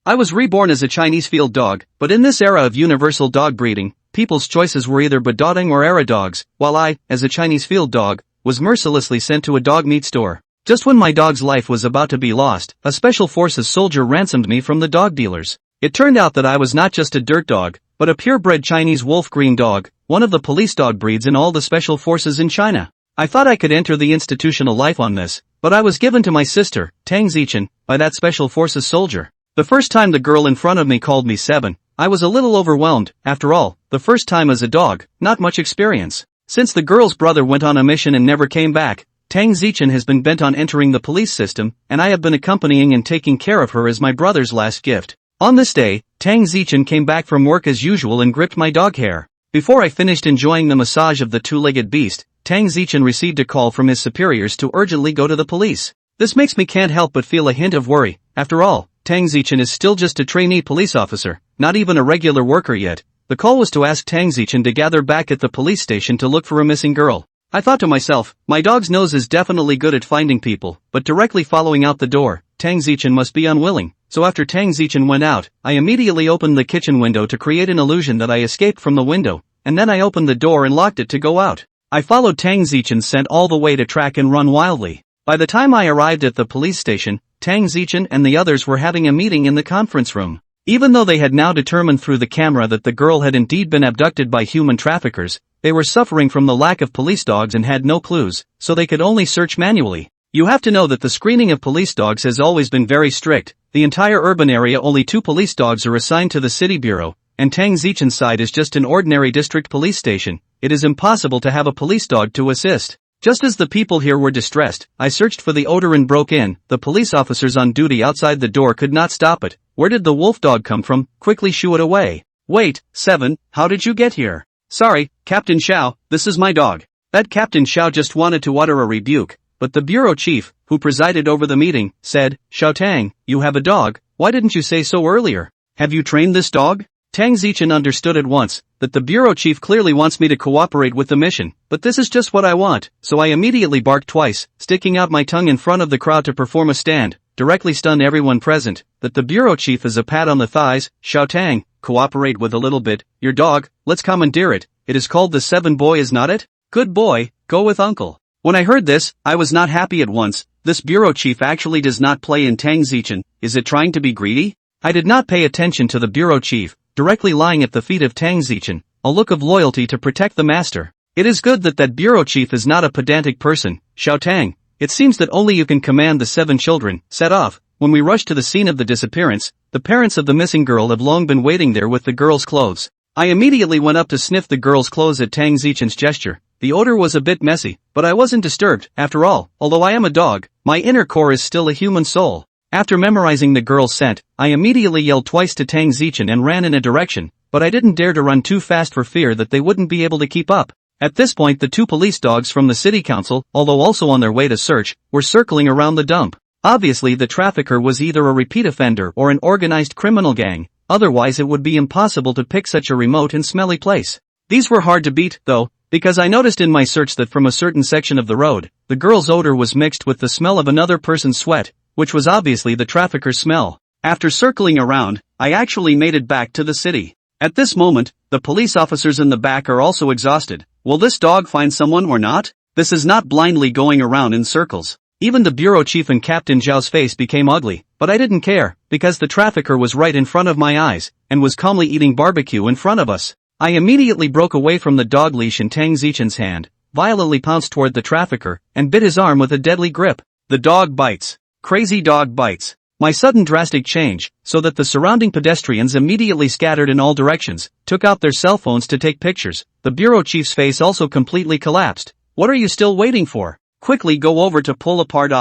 I was reborn as a Chinese field dog, but in this era of universal dog breeding, people's choices were either Badoding or Era dogs, while I, as a Chinese field dog, was mercilessly sent to a dog meat store. Just when my dog's life was about to be lost, a special forces soldier ransomed me from the dog dealers. It turned out that I was not just a dirt dog, but a purebred Chinese wolf green dog, one of the police dog breeds in all the special forces in China. I thought I could enter the institutional life on this, but I was given to my sister, Tang Zichen, by that special forces soldier. The first time the girl in front of me called me Seven, I was a little overwhelmed. After all, the first time as a dog, not much experience. Since the girl's brother went on a mission and never came back, Tang Zichen has been bent on entering the police system, and I have been accompanying and taking care of her as my brother's last gift. On this day, Tang Zichen came back from work as usual and gripped my dog hair. Before I finished enjoying the massage of the two-legged beast, Tang Zichen received a call from his superiors to urgently go to the police. This makes me can't help but feel a hint of worry. After all, Tang Zichen is still just a trainee police officer, not even a regular worker yet. The call was to ask Tang Zichen to gather back at the police station to look for a missing girl. I thought to myself, my dog's nose is definitely good at finding people, but directly following out the door, Tang Zichen must be unwilling. So after Tang Zichen went out, I immediately opened the kitchen window to create an illusion that I escaped from the window, and then I opened the door and locked it to go out. I followed Tang Zichen's scent all the way to track and run wildly. By the time I arrived at the police station, Tang Zichen and the others were having a meeting in the conference room. Even though they had now determined through the camera that the girl had indeed been abducted by human traffickers, they were suffering from the lack of police dogs and had no clues, so they could only search manually. You have to know that the screening of police dogs has always been very strict. The entire urban area, only 2 police dogs are assigned to the city bureau, and Tang Zichen's side is just an ordinary district police station. It is impossible to have a police dog to assist. Just as the people here were distressed, I searched for the odor and broke in. The police officers on duty outside the door could not stop it. Where did the wolf dog come from? Quickly shoo it away. Wait, Seven, how did you get here? Sorry, Captain Xiao, this is my dog. That Captain Xiao just wanted to utter a rebuke, but the bureau chief, who presided over the meeting, said, Xiao Tang, you have a dog, why didn't you say so earlier? Have you trained this dog? Tang Zichen understood at once that the bureau chief clearly wants me to cooperate with the mission, but this is just what I want, so I immediately barked twice, sticking out my tongue in front of the crowd to perform a stand, directly stunned everyone present, that the bureau chief is a pat on the thighs. Xiao Tang, cooperate with a little bit, your dog, let's commandeer it, it is called the Seven Boy, is not it? Good boy, go with uncle. When I heard this, I was not happy at once. This bureau chief actually does not play in Tang Zichen. Is it trying to be greedy? I did not pay attention to the bureau chief, directly lying at the feet of Tang Zichen, a look of loyalty to protect the master. It is good that bureau chief is not a pedantic person. Xiao Tang, it seems that only you can command the 7 children. Set off. When we rushed to the scene of the disappearance, the parents of the missing girl have long been waiting there with the girl's clothes. I immediately went up to sniff the girl's clothes at Tang Zichen's gesture. The odor was a bit messy, but I wasn't disturbed. After all, although I am a dog, my inner core is still a human soul. After memorizing the girl's scent, I immediately yelled twice to Tang Zichen and ran in a direction, but I didn't dare to run too fast for fear that they wouldn't be able to keep up. At this point, the 2 police dogs from the city council, although also on their way to search, were circling around the dump. Obviously the trafficker was either a repeat offender or an organized criminal gang, otherwise it would be impossible to pick such a remote and smelly place. These were hard to beat, though, because I noticed in my search that from a certain section of the road, the girl's odor was mixed with the smell of another person's sweat, which was obviously the trafficker's smell. After circling around, I actually made it back to the city. At this moment, the police officers in the back are also exhausted. Will this dog find someone or not? This is not blindly going around in circles. Even the bureau chief and Captain Zhao's face became ugly, but I didn't care, because the trafficker was right in front of my eyes, and was calmly eating barbecue in front of us. I immediately broke away from the dog leash in Tang Zichen's hand, violently pounced toward the trafficker, and bit his arm with a deadly grip. The dog bites. Crazy dog bites. My sudden drastic change, so that the surrounding pedestrians immediately scattered in all directions, took out their cell phones to take pictures. The bureau chief's face also completely collapsed. What are you still waiting for? Quickly go over to pull apart.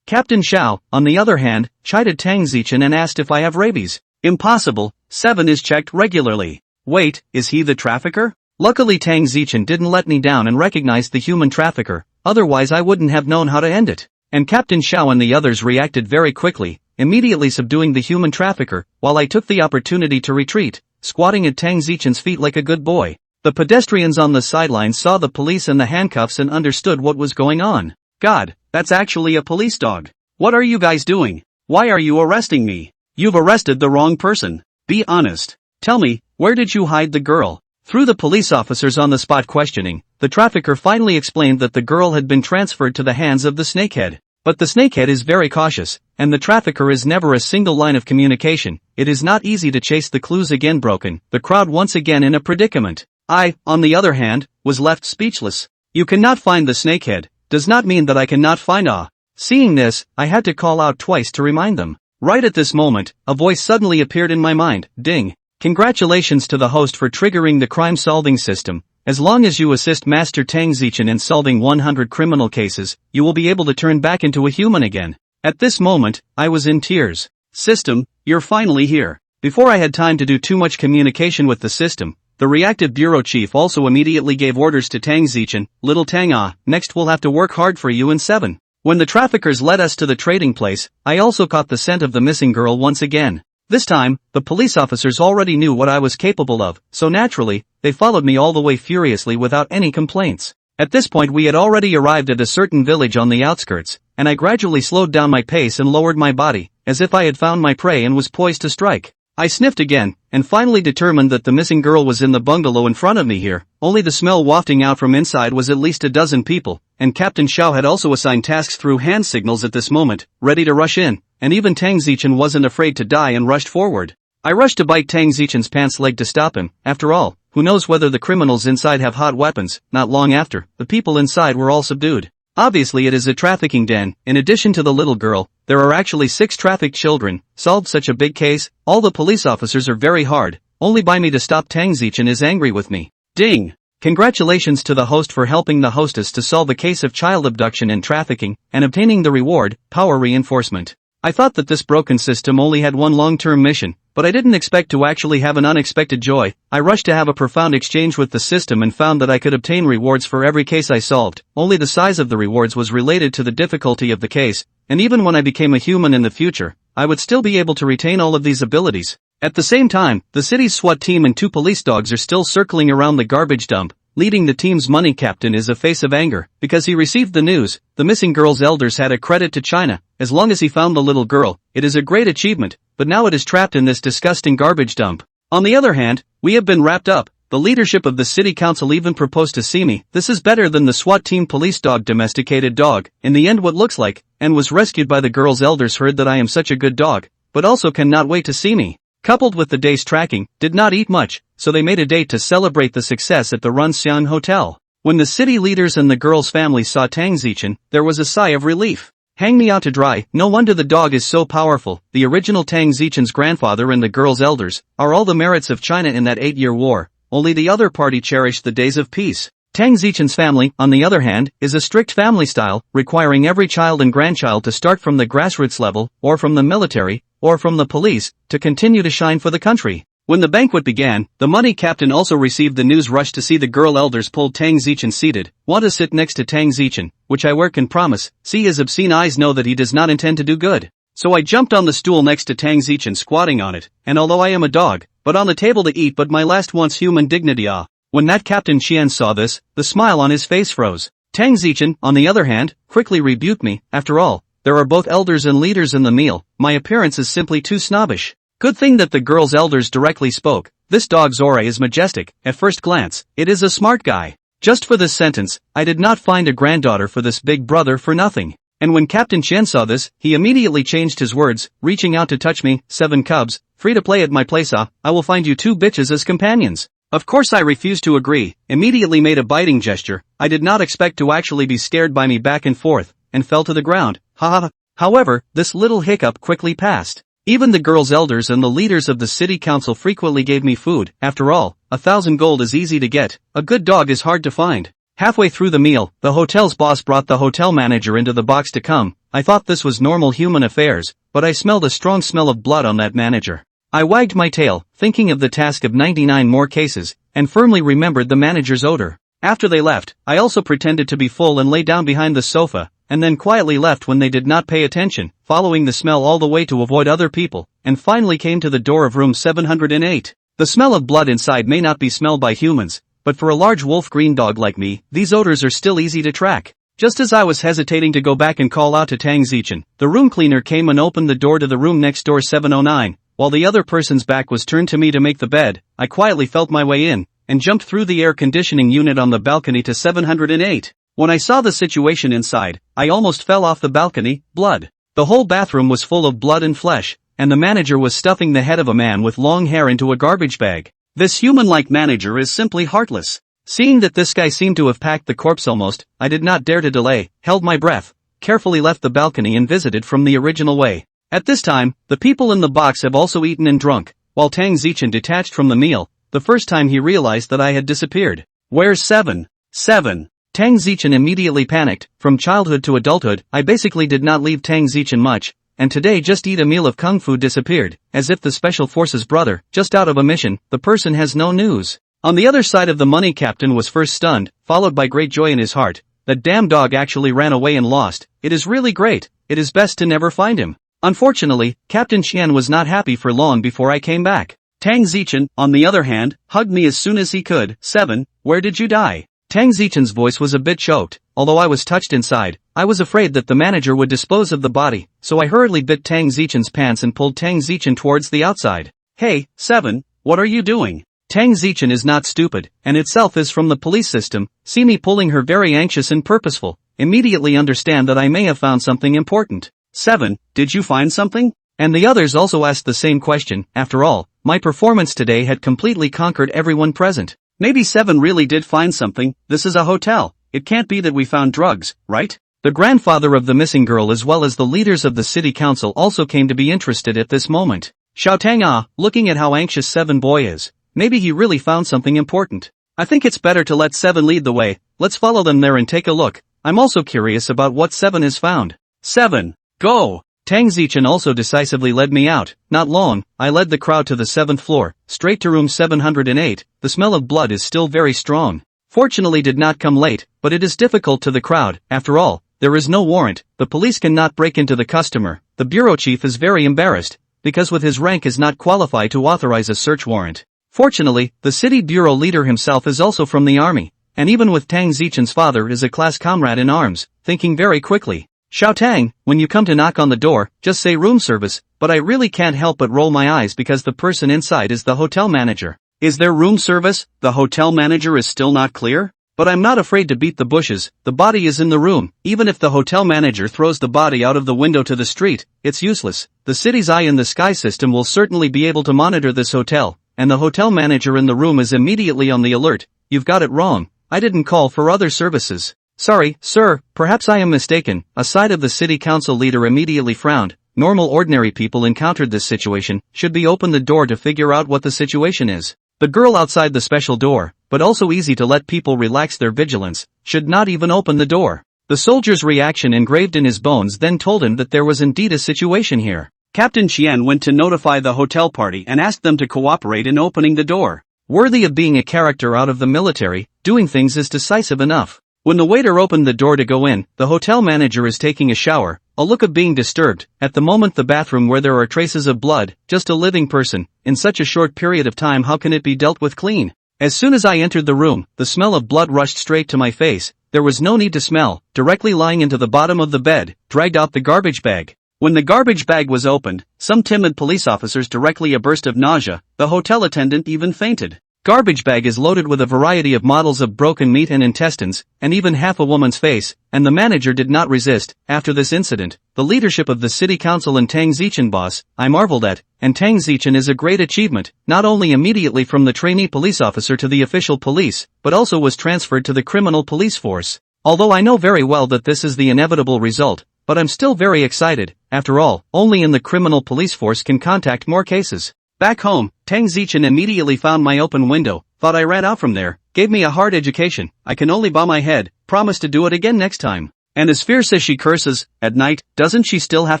Captain Xiao, on the other hand, chided Tang Zichen and asked if I have rabies. Impossible, 7 is checked regularly. Wait, is he the trafficker? Luckily Tang Zichen didn't let me down and recognized the human trafficker, otherwise I wouldn't have known how to end it. And Captain Xiao and the others reacted very quickly, immediately subduing the human trafficker, while I took the opportunity to retreat, squatting at Tang Zichen's feet like a good boy. The pedestrians on the sidelines saw the police and the handcuffs and understood what was going on. God, that's actually a police dog. What are you guys doing? Why are you arresting me? You've arrested the wrong person. Be honest. Tell me, where did you hide the girl? Through the police officers on the spot questioning, the trafficker finally explained that the girl had been transferred to the hands of the snakehead. But the snakehead is very cautious, and the trafficker is never a single line of communication. It is not easy to chase the clues again broken, the crowd once again in a predicament. I, on the other hand, was left speechless. You cannot find the snakehead, does not mean that I cannot find Ah. Seeing this, I had to call out twice to remind them. Right at this moment, a voice suddenly appeared in my mind, ding. Congratulations to the host for triggering the crime-solving system. As long as you assist Master Tang Zichen in solving 100 criminal cases, you will be able to turn back into a human again. At this moment, I was in tears. System, you're finally here. Before I had time to do too much communication with the system, the reactive bureau chief also immediately gave orders to Tang Zichen, little Tang Ah, next we'll have to work hard for you in 7. When the traffickers led us to the trading place, I also caught the scent of the missing girl once again. This time, the police officers already knew what I was capable of, so naturally, they followed me all the way furiously without any complaints. At this point we had already arrived at a certain village on the outskirts, and I gradually slowed down my pace and lowered my body, as if I had found my prey and was poised to strike. I sniffed again, and finally determined that the missing girl was in the bungalow in front of me here. Only the smell wafting out from inside was at least a dozen people, and Captain Xiao had also assigned tasks through hand signals at this moment, ready to rush in, and even Tang Zichen wasn't afraid to die and rushed forward. I rushed to bite Tang Zichen's pants leg to stop him. After all, who knows whether the criminals inside have hot weapons. Not long after, the people inside were all subdued. Obviously it is a trafficking den. In addition to the little girl, there are actually 6 trafficked children. Solved such a big case, all the police officers are very hard. Only by me to stop Tang Zichen is angry with me. Ding! Congratulations to the host for helping the hostess to solve the case of child abduction and trafficking, and obtaining the reward, power reinforcement. I thought that this broken system only had one long-term mission, but I didn't expect to actually have an unexpected joy. I rushed to have a profound exchange with the system and found that I could obtain rewards for every case I solved. Only the size of the rewards was related to the difficulty of the case, and even when I became a human in the future, I would still be able to retain all of these abilities. At the same time, the city's SWAT team and 2 police dogs are still circling around the garbage dump. Leading the team's money captain is a face of anger, because he received the news. The missing girl's elders had a credit to China. As long as he found the little girl, it is a great achievement, but now it is trapped in this disgusting garbage dump. On the other hand, we have been wrapped up. The leadership of the city council even proposed to see me. This is better than the SWAT team police dog domesticated dog. In the end what looks like, and was rescued by the girl's elders heard that I am such a good dog, but also cannot wait to see me. Coupled with the day's tracking, did not eat much, so they made a date to celebrate the success at the Runxian Hotel. When the city leaders and the girl's family saw Tang Zichen, there was a sigh of relief. Hang me out to dry, no wonder the dog is so powerful. The original Tang Zichen's grandfather and the girl's elders are all the merits of China in that 8-year war, only the other party cherished the days of peace. Tang Zichen's family, on the other hand, is a strict family style, requiring every child and grandchild to start from the grassroots level, or from the military, or from the police, to continue to shine for the country. When the banquet began, the money captain also received the news rush to see the girl elders pulled Tang Zichen seated. Want to sit next to Tang Zichen, which I work and promise. See his obscene eyes know that he does not intend to do good. So I jumped on the stool next to Tang Zichen squatting on it, and although I am a dog, but on the table to eat but my last wants human dignity ah. When that Captain Qian saw this, the smile on his face froze. Tang Zichen, on the other hand, quickly rebuked me. After all, there are both elders and leaders in the meal. My appearance is simply too snobbish. Good thing that the girl's elders directly spoke. This dog's aura is majestic. At first glance, it is a smart guy. Just for this sentence, I did not find a granddaughter for this big brother for nothing. And when Captain Qian saw this, he immediately changed his words, reaching out to touch me. 7 cubs, free to play at my place ah. I will find you 2 bitches as companions. Of course I refused to agree, immediately made a biting gesture. I did not expect to actually be scared by me back and forth, and fell to the ground. Ha ha. However, this little hiccup quickly passed. Even the girl's elders and the leaders of the city council frequently gave me food. After all, 1,000 gold is easy to get. A good dog is hard to find. Halfway through the meal, the hotel's boss brought the hotel manager into the box to come. I thought this was normal human affairs, but I smelled a strong smell of blood on that manager. I wagged my tail, thinking of the task of 99 more cases, and firmly remembered the manager's odor. After they left, I also pretended to be full and lay down behind the sofa, and then quietly left when they did not pay attention, following the smell all the way to avoid other people, and finally came to the door of room 708. The smell of blood inside may not be smelled by humans, but for a large wolf green dog like me, these odors are still easy to track. Just as I was hesitating to go back and call out to Tang Zichen, the room cleaner came and opened the door to the room next door 709, while the other person's back was turned to me to make the bed. I quietly felt my way in, and jumped through the air conditioning unit on the balcony to 708. When I saw the situation inside, I almost fell off the balcony. Blood. The whole bathroom was full of blood and flesh, and the manager was stuffing the head of a man with long hair into a garbage bag. This human-like manager is simply heartless. Seeing that this guy seemed to have packed the corpse almost, I did not dare to delay, held my breath, carefully left the balcony and visited from the original way. At this time, the people in the box have also eaten and drunk, while Tang Zichen detached from the meal, the first time he realized that I had disappeared. Where's 7? 7. Tang Zichen immediately panicked. From childhood to adulthood, I basically did not leave Tang Zichen much, and today just eat a meal of kung fu disappeared, as if the special forces brother, just out of a mission, the person has no news. On the other side of the money, captain was first stunned, followed by great joy in his heart. That damn dog actually ran away and lost. It is really great. It is best to never find him. Unfortunately, Captain Qian was not happy for long before I came back. Tang Zichen, on the other hand, hugged me as soon as he could. 7. Where did you die? Tang Zichen's voice was a bit choked. Although I was touched inside, I was afraid that the manager would dispose of the body, so I hurriedly bit Tang Zichen's pants and pulled Tang Zichen towards the outside. Hey, 7, what are you doing? Tang Zichen is not stupid, and itself is from the police system. See me pulling her very anxious and purposeful, immediately understand that I may have found something important. 7, did you find something? And the others also asked the same question. After all, my performance today had completely conquered everyone present. Maybe 7 really did find something. This is a hotel. It can't be that we found drugs, right? The grandfather of the missing girl as well as the leaders of the city council also came to be interested at this moment. Xiao Tang looking at how anxious 7 boy is. Maybe he really found something important. I think it's better to let 7 lead the way. Let's follow them there and take a look. I'm also curious about what 7 has found. 7. Go! Tang Zichen also decisively led me out. Not long, I led the crowd to the 7th floor, straight to room 708. The smell of blood is still very strong. Fortunately did not come late, but it is difficult to the crowd. After all, there is no warrant. The police cannot break into the customer. The bureau chief is very embarrassed, because with his rank is not qualified to authorize a search warrant. Fortunately, the city bureau leader himself is also from the army, and even with Tang Zichen's father is a class comrade in arms, thinking very quickly. Xiao Tang, when you come to knock on the door, just say room service, but I really can't help but roll my eyes because the person inside is the hotel manager. Is there room service? The hotel manager is still not clear? But I'm not afraid to beat the bushes. The body is in the room. Even if the hotel manager throws the body out of the window to the street, it's useless. The city's eye in the sky system will certainly be able to monitor this hotel, and the hotel manager in the room is immediately on the alert. You've got it wrong. I didn't call for other services. Sorry, sir, perhaps I am mistaken. A side of the city council leader immediately frowned. Normal ordinary people encountered this situation, should be open the door to figure out what the situation is. The girl outside the special door, but also easy to let people relax their vigilance, should not even open the door. The soldier's reaction engraved in his bones then told him that there was indeed a situation here. Captain Qian went to notify the hotel party and asked them to cooperate in opening the door. Worthy of being a character out of the military, doing things is decisive enough. When the waiter opened the door to go in, the hotel manager is taking a shower, a look of being disturbed. At the moment the bathroom where there are traces of blood, just a living person, in such a short period of time how can it be dealt with clean? As soon as I entered the room, the smell of blood rushed straight to my face. There was no need to smell. Directly lying into the bottom of the bed, dragged out the garbage bag. When the garbage bag was opened, some timid police officers directly a burst of nausea, the hotel attendant even fainted. Garbage bag is loaded with a variety of models of broken meat and intestines, and even half a woman's face, and the manager did not resist. After this incident, the leadership of the city council and Tang Zichen boss, I marveled at, and Tang Zichen is a great achievement, not only immediately from the trainee police officer to the official police, but also was transferred to the criminal police force. Although I know very well that this is the inevitable result, but I'm still very excited. After all, only in the criminal police force can contact more cases. Back home, Tang Zichen immediately found my open window, thought I ran out from there, gave me a hard education. I can only bow my head, promise to do it again next time. And as fierce as she curses, at night, doesn't she still have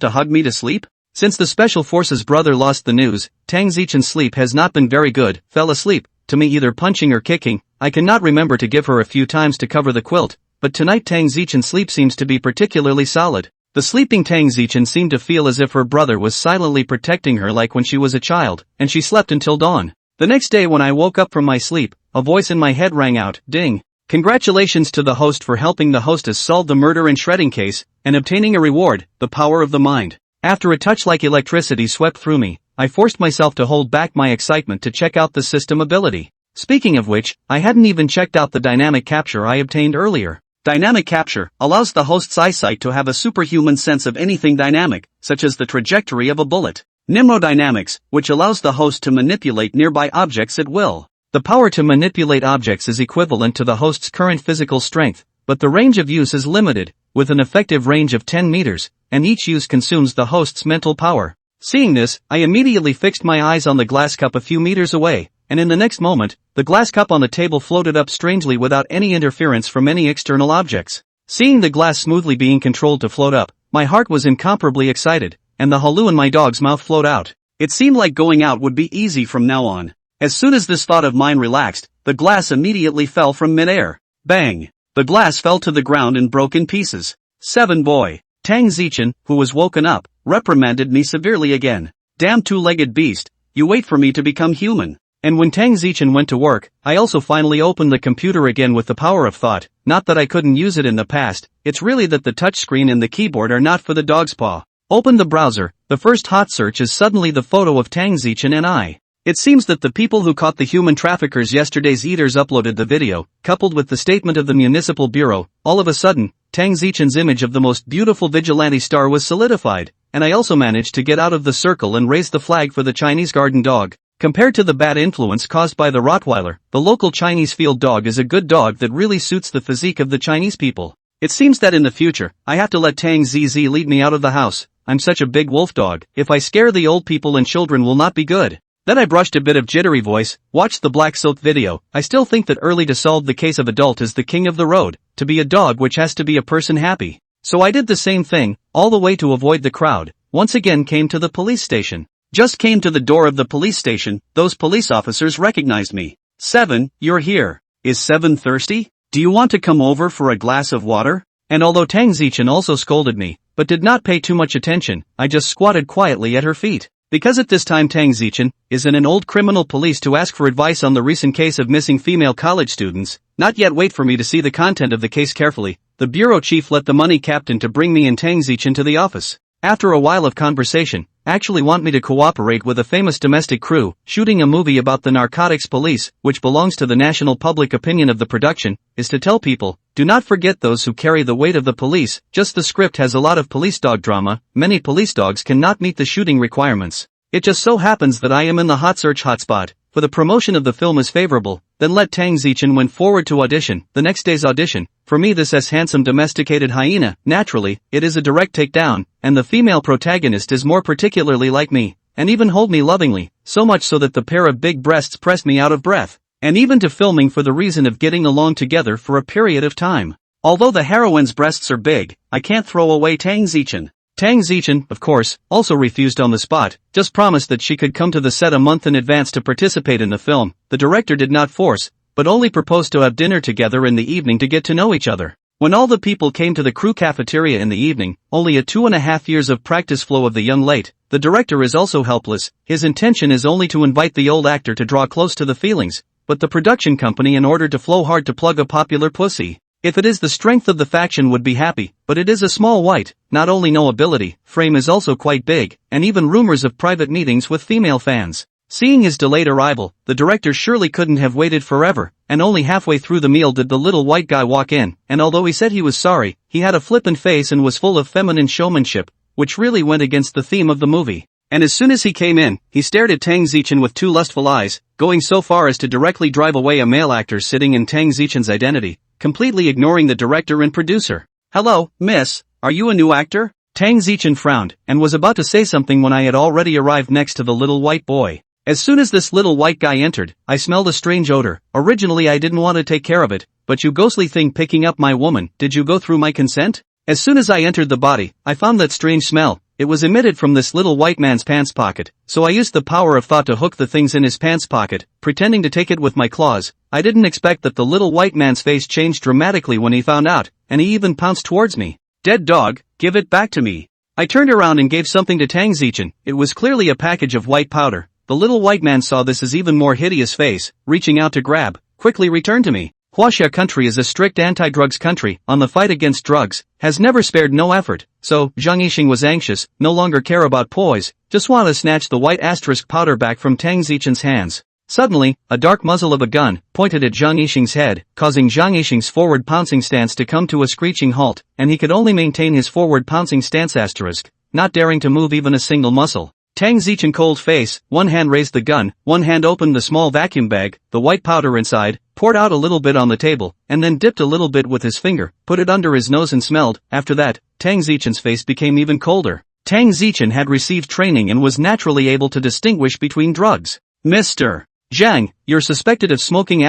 to hug me to sleep? Since the special forces brother lost the news, Tang Zichen's sleep has not been very good, fell asleep, to me either punching or kicking. I cannot remember to give her a few times to cover the quilt, but tonight Tang Zichen's sleep seems to be particularly solid. The sleeping Tang Zichen seemed to feel as if her brother was silently protecting her like when she was a child, and she slept until dawn. The next day when I woke up from my sleep, a voice in my head rang out, ding. Congratulations to the host for helping the hostess solve the murder and shredding case, and obtaining a reward, the power of the mind. After a touch like electricity swept through me, I forced myself to hold back my excitement to check out the system ability. Speaking of which, I hadn't even checked out the dynamic capture I obtained earlier. Dynamic capture allows the host's eyesight to have a superhuman sense of anything dynamic, such as the trajectory of a bullet. Mnemodynamics, which allows the host to manipulate nearby objects at will. The power to manipulate objects is equivalent to the host's current physical strength, but the range of use is limited, with an effective range of 10 meters, and each use consumes the host's mental power. Seeing this, I immediately fixed my eyes on the glass cup a few meters away, and in the next moment, the glass cup on the table floated up strangely without any interference from any external objects. Seeing the glass smoothly being controlled to float up, my heart was incomparably excited, and the halloo in my dog's mouth flowed out. It seemed like going out would be easy from now on. As soon as this thought of mine relaxed, the glass immediately fell from midair. Bang! The glass fell to the ground and broke in pieces. 7 Boy. Tang Zichen, who was woken up, reprimanded me severely again. Damn two-legged beast, you wait for me to become human. And when Tang Zichen went to work, I also finally opened the computer again with the power of thought. Not that I couldn't use it in the past, it's really that the touchscreen and the keyboard are not for the dog's paw. Open the browser, the first hot search is suddenly the photo of Tang Zichen and I. It seems that the people who caught the human traffickers yesterday's eaters uploaded the video, coupled with the statement of the municipal bureau. All of a sudden, Tang Zichen's image of the most beautiful vigilante star was solidified, and I also managed to get out of the circle and raise the flag for the Chinese garden dog. Compared to the bad influence caused by the Rottweiler, the local Chinese field dog is a good dog that really suits the physique of the Chinese people. It seems that in the future, I have to let Tang ZZ lead me out of the house. I'm such a big wolf dog, if I scare the old people and children will not be good. Then I brushed a bit of jittery voice, watched the Black Silk video. I still think that early to solve the case of adult is the king of the road, to be a dog which has to be a person happy. So I did the same thing, all the way to avoid the crowd. Once again came to the police station. Just came to the door of the police station, those police officers recognized me. 7, you're here. Is 7 thirsty? Do you want to come over for a glass of water? And although Tang Zichen also scolded me, but did not pay too much attention, I just squatted quietly at her feet. Because at this time Tang Zichen is in an old criminal police to ask for advice on the recent case of missing female college students, not yet wait for me to see the content of the case carefully, the bureau chief let the money captain to bring me and Tang Zichen to the office. After a while of conversation, actually want me to cooperate with a famous domestic crew, shooting a movie about the narcotics police, which belongs to the national public opinion of the production, is to tell people, do not forget those who carry the weight of the police. Just the script has a lot of police dog drama, many police dogs cannot meet the shooting requirements. It just so happens that I am in the hot search hotspot, for the promotion of the film is favorable. Then let Tang Zichen went forward to audition. The next day's audition, for me this as handsome domesticated hyena, naturally, it is a direct takedown, and the female protagonist is more particularly like me, and even hold me lovingly, so much so that the pair of big breasts pressed me out of breath, and even to filming for the reason of getting along together for a period of time. Although the heroine's breasts are big, I can't throw away Tang Zichen. Tang Zichen, of course, also refused on the spot, just promised that she could come to the set a month in advance to participate in the film. The director did not force, but only proposed to have dinner together in the evening to get to know each other. When all the people came to the crew cafeteria in the evening, only a 2.5 years of practice flow of the young late, the director is also helpless. His intention is only to invite the old actor to draw close to the feelings, but the production company in order to flow hard to plug a popular pussy. If it is the strength of the faction would be happy, but it is a small white, not only no ability, frame is also quite big, and even rumors of private meetings with female fans. Seeing his delayed arrival, the director surely couldn't have waited forever, and only halfway through the meal did the little white guy walk in, and although he said he was sorry, he had a flippant face and was full of feminine showmanship, which really went against the theme of the movie. And as soon as he came in, he stared at Tang Zichen with 2 lustful eyes, going so far as to directly drive away a male actor sitting in Tang Zichen's identity, completely ignoring the director and producer. Hello, miss, are you a new actor? Tang Zichen frowned, and was about to say something when I had already arrived next to the little white boy. As soon as this little white guy entered, I smelled a strange odor. Originally I didn't want to take care of it, but you ghostly thing picking up my woman, did you go through my consent? As soon as I entered the body, I found that strange smell. It was emitted from this little white man's pants pocket, so I used the power of thought to hook the things in his pants pocket, pretending to take it with my claws. I didn't expect that the little white man's face changed dramatically when he found out, and he even pounced towards me. Dead dog, give it back to me. I turned around and gave something to Tang Zichen. It was clearly a package of white powder. The little white man saw this as even more hideous face, reaching out to grab, quickly returned to me. Huaxia country is a strict anti-drugs country, on the fight against drugs, has never spared no effort, so, Zhang Yixing was anxious, no longer care about poise, just want to snatch the white asterisk powder back from Tang Zichen's hands. Suddenly, a dark muzzle of a gun, pointed at Zhang Yixing's head, causing Zhang Yixing's forward pouncing stance to come to a screeching halt, and he could only maintain his forward pouncing stance asterisk, not daring to move even a single muscle. Tang Zichen cold face, one hand raised the gun, one hand opened the small vacuum bag, the white powder inside, poured out a little bit on the table, and then dipped a little bit with his finger, put it under his nose and smelled. After that, Tang Zichen's face became even colder. Tang Zichen had received training and was naturally able to distinguish between drugs. Mr. Zhang, you're suspected of smoking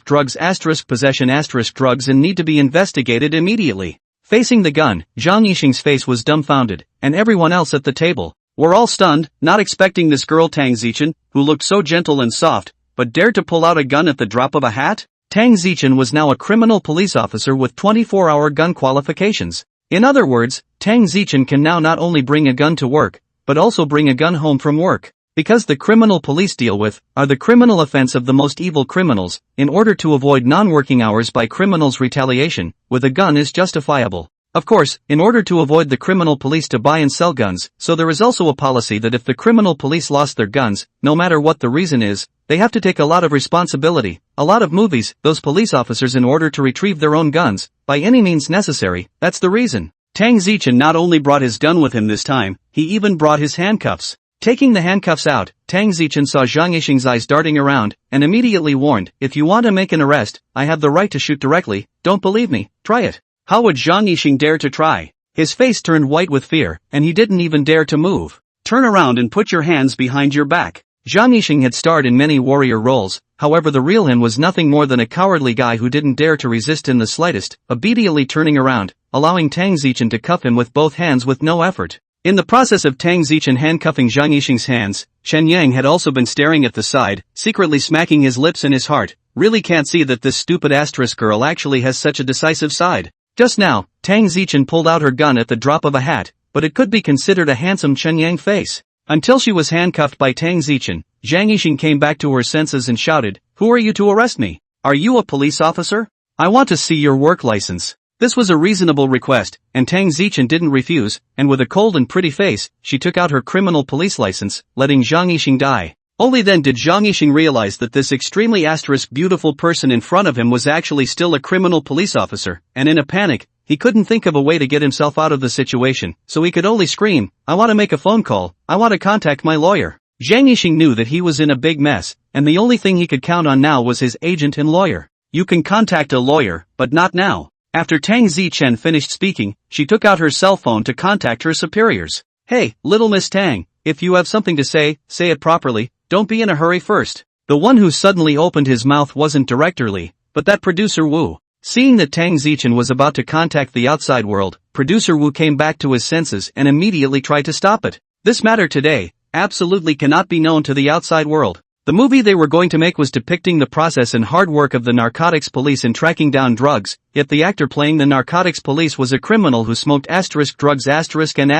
drugs possession drugs and need to be investigated immediately. Facing the gun, Zhang Yixing's face was dumbfounded, and everyone else at the table were all stunned, not expecting this girl Tang Zichen, who looked so gentle and soft, but dared to pull out a gun at the drop of a hat? Tang Zichen was now a criminal police officer with 24-hour gun qualifications. In other words, Tang Zichen can now not only bring a gun to work, but also bring a gun home from work. Because the criminal police deal with are the criminal offense of the most evil criminals, in order to avoid non-working hours by criminals' retaliation, with a gun is justifiable. Of course, in order to avoid the criminal police to buy and sell guns, so there is also a policy that if the criminal police lost their guns, no matter what the reason is, they have to take a lot of responsibility. A lot of movies, those police officers in order to retrieve their own guns, by any means necessary, that's the reason. Tang Zichen not only brought his gun with him this time, he even brought his handcuffs. Taking the handcuffs out, Tang Zichen saw Zhang Yixing's eyes darting around, and immediately warned, if you want to make an arrest, I have the right to shoot directly, don't believe me, try it. How would Zhang Yixing dare to try? His face turned white with fear, and he didn't even dare to move. Turn around and put your hands behind your back. Zhang Yixing had starred in many warrior roles, however the real him was nothing more than a cowardly guy who didn't dare to resist in the slightest, obediently turning around, allowing Tang Zichen to cuff him with both hands with no effort. In the process of Tang Zichen handcuffing Zhang Yixing's hands, Shen Yang had also been staring at the side, secretly smacking his lips in his heart. Really can't see that this stupid asterisk girl actually has such a decisive side. Just now, Tang Zichen pulled out her gun at the drop of a hat, but it could be considered a handsome Chen Yang face. Until she was handcuffed by Tang Zichen, Zhang Yixing came back to her senses and shouted, "Who are you to arrest me? Are you a police officer? I want to see your work license." This was a reasonable request, and Tang Zichen didn't refuse, and with a cold and pretty face, she took out her criminal police license, letting Zhang Yixing die. Only then did Zhang Yixing realize that this extremely beautiful person in front of him was actually still a criminal police officer, and in a panic, he couldn't think of a way to get himself out of the situation, so he could only scream, "I want to make a phone call, I want to contact my lawyer." Zhang Yixing knew that he was in a big mess, and the only thing he could count on now was his agent and lawyer. You can contact a lawyer, but not now. After Tang Zichen finished speaking, she took out her cell phone to contact her superiors. "Hey, little Miss Tang, if you have something to say it properly, don't be in a hurry first." The one who suddenly opened his mouth wasn't Director Li, but that producer Wu. Seeing that Tang Zichen was about to contact the outside world, producer Wu came back to his senses and immediately tried to stop it. This matter today absolutely cannot be known to the outside world. The movie they were going to make was depicting the process and hard work of the narcotics police in tracking down drugs, yet the actor playing the narcotics police was a criminal who smoked drugs and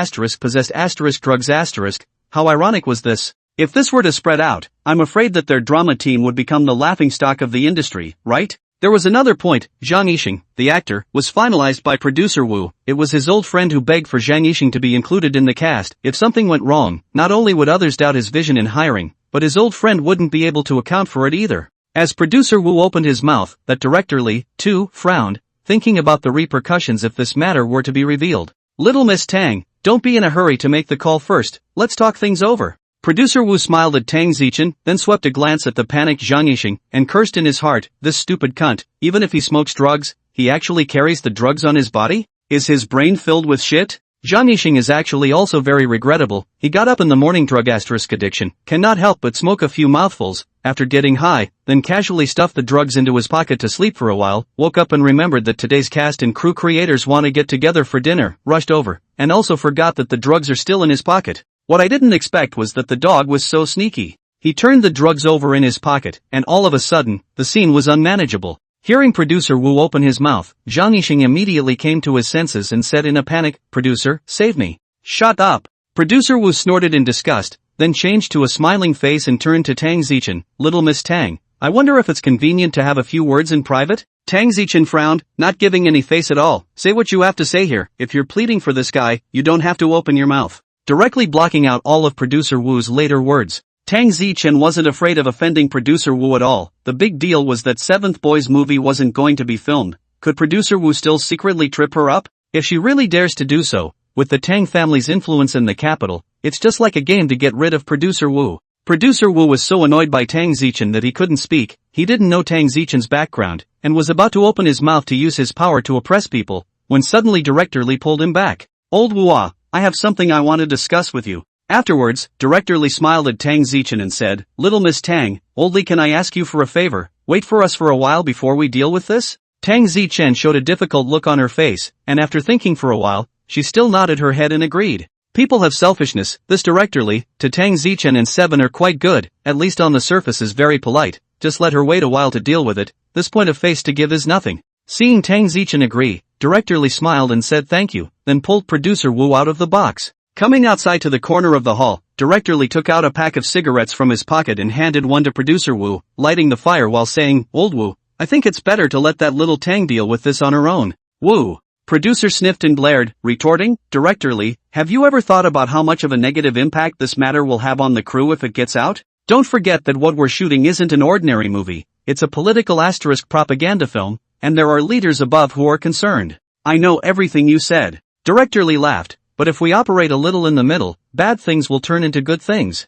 possessed drugs. How ironic was this? If this were to spread out, I'm afraid that their drama team would become the laughingstock of the industry, right? There was another point. Zhang Yixing, the actor, was finalized by producer Wu. It was his old friend who begged for Zhang Yixing to be included in the cast. If something went wrong, not only would others doubt his vision in hiring, but his old friend wouldn't be able to account for it either. As producer Wu opened his mouth, that Director Li, too, frowned, thinking about the repercussions if this matter were to be revealed. "Little Miss Tang, don't be in a hurry to make the call first, let's talk things over." Producer Wu smiled at Tang Zichen, then swept a glance at the panicked Zhang Yixing, and cursed in his heart, "This stupid cunt, even if he smokes drugs, he actually carries the drugs on his body? Is his brain filled with shit?" Zhang Yixing is actually also very regrettable. He got up in the morning drug addiction, cannot help but smoke a few mouthfuls, after getting high, then casually stuffed the drugs into his pocket to sleep for a while, woke up and remembered that today's cast and crew creators want to get together for dinner, rushed over, and also forgot that the drugs are still in his pocket. What I didn't expect was that the dog was so sneaky. He turned the drugs over in his pocket, and all of a sudden, the scene was unmanageable. Hearing producer Wu open his mouth, Zhang Yixing immediately came to his senses and said in a panic, "Producer, save me." "Shut up." Producer Wu snorted in disgust, then changed to a smiling face and turned to Tang Zichen, "Little Miss Tang, I wonder if it's convenient to have a few words in private? Tang Zichen frowned, not giving any face at all. Say what you have to say here. If you're pleading for this guy, you don't have to open your mouth. Directly blocking out all of producer Wu's later words. Tang Zichen wasn't afraid of offending producer Wu at all. The big deal was that Seventh Boy's movie wasn't going to be filmed. Could producer Wu still secretly trip her up? If she really dares to do so, with the Tang family's influence in the capital, it's just like a game to get rid of producer Wu. Producer Wu was so annoyed by Tang Zichen that he couldn't speak. He didn't know Tang Zichen's background, and was about to open his mouth to use his power to oppress people, when suddenly Director Lee pulled him back. Old Wu, I have something I want to discuss with you. Afterwards, Director Lee smiled at Tang Zichen and said, Little Miss Tang, Old Lee, can I ask you for a favor? Wait for us for a while before we deal with this? Tang Zichen showed a difficult look on her face, and after thinking for a while, she still nodded her head and agreed. People have selfishness. This Director Lee, to Tang Zichen and Seven are quite good, at least on the surface is very polite. Just let her wait a while to deal with it. This point of face to give is nothing. Seeing Tang Zichen agree, Director Lee smiled and said thank you, then pulled producer Wu out of the box. Coming outside to the corner of the hall, Director Lee took out a pack of cigarettes from his pocket and handed one to producer Wu, lighting the fire while saying, Old Wu, I think it's better to let that little Tang deal with this on her own. Wu. Producer sniffed and glared, retorting, Director Lee, have you ever thought about how much of a negative impact this matter will have on the crew if it gets out? Don't forget that what we're shooting isn't an ordinary movie, it's a political asterisk propaganda film, and there are leaders above who are concerned. I know everything you said. Director Lee laughed, but if we operate a little in the middle, bad things will turn into good things.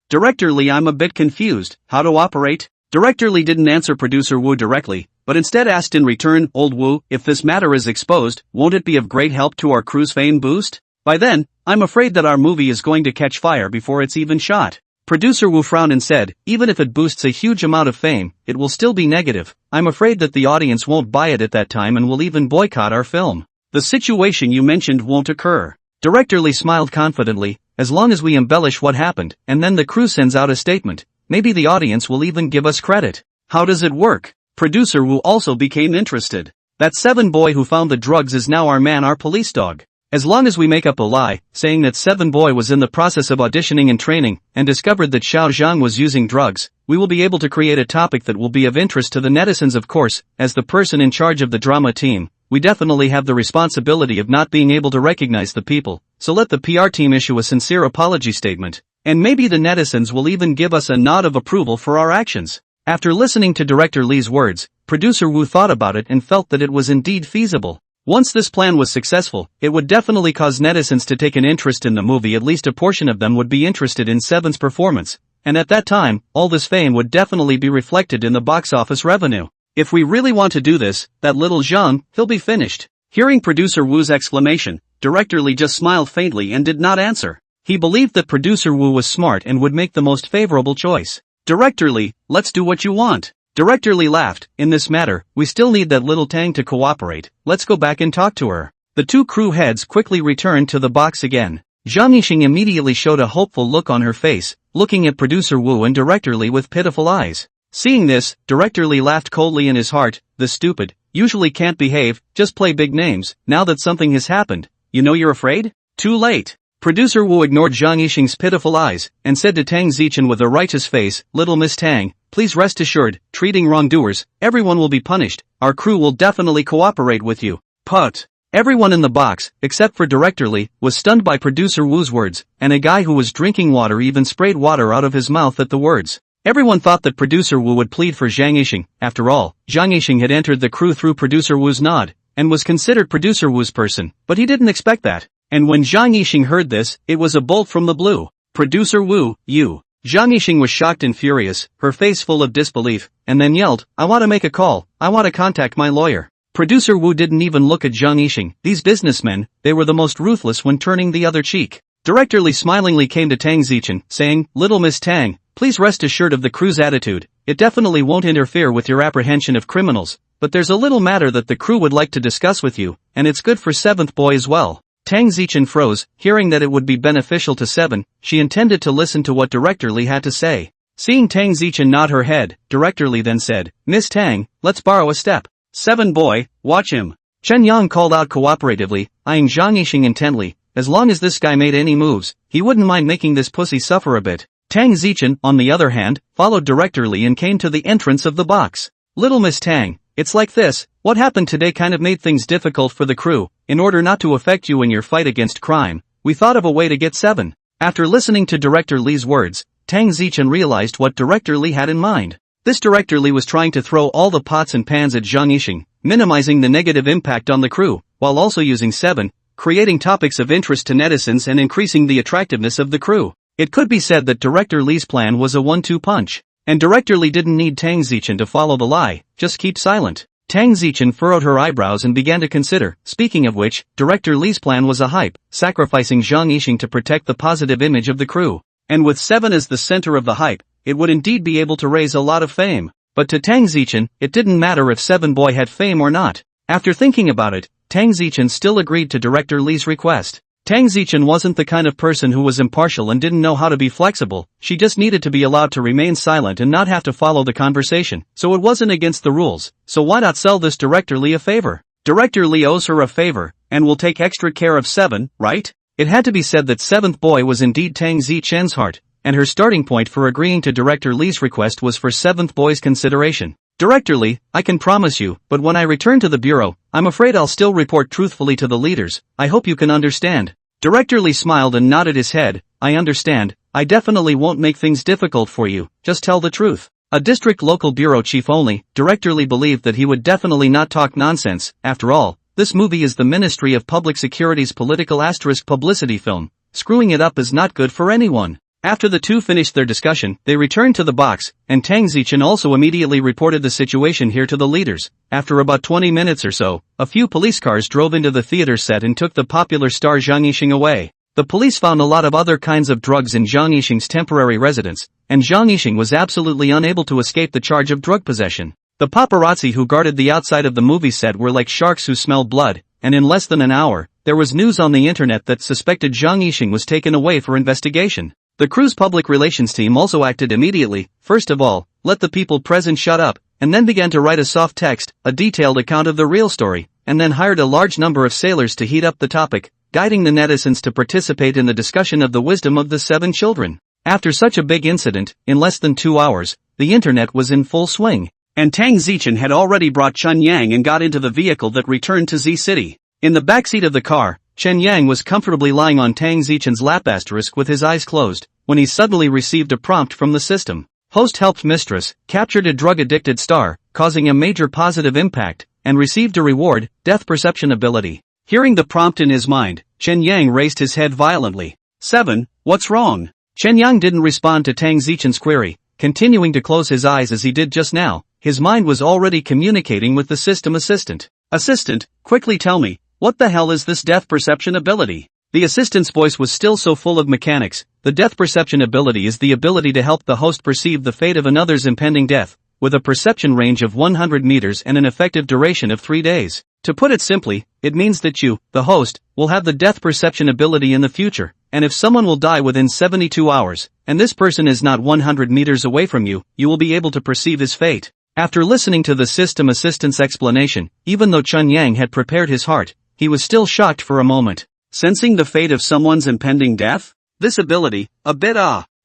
Director Lee, I'm a bit confused. How to operate? Director Lee didn't answer producer Wu directly, but instead asked in return, Old Wu, if this matter is exposed, won't it be of great help to our crew's fame boost? By then, I'm afraid that our movie is going to catch fire before it's even shot. Producer Wu frowned and said, even if it boosts a huge amount of fame, it will still be negative. I'm afraid that the audience won't buy it at that time and will even boycott our film. The situation you mentioned won't occur. Director Lee smiled confidently, as long as we embellish what happened, and then the crew sends out a statement. Maybe the audience will even give us credit. How does it work? Producer Wu also became interested. That Seven Boy who found the drugs is now our man, our police dog. As long as we make up a lie, saying that Seven Boy was in the process of auditioning and training, and discovered that Xiao Zhang was using drugs, we will be able to create a topic that will be of interest to the netizens. Of course, as the person in charge of the drama team, we definitely have the responsibility of not being able to recognize the people, so let the PR team issue a sincere apology statement. And maybe the netizens will even give us a nod of approval for our actions. After listening to Director Lee's words, producer Wu thought about it and felt that it was indeed feasible. Once this plan was successful, it would definitely cause netizens to take an interest in the movie. At least a portion of them would be interested in Seven's performance, and at that time, all this fame would definitely be reflected in the box office revenue. If we really want to do this, that little Zhang, he'll be finished. Hearing producer Wu's exclamation, Director Lee just smiled faintly and did not answer. He believed that producer Wu was smart and would make the most favorable choice. Director Lee, let's do what you want. Director Lee laughed, in this matter, we still need that little Tang to cooperate, let's go back and talk to her. The two crew heads quickly returned to the box again. Zhang Yixing immediately showed a hopeful look on her face, looking at producer Wu and Director Lee with pitiful eyes. Seeing this, Director Lee laughed coldly in his heart, the stupid, usually can't behave, just play big names. Now that something has happened, you know you're afraid? Too late. Producer Wu ignored Zhang Yixing's pitiful eyes, and said to Tang Zichen with a righteous face, Little Miss Tang, please rest assured, treating wrongdoers, everyone will be punished, our crew will definitely cooperate with you. Put. Everyone in the box, except for Director Lee, was stunned by producer Wu's words, and a guy who was drinking water even sprayed water out of his mouth at the words. Everyone thought that producer Wu would plead for Zhang Yixing. After all, Zhang Yixing had entered the crew through producer Wu's nod, and was considered producer Wu's person, but he didn't expect that. And when Zhang Yixing heard this, it was a bolt from the blue. Producer Wu, you. Zhang Yixing was shocked and furious, her face full of disbelief, and then yelled, I want to make a call, I want to contact my lawyer. Producer Wu didn't even look at Zhang Yixing. These businessmen, they were the most ruthless when turning the other cheek. Director Lee smilingly came to Tang Zichen, saying, Little Miss Tang, please rest assured of the crew's attitude. It definitely won't interfere with your apprehension of criminals, but there's a little matter that the crew would like to discuss with you, and it's good for Seventh Boy as well. Tang Zichen froze, hearing that it would be beneficial to Seven. She intended to listen to what Director Lee had to say. Seeing Tang Zichen nod her head, Director Lee then said, Miss Tang, let's borrow a step. Seven Boy, watch him. Chen Yang called out cooperatively, eyeing Zhang Yixing intently. As long as this guy made any moves, he wouldn't mind making this pussy suffer a bit. Tang Zichen, on the other hand, followed Director Lee and came to the entrance of the box. "Little Miss Tang, it's like this, what happened today kind of made things difficult for the crew. In order not to affect you in your fight against crime, we thought of a way to get 7. After listening to Director Lee's words, Tang Zichen realized what Director Lee had in mind. This Director Lee was trying to throw all the pots and pans at Zhang Yixing, minimizing the negative impact on the crew, while also using 7, creating topics of interest to netizens and increasing the attractiveness of the crew. It could be said that Director Lee's plan was a 1-2 punch. And Director Lee didn't need Tang Zichen to follow the lie, just keep silent. Tang Zichen furrowed her eyebrows and began to consider, speaking of which, Director Lee's plan was a hype, sacrificing Zhang Yixing to protect the positive image of the crew. And with 7 as the center of the hype, it would indeed be able to raise a lot of fame. But to Tang Zichen, it didn't matter if 7 boy had fame or not. After thinking about it, Tang Zichen still agreed to Director Lee's request. Tang Zichen wasn't the kind of person who was impartial and didn't know how to be flexible, she just needed to be allowed to remain silent and not have to follow the conversation, so it wasn't against the rules, so why not sell this Director Lee a favor? Director Lee owes her a favor, and will take extra care of 7, right? It had to be said that 7th boy was indeed Tang Zichen's heart, and her starting point for agreeing to Director Lee's request was for 7th boy's consideration. Director Lee, I can promise you, but when I return to the bureau, I'm afraid I'll still report truthfully to the leaders, I hope you can understand. Director Lee smiled and nodded his head, I understand, I definitely won't make things difficult for you, just tell the truth. A district local bureau chief only, Director Lee believed that he would definitely not talk nonsense. After all, this movie is the Ministry of Public Security's political * publicity film. Screwing it up is not good for anyone. After the two finished their discussion, they returned to the box, and Tang Zichen also immediately reported the situation here to the leaders. After about 20 minutes or so, a few police cars drove into the theater set and took the popular star Zhang Yixing away. The police found a lot of other kinds of drugs in Zhang Yixing's temporary residence, and Zhang Yixing was absolutely unable to escape the charge of drug possession. The paparazzi who guarded the outside of the movie set were like sharks who smelled blood, and in less than an hour, there was news on the internet that suspected Zhang Yixing was taken away for investigation. The crew's public relations team also acted immediately. First of all, let the people present shut up, and then began to write a soft text, a detailed account of the real story, and then hired a large number of sailors to heat up the topic, guiding the netizens to participate in the discussion of the wisdom of the 7 children. After such a big incident, in less than 2 hours, the internet was in full swing, and Tang Zichen had already brought Chen Yang and got into the vehicle that returned to Z City. In the backseat of the car, Chen Yang was comfortably lying on Tang Zichen's lap * with his eyes closed, when he suddenly received a prompt from the system. Host helped mistress, captured a drug-addicted star, causing a major positive impact, and received a reward, death perception ability. Hearing the prompt in his mind, Chen Yang raised his head violently. 7, what's wrong? Chen Yang didn't respond to Tang Zichen's query, continuing to close his eyes as he did just now. His mind was already communicating with the system assistant. Assistant, quickly tell me, what the hell is this death perception ability? The assistant's voice was still so full of mechanics. The death perception ability is the ability to help the host perceive the fate of another's impending death, with a perception range of 100 meters and an effective duration of 3 days. To put it simply, it means that you, the host, will have the death perception ability in the future, and if someone will die within 72 hours, and this person is not 100 meters away from you, you will be able to perceive his fate. After listening to the system assistant's explanation, even though Chen Yang had prepared his heart, he was still shocked for a moment. Sensing the fate of someone's impending death? This ability, a bit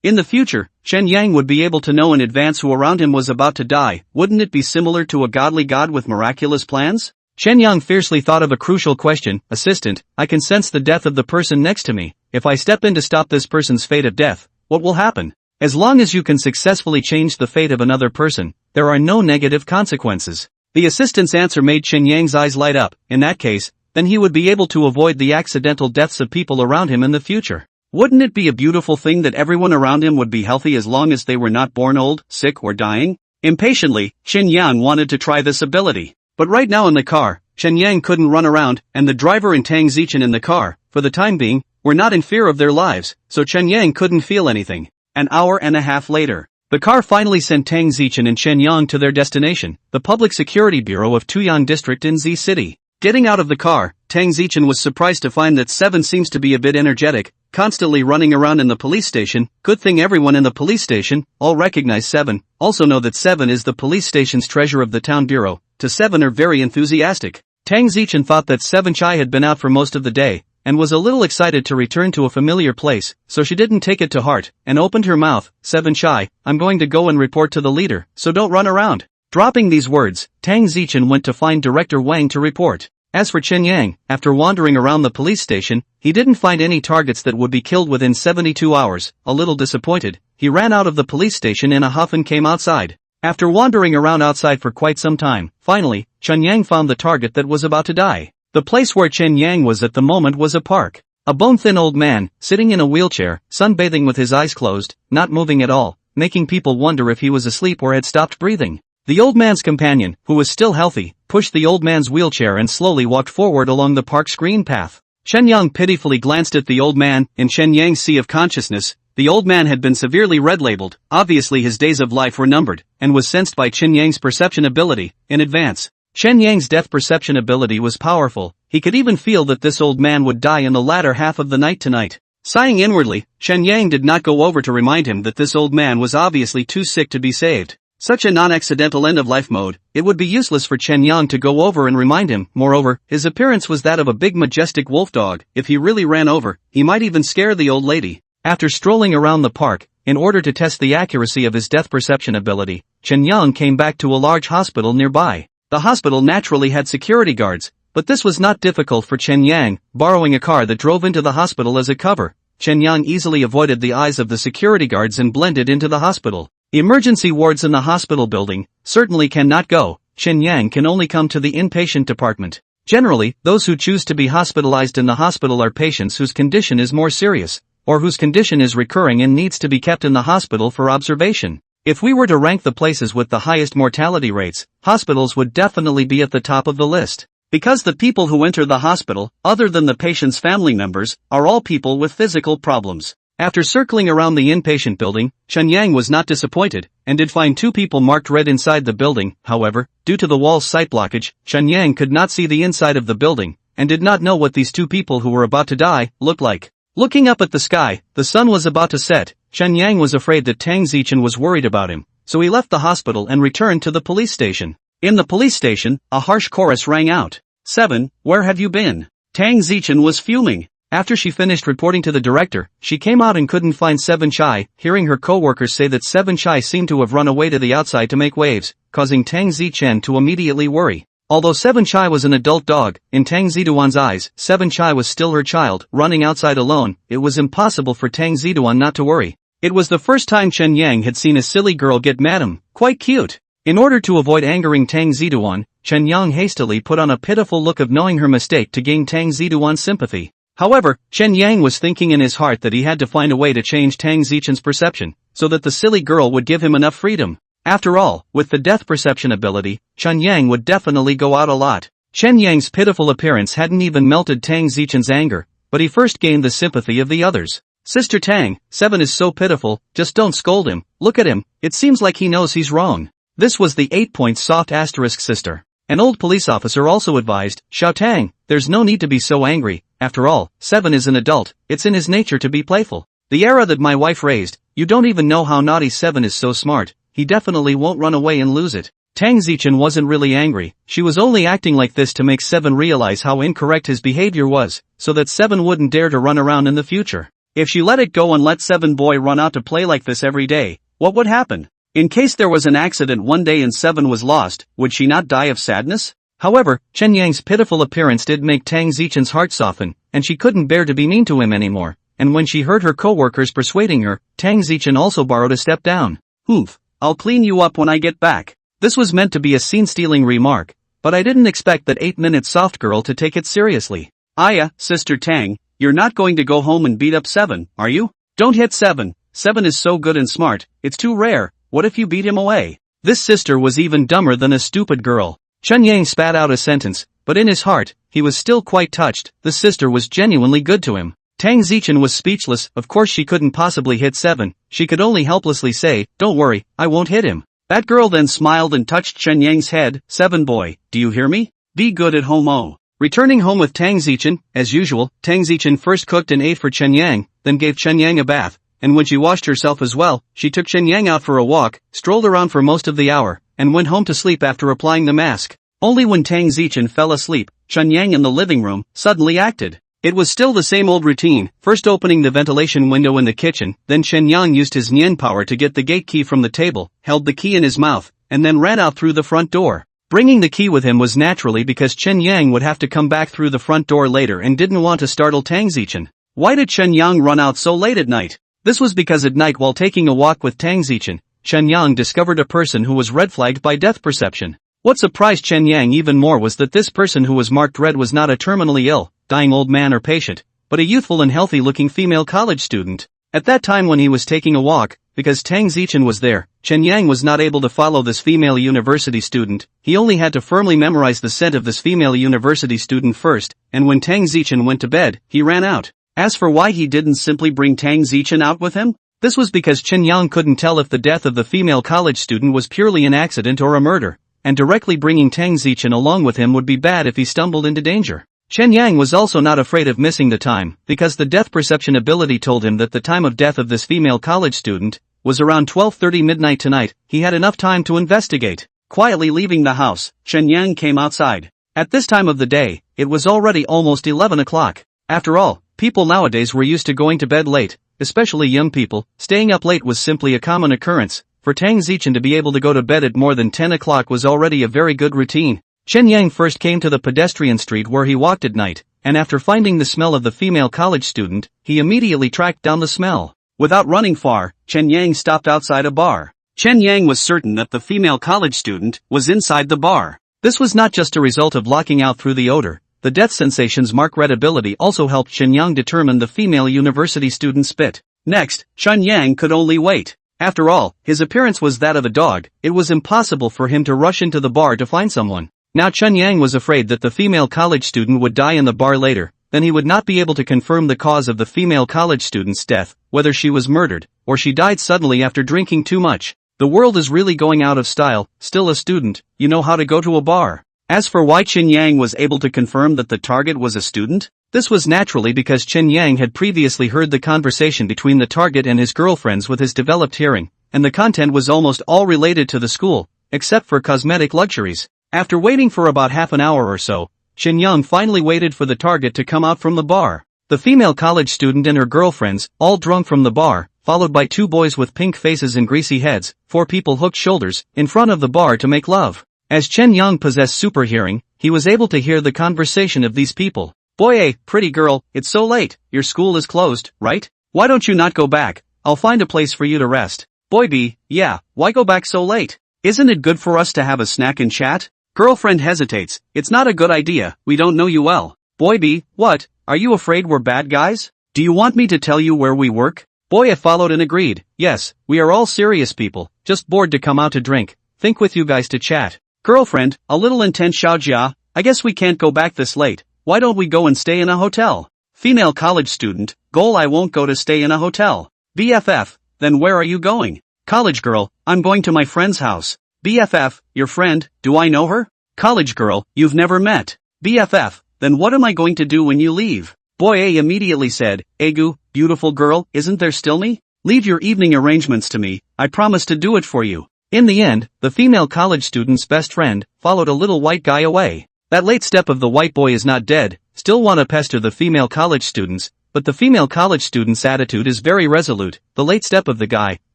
In the future, Chen Yang would be able to know in advance who around him was about to die. Wouldn't it be similar to a godly god with miraculous plans? Chen Yang fiercely thought of a crucial question. Assistant, I can sense the death of the person next to me. If I step in to stop this person's fate of death, what will happen? As long as you can successfully change the fate of another person, there are no negative consequences. The assistant's answer made Chen Yang's eyes light up. In that case, then he would be able to avoid the accidental deaths of people around him in the future. Wouldn't it be a beautiful thing that everyone around him would be healthy as long as they were not born old, sick or dying? Impatiently, Chen Yang wanted to try this ability. But right now in the car, Chen Yang couldn't run around, and the driver and Tang Zichen in the car, for the time being, were not in fear of their lives, so Chen Yang couldn't feel anything. An hour and a half later, the car finally sent Tang Zichen and Chen Yang to their destination, the Public Security Bureau of Tuyang District in Z City. Getting out of the car, Tang Zichen was surprised to find that 7 seems to be a bit energetic, constantly running around in the police station. Good thing everyone in the police station all recognize 7, also know that 7 is the police station's treasurer of the town bureau. To 7 are very enthusiastic. Tang Zichen thought that 7 Chai had been out for most of the day, and was a little excited to return to a familiar place, so she didn't take it to heart, and opened her mouth. 7 shy, I'm going to go and report to the leader, so don't run around. Dropping these words, Tang Zichen went to find Director Wang to report. As for Chen Yang, after wandering around the police station, he didn't find any targets that would be killed within 72 hours. A little disappointed, he ran out of the police station in a huff and came outside. After wandering around outside for quite some time, finally, Chen Yang found the target that was about to die. The place where Chen Yang was at the moment was a park. A bone-thin old man, sitting in a wheelchair, sunbathing with his eyes closed, not moving at all, making people wonder if he was asleep or had stopped breathing. The old man's companion, who was still healthy, pushed the old man's wheelchair and slowly walked forward along the park's green path. Chen Yang pitifully glanced at the old man. In Chen Yang's sea of consciousness, the old man had been severely red-labeled. Obviously his days of life were numbered, and was sensed by Chen Yang's perception ability in advance. Chen Yang's death perception ability was powerful. He could even feel that this old man would die in the latter half of the night tonight. Sighing inwardly, Chen Yang did not go over to remind him that this old man was obviously too sick to be saved. Such a non-accidental end-of-life mode, it would be useless for Chen Yang to go over and remind him. Moreover, his appearance was that of a big majestic wolf dog. If he really ran over, he might even scare the old lady. After strolling around the park, in order to test the accuracy of his death perception ability, Chen Yang came back to a large hospital nearby. The hospital naturally had security guards, but this was not difficult for Chen Yang. Borrowing a car that drove into the hospital as a cover, Chen Yang easily avoided the eyes of the security guards and blended into the hospital. Emergency wards in the hospital building certainly cannot go. Chen Yang can only come to the inpatient department. Generally, those who choose to be hospitalized in the hospital are patients whose condition is more serious, or whose condition is recurring and needs to be kept in the hospital for observation. If we were to rank the places with the highest mortality rates, hospitals would definitely be at the top of the list. Because the people who enter the hospital, other than the patient's family members, are all people with physical problems. After circling around the inpatient building, Chen Yang was not disappointed, and did find 2 people marked red inside the building. However, due to the wall's sight blockage, Chen Yang could not see the inside of the building, and did not know what these 2 people who were about to die looked like. Looking up at the sky, the sun was about to set. Chen Yang was afraid that Tang Zichen was worried about him, so he left the hospital and returned to the police station. In the police station, a harsh chorus rang out. 7, where have you been? Tang Zichen was fuming. After she finished reporting to the director, she came out and couldn't find 7 shy. Hearing her co-workers say that 7 shy seemed to have run away to the outside to make waves, causing Tang Zichen to immediately worry. Although 7 shy was an adult dog, in Tang Ziduan's eyes, 7 shy was still her child. Running outside alone, it was impossible for Tang Ziduan not to worry. It was the first time Chen Yang had seen a silly girl get mad. Quite cute. In order to avoid angering Tang Ziduan, Chen Yang hastily put on a pitiful look of knowing her mistake to gain Tang Ziduan's sympathy. However, Chen Yang was thinking in his heart that he had to find a way to change Tang Zichen's perception, so that the silly girl would give him enough freedom. After all, with the death perception ability, Chen Yang would definitely go out a lot. Chen Yang's pitiful appearance hadn't even melted Tang Zichen's anger, but he first gained the sympathy of the others. Sister Tang, 7 is so pitiful, just don't scold him. Look at him, it seems like he knows he's wrong. This was the 8-point soft asterisk sister. An old police officer also advised, Xiao Tang, there's no need to be so angry. After all, 7 is an adult, it's in his nature to be playful. The era that my wife raised, you don't even know how naughty 7 is so smart, he definitely won't run away and lose it. Tang Zichen wasn't really angry, she was only acting like this to make 7 realize how incorrect his behavior was, so that 7 wouldn't dare to run around in the future. If she let it go and let 7 boy run out to play like this every day, what would happen? In case there was an accident one day and 7 was lost, would she not die of sadness? However, Chen Yang's pitiful appearance did make Tang Zichen's heart soften, and she couldn't bear to be mean to him anymore, and when she heard her co-workers persuading her, Tang Zichen also borrowed a step down. Oof, I'll clean you up when I get back. This was meant to be a scene-stealing remark, but I didn't expect that 8-minute soft girl to take it seriously. Aya, Sister Tang, you're not going to go home and beat up 7, are you? Don't hit 7, 7 is so good and smart, it's too rare, what if you beat him away? This sister was even dumber than a stupid girl. Chen Yang spat out a sentence, but in his heart, he was still quite touched, the sister was genuinely good to him. Tang Zichen was speechless, of course she couldn't possibly hit 7, she could only helplessly say, don't worry, I won't hit him. That girl then smiled and touched Chen Yang's head, 7 boy, do you hear me? Be good at home oh. Returning home with Tang Zichen, as usual, Tang Zichen first cooked and ate for Chen Yang, then gave Chen Yang a bath, and when she washed herself as well, she took Chen Yang out for a walk, strolled around for most of the hour, and went home to sleep after applying the mask. Only when Tang Zichen fell asleep, Chen Yang in the living room suddenly acted. It was still the same old routine, first opening the ventilation window in the kitchen, then Chen Yang used his Nian power to get the gate key from the table, held the key in his mouth, and then ran out through the front door. Bringing the key with him was naturally because Chen Yang would have to come back through the front door later and didn't want to startle Tang Zichen. Why did Chen Yang run out so late at night? This was because at night while taking a walk with Tang Zichen, Chen Yang discovered a person who was red-flagged by death perception. What surprised Chen Yang even more was that this person who was marked red was not a terminally ill, dying old man or patient, but a youthful and healthy-looking female college student. At that time when he was taking a walk, because Tang Zichen was there, Chen Yang was not able to follow this female university student. He only had to firmly memorize the scent of this female university student first, and when Tang Zichen went to bed, he ran out. As for why he didn't simply bring Tang Zichen out with him, this was because Chen Yang couldn't tell if the death of the female college student was purely an accident or a murder, and directly bringing Tang Zichen along with him would be bad if he stumbled into danger. Chen Yang was also not afraid of missing the time, because the death perception ability told him that the time of death of this female college student was around 12:30 midnight tonight. He had enough time to investigate. Quietly leaving the house, Chen Yang came outside. At this time of the day, it was already almost 11 o'clock. After all, people nowadays were used to going to bed late, especially young people. Staying up late was simply a common occurrence. For Tang Zichen to be able to go to bed at more than 10 o'clock was already a very good routine. Chen Yang first came to the pedestrian street where he walked at night, and after finding the smell of the female college student, he immediately tracked down the smell. Without running far, Chen Yang stopped outside a bar. Chen Yang was certain that the female college student was inside the bar. This was not just a result of locking out through the odor. The death sensation's mark red ability also helped Chen Yang determine the female university student's spit. Next, Chen Yang could only wait. After all, his appearance was that of a dog. It was impossible for him to rush into the bar to find someone. Now Chen Yang was afraid that the female college student would die in the bar later, then he would not be able to confirm the cause of the female college student's death, whether she was murdered, or she died suddenly after drinking too much. The world is really going out of style. Still a student, you know how to go to a bar. As for why Chen Yang was able to confirm that the target was a student, this was naturally because Chen Yang had previously heard the conversation between the target and his girlfriends with his developed hearing, and the content was almost all related to the school, except for cosmetic luxuries. After waiting for about half an hour or so, Chen Yang finally waited for the target to come out from the bar. The female college student and her girlfriends, all drunk from the bar, followed by two boys with pink faces and greasy heads, four people hooked shoulders, in front of the bar to make love. As Chen Yang possessed super hearing, he was able to hear the conversation of these people. Boy A, pretty girl, it's so late, your school is closed, right? Why don't you not go back? I'll find a place for you to rest. Boy B, yeah, why go back so late? Isn't it good for us to have a snack and chat? Girlfriend hesitates, it's not a good idea, we don't know you well. Boy B, what, are you afraid we're bad guys? Do you want me to tell you where we work? Boy A followed and agreed, yes, we are all serious people, just bored to come out to drink, think with you guys to chat. Girlfriend, a little intense Xiaojia, I guess we can't go back this late, why don't we go and stay in a hotel? Female college student, goal I won't go to stay in a hotel. BFF, then where are you going? College girl, I'm going to my friend's house. BFF, your friend, do I know her? College girl, you've never met. BFF, then what am I going to do when you leave? Boy A immediately said, Egu, beautiful girl, isn't there still me? Leave your evening arrangements to me, I promise to do it for you. In the end, the female college student's best friend followed a little white guy away. That late step of the white boy is not dead, still want to pester the female college students, but the female college student's attitude is very resolute. The late step of the guy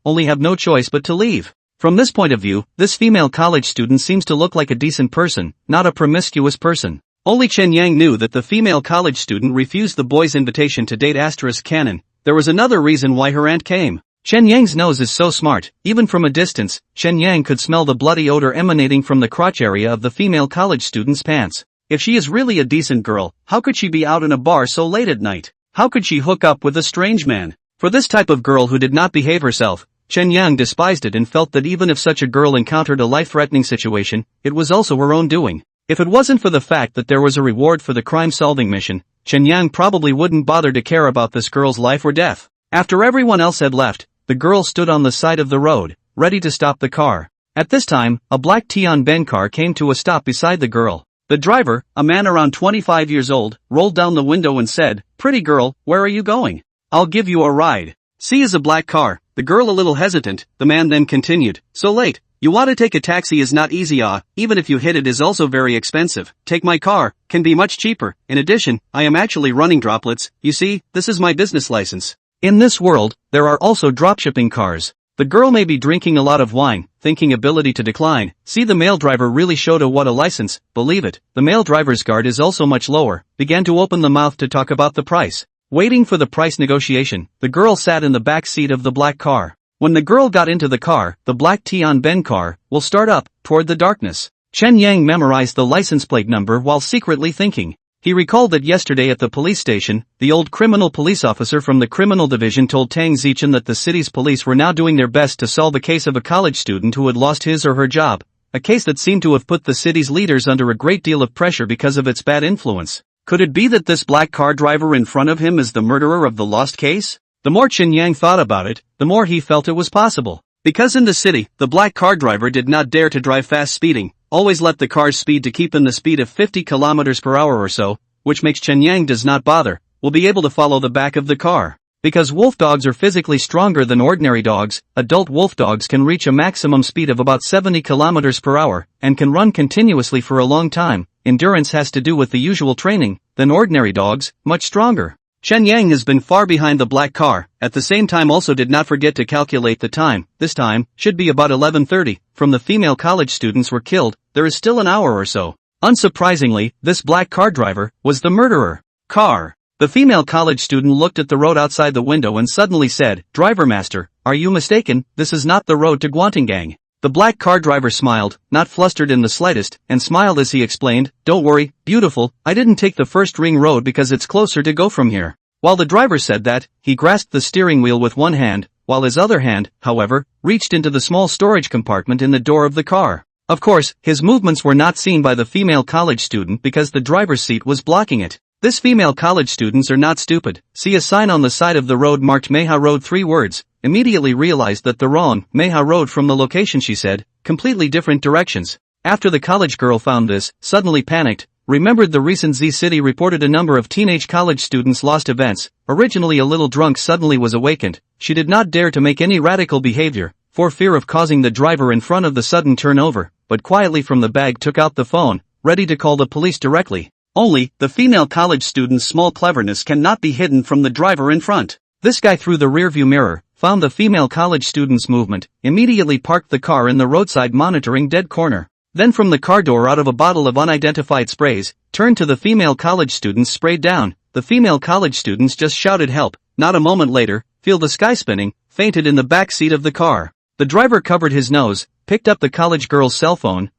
only have no choice but to leave. From this point of view, this female college student seems to look like a decent person, not a promiscuous person. Only Chen Yang knew that the female college student refused the boy's invitation to date *canon. There was another reason why her aunt came. Chen Yang's nose is so smart, even from a distance, Chen Yang could smell the bloody odor emanating from the crotch area of the female college student's pants. If she is really a decent girl, how could she be out in a bar so late at night? How could she hook up with a strange man? For this type of girl who did not behave herself, Chen Yang despised it and felt that even if such a girl encountered a life-threatening situation, it was also her own doing. If it wasn't for the fact that there was a reward for the crime-solving mission, Chen Yang probably wouldn't bother to care about this girl's life or death. After everyone else had left, the girl stood on the side of the road, ready to stop the car. At this time, a black Tianben car came to a stop beside the girl. The driver, a man around 25 years old, rolled down the window and said, "Pretty girl, where are you going? I'll give you a ride." See as a black car, The girl a little hesitant, the man then continued, so late. You want to take a taxi is not easy even if you hit it is also very expensive. Take my car, can be much cheaper. In addition, I am actually running droplets, you see, this is my business license. In this world, there are also dropshipping cars. The girl may be drinking a lot of wine, thinking ability to decline. See, the male driver really showed what a license, believe it. The male driver's guard is also much lower, began to open the mouth to talk about the price. Waiting for the price negotiation, the girl sat in the back seat of the black car. When the girl got into the car, the black Tianben car, will start up, toward the darkness. Chen Yang memorized the license plate number while secretly thinking. He recalled that yesterday at the police station, the old criminal police officer from the criminal division told Tang Zichen that the city's police were now doing their best to solve the case of a college student who had lost his or her job, a case that seemed to have put the city's leaders under a great deal of pressure because of its bad influence. Could it be that this black car driver in front of him is the murderer of the lost case? The more Chen Yang thought about it, the more he felt it was possible. Because in the city, the black car driver did not dare to drive fast speeding, always let the car's speed to keep in the speed of 50 kilometers per hour or so, which makes Chen Yang does not bother, will be able to follow the back of the car. Because wolf dogs are physically stronger than ordinary dogs, adult wolf dogs can reach a maximum speed of about 70 kilometers per hour, and can run continuously for a long time. Endurance has to do with the usual training, than ordinary dogs, much stronger. Chen Yang has been far behind the black car, at the same time also did not forget to calculate the time. This time, should be about 11:30, from the female college students were killed, there is still an hour or so. Unsurprisingly, this black car driver was the murderer. Car. The female college student looked at the road outside the window and suddenly said, "Driver master, are you mistaken? This is not the road to Guantangang." The black car driver smiled, not flustered in the slightest, and smiled as he explained, "Don't worry, beautiful, I didn't take the first ring road because it's closer to go from here." While the driver said that, he grasped the steering wheel with one hand, while his other hand, however, reached into the small storage compartment in the door of the car. Of course, his movements were not seen by the female college student because the driver's seat was blocking it. This female college students are not stupid. See a sign on the side of the road marked Meha Road 3 words, immediately realized that the wrong Meha Road from the location she said, completely different directions. After the college girl found this, suddenly panicked, remembered the recent Z City reported a number of teenage college students lost events, originally a little drunk suddenly was awakened, she did not dare to make any radical behavior, for fear of causing the driver in front of the sudden turnover, but quietly from the bag took out the phone, ready to call the police directly. Only, the female college student's small cleverness cannot be hidden from the driver in front. This guy through the rearview mirror, found the female college student's movement, immediately parked the car in the roadside monitoring dead corner. Then from the car door out of a bottle of unidentified sprays, turned to the female college students sprayed down. The female college students just shouted help. Not a moment later, feel the sky spinning, fainted in the back seat of the car. The driver covered his nose, picked up the college girl's cell phone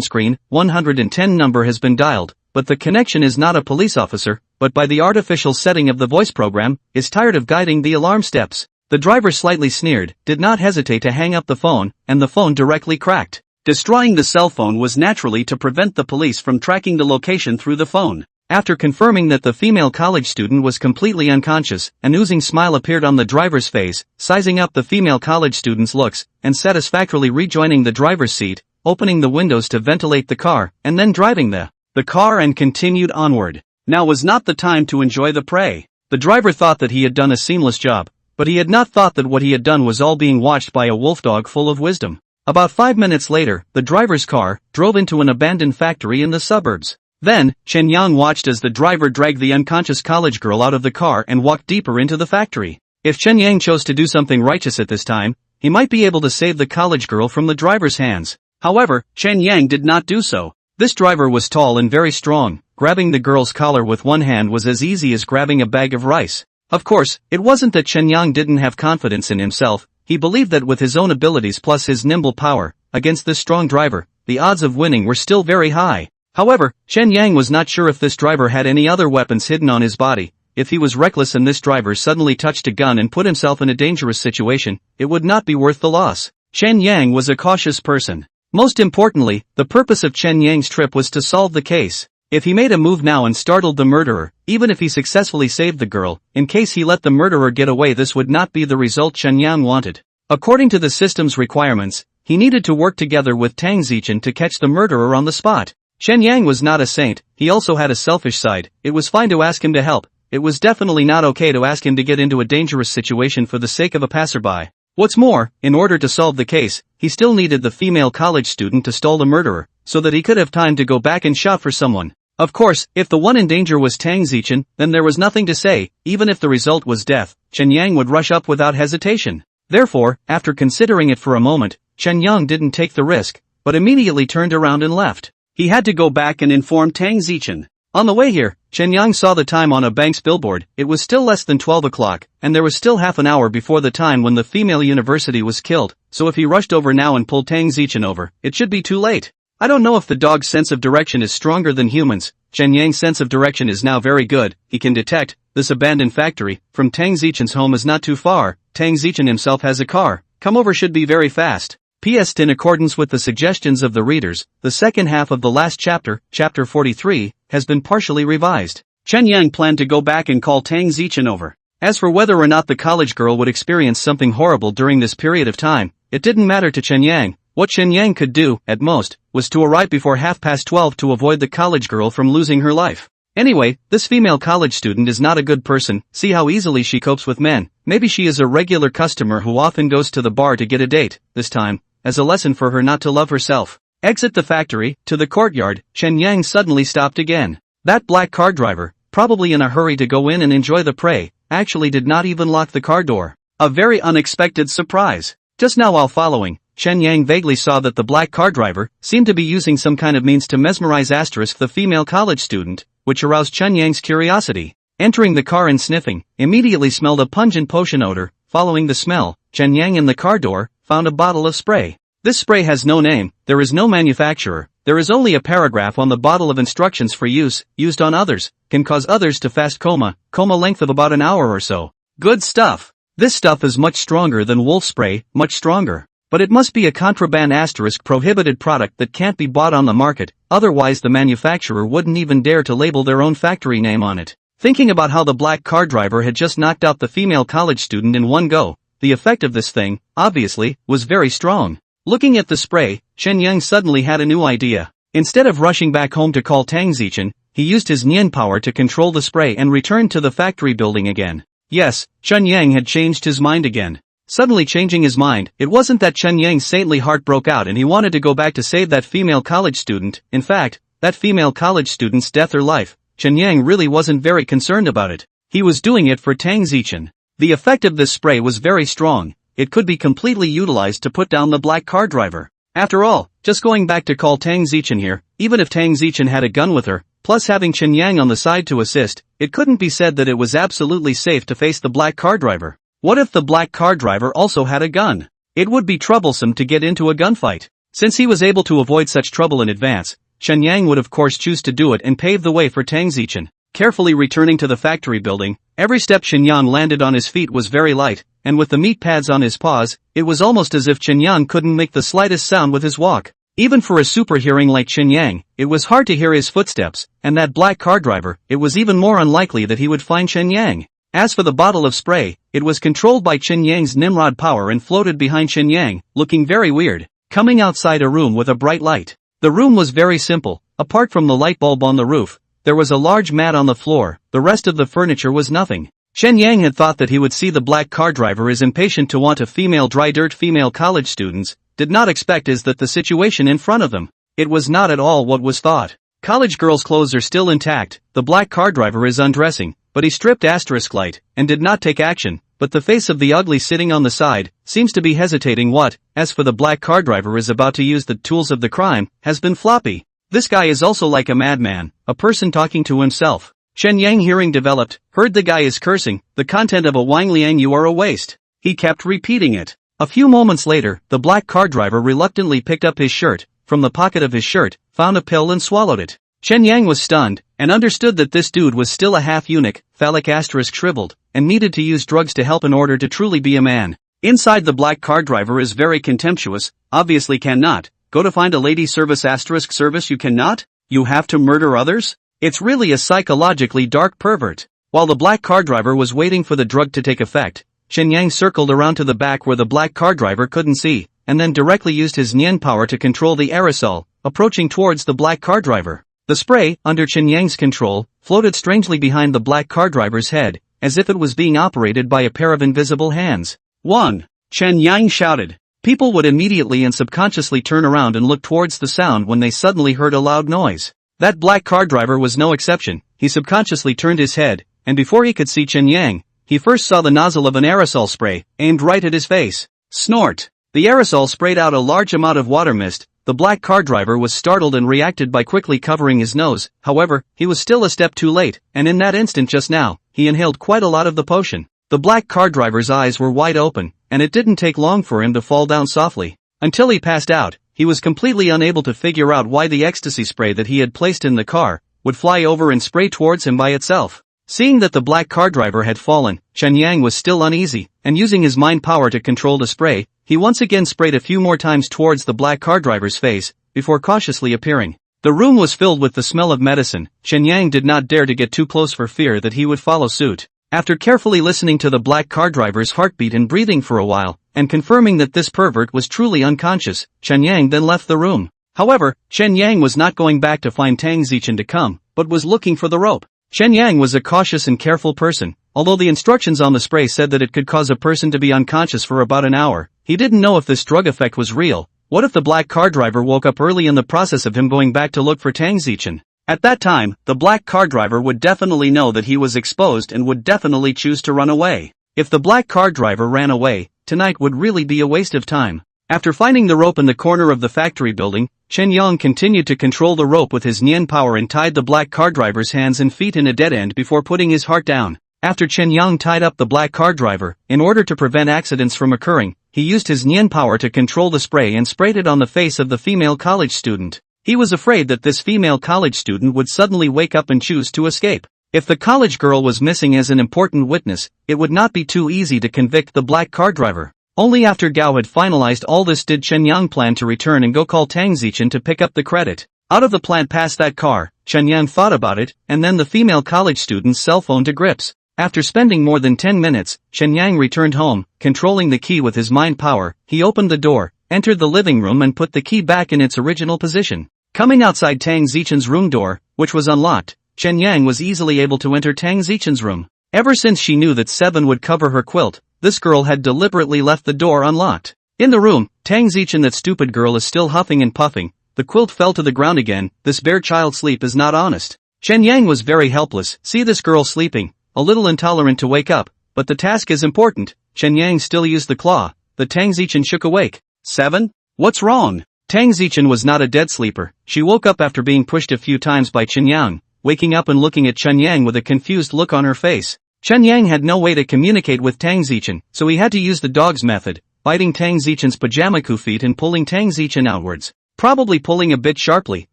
screen, 110 number has been dialed. But the connection is not a police officer, but by the artificial setting of the voice program, is tired of guiding the alarm steps. The driver slightly sneered, did not hesitate to hang up the phone, and the phone directly cracked. Destroying the cell phone was naturally to prevent the police from tracking the location through the phone. After confirming that the female college student was completely unconscious, an oozing smile appeared on the driver's face, sizing up the female college student's looks, and satisfactorily rejoining the driver's seat, opening the windows to ventilate the car, and then driving the car and continued onward. Now was not the time to enjoy the prey. The driver thought that he had done a seamless job, but he had not thought that what he had done was all being watched by a wolf dog full of wisdom. About 5 minutes later, the driver's car drove into an abandoned factory in the suburbs. Then, Chen Yang watched as the driver dragged the unconscious college girl out of the car and walked deeper into the factory. If Chen Yang chose to do something righteous at this time, he might be able to save the college girl from the driver's hands. However, Chen Yang did not do so. This driver was tall and very strong. Grabbing the girl's collar with one hand was as easy as grabbing a bag of rice. Of course, it wasn't that Chen Yang didn't have confidence in himself. He believed that with his own abilities plus his nimble power, against this strong driver, the odds of winning were still very high. However, Chen Yang was not sure if this driver had any other weapons hidden on his body. If he was reckless and this driver suddenly touched a gun and put himself in a dangerous situation, it would not be worth the loss. Chen Yang was a cautious person. Most importantly, the purpose of Chen Yang's trip was to solve the case. If he made a move now and startled the murderer, even if he successfully saved the girl, in case he let the murderer get away, this would not be the result Chen Yang wanted. According to the system's requirements, he needed to work together with Tang Zichen to catch the murderer on the spot. Chen Yang was not a saint, he also had a selfish side. It was fine to ask him to help. It was definitely not okay to ask him to get into a dangerous situation for the sake of a passerby. What's more, in order to solve the case, he still needed the female college student to stall the murderer, so that he could have time to go back and shout for someone. Of course, if the one in danger was Tang Zichen, then there was nothing to say. Even if the result was death, Chen Yang would rush up without hesitation. Therefore, after considering it for a moment, Chen Yang didn't take the risk, but immediately turned around and left. He had to go back and inform Tang Zichen. On the way here, Chen Yang saw the time on a bank's billboard. It was still less than 12 o'clock, and there was still half an hour before the time when the female university was killed, so if he rushed over now and pulled Tang Zichen over, it should be too late. I don't know if the dog's sense of direction is stronger than humans. Chen Yang's sense of direction is now very good. He can detect this abandoned factory from Tang Zichen's home is not too far. Tang Zichen himself has a car. Come over should be very fast. P.S. In accordance with the suggestions of the readers, the second half of the last chapter, chapter 43, has been partially revised. Chen Yang planned to go back and call Tang Zichen over. As for whether or not the college girl would experience something horrible during this period of time, it didn't matter to Chen Yang. What Chen Yang could do, at most, was to arrive before 12:30 to avoid the college girl from losing her life. Anyway, this female college student is not a good person. See how easily she copes with men. Maybe she is a regular customer who often goes to the bar to get a date, this time, as a lesson for her not to love herself. Exit the factory, to the courtyard. Chen Yang suddenly stopped again. That black car driver, probably in a hurry to go in and enjoy the prey, actually did not even lock the car door. A very unexpected surprise. Just now while following, Chen Yang vaguely saw that the black car driver seemed to be using some kind of means to mesmerize the female college student, which aroused Chen Yang's curiosity. Entering the car and sniffing, immediately smelled a pungent potion odor. Following the smell, Chen Yang in the car door found a bottle of spray. This spray has no name, there is no manufacturer, there is only a paragraph on the bottle of instructions for use, used on others, can cause others to fast coma length of about an hour or so. Good stuff. This stuff is much stronger than wolf spray, much stronger. But it must be a contraband * prohibited product that can't be bought on the market, otherwise the manufacturer wouldn't even dare to label their own factory name on it. Thinking about how the black car driver had just knocked out the female college student in one go, the effect of this thing, obviously, was very strong. Looking at the spray, Chen Yang suddenly had a new idea. Instead of rushing back home to call Tang Zichen, he used his Nian power to control the spray and returned to the factory building again. Yes, Chen Yang had changed his mind again. Suddenly changing his mind, it wasn't that Chen Yang's saintly heart broke out and he wanted to go back to save that female college student. In fact, that female college student's death or life, Chen Yang really wasn't very concerned about it. He was doing it for Tang Zichen. The effect of this spray was very strong. It could be completely utilized to put down the black car driver. After all, just going back to call Tang Zichen here, even if Tang Zichen had a gun with her, plus having Chen Yang on the side to assist, it couldn't be said that it was absolutely safe to face the black car driver. What if the black car driver also had a gun? It would be troublesome to get into a gunfight. Since he was able to avoid such trouble in advance, Chen Yang would of course choose to do it and pave the way for Tang Zichen. Carefully returning to the factory building, every step Chen Yang landed on his feet was very light, and with the meat pads on his paws, it was almost as if Chen Yang couldn't make the slightest sound with his walk. Even for a super hearing like Chen Yang, it was hard to hear his footsteps, and that black car driver, it was even more unlikely that he would find Chen Yang. As for the bottle of spray, it was controlled by Chen Yang's Nimrod power and floated behind Chen Yang, looking very weird, coming outside a room with a bright light. The room was very simple. Apart from the light bulb on the roof, there was a large mat on the floor. The rest of the furniture was nothing. Chen Yang had thought that he would see the black car driver as impatient to want a female dry dirt female college students, did not expect is that the situation in front of them. It was not at all what was thought. College girl's clothes are still intact, the black car driver is undressing, but he stripped * light, and did not take action, but the face of the ugly sitting on the side, seems to be hesitating what, as for the black car driver is about to use the tools of the crime, has been floppy. This guy is also like a madman, a person talking to himself. Chen Yang hearing developed, heard the guy is cursing, the content of a Wang Liang you are a waste. He kept repeating it. A few moments later, the black car driver reluctantly picked up his shirt, from the pocket of his shirt, found a pill and swallowed it. Chen Yang was stunned, and understood that this dude was still a half-eunuch, phallic * shriveled, and needed to use drugs to help in order to truly be a man. Inside the black car driver is very contemptuous, obviously cannot, go to find a lady service * service you cannot? You have to murder others? It's really a psychologically dark pervert. While the black car driver was waiting for the drug to take effect, Chen Yang circled around to the back where the black car driver couldn't see, and then directly used his Nian power to control the aerosol, approaching towards the black car driver. The spray, under Chen Yang's control, floated strangely behind the black car driver's head, as if it was being operated by a pair of invisible hands. 1, Chen Yang shouted. People would immediately and subconsciously turn around and look towards the sound when they suddenly heard a loud noise. That black car driver was no exception. He subconsciously turned his head, and before he could see Chen Yang, he first saw the nozzle of an aerosol spray, aimed right at his face. Snort! The aerosol sprayed out a large amount of water mist. The black car driver was startled and reacted by quickly covering his nose. However, he was still a step too late, and in that instant just now, he inhaled quite a lot of the potion. The black car driver's eyes were wide open, and it didn't take long for him to fall down softly. Until he passed out, he was completely unable to figure out why the ecstasy spray that he had placed in the car would fly over and spray towards him by itself. Seeing that the black car driver had fallen, Chen Yang was still uneasy, and using his mind power to control the spray, he once again sprayed a few more times towards the black car driver's face, before cautiously appearing. The room was filled with the smell of medicine. Chen Yang did not dare to get too close for fear that he would follow suit. After carefully listening to the black car driver's heartbeat and breathing for a while, and confirming that this pervert was truly unconscious, Chen Yang then left the room. However, Chen Yang was not going back to find Tang Zichen to come, but was looking for the rope. Chen Yang was a cautious and careful person. Although the instructions on the spray said that it could cause a person to be unconscious for about an hour, he didn't know if this drug effect was real. What if the black car driver woke up early in the process of him going back to look for Tang Zichen? At that time, the black car driver would definitely know that he was exposed and would definitely choose to run away. If the black car driver ran away, tonight would really be a waste of time. After finding the rope in the corner of the factory building, Chen Yang continued to control the rope with his Nian power and tied the black car driver's hands and feet in a dead end before putting his heart down. After Chen Yang tied up the black car driver, in order to prevent accidents from occurring, he used his Nian power to control the spray and sprayed it on the face of the female college student. He was afraid that this female college student would suddenly wake up and choose to escape. If the college girl was missing as an important witness, it would not be too easy to convict the black car driver. Only after Gao had finalized all this did Chen Yang plan to return and go call Tang Zichen to pick up the credit. Out of the plant past that car, Chen Yang thought about it, and then the female college student's cell phone to grips. After spending more than 10 minutes, Chen Yang returned home, controlling the key with his mind power. He opened the door, entered the living room and put the key back in its original position. Coming outside Tang Zichen's room door, which was unlocked, Chen Yang was easily able to enter Tang Zichen's room. Ever since she knew that Seven would cover her quilt, this girl had deliberately left the door unlocked. In the room, Tang Zichen, that stupid girl, is still huffing and puffing. The quilt fell to the ground again. This bare child sleep is not honest. Chen Yang was very helpless. See this girl sleeping, a little intolerant to wake up, but the task is important. Chen Yang still used the claw. The Tang Zichen shook awake. Seven? What's wrong? Tang Zichen was not a dead sleeper. She woke up after being pushed a few times by Chen Yang, waking up and looking at Chen Yang with a confused look on her face. Chen Yang had no way to communicate with Tang Zichen, so he had to use the dog's method, biting Tang Zichen's pajama feet and pulling Tang Zichen outwards. Probably pulling a bit sharply,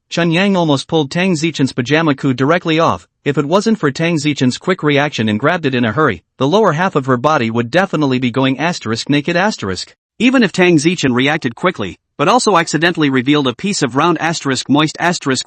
Chen Yang almost pulled Tang Zichen's pajama directly off. If it wasn't for Tang Zichen's quick reaction and grabbed it in a hurry, the lower half of her body would definitely be going naked. Even if Tang Zichen reacted quickly, but also accidentally revealed a piece of round moist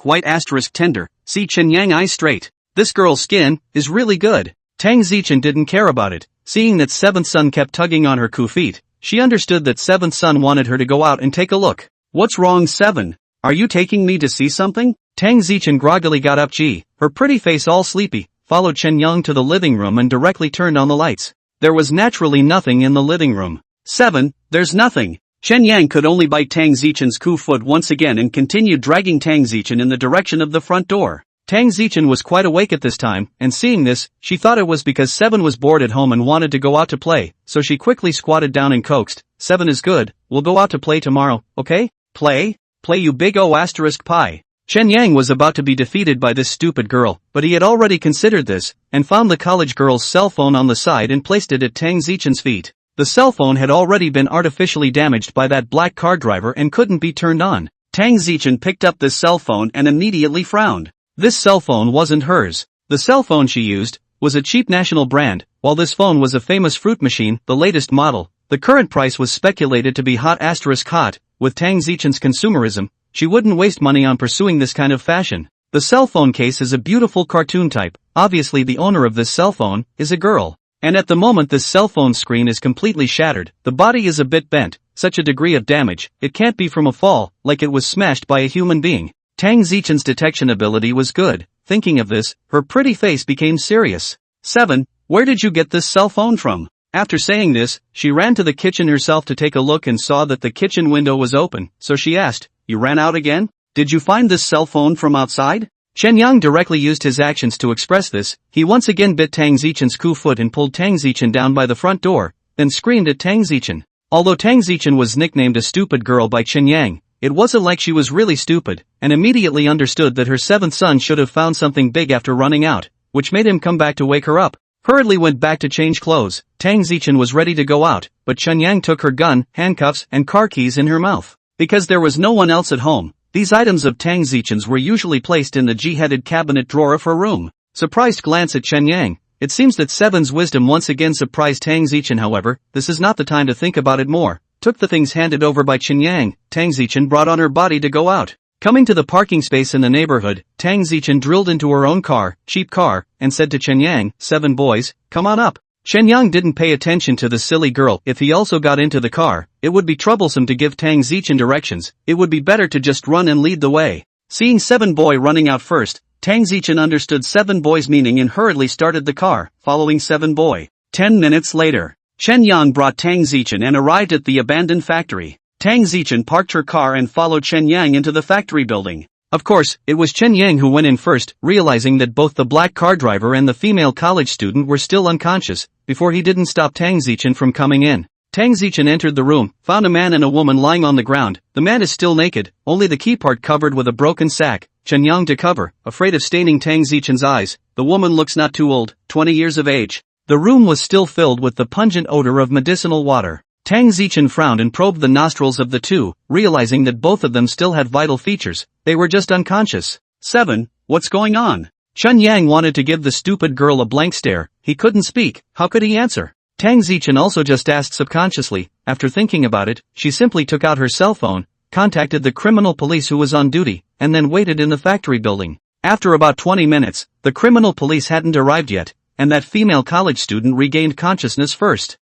white tender, see Chen Yang eyes straight. This girl's skin is really good. Tang Zichen didn't care about it. Seeing that Seventh Son kept tugging on her feet, she understood that Seventh Son wanted her to go out and take a look. What's wrong, Seven? Are you taking me to see something? Tang Zichen groggily got up. Her pretty face all sleepy, followed Chen Yang to the living room and directly turned on the lights. There was naturally nothing in the living room. Seven, there's nothing. Chen Yang could only bite Tang Zichen's foot once again and continued dragging Tang Zichen in the direction of the front door. Tang Zichen was quite awake at this time, and seeing this, she thought it was because Seven was bored at home and wanted to go out to play, so she quickly squatted down and coaxed. Seven is good, we'll go out to play tomorrow, okay? Play? Play, you big pie. Chen Yang was about to be defeated by this stupid girl, but he had already considered this, and found the college girl's cell phone on the side and placed it at Tang Zichen's feet. The cell phone had already been artificially damaged by that black car driver and couldn't be turned on. Tang Zichen picked up this cell phone and immediately frowned. This cell phone wasn't hers. The cell phone she used was a cheap national brand, while this phone was a famous fruit machine, the latest model. The current price was speculated to be hot. With Tang Zichen's consumerism, she wouldn't waste money on pursuing this kind of fashion. The cell phone case is a beautiful cartoon type. Obviously the owner of this cell phone is a girl. And at the moment this cell phone screen is completely shattered. The body is a bit bent. Such a degree of damage, it can't be from a fall, like it was smashed by a human being. Tang Zichen's detection ability was good. Thinking of this, her pretty face became serious. Seven, where did you get this cell phone from? After saying this, she ran to the kitchen herself to take a look and saw that the kitchen window was open, so she asked, "You ran out again? Did you find this cell phone from outside?" Chen Yang directly used his actions to express this. He once again bit Tang Zichen's foot and pulled Tang Zichen down by the front door, then screamed at Tang Zichen. Although Tang Zichen was nicknamed a stupid girl by Chen Yang, it wasn't like she was really stupid, and immediately understood that her seventh son should have found something big after running out, which made him come back to wake her up. Hurriedly went back to change clothes. Tang Zichen was ready to go out, but Chen Yang took her gun, handcuffs, and car keys in her mouth. Because there was no one else at home, these items of Tang Zichen's were usually placed in the G-headed cabinet drawer of her room. Surprised glance at Chen Yang. It seems that Seven's wisdom once again surprised Tang Zichen. However, this is not the time to think about it more. Took the things handed over by Chen Yang, Tang Zichen brought on her body to go out. Coming to the parking space in the neighborhood, Tang Zichen drilled into her own car, cheap car, and said to Chen Yang, "7 boys, come on up." Chen Yang didn't pay attention to the silly girl. If he also got into the car, it would be troublesome to give Tang Zichen directions. It would be better to just run and lead the way. Seeing 7 boy running out first, Tang Zichen understood 7 boy's meaning and hurriedly started the car, following 7 boy. 10 minutes later, Chen Yang brought Tang Zichen and arrived at the abandoned factory. Tang Zichen parked her car and followed Chen Yang into the factory building. Of course, it was Chen Yang who went in first, realizing that both the black car driver and the female college student were still unconscious, before he didn't stop Tang Zichen from coming in. Tang Zichen entered the room, found a man and a woman lying on the ground. The man is still naked, only the key part covered with a broken sack. Chen Yang to cover, afraid of staining Tang Zichen's eyes. The woman looks not too old, 20 years of age. The room was still filled with the pungent odor of medicinal water. Tang Zichen frowned and probed the nostrils of the two, realizing that both of them still had vital features. They were just unconscious. 7. What's going on? Chen Yang wanted to give the stupid girl a blank stare. He couldn't speak. How could he answer? Tang Zichen also just asked subconsciously. After thinking about it, she simply took out her cell phone, contacted the criminal police who was on duty, and then waited in the factory building. After about 20 minutes, the criminal police hadn't arrived yet, and that female college student regained consciousness first.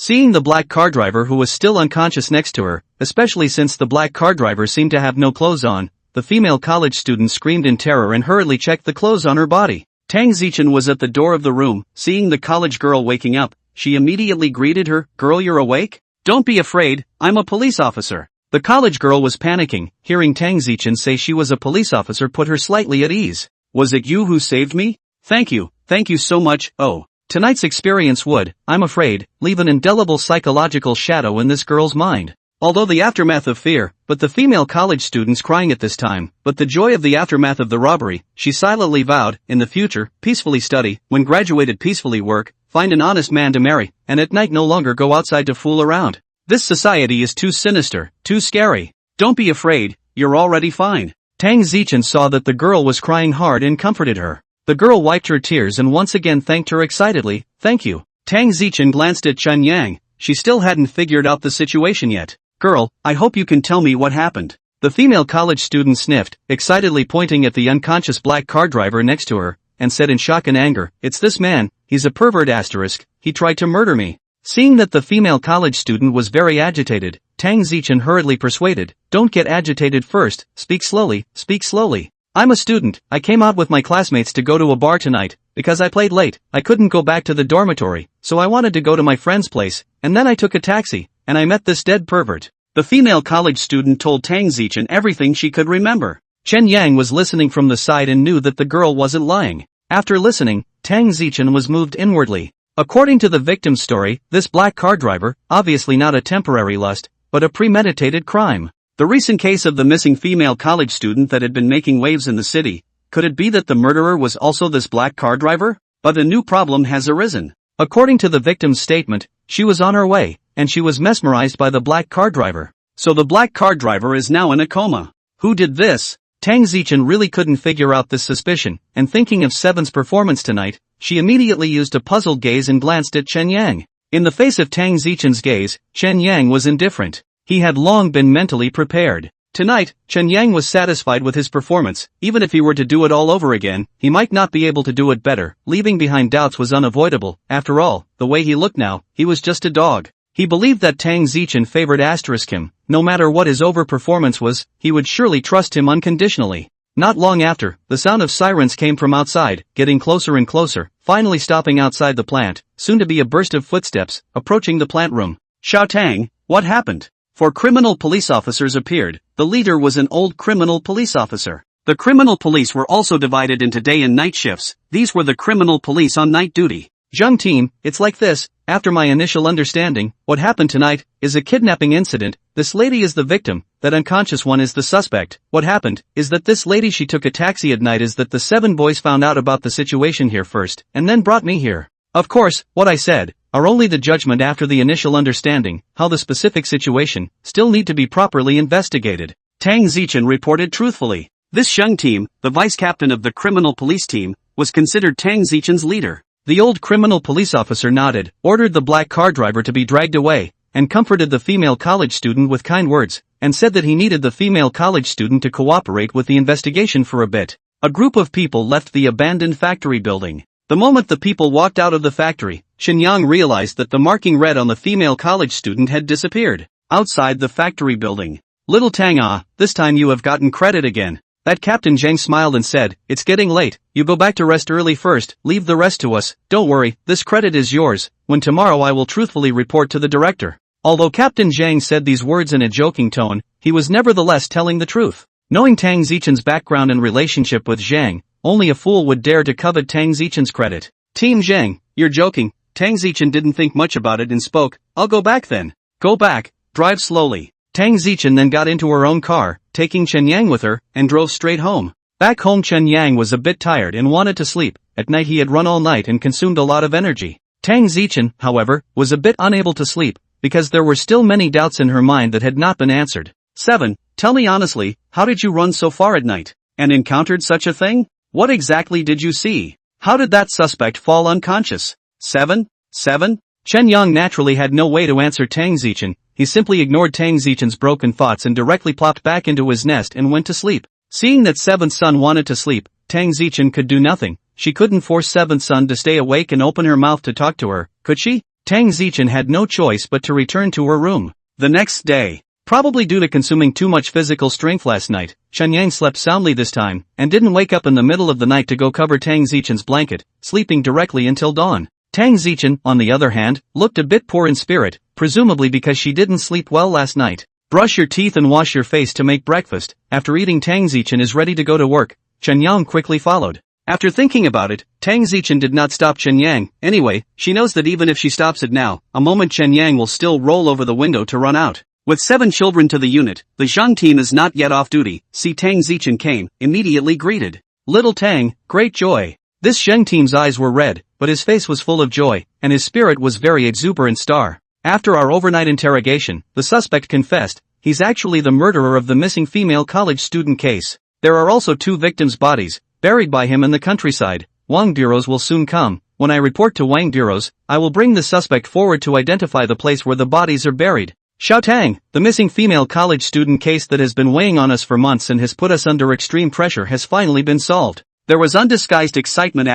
Seeing the black car driver who was still unconscious next to her, especially since the black car driver seemed to have no clothes on, the female college student screamed in terror and hurriedly checked the clothes on her body. Tang Zichen was at the door of the room. Seeing the college girl waking up, she immediately greeted her. "Girl, you're awake? Don't be afraid, I'm a police officer." The college girl was panicking. Hearing Tang Zichen say she was a police officer put her slightly at ease. "Was it you who saved me? Thank you so much." Tonight's experience would, I'm afraid, leave an indelible psychological shadow in this girl's mind. Although the aftermath of fear, but the female college students crying at this time, but the joy of the aftermath of the robbery, she silently vowed, in the future, peacefully study, when graduated peacefully work, find an honest man to marry, and at night no longer go outside to fool around. This society is too sinister, too scary. Don't be afraid, you're already fine. Tang Zichen saw that the girl was crying hard and comforted her. The girl wiped her tears and once again thanked her excitedly. "Thank you." Tang Zichen glanced at Chen Yang. She still hadn't figured out the situation yet. "Girl, I hope you can tell me what happened." The female college student sniffed, excitedly pointing at the unconscious black car driver next to her, and said in shock and anger, "It's this man, he's a pervert asterisk, he tried to murder me." Seeing that the female college student was very agitated, Tang Zichen hurriedly persuaded, "Don't get agitated first, speak slowly, speak slowly. I'm a student, I came out with my classmates to go to a bar tonight, because I played late, I couldn't go back to the dormitory, so I wanted to go to my friend's place, and then I took a taxi, and I met this dead pervert." The female college student told Tang Zichen everything she could remember. Chen Yang was listening from the side and knew that the girl wasn't lying. After listening, Tang Zichen was moved inwardly. According to the victim's story, this black car driver, obviously not a temporary lust, but a premeditated crime. The recent case of the missing female college student that had been making waves in the city, could it be that the murderer was also this black car driver? But a new problem has arisen. According to the victim's statement, she was on her way, and she was mesmerized by the black car driver. So the black car driver is now in a coma. Who did this? Tang Zichen really couldn't figure out this suspicion, and thinking of Seven's performance tonight, she immediately used a puzzled gaze and glanced at Chen Yang. In the face of Tang Zichen's gaze, Chen Yang was indifferent. He had long been mentally prepared. Tonight, Chen Yang was satisfied with his performance. Even if he were to do it all over again, he might not be able to do it better. Leaving behind doubts was unavoidable. After all, the way he looked now, he was just a dog. He believed that Tang Zichen favored him. No matter what his overperformance was, he would surely trust him unconditionally. Not long after, the sound of sirens came from outside, getting closer and closer, finally stopping outside the plant, soon to be a burst of footsteps, approaching the plant room. Xiao Tang, what happened? 4 criminal police officers appeared. The leader was an old criminal police officer. The criminal police were also divided into day and night shifts. These were the criminal police on night duty. Zheng team, it's like this. After my initial understanding, what happened tonight is a kidnapping incident. This lady is the victim, that unconscious one is the suspect. What happened is that this lady, she took a taxi at night, is that the 7 boys found out about the situation here first, and then brought me here. Of course, what I said are only the judgment after the initial understanding. How the specific situation still need to be properly investigated. Tang Zichen reported truthfully. This Zheng team, the vice captain of the criminal police team, was considered Tang Zichen's leader. The old criminal police officer nodded, ordered the black car driver to be dragged away, and comforted the female college student with kind words, and said that he needed the female college student to cooperate with the investigation for a bit. A group of people left the abandoned factory building. The moment the people walked out of the factory, Xinyang realized that the marking red on the female college student had disappeared. Outside the factory building. Little Tang, this time you have gotten credit again. That Captain Zhang smiled and said, it's getting late, you go back to rest early first, leave the rest to us, don't worry, this credit is yours, when tomorrow I will truthfully report to the director. Although Captain Zhang said these words in a joking tone, he was nevertheless telling the truth. Knowing Tang Zichen's background and relationship with Zhang, only a fool would dare to covet Tang Zichen's credit. Team Zhang, you're joking. Tang Zichen didn't think much about it and spoke, I'll go back then. Go back, drive slowly. Tang Zichen then got into her own car, taking Xinyang with her, and drove straight home. Back home, Xinyang was a bit tired and wanted to sleep. At night he had run all night and consumed a lot of energy. Tang Zichen, however, was a bit unable to sleep, because there were still many doubts in her mind that had not been answered. 7. Tell me honestly, how did you run so far at night, and encountered such a thing? What exactly did you see? How did that suspect fall unconscious? 7. Xinyang naturally had no way to answer Tang Zichen. He simply ignored Tang Zichen's broken thoughts and directly plopped back into his nest and went to sleep. Seeing that Seventh Son wanted to sleep, Tang Zichen could do nothing. She couldn't force Seventh Son to stay awake and open her mouth to talk to her, could she? Tang Zichen had no choice but to return to her room. The next day, probably due to consuming too much physical strength last night, Xinyang slept soundly this time, and didn't wake up in the middle of the night to go cover Tang Zichen's blanket, sleeping directly until dawn. Tang Zichen, on the other hand, looked a bit poor in spirit, presumably because she didn't sleep well last night. Brush your teeth and wash your face to make breakfast. After eating, Tang Zichen is ready to go to work. Xinyang quickly followed. After thinking about it, Tang Zichen did not stop Xinyang. Anyway, she knows that even if she stops it now, a moment Xinyang will still roll over the window to run out. With 7 children to the unit, the Zhang team is not yet off duty. See, Tang Zichen came, immediately greeted. Little Tang, great joy. This Zheng team's eyes were red, but his face was full of joy, and his spirit was very exuberant. After our overnight interrogation, the suspect confessed, he's actually the murderer of the missing female college student case. There are also 2 victims' bodies, buried by him in the countryside. Wang bureaus will soon come. When I report to Wang bureaus, I will bring the suspect forward to identify the place where the bodies are buried. Xiao Tang, the missing female college student case that has been weighing on us for months and has put us under extreme pressure has finally been solved. There was undisguised excitement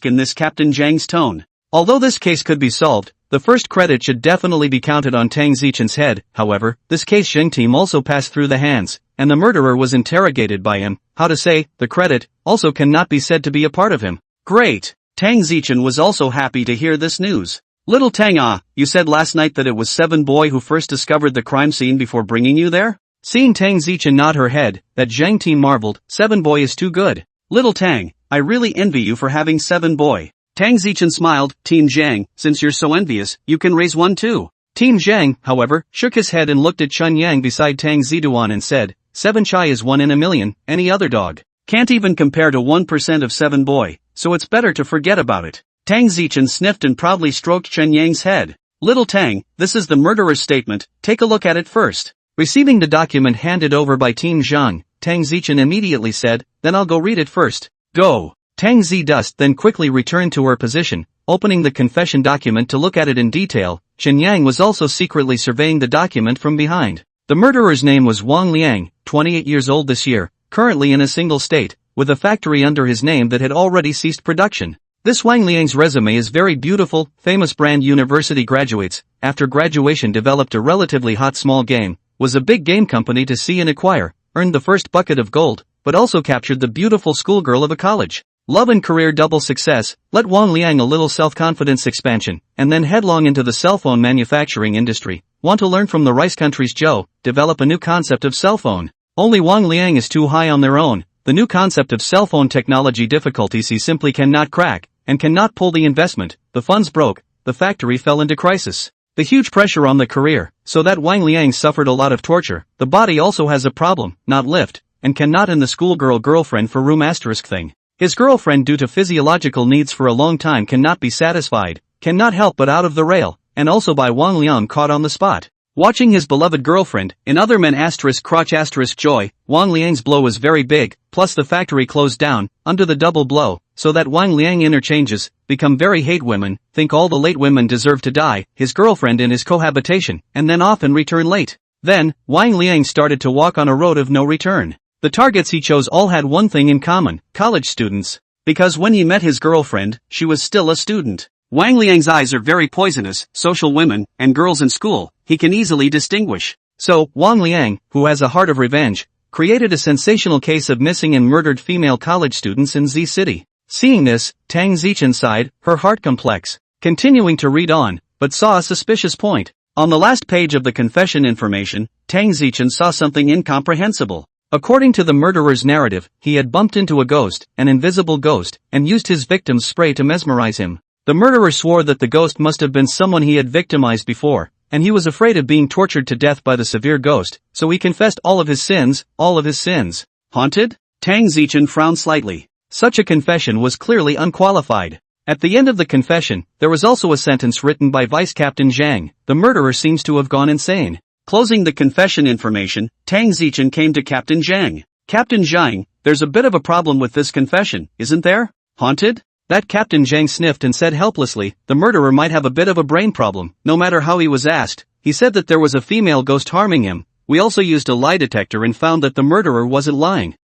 in this Captain Zhang's tone. Although this case could be solved, the first credit should definitely be counted on Tang Zichen's head. However, this case Zheng team also passed through the hands, and the murderer was interrogated by him. How to say, the credit also cannot be said to be a part of him. Great! Tang Zichen was also happy to hear this news. Little Tang, you said last night that it was 7 boy who first discovered the crime scene before bringing you there? Seeing Tang Zichen nod her head, that Zheng team marveled, 7 boy is too good. Little Tang, I really envy you for having 7 boy. Tang Zichen smiled. Team Zhang, since you're so envious, you can raise one too. Team Zhang, however, shook his head and looked at Xinyang beside Tang Ziduan and said, 7 chai is 1 in a million, any other dog can't even compare to 1% of 7 boy, so it's better to forget about it. Tang Zichen sniffed and proudly stroked Xinyang's head. Little Tang, this is the murderer's statement, take a look at it first. Receiving the document handed over by Team Zhang, Tang Zichen immediately said, then I'll go read it first. Go. Tang Zidust then quickly returned to her position, opening the confession document to look at it in detail. Xinyang was also secretly surveying the document from behind. The murderer's name was Wang Liang, 28 years old this year, currently in a single state, with a factory under his name that had already ceased production. This Wang Liang's resume is very beautiful. Famous brand university graduates, after graduation developed a relatively hot small game, was a big game company to see and acquire, earned the first bucket of gold, but also captured the beautiful schoolgirl of a college. Love and career double success, let Wang Liang a little self-confidence expansion, and then headlong into the cell phone manufacturing industry. Want to learn from the rice country's Zhou, develop a new concept of cell phone. Only Wang Liang is too high on their own. The new concept of cell phone technology difficulties he simply cannot crack, and cannot pull the investment. The funds broke, the factory fell into crisis. The huge pressure on the career, so that Wang Liang suffered a lot of torture. The body also has a problem, not lift, and cannot in the schoolgirl girlfriend for room asterisk thing. His girlfriend due to physiological needs for a long time cannot be satisfied, cannot help but out of the rail, and also by Wang Liang caught on the spot. Watching his beloved girlfriend, in other men asterisk crotch asterisk joy, Wang Liang's blow was very big, plus the factory closed down, under the double blow, so that Wang Liang interchanges, become very hate women, think all the late women deserve to die, his girlfriend in his cohabitation, and then often return late. Then, Wang Liang started to walk on a road of no return. The targets he chose all had one thing in common, college students. Because when he met his girlfriend, she was still a student. Wang Liang's eyes are very poisonous, social women, and girls in school, he can easily distinguish. So, Wang Liang, who has a heart of revenge, created a sensational case of missing and murdered female college students in Z City. Seeing this, Tang Zichen sighed, her heart complex. Continuing to read on, but saw a suspicious point. On the last page of the confession information, Tang Zichen saw something incomprehensible. According to the murderer's narrative, he had bumped into a ghost, an invisible ghost, and used his victim's spray to mesmerize him. The murderer swore that the ghost must have been someone he had victimized before, and he was afraid of being tortured to death by the severe ghost, so he confessed all of his sins, all of his sins. Haunted? Tang Zichen frowned slightly. Such a confession was clearly unqualified. At the end of the confession, there was also a sentence written by Vice Captain Zhang, the murderer seems to have gone insane. Closing the confession information, Tang Zichen came to Captain Zhang. Captain Zhang, there's a bit of a problem with this confession, isn't there? Haunted? That Captain Zhang sniffed and said helplessly, the murderer might have a bit of a brain problem, no matter how he was asked. He said that there was a female ghost harming him. We also used a lie detector and found that the murderer wasn't lying.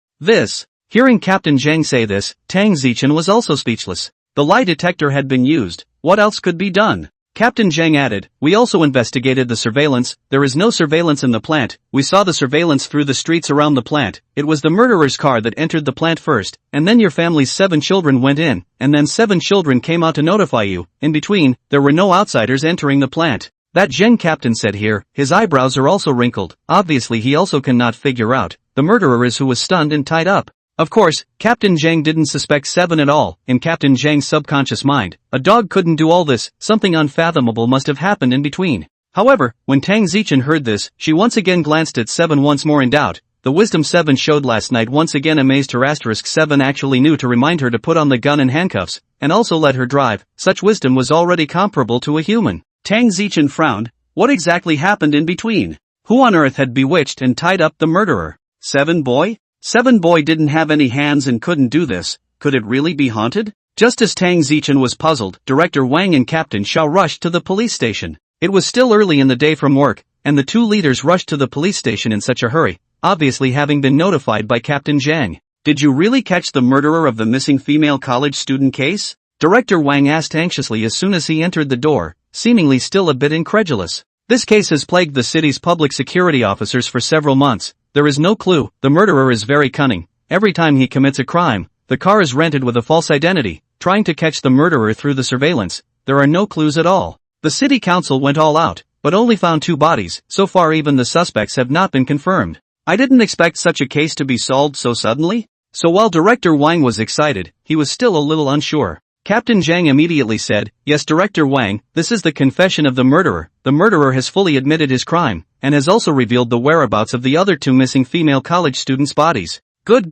Hearing Captain Zhang say this, Tang Zichen was also speechless. The lie detector had been used. What else could be done? Captain Zhang added, we also investigated the surveillance. There is no surveillance in the plant. We saw the surveillance through the streets around the plant. It was the murderer's car that entered the plant first, and then your family's 7 children went in, and then 7 children came out to notify you. In between, there were no outsiders entering the plant. That Zhang captain said here, his eyebrows are also wrinkled. Obviously he also cannot figure out, the murderer is who was stunned and tied up. Of course, Captain Zhang didn't suspect 7 at all. In Captain Zhang's subconscious mind, a dog couldn't do all this, something unfathomable must have happened in between. However, when Tang Zichen heard this, she once again glanced at 7 once more in doubt. The wisdom 7 showed last night once again amazed her. 7 actually knew to remind her to put on the gun and handcuffs, and also let her drive. Such wisdom was already comparable to a human. Tang Zichen frowned. What exactly happened in between? Who on earth had bewitched and tied up the murderer? 7 boy? 7 boy didn't have any hands and couldn't do this. Could it really be haunted? Just as Tang Zichen was puzzled, Director Wang and Captain Xiao rushed to the police station. It was still early in the day from work, and the 2 leaders rushed to the police station in such a hurry, obviously having been notified by Captain Zhang. Did you really catch the murderer of the missing female college student case? Director Wang asked anxiously as soon as he entered the door, seemingly still a bit incredulous. This case has plagued the city's public security officers for several months. There is no clue. The murderer is very cunning. Every time he commits a crime, the car is rented with a false identity, trying to catch the murderer through the surveillance. There are no clues at all. The city council went all out, but only found 2 bodies. So far even the suspects have not been confirmed. I didn't expect such a case to be solved so suddenly. So while Director Wang was excited, he was still a little unsure. Captain Zhang immediately said, yes Director Wang, this is the confession of the murderer. The murderer has fully admitted his crime, and has also revealed the whereabouts of the other 2 missing female college students' bodies. Good.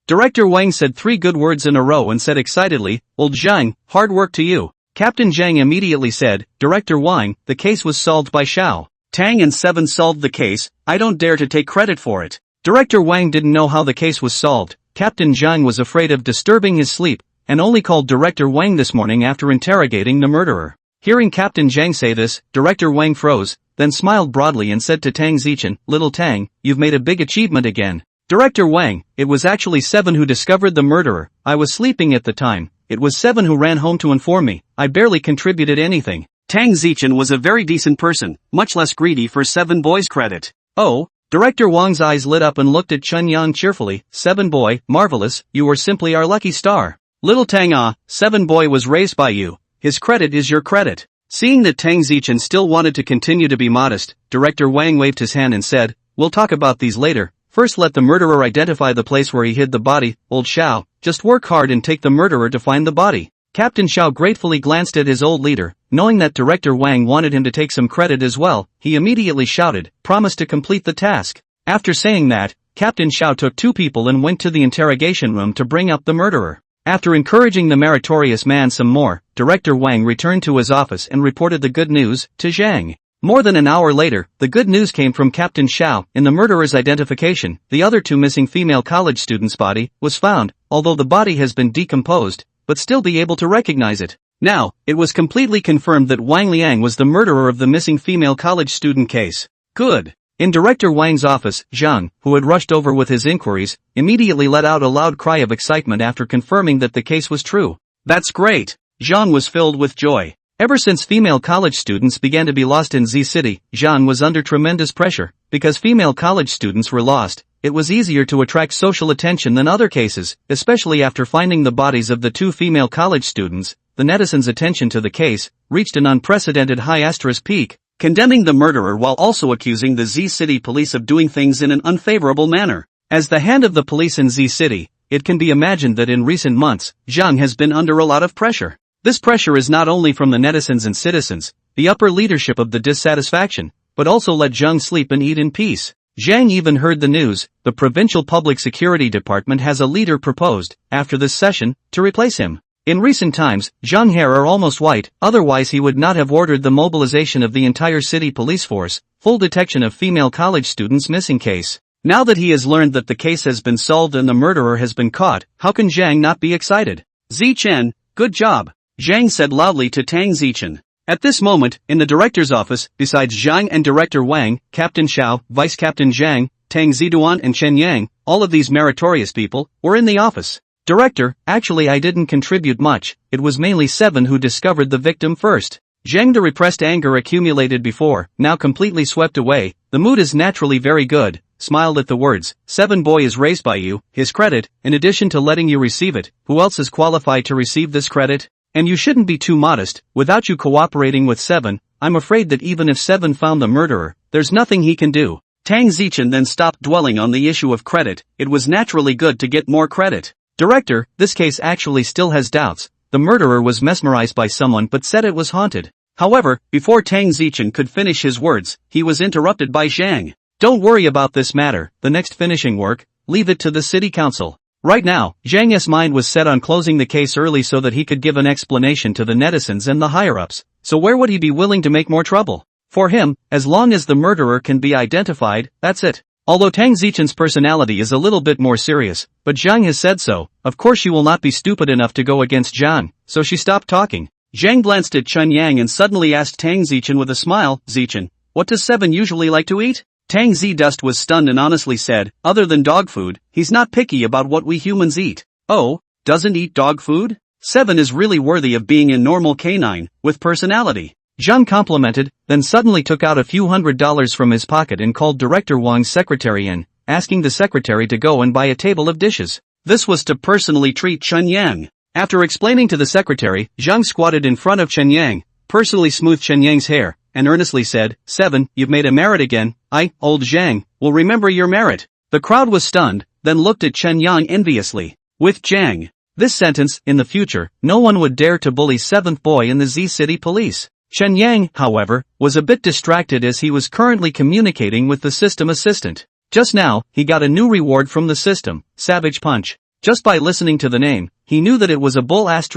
Director Wang said 3 good words in a row and said excitedly, old Zhang, hard work to you. Captain Zhang immediately said, Director Wang, the case was solved by Xiao. Tang and 7 solved the case, I don't dare to take credit for it. Director Wang didn't know how the case was solved. Captain Zhang was afraid of disturbing his sleep, and only called Director Wang this morning after interrogating the murderer. Hearing Captain Zhang say this, Director Wang froze, then smiled broadly and said to Tang Zichen, little Tang, you've made a big achievement again. Director Wang, it was actually 7 who discovered the murderer. I was sleeping at the time. It was 7 who ran home to inform me. I barely contributed anything. Tang Zichen was a very decent person, much less greedy for 7 boys' credit. Oh, Director Wang's eyes lit up and looked at Chen Yang cheerfully. Seven boy, marvelous, you were simply our lucky star. Little Tang, Seven boy was raised by you. His credit is your credit. Seeing that Tang Zichen still wanted to continue to be modest, Director Wang waved his hand and said, we'll talk about these later. First let the murderer identify the place where he hid the body. Old Xiao, just work hard and take the murderer to find the body. Captain Xiao gratefully glanced at his old leader. Knowing that Director Wang wanted him to take some credit as well, he immediately shouted, promise to complete the task. After saying that, Captain Xiao took two people and went to the interrogation room to bring up the murderer. After encouraging the meritorious man some more, Director Wang returned to his office and reported the good news to Zhang. More than an hour later, the good news came from Captain Xiao. In the murderer's identification, the other two missing female college students' body was found, although the body has been decomposed, but still be able to recognize it. Now, it was completely confirmed that Wang Liang was the murderer of the missing female college student case. Good. In Director Wang's office, Zhang, who had rushed over with his inquiries, immediately let out a loud cry of excitement after confirming that the case was true. That's great! Zhang was filled with joy. Ever since female college students began to be lost in Z City, Zhang was under tremendous pressure. Because female college students were lost, it was easier to attract social attention than other cases, especially after finding the bodies of the two female college students. The netizens' attention to the case reached an unprecedented high * peak, condemning the murderer while also accusing the Z City police of doing things in an unfavorable manner. As the hand of the police in Z City, it can be imagined that in recent months, Zhang has been under a lot of pressure. This pressure is not only from the netizens and citizens, the upper leadership of the dissatisfaction, but also let Zhang sleep and eat in peace. Zhang even heard the news. The Provincial Public Security Department has a leader proposed, after this session, to replace him. In recent times, Zhang's hair are almost white, otherwise he would not have ordered the mobilization of the entire city police force, full detection of female college students' missing case. Now that he has learned that the case has been solved and the murderer has been caught, how can Zhang not be excited? Zichen, good job, Zhang said loudly to Tang Zichen. At this moment, in the director's office, besides Zhang and Director Wang, Captain Xiao, Vice Captain Zhang, Tang Ziduan and Chen Yang, all of these meritorious people, were in the office. Director, actually I didn't contribute much, it was mainly Seven who discovered the victim first. Zhang, the repressed anger accumulated before, now completely swept away. The mood is naturally very good, smiled at the words, Seven boy is raised by you, his credit, in addition to letting you receive it, who else is qualified to receive this credit? And you shouldn't be too modest. Without you cooperating with Seven, I'm afraid that even if Seven found the murderer, there's nothing he can do. Tang Zichen then stopped dwelling on the issue of credit. It was naturally good to get more credit. Director, this case actually still has doubts. The murderer was mesmerized by someone but said it was haunted. However, before Tang Zichen could finish his words, he was interrupted by Zhang. Don't worry about this matter, the next finishing work, leave it to the city council. Right now, Zhang's mind was set on closing the case early so that he could give an explanation to the netizens and the higher-ups. So where would he be willing to make more trouble? For him, as long as the murderer can be identified, that's it. Although Tang Zichen's personality is a little bit more serious, but Zhang has said so, of course she will not be stupid enough to go against Zhang, so she stopped talking. Zhang glanced at Chen Yang and suddenly asked Tang Zichen with a smile, Zichen, what does Seven usually like to eat? Tang Zidust was stunned and honestly said, other than dog food, he's not picky about what we humans eat. Oh, doesn't eat dog food? Seven is really worthy of being a normal canine, with personality. Zhang complimented, then suddenly took out a few $100s from his pocket and called Director Wang's secretary in, asking the secretary to go and buy a table of dishes. This was to personally treat Chen Yang. After explaining to the secretary, Zhang squatted in front of Chen Yang, personally smoothed Chen Yang's hair, and earnestly said, Seven, you've made a merit again. Old Zhang, will remember your merit. The crowd was stunned, then looked at Chen Yang enviously. With Zhang, this sentence, in the future, no one would dare to bully Seventh boy in the Z City police. Chen Yang, however, was a bit distracted as he was currently communicating with the system assistant. Just now, he got a new reward from the system, Savage Punch. Just by listening to the name, he knew that it was a bull *****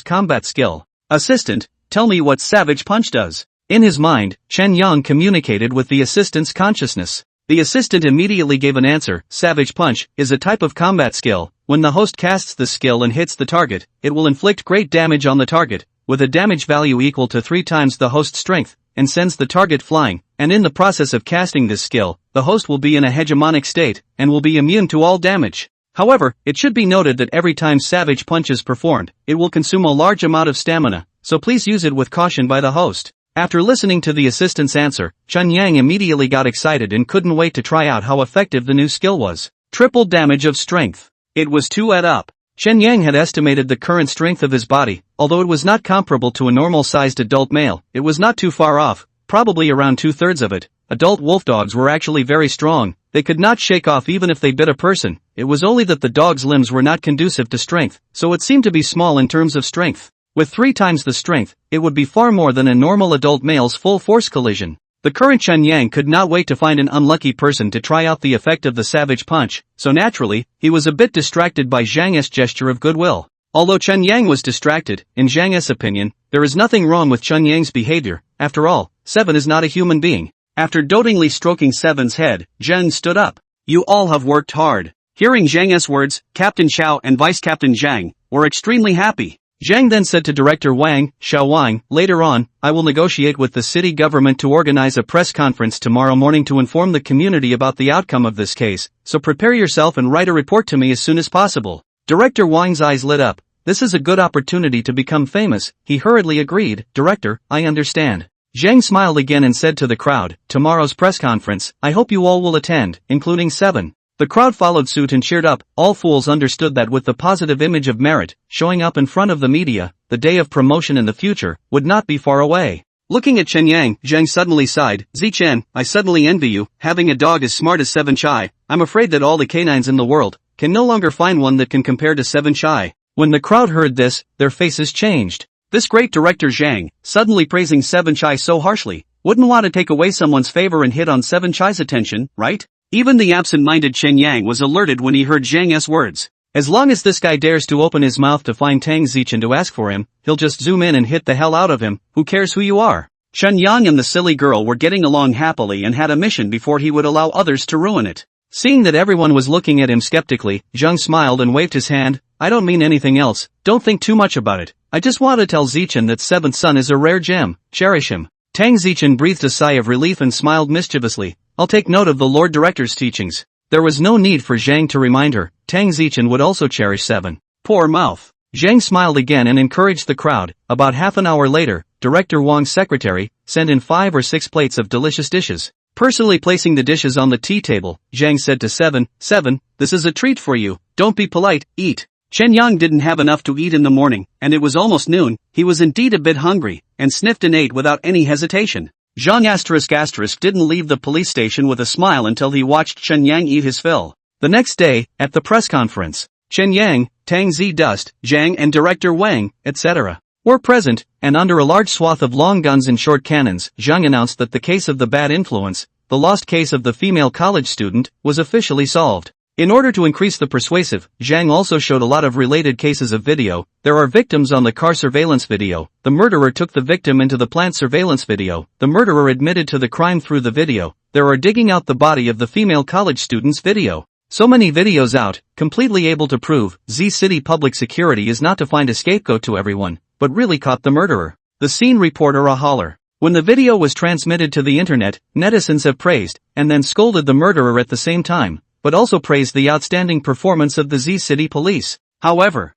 combat skill. Assistant, tell me what Savage Punch does. In his mind, Chen Yang communicated with the assistant's consciousness. The assistant immediately gave an answer. Savage Punch is a type of combat skill. When the host casts the skill and hits the target, it will inflict great damage on the target, with a damage value equal to 3 times the host's strength, and sends the target flying, and in the process of casting this skill, the host will be in a hegemonic state, and will be immune to all damage. However, it should be noted that every time Savage Punch is performed, it will consume a large amount of stamina, so please use it with caution by the host. After listening to the assistant's answer, Chun Yang immediately got excited and couldn't wait to try out how effective the new skill was. Triple damage of strength. It was 2 add up. Chen Yang had estimated the current strength of his body, although it was not comparable to a normal-sized adult male, it was not too far off, probably around 2/3 of it. Adult wolf dogs were actually very strong, they could not shake off even if they bit a person, it was only that the dog's limbs were not conducive to strength, so it seemed to be small in terms of strength. With 3 times the strength, it would be far more than a normal adult male's full-force collision. The current Chen Yang could not wait to find an unlucky person to try out the effect of the savage punch, so naturally, he was a bit distracted by Zhang's gesture of goodwill. Although Chen Yang was distracted, in Zhang's opinion, there is nothing wrong with Chen Yang's behavior, after all, Seven is not a human being. After dotingly stroking Seven's head, Zhang stood up. You all have worked hard. Hearing Zhang's words, Captain Xiao and Vice Captain Zhang were extremely happy. Zhang then said to Director Wang, Xiao Wang, later on, I will negotiate with the city government to organize a press conference tomorrow morning to inform the community about the outcome of this case, so prepare yourself and write a report to me as soon as possible. Director Wang's eyes lit up. This is a good opportunity to become famous, he hurriedly agreed, Director, I understand. Zhang smiled again and said to the crowd, tomorrow's press conference, I hope you all will attend, including Seven. The crowd followed suit and cheered up. All fools understood that with the positive image of merit, showing up in front of the media, the day of promotion in the future, would not be far away. Looking at Chen Yang, Zhang suddenly sighed, Zichen, I suddenly envy you, having a dog as smart as Seven Chai, I'm afraid that all the canines in the world, can no longer find one that can compare to Seven Chai. When the crowd heard this, their faces changed. This great director Zhang, suddenly praising Seven Chai so harshly, wouldn't want to take away someone's favor and hit on Seven Chai's attention, right? Even the absent-minded Chen Yang was alerted when he heard Zhang's words. As long as this guy dares to open his mouth to find Tang Zichen to ask for him, he'll just zoom in and hit the hell out of him, who cares who you are? Chen Yang and the silly girl were getting along happily and had a mission before he would allow others to ruin it. Seeing that everyone was looking at him skeptically, Zhang smiled and waved his hand, I don't mean anything else, don't think too much about it. I just want to tell Zichen that Seventh Son is a rare gem, cherish him. Tang Zichen breathed a sigh of relief and smiled mischievously. I'll take note of the Lord Director's teachings. There was no need for Zhang to remind her, Tang Zichen would also cherish Seven. Poor mouth. Zhang smiled again and encouraged the crowd. About half an hour later, Director Wang's secretary sent in 5 or 6 plates of delicious dishes. Personally placing the dishes on the tea table, Zhang said to Seven, this is a treat for you, don't be polite, eat. Chen Yang didn't have enough to eat in the morning, and it was almost noon, he was indeed a bit hungry, and sniffed and ate without any hesitation. Zhang didn't leave the police station with a smile until he watched Chen Yang eat his fill. The next day, at the press conference, Chen Yang, Tang Zi Dust, Zhang and Director Wang, etc. were present, and under a large swath of long guns and short cannons, Zhang announced that the case of the bad influence, the lost case of the female college student, was officially solved. In order to increase the persuasive, Zhang also showed a lot of related cases of video. There are victims on the car surveillance video, the murderer took the victim into the plant surveillance video, the murderer admitted to the crime through the video, there are digging out the body of the female college student's video. So many videos out, completely able to prove, Z City Public Security is not to find a scapegoat to everyone, but really caught the murderer. The scene reporter a holler. When the video was transmitted to the internet, netizens have praised, and then scolded the murderer at the same time, but also praised the outstanding performance of the Z City police. However,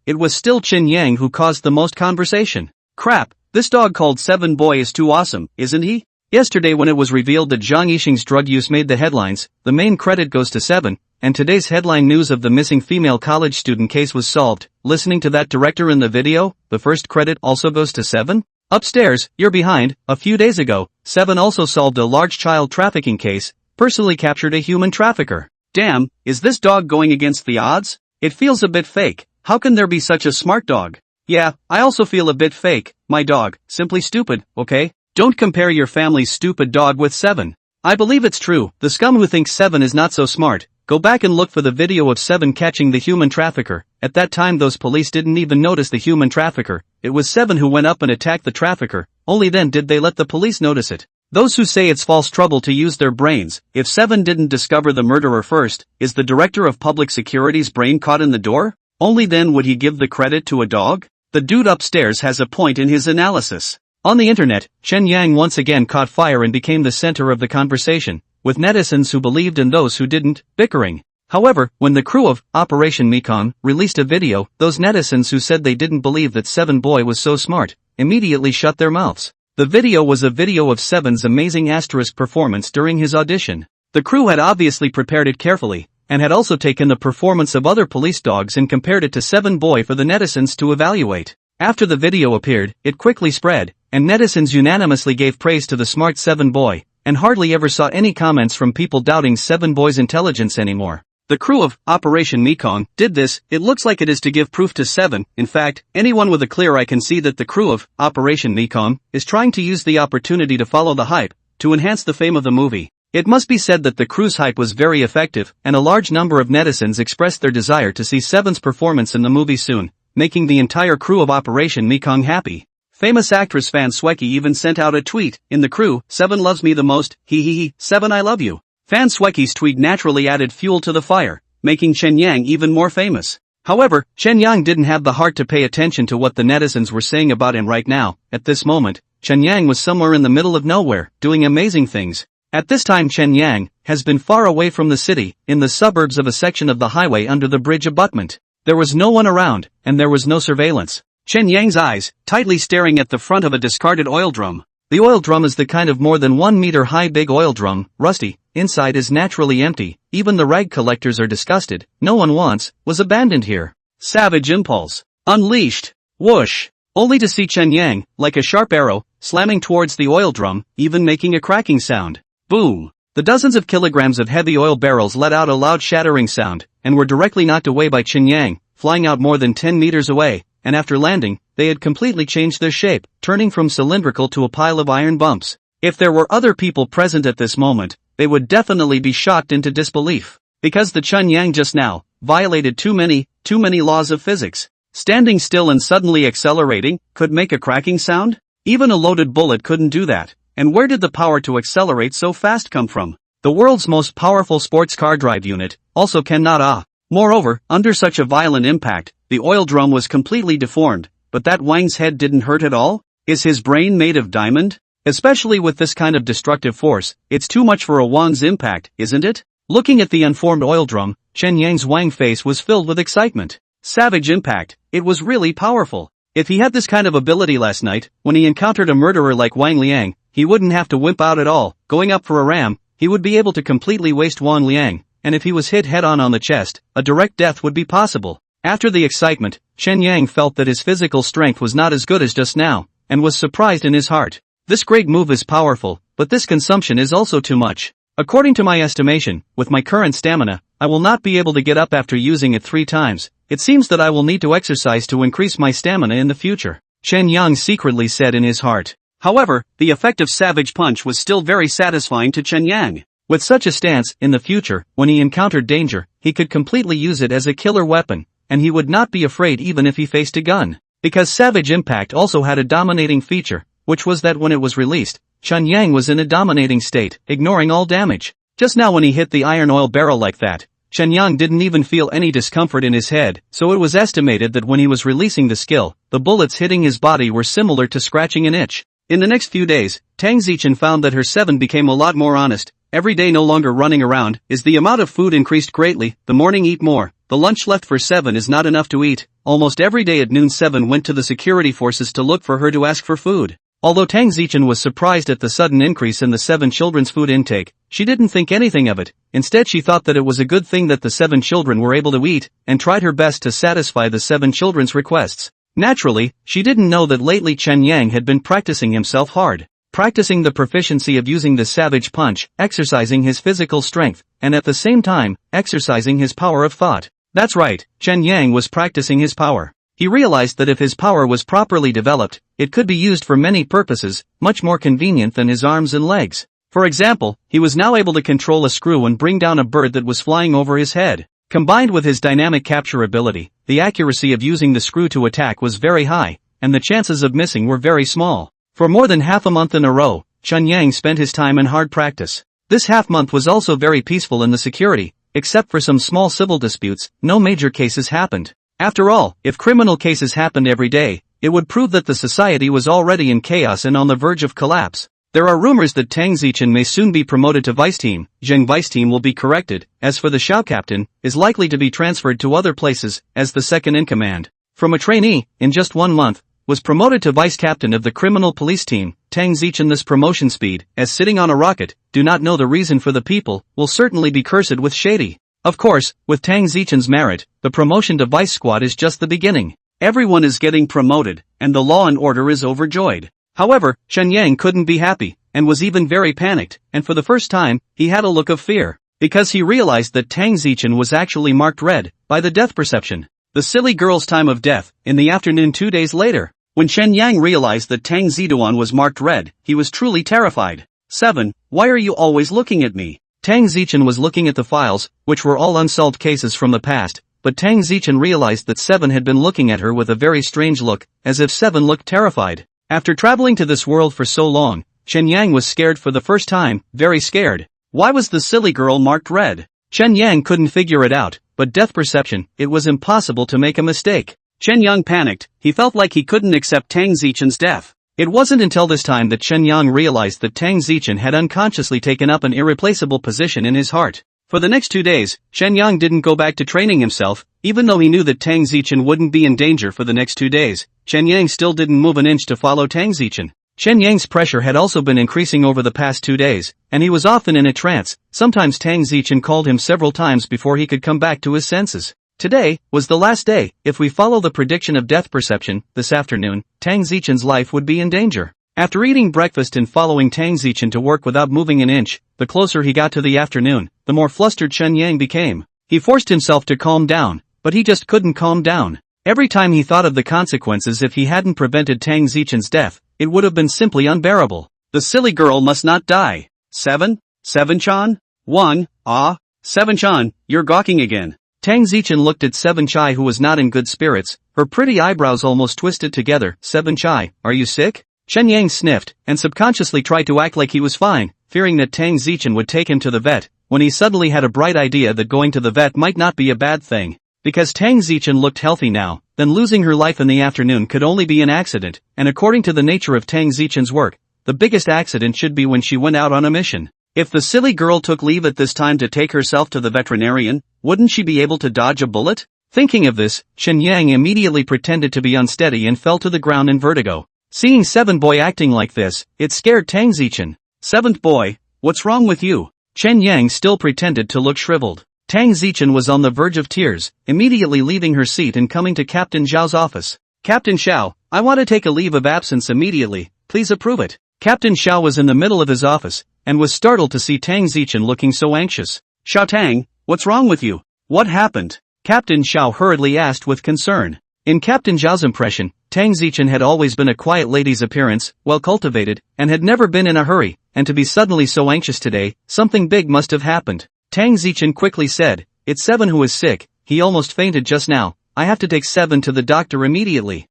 it was still Chen Yang who caused the most conversation. Crap, this dog called Seven Boy is too awesome, isn't he? Yesterday when it was revealed that Zhang Yixing's drug use made the headlines, the main credit goes to Seven, and today's headline news of the missing female college student case was solved. Listening to that director in the video, the first credit also goes to Seven? Upstairs, you're behind. A few days ago, Seven also solved a large child trafficking case, personally captured a human trafficker. Damn, is this dog going against the odds? It feels a bit fake. How can there be such a smart dog? Yeah, I also feel a bit fake. My dog, simply stupid, okay? Don't compare your family's stupid dog with Seven. I believe it's true, the scum who thinks Seven is not so smart. Go back and look for the video of Seven catching the human trafficker. At that time those police didn't even notice the human trafficker. It was Seven who went up and attacked the trafficker. Only then did they let the police notice it. Those who say it's false trouble to use their brains. If Seven didn't discover the murderer first, is the director of public security's brain caught in the door? Only then would he give the credit to a dog? The dude upstairs has a point in his analysis. On the internet, Chen Yang once again caught fire and became the center of the conversation, with netizens who believed and those who didn't, bickering. However, when the crew of Operation Mekong released a video, those netizens who said they didn't believe that Seven Boy was so smart, immediately shut their mouths. The video was a video of Seven's amazing asterisk performance during his audition. The crew had obviously prepared it carefully, and had also taken the performance of other police dogs and compared it to Seven Boy for the netizens to evaluate. After the video appeared, it quickly spread, and netizens unanimously gave praise to the smart Seven Boy, and hardly ever saw any comments from people doubting Seven Boy's intelligence anymore. The crew of Operation Mekong did this. It looks like it is to give proof to Seven. In fact, anyone with a clear eye can see that the crew of Operation Mekong is trying to use the opportunity to follow the hype, to enhance the fame of the movie. It must be said that the crew's hype was very effective, and a large number of netizens expressed their desire to see Seven's performance in the movie soon, making the entire crew of Operation Mekong happy. Famous actress Fan Sweki even sent out a tweet, "In the crew, Seven loves me the most, he, Seven I love you." Fan Sweki's tweet naturally added fuel to the fire, making Chen Yang even more famous. However, Chen Yang didn't have the heart to pay attention to what the netizens were saying about him right now. At this moment, Chen Yang was somewhere in the middle of nowhere, doing amazing things. At this time Chen Yang has been far away from the city, in the suburbs of a section of the highway under the bridge abutment. There was no one around, and there was no surveillance. Chen Yang's eyes, tightly staring at the front of a discarded oil drum. The oil drum is the kind of more than 1 meter high big oil drum, rusty, inside is naturally empty, even the rag collectors are disgusted, no one wants, was abandoned here. Savage impulse. Unleashed. Whoosh. Only to see Chen Yang, like a sharp arrow, slamming towards the oil drum, even making a cracking sound. Boom. The dozens of kilograms of heavy oil barrels let out a loud shattering sound, and were directly knocked away by Chen Yang, flying out more than 10 meters away, and after landing, they had completely changed their shape, turning from cylindrical to a pile of iron bumps. If there were other people present at this moment, they would definitely be shocked into disbelief. Because the Chen Yang just now violated too many laws of physics. Standing still and suddenly accelerating could make a cracking sound? Even a loaded bullet couldn't do that. And where did the power to accelerate so fast come from? The world's most powerful sports car drive unit also cannot. Moreover, under such a violent impact, the oil drum was completely deformed, but that Wang's head didn't hurt at all? Is his brain made of diamond? Especially with this kind of destructive force, it's too much for a Wang's impact, isn't it? Looking at the unformed oil drum, Chen Yang's Wang face was filled with excitement. Savage impact, it was really powerful. If he had this kind of ability last night, when he encountered a murderer like Wang Liang, he wouldn't have to wimp out at all, going up for a ram, he would be able to completely waste Wang Liang, and if he was hit head-on the chest, a direct death would be possible. After the excitement, Chen Yang felt that his physical strength was not as good as just now, and was surprised in his heart. This great move is powerful, but this consumption is also too much. According to my estimation, with my current stamina, I will not be able to get up after using it 3 times. It seems that I will need to exercise to increase my stamina in the future, Chen Yang secretly said in his heart. However, the effect of Savage Punch was still very satisfying to Chen Yang. With such a stance, in the future, when he encountered danger, he could completely use it as a killer weapon, and he would not be afraid even if he faced a gun. Because Savage Impact also had a dominating feature, which was that when it was released, Chen Yang was in a dominating state, ignoring all damage. Just now when he hit the iron oil barrel like that, Chen Yang didn't even feel any discomfort in his head, so it was estimated that when he was releasing the skill, the bullets hitting his body were similar to scratching an itch. In the next few days, Tang Zichen found that her Seven became a lot more honest. Every day no longer running around, the amount of food increased greatly, the morning eat more, the lunch left for Seven is not enough to eat. Almost every day at noon Seven went to the security forces to look for her to ask for food. Although Tang Zichen was surprised at the sudden increase in the 7 children's food intake, she didn't think anything of it. Instead she thought that it was a good thing that the 7 children were able to eat, and tried her best to satisfy the 7 children's requests. Naturally, she didn't know that lately Chen Yang had been practicing himself hard. Practicing the proficiency of using the Savage Punch, exercising his physical strength, and at the same time, exercising his power of thought. That's right, Chen Yang was practicing his power. He realized that if his power was properly developed, it could be used for many purposes, much more convenient than his arms and legs. For example, he was now able to control a screw and bring down a bird that was flying over his head. Combined with his dynamic capture ability, the accuracy of using the screw to attack was very high, and the chances of missing were very small. For more than half a month in a row, Chen Yang spent his time in hard practice. This half month was also very peaceful in the security, except for some small civil disputes, no major cases happened. After all, if criminal cases happened every day, it would prove that the society was already in chaos and on the verge of collapse. There are rumors that Tang Zichen may soon be promoted to vice team. Zheng vice team will be corrected. As for the Xiao captain, is likely to be transferred to other places, as the second in command. From a trainee, in just 1 month, was promoted to vice captain of the criminal police team. Tang Zichen this promotion speed, as sitting on a rocket, do not know the reason for the people, will certainly be cursed with shady. Of course, with Tang Zichen's merit, the promotion to vice squad is just the beginning. Everyone is getting promoted, and the law and order is overjoyed. However, Shen Yang couldn't be happy, and was even very panicked, and for the first time, he had a look of fear, because he realized that Tang Zichen was actually marked red, by the death perception. The silly girl's time of death, in the afternoon 2 days later. When Shen Yang realized that Tang Ziduan was marked red, he was truly terrified. 7. Why are you always looking at me? Tang Zichen was looking at the files, which were all unsolved cases from the past, but Tang Zichen realized that 7 had been looking at her with a very strange look, as if 7 looked terrified. After traveling to this world for so long, Shen Yang was scared for the first time, very scared. Why was the silly girl marked red? Shen Yang couldn't figure it out, but death perception, it was impossible to make a mistake. Shen Yang panicked, he felt like he couldn't accept Tang Zichen's death. It wasn't until this time that Shen Yang realized that Tang Zichen had unconsciously taken up an irreplaceable position in his heart. For the next 2 days, Shen Yang didn't go back to training himself, even though he knew that Tang Zichen wouldn't be in danger for the next 2 days. Shen Yang still didn't move an inch to follow Tang Zichen. Shen Yang's pressure had also been increasing over the past 2 days, and he was often in a trance. Sometimes Tang Zichen called him several times before he could come back to his senses. Today was the last day. If we follow the prediction of death perception, this afternoon, Tang Zichen's life would be in danger. After eating breakfast and following Tang Zichen to work without moving an inch, the closer he got to the afternoon, the more flustered Shen Yang became. He forced himself to calm down, but he just couldn't calm down. Every time he thought of the consequences if he hadn't prevented Tang Zichen's death, it would have been simply unbearable. The silly girl must not die. 7? 7-chan? 1, 7-chan, you're gawking again. Tang Zichen looked at 7-chai, who was not in good spirits, her pretty eyebrows almost twisted together. 7-chai, are you sick? Shen Yang sniffed, and subconsciously tried to act like he was fine, fearing that Tang Zichen would take him to the vet, when he suddenly had a bright idea that going to the vet might not be a bad thing. Because Tang Zichen looked healthy now, then losing her life in the afternoon could only be an accident, and according to the nature of Tang Zichen's work, the biggest accident should be when she went out on a mission. If the silly girl took leave at this time to take herself to the veterinarian, wouldn't she be able to dodge a bullet? Thinking of this, Shen Yang immediately pretended to be unsteady and fell to the ground in vertigo. Seeing 7 boy acting like this, it scared Tang Zichen. 7th boy, what's wrong with you? Shen Yang still pretended to look shriveled. Tang Zichen was on the verge of tears, immediately leaving her seat and coming to Captain Zhao's office. Captain Xiao, I want to take a leave of absence immediately, please approve it. Captain Xiao was in the middle of his office, and was startled to see Tang Zichen looking so anxious. Xiao Tang, what's wrong with you? What happened? Captain Xiao hurriedly asked with concern. In Captain Zhao's impression, Tang Zichen had always been a quiet lady's appearance, well cultivated, and had never been in a hurry, and to be suddenly so anxious today, something big must have happened. Tang Zichen quickly said, it's 7 who is sick, he almost fainted just now, I have to take 7 to the doctor immediately.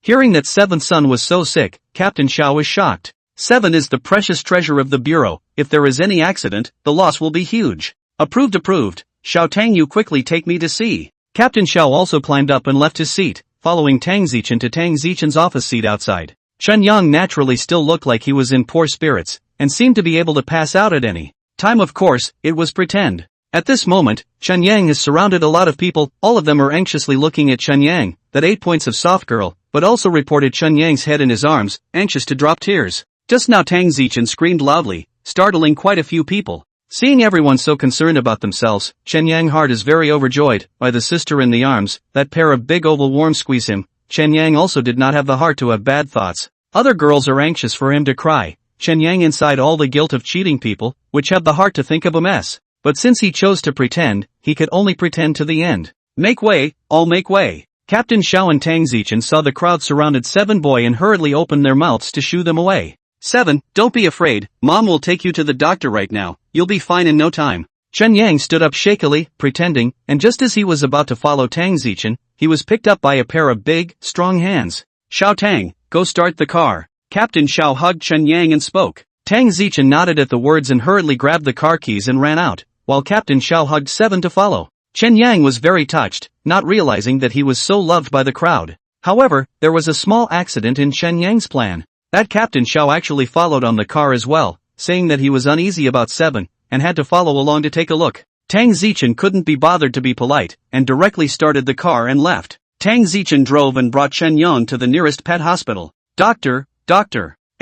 Hearing that 7's son was so sick, Captain Xiao was shocked. 7 is the precious treasure of the bureau, if there is any accident, the loss will be huge. Approved. Xiao Tang, you quickly take me to see. Captain Xiao also climbed up and left his seat, following Tang Zichen to Tang Zichen's office seat outside. Shen Yang naturally still looked like he was in poor spirits, and seemed to be able to pass out at any time. Of course, it was pretend. At this moment, Shen Yang has surrounded a lot of people, all of them are anxiously looking at Shen Yang, that 8 points of soft girl, but also reported Shen Yang's head in his arms, anxious to drop tears. Just now Tang Zichen screamed loudly, startling quite a few people. Seeing everyone so concerned about themselves, Shen Yang's heart is very overjoyed by the sister in the arms, that pair of big oval warm squeeze him. Shen Yang also did not have the heart to have bad thoughts. Other girls are anxious for him to cry. Shen Yang inside all the guilt of cheating people, which have the heart to think of a mess. But since he chose to pretend, he could only pretend to the end. Make way, all make way. Captain Xiao and Tang Zichen saw the crowd surrounded 7 boy and hurriedly opened their mouths to shoo them away. 7, don't be afraid, Mom will take you to the doctor right now, you'll be fine in no time. Shen Yang stood up shakily, pretending, and just as he was about to follow Tang Zichen, he was picked up by a pair of big, strong hands. Xiao Tang, go start the car. Captain Xiao hugged Shen Yang and spoke. Tang Zichen nodded at the words and hurriedly grabbed the car keys and ran out, while Captain Xiao hugged 7 to follow. Shen Yang was very touched, not realizing that he was so loved by the crowd. However, there was a small accident in Shen Yang's plan. That Captain Xiao actually followed on the car as well, saying that he was uneasy about 7, and had to follow along to take a look. Tang Zichen couldn't be bothered to be polite, and directly started the car and left. Tang Zichen drove and brought Shen Yang to the nearest pet hospital. Doctor.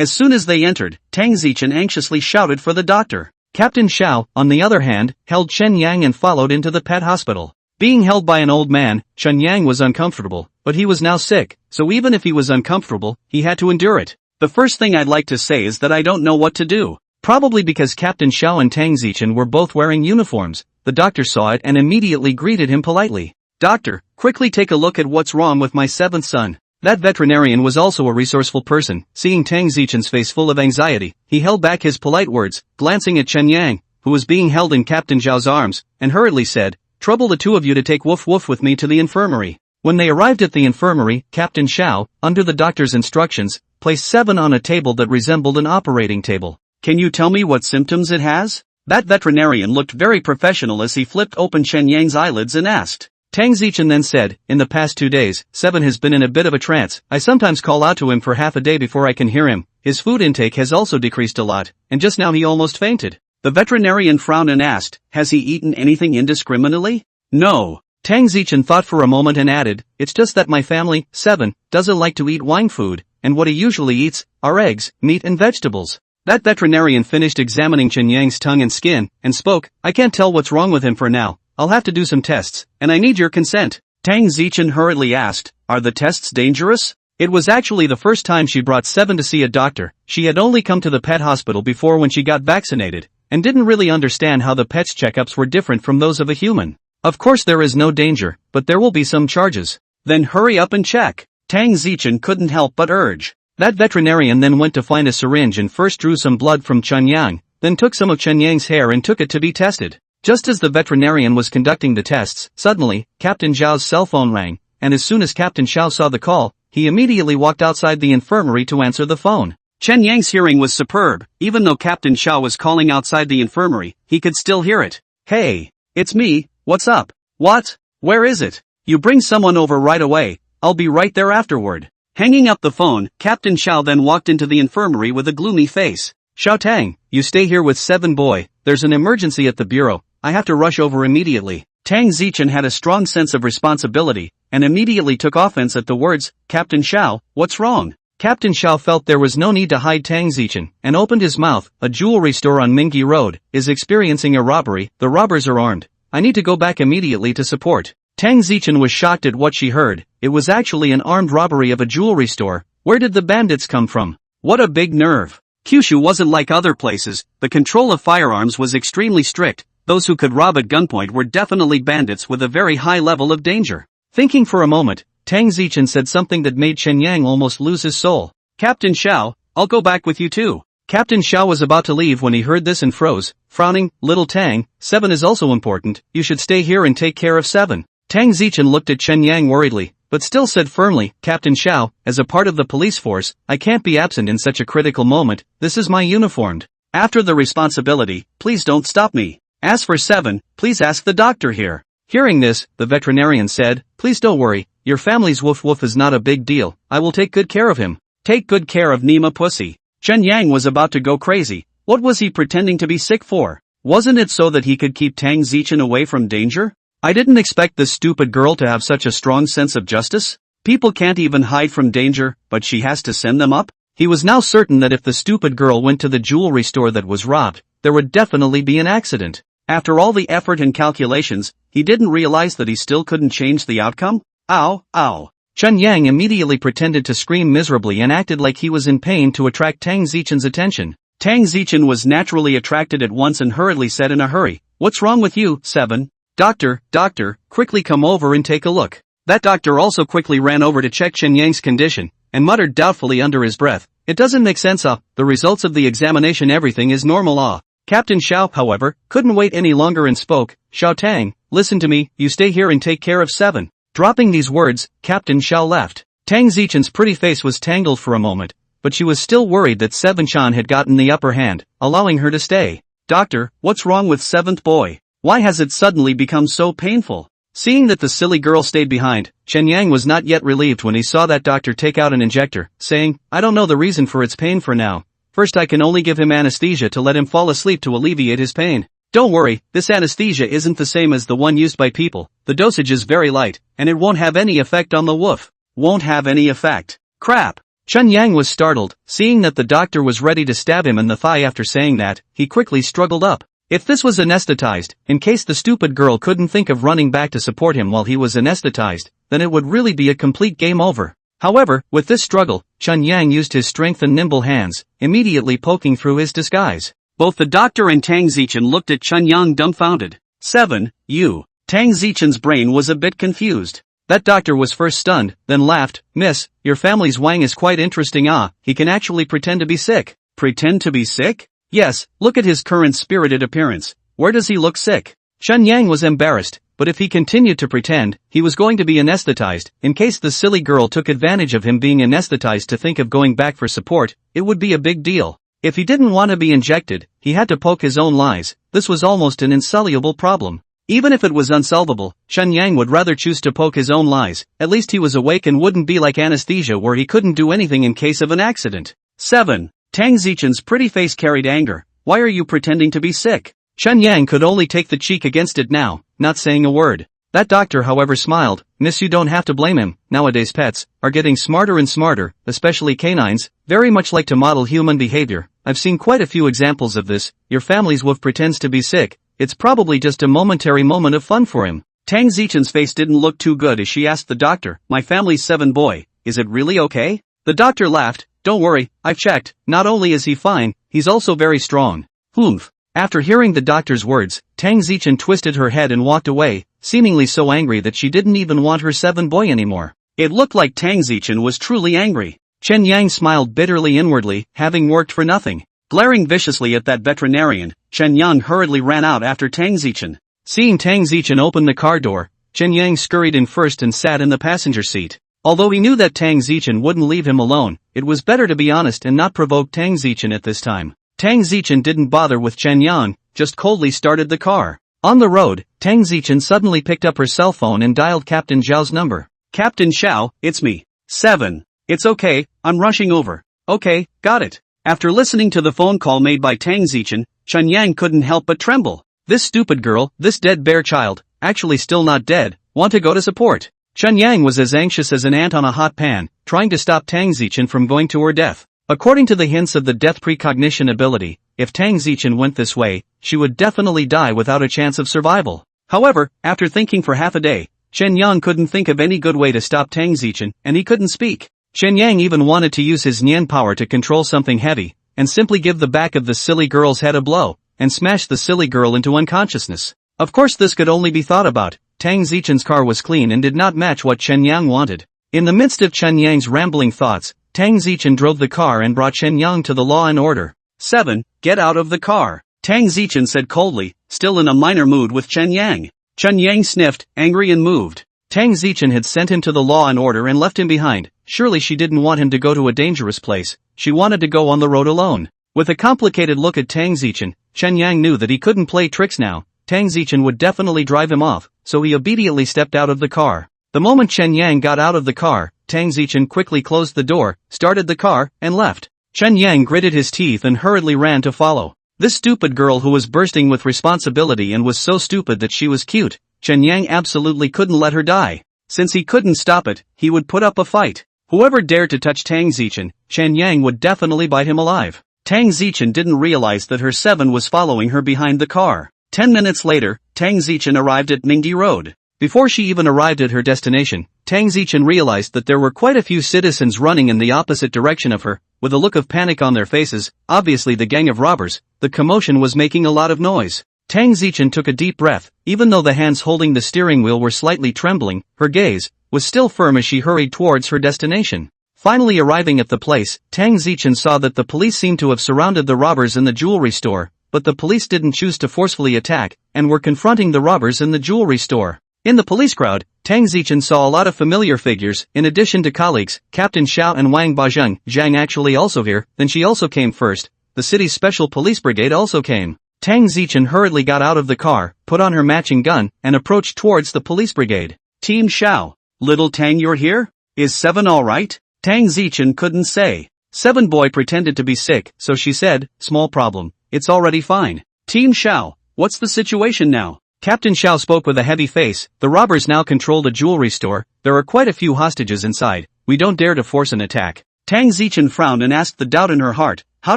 As soon as they entered, Tang Zichen anxiously shouted for the doctor. Captain Xiao, on the other hand, held Chen Yang and followed into the pet hospital. Being held by an old man, Chen Yang was uncomfortable, but he was now sick, so even if he was uncomfortable, he had to endure it. The first thing I'd like to say is that I don't know what to do. Probably because Captain Xiao and Tang Zichen were both wearing uniforms, the doctor saw it and immediately greeted him politely. Doctor, quickly take a look at what's wrong with my seventh son. That veterinarian was also a resourceful person. Seeing Tang Zichen's face full of anxiety, he held back his polite words, glancing at Chen Yang, who was being held in Captain Xiao's arms, and hurriedly said, "Trouble the two of you to take Woof Woof with me to the infirmary." When they arrived at the infirmary, Captain Xiao, under the doctor's instructions, placed 7 on a table that resembled an operating table. Can you tell me what symptoms it has? That veterinarian looked very professional as he flipped open Chen Yang's eyelids and asked. Tang Zichen then said, "In the past 2 days, 7 has been in a bit of a trance. I sometimes call out to him for half a day before I can hear him. His food intake has also decreased a lot, and just now he almost fainted." The veterinarian frowned and asked, "Has he eaten anything indiscriminately?" "No." Tang Zichen thought for a moment and added, "It's just that my family, 7, doesn't like to eat wine food, and what he usually eats are eggs, meat and vegetables." That veterinarian finished examining Chen Yang's tongue and skin, and spoke, "I can't tell what's wrong with him for now. I'll have to do some tests, and I need your consent." Tang Zichen hurriedly asked, "Are the tests dangerous?" It was actually the first time she brought 7 to see a doctor. She had only come to the pet hospital before when she got vaccinated, and didn't really understand how the pet's checkups were different from those of a human. Of course there is no danger, but there will be some charges. Then hurry up and check. Tang Zichen couldn't help but urge. That veterinarian then went to find a syringe and first drew some blood from Chen Yang, then took some of Chen Yang's hair and took it to be tested. Just as the veterinarian was conducting the tests, suddenly, Captain Xiao's cell phone rang, and as soon as Captain Xiao saw the call, he immediately walked outside the infirmary to answer the phone. Chen Yang's hearing was superb. Even though Captain Xiao was calling outside the infirmary, he could still hear it. "Hey, it's me, what's up? What? Where is it? You bring someone over right away, I'll be right there afterward." Hanging up the phone, Captain Xiao then walked into the infirmary with a gloomy face. "Xiao Tang, you stay here with 7 boy, there's an emergency at the bureau, I have to rush over immediately." Tang Zichen had a strong sense of responsibility, and immediately took offense at the words, "Captain Xiao, what's wrong?" Captain Xiao felt there was no need to hide Tang Zichen, and opened his mouth. "A jewelry store on Mingyi Road is experiencing a robbery, the robbers are armed. I need to go back immediately to support." Tang Zichen was shocked at what she heard. It was actually an armed robbery of a jewelry store. Where did the bandits come from? What a big nerve. Kyushu wasn't like other places, the control of firearms was extremely strict. Those who could rob at gunpoint were definitely bandits with a very high level of danger. Thinking for a moment, Tang Zichen said something that made Chen Yang almost lose his soul. "Captain Xiao, I'll go back with you too." Captain Xiao was about to leave when he heard this and froze, frowning. "Little Tang, 7 is also important, you should stay here and take care of 7. Tang Zichen looked at Chen Yang worriedly, but still said firmly, "Captain Xiao, as a part of the police force, I can't be absent in such a critical moment, this is my uniform. After the responsibility, please don't stop me. As for 7, please ask the doctor here." Hearing this, the veterinarian said, "Please don't worry, your family's Woof Woof is not a big deal, I will take good care of him." Take good care of Nima Pussy. Chen Yang was about to go crazy. What was he pretending to be sick for? Wasn't it so that he could keep Tang Zichen away from danger? I didn't expect this stupid girl to have such a strong sense of justice. People can't even hide from danger, but she has to send them up? He was now certain that if the stupid girl went to the jewelry store that was robbed, there would definitely be an accident. After all the effort and calculations, he didn't realize that he still couldn't change the outcome? Ow, ow. Chen Yang immediately pretended to scream miserably and acted like he was in pain to attract Tang Zichen's attention. Tang Zichen was naturally attracted at once and hurriedly said in a hurry, "What's wrong with you, 7? Doctor, quickly come over and take a look." That doctor also quickly ran over to check Chen Yang's condition, and muttered doubtfully under his breath, "It doesn't make sense, the results of the examination everything is normal, Captain Xiao, however, couldn't wait any longer and spoke, "Xiao Tang, listen to me, you stay here and take care of 7. Dropping these words, Captain Xiao left. Tang Zichen's pretty face was tangled for a moment, but she was still worried that 7-chan had gotten the upper hand, allowing her to stay. "Doctor, what's wrong with 7th boy? Why has it suddenly become so painful?" Seeing that the silly girl stayed behind, Chen Yang was not yet relieved when he saw that doctor take out an injector, saying, "I don't know the reason for its pain for now. First I can only give him anesthesia to let him fall asleep to alleviate his pain. Don't worry, this anesthesia isn't the same as the one used by people, the dosage is very light, and it won't have any effect on the woof." Won't have any effect. Crap. Chun Yang was startled, seeing that the doctor was ready to stab him in the thigh. After saying that, he quickly struggled up. If this was anesthetized, in case the stupid girl couldn't think of running back to support him while he was anesthetized, then it would really be a complete game over. However, with this struggle, Chun Yang used his strength and nimble hands, immediately poking through his disguise. Both the doctor and Tang Zichen looked at Chun Yang dumbfounded. 7. You. Tang Zichen's brain was a bit confused. That doctor was first stunned, then laughed. Miss, your family's Wang is quite interesting. He can actually pretend to be sick. Pretend to be sick? Yes, look at his current spirited appearance. Where does he look sick? Chun Yang was embarrassed, but if he continued to pretend, he was going to be anesthetized. In case the silly girl took advantage of him being anesthetized to think of going back for support, it would be a big deal. If he didn't want to be injected, he had to poke his own lies. This was almost an insoluble problem. Even if it was unsolvable, Chun Yang would rather choose to poke his own lies. At least he was awake and wouldn't be like anesthesia where he couldn't do anything in case of an accident. 7. Tang Zichen's pretty face carried anger. Why are you pretending to be sick? Chun Yang could only take the cheek against it now, not saying a word. That doctor however smiled. Miss, you don't have to blame him. Nowadays pets are getting smarter and smarter, especially canines, very much like to model human behavior. I've seen quite a few examples of this. Your family's wolf pretends to be sick. It's probably just a momentary moment of fun for him. Tang Zichen's face didn't look too good as she asked the doctor, my family's 7 boy, is it really okay? The doctor laughed. Don't worry, I've checked. Not only is he fine, he's also very strong. Humph. After hearing the doctor's words, Tang Zichen twisted her head and walked away, seemingly so angry that she didn't even want her 7 boy anymore. It looked like Tang Zichen was truly angry. Chun Yang smiled bitterly inwardly, having worked for nothing. Glaring viciously at that veterinarian, Chun Yang hurriedly ran out after Tang Zichen. Seeing Tang Zichen open the car door, Chun Yang scurried in first and sat in the passenger seat. Although he knew that Tang Zichen wouldn't leave him alone, it was better to be honest and not provoke Tang Zichen at this time. Tang Zichen didn't bother with Chun Yang, just coldly started the car. On the road, Tang Zichen suddenly picked up her cell phone and dialed Captain Zhao's number. Captain Zhao, it's me. 7. It's okay, I'm rushing over. Okay, got it. After listening to the phone call made by Tang Zichen, Chun Yang couldn't help but tremble. This stupid girl, this dead bear child, actually still not dead, want to go to support. Chun Yang was as anxious as an ant on a hot pan, trying to stop Tang Zichen from going to her death. According to the hints of the death precognition ability, if Tang Zichen went this way, she would definitely die without a chance of survival. However, after thinking for half a day, Chun Yang couldn't think of any good way to stop Tang Zichen, and he couldn't speak. Chun Yang even wanted to use his Nian power to control something heavy, and simply give the back of the silly girl's head a blow, and smash the silly girl into unconsciousness. Of course this could only be thought about. Tang Zichen's car was clean and did not match what Chun Yang wanted. In the midst of Chun Yang's rambling thoughts, Tang Zichen drove the car and brought Chun Yang to the law and order. 7. Get out of the car. Tang Zichen said coldly, still in a minor mood with Chun Yang. Chun Yang sniffed, angry and moved. Tang Zichen had sent him to the law and order and left him behind. Surely she didn't want him to go to a dangerous place. She wanted to go on the road alone. With a complicated look at Tang Zichen, Chun Yang knew that he couldn't play tricks now. Tang Zichen would definitely drive him off, so he obediently stepped out of the car. The moment Chun Yang got out of the car, Tang Zichen quickly closed the door, started the car, and left. Chun Yang gritted his teeth and hurriedly ran to follow. This stupid girl who was bursting with responsibility and was so stupid that she was cute, Chun Yang absolutely couldn't let her die. Since he couldn't stop it, he would put up a fight. Whoever dared to touch Tang Zichen, Chun Yang would definitely bite him alive. Tang Zichen didn't realize that her 7 was following her behind the car. 10 minutes later, Tang Zichen arrived at Ningdi Road. Before she even arrived at her destination, Tang Zichen realized that there were quite a few citizens running in the opposite direction of her, with a look of panic on their faces, obviously the gang of robbers. The commotion was making a lot of noise. Tang Zichen took a deep breath. Even though the hands holding the steering wheel were slightly trembling, her gaze was still firm as she hurried towards her destination. Finally arriving at the place, Tang Zichen saw that the police seemed to have surrounded the robbers in the jewelry store, but the police didn't choose to forcefully attack, and were confronting the robbers in the jewelry store. In the police crowd, Tang Zichen saw a lot of familiar figures. In addition to colleagues, Captain Zhao and Wang Bajing. Zhang actually also here, then she also came first. The city's special police brigade also came. Tang Zichen hurriedly got out of the car, put on her matching gun, and approached towards the police brigade. Team Zhao. Little Tang, you're here? Is 7 alright? Tang Zichen couldn't say. 7 boy pretended to be sick, so she said, small problem. It's already fine. Team Zhao, what's the situation now? Captain Zhao spoke with a heavy face. The robbers now control the jewelry store. There are quite a few hostages inside. We don't dare to force an attack. Tang Zichen frowned and asked the doubt in her heart, how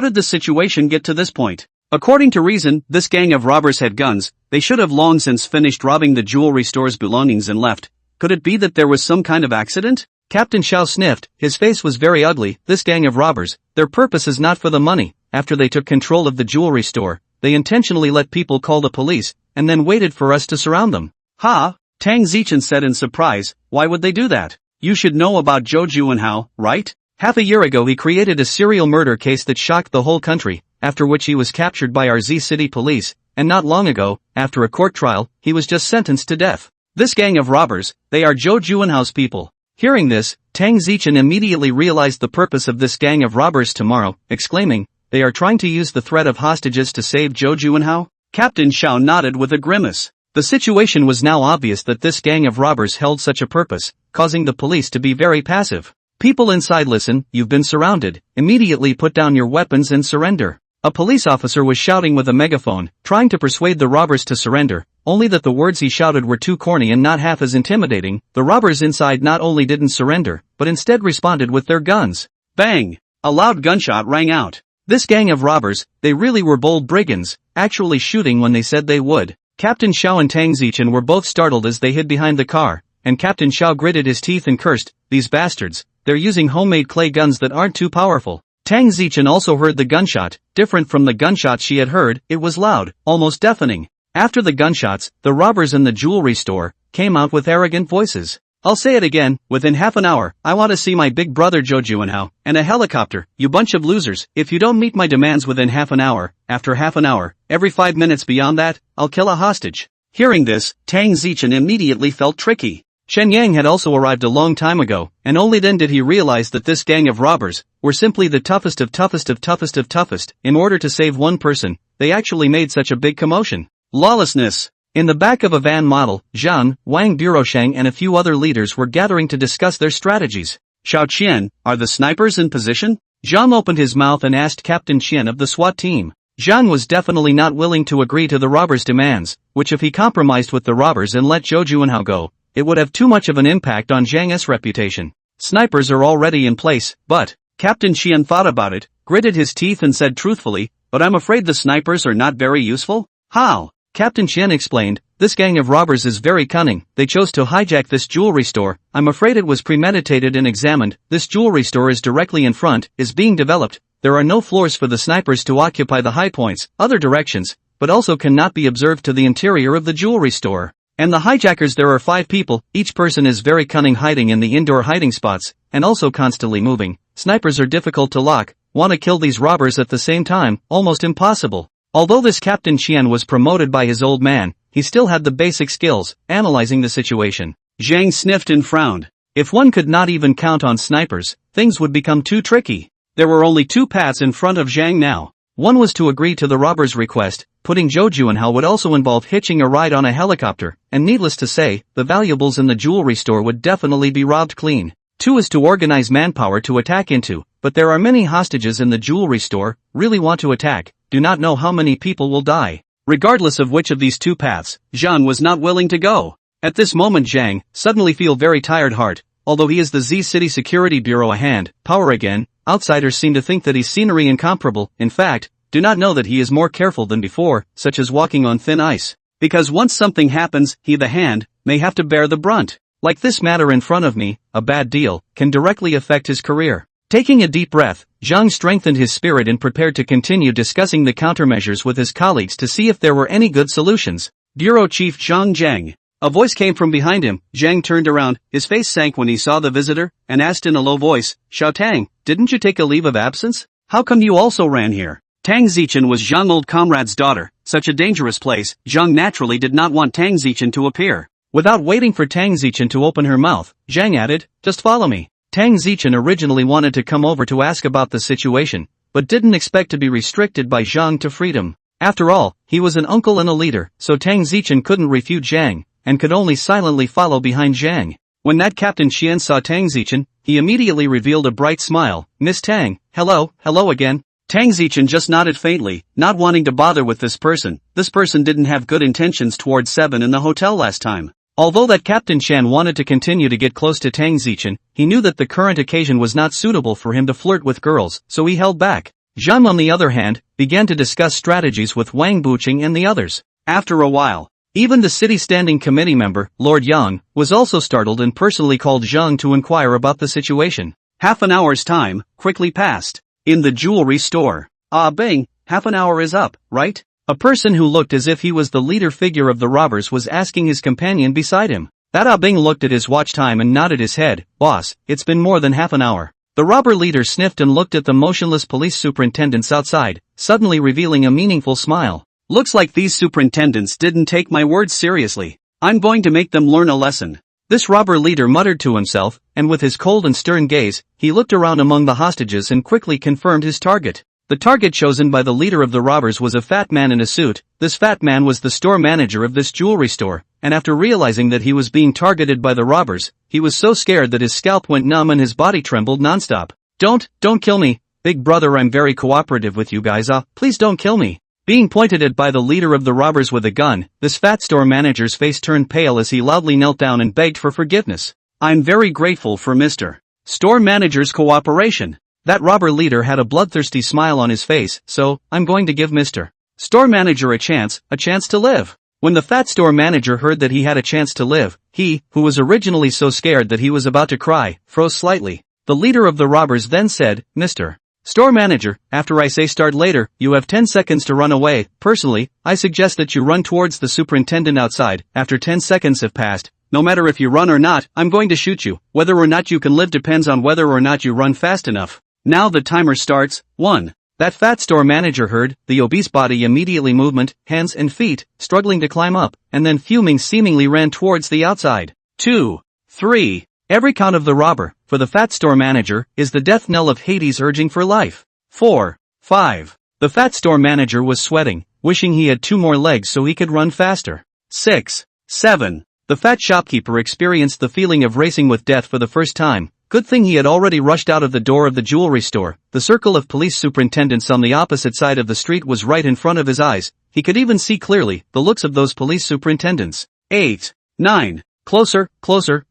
did the situation get to this point? According to reason, this gang of robbers had guns, they should have long since finished robbing the jewelry store's belongings and left. Could it be that there was some kind of accident? Captain Xiao sniffed, his face was very ugly. This gang of robbers, their purpose is not for the money. After they took control of the jewelry store, they intentionally let people call the police, and then waited for us to surround them. Ha! Tang Zichen said in surprise, why would they do that? You should know about Zhou Juanhao, right? Half a year ago he created a serial murder case that shocked the whole country, after which he was captured by our Z City police, and not long ago, after a court trial, he was just sentenced to death. This gang of robbers, they are Zhou Juanhao's people. Hearing this, Tang Zichen immediately realized the purpose of this gang of robbers tomorrow, exclaiming, they are trying to use the threat of hostages to save Zhou Juanhao? Captain Xiao nodded with a grimace. The situation was now obvious that this gang of robbers held such a purpose, causing the police to be very passive. People inside listen, you've been surrounded, immediately put down your weapons and surrender. A police officer was shouting with a megaphone, trying to persuade the robbers to surrender, only that the words he shouted were too corny and not half as intimidating. The robbers inside not only didn't surrender, but instead responded with their guns. Bang! A loud gunshot rang out. This gang of robbers, they really were bold brigands, actually shooting when they said they would. Captain Xiao and Tang Zichen were both startled as they hid behind the car, and Captain Xiao gritted his teeth and cursed, these bastards, they're using homemade clay guns that aren't too powerful. Tang Zichen also heard the gunshot, different from the gunshots she had heard, it was loud, almost deafening. After the gunshots, the robbers in the jewelry store came out with arrogant voices. I'll say it again, within half an hour, I want to see my big brother Zhou Juanhao, and a helicopter, you bunch of losers. If you don't meet my demands within half an hour, after half an hour, every 5 minutes beyond that, I'll kill a hostage. Hearing this, Tang Zichen immediately felt tricky. Shen Yang had also arrived a long time ago, and only then did he realize that this gang of robbers were simply the toughest of toughest of toughest of toughest. In order to save one person, they actually made such a big commotion. Lawlessness. In the back of a van model, Zhang, Wang Burosheng and a few other leaders were gathering to discuss their strategies. Xiao Qian, are the snipers in position? Zhang opened his mouth and asked Captain Qian of the SWAT team. Zhang was definitely not willing to agree to the robbers' demands, which if he compromised with the robbers and let Zhou Juanhao go, it would have too much of an impact on Zhang's reputation. Snipers are already in place, but Captain Qian thought about it, gritted his teeth and said truthfully, but I'm afraid the snipers are not very useful. How? Captain Qian explained, this gang of robbers is very cunning, they chose to hijack this jewelry store, I'm afraid it was premeditated and examined, this jewelry store is directly in front, is being developed, there are no floors for the snipers to occupy the high points, other directions, but also cannot be observed to the interior of the jewelry store. And the hijackers there are 5 people, each person is very cunning hiding in the indoor hiding spots, and also constantly moving, snipers are difficult to lock, want to kill these robbers at the same time, almost impossible. Although this Captain Qian was promoted by his old man, he still had the basic skills, analyzing the situation. Zhang sniffed and frowned. If one could not even count on snipers, things would become too tricky. There were only 2 paths in front of Zhang now. One was to agree to the robbers' request, putting Zhou Juanhao would also involve hitching a ride on a helicopter, and needless to say, the valuables in the jewelry store would definitely be robbed clean. 2 is to organize manpower to attack into, but there are many hostages in the jewelry store, really want to attack, do not know how many people will die. Regardless of which of these 2 paths, Zhang was not willing to go. At this moment Zhang suddenly feel very tired heart, although he is the Z City Security Bureau a hand, power again, outsiders seem to think that he's scenery incomparable, in fact, do not know that he is more careful than before, such as walking on thin ice. Because once something happens, he the hand, may have to bear the brunt. Like this matter in front of me, a bad deal, can directly affect his career. Taking a deep breath, Zhang strengthened his spirit and prepared to continue discussing the countermeasures with his colleagues to see if there were any good solutions. Bureau Chief Zhang Zhang. A voice came from behind him. Zhang turned around, his face sank when he saw the visitor, and asked in a low voice, Xiao Tang, didn't you take a leave of absence? How come you also ran here? Tang Zichen was Zhang old comrade's daughter, such a dangerous place, Zhang naturally did not want Tang Zichen to appear. Without waiting for Tang Zichen to open her mouth, Zhang added, just follow me. Tang Zichen originally wanted to come over to ask about the situation, but didn't expect to be restricted by Zhang to freedom. After all, he was an uncle and a leader, so Tang Zichen couldn't refute Zhang, and could only silently follow behind Zhang. When that Captain Qian saw Tang Zichen, he immediately revealed a bright smile. Miss Tang, hello again. Tang Zichen just nodded faintly, not wanting to bother with this person. This person didn't have good intentions towards Seven in the hotel last time. Although that Captain Chan wanted to continue to get close to Tang Zichen, he knew that the current occasion was not suitable for him to flirt with girls, so he held back. Zhang, on the other hand, began to discuss strategies with Wang Buqing and the others. After a while, even the city standing committee member, Lord Yang, was also startled and personally called Zhang to inquire about the situation. Half an hour's time quickly passed. In the jewelry store. Ah Bing, half an hour is up, right? A person who looked as if he was the leader figure of the robbers was asking his companion beside him. That Ah Bing looked at his watch time and nodded his head. Boss, it's been more than half an hour. The robber leader sniffed and looked at the motionless police superintendents outside, suddenly revealing a meaningful smile. Looks like these superintendents didn't take my words seriously. I'm going to make them learn a lesson. This robber leader muttered to himself, and with his cold and stern gaze, he looked around among the hostages and quickly confirmed his target. The target chosen by the leader of the robbers was a fat man in a suit. This fat man was the store manager of this jewelry store, and after realizing that he was being targeted by the robbers, he was so scared that his scalp went numb and his body trembled nonstop. Don't kill me, big brother, I'm very cooperative with you guys, please don't kill me. Being pointed at by the leader of the robbers with a gun, this fat store manager's face turned pale as he loudly knelt down and begged for forgiveness. I'm very grateful for Mr. Store Manager's cooperation. That robber leader had a bloodthirsty smile on his face, so, I'm going to give Mr. Store Manager a chance to live. When the fat store manager heard that he had a chance to live, he, who was originally so scared that he was about to cry, froze slightly. The leader of the robbers then said, Mr. Store Manager, after I say start later, you have 10 seconds to run away. Personally, I suggest that you run towards the superintendent outside. After 10 seconds have passed, no matter if you run or not, I'm going to shoot you. Whether or not you can live depends on whether or not you run fast enough. Now the timer starts. 1. That fat store manager heard, the obese body immediately movement, hands and feet, struggling to climb up, and then fuming seemingly ran towards the outside. 2. 3. Every count of the robber, for the fat store manager, is the death knell of Hades urging for life. 4. 5. The fat store manager was sweating, wishing he had 2 more legs so he could run faster. 6. 7. The fat shopkeeper experienced the feeling of racing with death for the first time. Good thing he had already rushed out of the door of the jewelry store. The circle of police superintendents on the opposite side of the street was right in front of his eyes. He could even see clearly the looks of those police superintendents. 8. 9. Closer,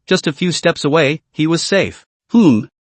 just a few steps away, he was safe.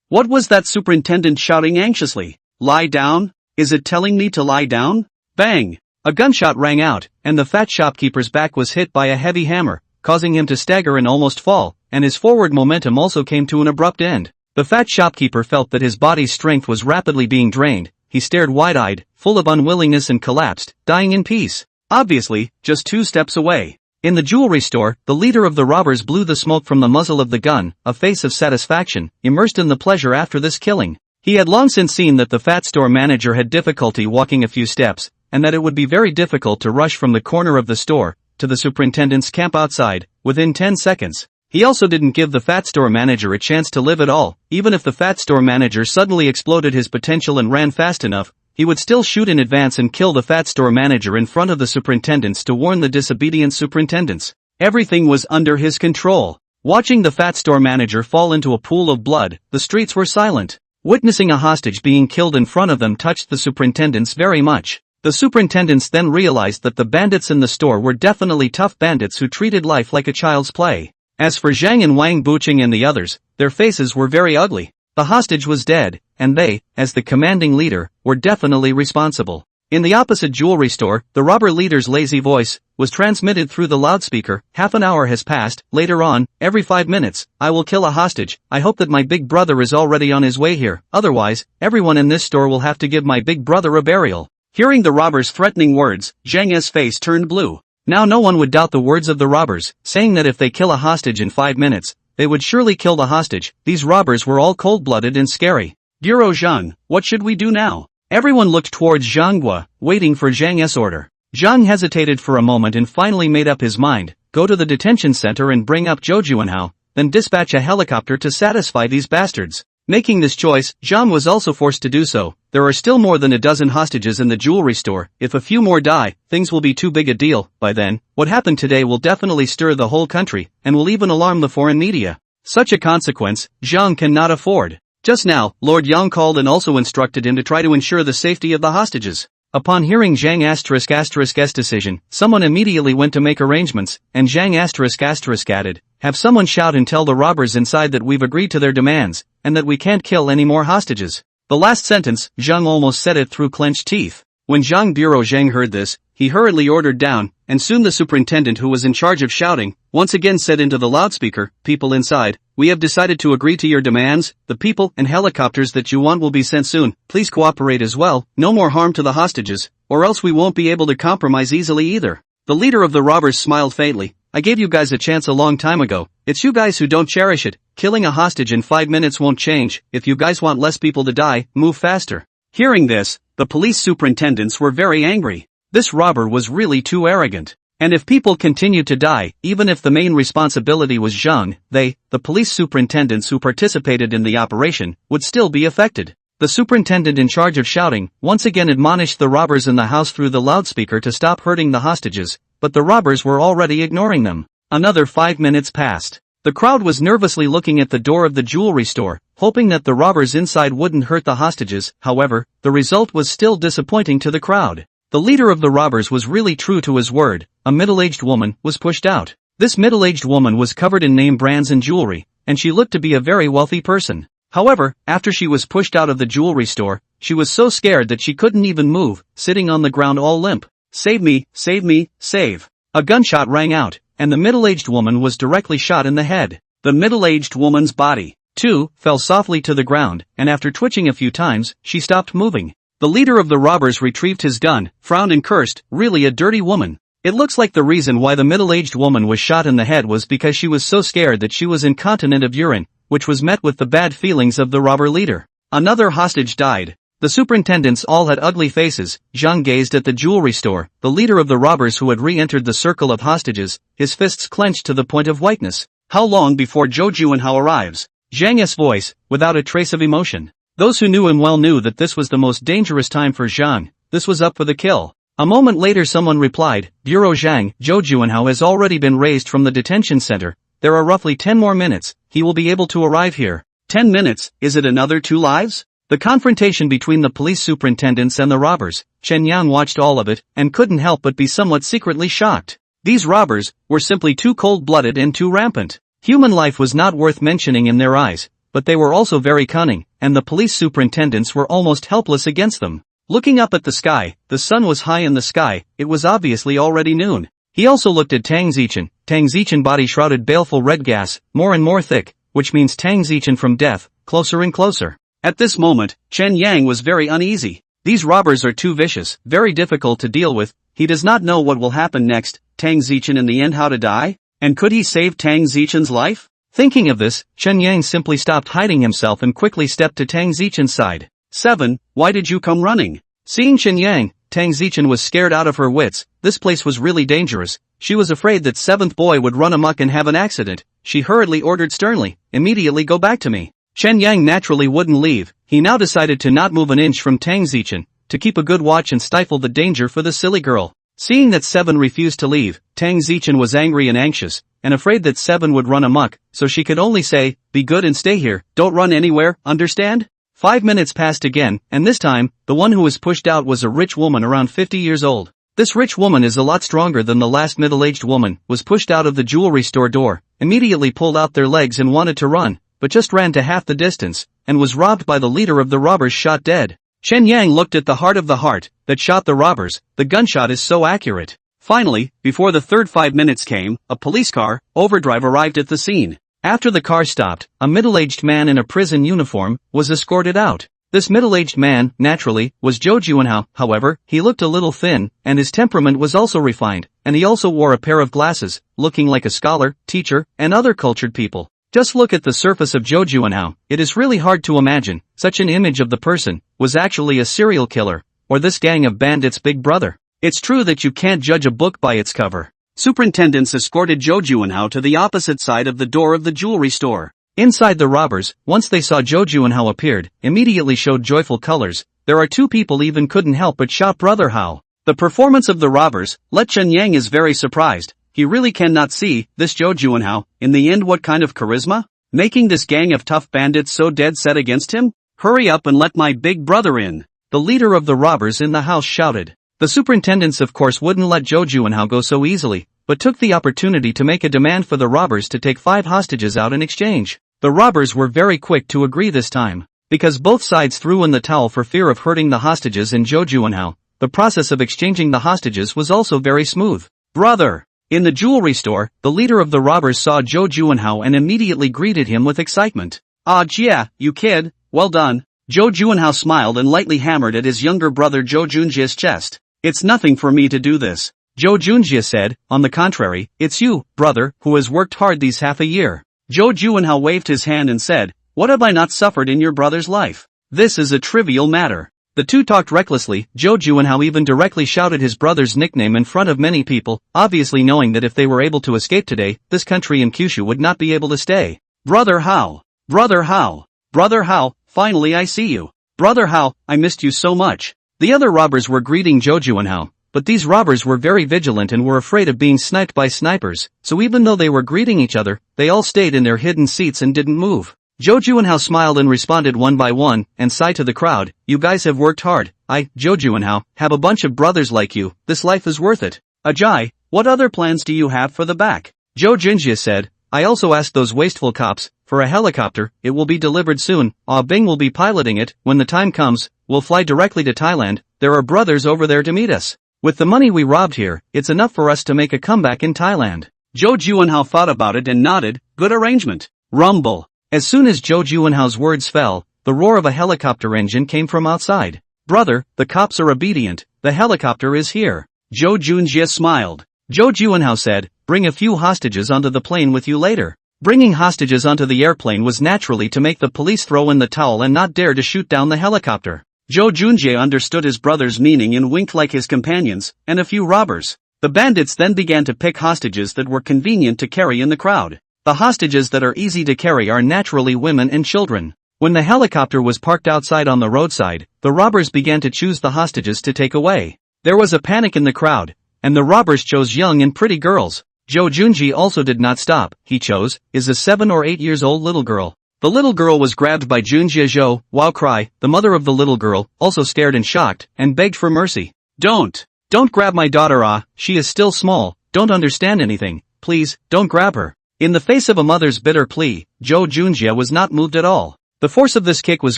What was that superintendent shouting anxiously? Lie down? Is it telling me to lie down? Bang! A gunshot rang out, and the fat shopkeeper's back was hit by a heavy hammer, causing him to stagger and almost fall, and his forward momentum also came to an abrupt end. The fat shopkeeper felt that his body's strength was rapidly being drained. He stared wide-eyed, full of unwillingness, and collapsed, dying in peace. Obviously, just 2 steps away. In the jewelry store, the leader of the robbers blew the smoke from the muzzle of the gun, a face of satisfaction, immersed in the pleasure after this killing. He had long since seen that the fat store manager had difficulty walking a few steps, and that it would be very difficult to rush from the corner of the store to the superintendent's camp outside, within 10 seconds. He also didn't give the fat store manager a chance to live at all. Even if the fat store manager suddenly exploded his potential and ran fast enough, he would still shoot in advance and kill the fat store manager in front of the superintendents to warn the disobedient superintendents. Everything was under his control. Watching the fat store manager fall into a pool of blood, the streets were silent. Witnessing a hostage being killed in front of them touched the superintendents very much. The superintendents then realized that the bandits in the store were definitely tough bandits who treated life like a child's play. As for Zhang and Wang Buqing and the others, their faces were very ugly. The hostage was dead, and they, as the commanding leader, were definitely responsible. In the opposite jewelry store, the robber leader's lazy voice was transmitted through the loudspeaker. Half an hour has passed. Later on, every 5 minutes, I will kill a hostage. I hope that my big brother is already on his way here. Otherwise, everyone in this store will have to give my big brother a burial. Hearing the robber's threatening words, Zhang's face turned blue. Now no one would doubt the words of the robbers, saying that if they kill a hostage in 5 minutes, they would surely kill the hostage. These robbers were all cold-blooded and scary. Bureau Zhang, what should we do now? Everyone looked towards Zhang Gua, waiting for Zhang's order. Zhang hesitated for a moment and finally made up his mind. Go to the detention center and bring up Zhou Juanhao, then dispatch a helicopter to satisfy these bastards. Making this choice, Zhang was also forced to do so. There are still more than a dozen hostages in the jewelry store. If a few more die, things will be too big a deal. By then, what happened today will definitely stir the whole country, and will even alarm the foreign media. Such a consequence, Zhang cannot afford. Just now, Lord Yang called and also instructed him to try to ensure the safety of the hostages. Upon hearing Zhang ***''s decision, someone immediately went to make arrangements, and Zhang ***** added, "Have someone shout and tell the robbers inside that we've agreed to their demands, and that we can't kill any more hostages." The last sentence, Zhang almost said it through clenched teeth. When Zhang Bureau Zhang heard this, he hurriedly ordered down, and soon the superintendent who was in charge of shouting, once again said into the loudspeaker, "People inside, we have decided to agree to your demands, the people and helicopters that you want will be sent soon, please cooperate as well, no more harm to the hostages, or else we won't be able to compromise easily either." The leader of the robbers smiled faintly, "I gave you guys a chance a long time ago, it's you guys who don't cherish it, killing a hostage in 5 minutes won't change, if you guys want less people to die, move faster." Hearing this, the police superintendents were very angry. This robber was really too arrogant. And if people continued to die, even if the main responsibility was Zhang, the police superintendents who participated in the operation, would still be affected. The superintendent in charge of shouting, once again admonished the robbers in the house through the loudspeaker to stop hurting the hostages, but the robbers were already ignoring them. Another 5 minutes passed. The crowd was nervously looking at the door of the jewelry store, hoping that the robbers inside wouldn't hurt the hostages. However, the result was still disappointing to the crowd. The leader of the robbers was really true to his word. A middle-aged woman was pushed out. This middle-aged woman was covered in name brands and jewelry, and she looked to be a very wealthy person. However, after she was pushed out of the jewelry store, she was so scared that she couldn't even move, sitting on the ground all limp. "Save me, save me, save." A gunshot rang out, and the middle-aged woman was directly shot in the head. The middle-aged woman's body, too, fell softly to the ground, and after twitching a few times, she stopped moving. The leader of the robbers retrieved his gun, frowned and cursed, "Really a dirty woman." It looks like the reason why the middle-aged woman was shot in the head was because she was so scared that she was incontinent of urine, which was met with the bad feelings of the robber leader. Another hostage died. The superintendents all had ugly faces. Zhang gazed at the jewelry store, the leader of the robbers who had re-entered the circle of hostages, his fists clenched to the point of whiteness. "How long before Zhou Juanhao arrives?" Zhang's voice, without a trace of emotion. Those who knew him well knew that this was the most dangerous time for Zhang. This was up for the kill. A moment later someone replied, "Bureau Zhang, Zhou Juanhao has already been raised from the detention center. There are roughly 10 more minutes, he will be able to arrive here." 10 minutes, is it another 2 lives? The confrontation between the police superintendents and the robbers, Chen Yang watched all of it, and couldn't help but be somewhat secretly shocked. These robbers were simply too cold-blooded and too rampant. Human life was not worth mentioning in their eyes, but they were also very cunning, and the police superintendents were almost helpless against them. Looking up at the sky, the sun was high in the sky, it was obviously already noon. He also looked at Tang Zichen. Tang Zichen body shrouded baleful red gas, more and more thick, which means Tang Zichen from death, closer and closer. At this moment, Chen Yang was very uneasy. These robbers are too vicious, very difficult to deal with. He does not know what will happen next. Tang Zichen in the end how to die? And could he save Tang Zichen's life? Thinking of this, Chen Yang simply stopped hiding himself and quickly stepped to Tang Zichen's side. 7. Why did you come running? Seeing Chen Yang, Tang Zichen was scared out of her wits. This place was really dangerous. She was afraid that 7th boy would run amok and have an accident. She hurriedly ordered sternly, "Immediately go back to me." Chen Yang naturally wouldn't leave. He now decided to not move an inch from Tang Zichen, to keep a good watch and stifle the danger for the silly girl. Seeing that 7 refused to leave, Tang Zichen was angry and anxious, and afraid that 7 would run amok, so she could only say, "Be good and stay here, don't run anywhere, understand?" 5 minutes passed again, and this time, the one who was pushed out was a rich woman around 50 years old. This rich woman is a lot stronger than the last middle-aged woman, was pushed out of the jewelry store door, immediately pulled out their legs and wanted to run, but just ran to half the distance, and was robbed by the leader of the robbers shot dead. Chen Yang looked at the heart that shot the robbers. The gunshot is so accurate. Finally, before the third 5 minutes came, a police car, overdrive arrived at the scene. After the car stopped, a middle-aged man in a prison uniform was escorted out. This middle-aged man, naturally, was Zhou Juanhao. However, he looked a little thin, and his temperament was also refined, and he also wore a pair of glasses, looking like a scholar, teacher, and other cultured people. Just look at the surface of Zhou Juanhao. It is really hard to imagine such an image of the person was actually a serial killer, or this gang of bandits' big brother. It's true that you can't judge a book by its cover. Superintendents escorted Zhou Juanhao to the opposite side of the door of the jewelry store. Inside, the robbers, once they saw Zhou Juanhao appeared, immediately showed joyful colors. There are 2 people even couldn't help but shout "Brother Hao." The performance of the robbers, let Chen Yang is very surprised. He really cannot see, this Zhou Juanhao, in the end what kind of charisma? Making this gang of tough bandits so dead set against him? Hurry up and let my big brother in. the leader of the robbers in the house shouted. The superintendents of course wouldn't let Jo Juinhao go so easily, but took the opportunity to make a demand for the robbers to take 5 hostages out in exchange. The robbers were very quick to agree this time. Because both sides threw in the towel for fear of hurting the hostages and Jo Juinhao, the process of exchanging the hostages was also very smooth. Brother! In the jewelry store, the leader of the robbers saw Jo Juinhao and immediately greeted him with excitement. Ah yeah, you kid, well done. Jo Juinhao smiled and lightly hammered at his younger brother Jo Junjie's chest. It's nothing for me to do this. Jo Junjie said, on the contrary, it's you, brother, who has worked hard these half a year. Jo Juinhao waved his hand and said, what have I not suffered in your brother's life? This is a trivial matter. The two talked recklessly. Jo Juinhao even directly shouted his brother's nickname in front of many people, obviously knowing that if they were able to escape today, this country in Kyushu would not be able to stay. Brother Hao! Brother Hao! Brother Hao, finally I see you. Brother Hao, I missed you so much. The other robbers were greeting Jo Juinhao, but these robbers were very vigilant and were afraid of being sniped by snipers, so even though they were greeting each other, they all stayed in their hidden seats and didn't move. Jo Juinhao smiled and responded one by one, and sighed to the crowd, you guys have worked hard. I, Jo Juinhao, have a bunch of brothers like you, this life is worth it. Ajay, what other plans do you have for the back? Jo Junjie said, I also asked those wasteful cops for a helicopter. It will be delivered soon. Ah Bing will be piloting it. When the time comes, we'll fly directly to Thailand. There are brothers over there to meet us. With the money we robbed here, it's enough for us to make a comeback in Thailand. Jo Juinhao thought about it and nodded, good arrangement. Rumble. As soon as Jo Juinhao's words fell, the roar of a helicopter engine came from outside. Brother, the cops are obedient, the helicopter is here. Jo Junjie smiled. Jo Juinhao said, bring a few hostages onto the plane with you later. Bringing hostages onto the airplane was naturally to make the police throw in the towel and not dare to shoot down the helicopter. Jo Junjie understood his brother's meaning and winked like his companions, and a few robbers. The bandits then began to pick hostages that were convenient to carry in the crowd. The hostages that are easy to carry are naturally women and children. When the helicopter was parked outside on the roadside, the robbers began to choose the hostages to take away. There was a panic in the crowd, and the robbers chose young and pretty girls. Jo Junjie also did not stop. He chose, is a 7 or 8 years old little girl. The little girl was grabbed by Junjie Zhou, wow cry. The mother of the little girl, also scared and shocked, and begged for mercy. Don't grab my daughter she is still small, don't understand anything, please, don't grab her. In the face of a mother's bitter plea, Jo Junjie was not moved at all. The force of this kick was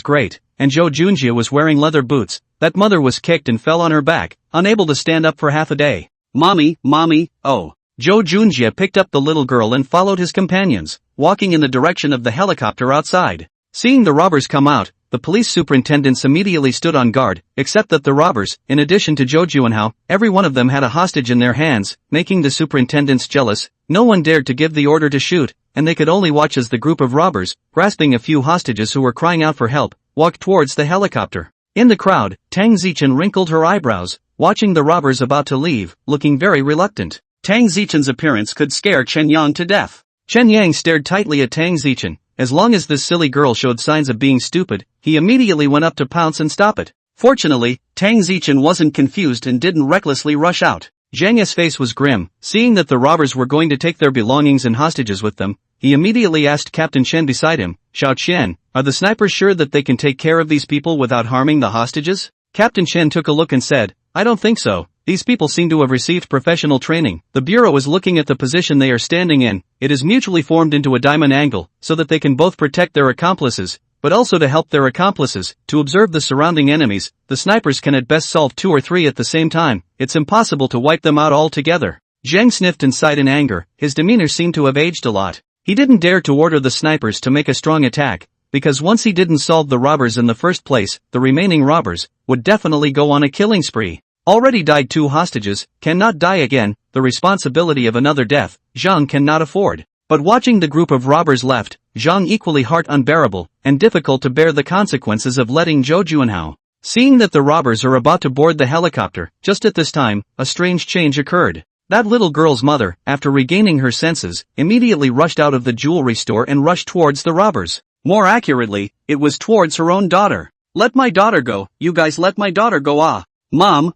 great, and Jo Junjie was wearing leather boots. That mother was kicked and fell on her back, unable to stand up for half a day. Mommy, oh. Jo Junjie picked up the little girl and followed his companions, walking in the direction of the helicopter outside. Seeing the robbers come out, the police superintendents immediately stood on guard, except that the robbers, in addition to Jo Juinhao, every one of them had a hostage in their hands, making the superintendents jealous. No one dared to give the order to shoot, and they could only watch as the group of robbers, grasping a few hostages who were crying out for help, walked towards the helicopter. In the crowd, Tang Zichen wrinkled her eyebrows, watching the robbers about to leave, looking very reluctant. Tang Zichen's appearance could scare Chen Yang to death. Chen Yang stared tightly at Tang Zichen. As long as this silly girl showed signs of being stupid, he immediately went up to pounce and stop it. Fortunately, Tang Zichen wasn't confused and didn't recklessly rush out. Zhang's face was grim. Seeing that the robbers were going to take their belongings and hostages with them, he immediately asked Captain Chen beside him, Xiao Qian, are the snipers sure that they can take care of these people without harming the hostages? Captain Chen took a look and said, I don't think so. These people seem to have received professional training. The bureau is looking at the position they are standing in. It is mutually formed into a diamond angle, so that they can both protect their accomplices, but also to help their accomplices, to observe the surrounding enemies. The snipers can at best solve 2 or 3 at the same time. It's impossible to wipe them out altogether. Zhang sniffed and sighed in anger. His demeanor seemed to have aged a lot. He didn't dare to order the snipers to make a strong attack, because once he didn't solve the robbers in the first place, the remaining robbers would definitely go on a killing spree. Already died 2 hostages, cannot die again. The responsibility of another death, Zhang cannot afford. But watching the group of robbers left, Zhang equally heart unbearable, and difficult to bear the consequences of letting Jo Juinhao. Seeing that the robbers are about to board the helicopter, just at this time, a strange change occurred. That little girl's mother, after regaining her senses, immediately rushed out of the jewelry store and rushed towards the robbers. More accurately, it was towards her own daughter. Let my daughter go, you guys let my daughter go Mom.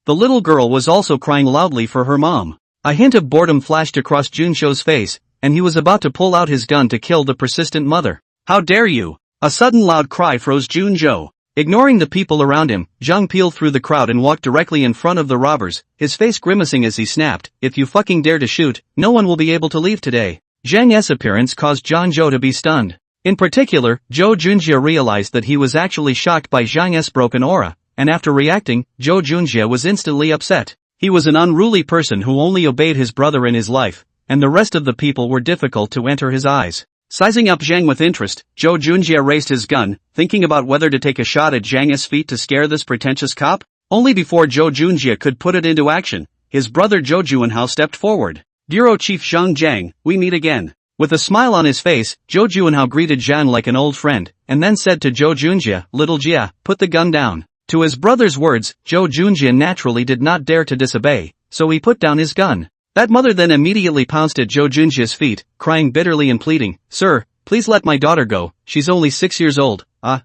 The little girl was also crying loudly for her mom. A hint of boredom flashed across Junshou's face, and he was about to pull out his gun to kill the persistent mother. How dare you! A sudden loud cry froze Junzhou. Ignoring the people around him, Zhang peeled through the crowd and walked directly in front of the robbers, his face grimacing as he snapped, "If you fucking dare to shoot, no one will be able to leave today." Zhang's appearance caused Zhang Zhou to be stunned. In particular, Zhou Junjie realized that he was actually shocked by Zhang's broken aura, and after reacting, Zhou Junjie was instantly upset. He was an unruly person who only obeyed his brother in his life, and the rest of the people were difficult to enter his eyes. Sizing up Zhang with interest, Zhou Junjie raised his gun, thinking about whether to take a shot at Zhang's feet to scare this pretentious cop. Only before Zhou Junjie could put it into action, his brother Zhou Juanhao stepped forward. "Bureau Chief Zhang Zhang, we meet again." With a smile on his face, Zhou Juanhao greeted Zhang like an old friend, and then said to Zhou Junjie, "Little Jia, put the gun down." To his brother's words, Zhou Junjie naturally did not dare to disobey, so he put down his gun. That mother then immediately pounced at Zhou Junjie's feet, crying bitterly and pleading, "Sir, please let my daughter go, she's only 6 years old,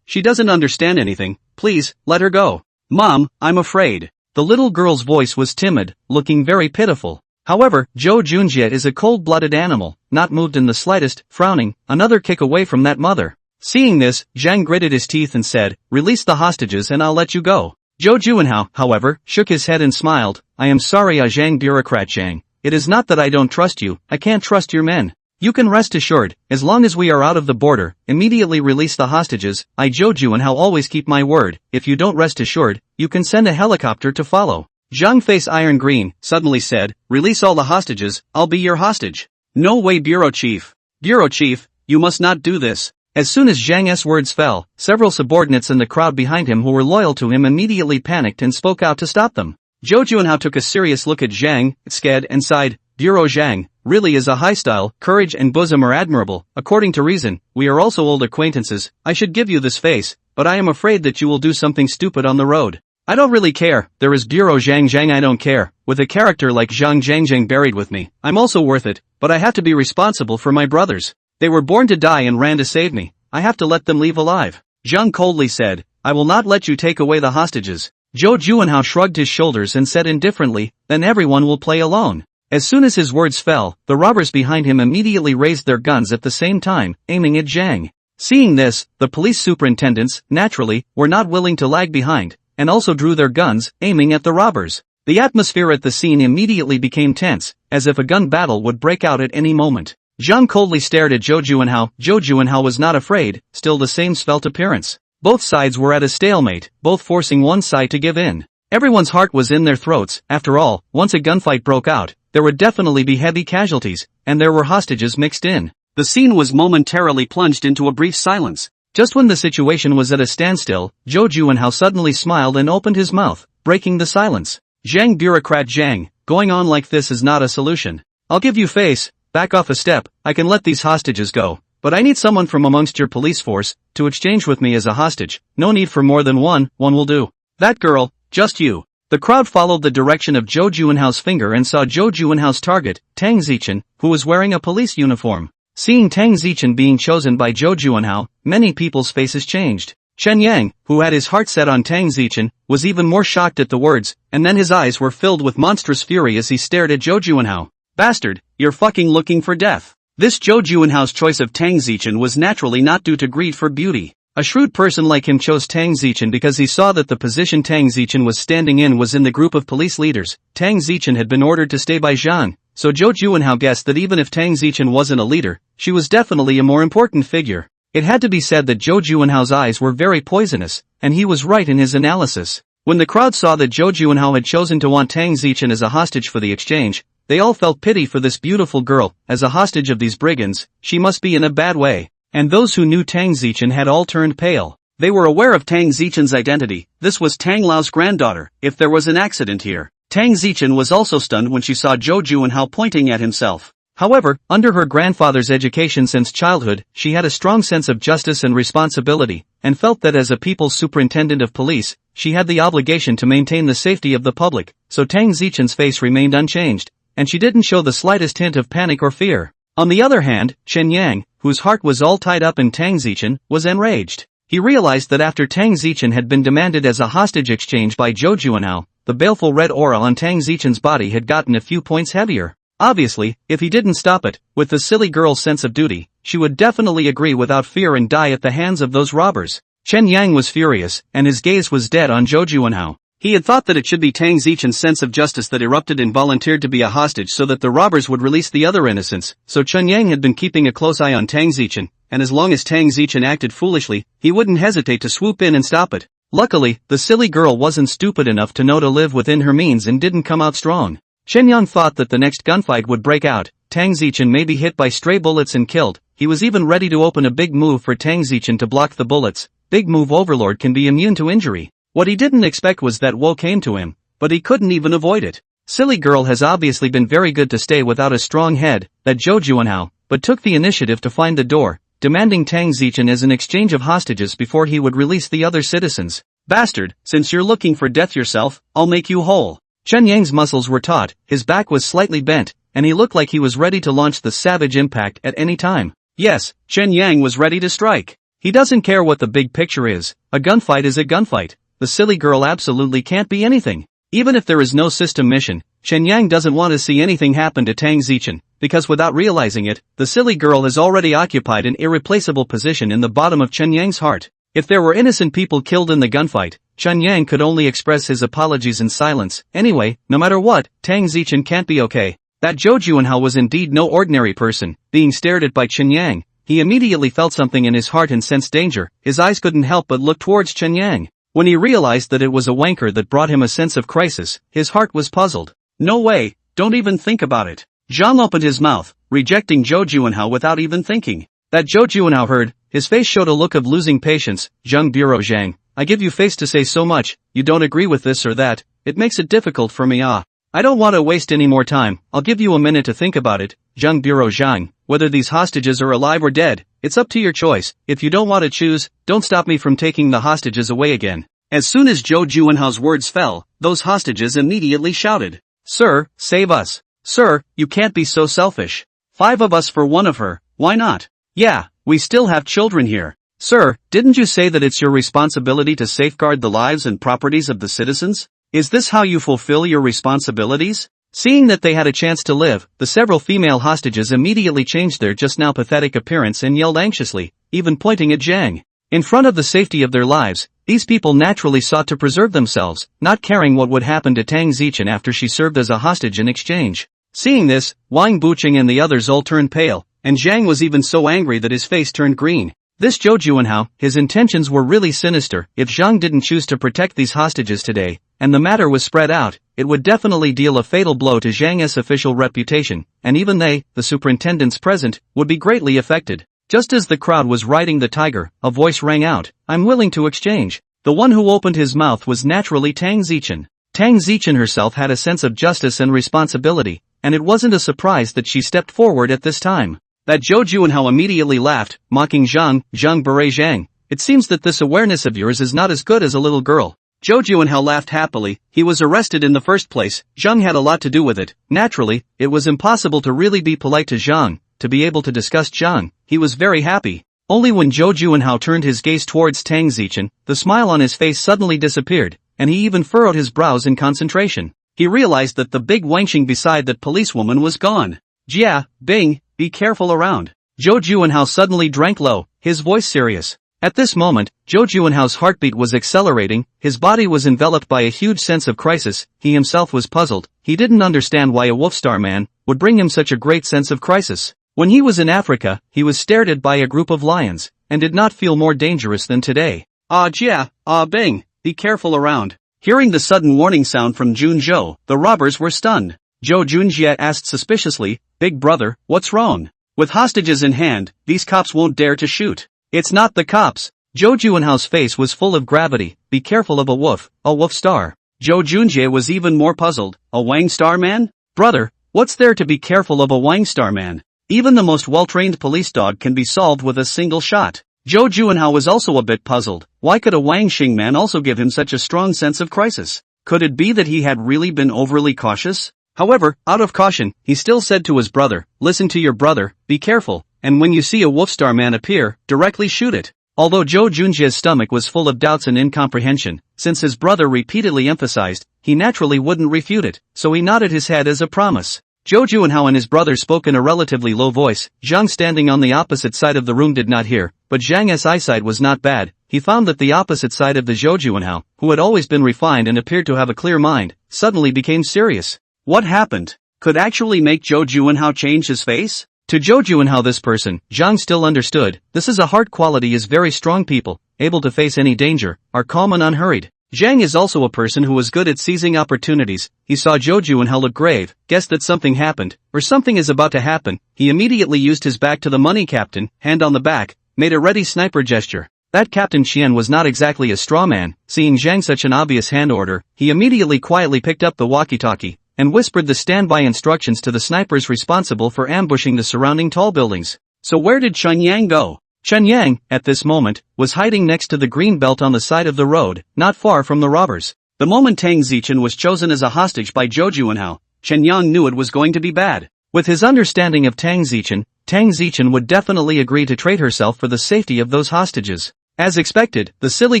she doesn't understand anything, please, let her go." "Mom, I'm afraid." The little girl's voice was timid, looking very pitiful. However, Zhou Junjie is a cold-blooded animal, not moved in the slightest, frowning, another kick away from that mother. Seeing this, Zhang gritted his teeth and said, "Release the hostages and I'll let you go." Zhou Juanhao, however, shook his head and smiled, "I am sorry, Zhang bureaucrat Zhang. It is not that I don't trust you, I can't trust your men. You can rest assured, as long as we are out of the border, immediately release the hostages. I Zhou Juanhao always keep my word. If you don't rest assured, you can send a helicopter to follow." Zhang face iron green, suddenly said, "Release all the hostages, I'll be your hostage." "No way, Bureau Chief. Bureau Chief, you must not do this." As soon as Zhang's words fell, several subordinates in the crowd behind him who were loyal to him immediately panicked and spoke out to stop them. Zhou Juanhao took a serious look at Zhang, scared and sighed, "Bureau Zhang, really is a high style, courage and bosom are admirable, according to reason, we are also old acquaintances, I should give you this face, but I am afraid that you will do something stupid on the road." "I don't really care, there is Bureau Zhang I don't care, with a character like Zhang buried with me, I'm also worth it, but I have to be responsible for my brothers. They were born to die and ran to save me, I have to let them leave alive." Zhang coldly said, "I will not let you take away the hostages." Zhou Juanhao shrugged his shoulders and said indifferently, "Then everyone will play alone." As soon as his words fell, the robbers behind him immediately raised their guns at the same time, aiming at Zhang. Seeing this, the police superintendents, naturally, were not willing to lag behind, and also drew their guns, aiming at the robbers. The atmosphere at the scene immediately became tense, as if a gun battle would break out at any moment. Zhang coldly stared at Zhou Juanhao. Zhou Juanhao was not afraid, still the same svelte appearance. Both sides were at a stalemate, both forcing one side to give in. Everyone's heart was in their throats. After all, once a gunfight broke out, there would definitely be heavy casualties, and there were hostages mixed in. The scene was momentarily plunged into a brief silence. Just when the situation was at a standstill, Zhou Juanhao suddenly smiled and opened his mouth, breaking the silence. "Zhang bureaucrat Zhang, going on like this is not a solution. I'll give you face, back off a step, I can let these hostages go. But I need someone from amongst your police force, to exchange with me as a hostage, no need for more than one will do. That girl, just you." The crowd followed the direction of Zhou Juanhao's finger and saw Zhou Juanhao's target, Tang Zichen, who was wearing a police uniform. Seeing Tang Zichen being chosen by Zhou Juanhao, many people's faces changed. Chen Yang, who had his heart set on Tang Zichen, was even more shocked at the words, and then his eyes were filled with monstrous fury as he stared at Zhou Juanhao. "Bastard, you're fucking looking for death." This Zhou Juanhao's choice of Tang Zichen was naturally not due to greed for beauty. A shrewd person like him chose Tang Zichen because he saw that the position Tang Zichen was standing in was in the group of police leaders. Tang Zichen had been ordered to stay by Zhang, so Zhou Juanhao guessed that even if Tang Zichen wasn't a leader, she was definitely a more important figure. It had to be said that Zhou Juanhao's eyes were very poisonous, and he was right in his analysis. When the crowd saw that Zhou Juanhao had chosen to want Tang Zichen as a hostage for the exchange, they all felt pity for this beautiful girl. As a hostage of these brigands, she must be in a bad way. And those who knew Tang Zichen had all turned pale. They were aware of Tang Zichen's identity. This was Tang Lao's granddaughter. If there was an accident here, Tang Zichen was also stunned when she saw Zhou Juanhao pointing at himself. However, under her grandfather's education since childhood, she had a strong sense of justice and responsibility, and felt that as a people's superintendent of police, she had the obligation to maintain the safety of the public. So Tang Zichen's face remained unchanged, and she didn't show the slightest hint of panic or fear. On the other hand, Chen Yang, whose heart was all tied up in Tang Zichen, was enraged. He realized that after Tang Zichen had been demanded as a hostage exchange by Zhou Juanhao, the baleful red aura on Tang Zichen's body had gotten a few points heavier. Obviously, if he didn't stop it, with the silly girl's sense of duty, she would definitely agree without fear and die at the hands of those robbers. Chen Yang was furious, and his gaze was dead on Zhou Juanhao. He had thought that it should be Tang Zichen's sense of justice that erupted and volunteered to be a hostage so that the robbers would release the other innocents, so Chen Yang had been keeping a close eye on Tang Zichen, and as long as Tang Zichen acted foolishly, he wouldn't hesitate to swoop in and stop it. Luckily, the silly girl wasn't stupid enough to know to live within her means and didn't come out strong. Chen Yang thought that the next gunfight would break out, Tang Zichen may be hit by stray bullets and killed. He was even ready to open a big move for Tang Zichen to block the bullets. Big move overlord can be immune to injury. What he didn't expect was that woe came to him, but he couldn't even avoid it. Silly girl has obviously been very good to stay without a strong head, that Zhou Juanhao, but took the initiative to find the door, demanding Tang Zichen as an exchange of hostages before he would release the other citizens. Bastard, since you're looking for death yourself, I'll make you whole. Chen Yang's muscles were taut, his back was slightly bent, and he looked like he was ready to launch the savage impact at any time. Yes, Chen Yang was ready to strike. He doesn't care what the big picture is, a gunfight is a gunfight. The silly girl absolutely can't be anything. Even if there is no system mission, Chen Yang doesn't want to see anything happen to Tang Zichen, because without realizing it, the silly girl has already occupied an irreplaceable position in the bottom of Chen Yang's heart. If there were innocent people killed in the gunfight, Chen Yang could only express his apologies in silence. Anyway, no matter what, Tang Zichen can't be okay. That Zhou Juanhao was indeed no ordinary person. Being stared at by Chen Yang, he immediately felt something in his heart and sensed danger. His eyes couldn't help but look towards Chen Yang. When he realized that it was a wanker that brought him a sense of crisis, his heart was puzzled. No way, don't even think about it. Zhang opened his mouth, rejecting Zhou Juanhao without even thinking. That Zhou Juanhao heard, his face showed a look of losing patience. Zhang Bureau Zhang, I give you face to say so much, you don't agree with this or that, it makes it difficult for me. I don't want to waste any more time, I'll give you a minute to think about it. Zhang Bureau Zhang, whether these hostages are alive or dead, it's up to your choice. If you don't want to choose, don't stop me from taking the hostages away again. As soon as Zhou Juanhao's words fell, those hostages immediately shouted. Sir, save us. Sir, you can't be so selfish. 5 of us for 1 of her, why not? Yeah, we still have children here. Sir, didn't you say that it's your responsibility to safeguard the lives and properties of the citizens? Is this how you fulfill your responsibilities? Seeing that they had a chance to live, the several female hostages immediately changed their just now pathetic appearance and yelled anxiously, even pointing at Zhang. In front of the safety of their lives, these people naturally sought to preserve themselves, not caring what would happen to Tang Zichen after she served as a hostage in exchange. Seeing this, Wang Buqing and the others all turned pale, and Zhang was even so angry that his face turned green. This Zhou Juanhao, his intentions were really sinister. If Zhang didn't choose to protect these hostages today, and the matter was spread out, it would definitely deal a fatal blow to Zhang's official reputation, and even they, the superintendents present, would be greatly affected. Just as the crowd was riding the tiger, a voice rang out, I'm willing to exchange. The one who opened his mouth was naturally Tang Zichen. Tang Zichen herself had a sense of justice and responsibility, and it wasn't a surprise that she stepped forward at this time. That Zhou Juanhao immediately laughed, mocking Zhang Beret Zhang. It seems that this awareness of yours is not as good as a little girl. Zhou Juanhao laughed happily. He was arrested in the first place. Zhang had a lot to do with it. Naturally, it was impossible to really be polite to Zhang. To be able to discuss Zhang, he was very happy. Only when Zhou Juanhao turned his gaze towards Tang Zichen, the smile on his face suddenly disappeared, and he even furrowed his brows in concentration. He realized that the big wenching beside that policewoman was gone. Jia, Bing, be careful around. Zhou Juanhao suddenly drank low, his voice serious. At this moment, Zhou Juanhao's heartbeat was accelerating, his body was enveloped by a huge sense of crisis. He himself was puzzled. He didn't understand why a Wolfstar man would bring him such a great sense of crisis. When he was in Africa, he was stared at by a group of lions, and did not feel more dangerous than today. Jia, Bing, be careful around. Hearing the sudden warning sound from Jun Zhou, the robbers were stunned. Zhou Junjie asked suspiciously, Big brother, what's wrong? With hostages in hand, these cops won't dare to shoot. It's not the cops. Zhou Juanhao's face was full of gravity. Be careful of a wolf star. Zhou Junjie was even more puzzled. A Wang Star man? Brother, what's there to be careful of a Wang Star man? Even the most well-trained police dog can be solved with a single shot. Zhou Juanhao was also a bit puzzled. Why could a Wang Xing man also give him such a strong sense of crisis? Could it be that he had really been overly cautious? However, out of caution, he still said to his brother, listen to your brother, be careful, and when you see a Wolfstar man appear, directly shoot it. Although Zhou Junjie's stomach was full of doubts and incomprehension, since his brother repeatedly emphasized, he naturally wouldn't refute it, so he nodded his head as a promise. Zhou Juanhao and his brother spoke in a relatively low voice. Zhang standing on the opposite side of the room did not hear, but Zhang's eyesight was not bad. he found that the opposite side of the Zhou Juanhao, who had always been refined and appeared to have a clear mind, suddenly became serious. What happened? Could actually make Zhou Juanhao change his face? To Zhou Juanhao, this person, Zhang, still understood, this is a heart quality, is very strong people, able to face any danger, are calm and unhurried. Zhang is also a person who was good at seizing opportunities. He saw Zhou Juanhao look grave, guessed that something happened, or something is about to happen. He immediately used his back to the money captain, hand on the back, made a ready sniper gesture. That Captain Qian was not exactly a straw man. Seeing Zhang such an obvious hand order, he immediately quietly picked up the walkie-talkie and whispered the standby instructions to the snipers responsible for ambushing the surrounding tall buildings. So where did Chen Yang go? Chen Yang, at this moment, was hiding next to the green belt on the side of the road, not far from the robbers. The moment Tang Zichen was chosen as a hostage by Zhou Juanhao, Chen Yang knew it was going to be bad. With his understanding of Tang Zichen would definitely agree to trade herself for the safety of those hostages. As expected, the silly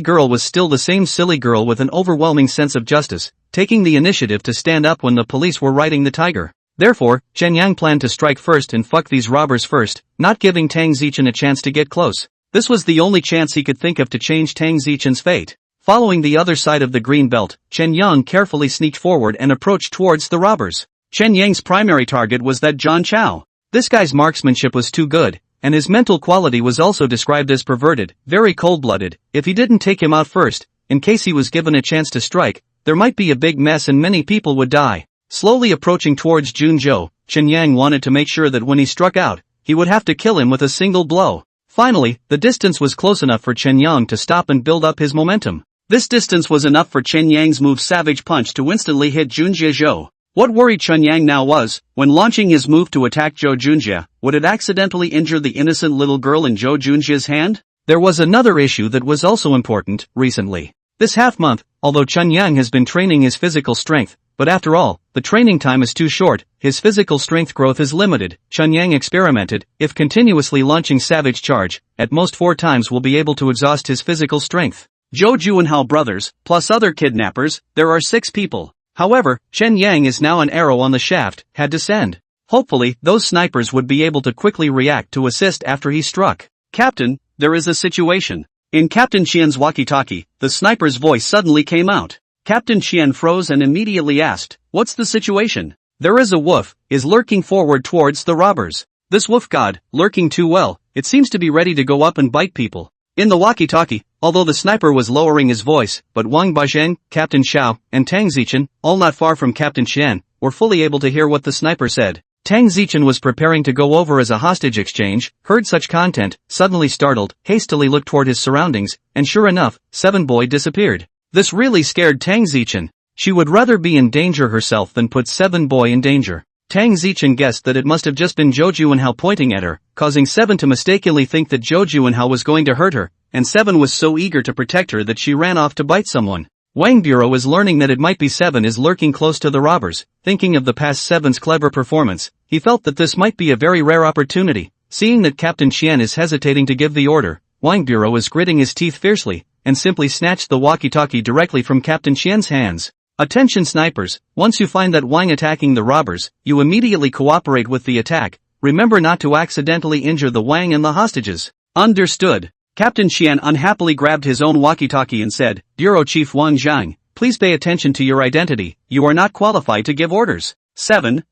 girl was still the same silly girl with an overwhelming sense of justice, taking the initiative to stand up when the police were riding the tiger. Therefore, Chen Yang planned to strike first and fuck these robbers first, not giving Tang Zichen a chance to get close. This was the only chance he could think of to change Tang Zichen's fate. Following the other side of the green belt, Chen Yang carefully sneaked forward and approached towards the robbers. Chen Yang's primary target was that Zhang Chao. This guy's marksmanship was too good, and his mental quality was also described as perverted, very cold-blooded. If he didn't take him out first, in case he was given a chance to strike, there might be a big mess and many people would die. Slowly approaching towards Junzhou, Chen Yang wanted to make sure that when he struck out, he would have to kill him with a single blow. Finally, the distance was close enough for Chen Yang to stop and build up his momentum. This distance was enough for Chen Yang's move Savage Punch to instantly hit Junjie. What worried Chen Yang now was, when launching his move to attack Zhou Junjie, would it accidentally injure the innocent little girl in Zhou Junjie's hand? There was another issue that was also important, recently. This half-month, although Chen Yang has been training his physical strength, but after all, the training time is too short, his physical strength growth is limited. Chen Yang experimented, if continuously launching Savage Charge, at most 4 times will be able to exhaust his physical strength. Zhou Juanhao brothers, plus other kidnappers, there are 6 people. However, Chen Yang is now an arrow on the shaft, had to send. Hopefully, those snipers would be able to quickly react to assist after he struck. Captain, there is a situation. In Captain Qian's walkie-talkie, the sniper's voice suddenly came out. Captain Qian froze and immediately asked, "What's the situation?" There is a wolf, is lurking forward towards the robbers. This wolf god, lurking too well, it seems to be ready to go up and bite people. In the walkie-talkie, although the sniper was lowering his voice, but Wang Baizheng, Captain Xiao, and Tang Zichen, all not far from Captain Qian, were fully able to hear what the sniper said. Tang Zichen was preparing to go over as a hostage exchange, heard such content, suddenly startled, hastily looked toward his surroundings, and sure enough, 7 boy disappeared. This really scared Tang Zichen. She would rather be in danger herself than put 7 boy in danger. Tang Zichen guessed that it must have just been Zhou Juanhao pointing at her, causing 7 to mistakenly think that Zhou Juanhao was going to hurt her, and 7 was so eager to protect her that she ran off to bite someone. Wang Bureau is learning that it might be 7 is lurking close to the robbers. Thinking of the past 7's clever performance, he felt that this might be a very rare opportunity. Seeing that Captain Qian is hesitating to give the order, Wang Bureau is gritting his teeth fiercely, and simply snatched the walkie-talkie directly from Captain Qian's hands. Attention snipers, once you find that Wang attacking the robbers, you immediately cooperate with the attack. Remember not to accidentally injure the Wang and the hostages. Understood. Captain Qian unhappily grabbed his own walkie-talkie and said, "Bureau Chief Wang Zhang, please pay attention to your identity, you are not qualified to give orders." 7.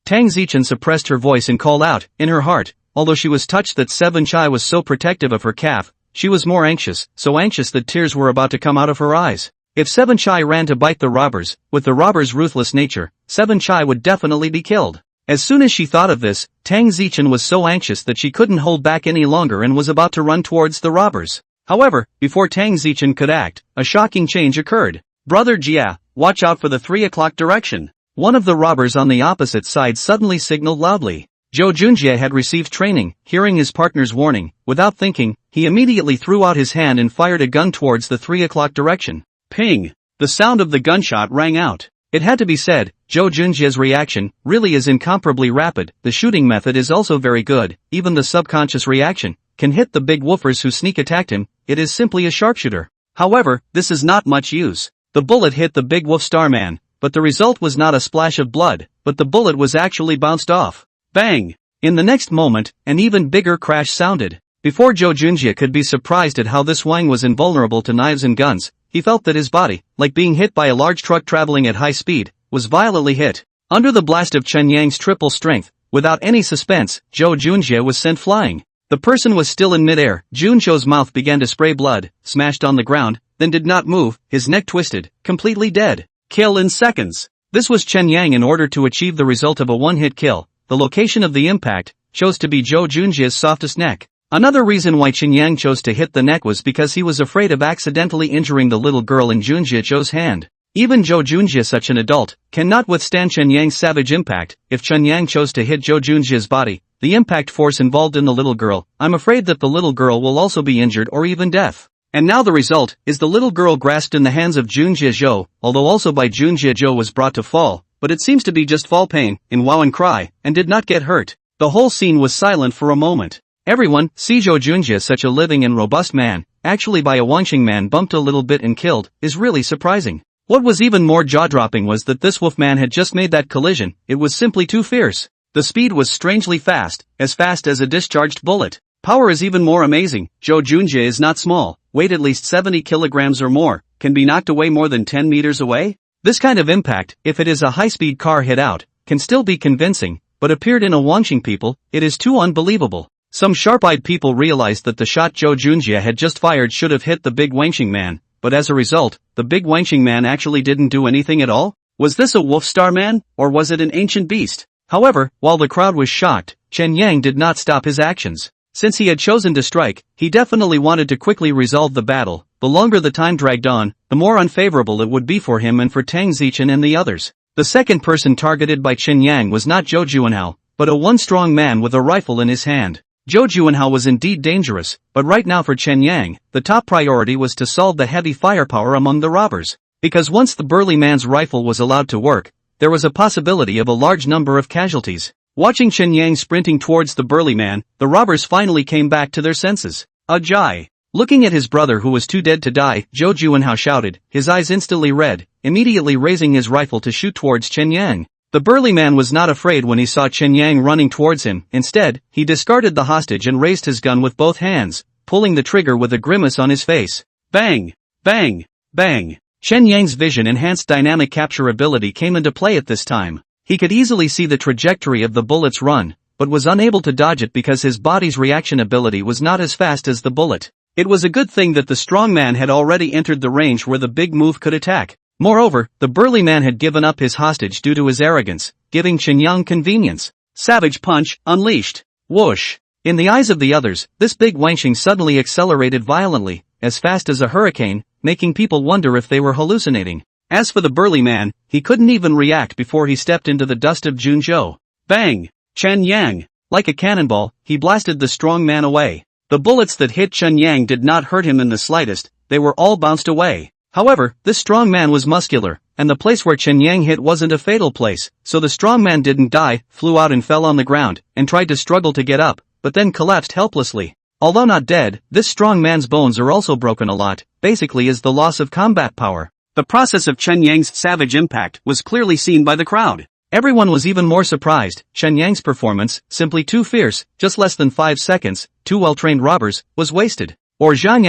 Tang Zichen suppressed her voice and called out, in her heart, although she was touched that 7 Chai was so protective of her calf, she was more anxious, so anxious that tears were about to come out of her eyes. If 7 Chai ran to bite the robbers, with the robbers' ruthless nature, 7 Chai would definitely be killed. As soon as she thought of this, Tang Zichen was so anxious that she couldn't hold back any longer and was about to run towards the robbers. However, before Tang Zichen could act, a shocking change occurred. "Brother Jia, watch out for the 3 o'clock direction." One of the robbers on the opposite side suddenly signaled loudly. Zhou Junjie had received training. Hearing his partner's warning, without thinking, he immediately threw out his hand and fired a gun towards the 3 o'clock direction. Ping! The sound of the gunshot rang out. It had to be said, Zhou Junjie's reaction really is incomparably rapid. The shooting method is also very good. Even the subconscious reaction can hit the big woofers who sneak attacked him. It is simply a sharpshooter. However, this is not much use. The bullet hit the big wolf starman, but the result was not a splash of blood, but the bullet was actually bounced off. Bang! In the next moment, an even bigger crash sounded. Before Zhou Junjie could be surprised at how this Wang was invulnerable to knives and guns, he felt that his body, like being hit by a large truck traveling at high speed, was violently hit. Under the blast of Chen Yang's triple strength, without any suspense, Zhou Junjie was sent flying. The person was still in midair. Junzhou's mouth began to spray blood, smashed on the ground, then did not move, his neck twisted, completely dead. Kill in seconds. This was Chen Yang. In order to achieve the result of a one-hit kill, the location of the impact chose to be Zhou Junjie's softest neck. Another reason why Chen Yang chose to hit the neck was because he was afraid of accidentally injuring the little girl in Junjie Zhou's hand. Even Zhou Junjie, such an adult, cannot withstand Chen Yang's savage impact. If Chen Yang chose to hit Zhou Junjie's body, the impact force involved in the little girl, I'm afraid that the little girl will also be injured or even deaf. And now the result is the little girl grasped in the hands of Junjie Zhou, although also by Junjie Zhou was brought to fall, but it seems to be just fall pain, in wow and cry, and did not get hurt. The whole scene was silent for a moment. Everyone, see Zhou Junjie, such a living and robust man, actually by a Wanxing man bumped a little bit and killed, is really surprising. What was even more jaw-dropping was that this wolfman had just made that collision. It was simply too fierce. The speed was strangely fast as a discharged bullet. Power is even more amazing. Zhou Junjie is not small, weighed at least 70 kilograms or more, can be knocked away more than 10 meters away. This kind of impact, if it is a high-speed car hit out, can still be convincing, but appeared in a Wanxing people, it is too unbelievable. Some sharp-eyed people realized that the shot Zhou Junjie had just fired should have hit the big Wanxing man, but as a result, the big Wanxing man actually didn't do anything at all? Was this a wolf star man, or was it an ancient beast? However, while the crowd was shocked, Chen Yang did not stop his actions. Since he had chosen to strike, he definitely wanted to quickly resolve the battle. The longer the time dragged on, the more unfavorable it would be for him and for Tang Zichen and the others. The second person targeted by Chen Yang was not Zhou Juanhao, but a one-strong man with a rifle in his hand. Zhou Juanhao was indeed dangerous, but right now for Chen Yang, the top priority was to solve the heavy firepower among the robbers. Because once the burly man's rifle was allowed to work, there was a possibility of a large number of casualties. Watching Chen Yang sprinting towards the burly man, the robbers finally came back to their senses. Ajay! Looking at his brother who was too dead to die, Zhou Juanhao shouted, his eyes instantly red, immediately raising his rifle to shoot towards Chen Yang. The burly man was not afraid when he saw Chen Yang running towards him. Instead, he discarded the hostage and raised his gun with both hands, pulling the trigger with a grimace on his face. Bang! Bang! Bang! Chen Yang's vision-enhanced dynamic capture ability came into play at this time. He could easily see the trajectory of the bullet's run, but was unable to dodge it because his body's reaction ability was not as fast as the bullet. It was a good thing that the strong man had already entered the range where the big move could attack. Moreover, the burly man had given up his hostage due to his arrogance, giving Chen Yang convenience. Savage punch, unleashed. Whoosh! In the eyes of the others, this big Wanxing suddenly accelerated violently, as fast as a hurricane, making people wonder if they were hallucinating. As for the burly man, he couldn't even react before he stepped into the dust of Junzhou. Bang! Chen Yang! Like a cannonball, he blasted the strong man away. The bullets that hit Chen Yang did not hurt him in the slightest, they were all bounced away. However, this strong man was muscular, and the place where Chen Yang hit wasn't a fatal place, so the strong man didn't die, flew out and fell on the ground, and tried to struggle to get up, but then collapsed helplessly. Although not dead, this strong man's bones are also broken a lot, basically as the loss of combat power. The process of Chen Yang's savage impact was clearly seen by the crowd. Everyone was even more surprised. Chen Yang's performance, simply too fierce, just less than 5 seconds, 2 well-trained robbers, was wasted. Or Zhang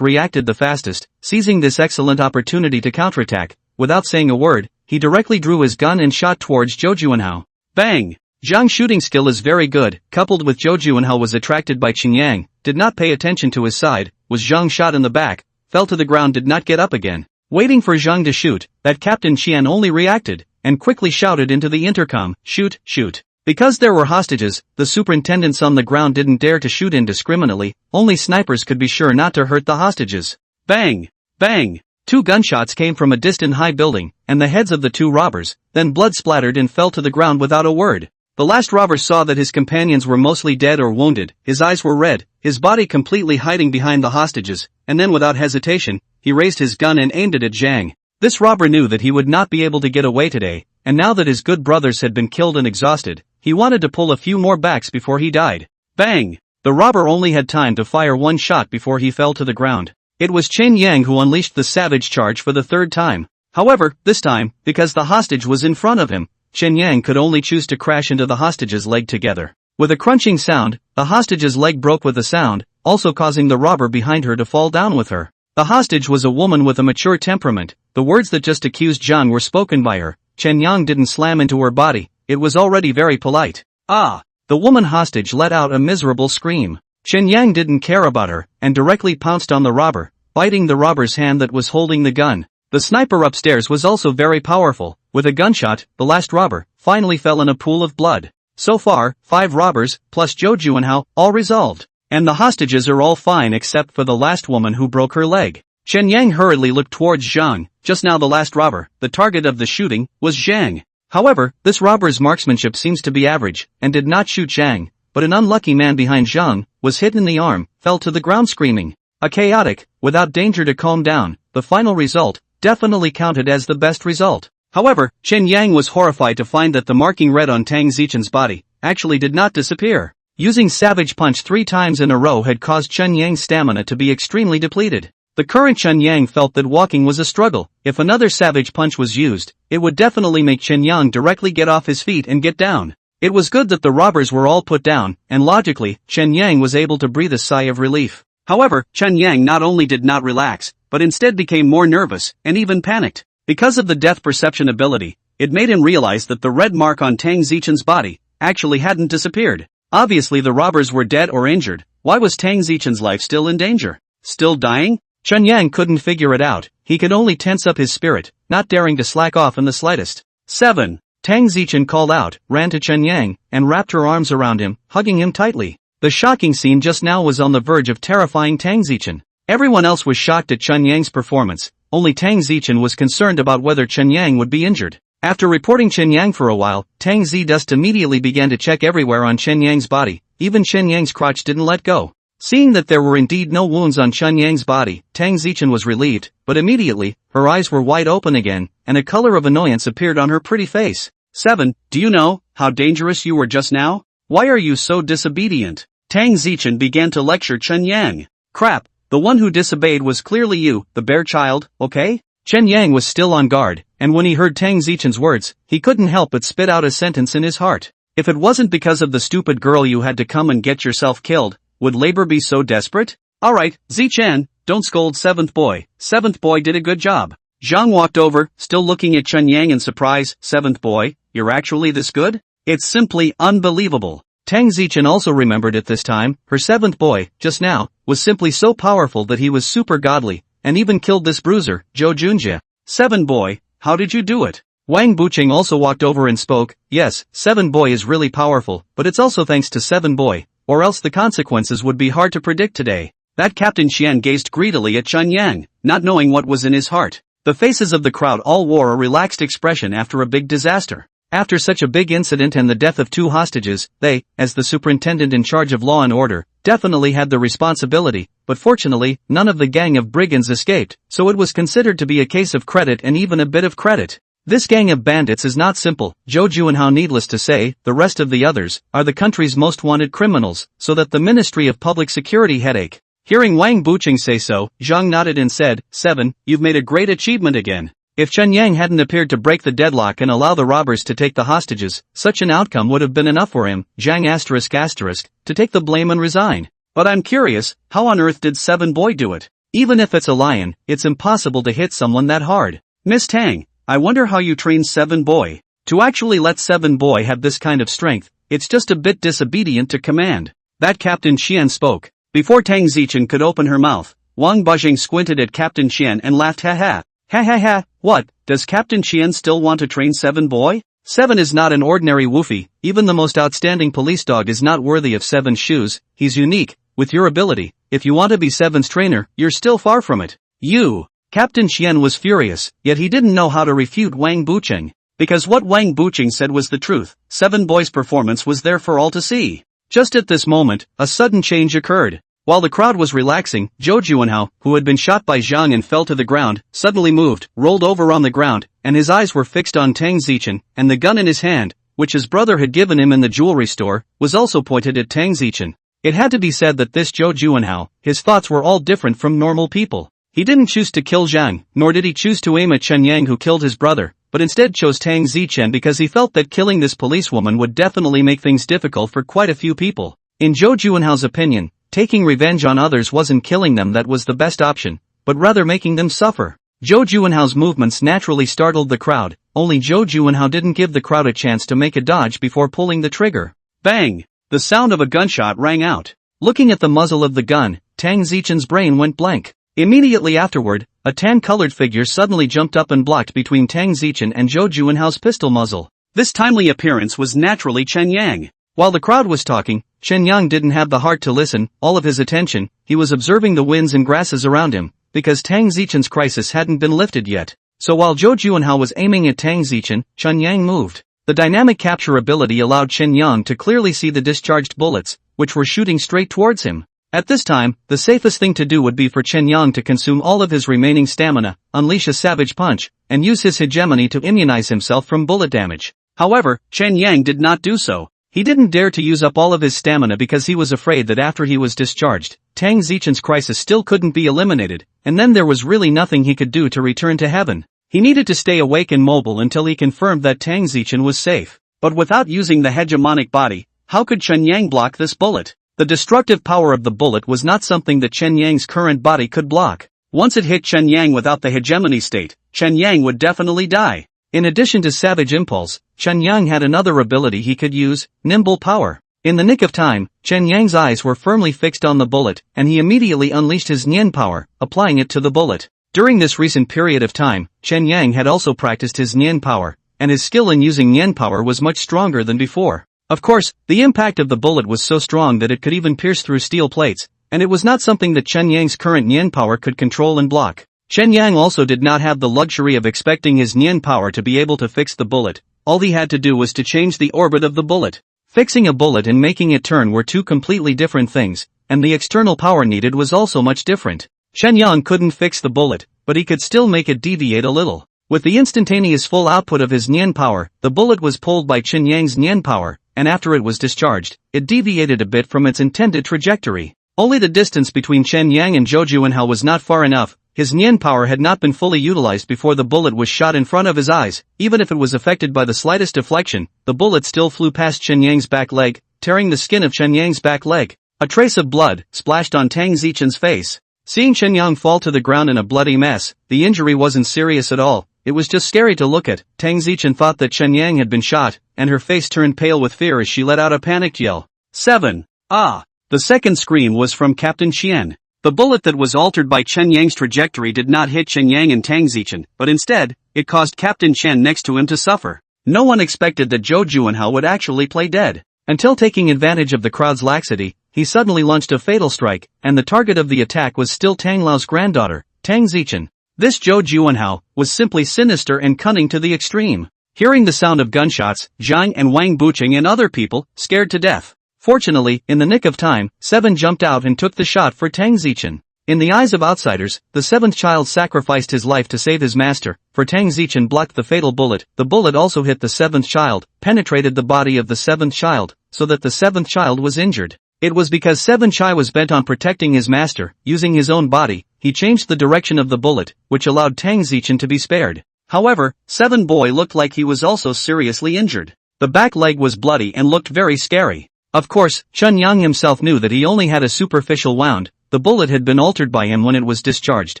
*** reacted the fastest, seizing this excellent opportunity to counterattack. Without saying a word, he directly drew his gun and shot towards Zhou Juanhao. Bang! Zhang's shooting skill is very good, coupled with Zhou Juanhao was attracted by Chen Yang, did not pay attention to his side, was Zhang shot in the back, fell to the ground, did not get up again. Waiting for Zhang to shoot, that Captain Qian only reacted, and quickly shouted into the intercom, shoot, shoot. Because there were hostages, the superintendents on the ground didn't dare to shoot indiscriminately, only snipers could be sure not to hurt the hostages. Bang! Bang! 2 gunshots came from a distant high building, and the heads of the 2 robbers, then blood splattered and fell to the ground without a word. The last robber saw that his companions were mostly dead or wounded, his eyes were red, his body completely hiding behind the hostages, and then without hesitation, he raised his gun and aimed it at Zhang. This robber knew that he would not be able to get away today, and now that his good brothers had been killed and exhausted, he wanted to pull a few more backs before he died. Bang! The robber only had time to fire 1 shot before he fell to the ground. It was Chen Yang who unleashed the savage charge for the 3rd time. However, this time, because the hostage was in front of him, Chen Yang could only choose to crash into the hostage's leg together. With a crunching sound, the hostage's leg broke with a sound, also causing the robber behind her to fall down with her. The hostage was a woman with a mature temperament. The words that just accused Zhang were spoken by her. Chen Yang didn't slam into her body, it was already very polite. Ah! The woman hostage let out a miserable scream. Chen Yang didn't care about her, and directly pounced on the robber, biting the robber's hand that was holding the gun. The sniper upstairs was also very powerful. With a gunshot, the last robber finally fell in a pool of blood. So far, 5 robbers, plus Zhou Juanhao, all resolved. And the hostages are all fine except for the last woman who broke her leg. Chen Yang hurriedly looked towards Zhang. Just now the last robber, the target of the shooting, was Zhang. However, this robber's marksmanship seems to be average, and did not shoot Zhang, but an unlucky man behind Zhang was hit in the arm, fell to the ground screaming. A chaotic, without danger to calm down, the final result definitely counted as the best result. However, Chen Yang was horrified to find that the marking red on Tang Zichen's body actually did not disappear. Using Savage Punch 3 times in a row had caused Chen Yang's stamina to be extremely depleted. The current Chen Yang felt that walking was a struggle. If another Savage Punch was used, it would definitely make Chen Yang directly get off his feet and get down. It was good that the robbers were all put down, and logically, Chen Yang was able to breathe a sigh of relief. However, Chen Yang not only did not relax, but instead became more nervous, and even panicked. Because of the depth perception ability, it made him realize that the red mark on Tang Zichen's body actually hadn't disappeared. Obviously the robbers were dead or injured. Why was Tang Zichen's life still in danger? Still dying? Chen Yang couldn't figure it out. He could only tense up his spirit, not daring to slack off in the slightest. 7. Tang Zichen called out, ran to Chen Yang, and wrapped her arms around him, hugging him tightly. The shocking scene just now was on the verge of terrifying Tang Zichen. Everyone else was shocked at Chen Yang's performance. Only Tang Zichen was concerned about whether Chen Yang would be injured. After reporting Chen Yang for a while, Tang Zidust immediately began to check everywhere on Chen Yang's body. Even Chen Yang's crotch didn't let go. Seeing that there were indeed no wounds on Chen Yang's body, Tang Zichen was relieved, but immediately, her eyes were wide open again, and a color of annoyance appeared on her pretty face. 7. Do you know how dangerous you were just now? Why are you so disobedient? Tang Zichen began to lecture Chen Yang. Crap, the one who disobeyed was clearly you, the bear child, okay? Chen Yang was still on guard, and when he heard Tang Zichen's words, he couldn't help but spit out a sentence in his heart. If it wasn't because of the stupid girl you had to come and get yourself killed, would labor be so desperate? Alright, Zichen, don't scold 7th boy. 7th boy did a good job. Zhang walked over, still looking at Chen Yang in surprise. 7th boy, you're actually this good? It's simply unbelievable. Tang Zichen also remembered at this time, her 7th boy, just now, was simply so powerful that he was super godly, and even killed this bruiser, Zhou Junjie. 7 boy, how did you do it? Wang Buqing also walked over and spoke. Yes, 7 boy is really powerful, but it's also thanks to 7 boy, or else the consequences would be hard to predict today. That Captain Xian gazed greedily at Chen Yang, not knowing what was in his heart. The faces of the crowd all wore a relaxed expression after a big disaster. After such a big incident and the death of 2 hostages, they, as the superintendent in charge of law and order, definitely had the responsibility, but fortunately, none of the gang of brigands escaped, so it was considered to be a case of credit and even a bit of credit. This gang of bandits is not simple. Zhou Juanhao, needless to say, the rest of the others, are the country's most wanted criminals, so that the Ministry of Public Security headache. Hearing Wang Buqing say so, Zhang nodded and said, 7, you've made a great achievement again. If Chen Yang hadn't appeared to break the deadlock and allow the robbers to take the hostages, such an outcome would have been enough for him, Zhang ***, to take the blame and resign. But I'm curious, how on earth did 7 boy do it? Even if it's a lion, it's impossible to hit someone that hard. Miss Tang, I wonder how you trained 7 boy. To actually let 7 boy have this kind of strength, it's just a bit disobedient to command. That Captain Xian spoke. Before Tang Zichen could open her mouth, Wang Buqing squinted at Captain Xian and laughed. Ha ha. Ha ha ha, what, does Captain Xian still want to train 7 boy? 7 is not an ordinary woofy, even the most outstanding police dog is not worthy of 7's shoes. He's unique. With your ability, if you want to be 7's trainer, you're still far from it. You! Captain Xian was furious, yet he didn't know how to refute Wang Buqing. Because what Wang Buqing said was the truth, 7 boy's performance was there for all to see. Just at this moment, a sudden change occurred. While the crowd was relaxing, Zhou Juanhao, who had been shot by Zhang and fell to the ground, suddenly moved, rolled over on the ground, and his eyes were fixed on Tang Zichen, and the gun in his hand, which his brother had given him in the jewelry store, was also pointed at Tang Zichen. It had to be said that this Zhou Juanhao, his thoughts were all different from normal people. He didn't choose to kill Zhang, nor did he choose to aim at Chen Yang who killed his brother, but instead chose Tang Zichen because he felt that killing this policewoman would definitely make things difficult for quite a few people. In Zhou Juanhao's opinion, taking revenge on others wasn't killing them that was the best option, but rather making them suffer. Zhou Juanhao's movements naturally startled the crowd, only Zhou Juanhao didn't give the crowd a chance to make a dodge before pulling the trigger. Bang! The sound of a gunshot rang out. Looking at the muzzle of the gun, Tang Zichen's brain went blank. Immediately afterward, a tan-colored figure suddenly jumped up and blocked between Tang Zichen and Zhou Juanhao's pistol muzzle. This timely appearance was naturally Chen Yang. While the crowd was talking, Chen Yang didn't have the heart to listen. All of his attention, he was observing the winds and grasses around him, because Tang Zichen's crisis hadn't been lifted yet. So while Zhou Juanhao was aiming at Tang Zichen, Chen Yang moved. The dynamic capture ability allowed Chen Yang to clearly see the discharged bullets, which were shooting straight towards him. At this time, the safest thing to do would be for Chen Yang to consume all of his remaining stamina, unleash a savage punch, and use his hegemony to immunize himself from bullet damage. However, Chen Yang did not do so. He didn't dare to use up all of his stamina because he was afraid that after he was discharged, Tang Zichen's crisis still couldn't be eliminated, and then there was really nothing he could do to return to heaven. He needed to stay awake and mobile until he confirmed that Tang Zichen was safe. But without using the hegemonic body, how could Chen Yang block this bullet? The destructive power of the bullet was not something that Chen Yang's current body could block. Once it hit Chen Yang without the hegemony state, Chen Yang would definitely die. In addition to savage impulse, Chen Yang had another ability he could use, nimble power. In the nick of time, Chen Yang's eyes were firmly fixed on the bullet, and he immediately unleashed his Nian power, applying it to the bullet. During this recent period of time, Chen Yang had also practiced his Nian power, and his skill in using Nian power was much stronger than before. Of course, the impact of the bullet was so strong that it could even pierce through steel plates, and it was not something that Chen Yang's current Nian power could control and block. Chen Yang also did not have the luxury of expecting his Nian power to be able to fix the bullet. All he had to do was to change the orbit of the bullet. Fixing a bullet and making it turn were two completely different things, and the external power needed was also much different. Chen Yang couldn't fix the bullet, but he could still make it deviate a little. With the instantaneous full output of his Nian power, the bullet was pulled by Chen Yang's Nian power, and after it was discharged, it deviated a bit from its intended trajectory. Only the distance between Chen Yang and Zhou Juanhao was not far enough. His Nian power had not been fully utilized before the bullet was shot in front of his eyes. Even if it was affected by the slightest deflection, the bullet still flew past Chen Yang's back leg, tearing the skin of Chen Yang's back leg. A trace of blood splashed on Tang Zichen's face. Seeing Chen Yang fall to the ground in a bloody mess, the injury wasn't serious at all. It was just scary to look at. Tang Zichen thought that Chen Yang had been shot, and her face turned pale with fear as she let out a panicked yell. 7. Ah! The second scream was from Captain Qian. The bullet that was altered by Chen Yang's trajectory did not hit Chen Yang and Tang Zichen, but instead, it caused Captain Qian next to him to suffer. No one expected that Zhou Juanhao would actually play dead. Until taking advantage of the crowd's laxity, he suddenly launched a fatal strike, and the target of the attack was still Tang Lao's granddaughter, Tang Zichen. This Zhou Juanhao was simply sinister and cunning to the extreme. Hearing the sound of gunshots, Zhang and Wang Buqing and other people, scared to death. Fortunately, in the nick of time, 7 jumped out and took the shot for Tang Zichen. In the eyes of outsiders, the 7th child sacrificed his life to save his master, for Tang Zichen blocked the fatal bullet. The bullet also hit the 7th child, penetrated the body of the 7th child, so that the 7th child was injured. It was because 7 Chai was bent on protecting his master, using his own body. He changed the direction of the bullet, which allowed Tang Zichen to be spared. However, 7 Boy looked like he was also seriously injured. The back leg was bloody and looked very scary. Of course, Chen Yang himself knew that he only had a superficial wound. The bullet had been altered by him when it was discharged.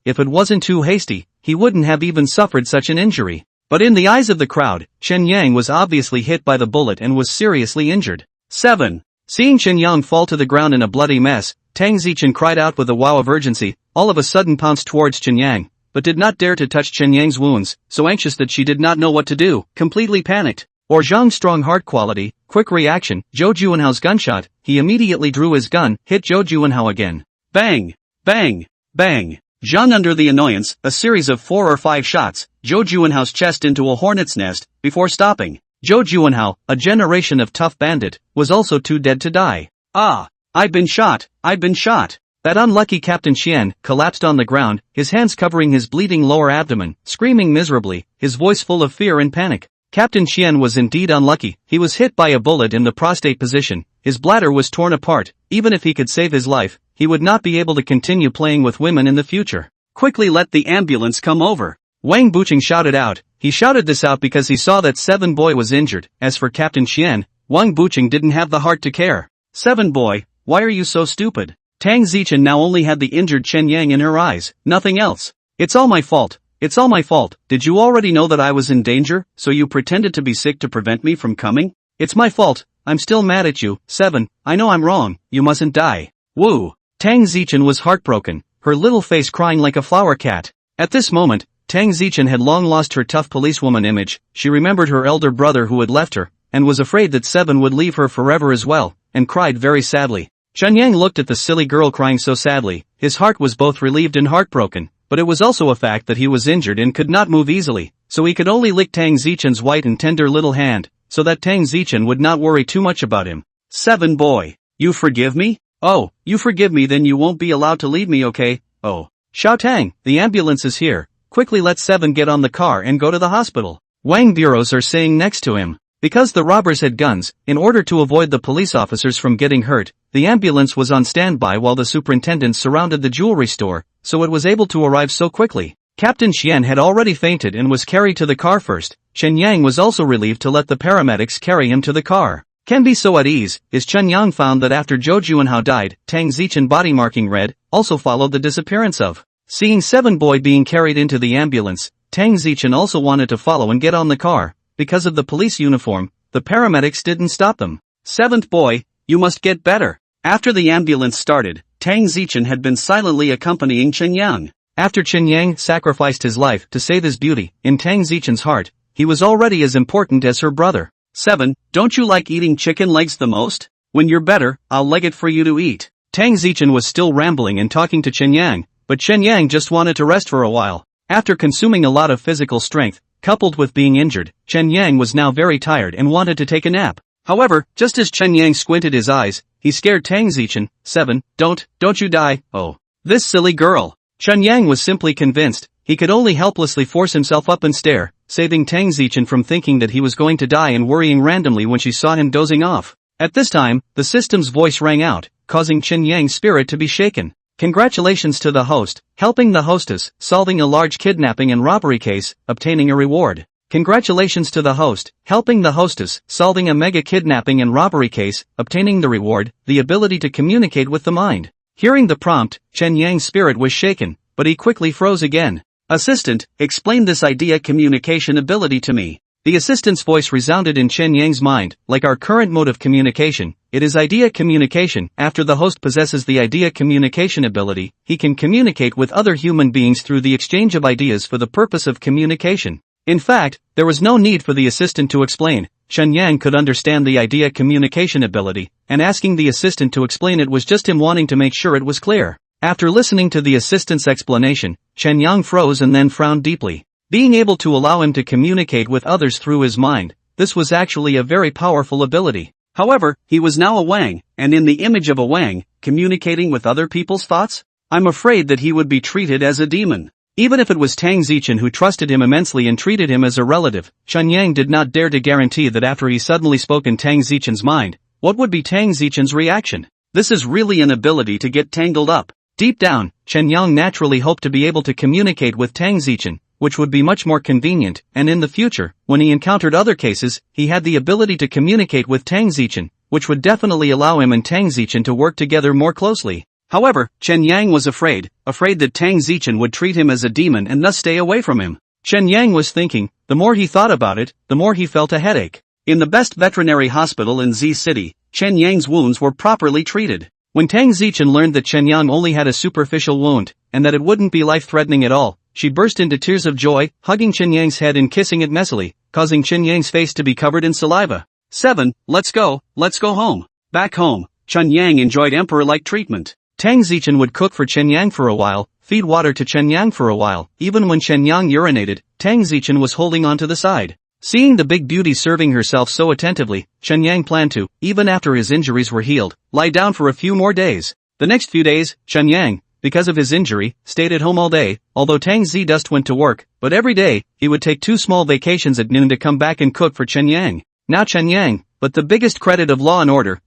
If it wasn't too hasty, he wouldn't have even suffered such an injury. But in the eyes of the crowd, Chen Yang was obviously hit by the bullet and was seriously injured. 7. Seeing Chen Yang fall to the ground in a bloody mess, Tang Zichen cried out with a wow of urgency, all of a sudden pounced towards Chen Yang, but did not dare to touch Chen Yang's wounds, so anxious that she did not know what to do, completely panicked. Or Zhang's strong heart quality, quick reaction, Zhou Juanhao's gunshot, he immediately drew his gun, hit Zhou Juanhao again. Bang! Bang! Bang! Zhang under the annoyance, a series of 4 or 5 shots, Zhou Juanhao's chest into a hornet's nest, before stopping. Zhou Juanhao, a generation of tough bandit, was also too dead to die. Ah! I've been shot! I've been shot! That unlucky Captain Qian collapsed on the ground, his hands covering his bleeding lower abdomen, screaming miserably, his voice full of fear and panic. Captain Qian was indeed unlucky. He was hit by a bullet in the prostate position. His bladder was torn apart. Even if he could save his life, he would not be able to continue playing with women in the future. Quickly let the ambulance come over. Wang Buching shouted out. He shouted this out because he saw that 7 Boy was injured. As for Captain Xian, Wang Buching didn't have the heart to care. 7 Boy, why are you so stupid? Tang Zichen now only had the injured Chen Yang in her eyes, nothing else. It's all my fault. It's all my fault. Did you already know that I was in danger, so you pretended to be sick to prevent me from coming? It's my fault. I'm still mad at you. 7. I know I'm wrong. You mustn't die. Woo. Tang Zichen was heartbroken, her little face crying like a flower cat. At this moment, Tang Zichen had long lost her tough policewoman image. She remembered her elder brother who had left her, and was afraid that 7 would leave her forever as well, and cried very sadly. Chen Yang looked at the silly girl crying so sadly. His heart was both relieved and heartbroken, but it was also a fact that he was injured and could not move easily, so he could only lick Tang Zichen's white and tender little hand, so that Tang Zichen would not worry too much about him. 7 Boy, you forgive me? Oh, you forgive me, then you won't be allowed to leave me, okay? Oh. Xiao Tang, the ambulance is here. Quickly let 7 get on the car and go to the hospital. Wang bureaus are saying next to him. Because the robbers had guns, in order to avoid the police officers from getting hurt, the ambulance was on standby while the superintendents surrounded the jewelry store, so it was able to arrive so quickly. Captain Xian had already fainted and was carried to the car first. Chen Yang was also relieved to let the paramedics carry him to the car. Can be so at ease, is Chen Yang found that after Zhou Juanhao died, Tang Zichen body marking red, also followed the disappearance of. Seeing 7 Boy being carried into the ambulance, Tang Zichen also wanted to follow and get on the car. Because of the police uniform, the paramedics didn't stop them. 7th Boy, you must get better. After the ambulance started, Tang Zichen had been silently accompanying Chen Yang. After Chen Yang sacrificed his life to save his beauty, in Tang Zichen's heart, he was already as important as her brother. 7, don't you like eating chicken legs the most? When you're better, I'll leg it for you to eat. Tang Zichen was still rambling and talking to Chen Yang, but Chen Yang just wanted to rest for a while. After consuming a lot of physical strength, coupled with being injured, Chen Yang was now very tired and wanted to take a nap. However, just as Chen Yang squinted his eyes, he scared Tang Zichen. 7, don't you die, oh. This silly girl. Chen Yang was simply convinced, he could only helplessly force himself up and stare, saving Tang Zichen from thinking that he was going to die and worrying randomly when she saw him dozing off. At this time, the system's voice rang out, causing Chen Yang's spirit to be shaken. Congratulations to the host, helping the hostess, solving a large kidnapping and robbery case, obtaining a reward. Congratulations to the host, helping the hostess, solving a mega kidnapping and robbery case, obtaining the reward, the ability to communicate with the mind. Hearing the prompt, Chen Yang's spirit was shaken, but he quickly froze again. Assistant, explain this idea communication ability to me. The assistant's voice resounded in Chen Yang's mind. Like our current mode of communication, it is idea communication. After the host possesses the idea communication ability, he can communicate with other human beings through the exchange of ideas for the purpose of communication. In fact, there was no need for the assistant to explain. Chen Yang could understand the idea communication ability, and asking the assistant to explain it was just him wanting to make sure it was clear. After listening to the assistant's explanation, Chen Yang froze and then frowned deeply. Being able to allow him to communicate with others through his mind, this was actually a very powerful ability. However, he was now a Wang, and in the image of a Wang, communicating with other people's thoughts? I'm afraid that he would be treated as a demon. Even if it was Tang Zichen who trusted him immensely and treated him as a relative, Chen Yang did not dare to guarantee that after he suddenly spoke in Tang Zichen's mind, what would be Tang Zichen's reaction? This is really an ability to get tangled up. Deep down, Chen Yang naturally hoped to be able to communicate with Tang Zichen, which would be much more convenient, and in the future, when he encountered other cases, he had the ability to communicate with Tang Zichen, which would definitely allow him and Tang Zichen to work together more closely. However, Chen Yang was afraid that Tang Zichen would treat him as a demon and thus stay away from him. Chen Yang was thinking, the more he thought about it, the more he felt a headache. In the best veterinary hospital in Z City, Chen Yang's wounds were properly treated. When Tang Zichen learned that Chen Yang only had a superficial wound, and that it wouldn't be life-threatening at all, she burst into tears of joy, hugging Chen Yang's head and kissing it messily, causing Chen Yang's face to be covered in saliva. 7, let's go home. Back home, Chen Yang enjoyed emperor-like treatment. Tang Zichen would cook for Chen Yang for a while, feed water to Chen Yang for a while. Even when Chen Yang urinated, Tang Zichen was holding on to the side. Seeing the big beauty serving herself so attentively, Chen Yang planned to, even after his injuries were healed, lie down for a few more days. The next few days, Chen Yang, because of his injury, stayed at home all day, although Tang Zidust went to work, but every day, he would take 2 small vacations at noon to come back and cook for Chen Yang. Now Chen Yang, but the biggest credit of Law and Order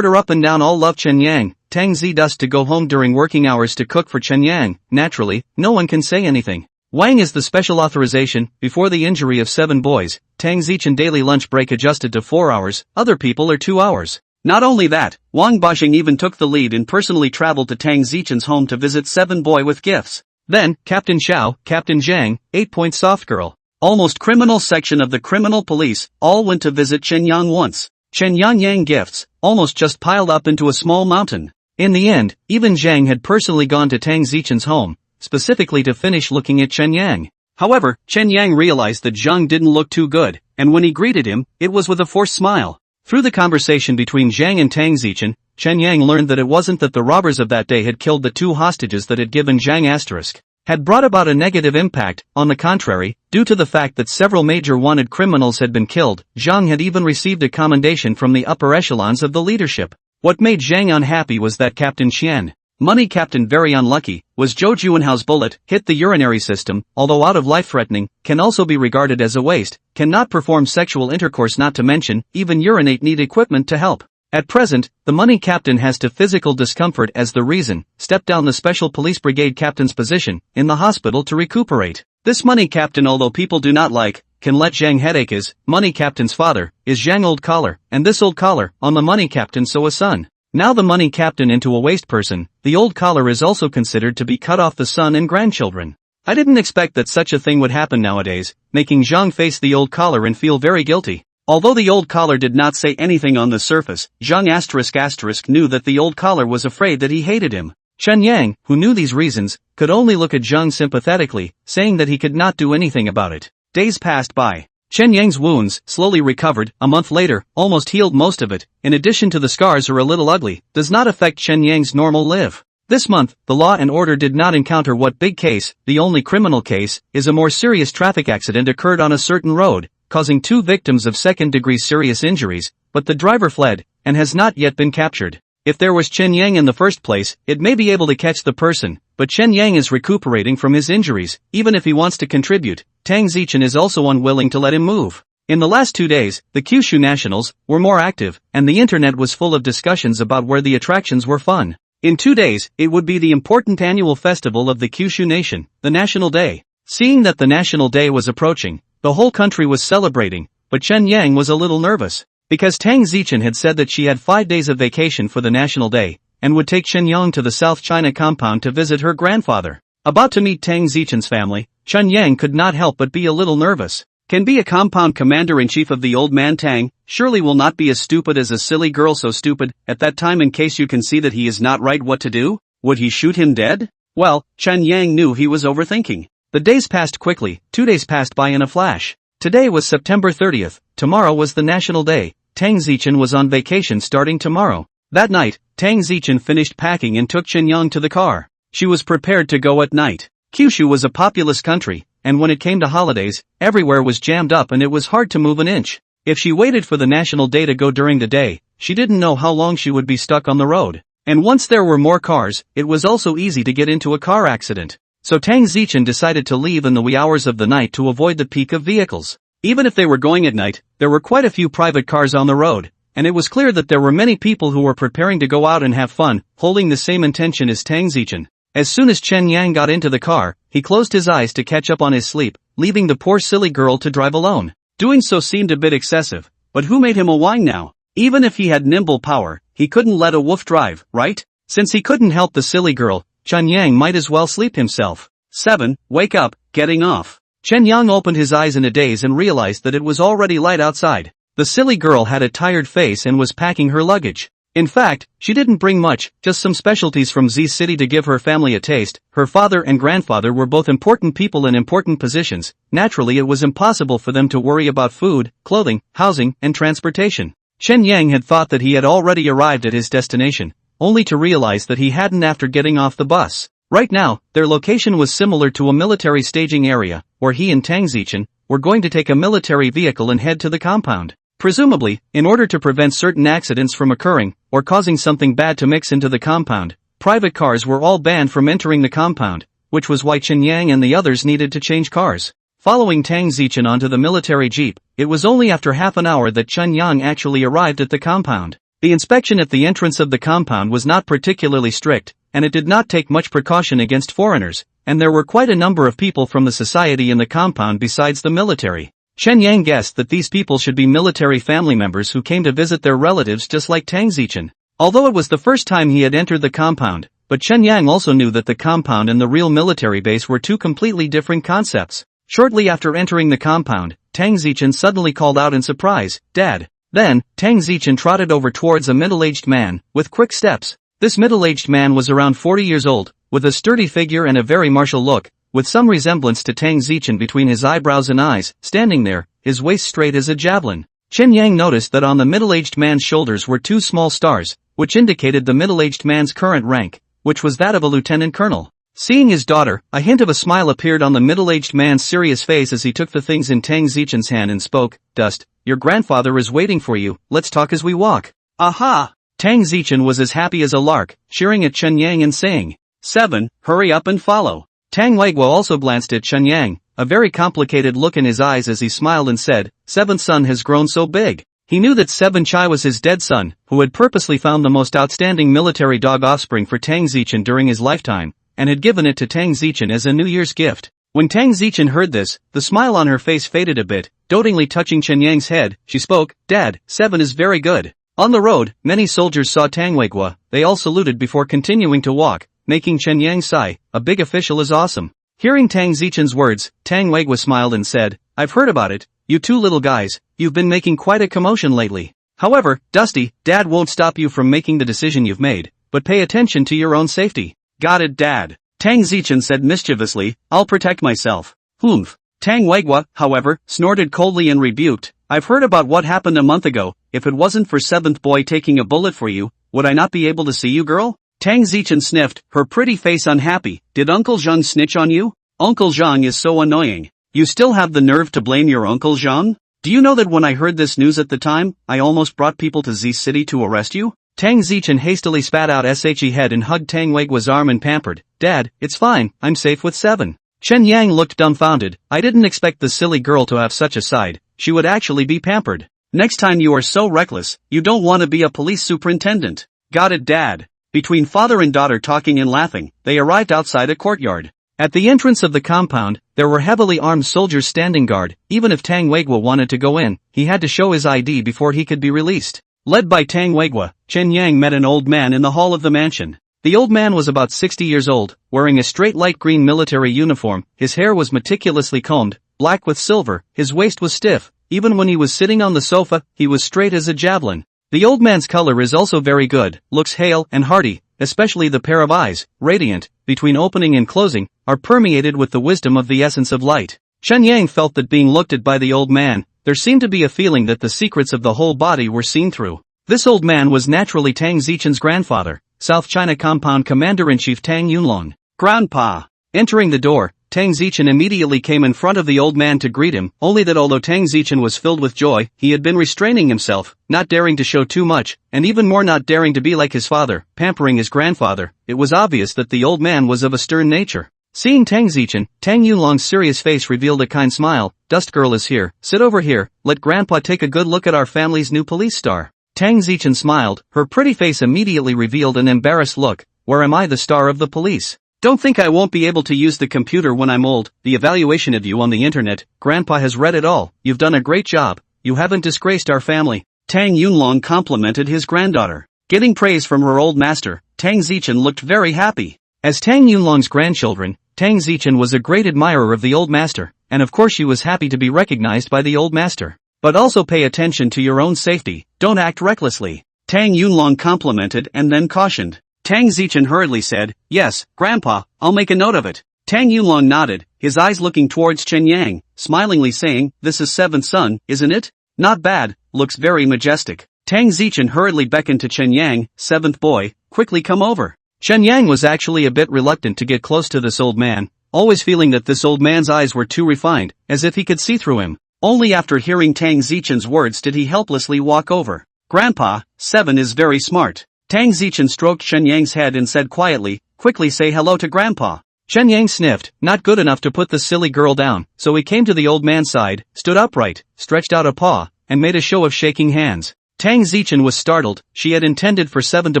up and down all love Chen Yang, Tang Zidust to go home during working hours to cook for Chen Yang. Naturally, no one can say anything. Wang is the special authorization. Before the injury of 7 boys, Tang Zichen daily lunch break adjusted to 4 hours, other people are 2 hours. Not only that, Wang Bajing even took the lead and personally traveled to Tang Zichen's home to visit 7 boy with gifts. Then, Captain Xiao, Captain Zhang, 8-point soft girl. Almost criminal section of the criminal police, all went to visit Chen Yang once. Chen Yang gifts, almost just piled up into a small mountain. In the end, even Zhang had personally gone to Tang Zichen's home, specifically to finish looking at Chen Yang. However, Chen Yang realized that Zhang didn't look too good, and when he greeted him, it was with a forced smile. Through the conversation between Zhang and Tang Zichen, Chen Yang learned that it wasn't that the robbers of that day had killed the 2 hostages that had given Zhang had brought about a negative impact. On the contrary, due to the fact that several major wanted criminals had been killed, Zhang had even received a commendation from the upper echelons of the leadership. What made Zhang unhappy was that Captain Qian, Money Captain very unlucky, was Zhou Juanhao's bullet, hit the urinary system, although out of life-threatening, can also be regarded as a waste, cannot perform sexual intercourse, not to mention, even urinate, need equipment to help. At present, the Money Captain has to physical discomfort as the reason, stepped down the Special Police Brigade Captain's position, in the hospital to recuperate. This Money Captain, although people do not like, can let Zhang headache is, Money Captain's father, is Zhang Old Collar, and this Old Collar, on the Money Captain so a son. Now the Money Captain into a waste person, the Old Collar is also considered to be cut off the son and grandchildren. I didn't expect that such a thing would happen nowadays, making Zhang face the Old Collar and feel very guilty. Although the Old Collar did not say anything on the surface, Zhang *** knew that the Old Collar was afraid that he hated him. Chen Yang, who knew these reasons, could only look at Zhang sympathetically, saying that he could not do anything about it. Days passed by. Chen Yang's wounds slowly recovered. A month later, almost healed most of it. In addition to the scars are a little ugly, does not affect Chen Yang's normal live. This month, the law and order did not encounter what big case, the only criminal case, is a more serious traffic accident occurred on a certain road, causing 2 victims of second-degree serious injuries, but the driver fled, and has not yet been captured. If there was Chen Yang in the first place, it may be able to catch the person, but Chen Yang is recuperating from his injuries. Even if he wants to contribute, Tang Zichen is also unwilling to let him move. In the last 2 days, the Kyushu nationals were more active, and the internet was full of discussions about where the attractions were fun. In 2 days, it would be the important annual festival of the Kyushu nation, the National Day. Seeing that the National Day was approaching, the whole country was celebrating, but Chen Yang was a little nervous. Because Tang Zichen had said that she had 5 days of vacation for the National Day, and would take Chen Yang to the South China compound to visit her grandfather. About to meet Tang Zichen's family, Chen Yang could not help but be a little nervous. Can be a compound commander-in-chief of the old man Tang, surely will not be as stupid as a silly girl so stupid, at that time in case you can see that he is not right what to do? Would he shoot him dead? Well, Chen Yang knew he was overthinking. The days passed quickly, 2 days passed by in a flash. Today was September 30th, tomorrow was the National Day. Tang Zichen was on vacation starting tomorrow. That night, Tang Zichen finished packing and took Chen Yang to the car. She was prepared to go at night. Kyushu was a populous country, and when it came to holidays, everywhere was jammed up and it was hard to move an inch. If she waited for the National Day to go during the day, she didn't know how long she would be stuck on the road. And once there were more cars, it was also easy to get into a car accident. So Tang Zichen decided to leave in the wee hours of the night to avoid the peak of vehicles. Even if they were going at night, there were quite a few private cars on the road, and it was clear that there were many people who were preparing to go out and have fun, holding the same intention as Tang Zichen. As soon as Chen Yang got into the car, he closed his eyes to catch up on his sleep, leaving the poor silly girl to drive alone. Doing so seemed a bit excessive, but who made him a whine now? Even if he had nimble power, he couldn't let a wolf drive, right? Since he couldn't help the silly girl, Chen Yang might as well sleep himself. 7. Wake up, getting off. Chen Yang opened his eyes in a daze and realized that it was already light outside. The silly girl had a tired face and was packing her luggage. In fact, she didn't bring much, just some specialties from Z City to give her family a taste. Her father and grandfather were both important people in important positions. Naturally, it was impossible for them to worry about food, clothing, housing, and transportation. Chen Yang had thought that he had already arrived at his destination, only to realize that he hadn't after getting off the bus. Right now, their location was similar to a military staging area, where he and Tang Zichen were going to take a military vehicle and head to the compound. Presumably, in order to prevent certain accidents from occurring, or causing something bad to mix into the compound, private cars were all banned from entering the compound, which was why Chen Yang and the others needed to change cars. Following Tang Zichen onto the military jeep, it was only after half an hour that Chen Yang actually arrived at the compound. The inspection at the entrance of the compound was not particularly strict, and it did not take much precaution against foreigners, and there were quite a number of people from the society in the compound besides the military. Chen Yang guessed that these people should be military family members who came to visit their relatives just like Tang Zichen. Although it was the first time he had entered the compound, but Chen Yang also knew that the compound and the real military base were two completely different concepts. Shortly after entering the compound, Tang Zichen suddenly called out in surprise, "Dad." Then, Tang Zichen trotted over towards a middle-aged man, with quick steps. This middle-aged man was around 40 years old, with a sturdy figure and a very martial look, with some resemblance to Tang Zichen between his eyebrows and eyes, standing there, his waist straight as a javelin. Chen Yang noticed that on the middle-aged man's shoulders were two small stars, which indicated the middle-aged man's current rank, which was that of a lieutenant colonel. Seeing his daughter, a hint of a smile appeared on the middle-aged man's serious face as he took the things in Tang Zichen's hand and spoke, "Dust, your grandfather is waiting for you, let's talk as we walk." "Aha!" Tang Zichen was as happy as a lark, cheering at Chen Yang and saying, "7, hurry up and follow." Tang Weiguo also glanced at Chen Yang, a very complicated look in his eyes as he smiled and said, "Seven's son has grown so big." He knew that 7 Chai was his dead son, who had purposely found the most outstanding military dog offspring for Tang Zichen during his lifetime, and had given it to Tang Zichen as a New Year's gift. When Tang Zichen heard this, the smile on her face faded a bit, dotingly touching Chen Yang's head, she spoke, "Dad, 7 is very good." On the road, many soldiers saw Tang Weiguo, they all saluted before continuing to walk, making Chen Yang sigh, "A big official is awesome." Hearing Tang Zichen's words, Tang Weiguo smiled and said, "I've heard about it, you two little guys, you've been making quite a commotion lately. However, Dusty, Dad won't stop you from making the decision you've made, but pay attention to your own safety." "Got it, Dad," Tang Zichen said mischievously, "I'll protect myself." "Humph." Tang Weiguo, however, snorted coldly and rebuked, "I've heard about what happened a month ago, if it wasn't for 7th boy taking a bullet for you, would I not be able to see you, girl?" Tang Zichen sniffed, her pretty face unhappy, "Did Uncle Zhang snitch on you? Uncle Zhang is so annoying. You still have the nerve to blame your Uncle Zhang? Do you know that when I heard this news at the time, I almost brought people to Z City to arrest you?" Tang Zichen hastily spat out she head and hugged Tang Weiguo's arm and pampered, "Dad, it's fine, I'm safe with 7. Chen Yang looked dumbfounded, I didn't expect the silly girl to have such a side, she would actually be pampered. Next time you are so reckless, you don't want to be a police superintendent. Got it, Dad. Between father and daughter talking and laughing, they arrived outside a courtyard. At the entrance of the compound, there were heavily armed soldiers standing guard. Even if Tang Weiguo wanted to go in, he had to show his ID before he could be released. Led by Tang Weiguo, Chen Yang met an old man in the hall of the mansion. The old man was about 60 years old, wearing a straight light green military uniform, his hair was meticulously combed, black with silver, his waist was stiff, even when he was sitting on the sofa, he was straight as a javelin. The old man's color is also very good, looks hale and hearty, especially the pair of eyes, radiant, between opening and closing, are permeated with the wisdom of the essence of light. Chen Yang felt that being looked at by the old man, there seemed to be a feeling that the secrets of the whole body were seen through. This old man was naturally Tang Zichen's grandfather, South China Compound Commander-in-Chief Tang Yunlong. "Grandpa." Entering the door, Tang Zichen immediately came in front of the old man to greet him, only that although Tang Zichen was filled with joy, he had been restraining himself, not daring to show too much, and even more not daring to be like his father, pampering his grandfather. It was obvious that the old man was of a stern nature. Seeing Tang Zichen, Tang Yunlong's serious face revealed a kind smile. "Dust girl is here, sit over here, let grandpa take a good look at our family's new police star." Tang Zichen smiled, her pretty face immediately revealed an embarrassed look. "Where am I the star of the police? Don't think I won't be able to use the computer when I'm old. The evaluation of you on the internet, grandpa has read it all, you've done a great job, you haven't disgraced our family." Tang Yunlong complimented his granddaughter. Getting praise from her old master, Tang Zichen looked very happy. As Tang Yunlong's grandchildren, Tang Zichen was a great admirer of the old master, and of course she was happy to be recognized by the old master. "But also pay attention to your own safety, don't act recklessly," Tang Yunlong complimented and then cautioned. Tang Zichen hurriedly said, "Yes, grandpa, I'll make a note of it." Tang Yunlong nodded, his eyes looking towards Chen Yang, smilingly saying, "This is 7th son, isn't it? Not bad, looks very majestic." Tang Zichen hurriedly beckoned to Chen Yang, "7th boy, quickly come over." Chen Yang was actually a bit reluctant to get close to this old man, always feeling that this old man's eyes were too refined, as if he could see through him. Only after hearing Tang Zichen's words did he helplessly walk over. "Grandpa, 7 is very smart." Tang Zichen stroked Chen Yang's head and said quietly, "Quickly say hello to grandpa." Chen Yang sniffed, not good enough to put the silly girl down, so he came to the old man's side, stood upright, stretched out a paw, and made a show of shaking hands. Tang Zichen was startled, she had intended for 7 to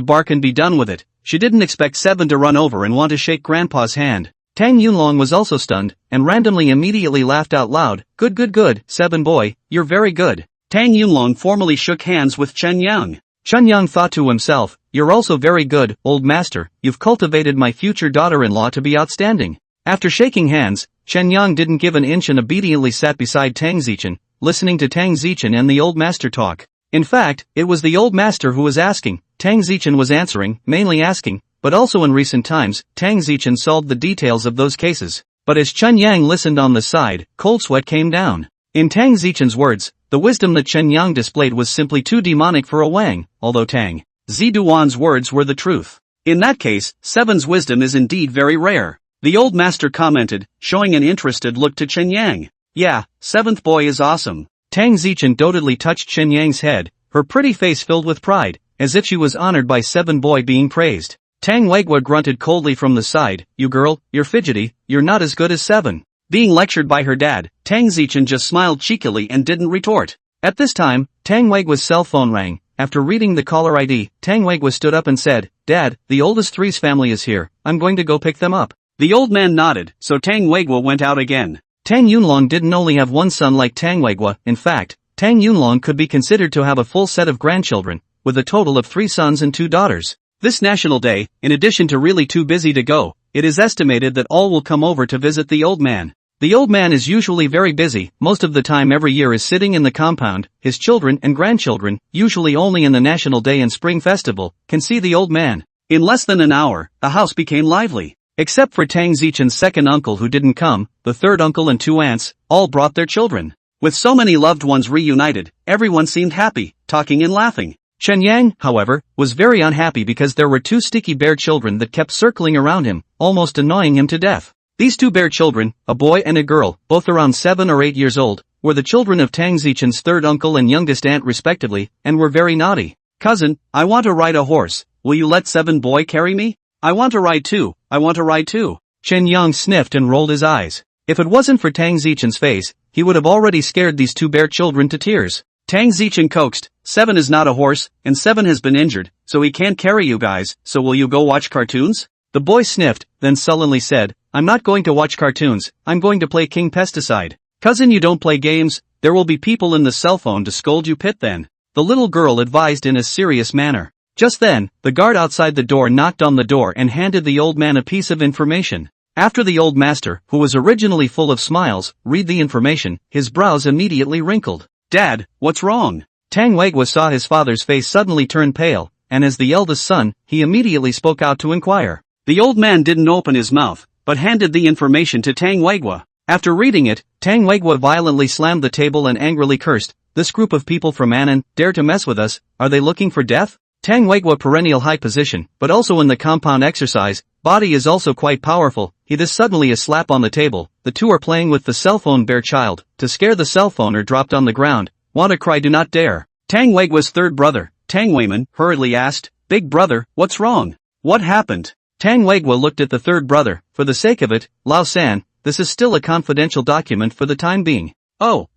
bark and be done with it, she didn't expect 7 to run over and want to shake grandpa's hand. Tang Yunlong was also stunned, and randomly immediately laughed out loud. Good, Seven boy, you're very good. Tang Yunlong formally shook hands with Chen Yang. Chen Yang thought to himself, you're also very good, old master, you've cultivated my future daughter-in-law to be outstanding. After shaking hands, Chen Yang didn't give an inch and obediently sat beside Tang Zichen, listening to Tang Zichen and the old master talk. In fact, it was the old master who was asking, Tang Zichen was answering, mainly asking, but also in recent times, Tang Zichen solved the details of those cases. But as Chen Yang listened on the side, cold sweat came down. In Tang Zichen's words, the wisdom that Chen Yang displayed was simply too demonic for a Wang, although Tang Ziduan's words were the truth. In that case, Seven's wisdom is indeed very rare. The old master commented, showing an interested look to Chen Yang. Yeah, seventh boy is awesome. Tang Zichen dotedly touched Chen Yang's head, her pretty face filled with pride, as if she was honored by Seven boy being praised. Tang Weigua grunted coldly from the side, you girl, you're fidgety, you're not as good as Seven. Being lectured by her dad, Tang Zichen just smiled cheekily and didn't retort. At this time, Tang Weigua's cell phone rang. After reading the caller ID, Tang Weigua stood up and said, Dad, the oldest three's family is here, I'm going to go pick them up. The old man nodded, so Tang Weigua went out again. Tang Yunlong didn't only have one son like Tang Weigua, in fact, Tang Yunlong could be considered to have a full set of grandchildren, with a total of 3 sons and 2 daughters. This national day, in addition to really too busy to go, it is estimated that all will come over to visit the old man. The old man is usually very busy, most of the time every year is sitting in the compound, his children and grandchildren, usually only in the National Day and Spring Festival, can see the old man. In less than an hour, the house became lively. Except for Tang Zichen's second uncle who didn't come, the third uncle and 2 aunts, all brought their children. With so many loved ones reunited, everyone seemed happy, talking and laughing. Chen Yang, however, was very unhappy because there were 2 sticky bear children that kept circling around him, almost annoying him to death. These 2 bear children, a boy and a girl, both around 7 or 8 years old, were the children of Tang Zichen's third uncle and youngest aunt respectively, and were very naughty. Cousin, I want to ride a horse, will you let Seven boy carry me? I want to ride too, I want to ride too. Chen Yang sniffed and rolled his eyes. If it wasn't for Tang Zichen's face, he would have already scared these 2 bear children to tears. Tang Zichen coaxed, Seven is not a horse, and Seven has been injured, so he can't carry you guys, so will you go watch cartoons? The boy sniffed, then sullenly said, I'm not going to watch cartoons, I'm going to play King Pesticide. Cousin, you don't play games, there will be people in the cell phone to scold you pit then. The little girl advised in a serious manner. Just then, the guard outside the door knocked on the door and handed the old man a piece of information. After the old master, who was originally full of smiles, read the information, his brows immediately wrinkled. Dad, what's wrong? Tang Weigua saw his father's face suddenly turn pale, and as the eldest son, he immediately spoke out to inquire. The old man didn't open his mouth, but handed the information to Tang Weigua. After reading it, Tang Weigua violently slammed the table and angrily cursed, this group of people from Annan, dare to mess with us, are they looking for death? Tang Weigua perennial high position, but also in the compound exercise, body is also quite powerful, he this suddenly a slap on the table, the 2 are playing with the cell phone bear child, to scare the cell phoner dropped on the ground, want to cry do not dare. Tang Weigua's third brother, Tang Weiman, hurriedly asked, big brother, what's wrong? What happened? Tang Weigua looked at the third brother, for the sake of it, Lao San, this is still a confidential document for the time being. Oh,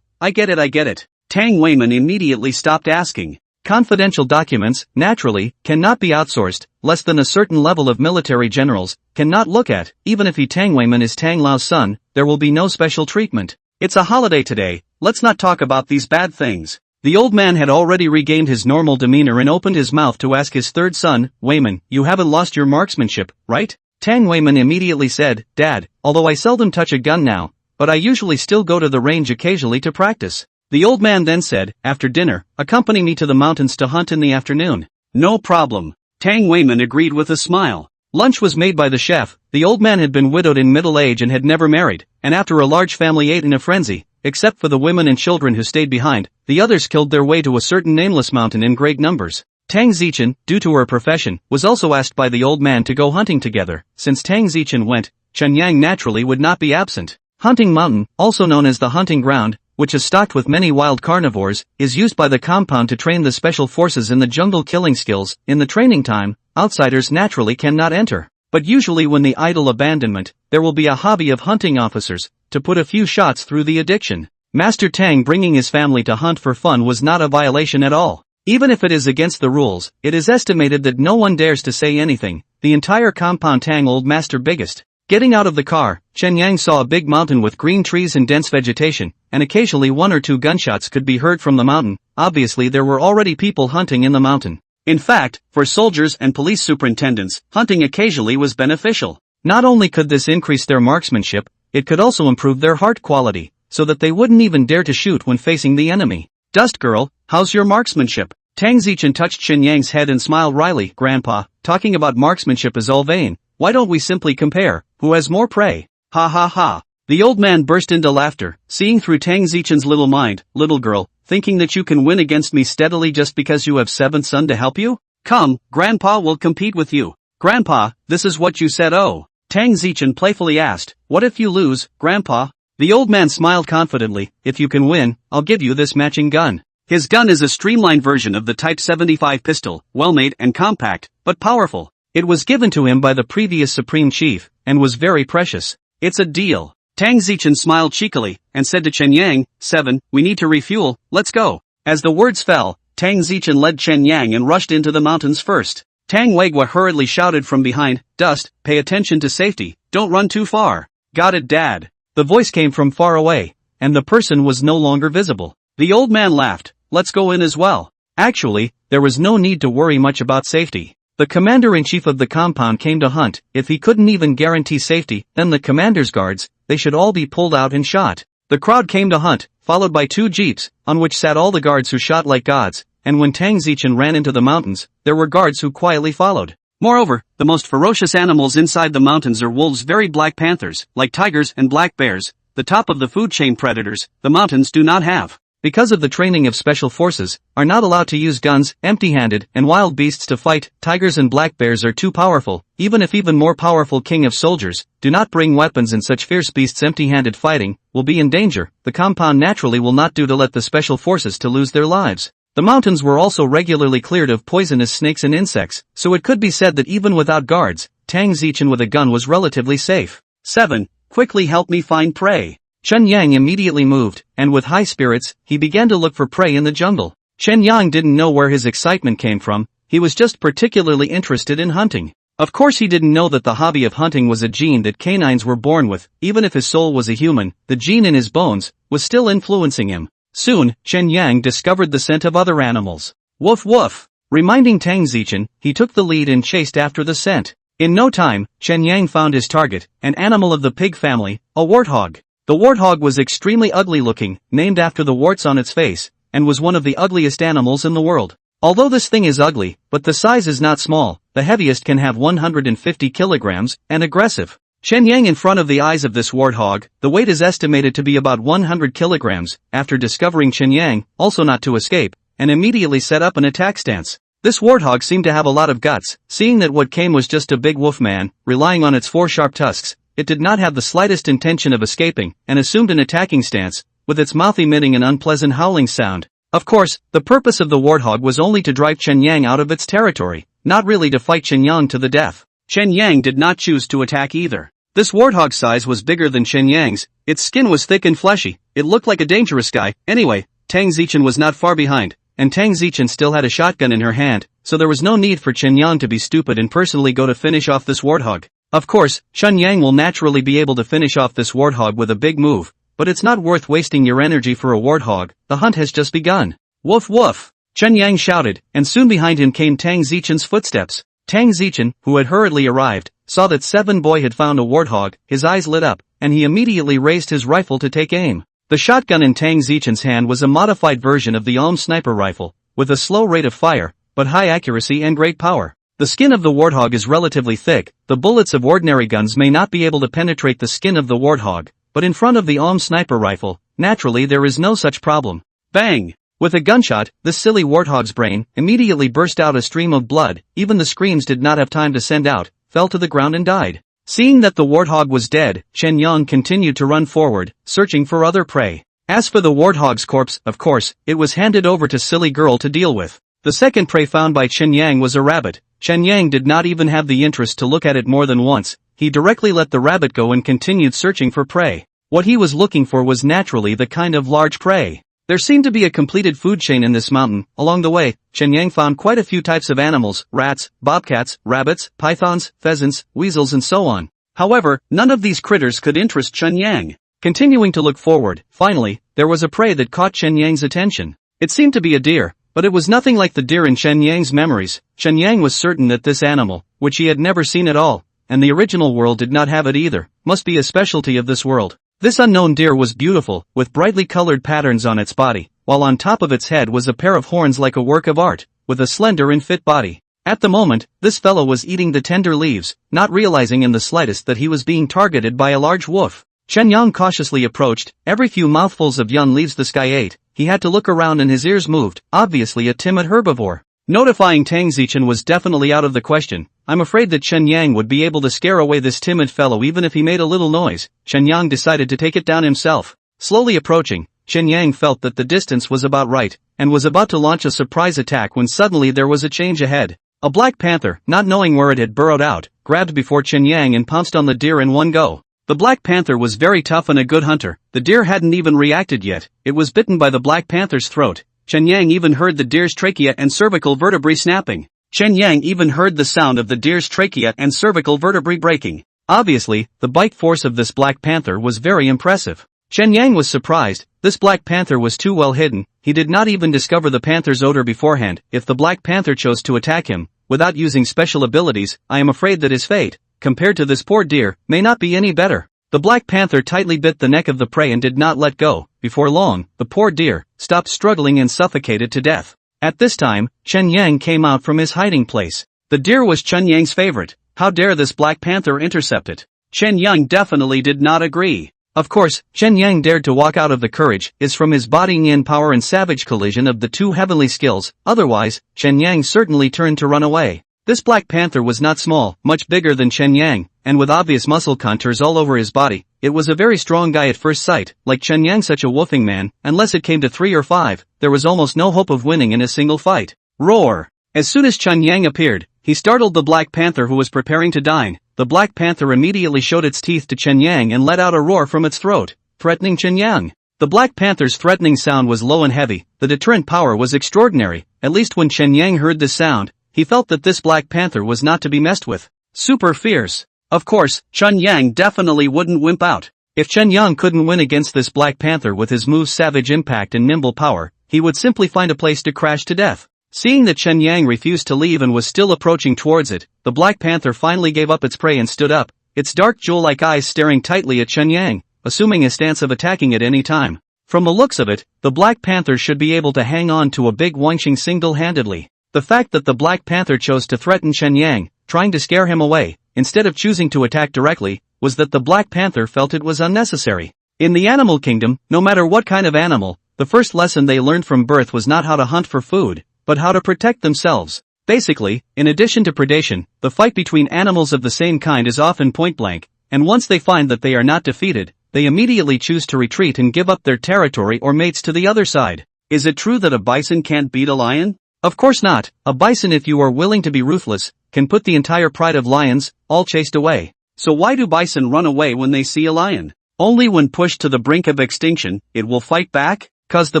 I get it. Tang Weiman immediately stopped asking. Confidential documents, naturally, cannot be outsourced, less than a certain level of military generals, cannot look at, even if he Tang Weiman is Tang Lao's son, there will be no special treatment. It's a holiday today, let's not talk about these bad things. The old man had already regained his normal demeanor and opened his mouth to ask his third son, Weiman, you haven't lost your marksmanship, right? Tang Weiman immediately said, Dad, although I seldom touch a gun now, but I usually still go to the range occasionally to practice. The old man then said, after dinner, accompany me to the mountains to hunt in the afternoon. No problem. Tang Weiman agreed with a smile. Lunch was made by the chef, the old man had been widowed in middle age and had never married, and after a large family ate in a frenzy, except for the women and children who stayed behind, the others killed their way to a certain nameless mountain in great numbers. Tang Zichen, due to her profession, was also asked by the old man to go hunting together. Since Tang Zichen went, Chen Yang naturally would not be absent. Hunting Mountain, also known as the hunting ground, which is stocked with many wild carnivores, is used by the compound to train the special forces in the jungle killing skills. In the training time, outsiders naturally cannot enter. But usually when the idle abandonment, there will be a hobby of hunting officers, to put a few shots through the addiction. Master Tang bringing his family to hunt for fun was not a violation at all. Even if it is against the rules, it is estimated that no one dares to say anything. The entire compound Tang old master biggest. Getting out of the car, Chen Yang saw a big mountain with green trees and dense vegetation, and occasionally one or two gunshots could be heard from the mountain. Obviously there were already people hunting in the mountain. In fact, for soldiers and police superintendents, hunting occasionally was beneficial. Not only could this increase their marksmanship, it could also improve their heart quality, so that they wouldn't even dare to shoot when facing the enemy. Dust girl, how's your marksmanship? Tang Zichen touched Chen Yang's head and smiled wryly. Grandpa, talking about marksmanship is all vain. Why don't we simply compare, who has more prey? Ha ha ha. The old man burst into laughter, seeing through Tang Zichen's little mind. Little girl, thinking that you can win against me steadily just because you have seventh son to help you? Come, Grandpa will compete with you. Grandpa, this is what you said. Oh. Tang Zichen playfully asked, what if you lose, Grandpa? The old man smiled confidently. If you can win, I'll give you this matching gun. His gun is a streamlined version of the Type 75 pistol, well made and compact, but powerful. It was given to him by the previous Supreme Chief, and was very precious. It's a deal. Tang Zichen smiled cheekily, and said to Chen Yang, 7, we need to refuel, let's go. As the words fell, Tang Zichen led Chen Yang and rushed into the mountains first. Tang Weigua hurriedly shouted from behind, Dust, pay attention to safety, don't run too far. Got it, Dad. The voice came from far away, and the person was no longer visible. The old man laughed, let's go in as well. Actually, there was no need to worry much about safety. The commander-in-chief of the compound came to hunt. If he couldn't even guarantee safety, then the commander's guards, they should all be pulled out and shot. The crowd came to hunt, followed by 2 jeeps, on which sat all the guards who shot like gods, and when Tang Zichen ran into the mountains, there were guards who quietly followed. Moreover, the most ferocious animals inside the mountains are wolves, very black panthers, like tigers and black bears, the top of the food chain predators, the mountains do not have. Because of the training of special forces, are not allowed to use guns, empty-handed, and wild beasts to fight. Tigers and black bears are too powerful. Even if even more powerful king of soldiers, do not bring weapons, and such fierce beasts empty-handed fighting, will be in danger. The compound naturally will not do to let the special forces to lose their lives. The mountains were also regularly cleared of poisonous snakes and insects, so it could be said that even without guards, Tang Zichen with a gun was relatively safe. 7. Quickly help me find prey. Chen Yang immediately moved, and with high spirits, he began to look for prey in the jungle. Chen Yang didn't know where his excitement came from, he was just particularly interested in hunting. Of course he didn't know that the hobby of hunting was a gene that canines were born with. Even if his soul was a human, the gene in his bones was still influencing him. Soon, Chen Yang discovered the scent of other animals. Woof woof! Reminding Tang Zichen, he took the lead and chased after the scent. In no time, Chen Yang found his target, an animal of the pig family, a warthog. The warthog was extremely ugly looking, named after the warts on its face, and was one of the ugliest animals in the world. Although this thing is ugly, but the size is not small, the heaviest can have 150 kilograms, and aggressive. Chen Yang in front of the eyes of this warthog, the weight is estimated to be about 100 kilograms, after discovering Chen Yang, also not to escape, and immediately set up an attack stance. This warthog seemed to have a lot of guts, seeing that what came was just a big wolf man, relying on its 4 sharp tusks. It did not have the slightest intention of escaping, and assumed an attacking stance, with its mouth emitting an unpleasant howling sound. Of course, the purpose of the warthog was only to drive Chen Yang out of its territory, not really to fight Chen Yang to the death. Chen Yang did not choose to attack either. This warthog's size was bigger than Chen Yang's, its skin was thick and fleshy, it looked like a dangerous guy. Anyway, Tang Zichen was not far behind, and Tang Zichen still had a shotgun in her hand, so there was no need for Chen Yang to be stupid and personally go to finish off this warthog. Of course, Chen Yang will naturally be able to finish off this warthog with a big move, but it's not worth wasting your energy for a warthog, the hunt has just begun. Woof woof! Chen Yang shouted, and soon behind him came Tang Zichen's footsteps. Tang Zichen, who had hurriedly arrived, saw that 7 boy had found a warthog, his eyes lit up, and he immediately raised his rifle to take aim. The shotgun in Tang Zichen's hand was a modified version of the Alm sniper rifle, with a slow rate of fire, but high accuracy and great power. The skin of the warthog is relatively thick, the bullets of ordinary guns may not be able to penetrate the skin of the warthog, but in front of the Alm sniper rifle, naturally there is no such problem. Bang! With a gunshot, this silly warthog's brain immediately burst out a stream of blood, even the screams did not have time to send out, fell to the ground and died. Seeing that the warthog was dead, Chen Yang continued to run forward, searching for other prey. As for the warthog's corpse, of course, it was handed over to silly girl to deal with. The second prey found by Chen Yang was a rabbit. Chen Yang did not even have the interest to look at it more than once, he directly let the rabbit go and continued searching for prey. What he was looking for was naturally the kind of large prey. There seemed to be a completed food chain in this mountain. Along the way, Chen Yang found quite a few types of animals, rats, bobcats, rabbits, pythons, pheasants, weasels and so on. However, none of these critters could interest Chen Yang. Continuing to look forward, finally, there was a prey that caught Chen Yang's attention. It seemed to be a deer, but it was nothing like the deer in Chen Yang's memories. Chen Yang was certain that this animal, which he had never seen at all, and the original world did not have it either, must be a specialty of this world. This unknown deer was beautiful, with brightly colored patterns on its body, while on top of its head was a pair of horns like a work of art, with a slender and fit body. At the moment, this fellow was eating the tender leaves, not realizing in the slightest that he was being targeted by a large wolf. Chen Yang cautiously approached. Every few mouthfuls of young leaves this guy ate, he had to look around and his ears moved, obviously a timid herbivore. Notifying Tang Zichen was definitely out of the question. I'm afraid that Chen Yang would be able to scare away this timid fellow even if he made a little noise. Chen Yang decided to take it down himself. Slowly approaching, Chen Yang felt that the distance was about right, and was about to launch a surprise attack when suddenly there was a change ahead. A black panther, not knowing where it had burrowed out, grabbed before Chen Yang and pounced on the deer in one go. The black panther was very tough and a good hunter. The deer hadn't even reacted yet. It was bitten by the black panther's throat. Chen Yang even heard the deer's trachea and cervical vertebrae snapping. Chen Yang even heard the sound of the deer's trachea and cervical vertebrae breaking. Obviously, the bite force of this black panther was very impressive. Chen Yang was surprised. This black panther was too well hidden. He did not even discover the panther's odor beforehand. If the black panther chose to attack him, without using special abilities, I am afraid that his fate, compared to this poor deer, may not be any better. The black panther tightly bit the neck of the prey and did not let go. Before long, the poor deer stopped struggling and suffocated to death. At this time, Chen Yang came out from his hiding place. The deer was Chen Yang's favorite. How dare this black panther intercept it? Chen Yang definitely did not agree. Of course, Chen Yang dared to walk out of the courage is from his bodying in power and savage collision of the two heavenly skills, otherwise, Chen Yang certainly turned to run away. This black panther was not small, much bigger than Chen Yang, and with obvious muscle contours all over his body. It was a very strong guy at first sight. Like Chen Yang, such a woofing man, unless it came to 3 or 5, there was almost no hope of winning in a single fight. Roar! As soon as Chen Yang appeared, he startled the black panther who was preparing to dine. The black panther immediately showed its teeth to Chen Yang and let out a roar from its throat, threatening Chen Yang. The black panther's threatening sound was low and heavy. The deterrent power was extraordinary. At least when Chen Yang heard this sound, he felt that this black panther was not to be messed with. Super fierce. Of course, Chen Yang definitely wouldn't wimp out. If Chen Yang couldn't win against this black panther with his move's savage impact and nimble power, he would simply find a place to crash to death. Seeing that Chen Yang refused to leave and was still approaching towards it, the black panther finally gave up its prey and stood up, its dark jewel-like eyes staring tightly at Chen Yang, assuming a stance of attacking at any time. From the looks of it, the black panther should be able to hang on to a big Wanxing single-handedly. The fact that the black panther chose to threaten Chen Yang, trying to scare him away, instead of choosing to attack directly, was that the black panther felt it was unnecessary. In the animal kingdom, no matter what kind of animal, the first lesson they learned from birth was not how to hunt for food, but how to protect themselves. Basically, in addition to predation, the fight between animals of the same kind is often point blank, and once they find that they are not defeated, they immediately choose to retreat and give up their territory or mates to the other side. Is it true that a bison can't beat a lion? Of course not. A bison, if you are willing to be ruthless, can put the entire pride of lions, all chased away. So why do bison run away when they see a lion? Only when pushed to the brink of extinction, it will fight back? Cause the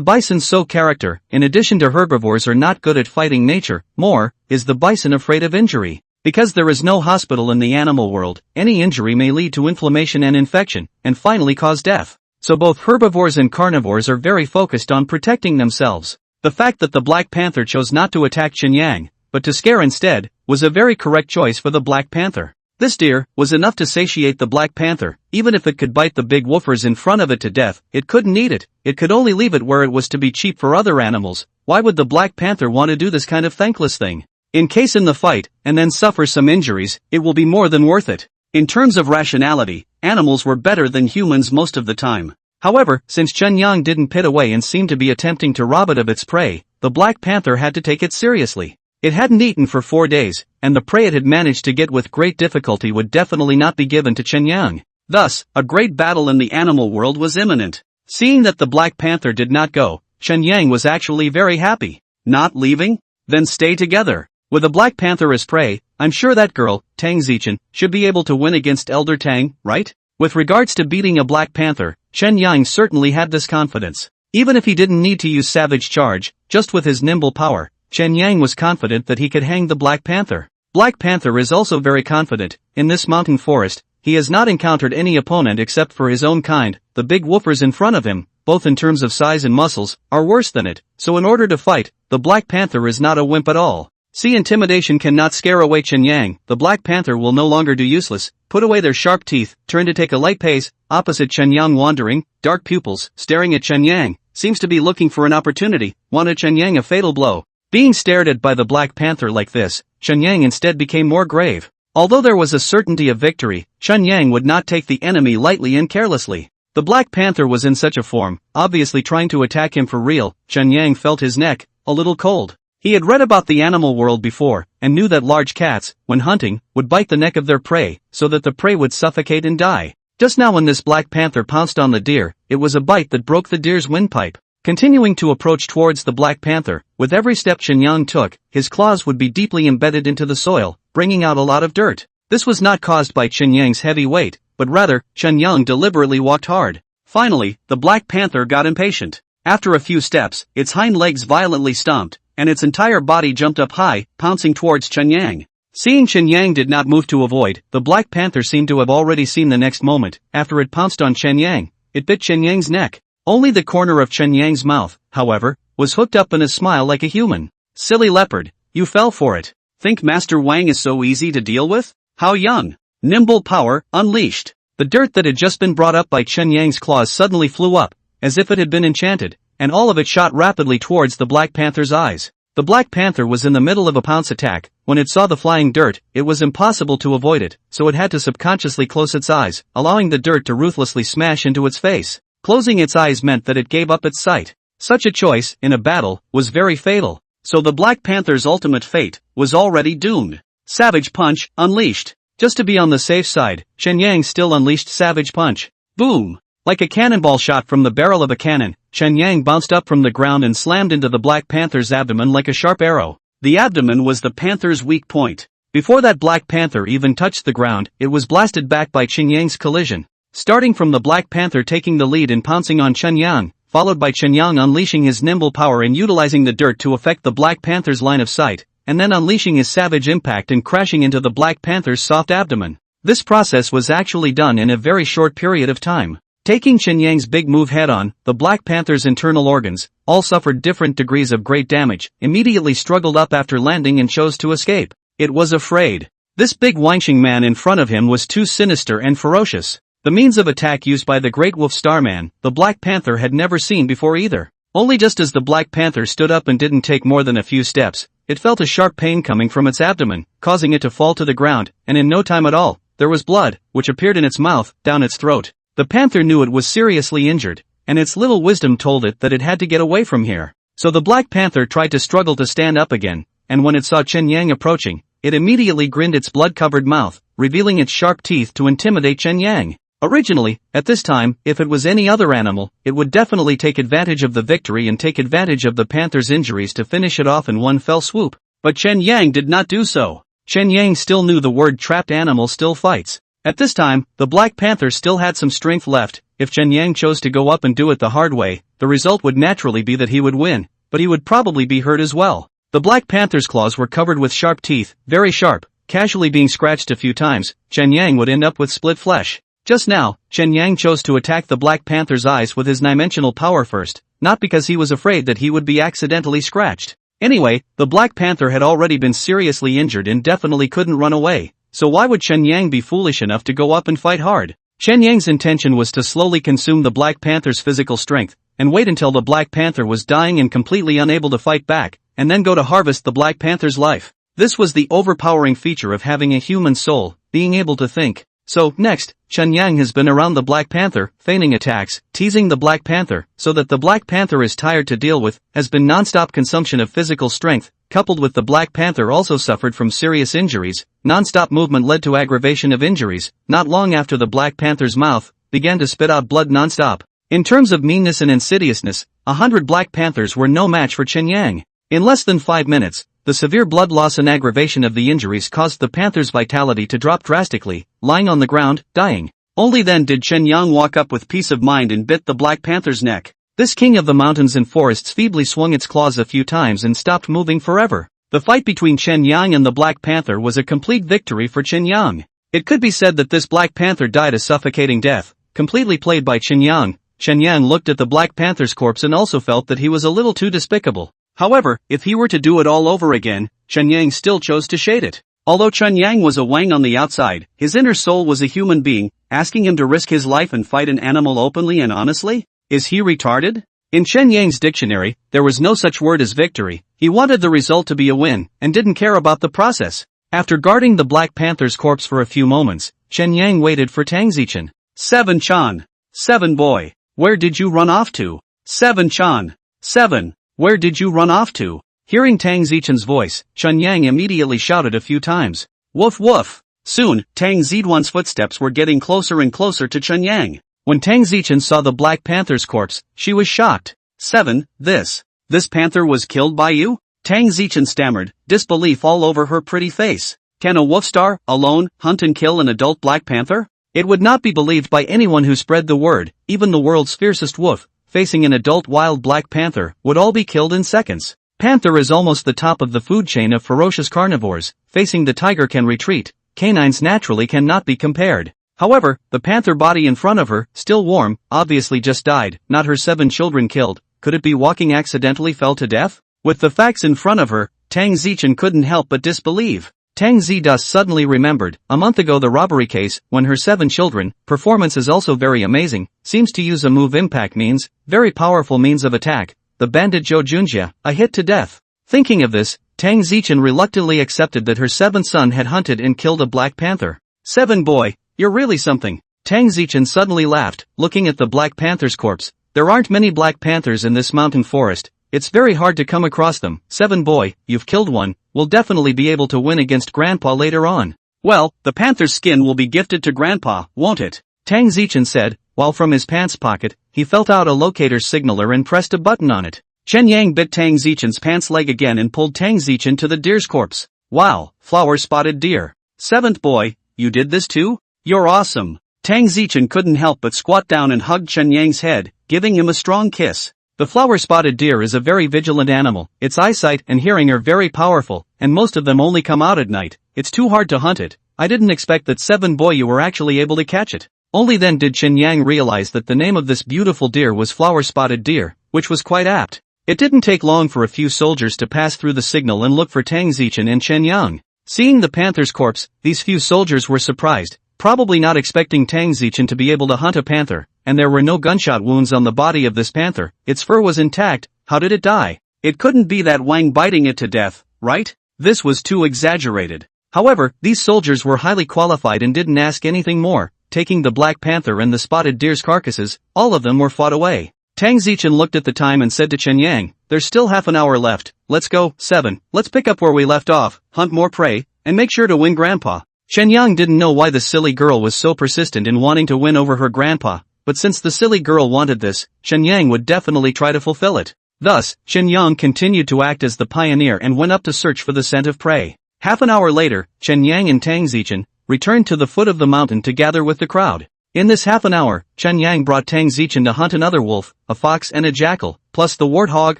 bison's so character, in addition to herbivores are not good at fighting nature, more, is the bison afraid of injury. Because there is no hospital in the animal world, any injury may lead to inflammation and infection, and finally cause death. So both herbivores and carnivores are very focused on protecting themselves. The fact that the black panther chose not to attack Chen Yang, but to scare instead, was a very correct choice for the black panther. This deer was enough to satiate the black panther. Even if it could bite the big woofers in front of it to death, it couldn't eat it. It could only leave it where it was to be cheap for other animals. Why would the black panther want to do this kind of thankless thing? In case in the fight, and then suffer some injuries, it will be more than worth it. In terms of rationality, animals were better than humans most of the time. However, since Chen Yang didn't pit away and seemed to be attempting to rob it of its prey, the black panther had to take it seriously. It hadn't eaten for 4 days, and the prey it had managed to get with great difficulty would definitely not be given to Chen Yang. Thus, a great battle in the animal world was imminent. Seeing that the black panther did not go, Chen Yang was actually very happy. Not leaving? Then stay together. With a black panther as prey, I'm sure that girl, Tang Zichen, should be able to win against Elder Tang, right? With regards to beating a black panther, Chen Yang certainly had this confidence. Even if he didn't need to use savage charge, just with his nimble power, Chen Yang was confident that he could hang the black panther. Black panther is also very confident. In this mountain forest, he has not encountered any opponent except for his own kind. The big woofers in front of him, both in terms of size and muscles, are worse than it. So in order to fight, the Black Panther is not a wimp at all. See, intimidation cannot scare away Chen Yang. The Black Panther will no longer do useless, put away their sharp teeth, turn to take a light pace, opposite Chen Yang wandering, dark pupils, staring at Chen Yang, seems to be looking for an opportunity, wanted Chen Yang a fatal blow. Being stared at by the Black Panther like this, Chen Yang instead became more grave. Although there was a certainty of victory, Chen Yang would not take the enemy lightly and carelessly. The Black Panther was in such a form, obviously trying to attack him for real. Chen Yang felt his neck a little cold. He had read about the animal world before, and knew that large cats, when hunting, would bite the neck of their prey, so that the prey would suffocate and die. Just now when this Black Panther pounced on the deer, it was a bite that broke the deer's windpipe. Continuing to approach towards the Black Panther, with every step Chen Yang took, his claws would be deeply embedded into the soil, bringing out a lot of dirt. This was not caused by Chen Yang's heavy weight, but rather, Chen Yang deliberately walked hard. Finally, the Black Panther got impatient. After a few steps, its hind legs violently stomped, and its entire body jumped up high, pouncing towards Chen Yang. Seeing Chen Yang did not move to avoid, the Black Panther seemed to have already seen the next moment. After it pounced on Chen Yang, it bit Chen Yang's neck. Only the corner of Chen Yang's mouth, however, was hooked up in a smile like a human. Silly leopard, you fell for it. Think Master Wang is so easy to deal with? How young? Nimble power, unleashed. The dirt that had just been brought up by Chen Yang's claws suddenly flew up, as if it had been enchanted, and all of it shot rapidly towards the Black Panther's eyes. The Black Panther was in the middle of a pounce attack. When it saw the flying dirt, it was impossible to avoid it, so it had to subconsciously close its eyes, allowing the dirt to ruthlessly smash into its face. Closing its eyes meant that it gave up its sight. Such a choice, in a battle, was very fatal. So the Black Panther's ultimate fate was already doomed. Savage Punch, unleashed. Just to be on the safe side, Chen Yang still unleashed Savage Punch. Boom! Like a cannonball shot from the barrel of a cannon, Chen Yang bounced up from the ground and slammed into the Black Panther's abdomen like a sharp arrow. The abdomen was the panther's weak point. Before that Black Panther even touched the ground, it was blasted back by Chen Yang's collision. Starting from the Black Panther taking the lead and pouncing on Chen Yang, followed by Chen Yang unleashing his nimble power and utilizing the dirt to affect the Black Panther's line of sight, and then unleashing his savage impact and crashing into the Black Panther's soft abdomen. This process was actually done in a very short period of time. Taking Chen Yang's big move head-on, the Black Panther's internal organs, all suffered different degrees of great damage, immediately struggled up after landing and chose to escape. It was afraid. This big Wanxing man in front of him was too sinister and ferocious. The means of attack used by the Great Wolf Starman, the Black Panther had never seen before either. Only just as the Black Panther stood up and didn't take more than a few steps, it felt a sharp pain coming from its abdomen, causing it to fall to the ground, and in no time at all, there was blood, which appeared in its mouth, down its throat. The panther knew it was seriously injured, and its little wisdom told it that it had to get away from here. So the Black Panther tried to struggle to stand up again, and when it saw Chen Yang approaching, it immediately grinned its blood-covered mouth, revealing its sharp teeth to intimidate Chen Yang. Originally, at this time, if it was any other animal, it would definitely take advantage of the victory and take advantage of the panther's injuries to finish it off in one fell swoop. But Chen Yang did not do so. Chen Yang still knew the word trapped animal still fights. At this time, the Black Panther still had some strength left. If Chen Yang chose to go up and do it the hard way, the result would naturally be that he would win, but he would probably be hurt as well. The Black Panther's claws were covered with sharp teeth, very sharp, casually being scratched a few times. Chen Yang would end up with split flesh. Just now, Chen Yang chose to attack the Black Panther's eyes with his dimensional power first, not because he was afraid that he would be accidentally scratched. Anyway, the Black Panther had already been seriously injured and definitely couldn't run away. So why would Chen Yang be foolish enough to go up and fight hard? Chen Yang's intention was to slowly consume the Black Panther's physical strength, and wait until the Black Panther was dying and completely unable to fight back, and then go to harvest the Black Panther's life. This was the overpowering feature of having a human soul, being able to think. So, next, Chen Yang has been around the Black Panther, feigning attacks, teasing the Black Panther, so that the Black Panther is tired to deal with, has been non-stop consumption of physical strength, coupled with the Black Panther also suffered from serious injuries. Non-stop movement led to aggravation of injuries. Not long after the Black Panther's mouth began to spit out blood non-stop. In terms of meanness and insidiousness, 100 Black Panthers were no match for Chen Yang. In less than 5 minutes, the severe blood loss and aggravation of the injuries caused the panther's vitality to drop drastically, lying on the ground, dying. Only then did Chen Yang walk up with peace of mind and bit the Black Panther's neck. This king of the mountains and forests feebly swung its claws a few times and stopped moving forever. The fight between Chen Yang and the Black Panther was a complete victory for Chen Yang. It could be said that this Black Panther died a suffocating death, completely played by Chen Yang. Chen Yang looked at the Black Panther's corpse and also felt that he was a little too despicable. However, if he were to do it all over again, Chen Yang still chose to shade it. Although Chen Yang was a Wang on the outside, his inner soul was a human being, asking him to risk his life and fight an animal openly and honestly? Is he retarded? In Chen Yang's dictionary, there was no such word as victory. He wanted the result to be a win, and didn't care about the process. After guarding the Black Panther's corpse for a few moments, Chen Yang waited for Tang Zichen. Seven Chan. Seven boy. Where did you run off to? Seven Chan. Seven. Where did you run off to? Hearing Tang Zichen's voice, Chen Yang immediately shouted a few times. Woof woof. Soon, Tang Zichuan's footsteps were getting closer and closer to Chen Yang. When Tang Zichen saw the Black Panther's corpse, she was shocked. Seven, this panther was killed by you? Tang Zichen stammered, disbelief all over her pretty face. Can a wolf star, alone, hunt and kill an adult Black Panther? It would not be believed by anyone who spread the word. Even the world's fiercest wolf, facing an adult wild Black Panther, would all be killed in seconds. Panther is almost the top of the food chain of ferocious carnivores. Facing the tiger can retreat. Canines naturally cannot be compared. However, the panther body in front of her, still warm, obviously just died, not her 7 children killed. Could it be walking accidentally fell to death? With the facts in front of her, Tang Zichen couldn't help but disbelieve. Tang Zidas suddenly remembered, a month ago the robbery case, when her 7 children, performance is also very amazing, seems to use a move impact means, very powerful means of attack, the bandit Zhou Junjia, a hit to death. Thinking of this, Tang Zichen reluctantly accepted that her 7th son had hunted and killed a Black Panther. 7 boy. You're really something. Tang Zichen suddenly laughed, looking at the Black Panther's corpse. There aren't many Black Panthers in this mountain forest. It's very hard to come across them. 7 boy, you've killed one. We'll definitely be able to win against Grandpa later on. Well, the panther's skin will be gifted to Grandpa, won't it? Tang Zichen said, while from his pants pocket, he felt out a locator signaler and pressed a button on it. Chen Yang bit Tang Zichen's pants leg again and pulled Tang Zichen to the deer's corpse. Wow, flower-spotted deer. 7th boy, you did this too? You're awesome. Tang Zichen couldn't help but squat down and hug Chen Yang's head, giving him a strong kiss. The flower-spotted deer is a very vigilant animal. Its eyesight and hearing are very powerful, and most of them only come out at night. It's too hard to hunt it. I didn't expect that 7 boy you were actually able to catch it. Only then did Chen Yang realize that the name of this beautiful deer was flower-spotted deer, which was quite apt. It didn't take long for a few soldiers to pass through the signal and look for Tang Zichen and Chen Yang. Seeing the panther's corpse, these few soldiers were surprised. Probably not expecting Tang Zichen to be able to hunt a panther, and there were no gunshot wounds on the body of this panther. Its fur was intact. How did it die? It couldn't be that Wang biting it to death, right? This was too exaggerated. However, these soldiers were highly qualified and didn't ask anything more. Taking the Black Panther and the spotted deer's carcasses, all of them were fought away. Tang Zichen looked at the time and said to Chen Yang, there's still half an hour left. Let's go, 7. Let's pick up where we left off, hunt more prey, and make sure to win Grandpa. Chen Yang didn't know why the silly girl was so persistent in wanting to win over her grandpa, but since the silly girl wanted this, Chen Yang would definitely try to fulfill it. Thus, Chen Yang continued to act as the pioneer and went up to search for the scent of prey. Half an hour later, Chen Yang and Tang Zichen returned to the foot of the mountain to gather with the crowd. In this half an hour, Chen Yang brought Tang Zichen to hunt another wolf, a fox and a jackal, plus the warthog,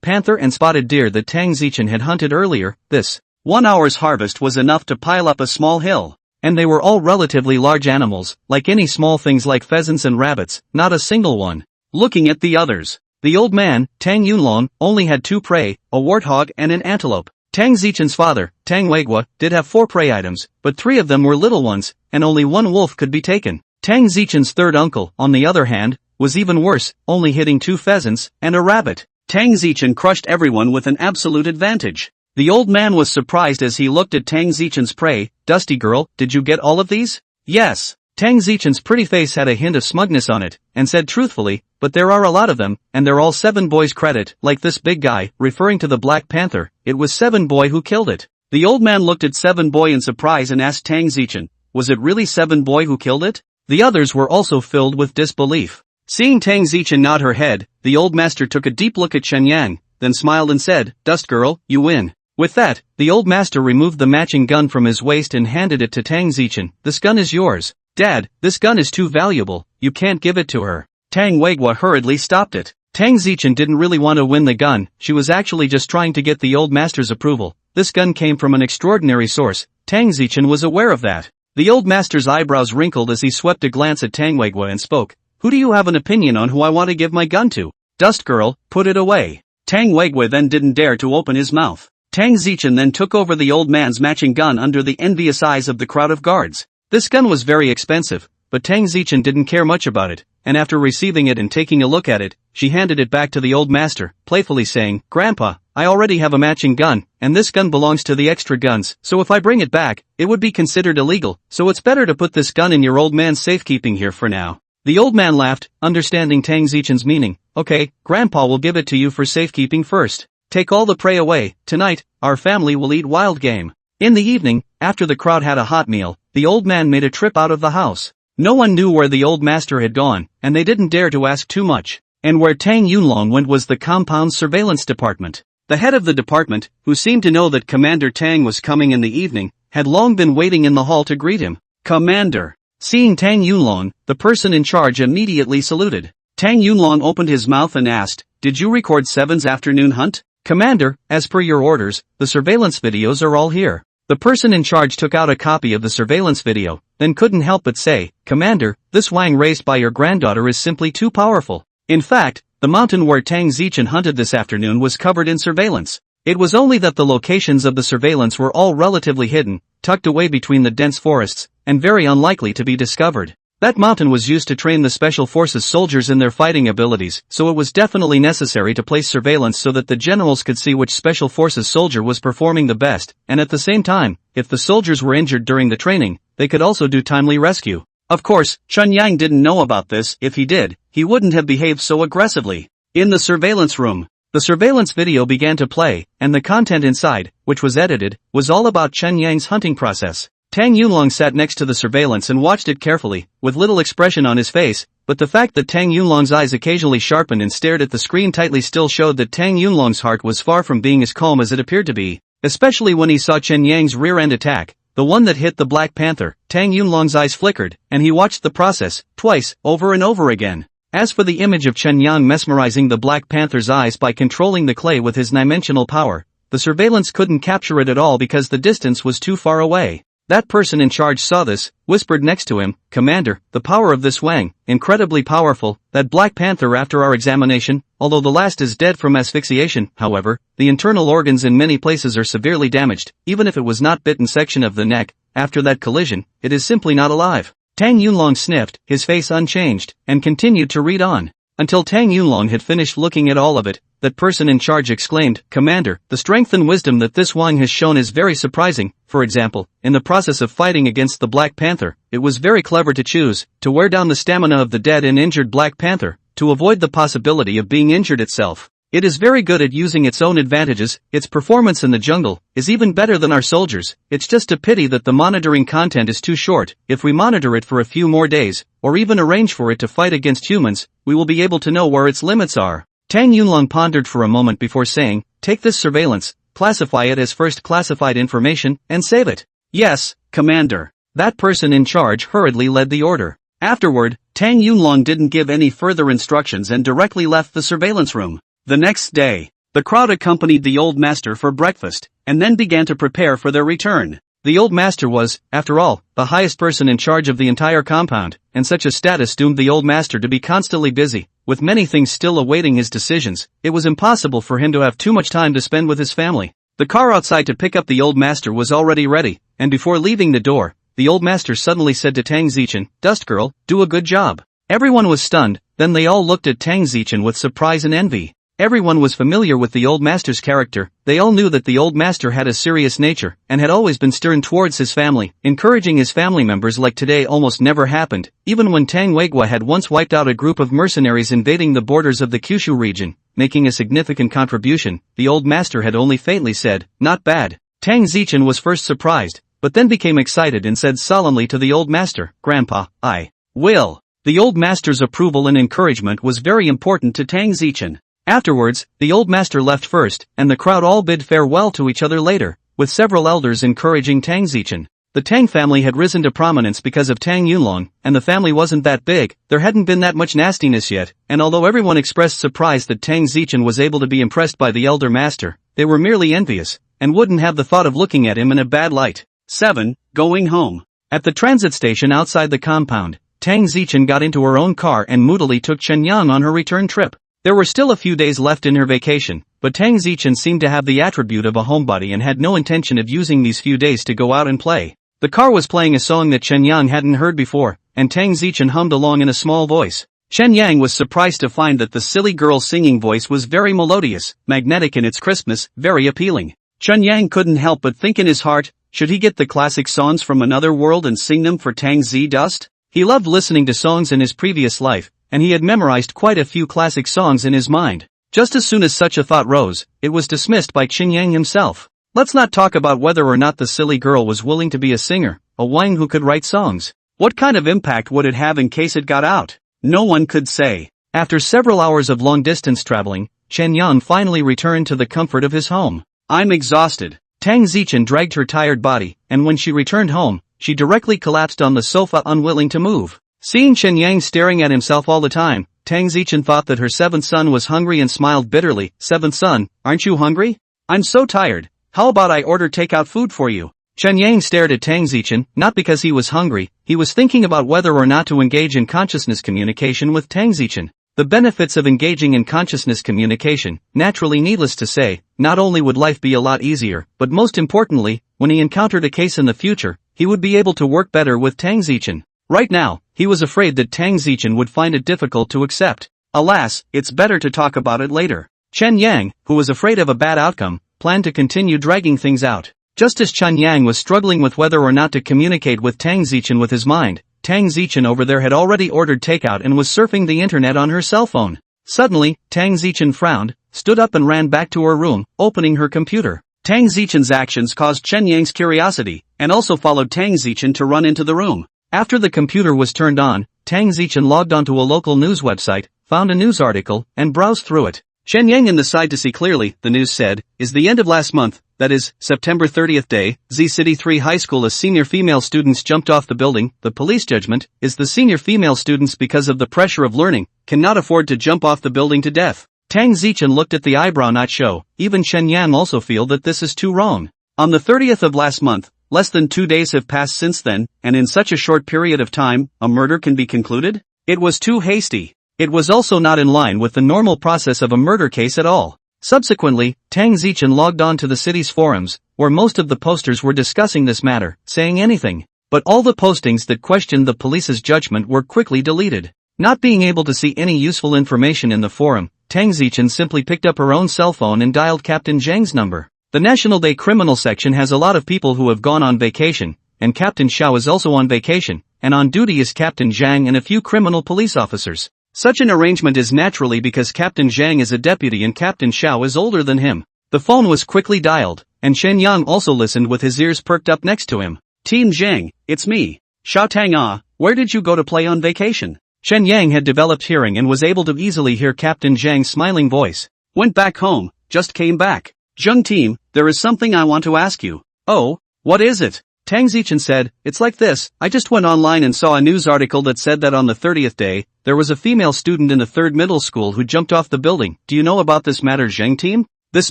panther and spotted deer that Tang Zichen had hunted earlier. This 1 hour's harvest was enough to pile up a small hill. And they were all relatively large animals, like any small things like pheasants and rabbits, not a single one. Looking at the others, the old man, Tang Yunlong, only had 2 prey, a warthog and an antelope. Tang Zichen's father, Tang Weigua, did have 4 prey items, but 3 of them were little ones, and only 1 wolf could be taken. Tang Zichen's third uncle, on the other hand, was even worse, only hitting 2 pheasants and a rabbit. Tang Zichen crushed everyone with an absolute advantage. The old man was surprised as he looked at Tang Zichen's prey. Dusty girl, did you get all of these? Yes. Tang Zichen's pretty face had a hint of smugness on it, and said truthfully, but there are a lot of them, and they're all 7 boys' credit, like this big guy, referring to the Black Panther. It was 7 boy who killed it. The old man looked at 7 boy in surprise and asked Tang Zichen, was it really 7 boy who killed it? The others were also filled with disbelief. Seeing Tang Zichen nod her head, the old master took a deep look at Chen Yang, then smiled and said, Dust girl, you win. With that, the old master removed the matching gun from his waist and handed it to Tang Zichen. This gun is yours. Dad, this gun is too valuable, you can't give it to her. Tang Weigua hurriedly stopped it. Tang Zichen didn't really want to win the gun, she was actually just trying to get the old master's approval. This gun came from an extraordinary source, Tang Zichen was aware of that. The old master's eyebrows wrinkled as he swept a glance at Tang Weigwa and spoke. Who do you have an opinion on who I want to give my gun to? Dust girl, put it away. Tang Weigwa then didn't dare to open his mouth. Tang Zichen then took over the old man's matching gun under the envious eyes of the crowd of guards. This gun was very expensive, but Tang Zichen didn't care much about it, and after receiving it and taking a look at it, she handed it back to the old master, playfully saying, Grandpa, I already have a matching gun, and this gun belongs to the extra guns, so if I bring it back, it would be considered illegal, so it's better to put this gun in your old man's safekeeping here for now. The old man laughed, understanding Tang Zichen's meaning. Okay, Grandpa will give it to you for safekeeping first. Take all the prey away. Tonight, our family will eat wild game. In the evening, after the crowd had a hot meal, the old man made a trip out of the house. No one knew where the old master had gone, and they didn't dare to ask too much. And where Tang Yunlong went was the compound's surveillance department. The head of the department, who seemed to know that Commander Tang was coming in the evening, had long been waiting in the hall to greet him. Commander. Seeing Tang Yunlong, the person in charge immediately saluted. Tang Yunlong opened his mouth and asked, Did you record Seven's afternoon hunt? Commander, as per your orders, the surveillance videos are all here. The person in charge took out a copy of the surveillance video, then couldn't help but say, Commander, this wang raised by your granddaughter is simply too powerful. In fact, the mountain where Tang Zichen hunted this afternoon was covered in surveillance. It was only that the locations of the surveillance were all relatively hidden, tucked away between the dense forests, and very unlikely to be discovered. That mountain was used to train the Special Forces soldiers in their fighting abilities, so it was definitely necessary to place surveillance so that the generals could see which Special Forces soldier was performing the best, and at the same time, if the soldiers were injured during the training, they could also do timely rescue. Of course, Chun Yang didn't know about this. If he did, he wouldn't have behaved so aggressively. In the surveillance room, the surveillance video began to play, and the content inside, which was edited, was all about Chun Yang's hunting process. Tang Yunlong sat next to the surveillance and watched it carefully, with little expression on his face, but the fact that Tang Yunlong's eyes occasionally sharpened and stared at the screen tightly still showed that Tang Yunlong's heart was far from being as calm as it appeared to be, especially when he saw Chen Yang's rear-end attack, the one that hit the Black Panther. Tang Yunlong's eyes flickered, and he watched the process, twice, over and over again. As for the image of Chen Yang mesmerizing the Black Panther's eyes by controlling the clay with his dimensional power, the surveillance couldn't capture it at all because the distance was too far away. That person in charge saw this, whispered next to him, Commander, the power of this Wang, incredibly powerful. That Black Panther after our examination, although the last is dead from asphyxiation, however, the internal organs in many places are severely damaged, even if it was not bitten section of the neck, after that collision, it is simply not alive. Tang Yunlong sniffed, his face unchanged, and continued to read on. Until Tang Yunlong had finished looking at all of it, that person in charge exclaimed, Commander, the strength and wisdom that this Wang has shown is very surprising. For example, in the process of fighting against the Black Panther, it was very clever to choose to wear down the stamina of the dead and injured Black Panther, to avoid the possibility of being injured itself. It is very good at using its own advantages. Its performance in the jungle is even better than our soldiers. It's just a pity that the monitoring content is too short. If we monitor it for a few more days, or even arrange for it to fight against humans, we will be able to know where its limits are. Tang Yunlong pondered for a moment before saying, Take this surveillance, classify it as first classified information, and save it. Yes, Commander. That person in charge hurriedly led the order. Afterward, Tang Yunlong didn't give any further instructions and directly left the surveillance room. The next day, the crowd accompanied the old master for breakfast, and then began to prepare for their return. The old master was, after all, the highest person in charge of the entire compound, and such a status doomed the old master to be constantly busy, with many things still awaiting his decisions. It was impossible for him to have too much time to spend with his family. The car outside to pick up the old master was already ready, and before leaving the door, the old master suddenly said to Tang Zichen, Dust girl, do a good job. Everyone was stunned, then they all looked at Tang Zichen with surprise and envy. Everyone was familiar with the old master's character. They all knew that the old master had a serious nature, and had always been stern towards his family. Encouraging his family members like today almost never happened, even when Tang Weigwa had once wiped out a group of mercenaries invading the borders of the Kyushu region, making a significant contribution. The old master had only faintly said, not bad. Tang Zichen was first surprised, but then became excited and said solemnly to the old master, Grandpa, I will. The old master's approval and encouragement was very important to Tang Zichen. Afterwards, the old master left first, and the crowd all bid farewell to each other later, with several elders encouraging Tang Zichen. The Tang family had risen to prominence because of Tang Yunlong, and the family wasn't that big, there hadn't been that much nastiness yet, and although everyone expressed surprise that Tang Zichen was able to be impressed by the elder master, they were merely envious, and wouldn't have the thought of looking at him in a bad light. 7. Going home. At the transit station outside the compound, Tang Zichen got into her own car and moodily took Chen Yang on her return trip. There were still a few days left in her vacation, but Tang Zichen seemed to have the attribute of a homebody and had no intention of using these few days to go out and play. The car was playing a song that Chen Yang hadn't heard before, and Tang Zichen hummed along in a small voice. Chen Yang was surprised to find that the silly girl's singing voice was very melodious, magnetic in its crispness, very appealing. Chen Yang couldn't help but think in his heart, should he get the classic songs from another world and sing them for Tang Zi Dust? He loved listening to songs in his previous life, and he had memorized quite a few classic songs in his mind. Just as soon as such a thought rose, it was dismissed by Chen Yang himself. Let's not talk about whether or not the silly girl was willing to be a singer, a wang who could write songs. What kind of impact would it have in case it got out? No one could say. After several hours of long-distance traveling, Chen Yang finally returned to the comfort of his home. I'm exhausted. Tang Zichen dragged her tired body, and when she returned home, she directly collapsed on the sofa unwilling to move. Seeing Chen Yang staring at himself all the time, Tang Zichen thought that her seventh son was hungry and smiled bitterly. Seventh son, aren't you hungry? I'm so tired. How about I order takeout food for you? Chen Yang stared at Tang Zichen, not because he was hungry, he was thinking about whether or not to engage in consciousness communication with Tang Zichen. The benefits of engaging in consciousness communication, naturally needless to say, not only would life be a lot easier, but most importantly, when he encountered a case in the future, he would be able to work better with Tang Zichen. Right now, he was afraid that Tang Zichen would find it difficult to accept. Alas, it's better to talk about it later. Chen Yang, who was afraid of a bad outcome, planned to continue dragging things out. Just as Chen Yang was struggling with whether or not to communicate with Tang Zichen with his mind, Tang Zichen over there had already ordered takeout and was surfing the internet on her cell phone. Suddenly, Tang Zichen frowned, stood up and ran back to her room, opening her computer. Tang Zichen's actions caused Chen Yang's curiosity, and also followed Tang Zichen to run into the room. After the computer was turned on, Tang Zichen logged onto a local news website, found a news article, and browsed through it. Chen Yang in the side to see clearly, the news said, is the end of last month, that is, September 30th day, Z City 3 High School as senior female students jumped off the building. The police judgment is the senior female students because of the pressure of learning, cannot afford to jump off the building to death. Tang Zichen looked at the eyebrow knot show, even Chen Yang also feel that this is too wrong. On the 30th of last month, less than 2 days have passed since then, and in such a short period of time, a murder can be concluded? It was too hasty. It was also not in line with the normal process of a murder case at all. Subsequently, Tang Zichen logged on to the city's forums, where most of the posters were discussing this matter, saying anything. But all the postings that questioned the police's judgment were quickly deleted. Not being able to see any useful information in the forum, Tang Zichen simply picked up her own cell phone and dialed Captain Zhang's number. The National Day Criminal section has a lot of people who have gone on vacation, and Captain Xiao is also on vacation, and on duty is Captain Zhang and a few criminal police officers. Such an arrangement is naturally because Captain Zhang is a deputy and Captain Xiao is older than him. The phone was quickly dialed, and Shen Yang also listened with his ears perked up next to him. Team Zhang, it's me. Xiao Tang, where did you go to play on vacation? Shen Yang had developed hearing and was able to easily hear Captain Zhang's smiling voice. Went back home, just came back. Zhang team, there is something I want to ask you. Oh, what is it? Tang Zichen said, it's like this, I just went online and saw a news article that said that on the 30th day, there was a female student in the 3rd middle school who jumped off the building. Do you know about this matter, Zhang team? This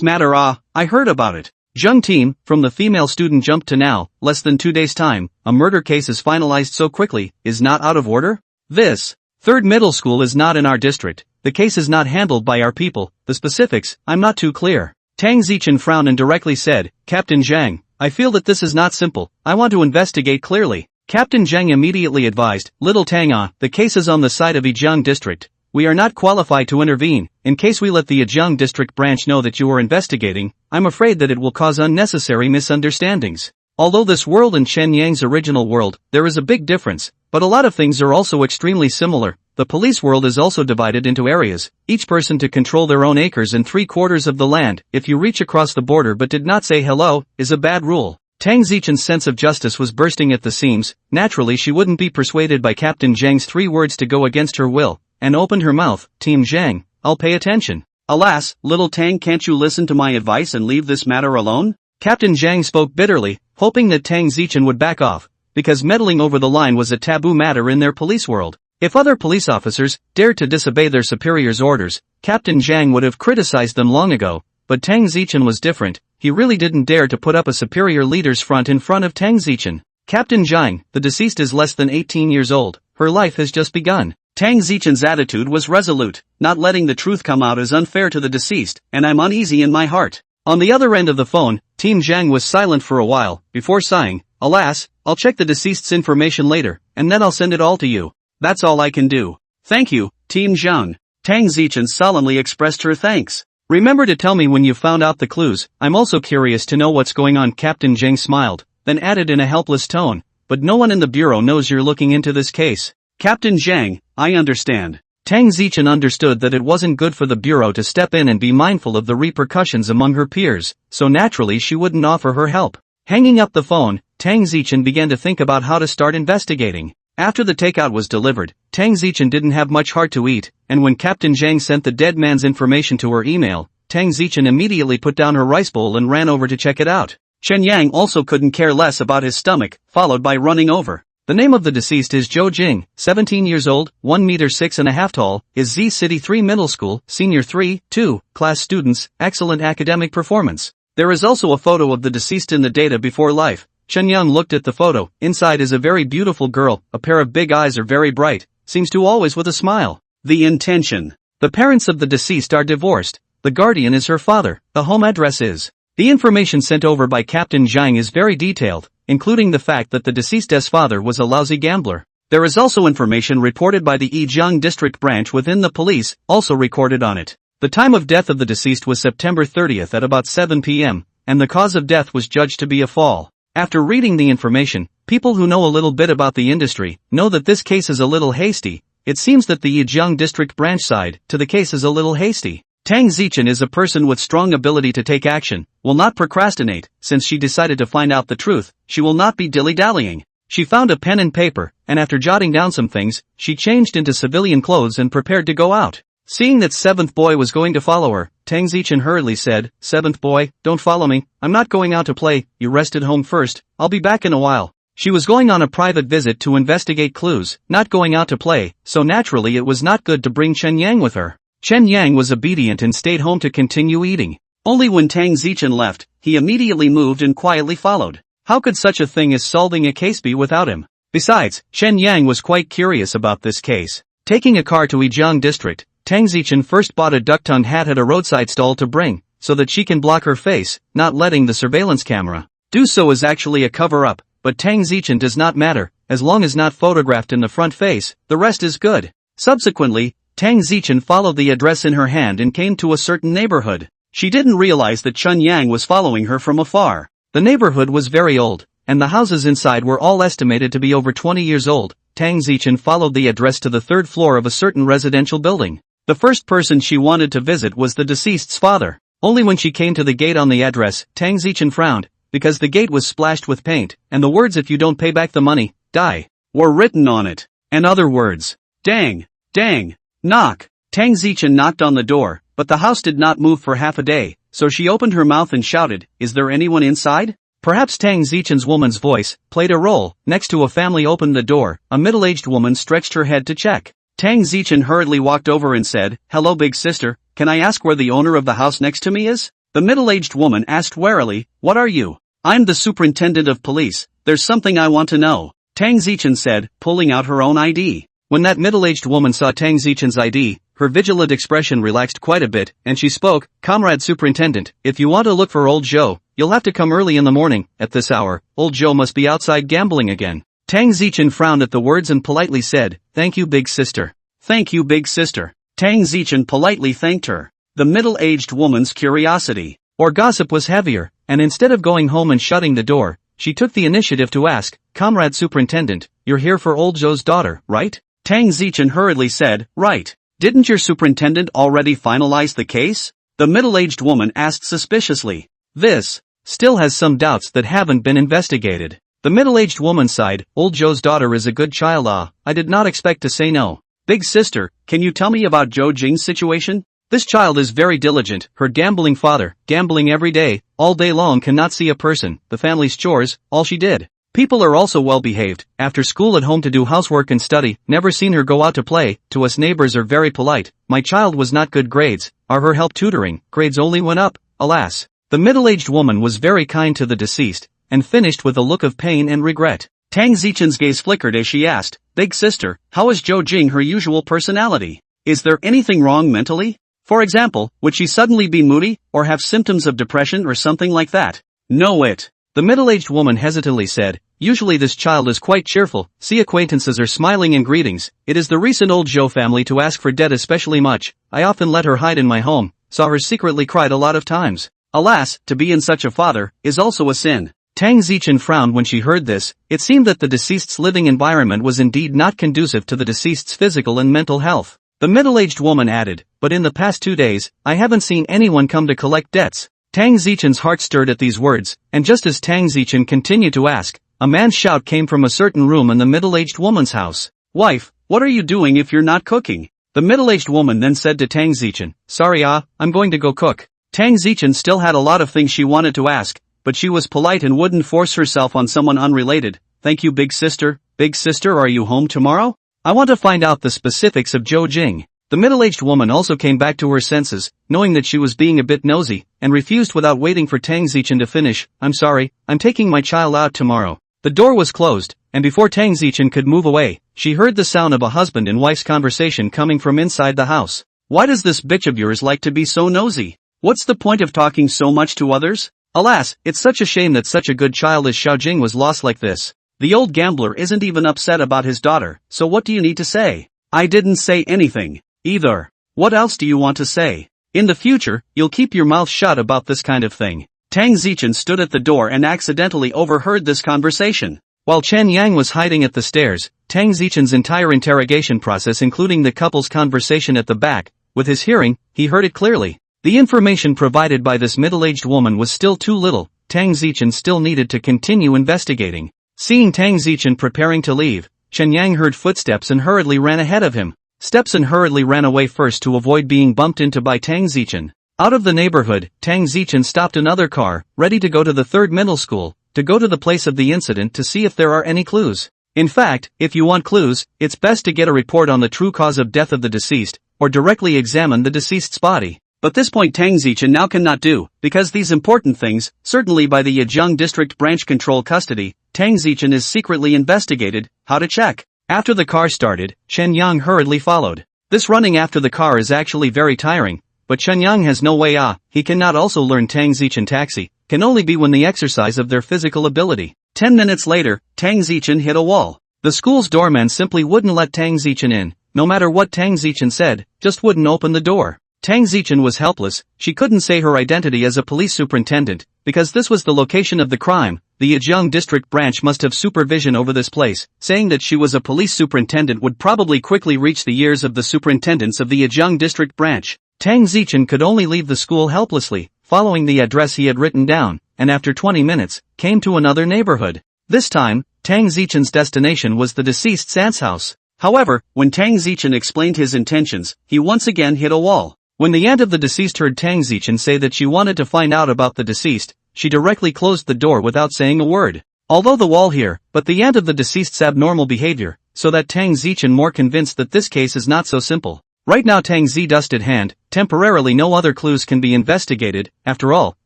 matter, I heard about it. Zhang team, from the female student jumped to now, less than 2 days time, a murder case is finalized so quickly, is not out of order? This 3rd middle school is not in our district, the case is not handled by our people, the specifics, I'm not too clear. Tang Zichen frowned and directly said, Captain Zhang, I feel that this is not simple, I want to investigate clearly. Captain Zhang immediately advised, Little Tang, the case is on the side of Yijiang district. We are not qualified to intervene. In case we let the Yijiang district branch know that you are investigating, I'm afraid that it will cause unnecessary misunderstandings. Although this world and Chen Yang's original world, there is a big difference, but a lot of things are also extremely similar. The police world is also divided into areas, each person to control their own acres and 3/4 of the land. If you reach across the border but did not say hello, is a bad rule. Tang Zichen's sense of justice was bursting at the seams. Naturally she wouldn't be persuaded by Captain Zhang's 3 words to go against her will, and opened her mouth, Team Zhang, I'll pay attention. Alas, little Tang, can't you listen to my advice and leave this matter alone? Captain Zhang spoke bitterly, hoping that Tang Zichen would back off, because meddling over the line was a taboo matter in their police world. If other police officers dared to disobey their superiors' orders, Captain Zhang would have criticized them long ago, but Tang Zichen was different. He really didn't dare to put up a superior leader's front in front of Tang Zichen. Captain Zhang, the deceased is less than 18 years old, her life has just begun. Tang Zichen's attitude was resolute, not letting the truth come out is unfair to the deceased, and I'm uneasy in my heart. On the other end of the phone, Team Zhang was silent for a while, before sighing, alas, I'll check the deceased's information later, and then I'll send it all to you. That's all I can do. Thank you, Team Zhang. Tang Zichen solemnly expressed her thanks. Remember to tell me when you found out the clues, I'm also curious to know what's going on. Captain Zhang smiled, then added in a helpless tone, but no one in the bureau knows you're looking into this case. Captain Zhang, I understand. Tang Zichen understood that it wasn't good for the bureau to step in and be mindful of the repercussions among her peers, so naturally she wouldn't offer her help. Hanging up the phone, Tang Zichen began to think about how to start investigating. After the takeout was delivered, Tang Zichen didn't have much heart to eat, and when Captain Zhang sent the dead man's information to her email, Tang Zichen immediately put down her rice bowl and ran over to check it out. Chen Yang also couldn't care less about his stomach, followed by running over. The name of the deceased is Zhou Jing, 17 years old, 1 meter 6.5 tall, is Z City 3 Middle School, Senior 3, 2, class students, excellent academic performance. There is also a photo of the deceased in the data before life. Chen Yang looked at the photo, inside is a very beautiful girl, a pair of big eyes are very bright, seems to always with a smile. The intention. The parents of the deceased are divorced, the guardian is her father, the home address is. The information sent over by Captain Zhang is very detailed, including the fact that the deceased's father was a lousy gambler. There is also information reported by the Yijiang district branch within the police, also recorded on it. The time of death of the deceased was September 30th at about 7 p.m., and the cause of death was judged to be a fall. After reading the information, people who know a little bit about the industry know that this case is a little hasty. It seems that the Yijiang district branch side to the case is a little hasty. Tang Zichen is a person with strong ability to take action, will not procrastinate. Since she decided to find out the truth, she will not be dilly-dallying. She found a pen and paper, and after jotting down some things, she changed into civilian clothes and prepared to go out. Seeing that seventh boy was going to follow her, Tang Zichen hurriedly said, "Seventh boy, don't follow me, I'm not going out to play, you rest at home first, I'll be back in a while." She was going on a private visit to investigate clues, not going out to play, so naturally it was not good to bring Chen Yang with her. Chen Yang was obedient and stayed home to continue eating. Only when Tang Zichen left, he immediately moved and quietly followed. How could such a thing as solving a case be without him? Besides, Chen Yang was quite curious about this case. Taking a car to Yijiang district, Tang Zichen first bought a duck-tongue hat at a roadside stall to bring, so that she can block her face, not letting the surveillance camera do so is actually a cover-up, but Tang Zichen does not matter, as long as not photographed in the front face, the rest is good. Subsequently, Tang Zichen followed the address in her hand and came to a certain neighborhood. She didn't realize that Chen Yang was following her from afar. The neighborhood was very old, and the houses inside were all estimated to be over 20 years old. Tang Zichen followed the address to the third floor of a certain residential building. The first person she wanted to visit was the deceased's father. Only when she came to the gate on the address, Tang Zichen frowned, because the gate was splashed with paint, and the words "if you don't pay back the money, die" were written on it. And other words. Dang, dang. Knock. Tang Zichen knocked on the door, but the house did not move for half a day, so she opened her mouth and shouted, "Is there anyone inside?" Perhaps Tang Zichen's woman's voice played a role. Next to a family opened the door, a middle-aged woman stretched her head to check. Tang Zichen hurriedly walked over and said, "Hello big sister, can I ask where the owner of the house next to me is?" The middle-aged woman asked warily, "What are you?" "I'm the superintendent of police, there's something I want to know," Tang Zichen said, pulling out her own ID. When that middle-aged woman saw Tang Zichen's ID, her vigilant expression relaxed quite a bit, and she spoke, "Comrade Superintendent, if you want to look for old Joe, you'll have to come early in the morning. At this hour, old Joe must be outside gambling again." Tang Zichen frowned at the words and politely said, "Thank you big sister." "Thank you big sister." Tang Zichen politely thanked her. The middle-aged woman's curiosity or gossip was heavier, and instead of going home and shutting the door, she took the initiative to ask, "Comrade Superintendent, you're here for old Joe's daughter, right?" Tang Zichen hurriedly said, "Right. Didn't your superintendent already finalize the case?" The middle-aged woman asked suspiciously. This still has some doubts that haven't been investigated. The middle-aged woman sighed, "Old Joe's daughter is a good child. I did not expect to say no." "Big sister, can you tell me about Zhou Jing's situation?" "This child is very diligent. Her gambling father, gambling every day, all day long, cannot see a person, the family's chores, all she did. People are also well behaved, after school at home to do housework and study, never seen her go out to play, to us neighbors are very polite. My child was not good grades, are her help tutoring, grades only went up, alas." The middle-aged woman was very kind to the deceased, and finished with a look of pain and regret. Tang Zichen's gaze flickered as she asked, "Big sister, how is Zhou Jing her usual personality? Is there anything wrong mentally? For example, would she suddenly be moody, or have symptoms of depression or something like that?" "No it." The middle-aged woman hesitantly said, "Usually this child is quite cheerful, see acquaintances are smiling and greetings, it is the recent old Zhou family to ask for debt especially much, I often let her hide in my home, saw her secretly cried a lot of times. Alas, to be in such a father, is also a sin." Tang Zichen frowned when she heard this. It seemed that the deceased's living environment was indeed not conducive to the deceased's physical and mental health. The middle-aged woman added, "But in the past 2 days, I haven't seen anyone come to collect debts." Tang Zichen's heart stirred at these words, and just as Tang Zichen continued to ask, a man's shout came from a certain room in the middle-aged woman's house. "Wife, what are you doing if you're not cooking?" The middle-aged woman then said to Tang Zichen, "Sorry I'm going to go cook." Tang Zichen still had a lot of things she wanted to ask, but she was polite and wouldn't force herself on someone unrelated. "Thank you big sister. Big sister, are you home tomorrow? I want to find out the specifics of Zhou Jing." The middle-aged woman also came back to her senses, knowing that she was being a bit nosy, and refused without waiting for Tang Zichen to finish. "I'm sorry, I'm taking my child out tomorrow." The door was closed, and before Tang Zichen could move away, she heard the sound of a husband and wife's conversation coming from inside the house. "Why does this bitch of yours like to be so nosy? What's the point of talking so much to others? Alas, it's such a shame that such a good child as Xiaojing was lost like this. The old gambler isn't even upset about his daughter, so what do you need to say?" "I didn't say anything. Either. What else do you want to say? In the future, you'll keep your mouth shut about this kind of thing." Tang Zichen stood at the door and accidentally overheard this conversation. While Chen Yang was hiding at the stairs, Tang Zichen's entire interrogation process including the couple's conversation at the back, with his hearing, he heard it clearly. The information provided by this middle-aged woman was still too little. Tang Zichen still needed to continue investigating. Seeing Tang Zichen preparing to leave, Chen Yang heard footsteps and hurriedly ran ahead of him. Steps and hurriedly ran away first to avoid being bumped into by Tang Zichen. Out of the neighborhood, Tang Zichen stopped another car, ready to go to the third middle school, to go to the place of the incident to see if there are any clues. In fact, if you want clues, it's best to get a report on the true cause of death of the deceased, or directly examine the deceased's body. But this point Tang Zichen now cannot do, because these important things, certainly by the Yezheng District Branch Control Custody, Tang Zichen is secretly investigated. How to check? After the car started, Chen Yang hurriedly followed. This running after the car is actually very tiring, but Chen Yang has no way he cannot also learn Tang Zichen taxi, can only be when the exercise of their physical ability. 10 minutes later, Tang Zichen hit a wall. The school's doorman simply wouldn't let Tang Zichen in, no matter what Tang Zichen said, just wouldn't open the door. Tang Zichen was helpless, she couldn't say her identity as a police superintendent, because this was the location of the crime. The Yezheng District Branch must have supervision over this place. Saying that she was a police superintendent would probably quickly reach the ears of the superintendents of the Yezheng District Branch. Tang Zichen could only leave the school helplessly, following the address he had written down, and after 20 minutes, came to another neighborhood. This time, Tang Zichen's destination was the deceased's aunt's house. However, when Tang Zichen explained his intentions, he once again hit a wall. When the aunt of the deceased heard Tang Zichen say that she wanted to find out about the deceased, she directly closed the door without saying a word. Although the wall here, but the aunt of the deceased's abnormal behavior, so that Tang Zichen more convinced that this case is not so simple. Right now Tang Zi dusted hand, temporarily no other clues can be investigated. After all,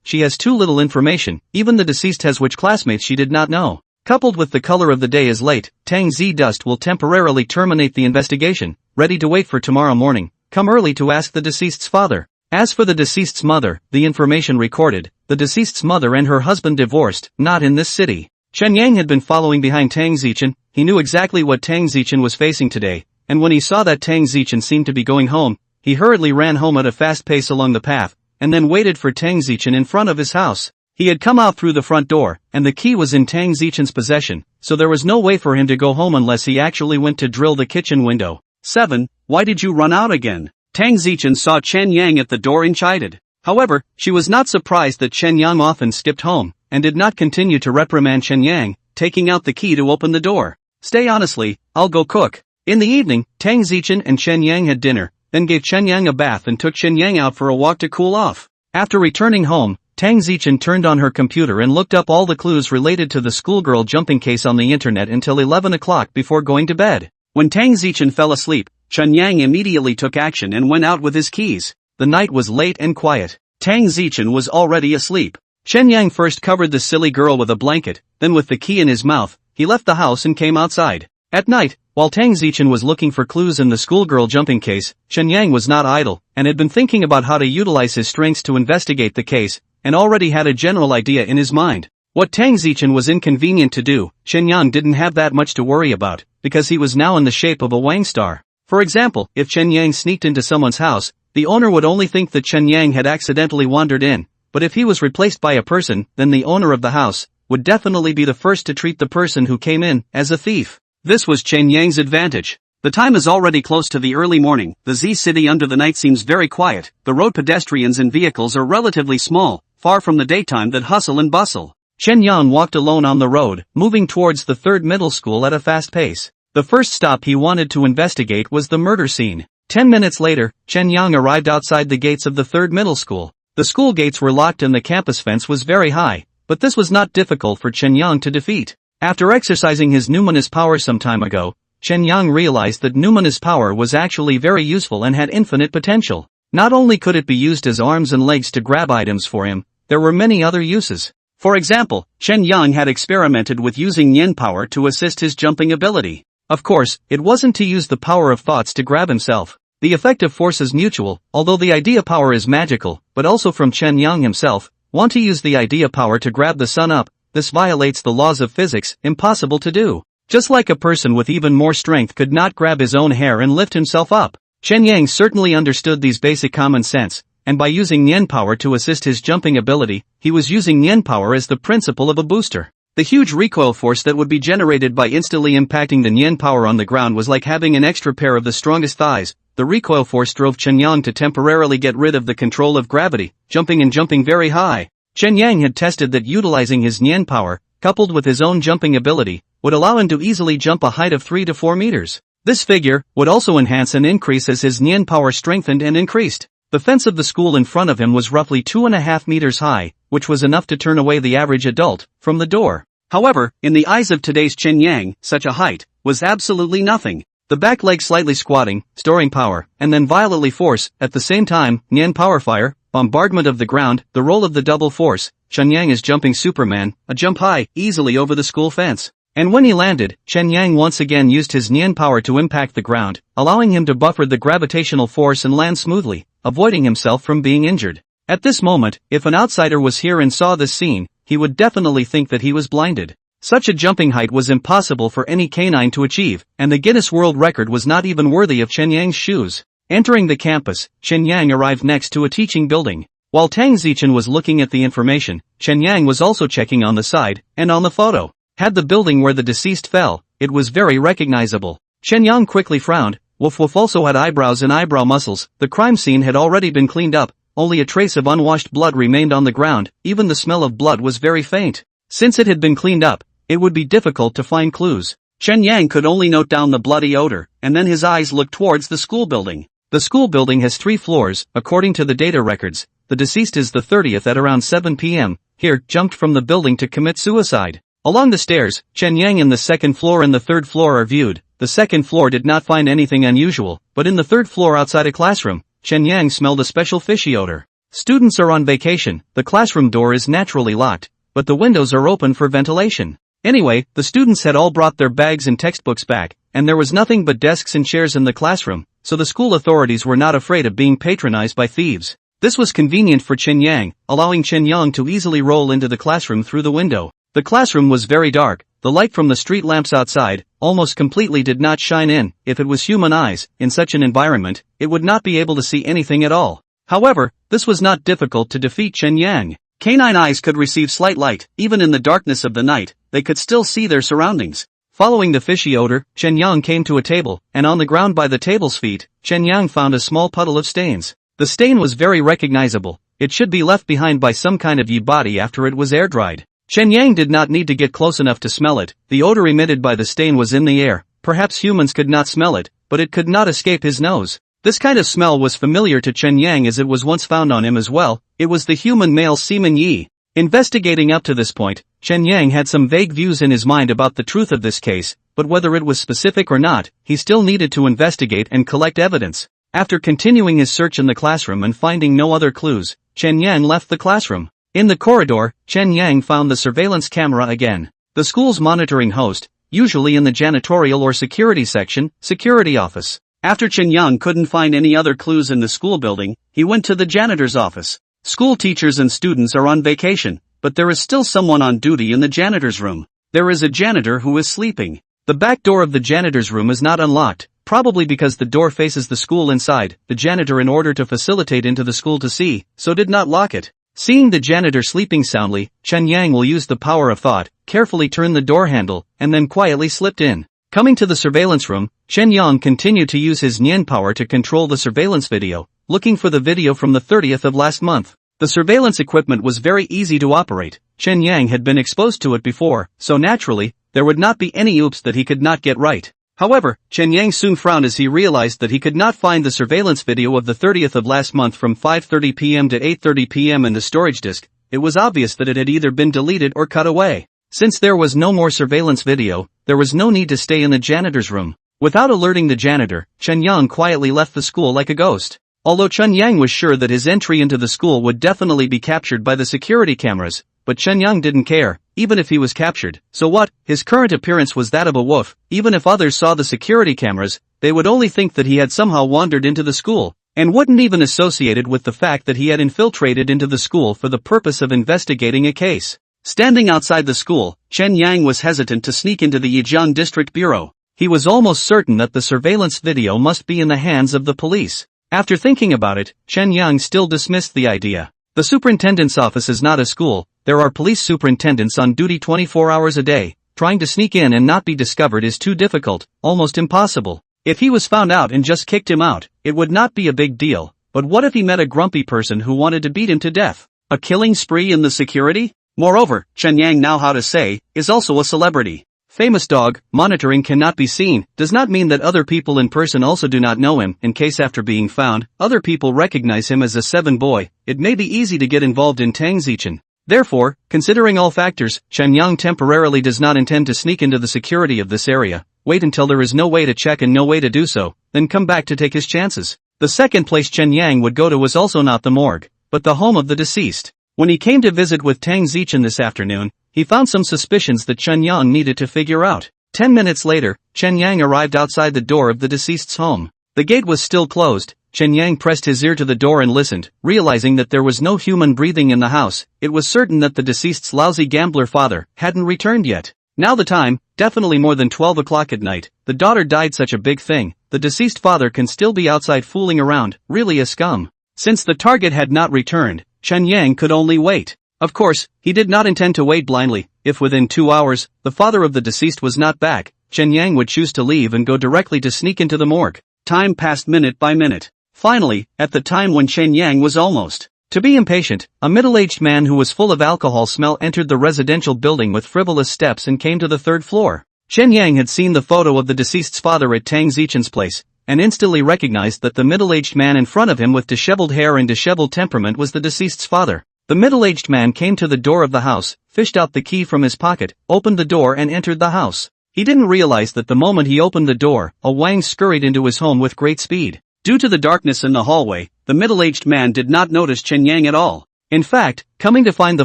she has too little information, even the deceased has which classmates she did not know. Coupled with the color of the day is late, Tang Zi dust will temporarily terminate the investigation, ready to wait for tomorrow morning. Come early to ask the deceased's father. As for the deceased's mother, the information recorded, the deceased's mother and her husband divorced, not in this city. Chen Yang had been following behind Tang Zichen, he knew exactly what Tang Zichen was facing today, and when he saw that Tang Zichen seemed to be going home, he hurriedly ran home at a fast pace along the path, and then waited for Tang Zichen in front of his house. He had come out through the front door, and the key was in Tang Zichen's possession, so there was no way for him to go home unless he actually went to drill the kitchen window. 7. Why did you run out again? Tang Zichen saw Chen Yang at the door and chided. However, she was not surprised that Chen Yang often skipped home, and did not continue to reprimand Chen Yang, taking out the key to open the door. Stay honestly, I'll go cook. In the evening, Tang Zichen and Chen Yang had dinner, then gave Chen Yang a bath and took Chen Yang out for a walk to cool off. After returning home, Tang Zichen turned on her computer and looked up all the clues related to the schoolgirl jumping case on the internet until 11 o'clock before going to bed. When Tang Zichen fell asleep, Chen Yang immediately took action and went out with his keys. The night was late and quiet. Tang Zichen was already asleep. Chen Yang first covered the silly girl with a blanket, then with the key in his mouth, he left the house and came outside. At night, while Tang Zichen was looking for clues in the schoolgirl jumping case, Chen Yang was not idle, and had been thinking about how to utilize his strengths to investigate the case, and already had a general idea in his mind. What Tang Zichen was inconvenient to do, Chen Yang didn't have that much to worry about, because he was now in the shape of a Wang star. For example, if Chen Yang sneaked into someone's house, the owner would only think that Chen Yang had accidentally wandered in, but if he was replaced by a person, then the owner of the house would definitely be the first to treat the person who came in as a thief. This was Chen Yang's advantage. The time is already close to the early morning, the Z city under the night seems very quiet, the road pedestrians and vehicles are relatively small, far from the daytime that hustle and bustle. Chen Yang walked alone on the road, moving towards the third middle school at a fast pace. The first stop he wanted to investigate was the murder scene. 10 minutes later, Chen Yang arrived outside the gates of the third middle school. The school gates were locked and the campus fence was very high, but this was not difficult for Chen Yang to defeat. After exercising his numinous power some time ago, Chen Yang realized that numinous power was actually very useful and had infinite potential. Not only could it be used as arms and legs to grab items for him, there were many other uses. For example, Chen Yang had experimented with using Yen power to assist his jumping ability. Of course, it wasn't to use the power of thoughts to grab himself. The effective force is mutual, although the idea power is magical, but also from Chen Yang himself. Want to use the idea power to grab the sun up? This violates the laws of physics, impossible to do. Just like a person with even more strength could not grab his own hair and lift himself up. Chen Yang certainly understood these basic common sense, and by using Yen power to assist his jumping ability, he was using Yen power as the principle of a booster. The huge recoil force that would be generated by instantly impacting the Yen power on the ground was like having an extra pair of the strongest thighs. The recoil force drove Chen Yang to temporarily get rid of the control of gravity, jumping very high. Chen Yang had tested that utilizing his Yen power, coupled with his own jumping ability, would allow him to easily jump a height of 3 to 4 meters. This figure would also enhance and increase as his Yen power strengthened and increased. The fence of the school in front of him was roughly 2.5 meters high, which was enough to turn away the average adult from the door. However, in the eyes of today's Chen Yang, such a height was absolutely nothing. The back leg slightly squatting, storing power, and then violently force, at the same time, Yen power fire, bombardment of the ground, the role of the double force. Chen Yang is jumping Superman, a jump high, easily over the school fence. And when he landed, Chen Yang once again used his Yen power to impact the ground, allowing him to buffer the gravitational force and land smoothly, avoiding himself from being injured. At this moment, if an outsider was here and saw this scene, he would definitely think that he was blinded. Such a jumping height was impossible for any canine to achieve, and the Guinness World Record was not even worthy of Chen Yang's shoes. Entering the campus, Chen Yang arrived next to a teaching building. While Tang Zichen was looking at the information, Chen Yang was also checking on the side, and on the photo. Had the building where the deceased fell, it was very recognizable. Chen Yang quickly frowned. Woof also had eyebrows and eyebrow muscles. The crime scene had already been cleaned up, only a trace of unwashed blood remained on the ground. Even the smell of blood was very faint. Since it had been cleaned up, it would be difficult to find clues. Chen Yang could only note down the bloody odor, and then his eyes looked towards the school building. The school building has 3 floors, according to the data records. The deceased is the 30th at around 7 p.m. Here, jumped from the building to commit suicide. Along the stairs, Chen Yang in the 2nd floor and the 3rd floor are viewed. The 2nd floor did not find anything unusual, but in the 3rd floor outside a classroom, Chen Yang smelled a special fishy odor. Students are on vacation, the classroom door is naturally locked, but the windows are open for ventilation. Anyway, the students had all brought their bags and textbooks back, and there was nothing but desks and chairs in the classroom, so the school authorities were not afraid of being patronized by thieves. This was convenient for Chen Yang, allowing Chen Yang to easily roll into the classroom through the window. The classroom was very dark. The light from the street lamps outside almost completely did not shine in. If it was human eyes, in such an environment, it would not be able to see anything at all. However, this was not difficult to defeat Chen Yang. Canine eyes could receive slight light, even in the darkness of the night, they could still see their surroundings. Following the fishy odor, Chen Yang came to a table, and on the ground by the table's feet, Chen Yang found a small puddle of stains. The stain was very recognizable. It should be left behind by some kind of body after it was air-dried. Chen Yang did not need to get close enough to smell it. The odor emitted by the stain was in the air. Perhaps humans could not smell it, but it could not escape his nose. This kind of smell was familiar to Chen Yang as it was once found on him as well. It was the human male semen Yi. Investigating up to this point, Chen Yang had some vague views in his mind about the truth of this case, but whether it was specific or not, he still needed to investigate and collect evidence. After continuing his search in the classroom and finding no other clues, Chen Yang left the classroom. In the corridor, Chen Yang found the surveillance camera again. the school's monitoring host, usually in the janitorial or security section, security office. After Chen Yang couldn't find any other clues in the school building, he went to the janitor's office. School teachers and students are on vacation, but there is still someone on duty in the janitor's room. There is a janitor who is sleeping. The back door of the janitor's room is not unlocked, probably because the door faces the school inside. The janitor, in order to facilitate into the school to see, so did not lock it. Seeing the janitor sleeping soundly, Chen Yang will use the power of thought, carefully turn the door handle, and then quietly slipped in. Coming to the surveillance room, Chen Yang continued to use his Nian power to control the surveillance video, looking for the video from the 30th of last month. The surveillance equipment was very easy to operate. Chen Yang had been exposed to it before, so naturally, there would not be any oops that he could not get right. However, Chen Yang soon frowned as he realized that he could not find the surveillance video of the 30th of last month from 5:30 p.m. to 8:30 p.m. in the storage disk. It was obvious that it had either been deleted or cut away. Since there was no more surveillance video, there was no need to stay in the janitor's room. Without alerting the janitor, Chen Yang quietly left the school like a ghost. Although Chen Yang was sure that his entry into the school would definitely be captured by the security cameras, but Chen Yang didn't care, even if he was captured. So what? His current appearance was that of a wolf. Even if others saw the security cameras, they would only think that he had somehow wandered into the school, and wouldn't even associate it with the fact that he had infiltrated into the school for the purpose of investigating a case. Standing outside the school, Chen Yang was hesitant to sneak into the Yijiang District Bureau. He was almost certain that the surveillance video must be in the hands of the police. After thinking about it, Chen Yang still dismissed the idea. The superintendent's office is not a school. There are police superintendents on duty 24 hours a day. Trying to sneak in and not be discovered is too difficult, almost impossible. If he was found out and just kicked him out, it would not be a big deal. But what if he met a grumpy person who wanted to beat him to death? A killing spree in the security? Moreover, Chen Yang, now how to say, is also a celebrity. Famous dog, monitoring cannot be seen, does not mean that other people in person also do not know him. In case after being found, other people recognize him as a 7 boy, it may be easy to get involved in Tang Zichen. Therefore, considering all factors, Chen Yang temporarily does not intend to sneak into the security of this area, wait until there is no way to check and no way to do so, then come back to take his chances. The second place Chen Yang would go to was also not the morgue, but the home of the deceased. When he came to visit with Tang Zichen this afternoon, he found some suspicions that Chen Yang needed to figure out. 10 minutes later, Chen Yang arrived outside the door of the deceased's home. The gate was still closed. Chen Yang pressed his ear to the door and listened, realizing that there was no human breathing in the house. It was certain that the deceased's lousy gambler father hadn't returned yet. Now the time, definitely more than 12 o'clock at night. The daughter died, such a big thing. The deceased father can still be outside fooling around, really a scum. Since the target had not returned, Chen Yang could only wait. Of course, he did not intend to wait blindly. If within 2 hours, the father of the deceased was not back, Chen Yang would choose to leave and go directly to sneak into the morgue. Time passed minute by minute. Finally, at the time when Chen Yang was almost to be impatient, a middle-aged man who was full of alcohol smell entered the residential building with frivolous steps and came to the 3rd floor. Chen Yang had seen the photo of the deceased's father at Tang Zichen's place, and instantly recognized that the middle-aged man in front of him with disheveled hair and disheveled temperament was the deceased's father. The middle-aged man came to the door of the house, fished out the key from his pocket, opened the door and entered the house. He didn't realize that the moment he opened the door, a Wang scurried into his home with great speed. Due to the darkness in the hallway, the middle-aged man did not notice Chen Yang at all. In fact, coming to find the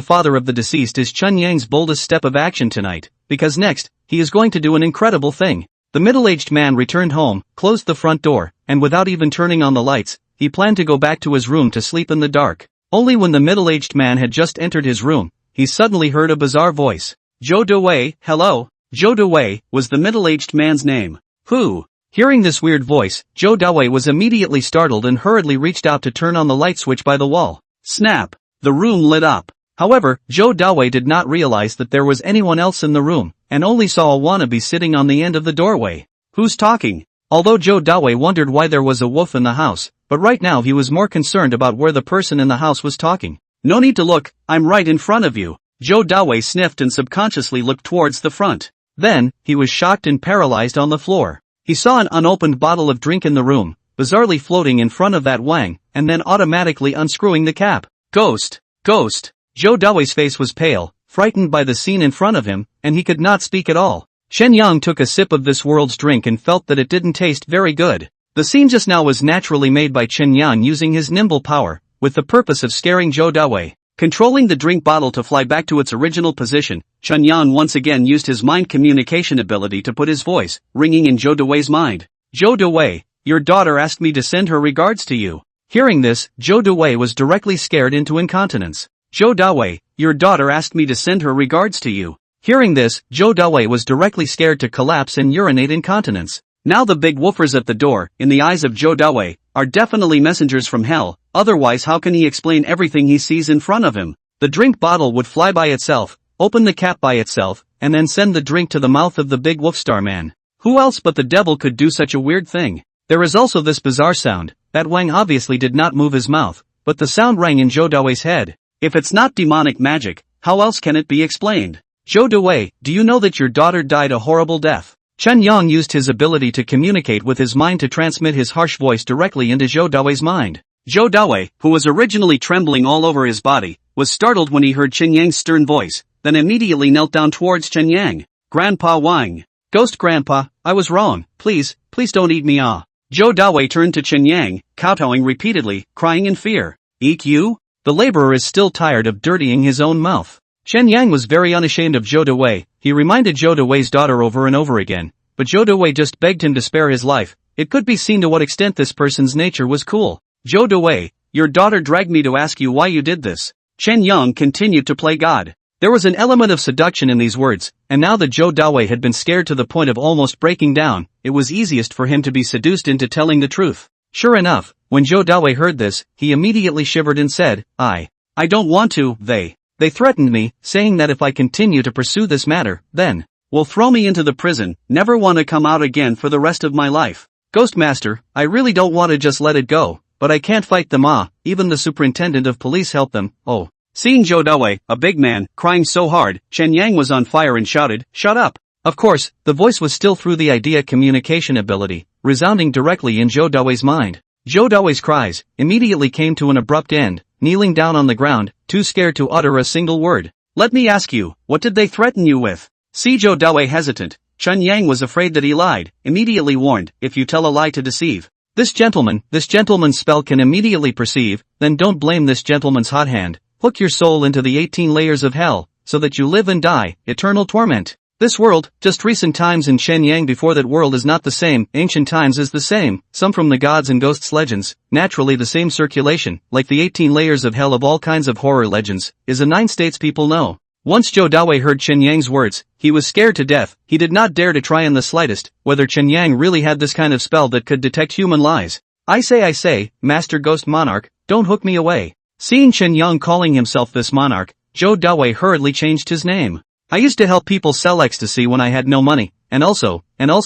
father of the deceased is Chen Yang's boldest step of action tonight, because next, he is going to do an incredible thing. The middle-aged man returned home, closed the front door, and without even turning on the lights, he planned to go back to his room to sleep in the dark. Only when the middle-aged man had just entered his room, he suddenly heard a bizarre voice. Zhou Dewei, hello? Zhou Dewei was the middle-aged man's name. Who? Hearing this weird voice, Zhou Dewei was immediately startled and hurriedly reached out to turn on the light switch by the wall. Snap! The room lit up. However, Zhou Dewei did not realize that there was anyone else in the room, and only saw a wannabe sitting on the end of the doorway. Who's talking? Although Zhou Dewei wondered why there was a wolf in the house, but right now he was more concerned about where the person in the house was talking. No need to look, I'm right in front of you. Zhou Dewei sniffed and subconsciously looked towards the front. Then, he was shocked and paralyzed on the floor. He saw an unopened bottle of drink in the room, bizarrely floating in front of that Wang, and then automatically unscrewing the cap. Ghost! Ghost! Zhou Dewei's face was pale, frightened by the scene in front of him, and he could not speak at all. Chen Yang took a sip of this world's drink and felt that it didn't taste very good. The scene just now was naturally made by Chen Yang using his nimble power, with the purpose of scaring Zhou Dewei. Controlling the drink bottle to fly back to its original position, Chun Yang once again used his mind communication ability to put his voice, ringing in Zhou Duwei's mind. Zhou Duwei, your daughter asked me to send her regards to you. Hearing this, Zhou Duwei was directly scared into incontinence. Zhou Duwei, your daughter asked me to send her regards to you. Hearing this, Zhou Duwei was directly scared to collapse and urinate incontinence. Now the big woofers at the door, in the eyes of Zhou Duwei, are definitely messengers from hell, otherwise how can he explain everything he sees in front of him? The drink bottle would fly by itself, open the cap by itself, and then send the drink to the mouth of the big woofstar man. Who else but the devil could do such a weird thing? There is also this bizarre sound, that Wang obviously did not move his mouth, but the sound rang in Zhou Duwei's head. If it's not demonic magic, how else can it be explained? Zhou Duwei, do you know that your daughter died a horrible death? Chun Yang used his ability to communicate with his mind to transmit his harsh voice directly into Zhou Duwei's mind. Zhou Duwei, who was originally trembling all over his body, was startled when he heard Chen Yang's stern voice, then immediately knelt down towards Chen Yang. Grandpa Wang. Ghost Grandpa, I was wrong, please don't eat me ah. Zhou Duwei turned to Chen Yang, kowtowing repeatedly, crying in fear. Eat you? The laborer is still tired of dirtying his own mouth. Chen Yang was very unashamed of Zhou Duwei. He reminded Zhou Duwei's daughter over and over again, but Zhou Duwei just begged him to spare his life. It could be seen to what extent this person's nature was cool. Zhou Duwei, your daughter dragged me to ask you why you did this. Chen Yang continued to play God. There was an element of seduction in these words, and now that Zhou Duwei had been scared to the point of almost breaking down, it was easiest for him to be seduced into telling the truth. Sure enough, when Zhou Duwei heard this, he immediately shivered and said, I don't want to. They threatened me, saying that if I continue to pursue this matter, then will throw me into the prison, never want to come out again for the rest of my life. Ghostmaster, I really don't want to just let it go, but I can't fight them even the superintendent of police helped them, oh. Seeing Zhou Duwei, a big man, crying so hard, Chen Yang was on fire and shouted, shut up. Of course, the voice was still through the idea communication ability, resounding directly in Zhou Duwei's mind. Zhou Duwei's cries immediately came to an abrupt end, kneeling down on the ground, too scared to utter a single word. Let me ask you, what did they threaten you with? See Zhou Duwei hesitant. Chen Yang was afraid that he lied, immediately warned, if you tell a lie to deceive. This gentleman's spell can immediately perceive, then don't blame this gentleman's hot hand. Hook your soul into the 18 layers of hell, so that you live and die, eternal torment. This world, just recent times in Chen Yang before that world is not the same, ancient times is the same, some from the gods and ghosts legends, naturally the same circulation, like the 18 layers of hell of all kinds of horror legends, is a 9 states people know. Once Zhou Duwei heard Chen Yang's words, he was scared to death, he did not dare to try in the slightest, whether Chen Yang really had this kind of spell that could detect human lies. I say, Master Ghost Monarch, don't hook me away. Seeing Chen Yang calling himself this monarch, Zhou Duwei hurriedly changed his name. I used to help people sell ecstasy when I had no money, and also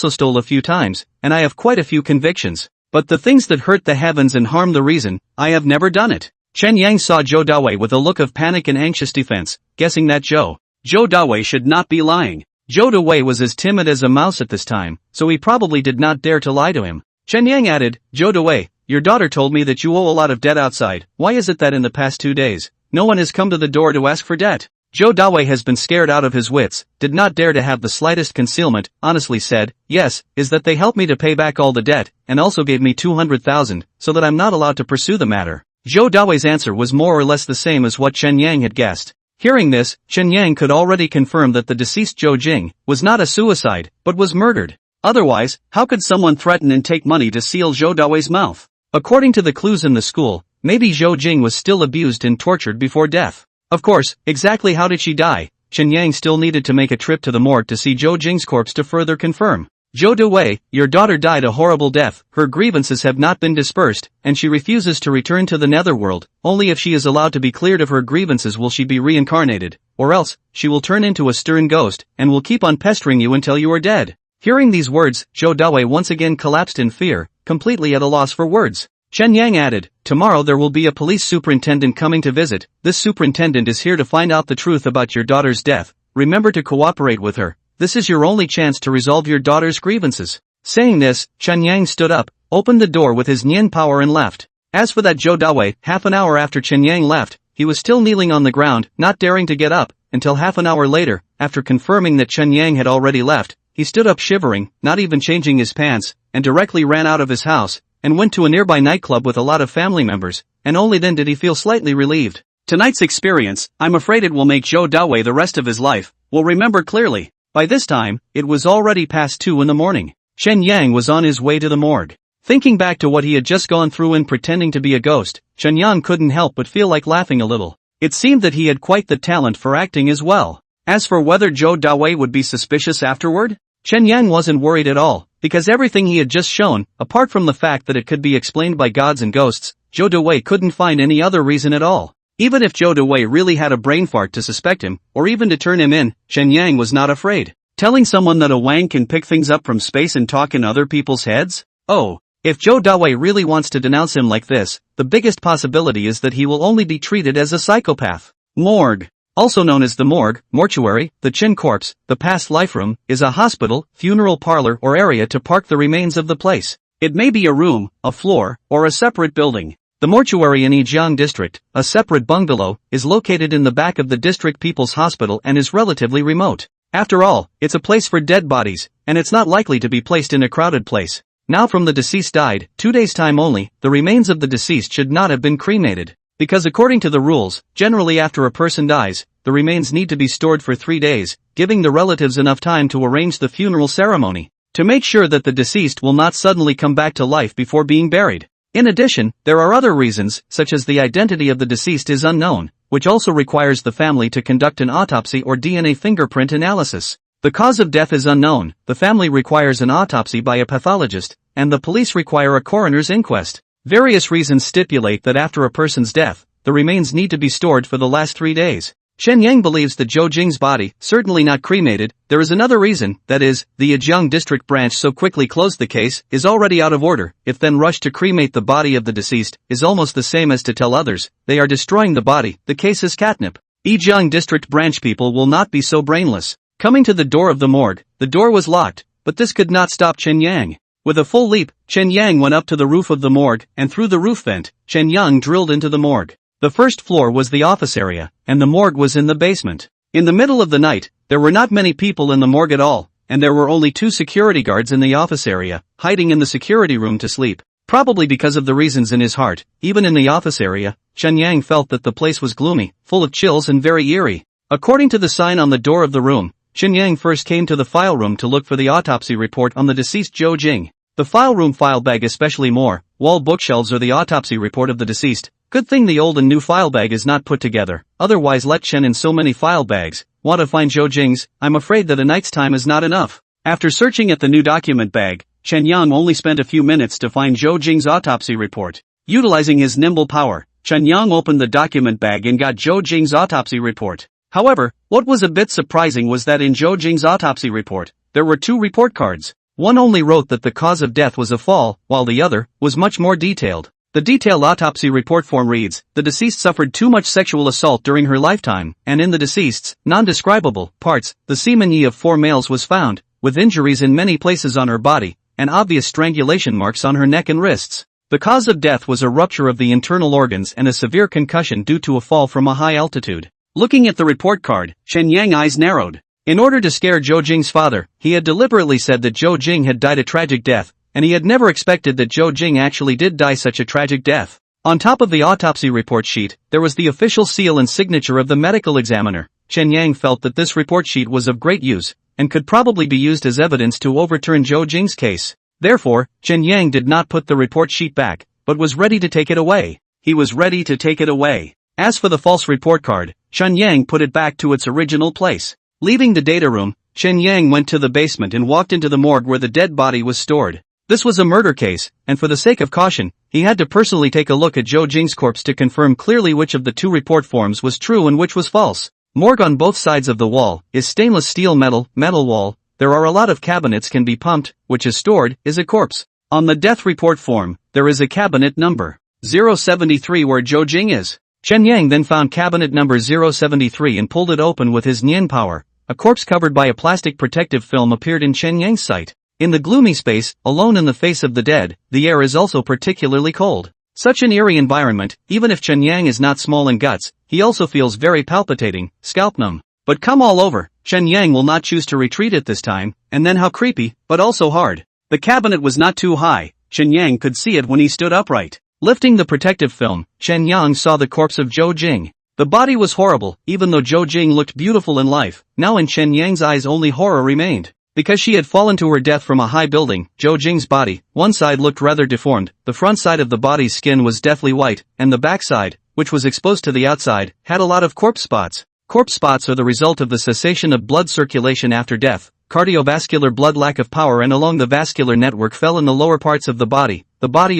stole a few times, and I have quite a few convictions. But the things that hurt the heavens and harm the reason, I have never done it. Chen Yang saw Zhou Duwei with a look of panic and anxious defense, guessing that Zhou Duwei should not be lying. Zhou Duwei was as timid as a mouse at this time, so he probably did not dare to lie to him. Chen Yang added, Zhou Duwei, your daughter told me that you owe a lot of debt outside. Why is it that in the past 2 days, no one has come to the door to ask for debt? Zhou Duwei has been scared out of his wits, did not dare to have the slightest concealment, honestly said, yes, is that they helped me to pay back all the debt, and also gave me 200,000, so that I'm not allowed to pursue the matter. Zhou Duwei's answer was more or less the same as what Chen Yang had guessed. Hearing this, Chen Yang could already confirm that the deceased Zhou Jing was not a suicide, but was murdered. Otherwise, how could someone threaten and take money to seal Zhou Duwei's mouth? According to the clues in the school, maybe Zhou Jing was still abused and tortured before death. Of course, exactly how did she die? Chen Yang still needed to make a trip to the morgue to see Zhou Jing's corpse to further confirm. Zhou Duwei, your daughter died a horrible death, her grievances have not been dispersed, and she refuses to return to the netherworld. Only if she is allowed to be cleared of her grievances will she be reincarnated, or else, she will turn into a stern ghost, and will keep on pestering you until you are dead. Hearing these words, Zhou Duwei once again collapsed in fear, completely at a loss for words. Chen Yang added, tomorrow there will be a police superintendent coming to visit. This superintendent is here to find out the truth about your daughter's death. Remember to cooperate with her. This is your only chance to resolve your daughter's grievances. Saying this, Chen Yang stood up, opened the door with his Nian power and left. As for that Zhou Duwei, half an hour after Chen Yang left, he was still kneeling on the ground, not daring to get up, until half an hour later, after confirming that Chen Yang had already left, he stood up shivering, not even changing his pants, and directly ran out of his house, and went to a nearby nightclub with a lot of family members, and only then did he feel slightly relieved. Tonight's experience, I'm afraid it will make Zhou Dawei the rest of his life, will remember clearly. By this time, it was already past 2 in the morning. Chen Yang was on his way to the morgue. Thinking back to what he had just gone through in pretending to be a ghost, Chen Yang couldn't help but feel like laughing a little. It seemed that he had quite the talent for acting as well. As for whether Zhou Dawei would be suspicious afterward, Chen Yang wasn't worried at all, because everything he had just shown, apart from the fact that it could be explained by gods and ghosts, Zhou Dawei couldn't find any other reason at all. Even if Zhou Dawei really had a brain fart to suspect him, or even to turn him in, Chen Yang was not afraid. Telling someone that a Wang can pick things up from space and talk in other people's heads? Oh, if Zhou Dawei really wants to denounce him like this, the biggest possibility is that he will only be treated as a psychopath. Morgue. Also known as the morgue, mortuary, the Qin corpse, the past life room, is a hospital, funeral parlor or area to park the remains of the place. It may be a room, a floor, or a separate building. The mortuary in Yijiang district, a separate bungalow, is located in the back of the district people's hospital and is relatively remote. After all, it's a place for dead bodies, and it's not likely to be placed in a crowded place. Now from the deceased died, 2 days time only, the remains of the deceased should not have been cremated. Because according to the rules, generally after a person dies, the remains need to be stored for 3 days, giving the relatives enough time to arrange the funeral ceremony, to make sure that the deceased will not suddenly come back to life before being buried. In addition, there are other reasons, such as the identity of the deceased is unknown, which also requires the family to conduct an autopsy or DNA fingerprint analysis. The cause of death is unknown, the family requires an autopsy by a pathologist, and the police require a coroner's inquest. Various reasons stipulate that after a person's death, the remains need to be stored for the last 3 days. Chen Yang believes that Zhou Jing's body, certainly not cremated. There is another reason, that is, the Yijiang district branch so quickly closed the case, is already out of order. If then rushed to cremate the body of the deceased, is almost the same as to tell others, they are destroying the body, the case is catnip. Yijiang district branch people will not be so brainless. Coming to the door of the morgue, the door was locked, but this could not stop Chen Yang. With a full leap, Chen Yang went up to the roof of the morgue, and through the roof vent, Chen Yang drilled into the morgue. The first floor was the office area, and the morgue was in the basement. In the middle of the night, there were not many people in the morgue at all, and there were only 2 security guards in the office area, hiding in the security room to sleep. Probably because of the reasons in his heart, even in the office area, Chen Yang felt that the place was gloomy, full of chills and very eerie. According to the sign on the door of the room, Chen Yang first came to the file room to look for the autopsy report on the deceased Zhou Jing. The file room file bag especially more, wall bookshelves or the autopsy report of the deceased. Good thing the old and new file bag is not put together, otherwise let Chen in so many file bags, want to find Zhou Jing's, I'm afraid that a night's time is not enough. After searching at the new document bag, Chen Yang only spent a few minutes to find Zhou Jing's autopsy report. Utilizing his nimble power, Chen Yang opened the document bag and got Zhou Jing's autopsy report. However, what was a bit surprising was that in Zhou Jing's autopsy report, there were 2 report cards. One only wrote that the cause of death was a fall, while the other was much more detailed. The detailed autopsy report form reads, the deceased suffered too much sexual assault during her lifetime, and in the deceased's non-describable parts, the semen of 4 males was found, with injuries in many places on her body, and obvious strangulation marks on her neck and wrists. The cause of death was a rupture of the internal organs and a severe concussion due to a fall from a high altitude. Looking at the report card, Chen Yang's eyes narrowed. In order to scare Zhou Jing's father, he had deliberately said that Zhou Jing had died a tragic death, and he had never expected that Zhou Jing actually did die such a tragic death. On top of the autopsy report sheet, there was the official seal and signature of the medical examiner. Chen Yang felt that this report sheet was of great use, and could probably be used as evidence to overturn Zhou Jing's case. Therefore, Chen Yang did not put the report sheet back, but was ready to take it away. He was ready to take it away. As for the false report card, Chen Yang put it back to its original place. Leaving the data room, Chen Yang went to the basement and walked into the morgue where the dead body was stored. This was a murder case, and for the sake of caution, he had to personally take a look at Zhou Jing's corpse to confirm clearly which of the 2 report forms was true and which was false. Morgue on both sides of the wall is stainless steel metal wall. There are a lot of cabinets can be pumped, which is stored, is a corpse. On the death report form, there is a cabinet number 073 where Zhou Jing is. Chen Yang then found cabinet number 073 and pulled it open with his Nian power. A corpse covered by a plastic protective film appeared in Chen Yang's sight. In the gloomy space, alone in the face of the dead, the air is also particularly cold. Such an eerie environment, even if Chen Yang is not small in guts, he also feels very palpitating, scalp numb. But come all over, Chen Yang will not choose to retreat at this time, and then how creepy, but also hard. The cabinet was not too high, Chen Yang could see it when he stood upright. Lifting the protective film, Chen Yang saw the corpse of Zhou Jing. The body was horrible, even though Zhou Jing looked beautiful in life. Now in Chen Yang's eyes only horror remained. Because she had fallen to her death from a high building, Zhou Jing's body, one side looked rather deformed, the front side of the body's skin was deathly white, and the back side, which was exposed to the outside, had a lot of corpse spots. Corpse spots are the result of the cessation of blood circulation after death. Cardiovascular blood lack of power and along the vascular network fell in the lower parts of the body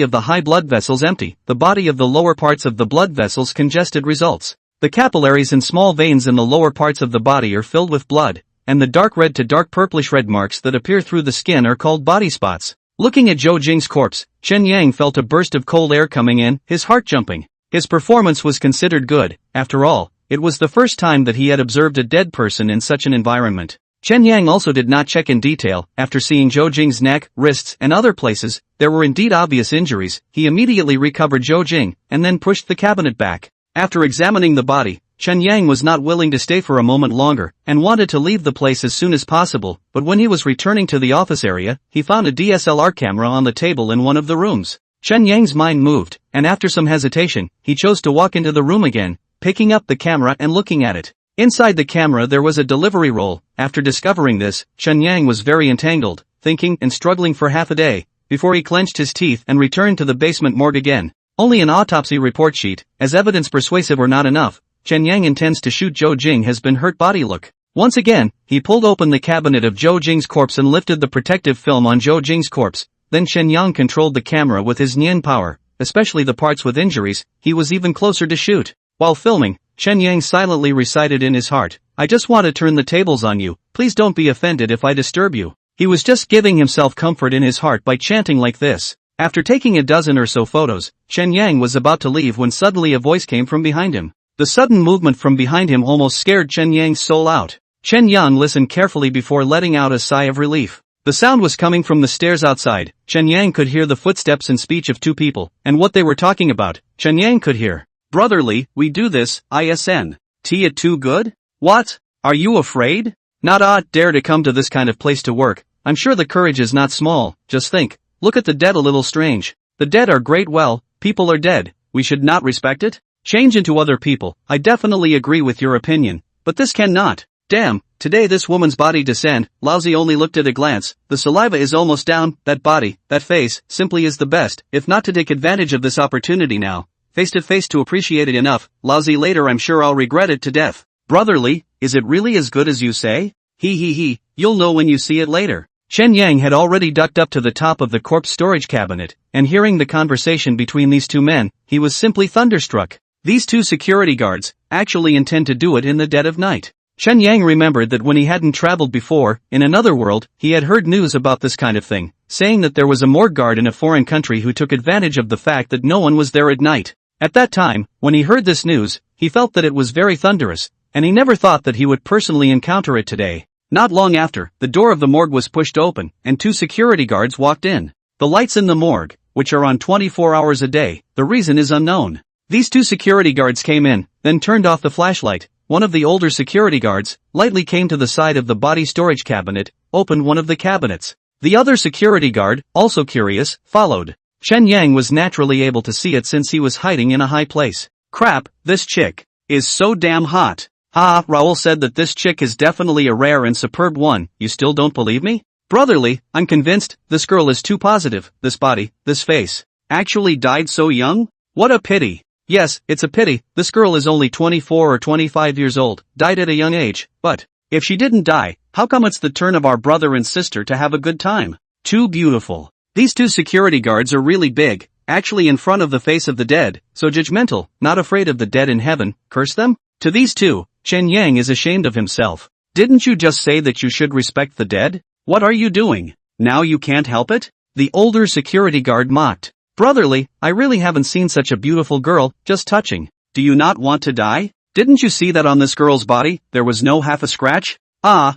of the high blood vessels empty, the body of the lower parts of the blood vessels congested results. The capillaries and small veins in the lower parts of the body are filled with blood, and the dark red to dark purplish red marks that appear through the skin are called body spots. Looking at Zhou Jing's corpse, Chen Yang felt a burst of cold air coming in, his heart jumping. His performance was considered good. After all, it was the first time that he had observed a dead person in such an environment. Chen Yang also did not check in detail. After seeing Zhou Jing's neck, wrists, and other places, there were indeed obvious injuries. He immediately recovered Zhou Jing, and then pushed the cabinet back. After examining the body, Chen Yang was not willing to stay for a moment longer, and wanted to leave the place as soon as possible, but when he was returning to the office area, he found a DSLR camera on the table in one of the rooms. Chen Yang's mind moved, and after some hesitation, he chose to walk into the room again, picking up the camera and looking at it. Inside the camera there was a delivery roll. After discovering this, Chen Yang was very entangled, thinking and struggling for half a day, before he clenched his teeth and returned to the basement morgue again. Only an autopsy report sheet, as evidence persuasive or not enough, Chen Yang intends to shoot Zhou Jing has been hurt body look. Once again, he pulled open the cabinet of Zhou Jing's corpse and lifted the protective film on Zhou Jing's corpse. Then Chen Yang controlled the camera with his Nian power, especially the parts with injuries. He was even closer to shoot. While filming, Chen Yang silently recited in his heart, "I just want to turn the tables on you, please don't be offended if I disturb you." He was just giving himself comfort in his heart by chanting like this. After taking a dozen or so photos, Chen Yang was about to leave when suddenly a voice came from behind him. The sudden movement from behind him almost scared Chen Yang's soul out. Chen Yang listened carefully before letting out a sigh of relief. The sound was coming from the stairs outside. Chen Yang could hear the footsteps and speech of two people, and what they were talking about, Chen Yang could hear. "Brotherly, we do this, ISN. T it too good? What? Are you afraid? Not dare to come to this kind of place to work. I'm sure the courage is not small. Just think, look at the dead, a little strange. The dead are great, well, people are dead, we should not respect it? Change into other people. I definitely agree with your opinion, but this cannot. Damn, today this woman's body descend, lousy only looked at a glance, the saliva is almost down, that body, that face, simply is the best, if not to take advantage of this opportunity now, face to face to appreciate it enough, lousy later I'm sure I'll regret it to death. Brotherly, is it really as good as you say? He, you'll know when you see it later." Chen Yang had already ducked up to the top of the corpse storage cabinet, and hearing the conversation between these two men, he was simply thunderstruck. These two security guards actually intend to do it in the dead of night. Chen Yang remembered that when he hadn't traveled before, in another world, he had heard news about this kind of thing, saying that there was a morgue guard in a foreign country who took advantage of the fact that no one was there at night. At that time, when he heard this news, he felt that it was very thunderous, and he never thought that he would personally encounter it today. Not long after, the door of the morgue was pushed open, and two security guards walked in. The lights in the morgue, which are on 24 hours a day, the reason is unknown. These two security guards came in, then turned off the flashlight. One of the older security guards lightly came to the side of the body storage cabinet, opened one of the cabinets. The other security guard, also curious, followed. Chen Yang was naturally able to see it since he was hiding in a high place. "Crap, this chick is so damn hot." Raoul said that this chick is definitely a rare and superb one. You still don't believe me? Brotherly, I'm convinced, this girl is too positive, this body, this face. Actually died so young? What a pity. Yes, it's a pity, this girl is only 24 or 25 years old, died at a young age, but, if she didn't die, how come it's the turn of our brother and sister to have a good time? Too beautiful. These two security guards are really big, actually in front of the face of the dead, so judgmental, not afraid of the dead in heaven, curse them? To these two, Chen Yang is ashamed of himself. Didn't you just say that you should respect the dead? What are you doing? Now you can't help it? The older security guard mocked. Brotherly, I really haven't seen such a beautiful girl, just touching. Do you not want to die? Didn't you see that on this girl's body, there was no half a scratch?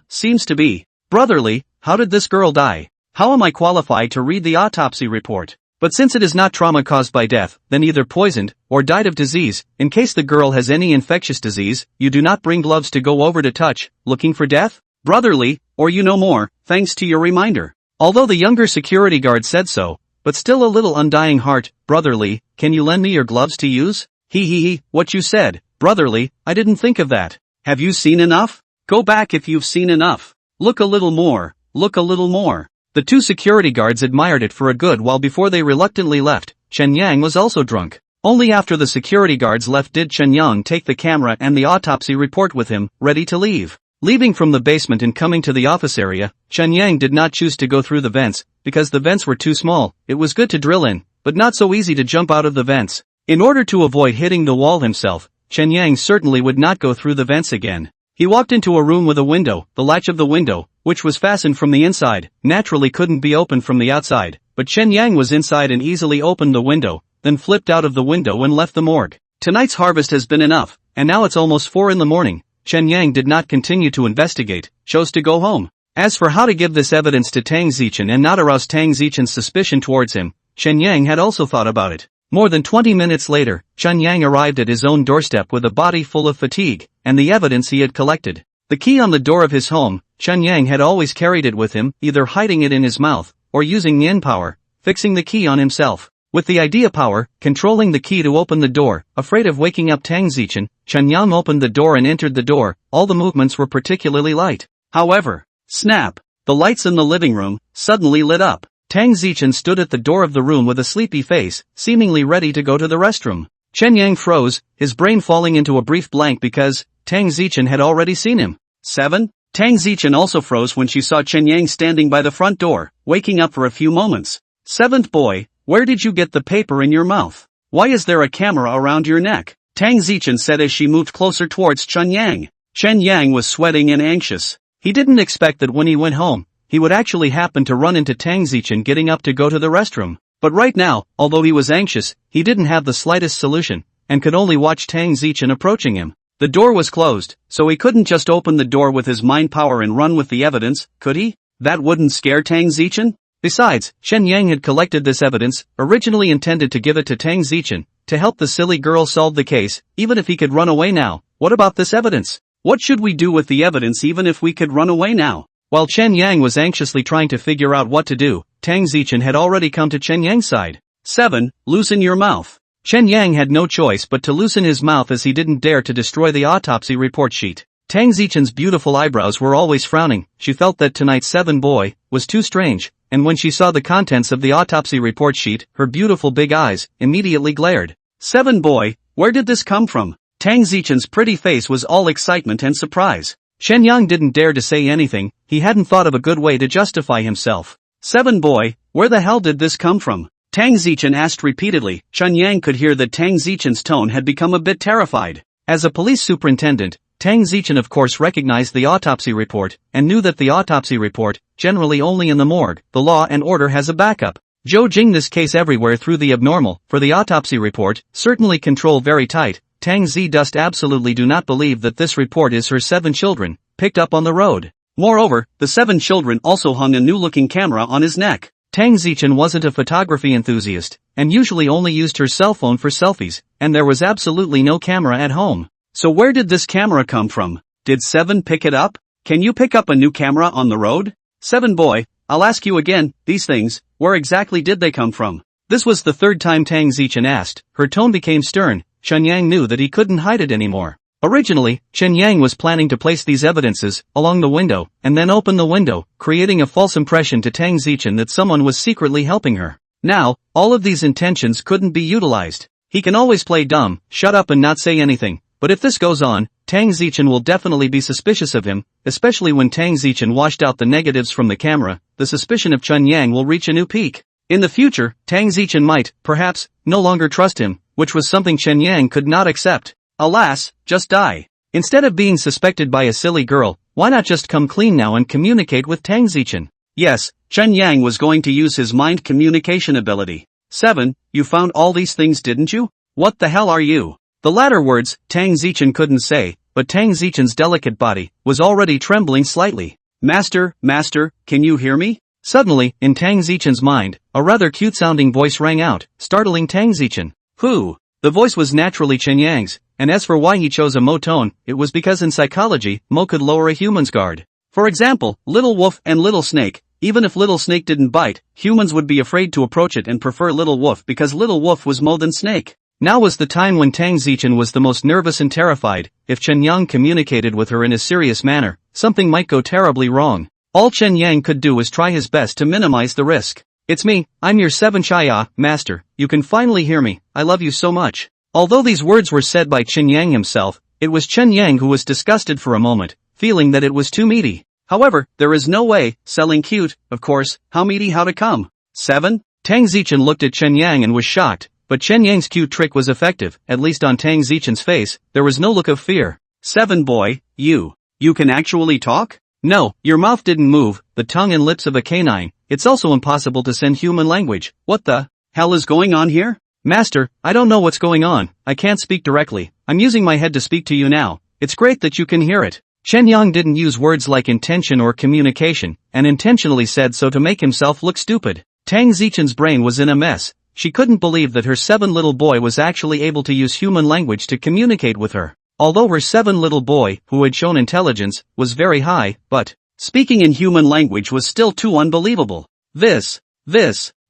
Seems to be. Brotherly, how did this girl die? How am I qualified to read the autopsy report? But since it is not trauma caused by death, then either poisoned, or died of disease, in case the girl has any infectious disease, you do not bring gloves to go over to touch, looking for death? Brotherly, or you know more, thanks to your reminder. Although the younger security guard said so, but still a little undying heart, brotherly, can you lend me your gloves to use? He, what you said, Brotherly, I didn't think of that. Have you seen enough? Go back if you've seen enough. Look a little more, look a little more. The two security guards admired it for a good while before they reluctantly left. Chen Yang was also drunk. Only after the security guards left did Chen Yang take the camera and the autopsy report with him, ready to leave. Leaving from the basement and coming to the office area, Chen Yang did not choose to go through the vents, because the vents were too small. It was good to drill in, but not so easy to jump out of the vents. In order to avoid hitting the wall himself, Chen Yang certainly would not go through the vents again. He walked into a room with a window. The latch of the window, which was fastened from the inside, naturally couldn't be opened from the outside, but Chen Yang was inside and easily opened the window, then flipped out of the window and left the morgue. Tonight's harvest has been enough, and now it's almost 4 in the morning. Chen Yang did not continue to investigate, chose to go home. As for how to give this evidence to Tang Zichen and not arouse Tang Zichen's suspicion towards him, Chen Yang had also thought about it. More than 20 minutes later, Chen Yang arrived at his own doorstep with a body full of fatigue, and the evidence he had collected. The key on the door of his home, Chen Yang had always carried it with him, either hiding it in his mouth, or using Yin power, fixing the key on himself. With the idea power, controlling the key to open the door, afraid of waking up Tang Zichen, Chen Yang opened the door and entered the door. All the movements were particularly light. However, snap! The lights in the living room suddenly lit up. Tang Zichen stood at the door of the room with a sleepy face, seemingly ready to go to the restroom. Chen Yang froze, his brain falling into a brief blank because Tang Zichen had already seen him. 7. Tang Zichen also froze when she saw Chen Yang standing by the front door, waking up for a few moments. 7th boy, where did you get the paper in your mouth? Why is there a camera around your neck? Tang Zichen said as she moved closer towards Chen Yang. Chen Yang was sweating and anxious. He didn't expect that when he went home, he would actually happen to run into Tang Zichen getting up to go to the restroom. But right now, although he was anxious, he didn't have the slightest solution, and could only watch Tang Zichen approaching him. The door was closed, so he couldn't just open the door with his mind power and run with the evidence, could he? That wouldn't scare Tang Zichen? Besides, Chen Yang had collected this evidence, originally intended to give it to Tang Zichen, to help the silly girl solve the case, even if he could run away now. What about this evidence? What should we do with the evidence even if we could run away now? While Chen Yang was anxiously trying to figure out what to do, Tang Zichen had already come to Chen Yang's side. 7. Loosen your mouth. Chen Yang had no choice but to loosen his mouth as he didn't dare to destroy the autopsy report sheet. Tang Zichen's beautiful eyebrows were always frowning. She felt that tonight's 7 boy was too strange, and when she saw the contents of the autopsy report sheet, her beautiful big eyes immediately glared. 7 boy, where did this come from? Tang Zichen's pretty face was all excitement and surprise. Chen Yang didn't dare to say anything. He hadn't thought of a good way to justify himself. 7 boy, where the hell did this come from? Tang Zichen asked repeatedly. Chen Yang could hear that Tang Zichen's tone had become a bit terrified. As a police superintendent, Tang Zichen of course recognized the autopsy report, and knew that the autopsy report, generally only in the morgue, the law and order has a backup. Zhou Jing this case everywhere through the abnormal, for the autopsy report, certainly control very tight. Tang Zi Dust absolutely do not believe that this report is her 7 children, picked up on the road. Moreover, the 7 children also hung a new-looking camera on his neck. Tang Zichen wasn't a photography enthusiast, and usually only used her cell phone for selfies, and there was absolutely no camera at home. So where did this camera come from? Did 7 pick it up? Can you pick up a new camera on the road? 7 boy, I'll ask you again, these things, where exactly did they come from? This was the 3rd time Tang Zichen asked. Her tone became stern. Chen Yang knew that he couldn't hide it anymore. Originally, Chen Yang was planning to place these evidences along the window, and then open the window, creating a false impression to Tang Zichen that someone was secretly helping her. Now, all of these intentions couldn't be utilized. He can always play dumb, shut up and not say anything, but if this goes on, Tang Zichen will definitely be suspicious of him, especially when Tang Zichen washed out the negatives from the camera. The suspicion of Chen Yang will reach a new peak. In the future, Tang Zichen might, perhaps, no longer trust him, which was something Chen Yang could not accept. Alas, just die. Instead of being suspected by a silly girl, why not just come clean now and communicate with Tang Zichen? Yes, Chen Yang was going to use his mind communication ability. 7. You found all these things, didn't you? What the hell are you? The latter words, Tang Zichen couldn't say, but Tang Zichen's delicate body was already trembling slightly. Master, can you hear me? Suddenly, in Tang Zichen's mind, a rather cute-sounding voice rang out, startling Tang Zichen. Who? The voice was naturally Chen Yang's, and as for why he chose a Mo tone, it was because in psychology, Mo could lower a human's guard. For example, Little Wolf and Little Snake. Even if Little Snake didn't bite, humans would be afraid to approach it and prefer Little Wolf because Little Wolf was Mo than Snake. Now was the time when Tang Zichen was the most nervous and terrified. If Chen Yang communicated with her in a serious manner, something might go terribly wrong. All Chen Yang could do was try his best to minimize the risk. "It's me, I'm your 7 Chaya, master, you can finally hear me, I love you so much." Although these words were said by Chen Yang himself, it was Chen Yang who was disgusted for a moment, feeling that it was too meaty. However, there is no way, selling cute, of course, how meaty how to come. 7? Tang Zichen looked at Chen Yang and was shocked, but Chen Yang's cute trick was effective, at least on Tang Zichen's face, there was no look of fear. 7 boy, you can actually talk? No, your mouth didn't move, the tongue and lips of a canine, it's also impossible to send human language. What the hell is going on here? Master, I don't know what's going on, I can't speak directly, I'm using my head to speak to you now, it's great that you can hear it. Chen Yang didn't use words like intention or communication, and intentionally said so to make himself look stupid. Tang Zichen's brain was in a mess, she couldn't believe that her 7 little boy was actually able to use human language to communicate with her. Although her 7 little boy, who had shown intelligence, was very high, but speaking in human language was still too unbelievable. This,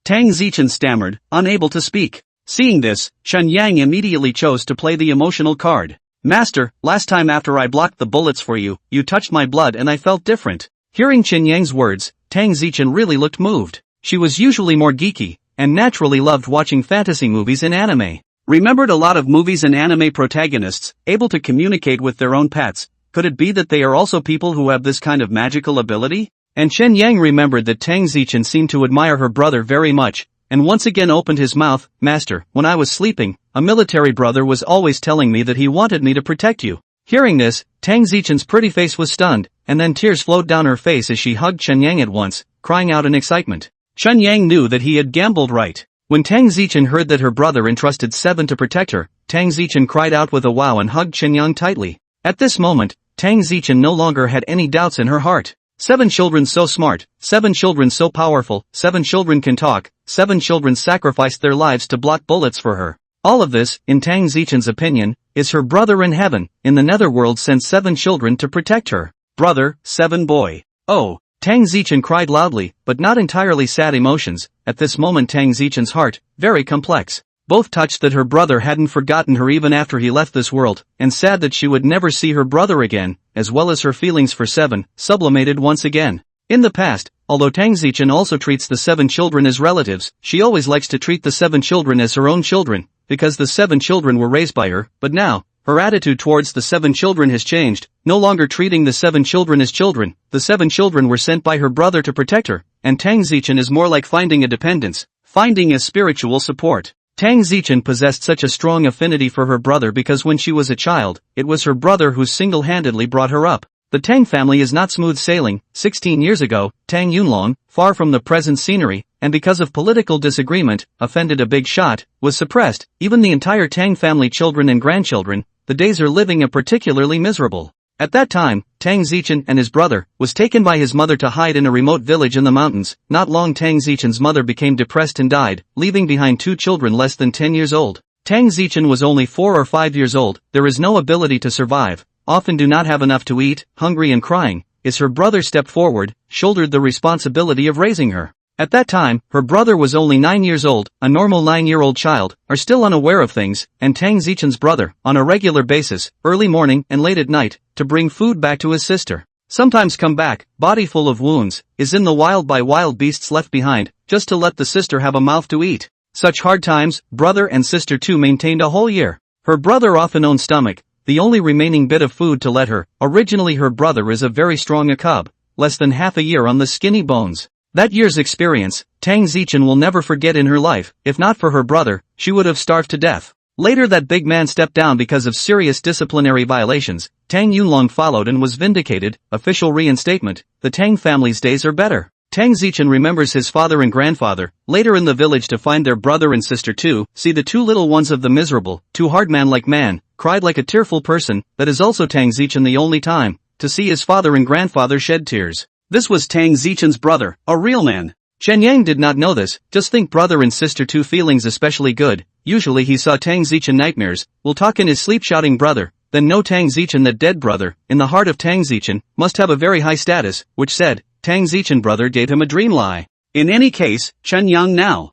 Tang Zichen stammered, unable to speak. Seeing this, Chen Yang immediately chose to play the emotional card. "Master, last time after I blocked the bullets for you, you touched my blood and I felt different." Hearing Chen Yang's words, Tang Zichen really looked moved. She was usually more geeky, and naturally loved watching fantasy movies and anime. Remembered a lot of movies and anime protagonists, able to communicate with their own pets. Could it be that they are also people who have this kind of magical ability? And Chen Yang remembered that Tang Zichen seemed to admire her brother very much, and once again opened his mouth. "Master, when I was sleeping, a military brother was always telling me that he wanted me to protect you." Hearing this, Tang Zichen's pretty face was stunned, and then tears flowed down her face as she hugged Chen Yang at once, crying out in excitement. Chen Yang knew that he had gambled right. When Tang Zichen heard that her brother entrusted 7 to protect her, Tang Zichen cried out with a wow and hugged Chen Yang tightly. At this moment, Tang Zichen no longer had any doubts in her heart. 7 children so smart, 7 children so powerful, 7 children can talk, 7 children sacrificed their lives to block bullets for her. All of this, in Tang Zichen's opinion, is her brother in heaven, in the netherworld sent 7 children to protect her. Brother, 7 boy. Oh! Tang Zichen cried loudly, but not entirely sad emotions. At this moment Tang Zichen's heart, very complex. Both touched that her brother hadn't forgotten her even after he left this world, and sad that she would never see her brother again, as well as her feelings for 7, sublimated once again. In the past, although Tang Zichen also treats the 7 children as relatives, she always likes to treat the 7 children as her own children, because the 7 children were raised by her, but now, her attitude towards the 7 children has changed, no longer treating the 7 children as children. The 7 children were sent by her brother to protect her, and Tang Zichen is more like finding a dependence, finding a spiritual support. Tang Zichen possessed such a strong affinity for her brother because when she was a child, it was her brother who single-handedly brought her up. The Tang family is not smooth sailing. 16 years ago, Tang Yunlong, far from the present scenery, and because of political disagreement, offended a big shot, was suppressed. Even the entire Tang family children and grandchildren, the days are living a particularly miserable. At that time, Tang Zichen and his brother was taken by his mother to hide in a remote village in the mountains. Not long Tang Zichen's mother became depressed and died, leaving behind 2 children less than 10 years old. Tang Zichen was only 4 or 5 years old. There is no ability to survive, often do not have enough to eat, hungry and crying, as her brother stepped forward, shouldered the responsibility of raising her. At that time, her brother was only 9 years old. A normal 9-year-old child, are still unaware of things, and Tang Zichen's brother, on a regular basis, early morning and late at night, to bring food back to his sister. Sometimes come back, body full of wounds, is in the wild by wild beasts left behind, just to let the sister have a mouth to eat. Such hard times, brother and sister too maintained a whole year. Her brother often owned stomach, the only remaining bit of food to let her. Originally her brother is a very strong a cub, less than half a year on the skinny bones. That year's experience, Tang Zichen will never forget in her life. If not for her brother, she would have starved to death. Later that big man stepped down because of serious disciplinary violations. Tang Yunlong followed and was vindicated. Official reinstatement. The Tang family's days are better. Tang Zichen remembers his father and grandfather, later in the village to find their brother and sister too. See the 2 little ones of the miserable, 2 hard man like man, cried like a tearful person. That is also Tang Zichen the only time to see his father and grandfather shed tears. This was Tang Zichen's brother, a real man. Chen Yang did not know this, just think brother and sister 2 feelings especially good. Usually he saw Tang Zichen nightmares, will talk in his sleep shouting brother, then no Tang Zichen that dead brother, in the heart of Tang Zichen, must have a very high status, which said, Tang Zichen brother gave him a dream lie. In any case, Chen Yang now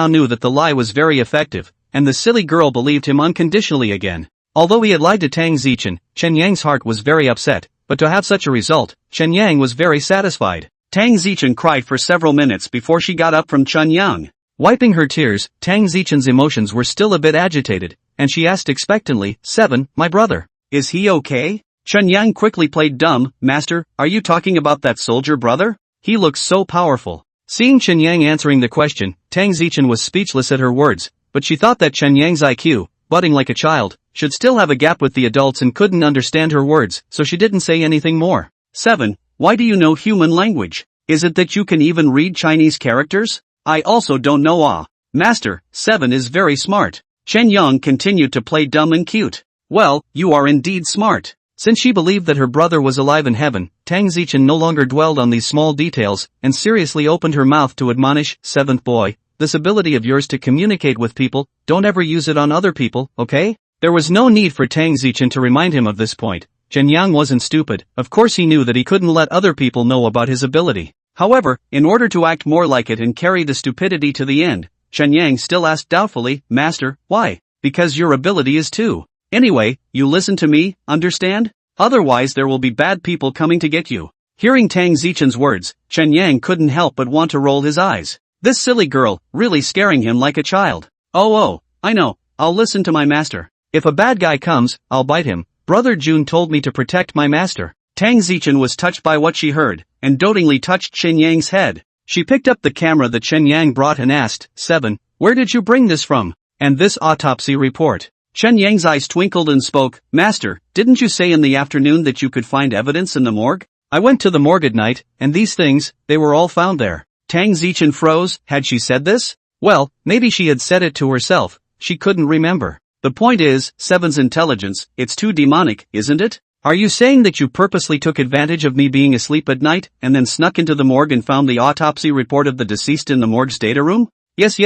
knew that the lie was very effective. and the silly girl believed him unconditionally again. Although he had lied to Tang Zichen, Chen Yang's heart was very upset, but to have such a result, Chen Yang was very satisfied. Tang Zichen cried for several minutes before she got up from Chen Yang. Wiping her tears, Tang Zichen's emotions were still a bit agitated, and she asked expectantly, 7, my brother. Is he okay? Chen Yang quickly played dumb. Master, are you talking about that soldier brother? He looks so powerful. Seeing Chen Yang answering the question, Tang Zichen was speechless at her words, but she thought that Chen Yang's IQ, budding like a child, should still have a gap with the adults and couldn't understand her words, so she didn't say anything more. 7. Why do you know human language? Is it that you can even read Chinese characters? I also don't know. Master, 7 is very smart. Chen Yang continued to play dumb and cute. Well, you are indeed smart. Since she believed that her brother was alive in heaven, Tang Zichen no longer dwelled on these small details, and seriously opened her mouth to admonish, 7th boy, this ability of yours to communicate with people, don't ever use it on other people, okay? There was no need for Tang Zichen to remind him of this point. Chen Yang wasn't stupid, of course he knew that he couldn't let other people know about his ability. However, in order to act more like it and carry the stupidity to the end, Chen Yang still asked doubtfully, Master, why? Because your ability is too. Anyway, you listen to me, understand? Otherwise there will be bad people coming to get you. Hearing Tang Zichen's words, Chen Yang couldn't help but want to roll his eyes. This silly girl, really scaring him like a child. Oh, I know, I'll listen to my master. If a bad guy comes, I'll bite him. Brother Jun told me to protect my master. Tang Zichen was touched by what she heard, and dotingly touched Chen Yang's head. She picked up the camera that Chen Yang brought and asked, 7, where did you bring this from? And this autopsy report. Chen Yang's eyes twinkled and spoke, Master, didn't you say in the afternoon that you could find evidence in the morgue? I went to the morgue at night, and these things, they were all found there. Tang Zichen froze. Had she said this? Well, maybe she had said it to herself, she couldn't remember. The point is, 7's intelligence, it's too demonic, isn't it? Are you saying that you purposely took advantage of me being asleep at night, and then snuck into the morgue and found the autopsy report of the deceased in the morgue's data room? Yes,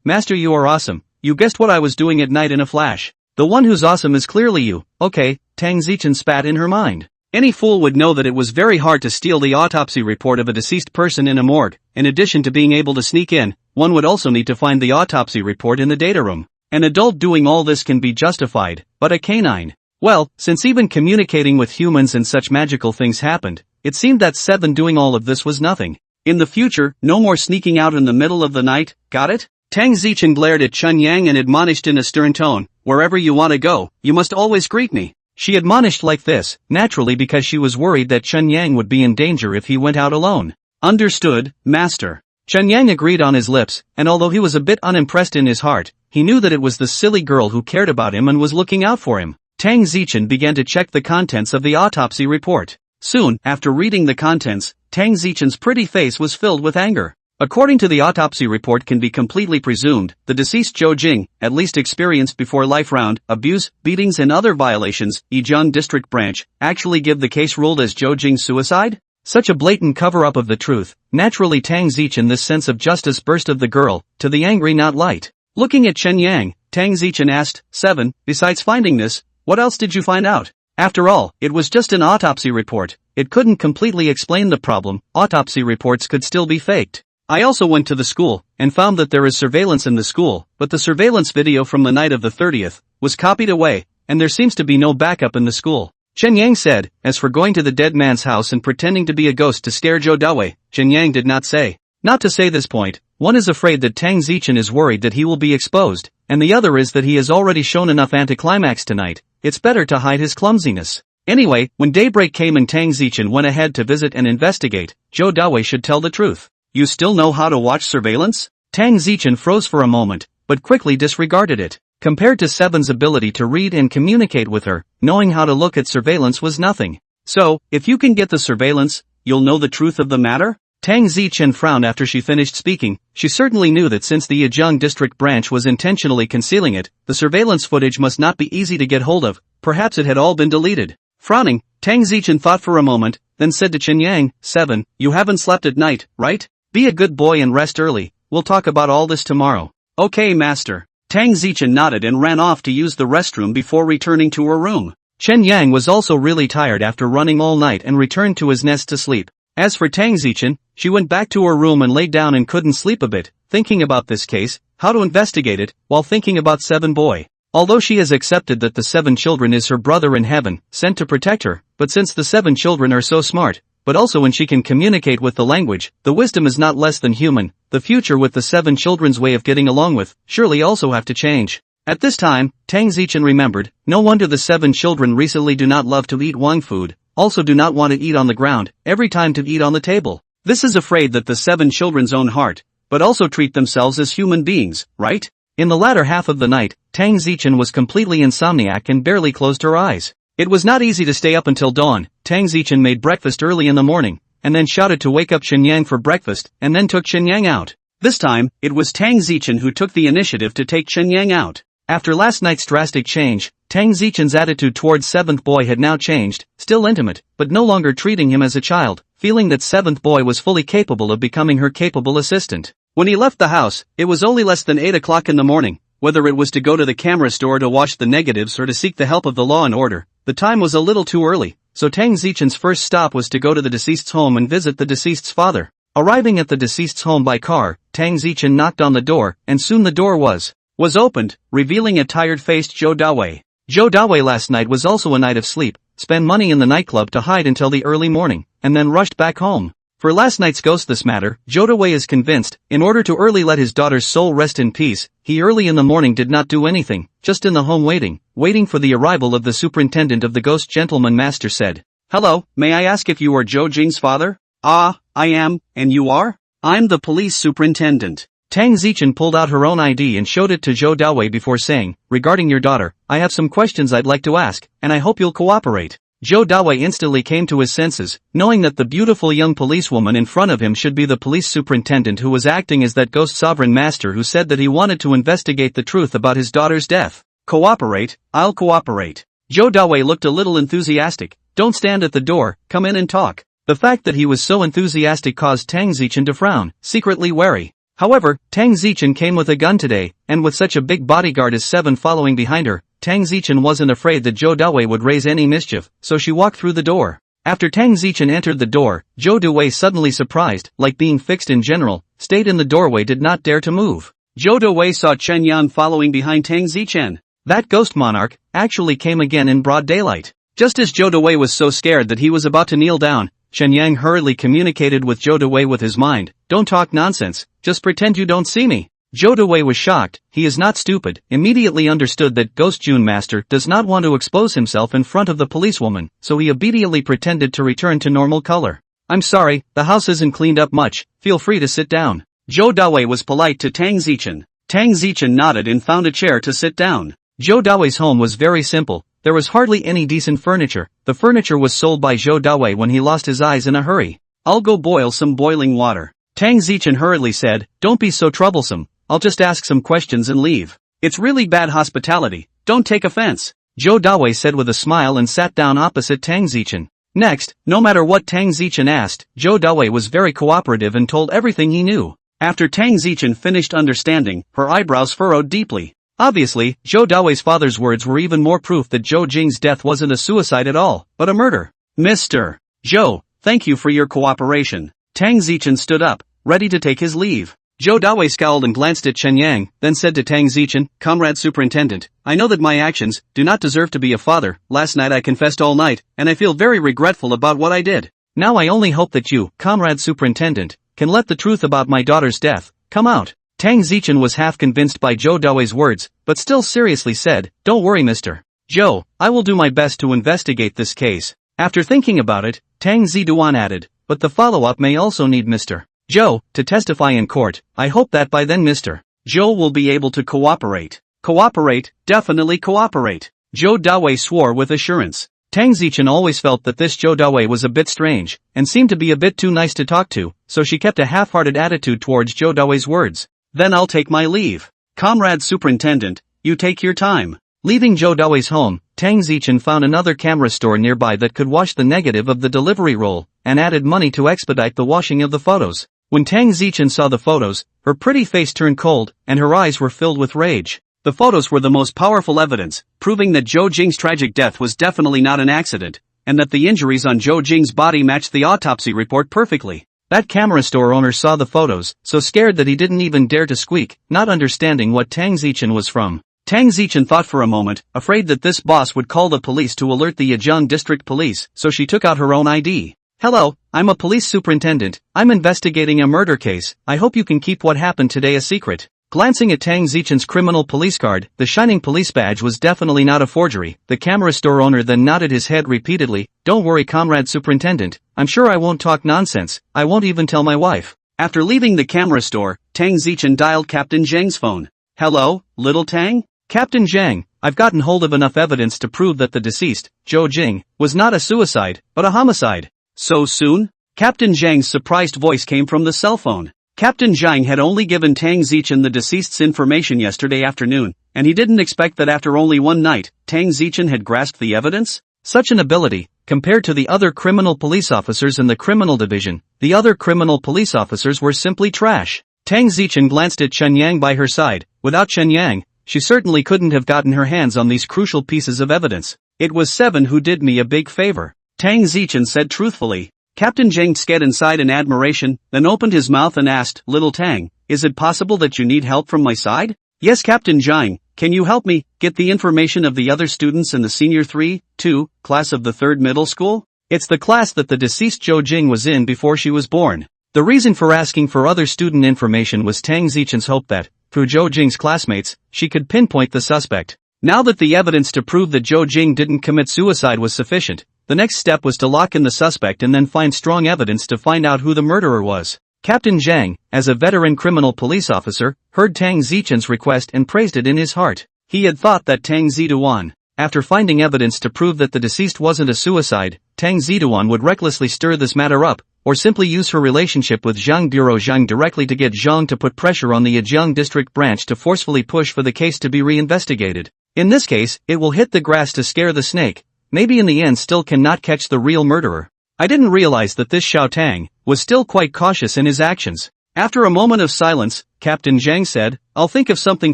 Master, you are awesome. You guessed what I was doing at night in a flash. The one who's awesome is clearly you. Okay, Tang Zichen spat in her mind. Any fool would know that it was very hard to steal the autopsy report of a deceased person in a morgue. In addition to being able to sneak in, one would also need to find the autopsy report in the data room. An adult doing all this can be justified, but a canine? Well, since even communicating with humans and such magical things happened, it seemed that 7 doing all of this was nothing. In the future, no more sneaking out in the middle of the night, got it? Tang Zichen glared at Chen Yang and admonished in a stern tone, wherever you want to go, you must always greet me. She admonished like this, naturally because she was worried that Chen Yang would be in danger if he went out alone. Understood, Master. Chen Yang agreed on his lips, and although he was a bit unimpressed in his heart, he knew that it was the silly girl who cared about him and was looking out for him. Tang Zichen began to check the contents of the autopsy report. Soon, after reading the contents, Tang Zichen's pretty face was filled with anger. According to the autopsy report can be completely presumed, the deceased Zhou Jing, at least experienced before life round, abuse, beatings and other violations, Yijiang District Branch, actually give the case ruled as Zhou Jing's suicide? Such a blatant cover-up of the truth, naturally Tang Zichen this sense of justice burst of the girl, to the angry not light. Looking at Chen Yang, Tang Zichen asked, 7, besides finding this, what else did you find out? After all, it was just an autopsy report, it couldn't completely explain the problem, autopsy reports could still be faked. I also went to the school, and found that there is surveillance in the school, but the surveillance video from the night of the 30th, was copied away, and there seems to be no backup in the school. Chen Yang said, as for going to the dead man's house and pretending to be a ghost to scare Zhou Dawei, Chen Yang did not say. Not to say this point, one is afraid that Tang Zichen is worried that he will be exposed, and the other is that he has already shown enough anticlimax tonight, it's better to hide his clumsiness. Anyway, when daybreak came and Tang Zichen went ahead to visit and investigate, Zhou Dawei should tell the truth. You still know how to watch surveillance? Tang Zichen froze for a moment, but quickly disregarded it. Compared to 7's ability to read and communicate with her, knowing how to look at surveillance was nothing. So, if you can get the surveillance, you'll know the truth of the matter? Tang Zichen frowned after she finished speaking. She certainly knew that since the Yijiang District Branch was intentionally concealing it, the surveillance footage must not be easy to get hold of, perhaps it had all been deleted. Frowning, Tang Zichen thought for a moment, then said to Chen Yang, 7, you haven't slept at night, right? Be a good boy and rest early, we'll talk about all this tomorrow. Okay, Master. Tang Zichen nodded and ran off to use the restroom before returning to her room. Chen Yang was also really tired after running all night and returned to his nest to sleep. As for Tang Zichen, she went back to her room and laid down and couldn't sleep a bit, thinking about this case. how to investigate it, while thinking about Seven Boy. Although she has accepted that the 7 children is her brother in heaven, sent to protect her, but since the 7 children are so smart, but also when she can communicate with the language, the wisdom is not less than human, the future with the 7 children's way of getting along with, surely also have to change. At this time, Tang Zichen remembered, no wonder the 7 children recently do not love to eat Wang food, also do not want to eat on the ground, every time to eat on the table. This is afraid that the 7 children's own heart, but also treat themselves as human beings, right? In the latter half of the night, Tang Zichen was completely insomniac and barely closed her eyes. It was not easy to stay up until dawn. Tang Zichen made breakfast early in the morning, and then shouted to wake up Shenyang for breakfast, and then took Shenyang out. This time, it was Tang Zichen who took the initiative to take Shenyang out. After last night's drastic change, Tang Zichen's attitude towards 7th Boy had now changed, still intimate, but no longer treating him as a child, feeling that 7th Boy was fully capable of becoming her capable assistant. When he left the house, it was only less than 8 o'clock in the morning. Whether it was to go to the camera store to watch the negatives or to seek the help of the law and order, the time was a little too early, so Tang Zichen's first stop was to go to the deceased's home and visit the deceased's father. Arriving at the deceased's home by car, Tang Zichen knocked on the door, and soon the door was opened, revealing a tired-faced Zhou Dawei. Zhou Dawei last night was also a night of sleep, spent money in the nightclub to hide until the early morning, and then rushed back home. For last night's ghost this matter, Zhou Dawei is convinced, in order to early let his daughter's soul rest in peace, he early in the morning did not do anything, just in the home waiting for the arrival of the superintendent of the ghost. Gentleman master said, "Hello, may I ask if you are Zhou Jing's father?" "Ah, I am, and you are?" "I'm the police superintendent." Tang Zichen pulled out her own ID and showed it to Zhou Dawei before saying, "Regarding your daughter, I have some questions I'd like to ask, and I hope you'll cooperate." Zhou Dawei instantly came to his senses, knowing that the beautiful young policewoman in front of him should be the police superintendent who was acting as that ghost sovereign master who said that he wanted to investigate the truth about his daughter's death. "Cooperate, I'll cooperate." Zhou Dawei looked a little enthusiastic. "Don't stand at the door, come in and talk." The fact that he was so enthusiastic caused Tang Zichen to frown, secretly wary. However, Tang Zichen came with a gun today, and with such a big bodyguard as 7 following behind her, Tang Zichen wasn't afraid that Zhou Dawei would raise any mischief, so she walked through the door. After Tang Zichen entered the door, Zhou Dawei, suddenly surprised, like being fixed in general, stayed in the doorway, did not dare to move. Zhou Dawei saw Chen Yan following behind Tang Zichen. That ghost monarch actually came again in broad daylight. Just as Zhou Dawei was so scared that he was about to kneel down, Chen Yang hurriedly communicated with Zhou Dawei with his mind, "Don't talk nonsense, just pretend you don't see me." Zhou Dawei was shocked, he is not stupid, immediately understood that Ghost June Master does not want to expose himself in front of the policewoman, so he obediently pretended to return to normal color. "I'm sorry, the house isn't cleaned up much, feel free to sit down." Zhou Dawei was polite to Tang Zichen. Tang Zichen nodded and found a chair to sit down. Zhou Dawei's home was very simple, there was hardly any decent furniture. The furniture was sold by Zhou Dawei when he lost his eyes in a hurry. "I'll go boil some boiling water." Tang Zichen hurriedly said, "Don't be so troublesome, I'll just ask some questions and leave. It's really bad hospitality, don't take offense." Zhou Dawei said with a smile and sat down opposite Tang Zichen. Next, no matter what Tang Zichen asked, Zhou Dawei was very cooperative and told everything he knew. After Tang Zichen finished understanding, her eyebrows furrowed deeply. Obviously, Zhou Dawei's father's words were even more proof that Zhou Jing's death wasn't a suicide at all, but a murder. "Mr. Zhou, thank you for your cooperation." Tang Zichen stood up, ready to take his leave. Zhou Dawei scowled and glanced at Chen Yang, then said to Tang Zichen, "Comrade Superintendent, I know that my actions do not deserve to be a father. Last night I confessed all night, and I feel very regretful about what I did. Now I only hope that you, Comrade Superintendent, can let the truth about my daughter's death come out." Tang Zichen was half convinced by Zhou Dawei's words, but still seriously said, "Don't worry, Mr. Zhou, I will do my best to investigate this case." After thinking about it, Tang Ziduan added, "But the follow-up may also need Mr. Zhou to testify in court. I hope that by then Mr. Zhou will be able to cooperate." "Cooperate, definitely cooperate." Zhou Dawei swore with assurance. Tang Zichen always felt that this Zhou Dawei was a bit strange, and seemed to be a bit too nice to talk to, so she kept a half-hearted attitude towards Zhou Dawei's words. "Then I'll take my leave. Comrade Superintendent, you take your time." Leaving Zhou Dawei's home, Tang Zichen found another camera store nearby that could wash the negative of the delivery roll, and added money to expedite the washing of the photos. When Tang Zichen saw the photos, her pretty face turned cold, and her eyes were filled with rage. The photos were the most powerful evidence, proving that Zhou Jing's tragic death was definitely not an accident, and that the injuries on Zhou Jing's body matched the autopsy report perfectly. That camera store owner saw the photos, so scared that he didn't even dare to squeak, not understanding what Tang Zichen was from. Tang Zichen thought for a moment, afraid that this boss would call the police to alert the Yejong District Police, so she took out her own ID. "Hello, I'm a police superintendent. I'm investigating a murder case. I hope you can keep what happened today a secret." Glancing at Tang Zichen's criminal police card, the shining police badge was definitely not a forgery. The camera store owner then nodded his head repeatedly. "Don't worry, comrade superintendent. I'm sure I won't talk nonsense. I won't even tell my wife." After leaving the camera store, Tang Zichen dialed Captain Zhang's phone. "Hello, little Tang?" "Captain Zhang, I've gotten hold of enough evidence to prove that the deceased, Zhou Jing, was not a suicide, but a homicide." "So soon?" Captain Zhang's surprised voice came from the cell phone. Captain Zhang had only given Tang Zichen the deceased's information yesterday afternoon, and he didn't expect that after only one night, Tang Zichen had grasped the evidence. Such an ability, compared to the other criminal police officers in the criminal division, the other criminal police officers were simply trash. Tang Zichen glanced at Chen Yang by her side. Without Chen Yang, she certainly couldn't have gotten her hands on these crucial pieces of evidence. "It was Seven who did me a big favor," Tang Zichen said truthfully. Captain Zhang sked inside in admiration, then opened his mouth and asked, "Little Tang, is it possible that you need help from my side?" "Yes, Captain Zhang, can you help me get the information of the other students in the senior 3-2 class of the 3rd middle school? It's the class that the deceased Zhou Jing was in before she was born." The reason for asking for other student information was Tang Zichen's hope that, through Zhou Jing's classmates, she could pinpoint the suspect. Now that the evidence to prove that Zhou Jing didn't commit suicide was sufficient, the next step was to lock in the suspect and then find strong evidence to find out who the murderer was. Captain Zhang, as a veteran criminal police officer, heard Tang Zichen's request and praised it in his heart. He had thought that Tang Ziduan, after finding evidence to prove that the deceased wasn't a suicide, Tang Ziduan would recklessly stir this matter up, or simply use her relationship with Zhang Bureau Zhang directly to get Zhang to put pressure on the Yejong District branch to forcefully push for the case to be reinvestigated. In this case, it will hit the grass to scare the snake. Maybe in the end still cannot catch the real murderer. I didn't realize that this Xiao Tang was still quite cautious in his actions. After a moment of silence, Captain Zhang said, "I'll think of something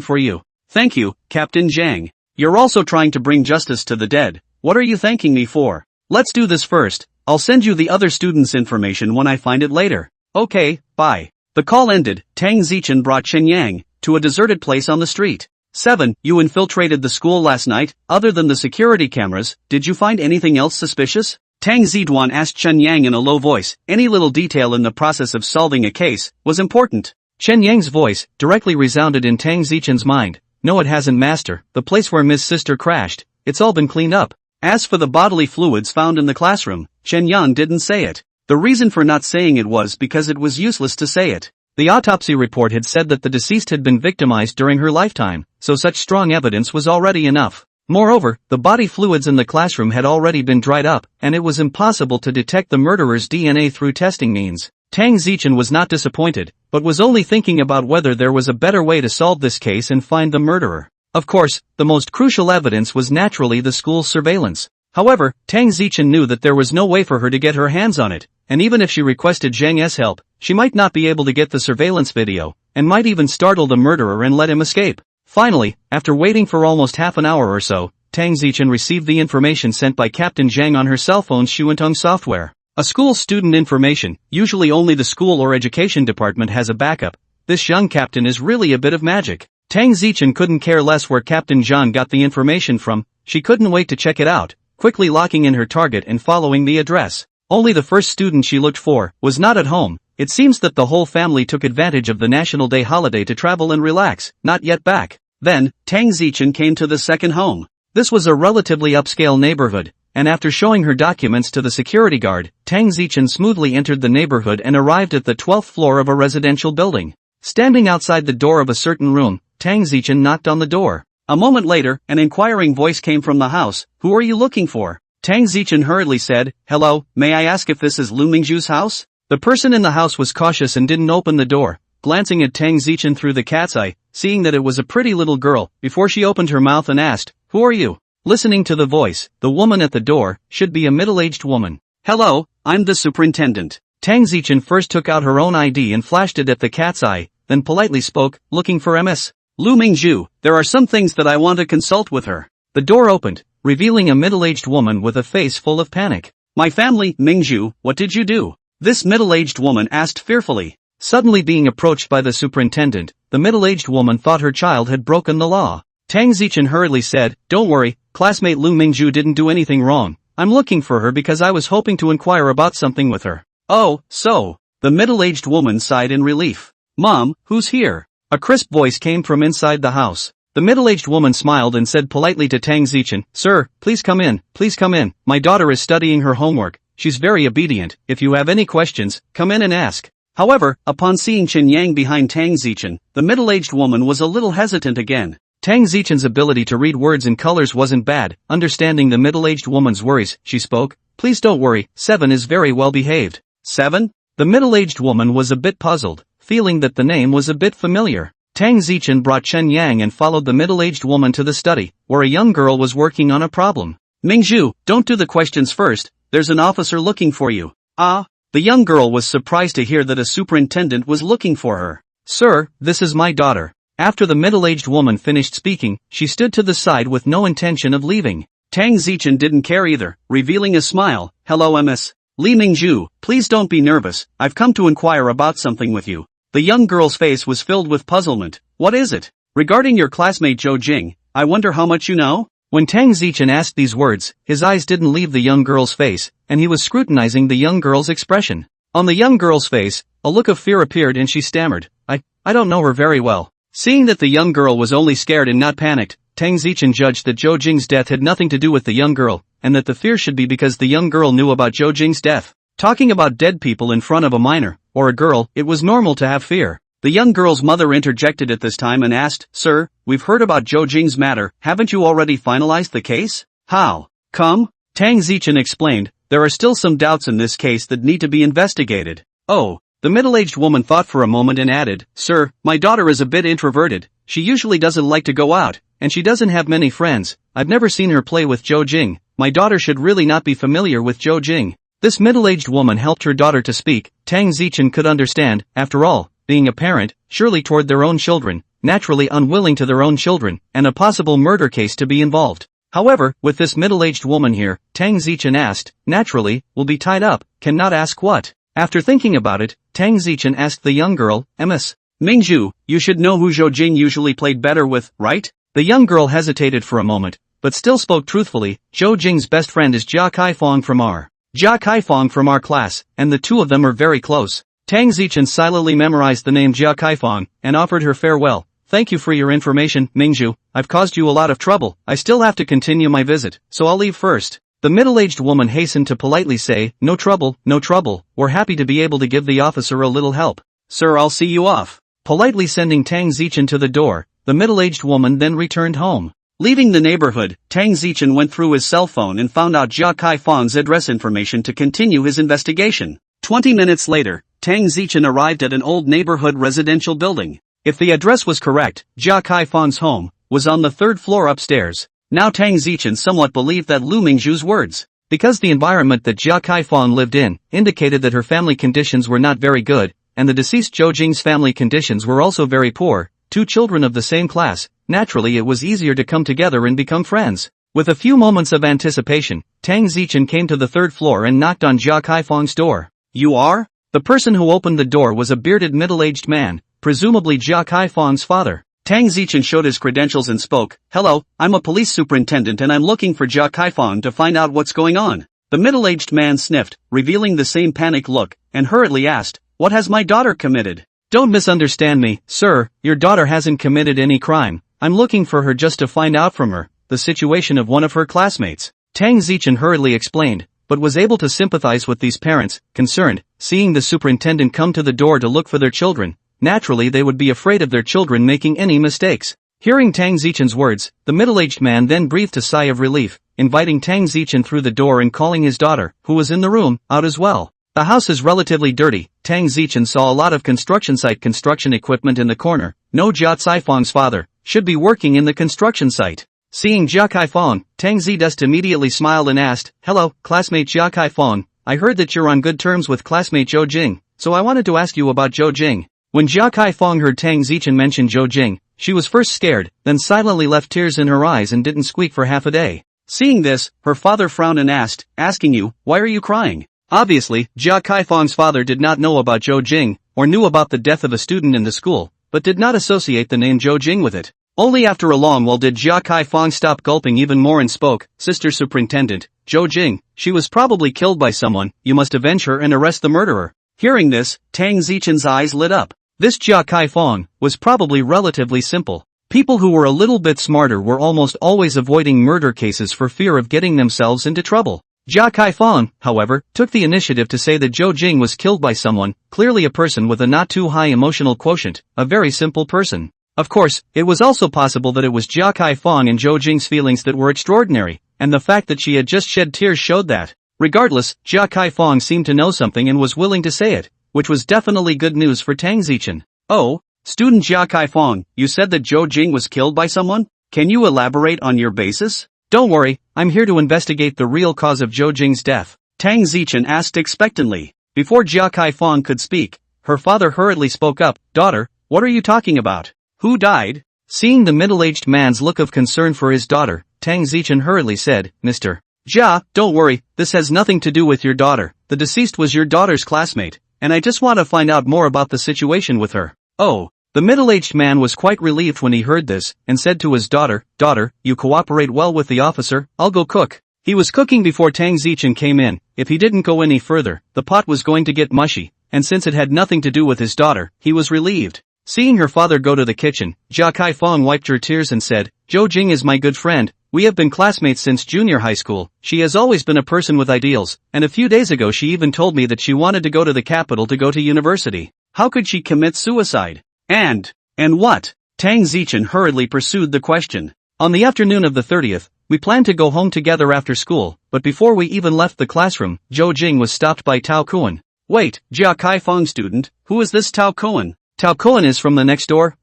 for you." "Thank you, Captain Zhang. You're also trying to bring justice to the dead. What are you thanking me for?" "Let's do this first. I'll send you the other students' information when I find it later." "Okay, bye." The call ended. Tang Zichen brought Chen Yang to a deserted place on the street. "7. You infiltrated the school last night. Other than the security cameras, did you find anything else suspicious?" Tang Ziduan asked Chen Yang in a low voice. Any little detail in the process of solving a case was important. Chen Yang's voice directly resounded in Tang Zichen's mind. "No, it hasn't, master. The place where Miss Sister crashed, it's all been cleaned up." As for the bodily fluids found in the classroom, Chen Yang didn't say it. The reason for not saying it was because it was useless to say it. The autopsy report had said that the deceased had been victimized during her lifetime, so such strong evidence was already enough. Moreover, the body fluids in the classroom had already been dried up, and it was impossible to detect the murderer's DNA through testing means. Tang Zichen was not disappointed, but was only thinking about whether there was a better way to solve this case and find the murderer. Of course, the most crucial evidence was naturally the school's surveillance. However, Tang Zichen knew that there was no way for her to get her hands on it, and even if she requested Zhang's help, she might not be able to get the surveillance video, and might even startle the murderer and let him escape. Finally, after waiting for almost half an hour or so, Tang Zichen received the information sent by Captain Zhang on her cell phone's Xuantong software. A school's student information, usually only the school or education department has a backup. This young captain is really a bit of magic. Tang Zichen couldn't care less where Captain Zhang got the information from. She couldn't wait to check it out, quickly locking in her target and following the address. Only the first student she looked for was not at home. It seems that the whole family took advantage of the National Day holiday to travel and relax, not yet back. Then, Tang Zichen came to the second home. This was a relatively upscale neighborhood, and after showing her documents to the security guard, Tang Zichen smoothly entered the neighborhood and arrived at the 12th floor of a residential building. Standing outside the door of a certain room, Tang Zichen knocked on the door. A moment later, an inquiring voice came from the house. "Who are you looking for?" Tang Zichen hurriedly said, "Hello, may I ask if this is Lu Mingzhu's house?" The person in the house was cautious and didn't open the door, glancing at Tang Zichen through the cat's eye, seeing that it was a pretty little girl, before she opened her mouth and asked, "Who are you?" Listening to the voice, the woman at the door should be a middle-aged woman. "Hello, I'm the superintendent." Tang Zichen first took out her own ID and flashed it at the cat's eye, then politely spoke, "Looking for Ms. Lu Mingzhu. There are some things that I want to consult with her." The door opened, revealing a middle-aged woman with a face full of panic. "My family, Mingzhu, what did you do?" This middle-aged woman asked fearfully. Suddenly being approached by the superintendent, the middle-aged woman thought her child had broken the law. Tang Zichen hurriedly said, "Don't worry, classmate Lu Mingju didn't do anything wrong. I'm looking for her because I was hoping to inquire about something with her." "Oh, so." The middle-aged woman sighed in relief. "Mom, who's here?" A crisp voice came from inside the house. The middle-aged woman smiled and said politely to Tang Zichen, "Sir, please come in, please come in. My daughter is studying her homework. She's very obedient. If you have any questions, come in and ask." However, upon seeing Chen Yang behind Tang Zichen, the middle-aged woman was a little hesitant again. Tang Zichen's ability to read words and colors wasn't bad. Understanding the middle-aged woman's worries, she spoke, "Please don't worry, Seven is very well behaved." Seven? The middle-aged woman was a bit puzzled, feeling that the name was a bit familiar. Tang Zichen brought Chen Yang and followed the middle-aged woman to the study, where a young girl was working on a problem. "Mingju, don't do the questions first, there's an officer looking for you." "Ah?" The young girl was surprised to hear that a superintendent was looking for her. "Sir, this is my daughter." After the middle-aged woman finished speaking, she stood to the side with no intention of leaving. Tang Zichen didn't care either, revealing a smile. "Hello Ms. Li Mingju, please don't be nervous, I've come to inquire about something with you." The young girl's face was filled with puzzlement. "What is it?" "Regarding your classmate Zhou Jing, I wonder how much you know?" When Tang Zichen asked these words, his eyes didn't leave the young girl's face, and he was scrutinizing the young girl's expression. On the young girl's face, a look of fear appeared and she stammered, I don't know her very well." Seeing that the young girl was only scared and not panicked, Tang Zichen judged that Zhou Jing's death had nothing to do with the young girl, and that the fear should be because the young girl knew about Zhou Jing's death. Talking about dead people in front of a minor, or a girl, it was normal to have fear. The young girl's mother interjected at this time and asked, "Sir, we've heard about Zhou Jing's matter, haven't you already finalized the case?" "How come?" Tang Zichen explained, "There are still some doubts in this case that need to be investigated." "Oh." The middle-aged woman thought for a moment and added, "Sir, my daughter is a bit introverted, she usually doesn't like to go out, and she doesn't have many friends. I've never seen her play with Zhou Jing. My daughter should really not be familiar with Zhou Jing." This middle-aged woman helped her daughter to speak. Tang Zichen could understand, after all, being a parent, surely toward their own children, naturally unwilling to their own children, and a possible murder case to be involved. However, with this middle-aged woman here, Tang Zichen asked, naturally, will be tied up, cannot ask what. After thinking about it, Tang Zichen asked the young girl, "Ms. Mingju, you should know who Zhou Jing usually played better with, right?" The young girl hesitated for a moment, but still spoke truthfully. "Zhou Jing's best friend is Jia Kaifong from our class, and the two of them are very close." Tang Zichen silently memorized the name Jia Kaifong, and offered her farewell. "Thank you for your information, Mingju. I've caused you a lot of trouble. I still have to continue my visit, so I'll leave first." The middle-aged woman hastened to politely say, "No trouble, no trouble. We're happy to be able to give the officer a little help." "Sir, I'll see you off." Politely sending Tang Zichen to the door, the middle-aged woman then returned home. Leaving the neighborhood, Tang Zichen went through his cell phone and found out Jia Kaifong's address information to continue his investigation. 20 minutes later, Tang Zichen arrived at an old neighborhood residential building. If the address was correct, Jia Kaifong's home was on the third floor upstairs. Now Tang Zichen somewhat believed that Lu Mingju's words, because the environment that Jia Kaifong lived in indicated that her family conditions were not very good, and the deceased Zhou Jing's family conditions were also very poor, two children of the same class. Naturally it was easier to come together and become friends. With a few moments of anticipation, Tang Zichen came to the third floor and knocked on Jia Kaifong's door. "You are?" The person who opened the door was a bearded middle-aged man, presumably Jia Kaifong's father. Tang Zichen showed his credentials and spoke, "Hello, I'm a police superintendent and I'm looking for Jia Kaifong to find out what's going on." The middle-aged man sniffed, revealing the same panicked look, and hurriedly asked, "What has my daughter committed?" "Don't misunderstand me, sir, your daughter hasn't committed any crime. I'm looking for her just to find out from her the situation of one of her classmates." Tang Zichen hurriedly explained, but was able to sympathize with these parents, concerned, seeing the superintendent come to the door to look for their children. Naturally they would be afraid of their children making any mistakes. Hearing Tang Zichen's words, the middle-aged man then breathed a sigh of relief, inviting Tang Zichen through the door and calling his daughter, who was in the room, out as well. The house is relatively dirty. Tang Zichen saw a lot of construction site construction equipment in the corner. No, Jia Kaifong's father should be working in the construction site. Seeing Jia Kaifong, Tang Zichen immediately smiled and asked, "Hello, classmate Jia Kaifong. I heard that you're on good terms with classmate Zhou Jing, so I wanted to ask you about Zhou Jing." When Jia Kaifong heard Tang Zichen mention Zhou Jing, she was first scared, then silently left tears in her eyes and didn't squeak for half a day. Seeing this, her father frowned and asked, "Asking you, why are you crying?" Obviously, Jia Kaifeng's father did not know about Zhou Jing, or knew about the death of a student in the school, but did not associate the name Zhou Jing with it. Only after a long while did Jia Kaifeng stop gulping even more and spoke, Sister Superintendent, Zhou Jing, she was probably killed by someone, you must avenge her and arrest the murderer. Hearing this, Tang Zichen's eyes lit up. This Jia Kaifeng was probably relatively simple. People who were a little bit smarter were almost always avoiding murder cases for fear of getting themselves into trouble. Jia Kaifeng, however, took the initiative to say that Zhou Jing was killed by someone, clearly a person with a not too high emotional quotient, a very simple person. Of course, it was also possible that it was Jia Kaifeng and Zhou Jing's feelings that were extraordinary, and the fact that she had just shed tears showed that. Regardless, Jia Kaifeng seemed to know something and was willing to say it, which was definitely good news for Tang Zichen. Oh, student Jia Kaifeng, you said that Zhou Jing was killed by someone? Can you elaborate on your basis? Don't worry, I'm here to investigate the real cause of Zhou Jing's death. Tang Zichen asked expectantly. Before Jia Kaifeng could speak, her father hurriedly spoke up, daughter, what are you talking about? Who died? Seeing the middle-aged man's look of concern for his daughter, Tang Zichen hurriedly said, Mr. Jia, don't worry, this has nothing to do with your daughter, the deceased was your daughter's classmate, and I just want to find out more about the situation with her. Oh. The middle-aged man was quite relieved when he heard this, and said to his daughter, daughter, you cooperate well with the officer, I'll go cook. He was cooking before Tang Zichen came in. If he didn't go any further, the pot was going to get mushy, and since it had nothing to do with his daughter, he was relieved. Seeing her father go to the kitchen, Jia Kaifeng wiped her tears and said, Zhou Jing is my good friend, we have been classmates since junior high school, she has always been a person with ideals, and a few days ago she even told me that she wanted to go to the capital to go to university. How could she commit suicide? And what? Tang Zichen hurriedly pursued the question. On the afternoon of the 30th, we planned to go home together after school, but before we even left the classroom, Zhou Jing was stopped by Tao Kuan. Wait, Jia Kaifeng student, who is this Tao Kuan? Tao Kuan is from the next door,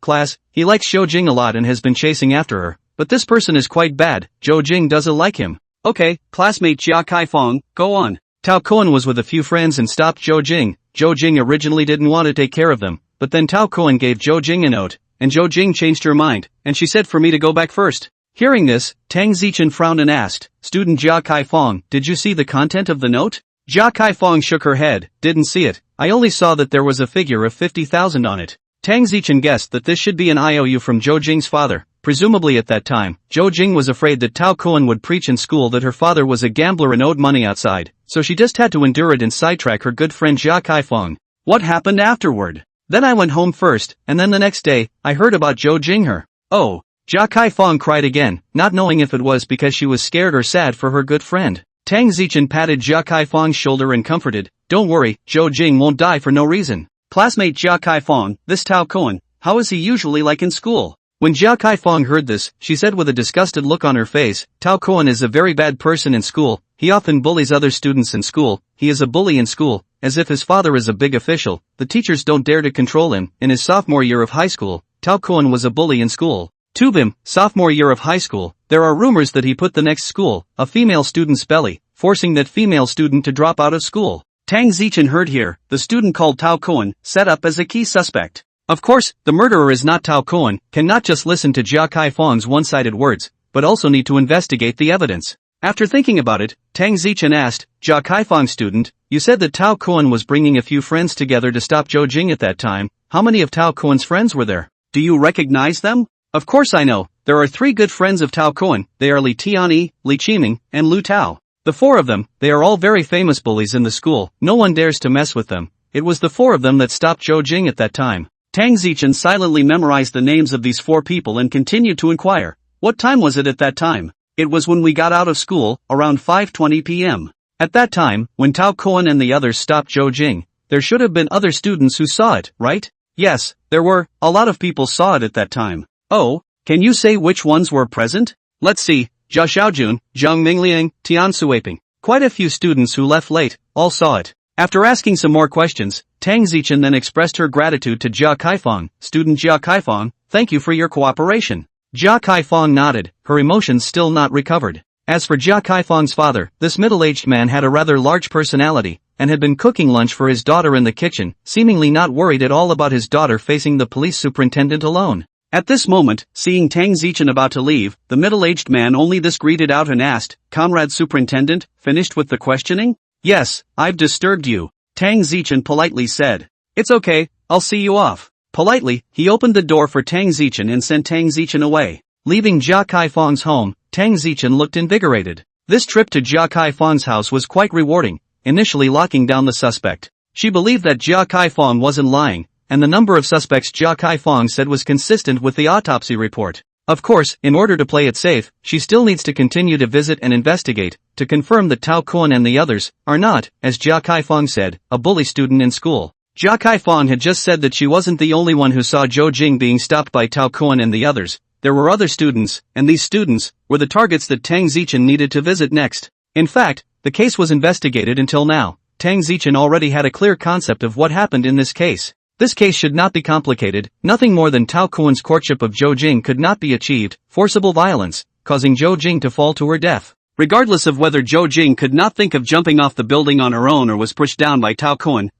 class, he likes Zhou Jing a lot and has been chasing after her, but this person is quite bad, Zhou Jing doesn't like him. Okay, classmate Jia Kaifeng, go on. Tao Kuan was with a few friends and stopped Zhou Jing. Zhou Jing originally didn't want to take care of them, but then Tao Kuan gave Zhou Jing a note, and Zhou Jing changed her mind, and she said for me to go back first. Hearing this, Tang Zichen frowned and asked, Student Jia Kaifeng, did you see the content of the note? Jia Kaifeng shook her head, didn't see it, I only saw that there was a figure of 50,000 on it. Tang Zichen guessed that this should be an IOU from Zhou Jing's father. Presumably at that time, Zhou Jing was afraid that Tao Kuan would preach in school that her father was a gambler and owed money outside, so she just had to endure it and sidetrack her good friend Jia Kaifeng. What happened afterward? Then I went home first, and then the next day, I heard about Zhou Jing her. Oh. Jia Kaifeng cried again, not knowing if it was because she was scared or sad for her good friend. Tang Zichen patted Jia Kaifeng's shoulder and comforted, don't worry, Zhou Jing won't die for no reason. Classmate Jia Kaifeng, this Tao Kuan, how is he usually like in school? When Jia Kaifeng heard this, she said with a disgusted look on her face, Tao Kuan is a very bad person in school, he often bullies other students in school, he is a bully in school, as if his father is a big official, the teachers don't dare to control him. In his sophomore year of high school, Tao Kuan was a bully in school. Tubim, sophomore year of high school, there are rumors that he put the next school, a female student's belly, forcing that female student to drop out of school. Tang Zichen heard here, the student called Tao Kuan, set up as a key suspect. Of course, the murderer is not Tao Kuan, can not just listen to Jia Kaifeng's one-sided words, but also need to investigate the evidence. After thinking about it, Tang Zichen asked, Jia Kaifeng student, you said that Tao Kuan was bringing a few friends together to stop Zhou Jing at that time, how many of Tao Kuan's friends were there? Do you recognize them? Of course I know, there are 3 good friends of Tao Kuan, they are Li Tianyi, Li Qiming, and Lu Tao. The 4 of them, they are all very famous bullies in the school, no one dares to mess with them. It was the 4 of them that stopped Zhou Jing at that time. Tang Zichen silently memorized the names of these 4 people and continued to inquire, what time was it at that time? It was when we got out of school, around 5:20 p.m. At that time, when Tao Kuan and the others stopped Zhou Jing, there should have been other students who saw it, right? Yes, there were, a lot of people saw it at that time. Oh, can you say which ones were present? Let's see, Jia Xiaojun, Zhang Mingliang, Tian Suiping. Quite a few students who left late, all saw it. After asking some more questions, Tang Zichen then expressed her gratitude to Jia Kaifeng. Student Jia Kaifeng, thank you for your cooperation. Jia Kaifeng nodded, her emotions still not recovered. As for Jia Kaifeng's father, this middle-aged man had a rather large personality, and had been cooking lunch for his daughter in the kitchen, seemingly not worried at all about his daughter facing the police superintendent alone. At this moment, seeing Tang Zichen about to leave, the middle-aged man only this greeted out and asked, Comrade Superintendent, finished with the questioning? Yes, I've disturbed you, Tang Zichen politely said. It's okay, I'll see you off. Politely, he opened the door for Tang Zichen and sent Tang Zichen away. Leaving Jia Kaifeng's home, Tang Zichen looked invigorated. This trip to Jia Kaifeng's house was quite rewarding, initially locking down the suspect. She believed that Jia Kaifeng wasn't lying, and the number of suspects Jia Kaifeng said was consistent with the autopsy report. Of course, in order to play it safe, she still needs to continue to visit and investigate, to confirm that Tao Kun and the others are not, as Jia Kaifeng said, a bully student in school. Jia Kaifeng had just said that she wasn't the only one who saw Zhou Jing being stopped by Tao Kun and the others. There were other students, and these students were the targets that Tang Zichen needed to visit next. In fact, the case was investigated until now. Tang Zichen already had a clear concept of what happened in this case. This case should not be complicated. Nothing more than Tao Kun's courtship of Zhou Jing could not be achieved, forcible violence, causing Zhou Jing to fall to her death. Regardless of whether Zhou Jing could not think of jumping off the building on her own or was pushed down by Tao Kun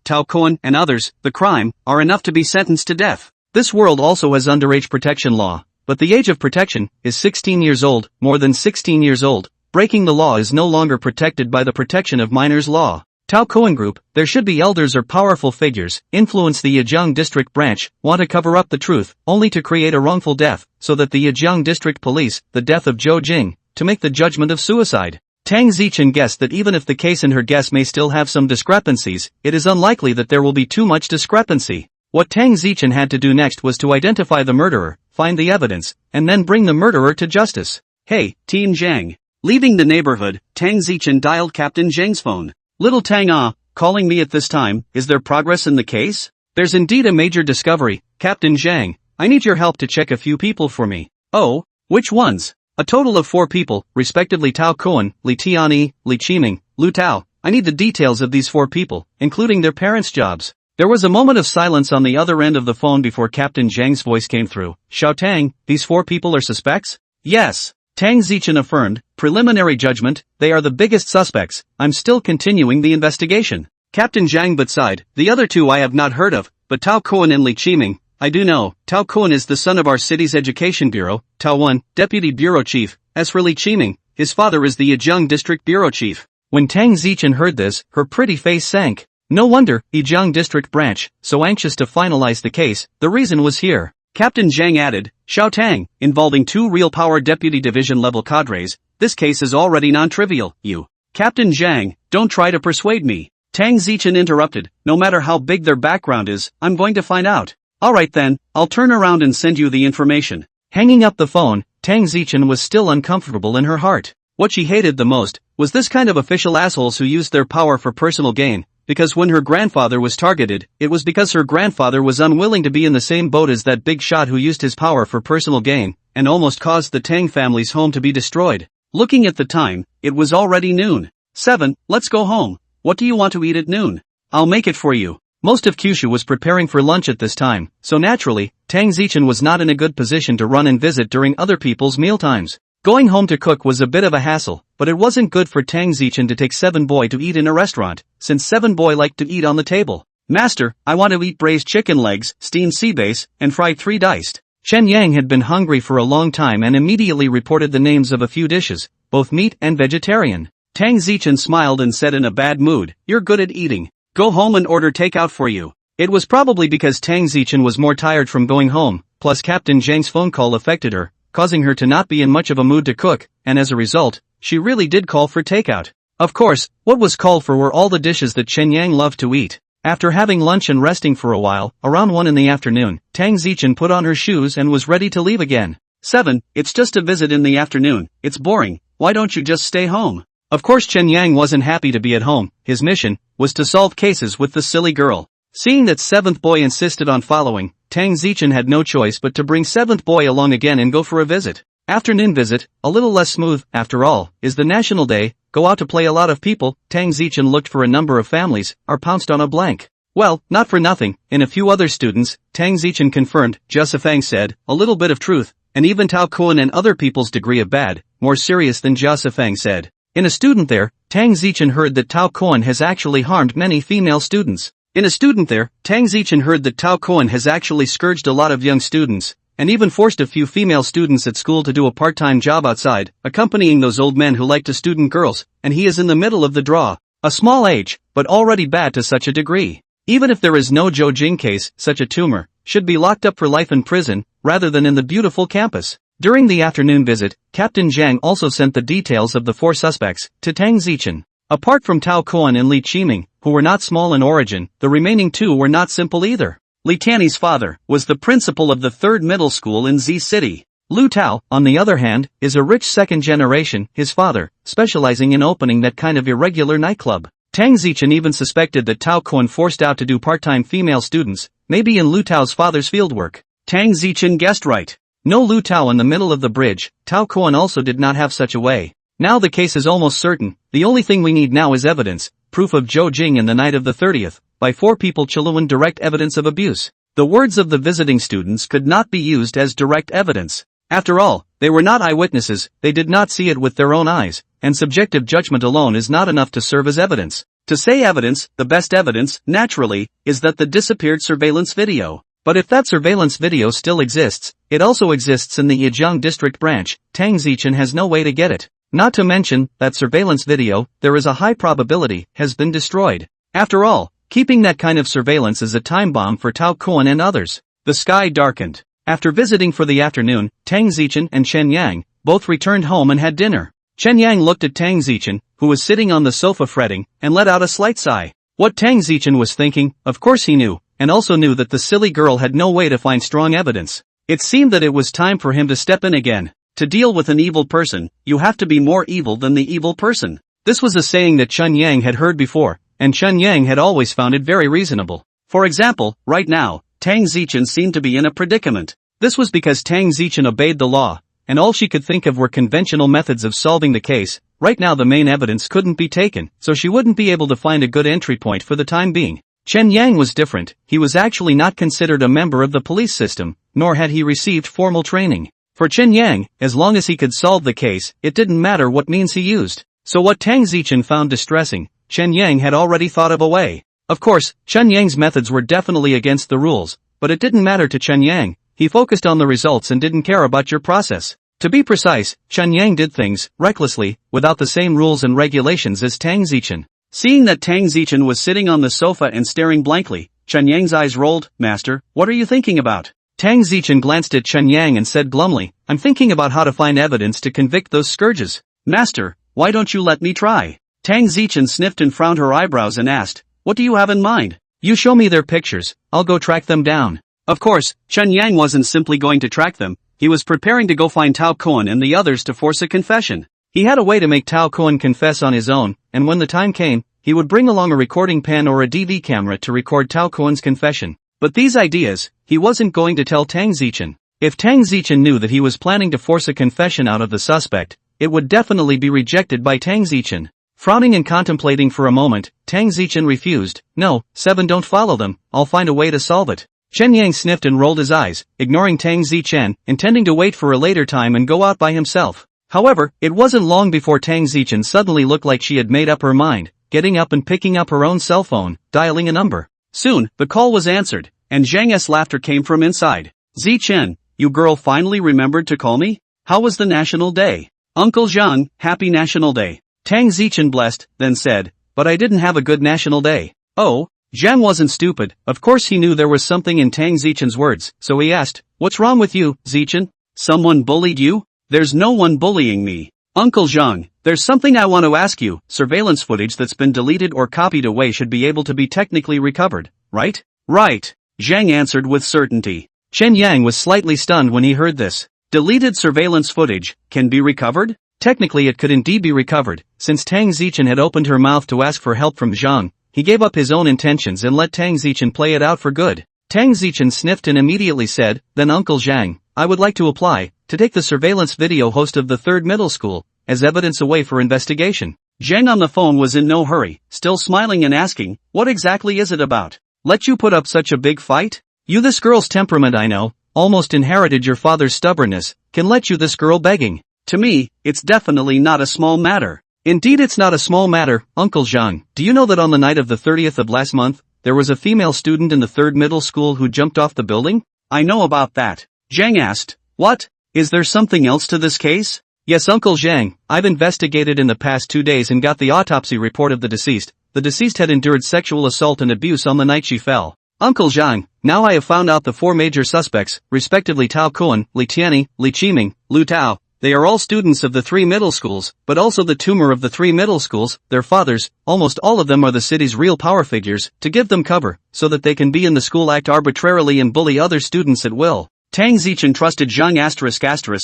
and others, the crime are enough to be sentenced to death. This world also has underage protection law, but the age of protection is 16 years old, more than 16 years old. Breaking the law is no longer protected by the protection of minors law. Tao Kun Group, there should be elders or powerful figures, influence the Yizhang District Branch, want to cover up the truth, only to create a wrongful death, so that the Yizhang District Police, the death of Zhou Jing, to make the judgment of suicide. Tang Zichen guessed that even if the case and her guess may still have some discrepancies, it is unlikely that there will be too much discrepancy. What Tang Zichen had to do next was to identify the murderer, find the evidence, and then bring the murderer to justice. Hey, Team Zhang. Leaving the neighborhood, Tang Zichen dialed Captain Zhang's phone. Little Tang calling me at this time, is there progress in the case? There's indeed a major discovery, Captain Zhang. I need your help to check a few people for me. Oh, which ones? A total of 4 people, respectively Tao Kun, Li Tianyi, Li Qiming, Lu Tao. I need the details of these 4 people, including their parents' jobs. There was a moment of silence on the other end of the phone before Captain Zhang's voice came through. Xiao Tang, these 4 people are suspects? Yes. Tang Zichen affirmed, preliminary judgment, they are the biggest suspects. I'm still continuing the investigation. Captain Zhang but sighed, the other 2 I have not heard of, but Tao Kun and Li Qiming, I do know. Tao Kun is the son of our city's education bureau, Tao Wen, deputy bureau chief. As for Li Qiming, his father is the Yizhang district bureau chief. When Tang Zichen heard this, her pretty face sank. No wonder, Yizhang district branch, so anxious to finalize the case, the reason was here. Captain Zhang added, Xiao Tang, involving 2 real power deputy division level cadres, this case is already non-trivial, you. Captain Zhang, don't try to persuade me. Tang Zichen interrupted, no matter how big their background is, I'm going to find out. Alright then, I'll turn around and send you the information. Hanging up the phone, Tang Zichen was still uncomfortable in her heart. What she hated the most was this kind of official assholes who used their power for personal gain. Because when her grandfather was targeted, it was because her grandfather was unwilling to be in the same boat as that big shot who used his power for personal gain, and almost caused the Tang family's home to be destroyed. Looking at the time, it was already noon. 7, let's go home. What do you want to eat at noon? I'll make it for you. Most of Kyushu was preparing for lunch at this time, so naturally, Tang Zichen was not in a good position to run and visit during other people's mealtimes. Going home to cook was a bit of a hassle, but it wasn't good for Tang Zichen to take 7 boy to eat in a restaurant, since 7 boy liked to eat on the table. Master, I want to eat braised chicken legs, steamed sea bass, and fried 3 diced. Chen Yang had been hungry for a long time and immediately reported the names of a few dishes, both meat and vegetarian. Tang Zichen smiled and said in a bad mood, you're good at eating. Go home and order takeout for you. It was probably because Tang Zichen was more tired from going home, plus Captain Zhang's phone call affected her, causing her to not be in much of a mood to cook, and as a result, she really did call for takeout. Of course, what was called for were all the dishes that Chen Yang loved to eat. After having lunch and resting for a while, around 1 in the afternoon, Tang Zichen put on her shoes and was ready to leave again. 7, it's just a visit in the afternoon, it's boring, why don't you just stay home? Of course Chen Yang wasn't happy to be at home, his mission was to solve cases with the silly girl. Seeing that 7th boy insisted on following, Tang Zichen had no choice but to bring 7th boy along again and go for a visit. Afternoon visit, a little less smooth, after all, is the national day, go out to play a lot of people. Tang Zichen looked for a number of families, or pounced on a blank. Well, not for nothing, in a few other students, Tang Zichen confirmed, Jiasifang said, a little bit of truth, and even Tao Kun and other people's degree of bad, more serious than Jiasifang said. In a student there, Tang Zichen heard that Tao Kun has actually harmed many female students. In a student there, Tang Zichen heard that Tao Kun has actually scourged a lot of young students, and even forced a few female students at school to do a part-time job outside, accompanying those old men who like to student girls, and he is in the middle of the draw. A small age, but already bad to such a degree. Even if there is no Zhou Jing case, such a tumor should be locked up for life in prison, rather than in the beautiful campus. During the afternoon visit, Captain Zhang also sent the details of the 4 suspects to Tang Zichen. Apart from Tao Kuan and Li Qiming, who were not small in origin, the remaining 2 were not simple either. Li Tianyi's father was the principal of the 3rd middle school in Z City. Lu Tao, on the other hand, is a rich second generation, his father, specializing in opening that kind of irregular nightclub. Tang Zichen even suspected that Tao Kuan forced out to do part-time female students, maybe in Lu Tao's father's fieldwork. Tang Zichen guessed right. No Lu Tao in the middle of the bridge, Tao Kuan also did not have such a way. Now the case is almost certain, the only thing we need now is evidence, proof of Zhou Jing in the night of the 30th, by 4 people Chiluan direct evidence of abuse. The words of the visiting students could not be used as direct evidence. After all, they were not eyewitnesses, they did not see it with their own eyes, and subjective judgment alone is not enough to serve as evidence. To say evidence, the best evidence, naturally, is that the disappeared surveillance video. But if that surveillance video still exists, it also exists in the Yijiang district branch, Tang Zichen has no way to get it. Not to mention, that surveillance video, there is a high probability, has been destroyed. After all, keeping that kind of surveillance is a time bomb for Tao Kuan and others. The sky darkened. After visiting for the afternoon, Tang Zichen and Chen Yang both returned home and had dinner. Chen Yang looked at Tang Zichen, who was sitting on the sofa fretting, and let out a slight sigh. What Tang Zichen was thinking, of course he knew, and also knew that the silly girl had no way to find strong evidence. It seemed that it was time for him to step in again. To deal with an evil person, you have to be more evil than the evil person. This was a saying that Chen Yang had heard before, and Chen Yang had always found it very reasonable. For example, right now, Tang Zichen seemed to be in a predicament. This was because Tang Zichen obeyed the law, and all she could think of were conventional methods of solving the case. Right now the main evidence couldn't be taken, so she wouldn't be able to find a good entry point for the time being. Chen Yang was different, he was actually not considered a member of the police system, nor had he received formal training. For Chen Yang, as long as he could solve the case, it didn't matter what means he used. So what Tang Zichen found distressing, Chen Yang had already thought of a way. Of course, Chen Yang's methods were definitely against the rules, but it didn't matter to Chen Yang, he focused on the results and didn't care about your process. To be precise, Chen Yang did things, recklessly, without the same rules and regulations as Tang Zichen. Seeing that Tang Zichen was sitting on the sofa and staring blankly, Chen Yang's eyes rolled. Master, what are you thinking about? Tang Zichen glanced at Chen Yang and said glumly, I'm thinking about how to find evidence to convict those scourges. Master, why don't you let me try? Tang Zichen sniffed and frowned her eyebrows and asked, what do you have in mind? You show me their pictures, I'll go track them down. Of course, Chen Yang wasn't simply going to track them, he was preparing to go find Tao Kuan and the others to force a confession. He had a way to make Tao Kuan confess on his own, and when the time came, he would bring along a recording pen or a DV camera to record Tao Kuan's confession. But these ideas, he wasn't going to tell Tang Zichen. If Tang Zichen knew that he was planning to force a confession out of the suspect, it would definitely be rejected by Tang Zichen. Frowning and contemplating for a moment, Tang Zichen refused. No, 7 don't follow them, I'll find a way to solve it. Chen Yang sniffed and rolled his eyes, ignoring Tang Zichen, intending to wait for a later time and go out by himself. However, it wasn't long before Tang Zichen suddenly looked like she had made up her mind, getting up and picking up her own cell phone, dialing a number. Soon, the call was answered, and Zhang's laughter came from inside. Zichen, you girl finally remembered to call me? How was the National Day? Uncle Zhang, happy National Day. Tang Zichen blessed, then said, but I didn't have a good National Day. Oh? Zhang wasn't stupid, of course he knew there was something in Tang Zichen's words, so he asked, what's wrong with you, Zichen? Someone bullied you? There's no one bullying me. Uncle Zhang, there's something I want to ask you. Surveillance footage that's been deleted or copied away should be able to be technically recovered, right? Right, Zhang answered with certainty. Chen Yang was slightly stunned when he heard this. Deleted surveillance footage can be recovered? Technically it could indeed be recovered, since Tang Zichen had opened her mouth to ask for help from Zhang. He gave up his own intentions and let Tang Zichen play it out for good. Tang Zichen sniffed and immediately said, then Uncle Zhang, I would like to apply, to take the surveillance video host of the 3rd middle school, as evidence away for investigation. Zhang on the phone was in no hurry, still smiling and asking, what exactly is it about? Let you put up such a big fight? You this girl's temperament I know, almost inherited your father's stubbornness, can let you this girl begging. To me, it's definitely not a small matter. Indeed it's not a small matter, Uncle Zhang. Do you know that on the night of the 30th of last month, there was a female student in the 3rd middle school who jumped off the building? I know about that. Zhang asked, what? Is there something else to this case? Yes, Uncle Zhang, I've investigated in the past 2 days and got the autopsy report of the deceased. The deceased had endured sexual assault and abuse on the night she fell. Uncle Zhang, now I have found out the 4 major suspects, respectively Tao Kuan, Li Tianyi, Li Qiming, Lu Tao. They are all students of the 3 middle schools, but also the tumor of the 3 middle schools, their fathers, almost all of them are the city's real power figures, to give them cover, so that they can be in the school act arbitrarily and bully other students at will. Tang Zichen trusted Zhang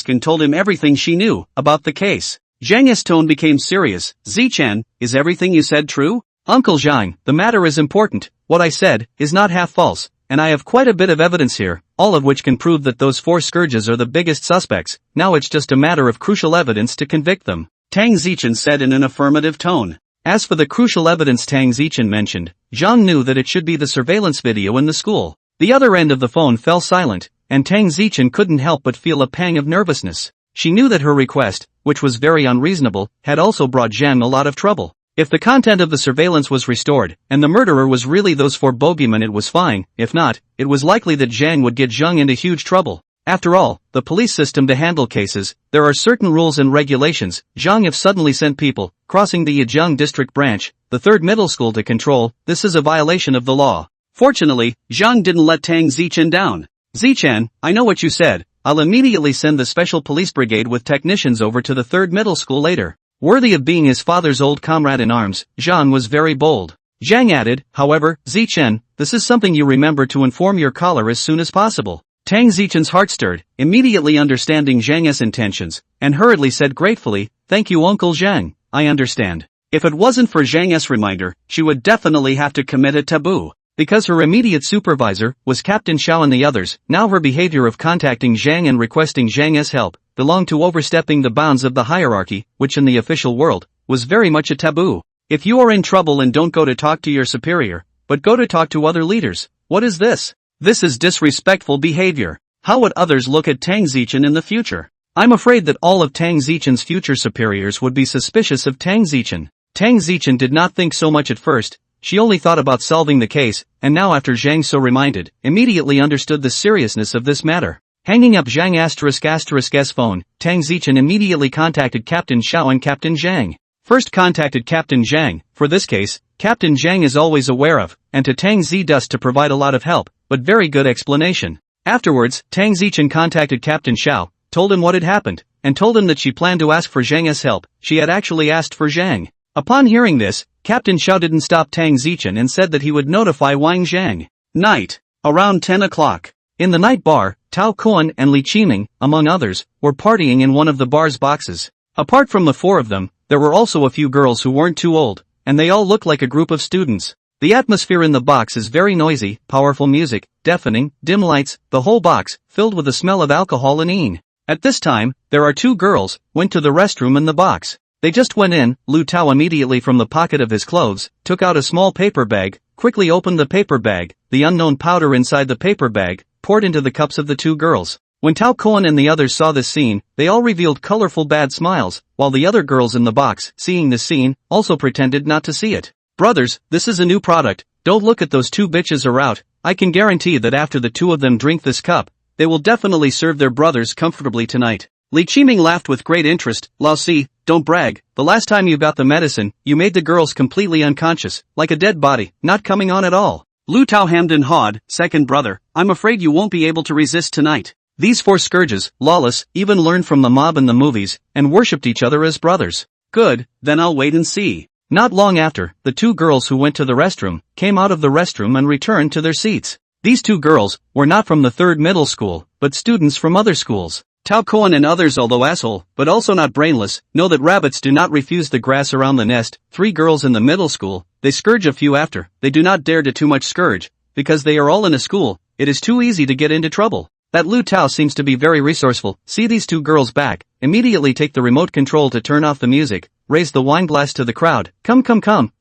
*** and told him everything she knew about the case. Zhang's tone became serious. Zichen, is everything you said true? Uncle Zhang, the matter is important. What I said is not half false, and I have quite a bit of evidence here, all of which can prove that those 4 scourges are the biggest suspects. Now it's just a matter of crucial evidence to convict them. Tang Zichen said in an affirmative tone. As for the crucial evidence Tang Zichen mentioned, Zhang knew that it should be the surveillance video in the school. The other end of the phone fell silent, and Tang Zichen couldn't help but feel a pang of nervousness. She knew that her request, which was very unreasonable, had also brought Zhang a lot of trouble. If the content of the surveillance was restored, and the murderer was really those 4 bogeymen, it was fine. If not, it was likely that Zhang would get Zhang into huge trouble. After all, the police system to handle cases, there are certain rules and regulations. Zhang have suddenly sent people, crossing the Yizheng district branch, the 3rd middle school to control. This is a violation of the law. Fortunately, Zhang didn't let Tang Zichen down. Zichen, I know what you said. I'll immediately send the special police brigade with technicians over to the 3rd middle school later. Worthy of being his father's old comrade in arms, Zhang was very bold. Zhang added, however, Zichen, this is something you remember to inform your caller as soon as possible. Tang Zichen's heart stirred, immediately understanding Zhang's intentions, and hurriedly said gratefully, thank you Uncle Zhang, I understand. If it wasn't for Zhang's reminder, she would definitely have to commit a taboo. Because her immediate supervisor was Captain Xiao and the others, now her behavior of contacting Zhang and requesting Zhang's help belonged to overstepping the bounds of the hierarchy, which in the official world was very much a taboo. If you are in trouble and don't go to talk to your superior, but go to talk to other leaders, what is this? This is disrespectful behavior. How would others look at Tang Zichen in the future? I'm afraid that all of Tang Zichen's future superiors would be suspicious of Tang Zichen. Tang Zichen did not think so much at first. She only thought about solving the case, and now after Zhang so reminded, immediately understood the seriousness of this matter. Hanging up Zhang ***'s phone, Tang Zichen immediately contacted Captain Xiao and Captain Zhang. First contacted Captain Zhang, for this case, Captain Zhang is always aware of, and to Tang Zichen to provide a lot of help, but very good explanation. Afterwards, Tang Zichen contacted Captain Xiao, told him what had happened, and told him that she planned to ask for Zhang's help. She had actually asked for Zhang. Upon hearing this, Captain Xiao didn't stop Tang Zichen and said that he would notify Wang Zhang. Night. Around 10 o'clock. In the night bar, Tao Kuan and Li Qiming, among others, were partying in one of the bar's boxes. Apart from the 4 of them, there were also a few girls who weren't too old, and they all looked like a group of students. The atmosphere in the box is very noisy, powerful music, deafening, dim lights, the whole box, filled with the smell of alcohol and ine. At this time, there are 2 girls, went to the restroom in the box. They just went in. Lu Tao immediately from the pocket of his clothes, took out a small paper bag, quickly opened the paper bag, the unknown powder inside the paper bag, poured into the cups of the 2 girls. When Tao Kuan and the others saw this scene, they all revealed colorful bad smiles, while the other girls in the box, seeing this scene, also pretended not to see it. Brothers, this is a new product, don't look at those 2 bitches are out. I can guarantee that after the 2 of them drink this cup, they will definitely serve their brothers comfortably tonight. Li Qiming laughed with great interest. Lao Si, don't brag, the last time you got the medicine, you made the girls completely unconscious, like a dead body, not coming on at all. Lu Tao hemmed and hawed, second brother, I'm afraid you won't be able to resist tonight. These 4 scourges, lawless, even learned from the mob in the movies, and worshipped each other as brothers. Good, then I'll wait and see. Not long after, the 2 girls who went to the restroom, came out of the restroom and returned to their seats. These 2 girls, were not from the 3rd middle school, but students from other schools. Tao Kuan and others, although asshole, but also not brainless, know that rabbits do not refuse the grass around the nest. 3 girls in the middle school, they scourge a few after, they do not dare to too much scourge, because they are all in a school, it is too easy to get into trouble. That Lu Tao seems to be very resourceful. See these 2 girls back, immediately take the remote control to turn off the music, raise the wine glass to the crowd. Come,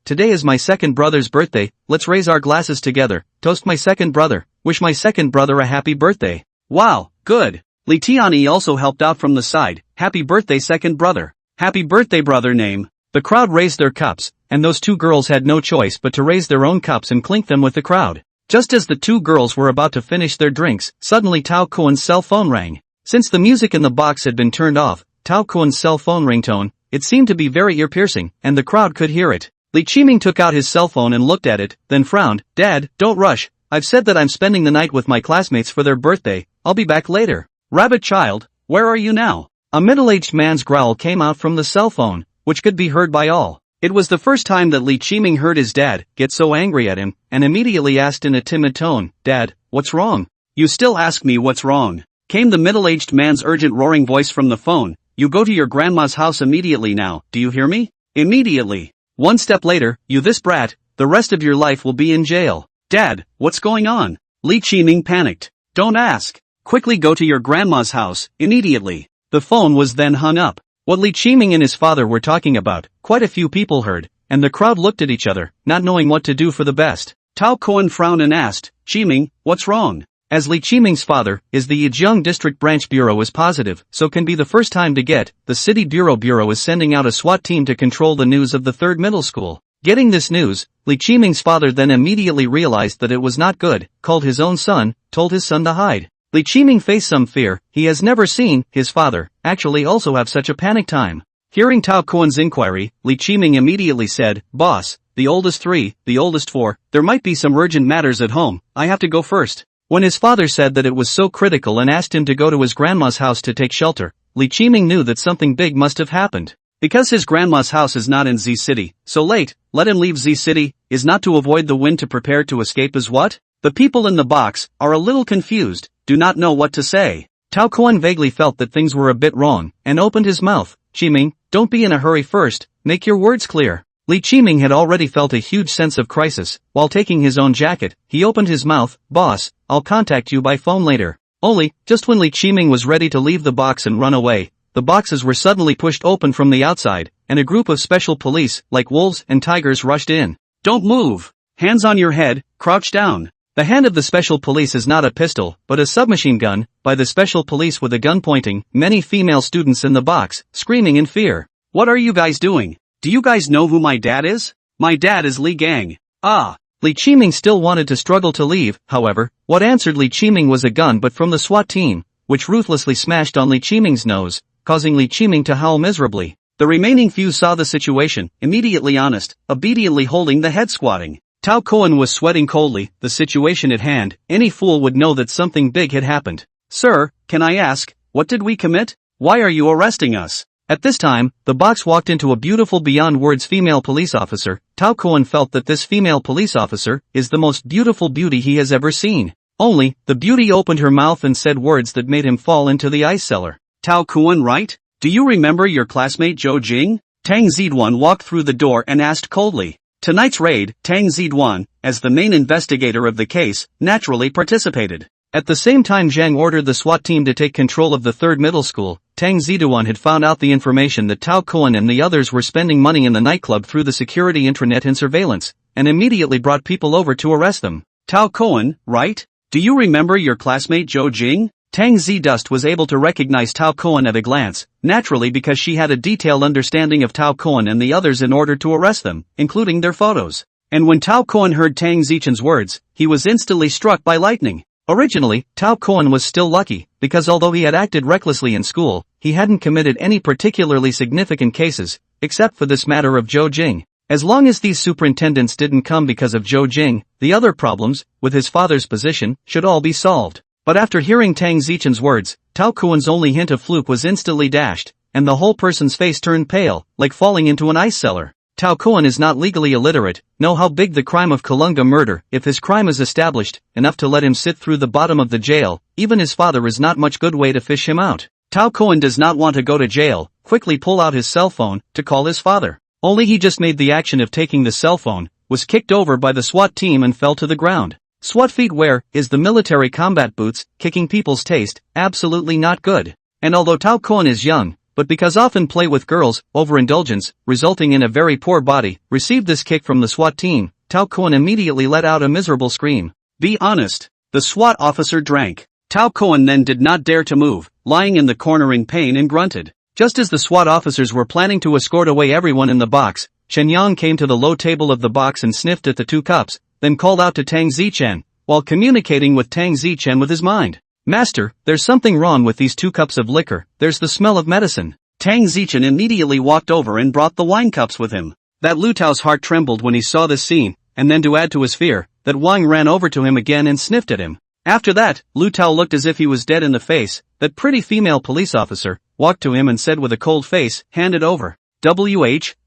today is my second brother's birthday, let's raise our glasses together, toast my second brother, wish my second brother a happy birthday. Wow, good. Li Tianyi also helped out from the side, happy birthday second brother. Happy birthday brother name. The crowd raised their cups, and those 2 girls had no choice but to raise their own cups and clink them with the crowd. Just as the 2 girls were about to finish their drinks, suddenly Tao Kuan's cell phone rang. Since the music in the box had been turned off, Tao Kuan's cell phone ringtone. It seemed to be very ear-piercing, and the crowd could hear it. Li Qiming took out his cell phone and looked at it, then frowned. Dad, don't rush. I've said that I'm spending the night with my classmates for their birthday. I'll be back later. Rabbit child, where are you now? A middle-aged man's growl came out from the cell phone, which could be heard by all. It was the first time that Li Qiming heard his dad get so angry at him, and immediately asked in a timid tone, Dad, what's wrong? You still ask me what's wrong? Came the middle-aged man's urgent roaring voice from the phone. You go to your grandma's house immediately now, do you hear me? Immediately. One step later, you this brat, the rest of your life will be in jail. Dad, what's going on? Li Qiming panicked. Don't ask. Quickly go to your grandma's house, immediately. The phone was then hung up. What Li Qiming and his father were talking about, quite a few people heard, and the crowd looked at each other, not knowing what to do for the best. Tao Kuan frowned and asked, Qiming, what's wrong? As Li Qiming's father is the Yizheng District Branch Bureau is positive, so can be the first time to get, the City Bureau is sending out a SWAT team to control the news of the 3rd middle school. Getting this news, Li Qiming's father then immediately realized that it was not good, called his own son, told his son to hide. Li Qiming faced some fear. He has never seen his father actually also have such a panic time. Hearing Tao Kuan's inquiry, Li Qiming immediately said, Boss, the oldest 3, the oldest 4, there might be some urgent matters at home, I have to go first. When his father said that it was so critical and asked him to go to his grandma's house to take shelter, Li Qiming knew that something big must have happened. Because his grandma's house is not in Z City, so late, let him leave Z City, is not to avoid the wind to prepare to escape as what? The people in the box are a little confused, do not know what to say. Tao Kuan vaguely felt that things were a bit wrong, and opened his mouth. Qiming, don't be in a hurry first, make your words clear. Li Qiming had already felt a huge sense of crisis. While taking his own jacket, he opened his mouth. Boss, I'll contact you by phone later. Only, just when Li Qiming was ready to leave the box and run away, the boxes were suddenly pushed open from the outside, and a group of special police, like wolves and tigers, rushed in. Don't move! Hands on your head, crouch down. The hand of the special police is not a pistol, but a submachine gun, by the special police with a gun pointing, many female students in the box, screaming in fear. What are you guys doing? Do you guys know who my dad is? My dad is Li Gang. Ah! Li Qiming still wanted to struggle to leave, however, what answered Li Qiming was a gun but from the SWAT team, which ruthlessly smashed on Li Qiming's nose, causing Li Qiming to howl miserably. The remaining few saw the situation, immediately honest, obediently holding the head squatting. Tao Kuan was sweating coldly, the situation at hand, any fool would know that something big had happened. Sir, can I ask, what did we commit? Why are you arresting us? At this time, the box walked into a beautiful beyond words female police officer. Tao Kuan felt that this female police officer is the most beautiful beauty he has ever seen. Only, the beauty opened her mouth and said words that made him fall into the ice cellar. Tao Kuan, right? Do you remember your classmate Zhou Jing? Tang Zichen walked through the door and asked coldly. Tonight's raid, Tang Zichen, as the main investigator of the case, naturally participated. At the same time Zhang ordered the SWAT team to take control of the 3rd middle school, Tang Zichen had found out the information that Tao Kuan and the others were spending money in the nightclub through the security intranet and surveillance, and immediately brought people over to arrest them. Tao Kuan, right? Do you remember your classmate Zhou Jing? Tang Zidust was able to recognize Tao Kuan at a glance, naturally because she had a detailed understanding of Tao Kuan and the others in order to arrest them, including their photos. And when Tao Kuan heard Tang Zichen's words, he was instantly struck by lightning. Originally, Tao Kuan was still lucky, because although he had acted recklessly in school, he hadn't committed any particularly significant cases, except for this matter of Zhou Jing. As long as these superintendents didn't come because of Zhou Jing, the other problems, with his father's position, should all be solved. But after hearing Tang Zichen's words, Tao Kuan's only hint of fluke was instantly dashed, and the whole person's face turned pale, like falling into an ice cellar. Tao Kuan is not legally illiterate, know how big the crime of Kalunga murder, if his crime is established, enough to let him sit through the bottom of the jail, even his father is not much good way to fish him out. Tao Kuan does not want to go to jail, quickly pull out his cell phone, to call his father. Only he just made the action of taking the cell phone, was kicked over by the SWAT team and fell to the ground. SWAT feet wear, is the military combat boots, kicking people's taste, absolutely not good. And although Tao Kuan is young, but because often play with girls, overindulgence, resulting in a very poor body, received this kick from the SWAT team, Tao Kuan immediately let out a miserable scream. Be honest. The SWAT officer drank. Tao Kuan then did not dare to move, lying in the corner in pain and grunted. Just as the SWAT officers were planning to escort away everyone in the box, Chen Yang came to the low table of the box and sniffed at the 2 cups, then called out to Tang Zichen, while communicating with Tang Zichen with his mind. Master, there's something wrong with these 2 cups of liquor, there's the smell of medicine. Tang Zichen immediately walked over and brought the wine cups with him. That Lu Tao's heart trembled when he saw this scene, and then to add to his fear, that Wang ran over to him again and sniffed at him. After that, Lu Tao looked as if he was dead in the face. That pretty female police officer walked to him and said with a cold face, "Hand it over."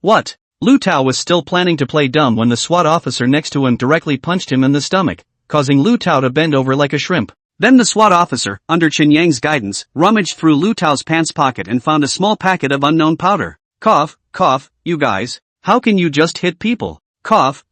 What? Lu Tao was still planning to play dumb when the SWAT officer next to him directly punched him in the stomach, causing Lu Tao to bend over like a shrimp. Then the SWAT officer, under Chen Yang's guidance, rummaged through Lu Tao's pants pocket and found a small packet of unknown powder. Cough, you guys. How can you just hit people? Cough.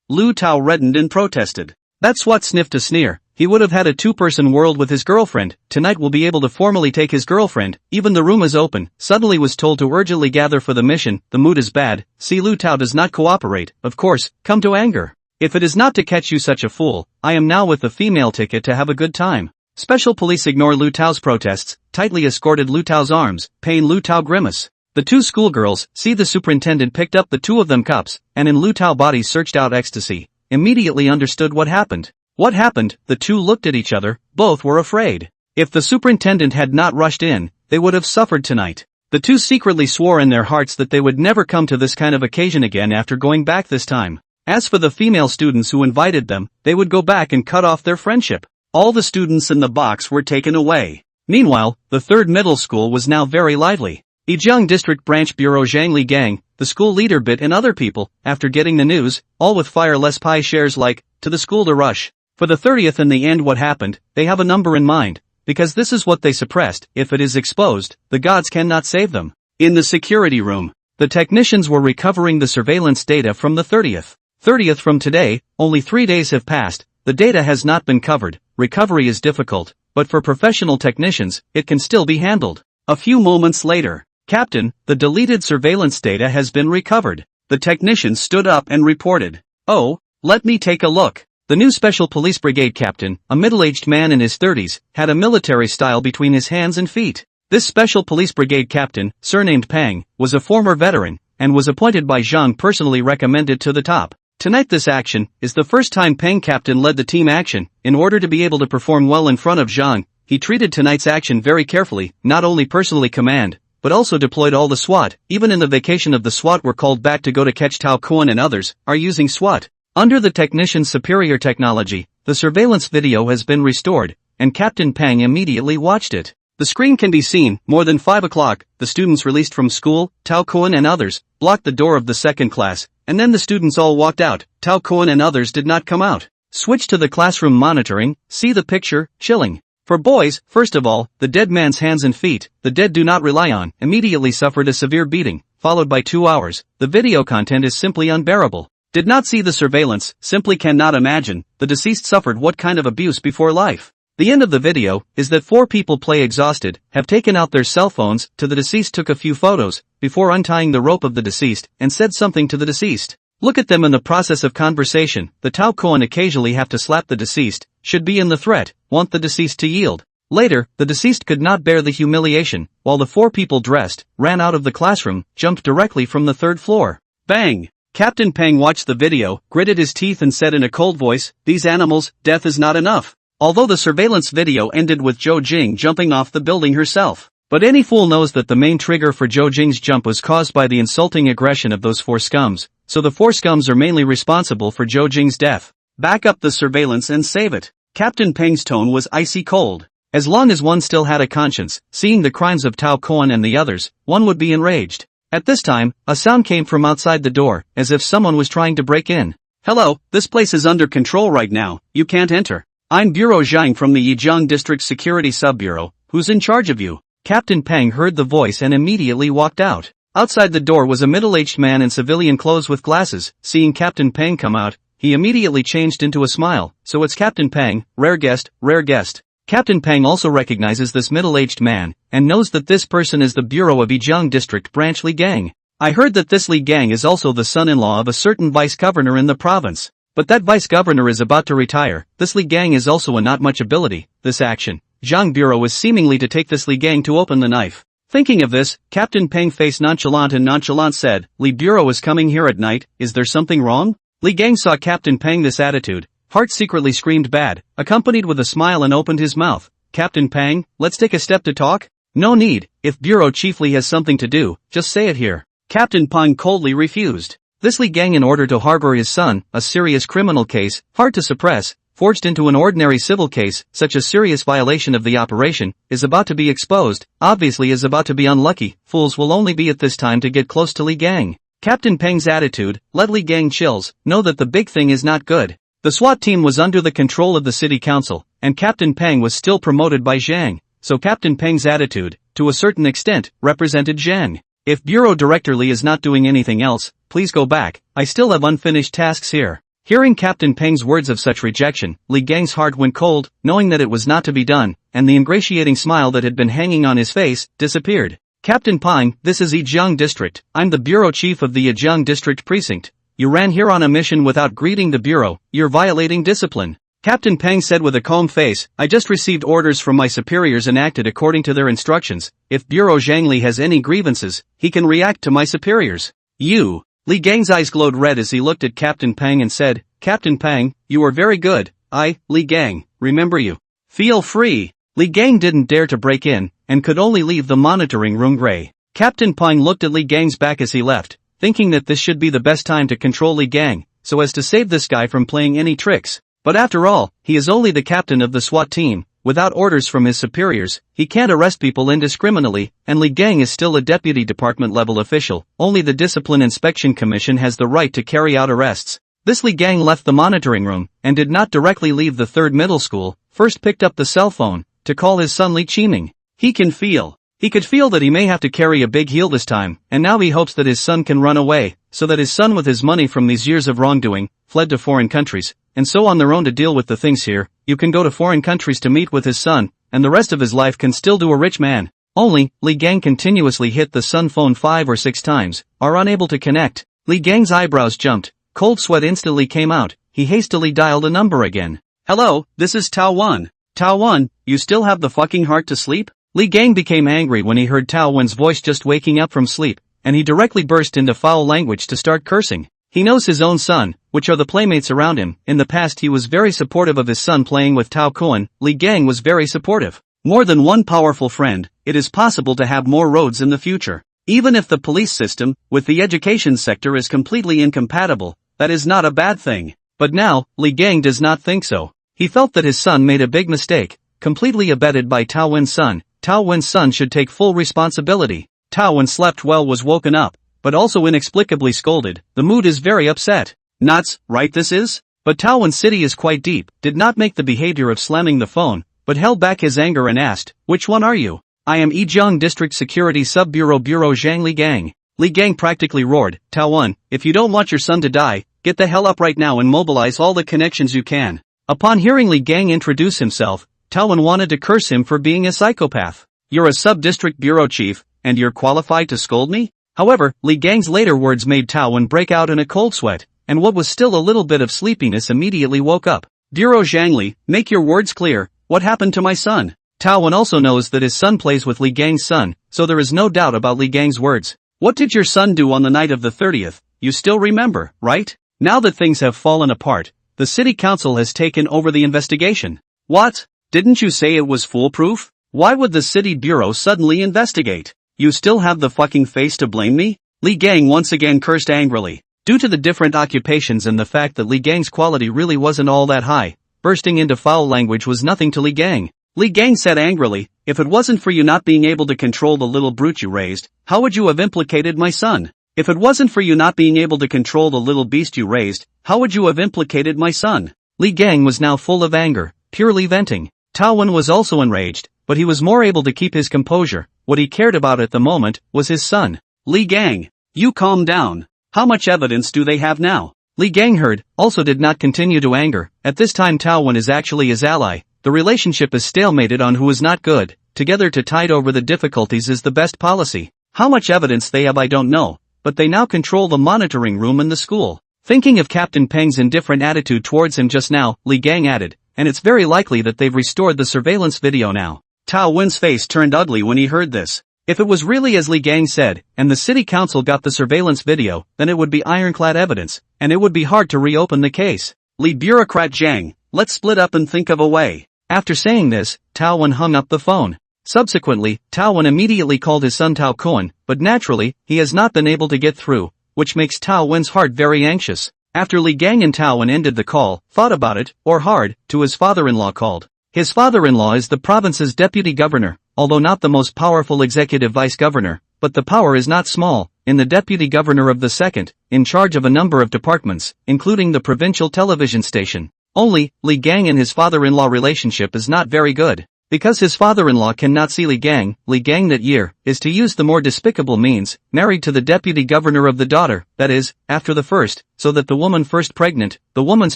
Lu Tao reddened and protested. That SWAT sniffed a sneer. He would have had a two-person world with his girlfriend. Tonight we'll be able to formally take his girlfriend. Even the room is open. Suddenly was told to urgently gather for the mission. The mood is bad. See, Lu Tao does not cooperate. Of course, come to anger. If it is not to catch you such a fool, I am now with the female ticket to have a good time. Special police ignore Lu Tao's protests, tightly escorted Lu Tao's arms, paying Lu Tao grimace. The two schoolgirls, see the superintendent picked up the two of them cups, and in Lu Tao body searched out ecstasy, immediately understood what happened. What happened? The two looked at each other, both were afraid. If the superintendent had not rushed in, they would have suffered tonight. The two secretly swore in their hearts that they would never come to this kind of occasion again after going back this time. As for the female students who invited them, they would go back and cut off their friendship. All the students in the box were taken away. Meanwhile, the third middle school was now very lively. Yijiang District Branch Bureau Zhangli Gang, the school leader Bit and other people, after getting the news, all with fire less pie shares like, to the school to rush. For the 30th in the end what happened, they have a number in mind, because this is what they suppressed. If it is exposed, the gods cannot save them. In the security room, the technicians were recovering the surveillance data from the 30th. 30th from today, only 3 days have passed, the data has not been covered, recovery is difficult, but for professional technicians, it can still be handled. A few moments later, Captain, the deleted surveillance data has been recovered. The technician stood up and reported. Oh, let me take a look. The new Special Police Brigade captain, a middle-aged man in his 30s, had a military style between his hands and feet. This Special Police Brigade captain, surnamed Pang, was a former veteran, and was appointed by Zhang personally recommended to the top. Tonight this action is the first time Pang captain led the team action. In order to be able to perform well in front of Zhang, he treated tonight's action very carefully, not only personally command, but also deployed all the SWAT. Even in the vacation of the SWAT were called back to go to catch Tao Kuan and others, are using SWAT. Under the technician's superior technology, the surveillance video has been restored, and Captain Pang immediately watched it. The screen can be seen, more than 5 o'clock, the students released from school, Tao Kuan and others, blocked the door of the second class, and then the students all walked out. Tao Kuan and others did not come out. Switch to the classroom monitoring, see the picture, chilling. For boys, first of all, the dead man's hands and feet, the dead do not rely on, immediately suffered a severe beating, followed by 2 hours. The video content is simply unbearable. Did not see the surveillance, simply cannot imagine, the deceased suffered what kind of abuse before life. The end of the video is that 4 people play exhausted, have taken out their cell phones, to the deceased took a few photos, before untying the rope of the deceased, and said something to the deceased. Look at them in the process of conversation. The Tao Kuan occasionally have to slap the deceased, should be in the threat, want the deceased to yield. Later, the deceased could not bear the humiliation, while the 4 people dressed, ran out of the classroom, jumped directly from the 3rd floor. Bang! Captain Pang watched the video, gritted his teeth and said in a cold voice, "These animals, death is not enough." Although the surveillance video ended with Zhou Jing jumping off the building herself. But any fool knows that the main trigger for Zhou Jing's jump was caused by the insulting aggression of those 4 scums, so the 4 scums are mainly responsible for Zhou Jing's death. Back up the surveillance and save it. Captain Peng's tone was icy cold. As long as one still had a conscience, seeing the crimes of Tao Kuan and the others, one would be enraged. At this time, a sound came from outside the door, as if someone was trying to break in. "Hello, this place is under control right now, you can't enter. I'm Bureau Zhang from the Yijiang District Security Sub-Bureau, who's in charge of you?" Captain Peng heard the voice and immediately walked out. Outside the door was a middle-aged man in civilian clothes with glasses. Seeing Captain Peng come out, he immediately changed into a smile. "So it's Captain Peng, rare guest, rare guest." Captain Peng also recognizes this middle-aged man, and knows that this person is the Bureau of Yijiang District Branch Li Gang. "I heard that this Li Gang is also the son-in-law of a certain vice-governor in the province. But that vice-governor is about to retire. This Li Gang is also a not much ability. This action, Zhang Bureau is seemingly to take this Li Gang to open the knife." Thinking of this, Captain Peng faced nonchalant said, "Li Bureau is coming here at night, is there something wrong?" Li Gang saw Captain Peng this attitude. Heart secretly screamed bad, accompanied with a smile and opened his mouth. "Captain Peng, let's take a step to talk." No need, if Bureau Chief Li has something to do, just say it here. Captain Peng coldly refused. This Li Gang, in order to harbor his son, a serious criminal case, hard to suppress, forged into an ordinary civil case, such a serious violation of the operation, is about to be exposed, obviously is about to be unlucky, fools will only be at this time to get close to Li Gang. Captain Peng's attitude, let Li Gang chills, know that the big thing is not good. The SWAT team was under the control of the city council, and Captain Peng was still promoted by Zhang, so Captain Peng's attitude, to a certain extent, represented Zhang. If Bureau Director Li is not doing anything else, please go back, I still have unfinished tasks here. Hearing Captain Peng's words of such rejection, Li Gang's heart went cold, knowing that it was not to be done, and the ingratiating smile that had been hanging on his face, disappeared. Captain Peng, this is Yijiang District, I'm the Bureau Chief of the Yijiang District Precinct. You ran here on a mission without greeting the Bureau, you're violating discipline. Captain Peng said with a calm face, I just received orders from my superiors and acted according to their instructions. If Bureau Zhangli has any grievances, he can react to my superiors. You. Li Gang's eyes glowed red as he looked at Captain Peng and said, Captain Peng, you are very good. I, Li Gang, remember you. Feel free. Li Gang didn't dare to break in, and could only leave the monitoring room gray. Captain Peng looked at Li Gang's back as he left, thinking that this should be the best time to control Li Gang, so as to save this guy from playing any tricks. But after all, he is only the captain of the SWAT team. Without orders from his superiors, he can't arrest people indiscriminately, and Li Gang is still a deputy department-level official. Only the Discipline Inspection Commission has the right to carry out arrests. This Li Gang left the monitoring room, and did not directly leave the third middle school, first picked up the cell phone, to call his son Li Qiming. He could feel that he may have to carry a big heel this time, and now he hopes that his son can run away, so that his son with his money from these years of wrongdoing, fled to foreign countries, and so on their own to deal with the things here. You can go to foreign countries to meet with his son, and the rest of his life can still do a rich man. Only, Li Gang continuously hit the son phone 5 or 6 times, are unable to connect. Li Gang's eyebrows jumped, cold sweat instantly came out, he hastily dialed a number again. Hello, this is Tao Wan. Tao Wan, you still have the fucking heart to sleep? Li Gang became angry when he heard Tao Wan's voice just waking up from sleep, and he directly burst into foul language to start cursing. He knows his own son, which are the playmates around him. In the past he was very supportive of his son playing with Tao Kuan. Li Gang was very supportive. More than one powerful friend, it is possible to have more roads in the future. Even if the police system, with the education sector is completely incompatible, that is not a bad thing. But now, Li Gang does not think so. He felt that his son made a big mistake, completely abetted by Tao Wen's son. Tao Wen's son should take full responsibility. Tao Wen slept well, was woken up, but also inexplicably scolded. The mood is very upset. Nuts, right this is? But Tao Wen City is quite deep, did not make the behavior of slamming the phone, but held back his anger and asked, which one are you? I am Yijiang District Security Sub-Bureau Bureau Zhang Li Gang. Li Gang practically roared, Tao Wen, if you don't want your son to die, get the hell up right now and mobilize all the connections you can. Upon hearing Li Gang introduce himself, Tao Wen wanted to curse him for being a psychopath. You're a sub-district bureau chief, and you're qualified to scold me? However, Li Gang's later words made Tao Wen break out in a cold sweat, and what was still a little bit of sleepiness immediately woke up. Bureau Zhangli, make your words clear, what happened to my son? Tao Wen also knows that his son plays with Li Gang's son, so there is no doubt about Li Gang's words. What did your son do on the night of the 30th? You still remember, right? Now that things have fallen apart, the city council has taken over the investigation. What? Didn't you say it was foolproof? Why would the city bureau suddenly investigate? You still have the fucking face to blame me? Li Gang once again cursed angrily. Due to the different occupations and the fact that Li Gang's quality really wasn't all that high, bursting into foul language was nothing to Li Gang. Li Gang said angrily, if it wasn't for you not being able to control the little brute you raised, how would you have implicated my son? If it wasn't for you not being able to control the little beast you raised, how would you have implicated my son? Li Gang was now full of anger, purely venting. Tao Wen was also enraged, but he was more able to keep his composure. What he cared about at the moment was his son. Li Gang, you calm down. How much evidence do they have now? Li Gang heard, also did not continue to anger. At this time Tao Wen is actually his ally. The relationship is stalemated on who is not good. Together to tide over the difficulties is the best policy. How much evidence they have I don't know, but they now control the monitoring room in the school. Thinking of Captain Peng's indifferent attitude towards him just now, Li Gang added, and it's very likely that they've restored the surveillance video now. Tao Wen's face turned ugly when he heard this. If it was really as Li Gang said, and the city council got the surveillance video, then it would be ironclad evidence, and it would be hard to reopen the case. Lead bureaucrat Zhang, let's split up and think of a way. After saying this, Tao Wen hung up the phone. Subsequently, Tao Wen immediately called his son Tao Kun, but naturally, he has not been able to get through, which makes Tao Wen's heart very anxious. After Li Gang and Tao Wen ended the call, thought about it, or hard, to his father-in-law called. His father-in-law is the province's deputy governor, although not the most powerful executive vice-governor, but the power is not small, in the deputy governor of the second, in charge of a number of departments, including the provincial television station. Only, Li Gang and his father-in-law relationship is not very good. Because his father-in-law cannot see Li Gang that year, is to use the more despicable means, married to the deputy governor of the daughter, that is, after the first, so that the woman first pregnant, the woman's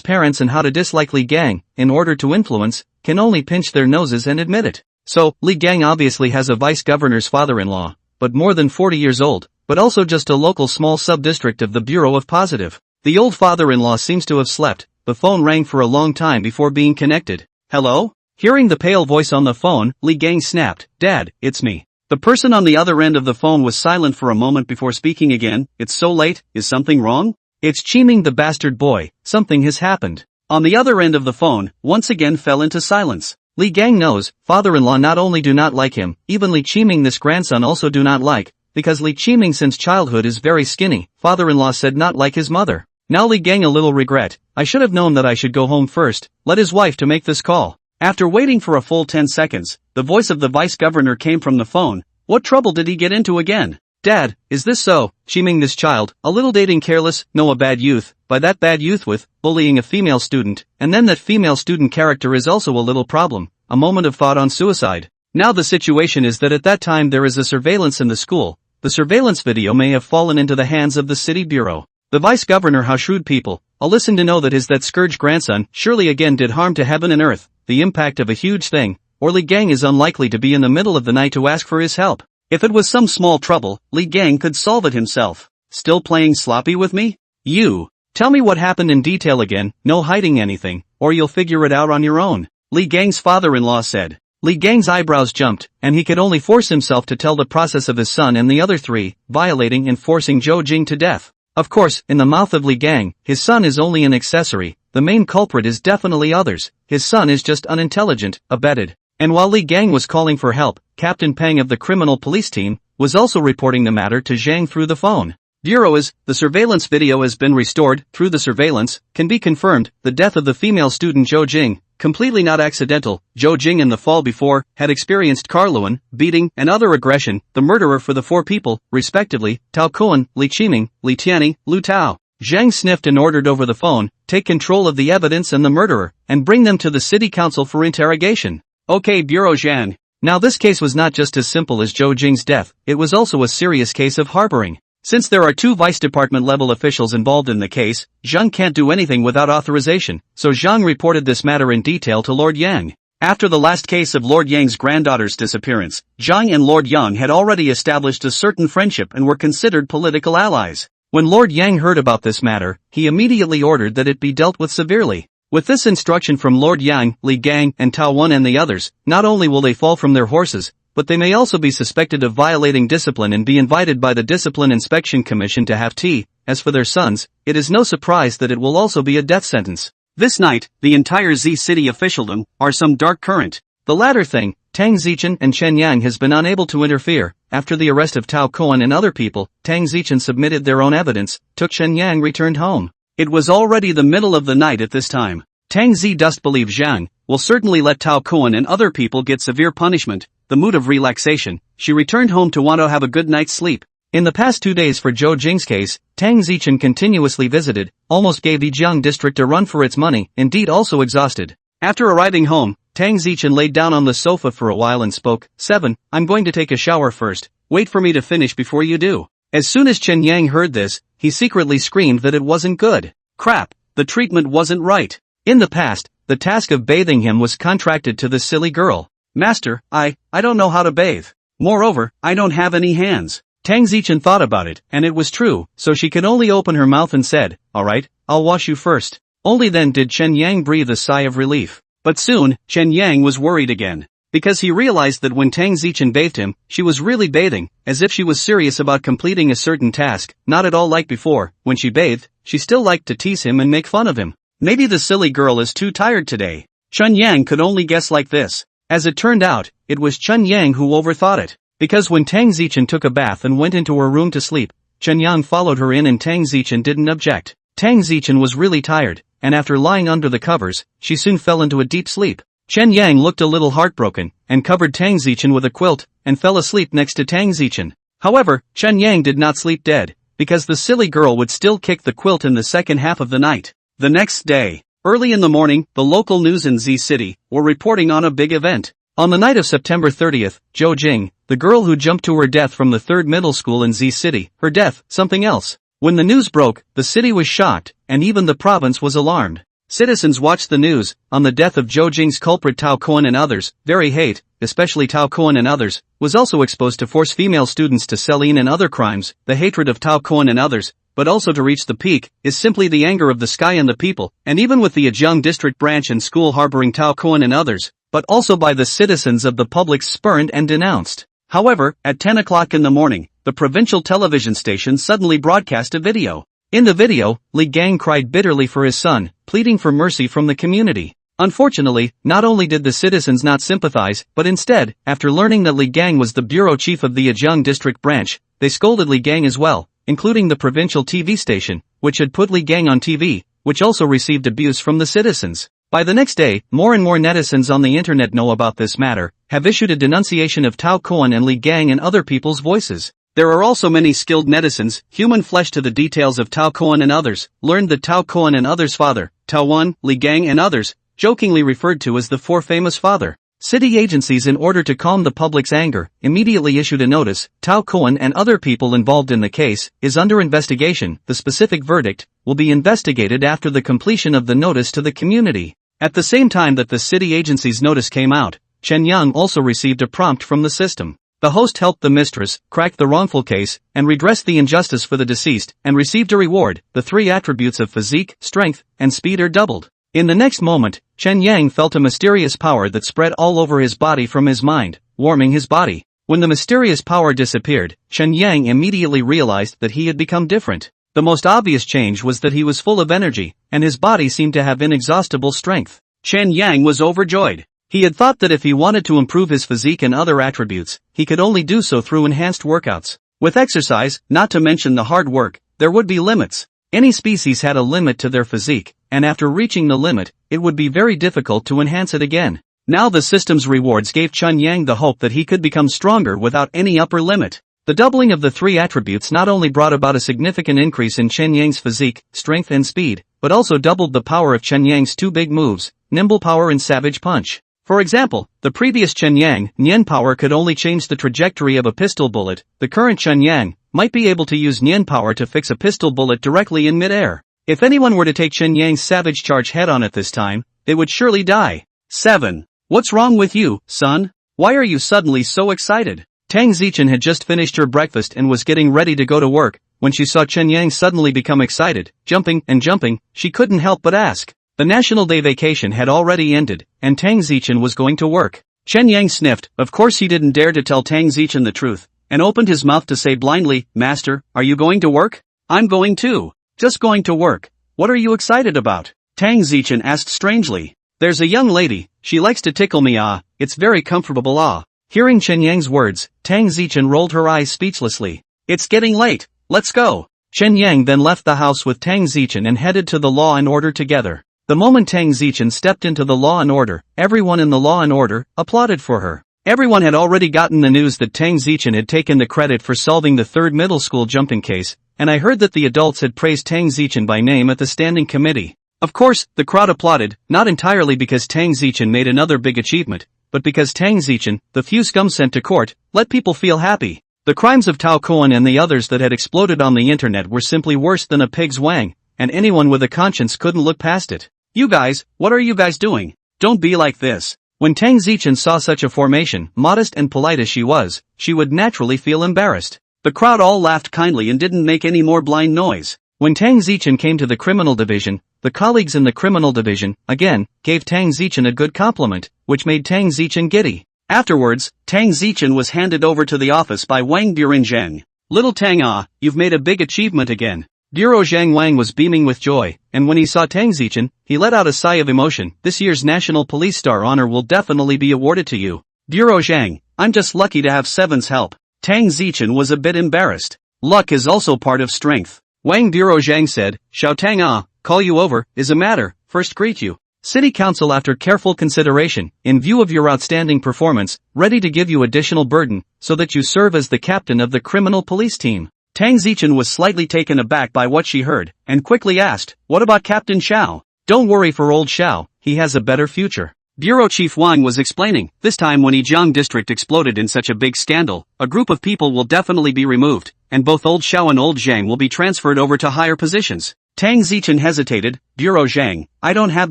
parents and how to dislike Li Gang, in order to influence, can only pinch their noses and admit it. So, Li Gang obviously has a vice-governor's father-in-law, but more than 40 years old, but also just a local small sub-district of the Bureau of Positive. The old father-in-law seems to have slept. The phone rang for a long time before being connected. Hello? Hearing the pale voice on the phone, Li Gang snapped, "Dad, it's me." The person on the other end of the phone was silent for a moment before speaking again. "It's so late, is something wrong?" "It's Chiming the bastard boy, something has happened." On the other end of the phone, once again fell into silence. Li Gang knows, father-in-law not only do not like him, even Li Chiming this grandson also do not like, because Li Chiming since childhood is very skinny, father-in-law said not like his mother. Now Li Gang a little regret, "I should have known that I should go home first, let his wife to make this call." After waiting for a full 10 seconds, the voice of the vice-governor came from the phone. What trouble did he get into again? "Dad, is this so? Chiming this child, a little dating careless, no a bad youth, by that bad youth with, bullying a female student, and then that female student character is also a little problem, a moment of thought on suicide." Now the situation is that at that time there is a surveillance in the school. The surveillance video may have fallen into the hands of the city bureau. The vice-governor, how shrewd people, I'll listen to know that that scourge grandson surely again did harm to heaven and earth, the impact of a huge thing, or Li Gang is unlikely to be in the middle of the night to ask for his help. If it was some small trouble, Li Gang could solve it himself. Still playing sloppy with me? You. Tell me what happened in detail again, no hiding anything, or you'll figure it out on your own, Li Gang's father-in-law said. Li Gang's eyebrows jumped, and he could only force himself to tell the process of his son and the other three, violating and forcing Zhou Jing to death. Of course, in the mouth of Li Gang, his son is only an accessory, the main culprit is definitely others, his son is just unintelligent, abetted. And while Li Gang was calling for help, Captain Peng of the criminal police team was also reporting the matter to Zhang through the phone. Bureau is, the surveillance video has been restored, through the surveillance, can be confirmed, the death of the female student Zhou Jing, completely not accidental, Zhou Jing in the fall before, had experienced Karluan, beating, and other aggression, the murderer for the four people, respectively, Tao Kuan, Li Qiming, Li Tianyi, Lu Tao. Zhang sniffed and ordered over the phone, take control of the evidence and the murderer, and bring them to the city council for interrogation. Okay Bureau Zhang. Now this case was not just as simple as Zhou Jing's death, it was also a serious case of harboring. Since there are two vice department level officials involved in the case, Zhang can't do anything without authorization, so Zhang reported this matter in detail to Lord Yang. After the last case of Lord Yang's granddaughter's disappearance, Zhang and Lord Yang had already established a certain friendship and were considered political allies. When Lord Yang heard about this matter, he immediately ordered that it be dealt with severely. With this instruction from Lord Yang, Li Gang, and Tao Wen and the others, not only will they fall from their horses, but they may also be suspected of violating discipline and be invited by the Discipline Inspection Commission to have tea. As for their sons, it is no surprise that it will also be a death sentence. This night, the entire Z City officialdom are some dark current. The latter thing, Tang Zichen and Chen Yang has been unable to interfere. After the arrest of Tao Kuan and other people, Tang Zichen submitted their own evidence, took Chen Yang returned home. It was already the middle of the night at this time. Tang Zi does believe Zhang will certainly let Tao Kuan and other people get severe punishment. The mood of relaxation, she returned home to want to have a good night's sleep. In the past 2 days for Zhou Jing's case, Tang Zichen continuously visited, almost gave Yijiang district a run for its money, indeed also exhausted. After arriving home, Tang Zichen laid down on the sofa for a while and spoke, 7, I'm going to take a shower first, wait for me to finish before you do. As soon as Chen Yang heard this, he secretly screamed that it wasn't good. Crap, the treatment wasn't right. In the past, the task of bathing him was contracted to this silly girl. Master, I don't know how to bathe. Moreover, I don't have any hands. Tang Zichen thought about it, and it was true, so she could only open her mouth and said, alright, I'll wash you first. Only then did Chen Yang breathe a sigh of relief. But soon, Chen Yang was worried again. Because he realized that when Tang Zichen bathed him, she was really bathing, as if she was serious about completing a certain task, not at all like before. When she bathed, she still liked to tease him and make fun of him. Maybe the silly girl is too tired today. Chen Yang could only guess like this. As it turned out, it was Chen Yang who overthought it. Because when Tang Zichen took a bath and went into her room to sleep, Chen Yang followed her in and Tang Zichen didn't object. Tang Zichen was really tired, and after lying under the covers, she soon fell into a deep sleep. Chen Yang looked a little heartbroken, and covered Tang Zichen with a quilt, and fell asleep next to Tang Zichen. However, Chen Yang did not sleep dead, because the silly girl would still kick the quilt in the second half of the night. The next day, early in the morning, the local news in Z City were reporting on a big event. On the night of September 30th, Zhou Jing, the girl who jumped to her death from the 3rd middle school in Z City, her death, something else. When the news broke, the city was shocked, and even the province was alarmed. Citizens watched the news on the death of Zhou Jing's culprit Tao Kuan and others. Very hate, especially Tao Kuan and others, was also exposed to force female students to sell in and other crimes. The hatred of Tao Kuan and others, but also to reach the peak, is simply the anger of the sky and the people, and even with the Ajang district branch and school harboring Tao Kuan and others, but also by the citizens of the public spurned and denounced. However, at 10 o'clock in the morning, the provincial television station suddenly broadcast a video. In the video, Li Gang cried bitterly for his son, pleading for mercy from the community. Unfortunately, not only did the citizens not sympathize, but instead, after learning that Li Gang was the bureau chief of the Ajang district branch, they scolded Li Gang as well, including the provincial TV station, which had put Li Gang on TV, which also received abuse from the citizens. By the next day, more and more netizens on the internet know about this matter, have issued a denunciation of Tao Kuan and Li Gang and other people's voices. There are also many skilled netizens, human flesh to the details of Tao Kuan and others, learned that Tao Kuan and others' father, Tao Wan, Li Gang and others, jokingly referred to as the 4 famous father. City agencies, in order to calm the public's anger, immediately issued a notice. Tao Kuan and other people involved in the case is under investigation. The specific verdict will be investigated after the completion of the notice to the community. At the same time that the city agency's notice came out, Chen Yang also received a prompt from the system. The host helped the mistress crack the wrongful case and redress the injustice for the deceased, and received a reward. The 3 attributes of physique, strength, and speed are doubled. In the next moment, Chen Yang felt a mysterious power that spread all over his body from his mind, warming his body. When the mysterious power disappeared, Chen Yang immediately realized that he had become different. The most obvious change was that he was full of energy, and his body seemed to have inexhaustible strength. Chen Yang was overjoyed. He had thought that if he wanted to improve his physique and other attributes, he could only do so through enhanced workouts. With exercise, not to mention the hard work, there would be limits. Any species had a limit to their physique, and after reaching the limit, it would be very difficult to enhance it again. Now the system's rewards gave Chen Yang the hope that he could become stronger without any upper limit. The doubling of the 3 attributes not only brought about a significant increase in Chen Yang's physique, strength and speed, but also doubled the power of Chen Yang's 2 big moves, Nimble Power and Savage Punch. For example, the previous Chen Yang, Nian Power, could only change the trajectory of a pistol bullet. The current Chen Yang might be able to use Nian Power to fix a pistol bullet directly in mid-air. If anyone were to take Chen Yang's Savage Charge head-on at this time, they would surely die. 7. What's wrong with you, son? Why are you suddenly so excited? Tang Zichen had just finished her breakfast and was getting ready to go to work. When she saw Chen Yang suddenly become excited, jumping, she couldn't help but ask. The National Day vacation had already ended, and Tang Zichen was going to work. Chen Yang sniffed. Of course he didn't dare to tell Tang Zichen the truth, and opened his mouth to say blindly, "Master, are you going to work?" "I'm going too." "Just going to work. What are you excited about?" Tang Zichen asked strangely. "There's a young lady, she likes to tickle me, it's very comfortable, Hearing Chen Yang's words, Tang Zichen rolled her eyes speechlessly. "It's getting late, let's go." Chen Yang then left the house with Tang Zichen and headed to the Law and Order together. The moment Tang Zichen stepped into the Law and Order, everyone in the Law and Order applauded for her. Everyone had already gotten the news that Tang Zichen had taken the credit for solving the 3rd middle school jumping case, and I heard that the adults had praised Tang Zichen by name at the standing committee. Of course, the crowd applauded, not entirely because Tang Zichen made another big achievement, but because Tang Zichen, the few scum sent to court, let people feel happy. The crimes of Tao Kuan and the others that had exploded on the internet were simply worse than a pig's wang, and anyone with a conscience couldn't look past it. "You guys, what are you guys doing? Don't be like this." When Tang Zichen saw such a formation, modest and polite as she was, she would naturally feel embarrassed. The crowd all laughed kindly and didn't make any more blind noise. When Tang Zichen came to the criminal division, the colleagues in the criminal division, again, gave Tang Zichen a good compliment, which made Tang Zichen giddy. Afterwards, Tang Zichen was handed over to the office by Wang Burinzheng. "Little Tang, you've made a big achievement again. Bureau Zhang Wang was beaming with joy, and when he saw Tang Zichen, he let out a sigh of emotion. This year's National Police Star honor will definitely be awarded to you. Bureau Zhang, I'm just lucky to have Seven's help. Tang Zichen was a bit embarrassed. Luck is also part of strength. Wang Bureau Zhang said, Xiao Tang call you over, is a matter, first greet you. City Council after careful consideration, in view of your outstanding performance, ready to give you additional burden, so that you serve as the captain of the criminal police team. Tang Zichen was slightly taken aback by what she heard, and quickly asked, what about Captain Xiao? Don't worry for old Xiao, he has a better future. Bureau Chief Wang was explaining, this time when Yijiang district exploded in such a big scandal, a group of people will definitely be removed, and both old Xiao and old Zhang will be transferred over to higher positions. Tang Zichen hesitated, Bureau Zhang, I don't have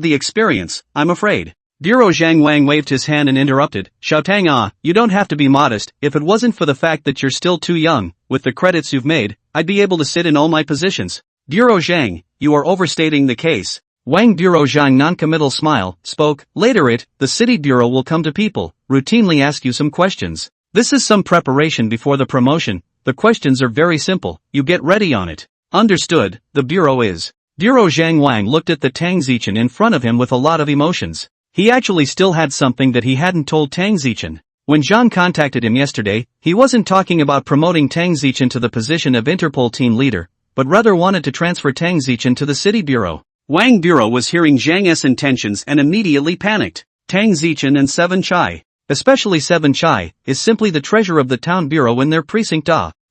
the experience, I'm afraid. Bureau Zhang Wang waved his hand and interrupted, Xiao Tang you don't have to be modest, if it wasn't for the fact that you're still too young, with the credits you've made, I'd be able to sit in all my positions. Bureau Zhang, you are overstating the case. Wang Bureau Zhang non-committal smile, spoke, later the city bureau will come to people, routinely ask you some questions. This is some preparation before the promotion, the questions are very simple, you get ready on it. Understood, the bureau is. Bureau Zhang Wang looked at the Tang Zichen in front of him with a lot of emotions. He actually still had something that he hadn't told Tang Zichen. When Zhang contacted him yesterday, he wasn't talking about promoting Tang Zichen to the position of Interpol team leader, but rather wanted to transfer Tang Zichen to the city bureau. Wang Bureau was hearing Zhang's intentions and immediately panicked. Tang Zichen and Seven Chai, especially Seven Chai, is simply the treasurer of the town bureau in their precinct.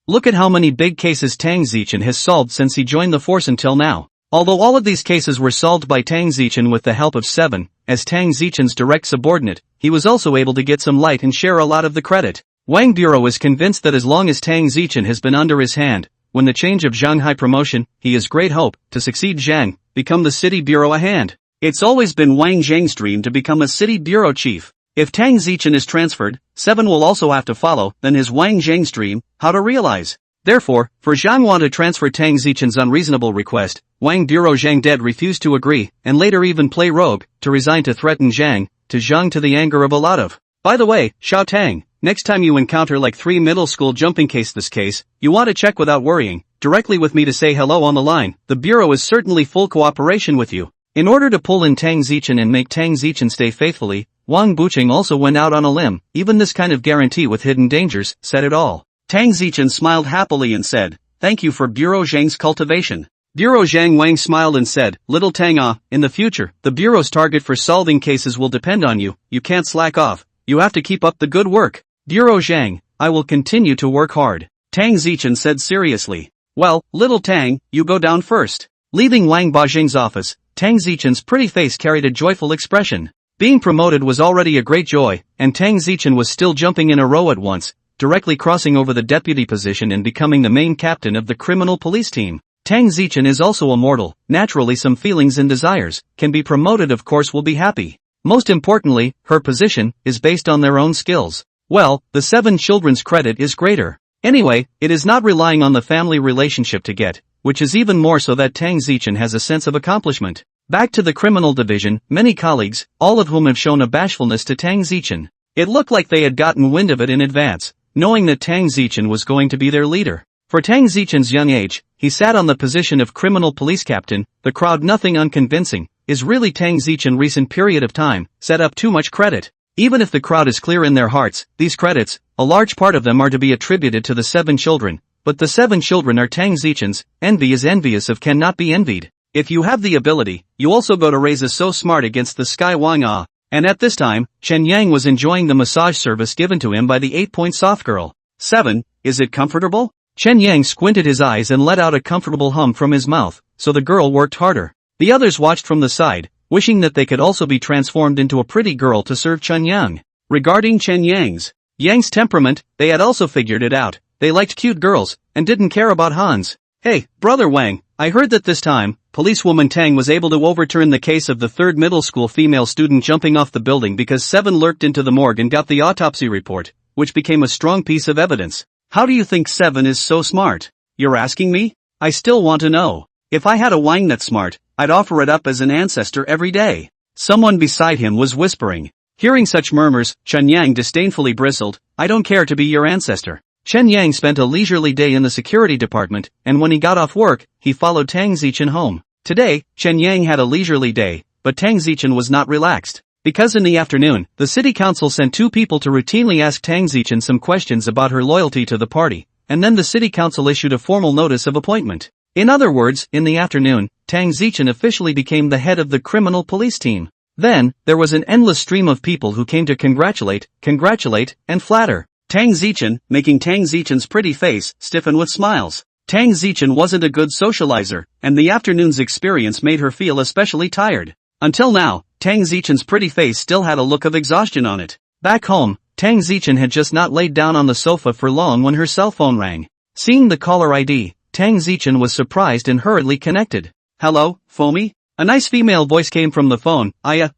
Look at how many big cases Tang Zichen has solved since he joined the force until now. Although all of these cases were solved by Tang Zichen with the help of Seven, as Tang Zichen's direct subordinate, he was also able to get some light and share a lot of the credit. Wang Bureau is convinced that as long as Tang Zichen has been under his hand, when the change of Shanghai promotion, he has great hope to succeed Zhang, become the city bureau a hand. It's always been Wang Zhang's dream to become a city bureau chief. If Tang Zichen is transferred, Seven will also have to follow, then his Wang Zhang's dream, how to realize. Therefore, for Zhang Wan to transfer Tang Zichen's unreasonable request, Wang Bureau Zhang Dead refused to agree, and later even play rogue, to resign to threaten Zhang, to the anger of a lot of. By the way, Xiao Tang, next time you encounter like 3 middle school jumping this case, you want to check without worrying, directly with me to say hello on the line, the bureau is certainly full cooperation with you. In order to pull in Tang Zichen and make Tang Zichen stay faithfully, Wang Buqing also went out on a limb, even this kind of guarantee with hidden dangers, said it all. Tang Zichen smiled happily and said, thank you for Bureau Zhang's cultivation. Bureau Zhang Wang smiled and said, little Tang in the future, the bureau's target for solving cases will depend on you, you can't slack off, you have to keep up the good work. Bureau Zhang, I will continue to work hard. Tang Zichen said seriously. Well, little Tang, you go down first. Leaving Wang Bajing's office, Tang Zichen's pretty face carried a joyful expression. Being promoted was already a great joy, and Tang Zichen was still jumping in a row at once, directly crossing over the deputy position and becoming the main captain of the criminal police team. Tang Zichen is also a mortal, naturally some feelings and desires, can be promoted of course will be happy. Most importantly, her position is based on their own skills. Well, the 7 children's credit is greater. Anyway, it is not relying on the family relationship to get, which is even more so that Tang Zichen has a sense of accomplishment. Back to the criminal division, many colleagues, all of whom have shown a bashfulness to Tang Zichen. It looked like they had gotten wind of it in advance, knowing that Tang Zichen was going to be their leader. For Tang Zichen's young age, he sat on the position of criminal police captain, the crowd nothing unconvincing, is really Tang Zichen recent period of time, set up too much credit. Even if the crowd is clear in their hearts, these credits, a large part of them are to be attributed to the 7 children, but the 7 children are Tang Zichen's, envy is envious of cannot be envied. If you have the ability, you also go to raise a so smart against the sky Wang And at this time, Chen Yang was enjoying the massage service given to him by the 8-point soft girl. 7. Is it comfortable? Chen Yang squinted his eyes and let out a comfortable hum from his mouth, so the girl worked harder. The others watched from the side, wishing that they could also be transformed into a pretty girl to serve Chen Yang. Regarding Chen Yang's temperament, they had also figured it out. They liked cute girls, and didn't care about Hans. Hey, brother Wang, I heard that this time, policewoman Tang was able to overturn the case of the 3rd middle school female student jumping off the building because 7 lurked into the morgue and got the autopsy report, which became a strong piece of evidence. How do you think 7 is so smart? You're asking me? I still want to know. If I had a Wang that smart, I'd offer it up as an ancestor every day. Someone beside him was whispering. Hearing such murmurs, Chen Yang disdainfully bristled, I don't care to be your ancestor. Chen Yang spent a leisurely day in the security department, and when he got off work, he followed Tang Zichen home. Today, Chen Yang had a leisurely day, but Tang Zichen was not relaxed. Because in the afternoon, the city council sent 2 people to routinely ask Tang Zichen some questions about her loyalty to the party, and then the city council issued a formal notice of appointment. In other words, in the afternoon, Tang Zichen officially became the head of the criminal police team. Then, there was an endless stream of people who came to congratulate, and flatter Tang Zichen, making Tang Zichen's pretty face stiffen with smiles. Tang Zichen wasn't a good socializer, and the afternoon's experience made her feel especially tired. Until now, Tang Zichen's pretty face still had a look of exhaustion on it. Back home, Tang Zichen had just not laid down on the sofa for long when her cell phone rang. Seeing the caller ID, Tang Zichen was surprised and hurriedly connected. "Hello, Fomi?" A nice female voice came from the phone.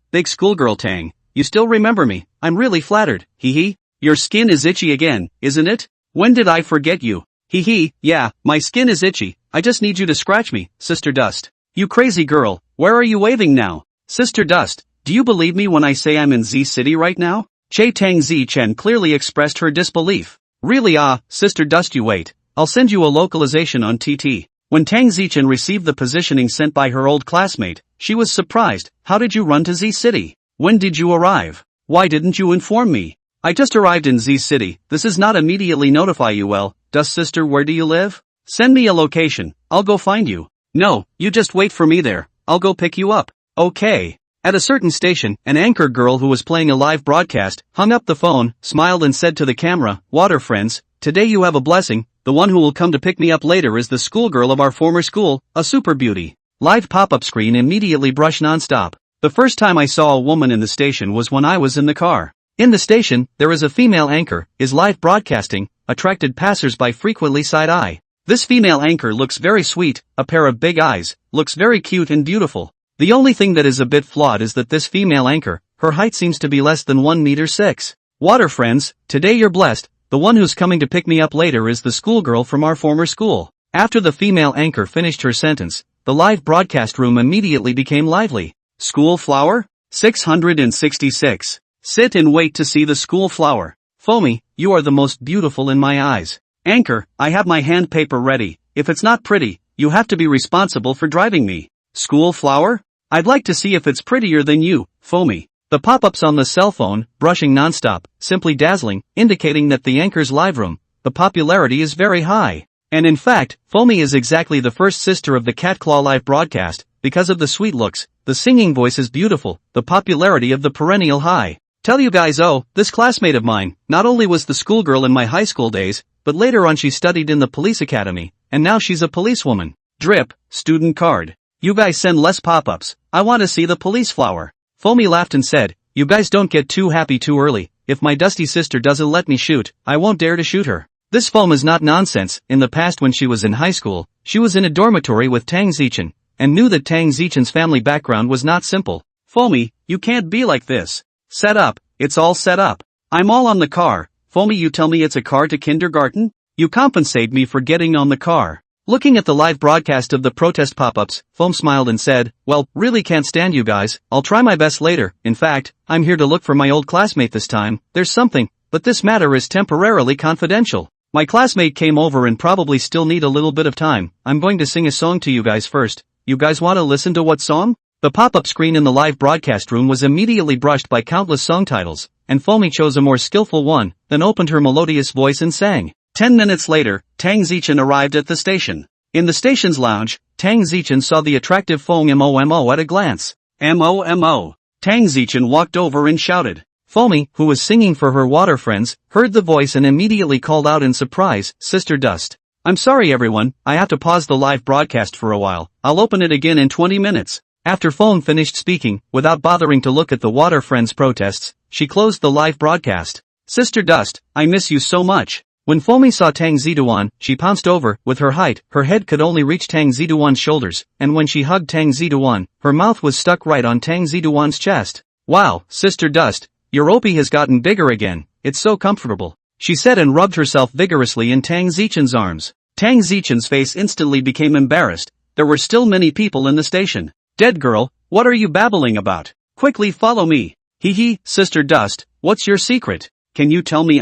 Big schoolgirl Tang. You still remember me? I'm really flattered, hee. Your skin is itchy again, isn't it? When did I forget you? Hee, yeah, my skin is itchy, I just need you to scratch me, Sister Dust. You crazy girl, where are you waving now? Sister Dust, do you believe me when I say I'm in Z City right now? Tang Zichen clearly expressed her disbelief. Really Sister Dust you wait, I'll send you a localization on TT. When Tang Zichen received the positioning sent by her old classmate, she was surprised. How did you run to Z City? When did you arrive? Why didn't you inform me? I just arrived in Z City, this is not immediately notify you well, Dust sister where do you live? Send me a location, I'll go find you. No, you just wait for me there, I'll go pick you up. Okay. At a certain station, an anchor girl who was playing a live broadcast, hung up the phone, smiled and said to the camera, "Water friends, today you have a blessing, the one who will come to pick me up later is the schoolgirl of our former school, a super beauty." Live pop-up screen immediately brushed non-stop. The first time I saw a woman in the station was when I was in the car. In the station, there is a female anchor, is live broadcasting, attracted passers-by frequently side-eye. This female anchor looks very sweet, a pair of big eyes, looks very cute and beautiful. The only thing that is a bit flawed is that this female anchor, her height seems to be less than 1 meter 6. Water friends, today you're blessed, the one who's coming to pick me up later is the schoolgirl from our former school. After the female anchor finished her sentence, the live broadcast room immediately became lively. School flower? 666. Sit and wait to see the school flower. Fomi, you are the most beautiful in my eyes. Anchor, I have my hand paper ready, if it's not pretty, you have to be responsible for driving me. School flower? I'd like to see if it's prettier than you, Fomi. The pop-ups on the cell phone, brushing non-stop, simply dazzling, indicating that the anchor's live room, the popularity is very high. And in fact, Fomi is exactly the first sister of the Cat Claw live broadcast, because of the sweet looks, the singing voice is beautiful, the popularity of the perennial high. Tell you guys this classmate of mine, not only was the schoolgirl in my high school days, but later on she studied in the police academy, and now she's a policewoman. Drip, student card. You guys send less pop-ups, I want to see the police flower. Fomi laughed and said, you guys don't get too happy too early, if my dusty sister doesn't let me shoot, I won't dare to shoot her. This foam is not nonsense. In the past when she was in high school, she was in a dormitory with Tang Zichen, and knew that Tang Zichen's family background was not simple. Fomi, you can't be like this. Set up, it's all set up. I'm all on the car. Fomi, you tell me it's a car to kindergarten? You compensate me for getting on the car. Looking at the live broadcast of the protest pop-ups, Foam smiled and said, well, really can't stand you guys, I'll try my best later, in fact, I'm here to look for my old classmate this time, there's something, but this matter is temporarily confidential. My classmate came over and probably still need a little bit of time, I'm going to sing a song to you guys first, you guys want to listen to what song? The pop-up screen in the live broadcast room was immediately brushed by countless song titles, and Fomi chose a more skillful one, then opened her melodious voice and sang. 10 minutes later, Tang Zichen arrived at the station. In the station's lounge, Tang Zichen saw the attractive Fong Mo at a glance. Mo. Tang Zichen walked over and shouted. Fomi, who was singing for her water friends, heard the voice and immediately called out in surprise, Sister Dust. I'm sorry everyone, I have to pause the live broadcast for a while, I'll open it again in 20 minutes. After Fong finished speaking, without bothering to look at the water friends' protests, she closed the live broadcast. Sister Dust, I miss you so much. When Fomi saw Tang Ziduan, she pounced over. With her height, her head could only reach Tang Ziduan's shoulders, and when she hugged Tang Ziduan, her mouth was stuck right on Tang Ziduan's chest. Wow, Sister Dust, your OP has gotten bigger again, it's so comfortable, she said and rubbed herself vigorously in Tang Zichen's arms. Tang Zichen's face instantly became embarrassed. There were still many people in the station. Dead girl, what are you babbling about? Quickly follow me. Hee, Sister Dust, what's your secret? Can you tell me?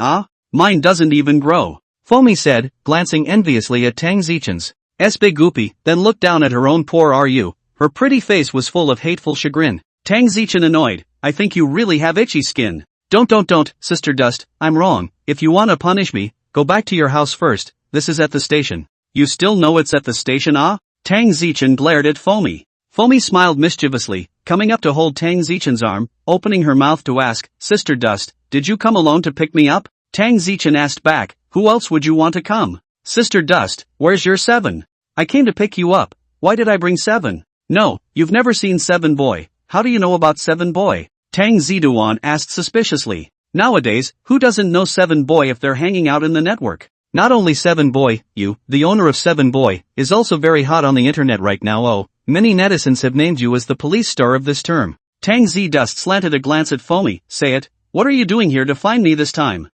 Mine doesn't even grow. Foamy said, glancing enviously at Tang Zichen's big goopy, then looked down at her own poor RU. Her pretty face was full of hateful chagrin. Tang Zichen annoyed, I think you really have itchy skin. Don't, Sister Dust, I'm wrong. If you wanna punish me, go back to your house first. This is at the station. You still know it's at the station, ah? Tang Zichen glared at Foamy. Foamy smiled mischievously, coming up to hold Tang Zichen's arm, opening her mouth to ask, Sister Dust, did you come alone to pick me up? Tang Zichen asked back, who else would you want to come? Sister Dust, where's your 7? I came to pick you up. Why did I bring 7? No, you've never seen 7 boy. How do you know about 7 boy? Tang Ziduan asked suspiciously. Nowadays, who doesn't know 7 boy if they're hanging out in the network? Not only 7 boy, you, the owner of 7 boy, is also very hot on the internet right now. Oh, many netizens have named you as the police star of this term. Tang Z Dust slanted a glance at Foamy. Say it, what are you doing here to find me this time?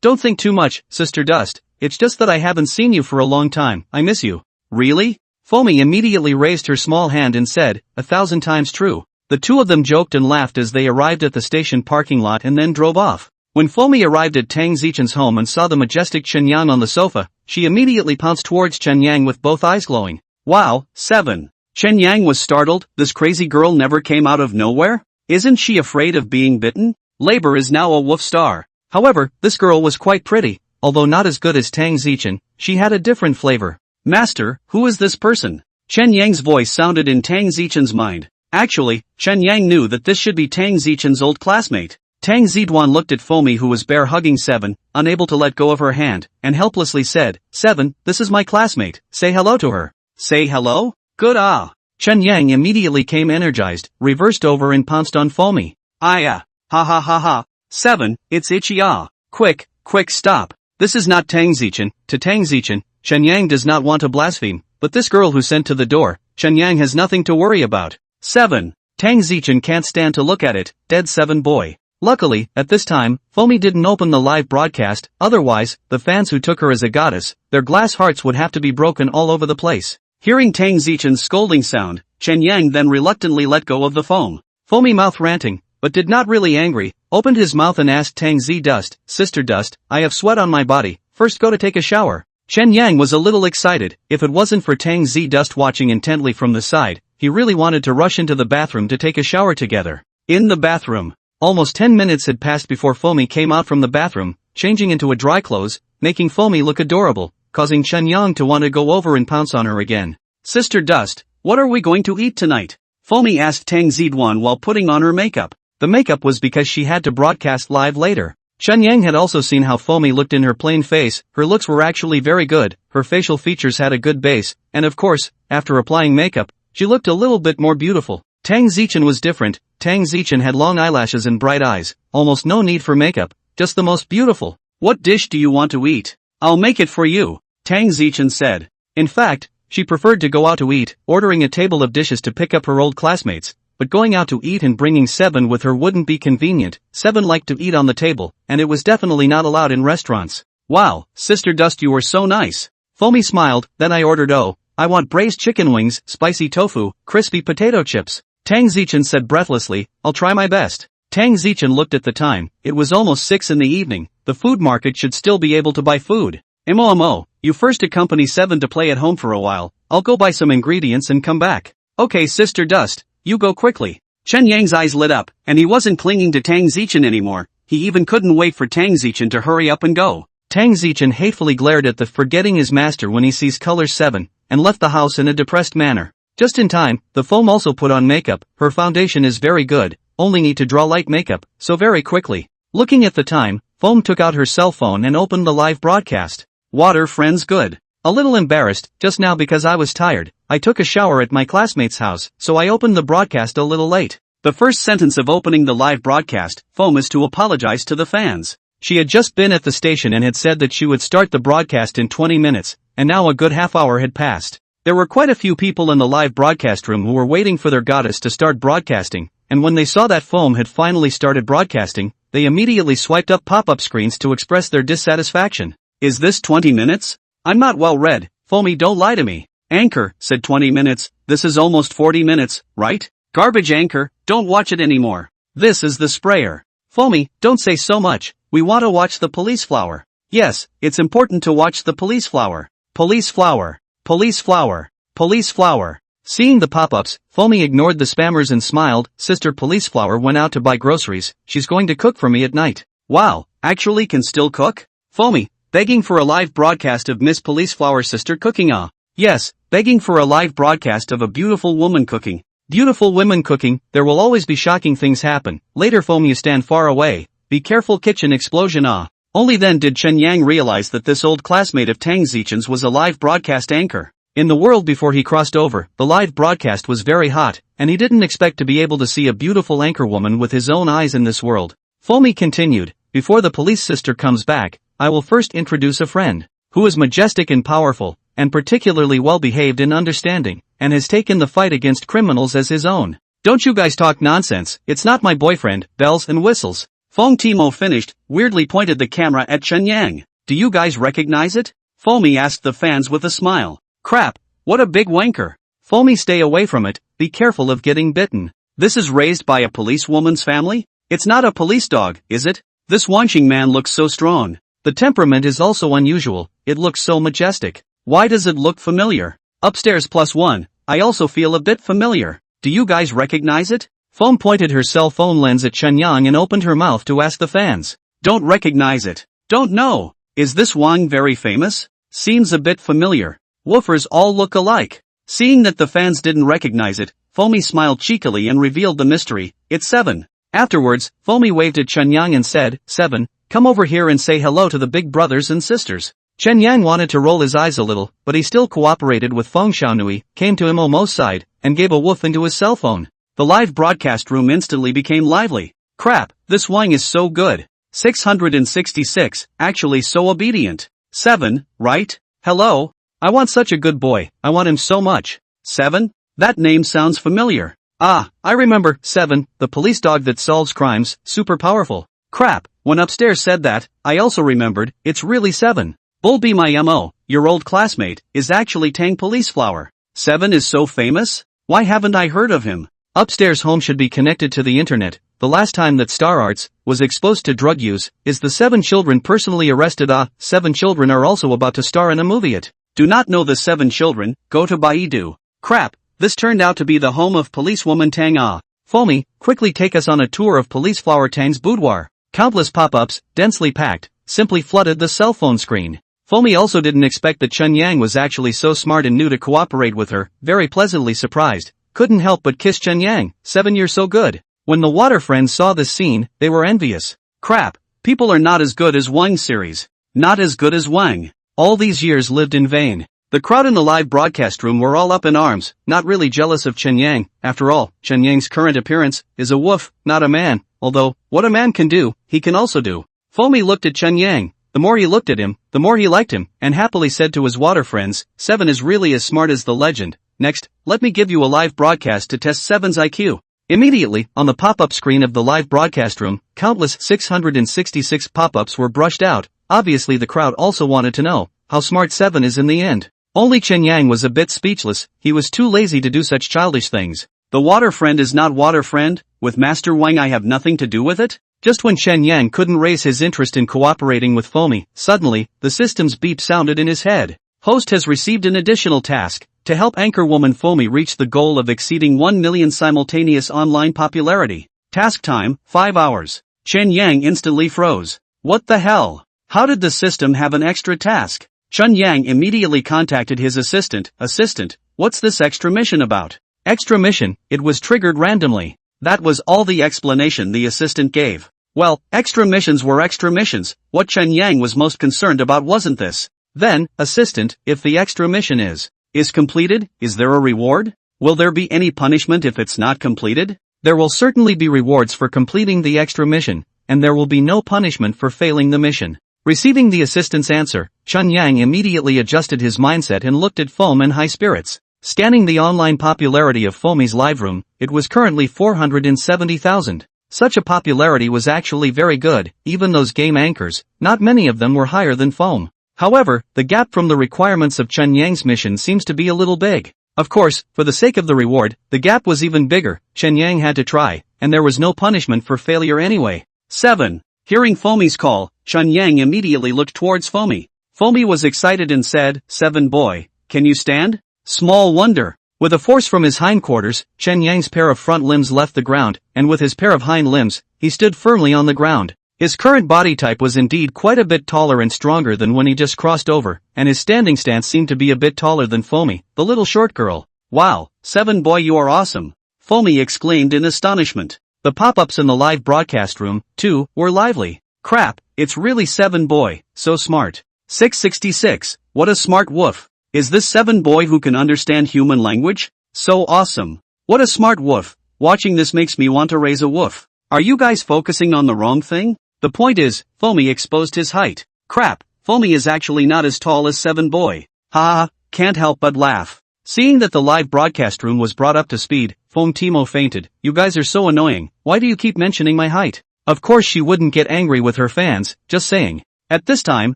Don't think too much, Sister Dust. It's just that I haven't seen you for a long time. I miss you. Really? Foamy immediately raised her small hand and said, 1,000 times true. The two of them joked and laughed as they arrived at the station parking lot and then drove off. When Foamy arrived at Tang Zichen's home and saw the majestic Chen Yang on the sofa, she immediately pounced towards Chen Yang with both eyes glowing. Wow, 7. Chen Yang was startled. This crazy girl never came out of nowhere? Isn't she afraid of being bitten? Labor is now a wolf star. However, this girl was quite pretty. Although not as good as Tang Zichen, she had a different flavor. Master, who is this person? Chen Yang's voice sounded in Tang Zichen's mind. Actually, Chen Yang knew that this should be Tang Zichen's old classmate. Tang Ziduan looked at Foamy, who was bear-hugging 7, unable to let go of her hand, and helplessly said, 7, this is my classmate, say hello to her. Say hello? Good ah. Chen Yang immediately came energized, reversed over and pounced on Foamy. Ha ha ha ha. 7, it's itchy ah. Quick, stop. This is not Tang Zichen. To Tang Zichen, Chen Yang does not want to blaspheme, but this girl who sent to the door, Chen Yang has nothing to worry about. 7. Tang Zichen can't stand to look at it, dead 7 boy. Luckily, at this time, Foamy didn't open the live broadcast, otherwise, the fans who took her as a goddess, their glass hearts would have to be broken all over the place. Hearing Tang Zichen's scolding sound, Chen Yang then reluctantly let go of the foam. Foamy, mouth ranting, but did not really angry, opened his mouth and asked Tang Z Dust, Sister Dust, I have sweat on my body, first go to take a shower. Chen Yang was a little excited. If it wasn't for Tang Z Dust watching intently from the side, he really wanted to rush into the bathroom to take a shower together. In the bathroom. Almost 10 minutes had passed before Foamy came out from the bathroom, changing into a dry clothes, making Foamy look adorable, causing Chen Yang to want to go over and pounce on her again. Sister Dust, what are we going to eat tonight? Foamy asked Tang Ziduan while putting on her makeup. The makeup was because she had to broadcast live later. Chen Yang had also seen how Foamy looked in her plain face. Her looks were actually very good, her facial features had a good base, and of course, after applying makeup, she looked a little bit more beautiful. Tang Zichen was different. Tang Zichen had long eyelashes and bright eyes, almost no need for makeup, just the most beautiful. What dish do you want to eat? I'll make it for you, Tang Zichen said. In fact, she preferred to go out to eat, ordering a table of dishes to pick up her old classmates, but going out to eat and bringing 7 with her wouldn't be convenient. 7 liked to eat on the table, and it was definitely not allowed in restaurants. Wow, Sister Dust, you were so nice. Foamy smiled, then I ordered I want braised chicken wings, spicy tofu, crispy potato chips. Tang Zichen said breathlessly, I'll try my best. Tang Zichen looked at the time. It was almost 6 in the evening. The food market should still be able to buy food. Mo, you first accompany 7 to play at home for a while. I'll go buy some ingredients and come back. Okay, Sister Dust, you go quickly. Chen Yang's eyes lit up, and he wasn't clinging to Tang Zichen anymore. He even couldn't wait for Tang Zichen to hurry up and go. Tang Zichen hatefully glared at the forgetting his master when he sees color 7, and left the house in a depressed manner. Just in time, the foam also put on makeup. Her foundation is very good, only need to draw light makeup, so very quickly. Looking at the time, Foam took out her cell phone and opened the live broadcast. Water friends good. A little embarrassed, just now because I was tired. I took a shower at my classmate's house, so I opened the broadcast a little late. The first sentence of opening the live broadcast, Foam, is to apologize to the fans. She had just been at the station and had said that she would start the broadcast in 20 minutes, and now a good half hour had passed. There were quite a few people in the live broadcast room who were waiting for their goddess to start broadcasting, and when they saw that Foam had finally started broadcasting, they immediately swiped up pop-up screens to express their dissatisfaction. Is this 20 minutes? I'm not well read. Foamy, don't lie to me. Anchor said 20 minutes, this is almost 40 minutes, right? Garbage Anchor, don't watch it anymore. This is the sprayer. Foamy, don't say so much, we want to watch the police flower. Yes, it's important to watch the police flower. Police flower. Police flower. Police flower. Seeing the pop-ups, Foamy ignored the spammers and smiled. Sister Police Flower went out to buy groceries. She's going to cook for me at night. Wow, actually can still cook? Foamy, begging for a live broadcast of Miss Police Flower's sister cooking. Yes, begging for a live broadcast of a beautiful woman cooking. Beautiful women cooking, there will always be shocking things happen. Later Foamy, you stand far away. Be careful, kitchen explosion. Only then did Chen Yang realize that this old classmate of Tang Zichen's was a live broadcast anchor. In the world before he crossed over, the live broadcast was very hot, and he didn't expect to be able to see a beautiful anchor woman with his own eyes in this world. Foamy continued, before the police sister comes back, I will first introduce a friend, who is majestic and powerful, and particularly well-behaved and understanding, and has taken the fight against criminals as his own. Don't you guys talk nonsense, it's not my boyfriend, bells and whistles. Fong Timo finished, weirdly pointed the camera at Chen Yang. Do you guys recognize it? Foamy asked the fans with a smile. Crap, what a big wanker. Foamy, stay away from it, be careful of getting bitten. This is raised by a policewoman's family? It's not a police dog, is it? This Wanqing man looks so strong. The temperament is also unusual, it looks so majestic. Why does it look familiar? Upstairs +1, I also feel a bit familiar. Do you guys recognize it? Foam pointed her cell phone lens at Chen Yang and opened her mouth to ask the fans. Don't recognize it. Don't know. Is this Wang very famous? Seems a bit familiar. Woofers all look alike. Seeing that the fans didn't recognize it, Foamy smiled cheekily and revealed the mystery. It's Seven. Afterwards, Foamy waved at Chen Yang and said, Seven, come over here and say hello to the big brothers and sisters. Chen Yang wanted to roll his eyes a little, but he still cooperated with Feng Xiaonui, came to Momo's side, and gave a woof into his cell phone. The live broadcast room instantly became lively. Crap, this Wang is so good. 666, actually so obedient. 7, right? Hello? I want such a good boy, I want him so much. 7? That name sounds familiar. Ah, I remember, 7, the police dog that solves crimes, super powerful. Crap, when Upstairs said that, I also remembered, it's really 7. Bull be my MO, your old classmate, is actually Tang Police Flower. 7 is so famous? Why haven't I heard of him? Upstairs home should be connected to the internet. The last time that Star Arts was exposed to drug use is the 7 children personally arrested. 7 children are also about to star in a movie. Do not know the 7 children, go to Baidu. Crap, this turned out to be the home of policewoman Tang. Foamy, quickly take us on a tour of Police Flower Tang's boudoir. Countless pop-ups, densely packed, simply flooded the cell phone screen. Foamy also didn't expect that Chen Yang was actually so smart and knew to cooperate with her, very pleasantly surprised. Couldn't help but kiss Chen Yang. 7, you're so good. When the water friends saw this scene, they were envious. Crap, people are not as good as Wang series. Not as good as Wang. All these years lived in vain. The crowd in the live broadcast room were all up in arms, not really jealous of Chen Yang. After all, Chen Yang's current appearance is a wolf, not a man, although, what a man can do, he can also do. Foamy looked at Chen Yang. The more he looked at him, the more he liked him, and happily said to his water friends, 7 is really as smart as the legend. Next, let me give you a live broadcast to test 7's IQ. Immediately, on the pop-up screen of the live broadcast room, countless 666 pop-ups were brushed out. Obviously the crowd also wanted to know how smart 7 is in the end. Only Chen Yang was a bit speechless, he was too lazy to do such childish things. The water friend is not water friend, with Master Wang I have nothing to do with it? Just when Chen Yang couldn't raise his interest in cooperating with Foamy, suddenly, the system's beep sounded in his head. Host has received an additional task, to help anchorwoman Foamy reach the goal of exceeding 1 million simultaneous online popularity. Task time, 5 hours. Chen Yang instantly froze. What the hell? How did the system have an extra task? Chen Yang immediately contacted his assistant. Assistant, what's this extra mission about? Extra mission, it was triggered randomly. That was all the explanation the assistant gave. Well, extra missions were extra missions, what Chen Yang was most concerned about wasn't this. Then, assistant, if the extra mission is completed, is there a reward? Will there be any punishment if it's not completed? There will certainly be rewards for completing the extra mission, and there will be no punishment for failing the mission. Receiving the assistant's answer, Chen Yang immediately adjusted his mindset and looked at Foam in high spirits. Scanning the online popularity of Foamy's live room, it was currently 470,000. Such a popularity was actually very good, even those game anchors, not many of them were higher than Foam. However, the gap from the requirements of Chen Yang's mission seems to be a little big. Of course, for the sake of the reward, the gap was even bigger. Chen Yang had to try, and there was no punishment for failure anyway. 7. Hearing Foamy's call, Chun Yang immediately looked towards Foamy. Foamy was excited and said, "7 boy, can you stand?" Small wonder. With a force from his hindquarters, Chun Yang's pair of front limbs left the ground, and with his pair of hind limbs, he stood firmly on the ground. His current body type was indeed quite a bit taller and stronger than when he just crossed over, and his standing stance seemed to be a bit taller than Foamy, the little short girl. "Wow, 7 boy, you are awesome," Foamy exclaimed in astonishment. The pop-ups in the live broadcast room, too, were lively. "Crap, it's really 7 boy, so smart." 666, what a smart woof. Is this 7 boy who can understand human language? So awesome. What a smart woof. Watching this makes me want to raise a woof. Are you guys focusing on the wrong thing? The point is, Foamy exposed his height. Crap, Foamy is actually not as tall as 7 boy. Ha, can't help but laugh. Seeing that the live broadcast room was brought up to speed, Foam Timo fainted. "You guys are so annoying, why do you keep mentioning my height?" Of course she wouldn't get angry with her fans, just saying. At this time,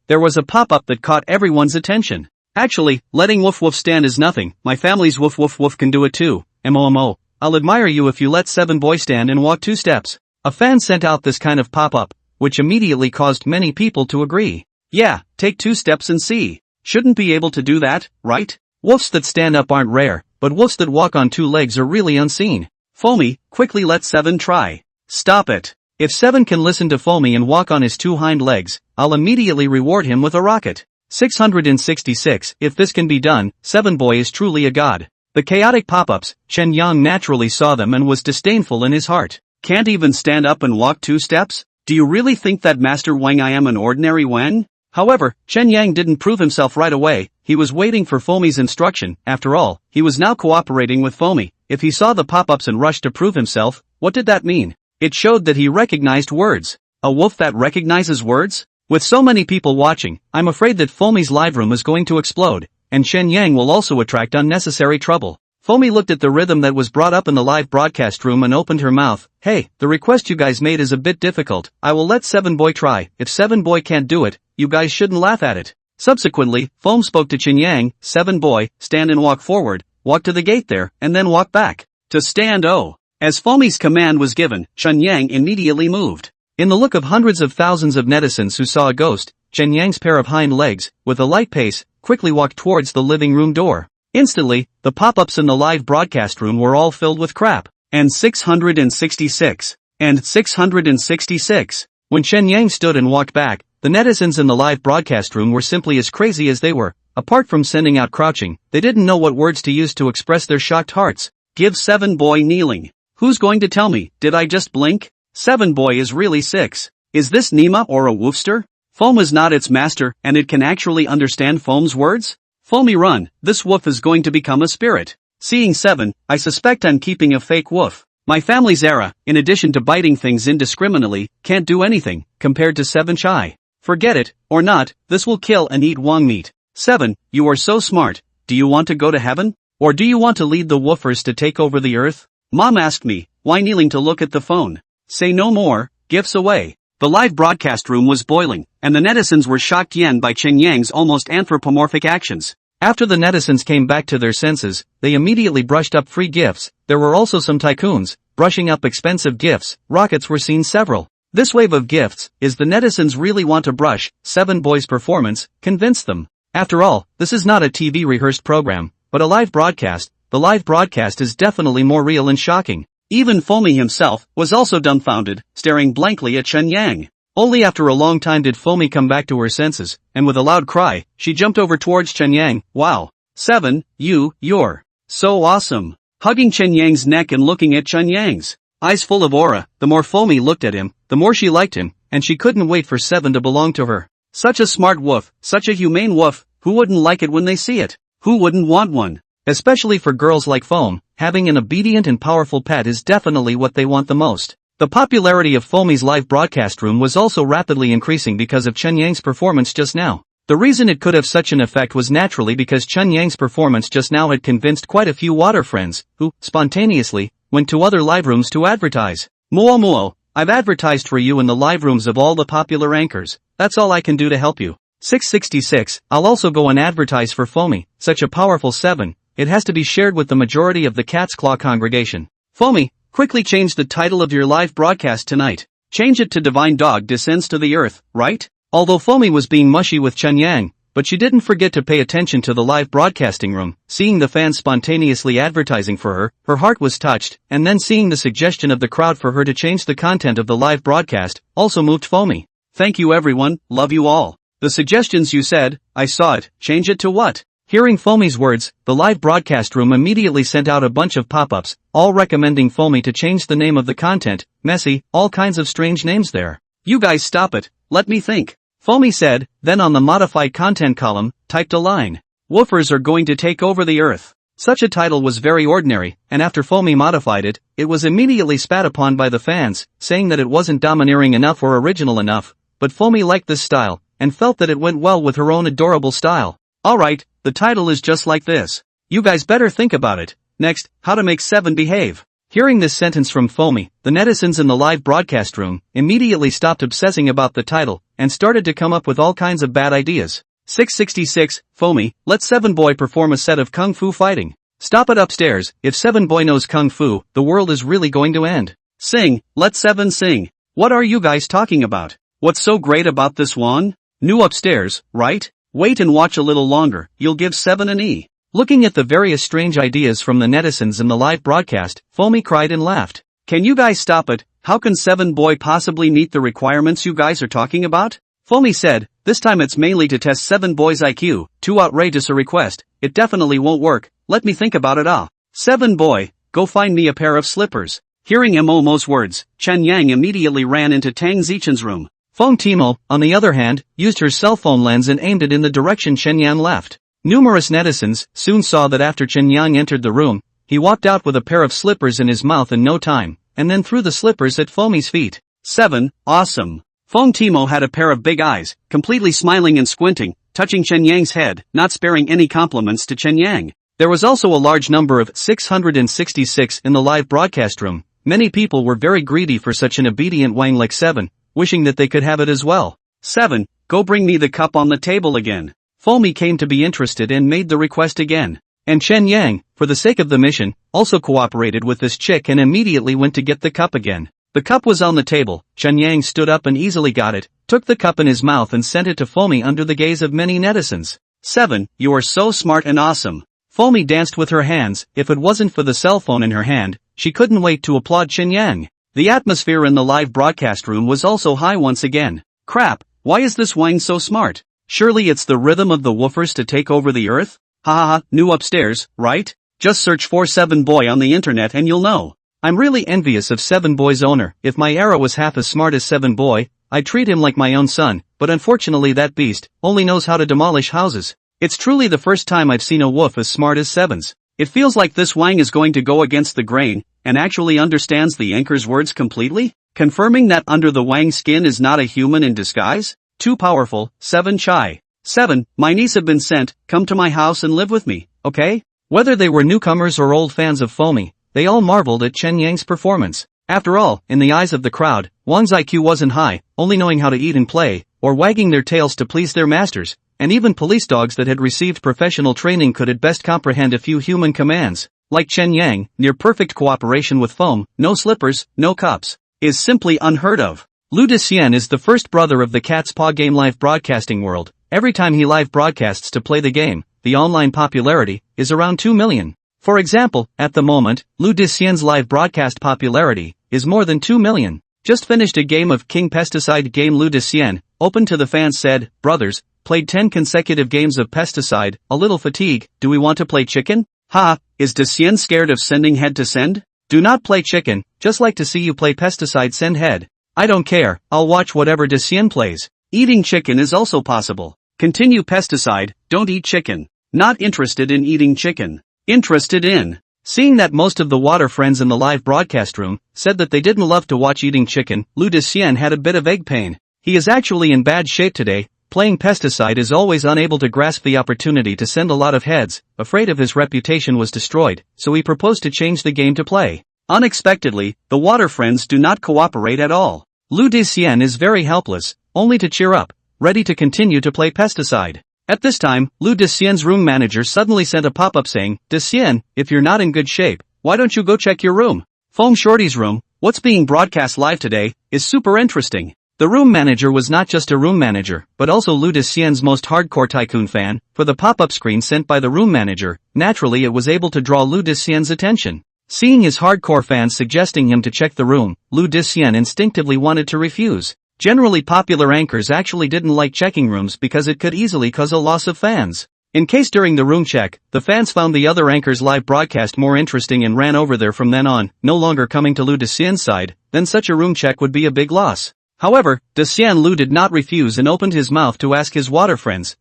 there was a pop-up that caught everyone's attention. "Actually, letting woof woof stand is nothing, my family's woof woof woof can do it too. MOMO, I'll admire you if you let 7 boy stand and walk 2 steps. A fan sent out this kind of pop-up, which immediately caused many people to agree. "Yeah, take 2 steps and see. Shouldn't be able to do that, right? Woofs that stand up aren't rare, but woofs that walk on 2 legs are really unseen." Foamy, quickly let 7 try. "Stop it. If 7 can listen to Foamy and walk on his 2 hind legs, I'll immediately reward him with a rocket." 666, if this can be done, 7 boy is truly a god. The chaotic pop-ups, Chen Yang naturally saw them and was disdainful in his heart. "Can't even stand up and walk 2 steps? Do you really think that Master Wang I am an ordinary Wang?" However, Chen Yang didn't prove himself right away, he was waiting for Foamy's instruction. After all, he was now cooperating with Foamy. If he saw the pop-ups and rushed to prove himself, what did that mean? It showed that he recognized words. A wolf that recognizes words? With so many people watching, I'm afraid that Foamy's live room is going to explode, and Chen Yang will also attract unnecessary trouble. Foamy looked at the rhythm that was brought up in the live broadcast room and opened her mouth. "Hey, the request you guys made is a bit difficult, I will let 7 boy try. If 7 boy can't do it, you guys shouldn't laugh at it." Subsequently, Foam spoke to Chen Yang. "7 boy, stand and walk forward, walk to the gate there, and then walk back. To stand oh." As Foamy's command was given, Chen Yang immediately moved. In the look of hundreds of thousands of netizens who saw a ghost, Chen Yang's pair of hind legs, with a light pace, quickly walked towards the living room door. Instantly, the pop-ups in the live broadcast room were all filled with crap. And 666. And 666. When Chen Yang stood and walked back, the netizens in the live broadcast room were simply as crazy as they were. Apart from sending out crouching, they didn't know what words to use to express their shocked hearts. "Give 7 boy kneeling. Who's going to tell me, did I just blink? 7 boy is really 6. Is this Nima or a woofster? Foam is not its master, and it can actually understand Foam's words? Foamy run, this woof is going to become a spirit." Seeing 7, I suspect I'm keeping a fake woof. My family's era, in addition to biting things indiscriminately, can't do anything, compared to 7 Chai. Forget it, or not, this will kill and eat Wang meat. 7, you are so smart, do you want to go to heaven? Or do you want to lead the woofers to take over the earth? Mom asked me, why kneeling to look at the phone? Say no more, gifts away. The live broadcast room was boiling, and the netizens were shocked yen by Chen Yang's almost anthropomorphic actions. After the netizens came back to their senses, they immediately brushed up free gifts. There were also some tycoons, brushing up expensive gifts. Rockets were seen several. This wave of gifts, is the netizens really want to brush 7 boys' performance, convinced them. After all, this is not a TV rehearsed program, but a live broadcast. The live broadcast is definitely more real and shocking. Even Foamy himself was also dumbfounded, staring blankly at Chen Yang. Only after a long time did Foamy come back to her senses, and with a loud cry, she jumped over towards Chen Yang. Wow. 7, you're so awesome. Hugging Chen Yang's neck and looking at Chen Yang's eyes full of aura, the more Foamy looked at him, the more she liked him, and she couldn't wait for 7 to belong to her. Such a smart woof, such a humane woof, who wouldn't like it when they see it? Who wouldn't want one? Especially for girls like Foam, having an obedient and powerful pet is definitely what they want the most. The popularity of Foamy's live broadcast room was also rapidly increasing because of Chen Yang's performance just now. The reason it could have such an effect was naturally because Chen Yang's performance just now had convinced quite a few water friends, who, spontaneously, went to other live rooms to advertise. Muo, I've advertised for you in the live rooms of all the popular anchors. That's all I can do to help you. 666, I'll also go and advertise for Foamy, such a powerful 7. It has to be shared with the majority of the Cat's Claw congregation. Foamy, quickly change the title of your live broadcast tonight. Change it to divine dog descends to the earth, right? Although Fomi was being mushy with Chen Yang, but she didn't forget to pay attention to the live broadcasting room. Seeing the fans spontaneously advertising for her, her heart was touched, and then seeing the suggestion of the crowd for her to change the content of the live broadcast, also moved Fomi. Thank you everyone, love you all. The suggestions you said, I saw it, change it to what? Hearing Fomi's words, the live broadcast room immediately sent out a bunch of pop-ups, all recommending Fomi to change the name of the content, messy, all kinds of strange names there. You guys stop it, let me think. Fomi said, then on the modified content column, typed a line. Woofers are going to take over the earth. Such a title was very ordinary, and after Fomi modified it, it was immediately spat upon by the fans, saying that it wasn't domineering enough or original enough, but Fomi liked this style, and felt that it went well with her own adorable style. Alright, the title is just like this. You guys better think about it. Next, how to make 7 behave. Hearing this sentence from Fomi, the netizens in the live broadcast room immediately stopped obsessing about the title, and started to come up with all kinds of bad ideas. 666, Fomi, let 7 Boy perform a set of kung fu fighting. Stop it upstairs, if 7 Boy knows kung fu, the world is really going to end. Sing, let 7 sing. What are you guys talking about? What's so great about this one? New upstairs, right? Wait and watch a little longer, you'll give 7 an E. Looking at the various strange ideas from the netizens in the live broadcast, Fomi cried and laughed. Can you guys stop it? How can 7 Boy possibly meet the requirements you guys are talking about? Fomi said, this time it's mainly to test 7 Boy's IQ, too outrageous a request, it definitely won't work, let me think about it. 7 Boy, go find me a pair of slippers. Hearing Momo's words, Chen Yang immediately ran into Tang Zichen's room. Feng Timo, on the other hand, used her cell phone lens and aimed it in the direction Chen Yang left. Numerous netizens soon saw that after Chen Yang entered the room, he walked out with a pair of slippers in his mouth in no time, and then threw the slippers at Fomi's feet. 7, awesome. Feng Timo had a pair of big eyes, completely smiling and squinting, touching Chen Yang's head, not sparing any compliments to Chen Yang. There was also a large number of 666 in the live broadcast room. Many people were very greedy for such an obedient Wang like 7, wishing that they could have it as well. 7, go bring me the cup on the table again. Fomi came to be interested and made the request again. And Chen Yang, for the sake of the mission, also cooperated with this chick and immediately went to get the cup again. The cup was on the table, Chen Yang stood up and easily got it, took the cup in his mouth and sent it to Fomi under the gaze of many netizens. 7, you are so smart and awesome. Fomi danced with her hands, if it wasn't for the cell phone in her hand, she couldn't wait to applaud Chen Yang. The atmosphere in the live broadcast room was also high once again. Crap, why is this Wang so smart? Surely it's the rhythm of the woofers to take over the earth? Ha ha ha, new upstairs, right? Just search for 7 Boy on the internet and you'll know. I'm really envious of 7 Boy's owner. If my era was half as smart as 7 Boy, I'd treat him like my own son, but unfortunately that beast only knows how to demolish houses. It's truly the first time I've seen a woof as smart as 7's. It feels like this Wang is going to go against the grain, and actually understands the anchor's words completely, confirming that under the Wang skin is not a human in disguise? Too powerful, 7 Chai. 7, my niece have been sent, come to my house and live with me, okay? Whether they were newcomers or old fans of Fomi, they all marveled at Chen Yang's performance. After all, in the eyes of the crowd, Wang's IQ wasn't high, only knowing how to eat and play, or wagging their tails to please their masters, and even police dogs that had received professional training could at best comprehend a few human commands. Like Chen Yang, near-perfect cooperation with foam, no slippers, no cups, is simply unheard of. Lu Dixien is the first brother of the Cat's Paw game live broadcasting world. Every time he live broadcasts to play the game, the online popularity is around 2 million. For example, at the moment, Lu Dixien's live broadcast popularity is more than 2 million. Just finished a game of King Pesticide game. Lu Dixien, open to the fans, said, brothers, played 10 consecutive games of Pesticide, a little fatigue, do we want to play chicken? Ha, is Dixien scared of sending head to send? Do not play chicken, just like to see you play Pesticide send head. I don't care, I'll watch whatever Dixien plays. Eating chicken is also possible. Continue Pesticide, don't eat chicken. Not interested in eating chicken. Interested in. Seeing that most of the water friends in the live broadcast room said that they didn't love to watch eating chicken, Lu Dixien had a bit of egg pain. He is actually in bad shape today. Playing Pesticide is always unable to grasp the opportunity to send a lot of heads, afraid of his reputation was destroyed, so he proposed to change the game to play. Unexpectedly, the water friends do not cooperate at all. Lu Dixien is very helpless, only to cheer up, ready to continue to play Pesticide. At this time, Lu Dixien's room manager suddenly sent a pop-up saying, Dixien, if you're not in good shape, why don't you go check your room? Foam Shorty's room What's being broadcast live today is super interesting. The room manager was not just a room manager, but also Lu Dicien's most hardcore tycoon fan. For the pop-up screen sent by the room manager, naturally it was able to draw Lu Dicien's attention. Seeing his hardcore fans suggesting him to check the room, Lu Dicien instinctively wanted to refuse. Generally popular anchors actually didn't like checking rooms because it could easily cause a loss of fans. In case during the room check, the fans found the other anchor's live broadcast more interesting and ran over there from then on, no longer coming to Lu Dicien's side, then such a room check would be a big loss. However, Dicien Lu did not refuse and opened his mouth to ask his water friends,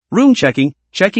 room checking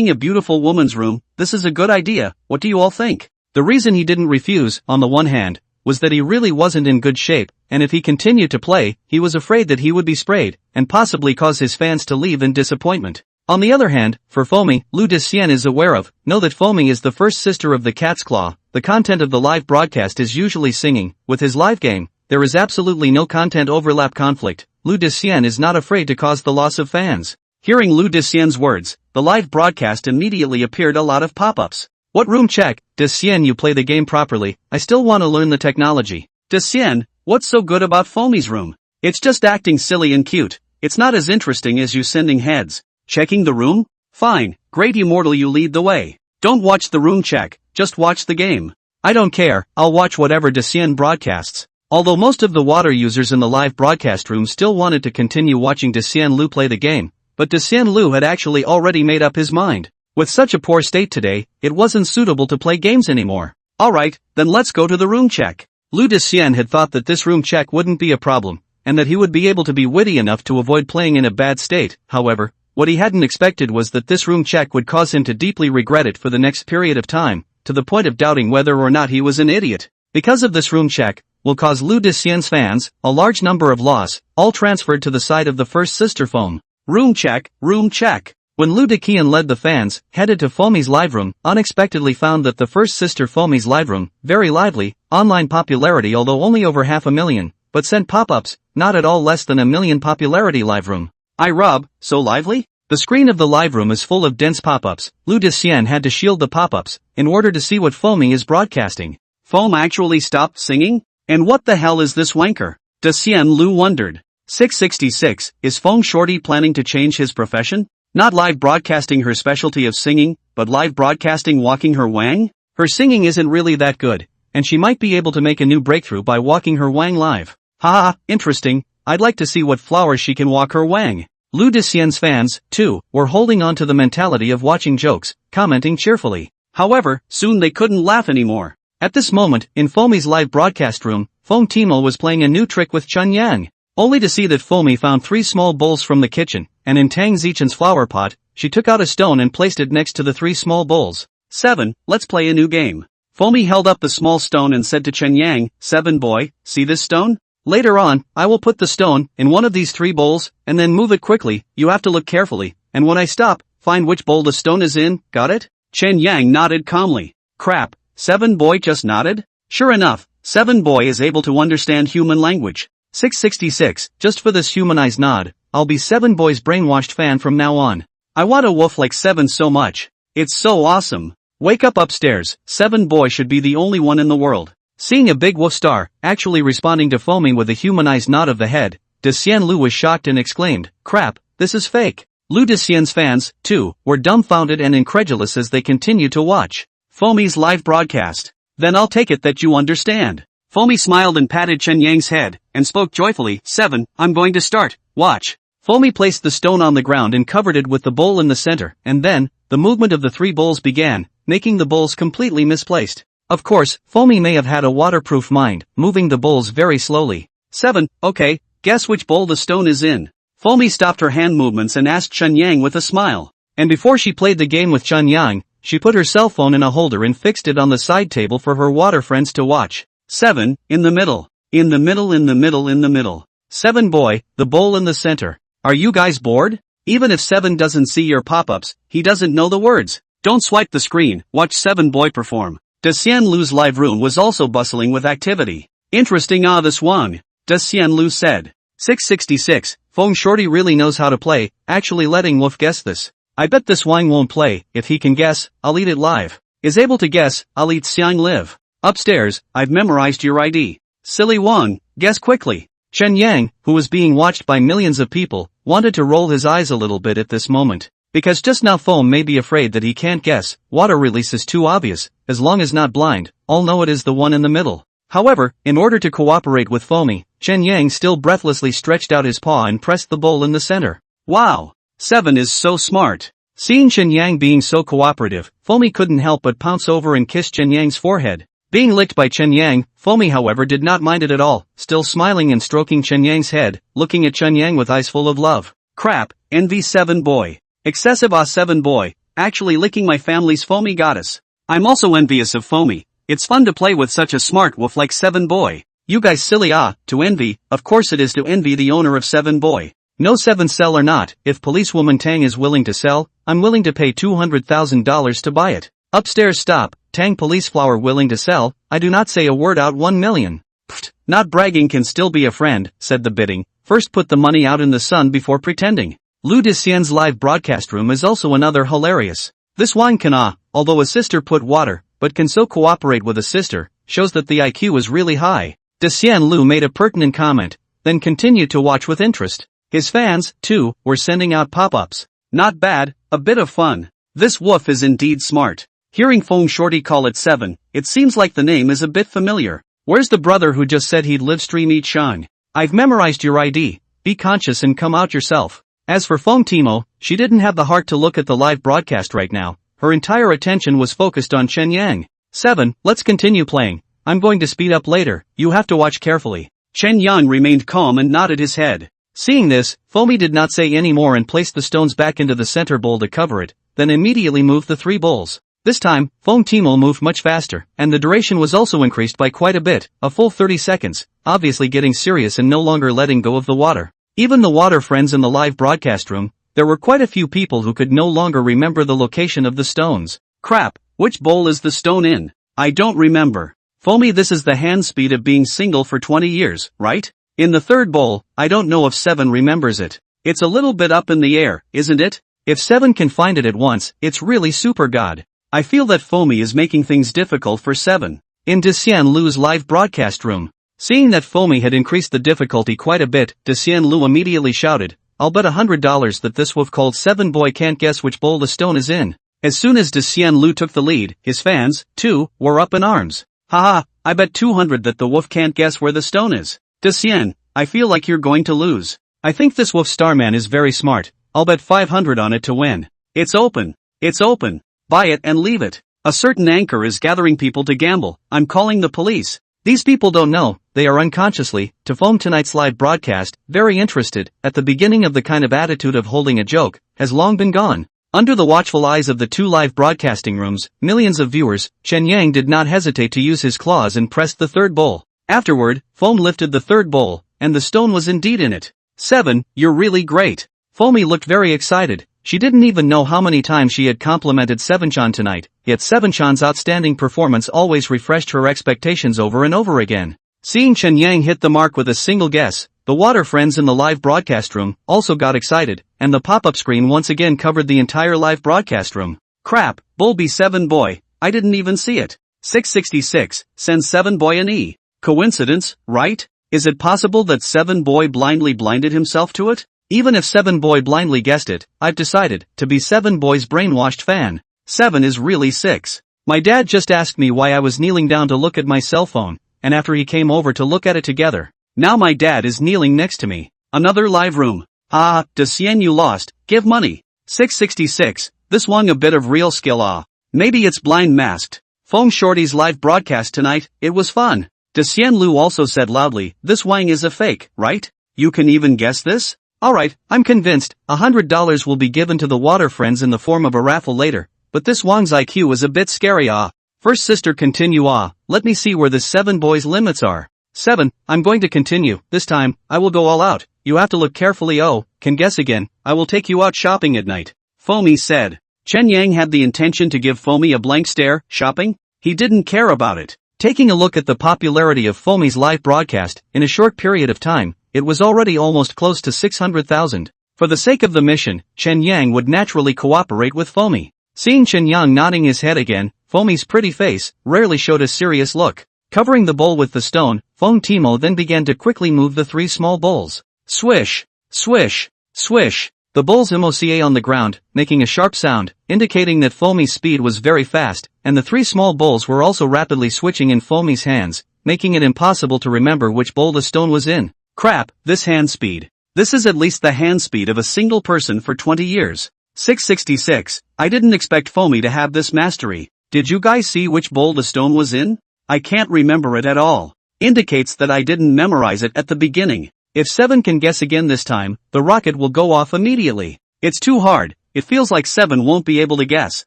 a beautiful woman's room, this is a good idea, what do you all think? The reason he didn't refuse, on the one hand, was that he really wasn't in good shape, and if he continued to play, he was afraid that he would be sprayed, and possibly cause his fans to leave in disappointment. On the other hand, for Foamy, Lu Dicien is aware of, know that Foamy is the first sister of the cat's claw. The content of the live broadcast is usually singing. With his live game, there is absolutely no content overlap conflict. Lu Dicien is not afraid to cause the loss of fans. Hearing Lu Dicien's words, the live broadcast immediately appeared a lot of pop-ups. What room check? Dicien, you play the game properly, I still want to learn the technology. Dicien, what's so good about Foamy's room? It's just acting silly and cute. It's not as interesting as you sending heads. Checking the room? Fine, great immortal, you lead the way. Don't watch the room check, just watch the game. I don't care, I'll watch whatever Dicien broadcasts. Although most of the water users in the live broadcast room still wanted to continue watching Dicien Lu play the game, but Dicien Lu had actually already made up his mind. With such a poor state today, it wasn't suitable to play games anymore. Alright, then let's go to the room check. Lu Dicien had thought that this room check wouldn't be a problem, and that he would be able to be witty enough to avoid playing in a bad state. However, what he hadn't expected was that this room check would cause him to deeply regret it for the next period of time, to the point of doubting whether or not he was an idiot. Because of this room check, will cause Lu Dicien's fans, a large number of loss, all transferred to the side of the first sister Foam. Room check, room check. When Lu Dicien led the fans, headed to Foamy's live room, unexpectedly found that the first sister Foamy's live room, very lively, online popularity although only over 500,000, but sent pop-ups, not at all less than 1 million popularity live room. Rob, so lively? The screen of the live room is full of dense pop-ups. Lu Dicien had to shield the pop-ups, in order to see what Foamy is broadcasting. Foam actually stopped singing? And what the hell is this wanker? Dicien Lu wondered. 666, is Foam Shorty planning to change his profession? Not live broadcasting her specialty of singing, but live broadcasting walking her wang? Her singing isn't really that good, and she might be able to make a new breakthrough by walking her wang live. Haha, interesting, I'd like to see what flowers she can walk her wang. Lu Dicien's fans, too, were holding on to the mentality of watching jokes, commenting cheerfully. However, soon they couldn't laugh anymore. At this moment, in Foamy's live broadcast room, Foam Timo was playing a new trick with Chun Yang. Only to see that Foamy found 3 small bowls from the kitchen, and in Tang Zichen's flower pot, she took out a stone and placed it next to the 3 small bowls. 7, let's play a new game. Foamy held up the small stone and said to Chun Yang, 7 boy, see this stone? Later on, I will put the stone in one of these 3 bowls, and then move it quickly. You have to look carefully, and when I stop, find which bowl the stone is in, got it? Chun Yang nodded calmly. Crap, 7 boy just nodded? Sure enough, 7 boy is able to understand human language. 666, just for this humanized nod, I'll be 7 boy's brainwashed fan from now on. I want a wolf like 7 so much. It's so awesome. Wake up upstairs, 7 boy should be the only one in the world. Seeing a big wolf star, actually responding to Foamy with a humanized nod of the head, Dicien Lu was shocked and exclaimed, crap, this is fake. Lu Dicien's fans, too, were dumbfounded and incredulous as they continued to watch Foamy's live broadcast. Then I'll take it that you understand. Foamy smiled and patted Chun Yang's head, and spoke joyfully, 7, I'm going to start, watch. Foamy placed the stone on the ground and covered it with the bowl in the center, and then, the movement of the 3 bowls began, making the bowls completely misplaced. Of course, Foamy may have had a waterproof mind, moving the bowls very slowly. 7, okay, guess which bowl the stone is in. Foamy stopped her hand movements and asked Chun Yang with a smile. And before she played the game with Chun Yang, she put her cell phone in a holder and fixed it on the side table for her water friends to watch. 7, in the middle. In the middle, in the middle, in the middle. 7 boy, the bowl in the center. Are you guys bored? Even if 7 doesn't see your pop-ups, he doesn't know the words. Don't swipe the screen, watch 7 boy perform. Dicien Lu's live room was also bustling with activity. Interesting this one, Dicien Lu said. 666, Foam Shorty really knows how to play, actually letting Wolf guess this. I bet this Wang won't play, if he can guess, I'll eat it live. Is able to guess, I'll eat Xiang live. Upstairs, I've memorized your ID. Silly one, guess quickly. Chen Yang, who was being watched by millions of people, wanted to roll his eyes a little bit at this moment. Because just now Foam may be afraid that he can't guess, water release is too obvious, as long as not blind, all know it is the one in the middle. However, in order to cooperate with Foamy, Chen Yang still breathlessly stretched out his paw and pressed the bowl in the center. Wow! 7 is so smart. Seeing Chen Yang being so cooperative, Foamy couldn't help but pounce over and kiss Chen Yang's forehead. Being licked by Chen Yang, Foamy however did not mind it at all, still smiling and stroking Chen Yang's head, looking at Chen Yang with eyes full of love. Crap, envy 7 boy. Excessive 7 boy, actually licking my family's Foamy goddess. I'm also envious of Foamy. It's fun to play with such a smart wolf like 7 boy. You guys silly to envy, of course it is to envy the owner of 7 boy. No 7 sell or not, if policewoman Tang is willing to sell, I'm willing to pay $200,000 to buy it. Upstairs stop, Tang police flower willing to sell, I do not say a word out 1 million. Pfft, not bragging can still be a friend, said the bidding, first put the money out in the sun before pretending. Lu Desien's live broadcast room is also another hilarious. This wine can although a sister put water, but can so cooperate with a sister, shows that the IQ is really high. Desien Lu made a pertinent comment, then continued to watch with interest. His fans, too, were sending out pop-ups. Not bad, a bit of fun. This woof is indeed smart. Hearing Feng Shorty call it 7, it seems like the name is a bit familiar. Where's the brother who just said he'd live stream eat shine? I've memorized your ID, be conscious and come out yourself. As for Feng Timo, she didn't have the heart to look at the live broadcast right now. Her entire attention was focused on Chen Yang. 7, let's continue playing. I'm going to speed up later, you have to watch carefully. Chen Yang remained calm and nodded his head. Seeing this, Foamy did not say any more and placed the stones back into the center bowl to cover it, then immediately moved the 3 bowls. This time, Feng Timo moved much faster, and the duration was also increased by quite a bit, a full 30 seconds, obviously getting serious and no longer letting go of the water. Even the water friends in the live broadcast room, there were quite a few people who could no longer remember the location of the stones. Crap, which bowl is the stone in? I don't remember. Foamy, this is the hand speed of being single for 20 years, right? In the 3rd bowl, I don't know if 7 remembers it. It's a little bit up in the air, isn't it? If 7 can find it at once, it's really super god. I feel that Foamy is making things difficult for 7. In Desien Lu's live broadcast room. Seeing that Foamy had increased the difficulty quite a bit, Desien Lu immediately shouted, I'll bet $100 that this wolf called 7 boy can't guess which bowl the stone is in. As soon as Desien Lu took the lead, his fans, too, were up in arms. Haha, I bet 200 that the wolf can't guess where the stone is. Desien, I feel like you're going to lose. I think this wolf starman is very smart, I'll bet 500 on it to win. It's open. It's open. Buy it and leave it. A certain anchor is gathering people to gamble. I'm calling the police. These people don't know, they are unconsciously, to Foam tonight's live broadcast, very interested, at the beginning of the kind of attitude of holding a joke, has long been gone. Under the watchful eyes of the 2 live broadcasting rooms, millions of viewers, Chen Yang did not hesitate to use his claws and pressed the 3rd bowl. Afterward, Foam lifted the 3rd bowl, and the stone was indeed in it. 7, you're really great. Foamy looked very excited. She didn't even know how many times she had complimented 7chan tonight, yet 7chan's outstanding performance always refreshed her expectations over and over again. Seeing Chen Yang hit the mark with a single guess, the water friends in the live broadcast room also got excited, and the pop-up screen once again covered the entire live broadcast room. Crap, Bull be 7 boy, I didn't even see it. 666, send 7 boy an E. Coincidence, right? Is it possible that 7 boy blindly blinded himself to it? Even if 7 boy blindly guessed it, I've decided to be 7 boy's brainwashed fan. 7 is really 6. My dad just asked me why I was kneeling down to look at my cell phone, and after he came over to look at it together. Now my dad is kneeling next to me. Another live room. Desien you lost, give money. 666, this one a bit of real skill Maybe it's blind masked. Feng Shorty's live broadcast tonight, it was fun. Desien Lu also said loudly, this wang is a fake, right? You can even guess this? Alright, I'm convinced, $100 will be given to the water friends in the form of a raffle later, but this Wang's IQ is a bit scary First sister continue let me see where this 7 boy's limits are. 7, I'm going to continue, this time, I will go all out, you have to look carefully can guess again, I will take you out shopping at night. Foamy said. Chen Yang had the intention to give Foamy a blank stare, shopping? He didn't care about it. Taking a look at the popularity of Foamy's live broadcast, in a short period of time, it was already almost close to 600,000. For the sake of the mission, Chen Yang would naturally cooperate with Foamy. Seeing Chen Yang nodding his head again, Foamy's pretty face rarely showed a serious look. Covering the bowl with the stone, Fong Timo then began to quickly move the 3 small bowls. Swish! Swish! Swish! The bowls MOCA on the ground, making a sharp sound, indicating that Fomi's speed was very fast, and the 3 small bowls were also rapidly switching in Fomi's hands, making it impossible to remember which bowl the stone was in. Crap, this hand speed. This is at least the hand speed of a single person for 20 years. 666, I didn't expect Fomi to have this mastery. Did you guys see which bowl the stone was in? I can't remember it at all. Indicates that I didn't memorize it at the beginning. If 7 can guess again this time, the rocket will go off immediately. It's too hard, it feels like 7 won't be able to guess.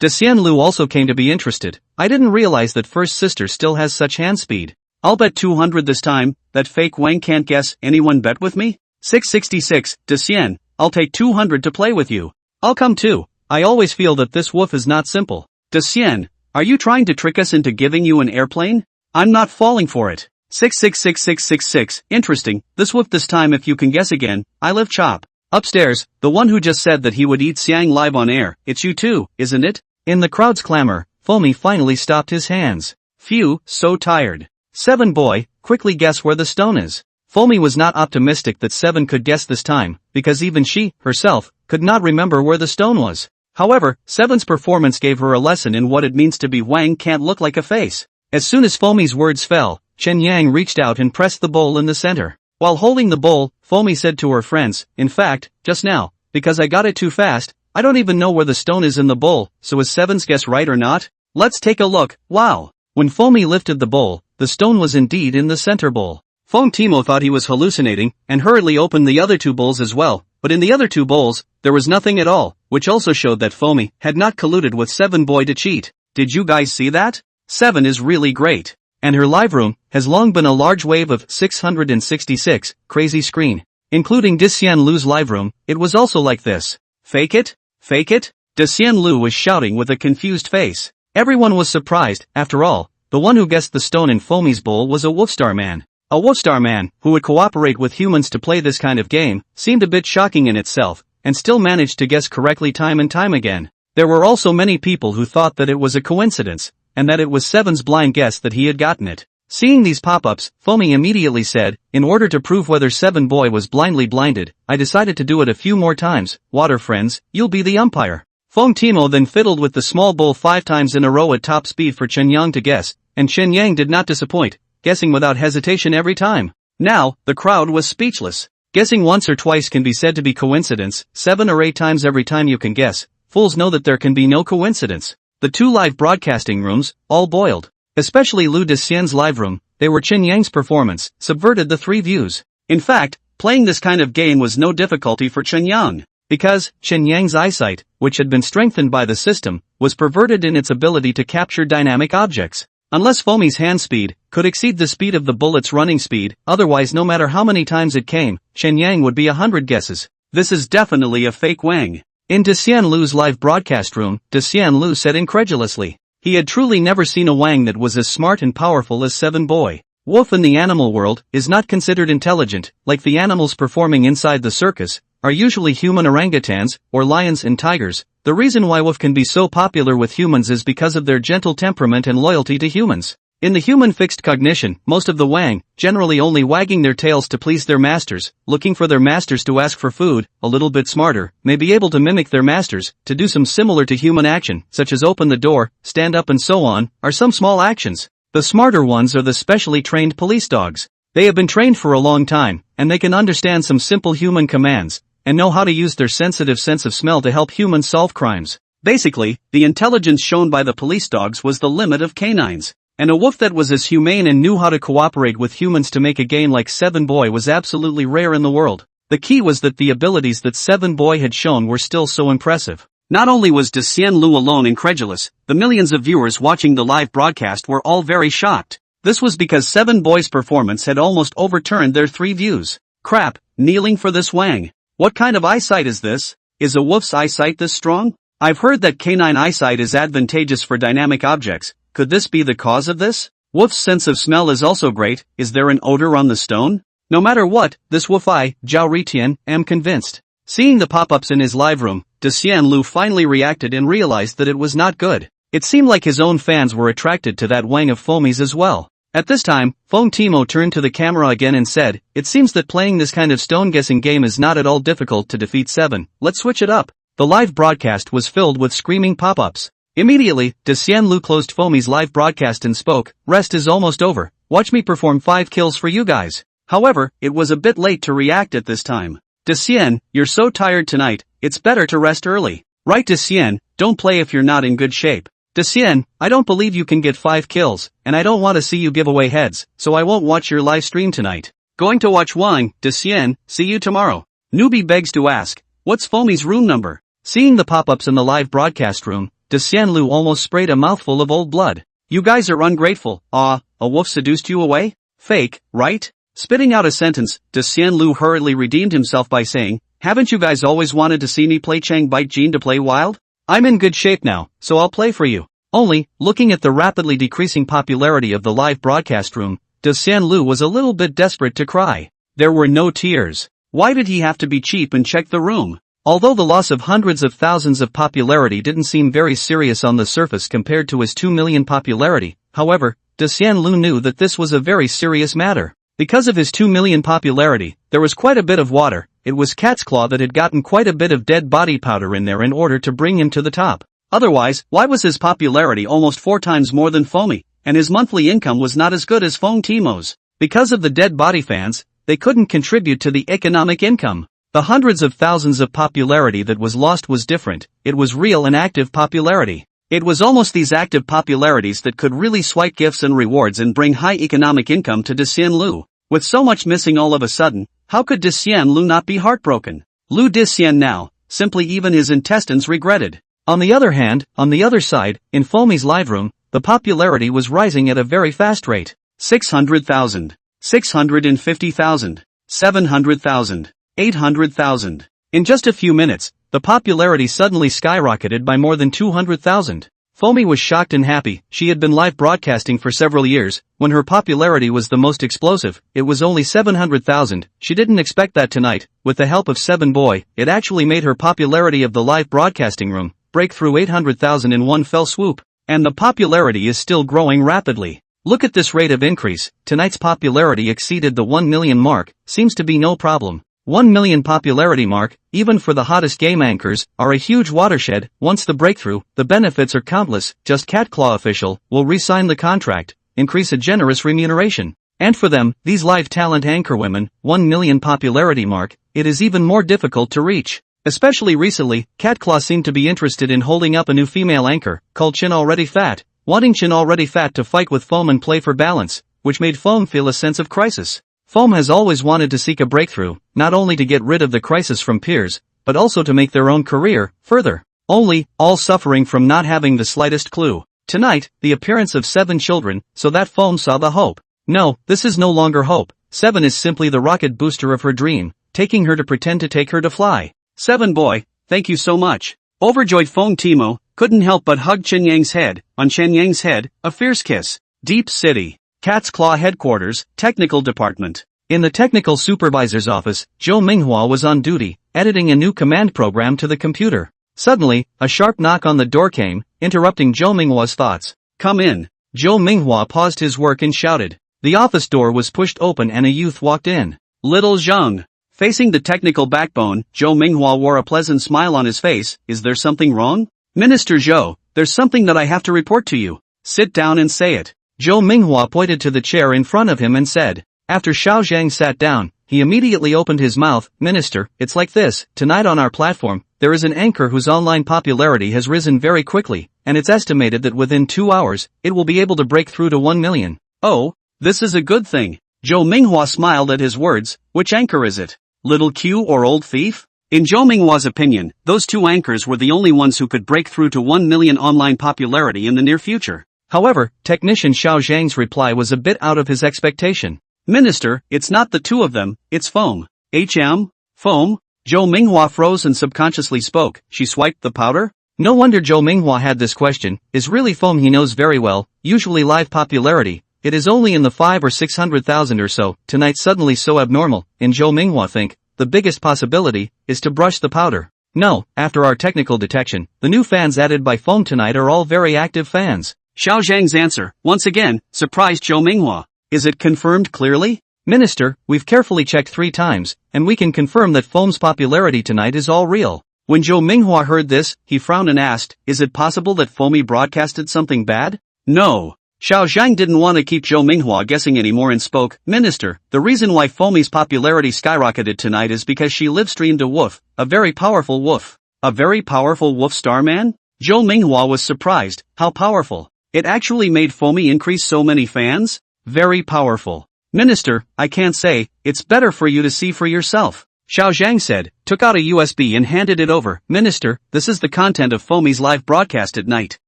Desian Lu also came to be interested. I didn't realize that first sister still has such hand speed. I'll bet 200 this time, that fake Wang can't guess. Anyone bet with me? 666, Desian, I'll take 200 to play with you. I'll come too. I always feel that this woof is not simple. Desian, are you trying to trick us into giving you an airplane? I'm not falling for it. 666666, interesting, this woof this time if you can guess again, I live chop. Upstairs, the one who just said that he would eat Xiang live on air, it's you too, isn't it? In the crowd's clamor, Fomi finally stopped his hands. Phew, so tired. 7 boy, quickly guess where the stone is. Fomi was not optimistic that 7 could guess this time, because even she, herself, could not remember where the stone was. However, 7's performance gave her a lesson in what it means to be Wang can't look like a face. As soon as Fomi's words fell, Chen Yang reached out and pressed the bowl in the center. While holding the bowl, Fomi said to her friends, in fact, just now, because I got it too fast, I don't even know where the stone is in the bowl, so is 7's guess right or not? Let's take a look, wow! When Fomi lifted the bowl, the stone was indeed in the center bowl. Fong Timo thought he was hallucinating, and hurriedly opened the other 2 bowls as well, but in the other 2 bowls, there was nothing at all, which also showed that Fomi had not colluded with 7 boy to cheat. Did you guys see that? 7 is really great. And her live room has long been a large wave of 666 crazy screen. Including Desian Lu's live room, it was also like this. Fake it? Fake it? Desian Lu was shouting with a confused face. Everyone was surprised, after all, the one who guessed the stone in Fomi's bowl was a Wolfstar man. A Wolfstar man, who would cooperate with humans to play this kind of game, seemed a bit shocking in itself, and still managed to guess correctly time and time again. There were also many people who thought that it was a coincidence, and that it was 7's blind guess that he had gotten it. Seeing these pop-ups, Fomi immediately said, in order to prove whether 7 boy was blindly blinded, I decided to do it a few more times. Water friends, you'll be the umpire. Fong Timo then fiddled with the small bowl 5 times in a row at top speed for Chen Yang to guess, and Chen Yang did not disappoint, guessing without hesitation every time. Now, the crowd was speechless. Guessing once or twice can be said to be coincidence, 7 or 8 times every time you can guess. Fools know that there can be no coincidence. The 2 live broadcasting rooms, all boiled. Especially Lu Desian's live room, they were Chen Yang's performance, subverted the 3 views. In fact, playing this kind of game was no difficulty for Chen Yang. Because, Chen Yang's eyesight, which had been strengthened by the system, was perverted in its ability to capture dynamic objects. Unless Fomi's hand speed could exceed the speed of the bullet's running speed, otherwise no matter how many times it came, Chen Yang would be 100 guesses. This is definitely a fake Wang. In Desian Lu's live broadcast room, Desian Lu said incredulously. He had truly never seen a Wang that was as smart and powerful as 7 boy. Wolf in the animal world is not considered intelligent, like the animals performing inside the circus, are usually human orangutans, or lions and tigers. The reason why wolf can be so popular with humans is because of their gentle temperament and loyalty to humans. In the human fixed cognition, most of the Wang, generally only wagging their tails to please their masters, looking for their masters to ask for food, a little bit smarter, may be able to mimic their masters, to do some similar to human action, such as open the door, stand up and so on, are some small actions. The smarter ones are the specially trained police dogs. They have been trained for a long time, and they can understand some simple human commands, and know how to use their sensitive sense of smell to help humans solve crimes. Basically, the intelligence shown by the police dogs was the limit of canines. And a wolf that was as humane and knew how to cooperate with humans to make a game like 7 boy was absolutely rare in the world. The key was that the abilities that 7 boy had shown were still so impressive. Not only was Desian Lu alone incredulous, the millions of viewers watching the live broadcast were all very shocked. This was because 7 boy's performance had almost overturned their 3 views. Crap, kneeling for this Wang. What kind of eyesight is this? Is a wolf's eyesight this strong? I've heard that canine eyesight is advantageous for dynamic objects. Could this be the cause of this? Wolf's sense of smell is also great. Is there an odor on the stone? No matter what, this wolf I, Zhao Ritian, am convinced. Seeing the pop-ups in his live room, Desian Lu finally reacted and realized that it was not good. It seemed like his own fans were attracted to that Wang of Fomi's as well. At this time, Foam Timo turned to the camera again and said, "It seems that playing this kind of stone-guessing game is not at all difficult to defeat 7. Let's switch it up." The live broadcast was filled with screaming pop-ups. Immediately, De Xian Lu closed Foamy's live broadcast and spoke, "Rest is almost over. Watch me perform 5 kills for you guys." However, it was a bit late to react at this time. De Xian, you're so tired tonight, it's better to rest early. Right, De Xian, don't play if you're not in good shape. De Xian, I don't believe you can get 5 kills, and I don't want to see you give away heads, so I won't watch your live stream tonight. Going to watch Wang, De Xian, see you tomorrow. Newbie begs to ask, what's Foamy's room number? Seeing the pop-ups in the live broadcast room, De Xian Lu almost sprayed a mouthful of old blood. You guys are ungrateful. A wolf seduced you away? Fake, right? Spitting out a sentence, De Xian Lu hurriedly redeemed himself by saying, haven't you guys always wanted to see me play Chang Bite Jean to play wild? I'm in good shape now, so I'll play for you. Only, looking at the rapidly decreasing popularity of the live broadcast room, De Xian Lu was a little bit desperate to cry. There were no tears. Why did he have to be cheap and check the room? Although the loss of hundreds of thousands of popularity didn't seem very serious on the surface compared to his 2 million popularity, however, De Xian Lu knew that this was a very serious matter. Because of his 2 million popularity, there was quite a bit of water. It was cat's claw that had gotten quite a bit of dead body powder in there in order to bring him to the top. Otherwise, why was his popularity almost 4 times more than Foamy, and his monthly income was not as good as Foam Timo's? Because of the dead body fans, they couldn't contribute to the economic income. The hundreds of thousands of popularity that was lost was different. It was real and active popularity. It was almost these active popularities that could really swipe gifts and rewards and bring high economic income to De Xian Lu. With so much missing all of a sudden, how could De Xian Lu not be heartbroken? Lu De Xian now, simply even his intestines regretted. On the other hand, on the other side, in Foamy's live room, the popularity was rising at a very fast rate. 600,000, 650,000, 700,000, 800,000. In just a few minutes, the popularity suddenly skyrocketed by more than 200,000. Foamy was shocked and happy. She had been live broadcasting for several years. When her popularity was the most explosive, it was only 700,000. She didn't expect that tonight. With the help of 7boy, it actually made her popularity of the live broadcasting room break through 800,000 in one fell swoop. And the popularity is still growing rapidly. Look at this rate of increase. Tonight's popularity exceeded the 1 million mark. Seems to be no problem. 1 million popularity mark, even for the hottest game anchors, are a huge watershed. Once the breakthrough, the benefits are countless. Just Cat Claw official will re-sign the contract, increase a generous remuneration. And for them, these live talent anchor women, 1 million popularity mark, it is even more difficult to reach. Especially recently, Cat Claw seemed to be interested in holding up a new female anchor, called Chin Already Fat, wanting Chin Already Fat to fight with Foam and play for balance, which made Foam feel a sense of crisis. Foam has always wanted to seek a breakthrough, not only to get rid of the crisis from peers, but also to make their own career, further. Only, all suffering from not having the slightest clue. Tonight, the appearance of 7 children, so that Foam saw the hope. No, this is no longer hope. 7 is simply the rocket booster of her dream, taking her to pretend to take her to fly. 7boy, thank you so much. Overjoyed Foam Timo couldn't help but hug Chen Yang's head. On Chen Yang's head, a fierce kiss. Deep City. Cat's Claw Headquarters, Technical Department. In the technical supervisor's office, Zhou Minghua was on duty, editing a new command program to the computer. Suddenly, a sharp knock on the door came, interrupting Zhou Minghua's thoughts. Come in. Zhou Minghua paused his work and shouted. The office door was pushed open and a youth walked in. Little Zheng. Facing the technical backbone, Zhou Minghua wore a pleasant smile on his face. Is there something wrong? Minister Zhou, there's something that I have to report to you. Sit down and say it. Zhou Minghua pointed to the chair in front of him and said. After Xiao Zhang sat down, he immediately opened his mouth. Minister, it's like this. Tonight on our platform, there is an anchor whose online popularity has risen very quickly, and it's estimated that within 2 hours, it will be able to break through to 1 million. Oh, this is a good thing. Zhou Minghua smiled at his words. Which anchor is it? Little Q or Old Thief? In Zhou Minghua's opinion, those 2 anchors were the only ones who could break through to 1 million online popularity in the near future. However, technician Xiao Zhang's reply was a bit out of his expectation. Minister, it's not the 2 of them, it's Foam. Foam? Zhou Minghua froze and subconsciously spoke. She swiped the powder? No wonder Zhou Minghua had this question. Is really Foam he knows very well, usually live popularity. It is only in the 5 or 600,000 or so, tonight suddenly so abnormal. In Zhou Minghua think, the biggest possibility, is to brush the powder. No, after our technical detection, the new fans added by Foam tonight are all very active fans. Xiao Zhang's answer, once again, surprised Zhou Minghua. Is it confirmed clearly? Minister, we've carefully checked 3 times, and we can confirm that Foam's popularity tonight is all real. When Zhou Minghua heard this, he frowned and asked, is it possible that Foamy broadcasted something bad? No. Xiao Zhang didn't want to keep Zhou Minghua guessing anymore and spoke, Minister, the reason why Foamy's popularity skyrocketed tonight is because she live-streamed a woof, a very powerful woof. A very powerful woof starman? Zhou Minghua was surprised, how powerful. It actually made Foamy increase so many fans? Very powerful. Minister, I can't say, it's better for you to see for yourself. Xiao Zhang said, took out a USB and handed it over. Minister, this is the content of Foamy's live broadcast at night.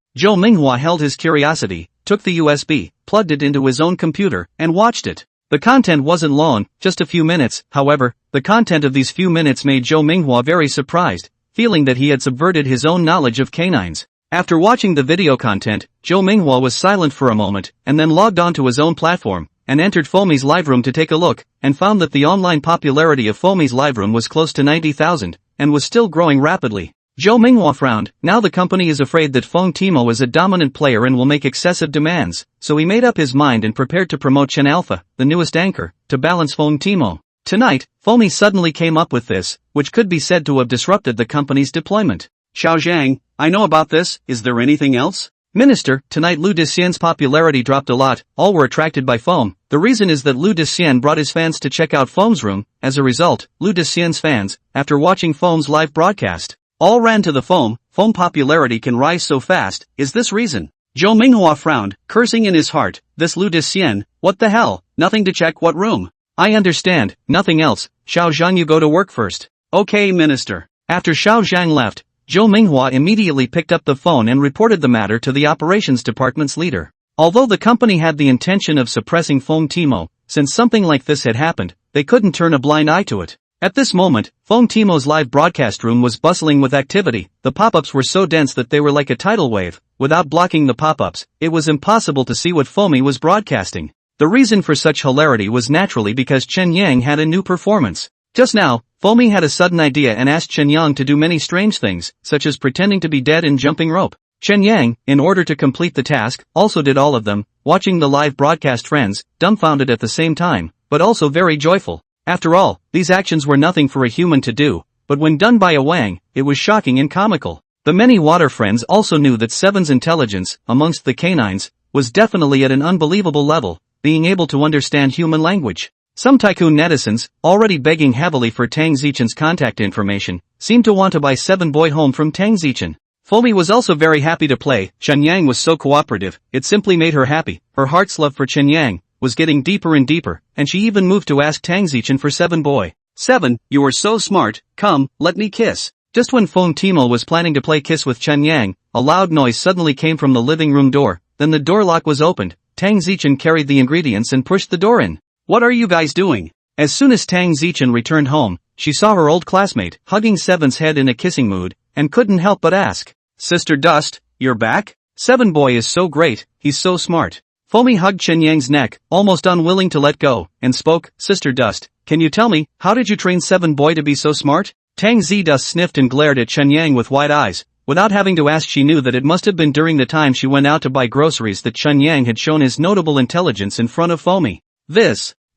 Zhou Minghua held his curiosity, took the USB, plugged it into his own computer, and watched it. The content wasn't long, just a few minutes. However, the content of these few minutes made Zhou Minghua very surprised, feeling that he had subverted his own knowledge of canines. After watching the video content, Zhou Minghua was silent for a moment, and then logged on to his own platform, and entered Foamy's live room to take a look, and found that the online popularity of Foamy's live room was close to 90,000, and was still growing rapidly. Zhou Minghua frowned. Now the company is afraid that Feng Timo is a dominant player and will make excessive demands, so he made up his mind and prepared to promote Chen Alpha, the newest anchor, to balance Feng Timo. Tonight, Foamy suddenly came up with this, which could be said to have disrupted the company's deployment. Xiao Zhang, I know about this, is there anything else? Minister, tonight Lu Dexian's popularity dropped a lot, all were attracted by Foam. The reason is that Lu Dexian brought his fans to check out Foam's room. As a result, Lu Dexian's fans, after watching Foam's live broadcast, all ran to the Foam. Foam popularity can rise so fast, is this reason? Zhou Minghua frowned, cursing in his heart, this Lu Dexian, what the hell, nothing to check what room? I understand, nothing else. Xiao Zhang, you go to work first. Okay, Minister. After Xiao Zhang left, Zhou Minghua immediately picked up the phone and reported the matter to the operations department's leader. Although the company had the intention of suppressing Feng Timo, since something like this had happened, they couldn't turn a blind eye to it. At this moment, Feng Timo's live broadcast room was bustling with activity. The pop-ups were so dense that they were like a tidal wave. Without blocking the pop-ups, it was impossible to see what Foamy was broadcasting. The reason for such hilarity was naturally because Chen Yang had a new performance. Just now, Foamy had a sudden idea and asked Chen Yang to do many strange things, such as pretending to be dead and jumping rope. Chen Yang, in order to complete the task, also did all of them, watching the live broadcast friends, dumbfounded at the same time, but also very joyful. After all, these actions were nothing for a human to do, but when done by a Wang, it was shocking and comical. The many water friends also knew that Seven's intelligence, amongst the canines, was definitely at an unbelievable level, being able to understand human language. Some tycoon netizens, already begging heavily for Tang Zichen's contact information, seemed to want to buy Seven Boy home from Tang Zichen. Foamy was also very happy to play. Chen Yang was so cooperative, it simply made her happy. Her heart's love for Chen Yang was getting deeper and deeper, and she even moved to ask Tang Zichen for Seven Boy. Seven, you are so smart, come, let me kiss. Just when Feng Timo was planning to play kiss with Chen Yang, a loud noise suddenly came from the living room door, then the door lock was opened. Tang Zichen carried the ingredients and pushed the door in. What are you guys doing? As soon as Tang Zichen returned home, she saw her old classmate hugging Seven's head in a kissing mood, and couldn't help but ask, Sister Dust, you're back? Seven Boy is so great, he's so smart. Foamy hugged Chen Yang's neck, almost unwilling to let go, and spoke, Sister Dust, can you tell me, how did you train Seven Boy to be so smart? Tang Z Dust sniffed and glared at Chen Yang with wide eyes. Without having to ask, she knew that it must have been during the time she went out to buy groceries that Chen Yang had shown his notable intelligence in front of Foamy.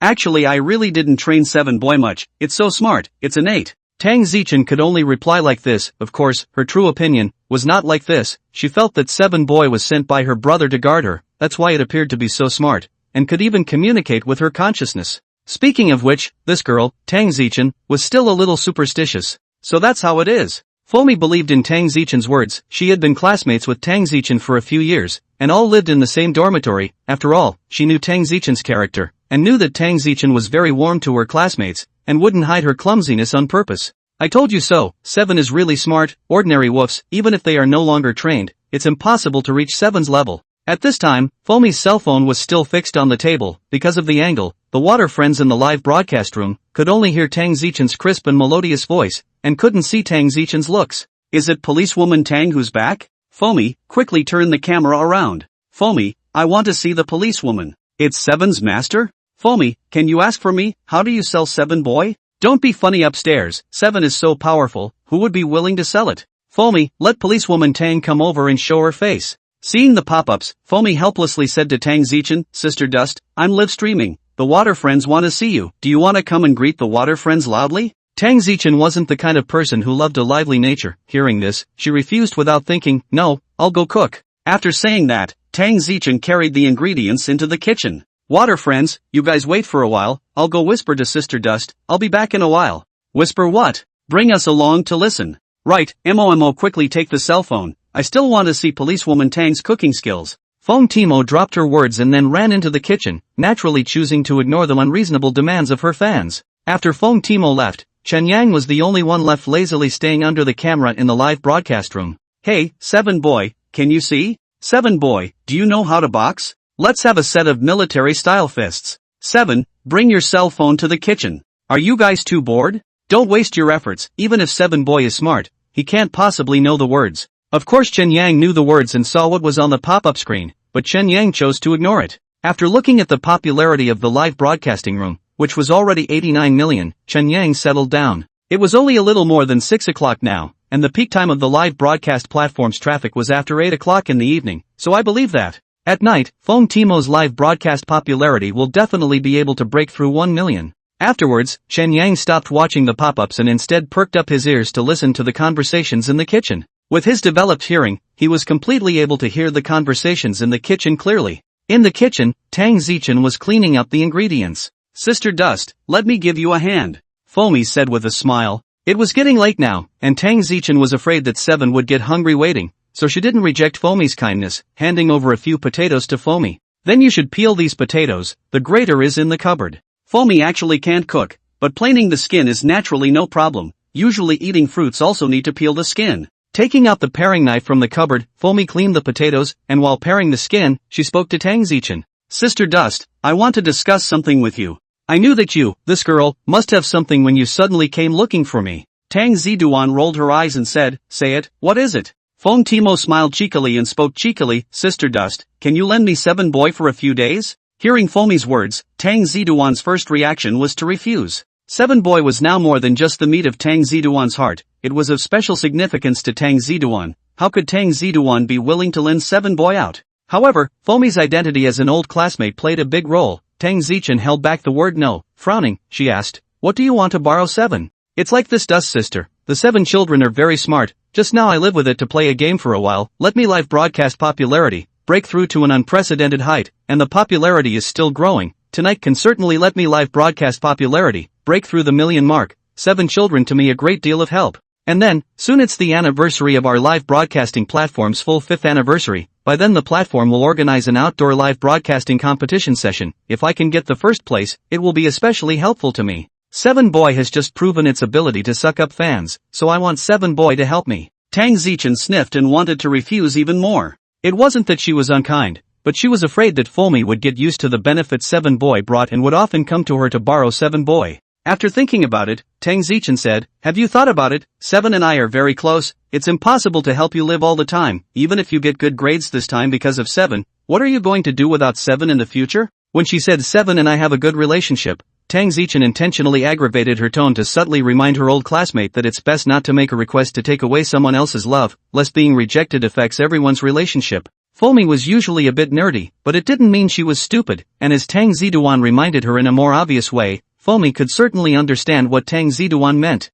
Actually I really didn't train Seven Boy much, it's so smart, it's innate. Tang Zichen could only reply like this. Of course, her true opinion was not like this. She felt that Seven Boy was sent by her brother to guard her, that's why it appeared to be so smart, and could even communicate with her consciousness. Speaking of which, this girl, Tang Zichen, was still a little superstitious. So that's how it is. Foamy believed in Tang Zichen's words. She had been classmates with Tang Zichen for a few years, and all lived in the same dormitory. After all, she knew Tang Zichen's character, and knew that Tang Zichen was very warm to her classmates, and wouldn't hide her clumsiness on purpose. I told you so, Seven is really smart. Ordinary woofs, even if they are no longer trained, it's impossible to reach Seven's level. At this time, Foamy's cell phone was still fixed on the table. Because of the angle, the water friends in the live broadcast room could only hear Tang Zichen's crisp and melodious voice, and couldn't see Tang Zichen's looks. Is it policewoman Tang who's back? Foamy, quickly turn the camera around. Foamy, I want to see the policewoman. It's Seven's master? Foamy, can you ask for me? How do you sell Seven Boy? Don't be funny upstairs, Seven is so powerful, who would be willing to sell it? Foamy, let policewoman Tang come over and show her face. Seeing the pop-ups, Foamy helplessly said to Tang Zichen, Sister Dust, I'm live streaming. The water friends want to see you. Do you want to come and greet the water friends loudly? Tang Zichen wasn't the kind of person who loved a lively nature. Hearing this, she refused without thinking. No, I'll go cook. After saying that, Tang Zichen carried the ingredients into the kitchen. Water friends, you guys wait for a while, I'll go whisper to Sister Dust, I'll be back in a while. Whisper what? Bring us along to listen. Right, Mo quickly take the cell phone, I still want to see policewoman Tang's cooking skills. Fong Timo dropped her words and then ran into the kitchen, naturally choosing to ignore the unreasonable demands of her fans. After Fong Timo left, Chen Yang was the only one left lazily staying under the camera in the live broadcast room. Hey, 7 boy, can you see? 7 boy, do you know how to box? Let's have a set of military-style fists. 7, bring your cell phone to the kitchen. Are you guys too bored? Don't waste your efforts, even if 7 boy is smart, he can't possibly know the words. Of course Chen Yang knew the words and saw what was on the pop-up screen, but Chen Yang chose to ignore it. After looking at the popularity of the live broadcasting room, which was already 89 million, Chen Yang settled down. It was only a little more than 6 o'clock now, and the peak time of the live broadcast platform's traffic was after 8 o'clock in the evening, so I believe that at night, Fong Timo's live broadcast popularity will definitely be able to break through 1 million. Afterwards, Chen Yang stopped watching the pop-ups and instead perked up his ears to listen to the conversations in the kitchen. With his developed hearing, he was completely able to hear the conversations in the kitchen clearly. In the kitchen, Tang Zichen was cleaning up the ingredients. Sister Dust, let me give you a hand, Foamy said with a smile. It was getting late now, and Tang Zichen was afraid that 7 would get hungry waiting, so she didn't reject Foamy's kindness, handing over a few potatoes to Foamy. Then you should peel these potatoes, the grater is in the cupboard. Foamy actually can't cook, but planing the skin is naturally no problem. Usually eating fruits also need to peel the skin. Taking out the paring knife from the cupboard, Foamy cleaned the potatoes, and while paring the skin, she spoke to Tang Zichen. Sister Dust, I want to discuss something with you. I knew that you, this girl, must have something when you suddenly came looking for me. Tang Ziduan rolled her eyes and said, say it, what is it? Fong Timo smiled cheekily and spoke cheekily, Sister Dust, can you lend me 7 boy for a few days? Hearing Foamy's words, Tang Ziduan's first reaction was to refuse. 7 boy was now more than just the meat of Tang Ziduan's heart, it was of special significance to Tang Ziduan. How could Tang Ziduan be willing to lend 7 boy out? However, Foamy's identity as an old classmate played a big role. Tang Zichen held back the word no. Frowning, she asked, what do you want to borrow 7? It's like this Dust sister, the 7 children are very smart, just now I live with it to play a game for a while, let me live broadcast popularity, break through to an unprecedented height, and the popularity is still growing, tonight can certainly let me live broadcast popularity, break through the 1 million mark, 7 children to me a great deal of help. And then, soon it's the anniversary of our live broadcasting platform's full 5th anniversary, by then the platform will organize an outdoor live broadcasting competition session, if I can get the first place, it will be especially helpful to me. 7 boy has just proven its ability to suck up fans, so I want 7 boy to help me. Tang Zichen sniffed and wanted to refuse even more. It wasn't that she was unkind, but she was afraid that Foamy would get used to the benefits 7 boy brought and would often come to her to borrow 7 boy. After thinking about it, Tang Zichen said, have you thought about it? 7 and I are very close, it's impossible to help you live all the time, even if you get good grades this time because of 7, what are you going to do without 7 in the future? When she said 7 and I have a good relationship, Tang Zichen intentionally aggravated her tone to subtly remind her old classmate that it's best not to make a request to take away someone else's love, lest being rejected affects everyone's relationship. Foamy was usually a bit nerdy, but it didn't mean she was stupid, and as Tang Ziduan reminded her in a more obvious way, Foamy could certainly understand what Tang Ziduan meant.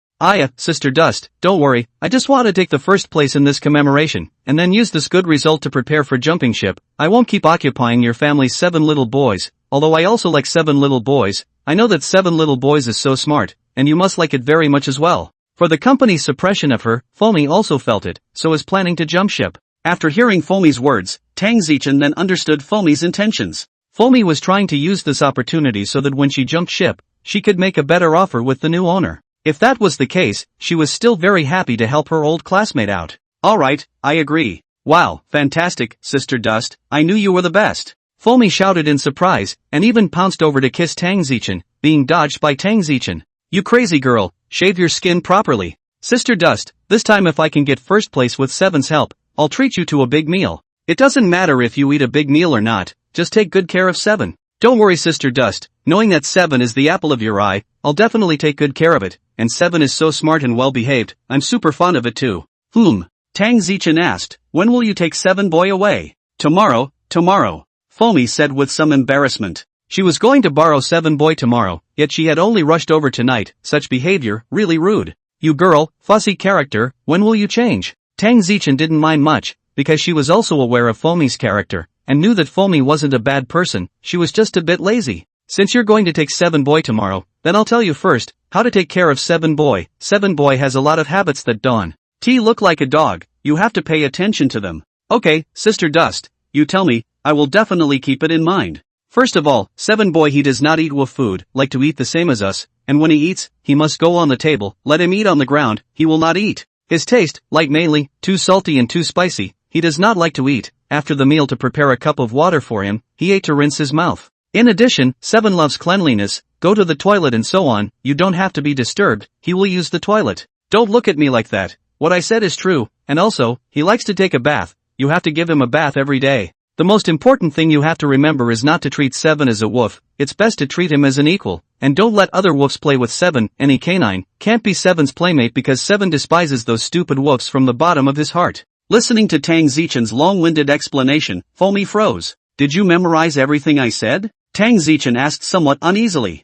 Sister Dust, don't worry, I just want to take the first place in this commemoration, and then use this good result to prepare for jumping ship. I won't keep occupying your family's 7 little boys, although I also like 7 little boys. I know that 7 little boys is so smart, and you must like it very much as well. For the company's suppression of her, Foamy also felt it, so is planning to jump ship. After hearing Foamy's words, Tang Zichen then understood Foamy's intentions. Foamy was trying to use this opportunity so that when she jumped ship, she could make a better offer with the new owner. If that was the case, she was still very happy to help her old classmate out. Alright, I agree. Wow, fantastic, Sister Dust, I knew you were the best. Foamy shouted in surprise, and even pounced over to kiss Tang Zichen, being dodged by Tang Zichen. You crazy girl, shave your skin properly. Sister Dust, this time if I can get first place with 7's help, I'll treat you to a big meal. It doesn't matter if you eat a big meal or not, just take good care of 7. Don't worry Sister Dust, knowing that 7 is the apple of your eye, I'll definitely take good care of it, and 7 is so smart and well behaved, I'm super fond of it too. Tang Zichen asked, when will you take 7 boy away? Tomorrow. Foamy said with some embarrassment. She was going to borrow 7 boy tomorrow, yet she had only rushed over tonight. Such behavior, really rude. You girl, fussy character, when will you change? Tang Zichen didn't mind much, because she was also aware of Foamy's character, and knew that Foamy wasn't a bad person, she was just a bit lazy. Since you're going to take 7 boy tomorrow, then I'll tell you first, how to take care of 7 boy. 7 boy has a lot of habits that don't look like a dog, you have to pay attention to them. Okay, Sister Dust, you tell me, I will definitely keep it in mind. First of all, 7 boy he does not eat with food, like to eat the same as us, and when he eats, he must go on the table, let him eat on the ground, he will not eat. His taste, like mainly, too salty and too spicy, he does not like to eat. After the meal to prepare a cup of water for him, he ate to rinse his mouth. In addition, 7 loves cleanliness, go to the toilet and so on, you don't have to be disturbed, he will use the toilet. Don't look at me like that, what I said is true, and also, he likes to take a bath, you have to give him a bath every day. The most important thing you have to remember is not to treat 7 as a wolf, it's best to treat him as an equal, and don't let other wolves play with 7, any canine can't be 7's playmate because 7 despises those stupid wolves from the bottom of his heart. Listening to Tang Zichen's long-winded explanation, Foamy froze. Did you memorize everything I said? Tang Zichen asked somewhat uneasily.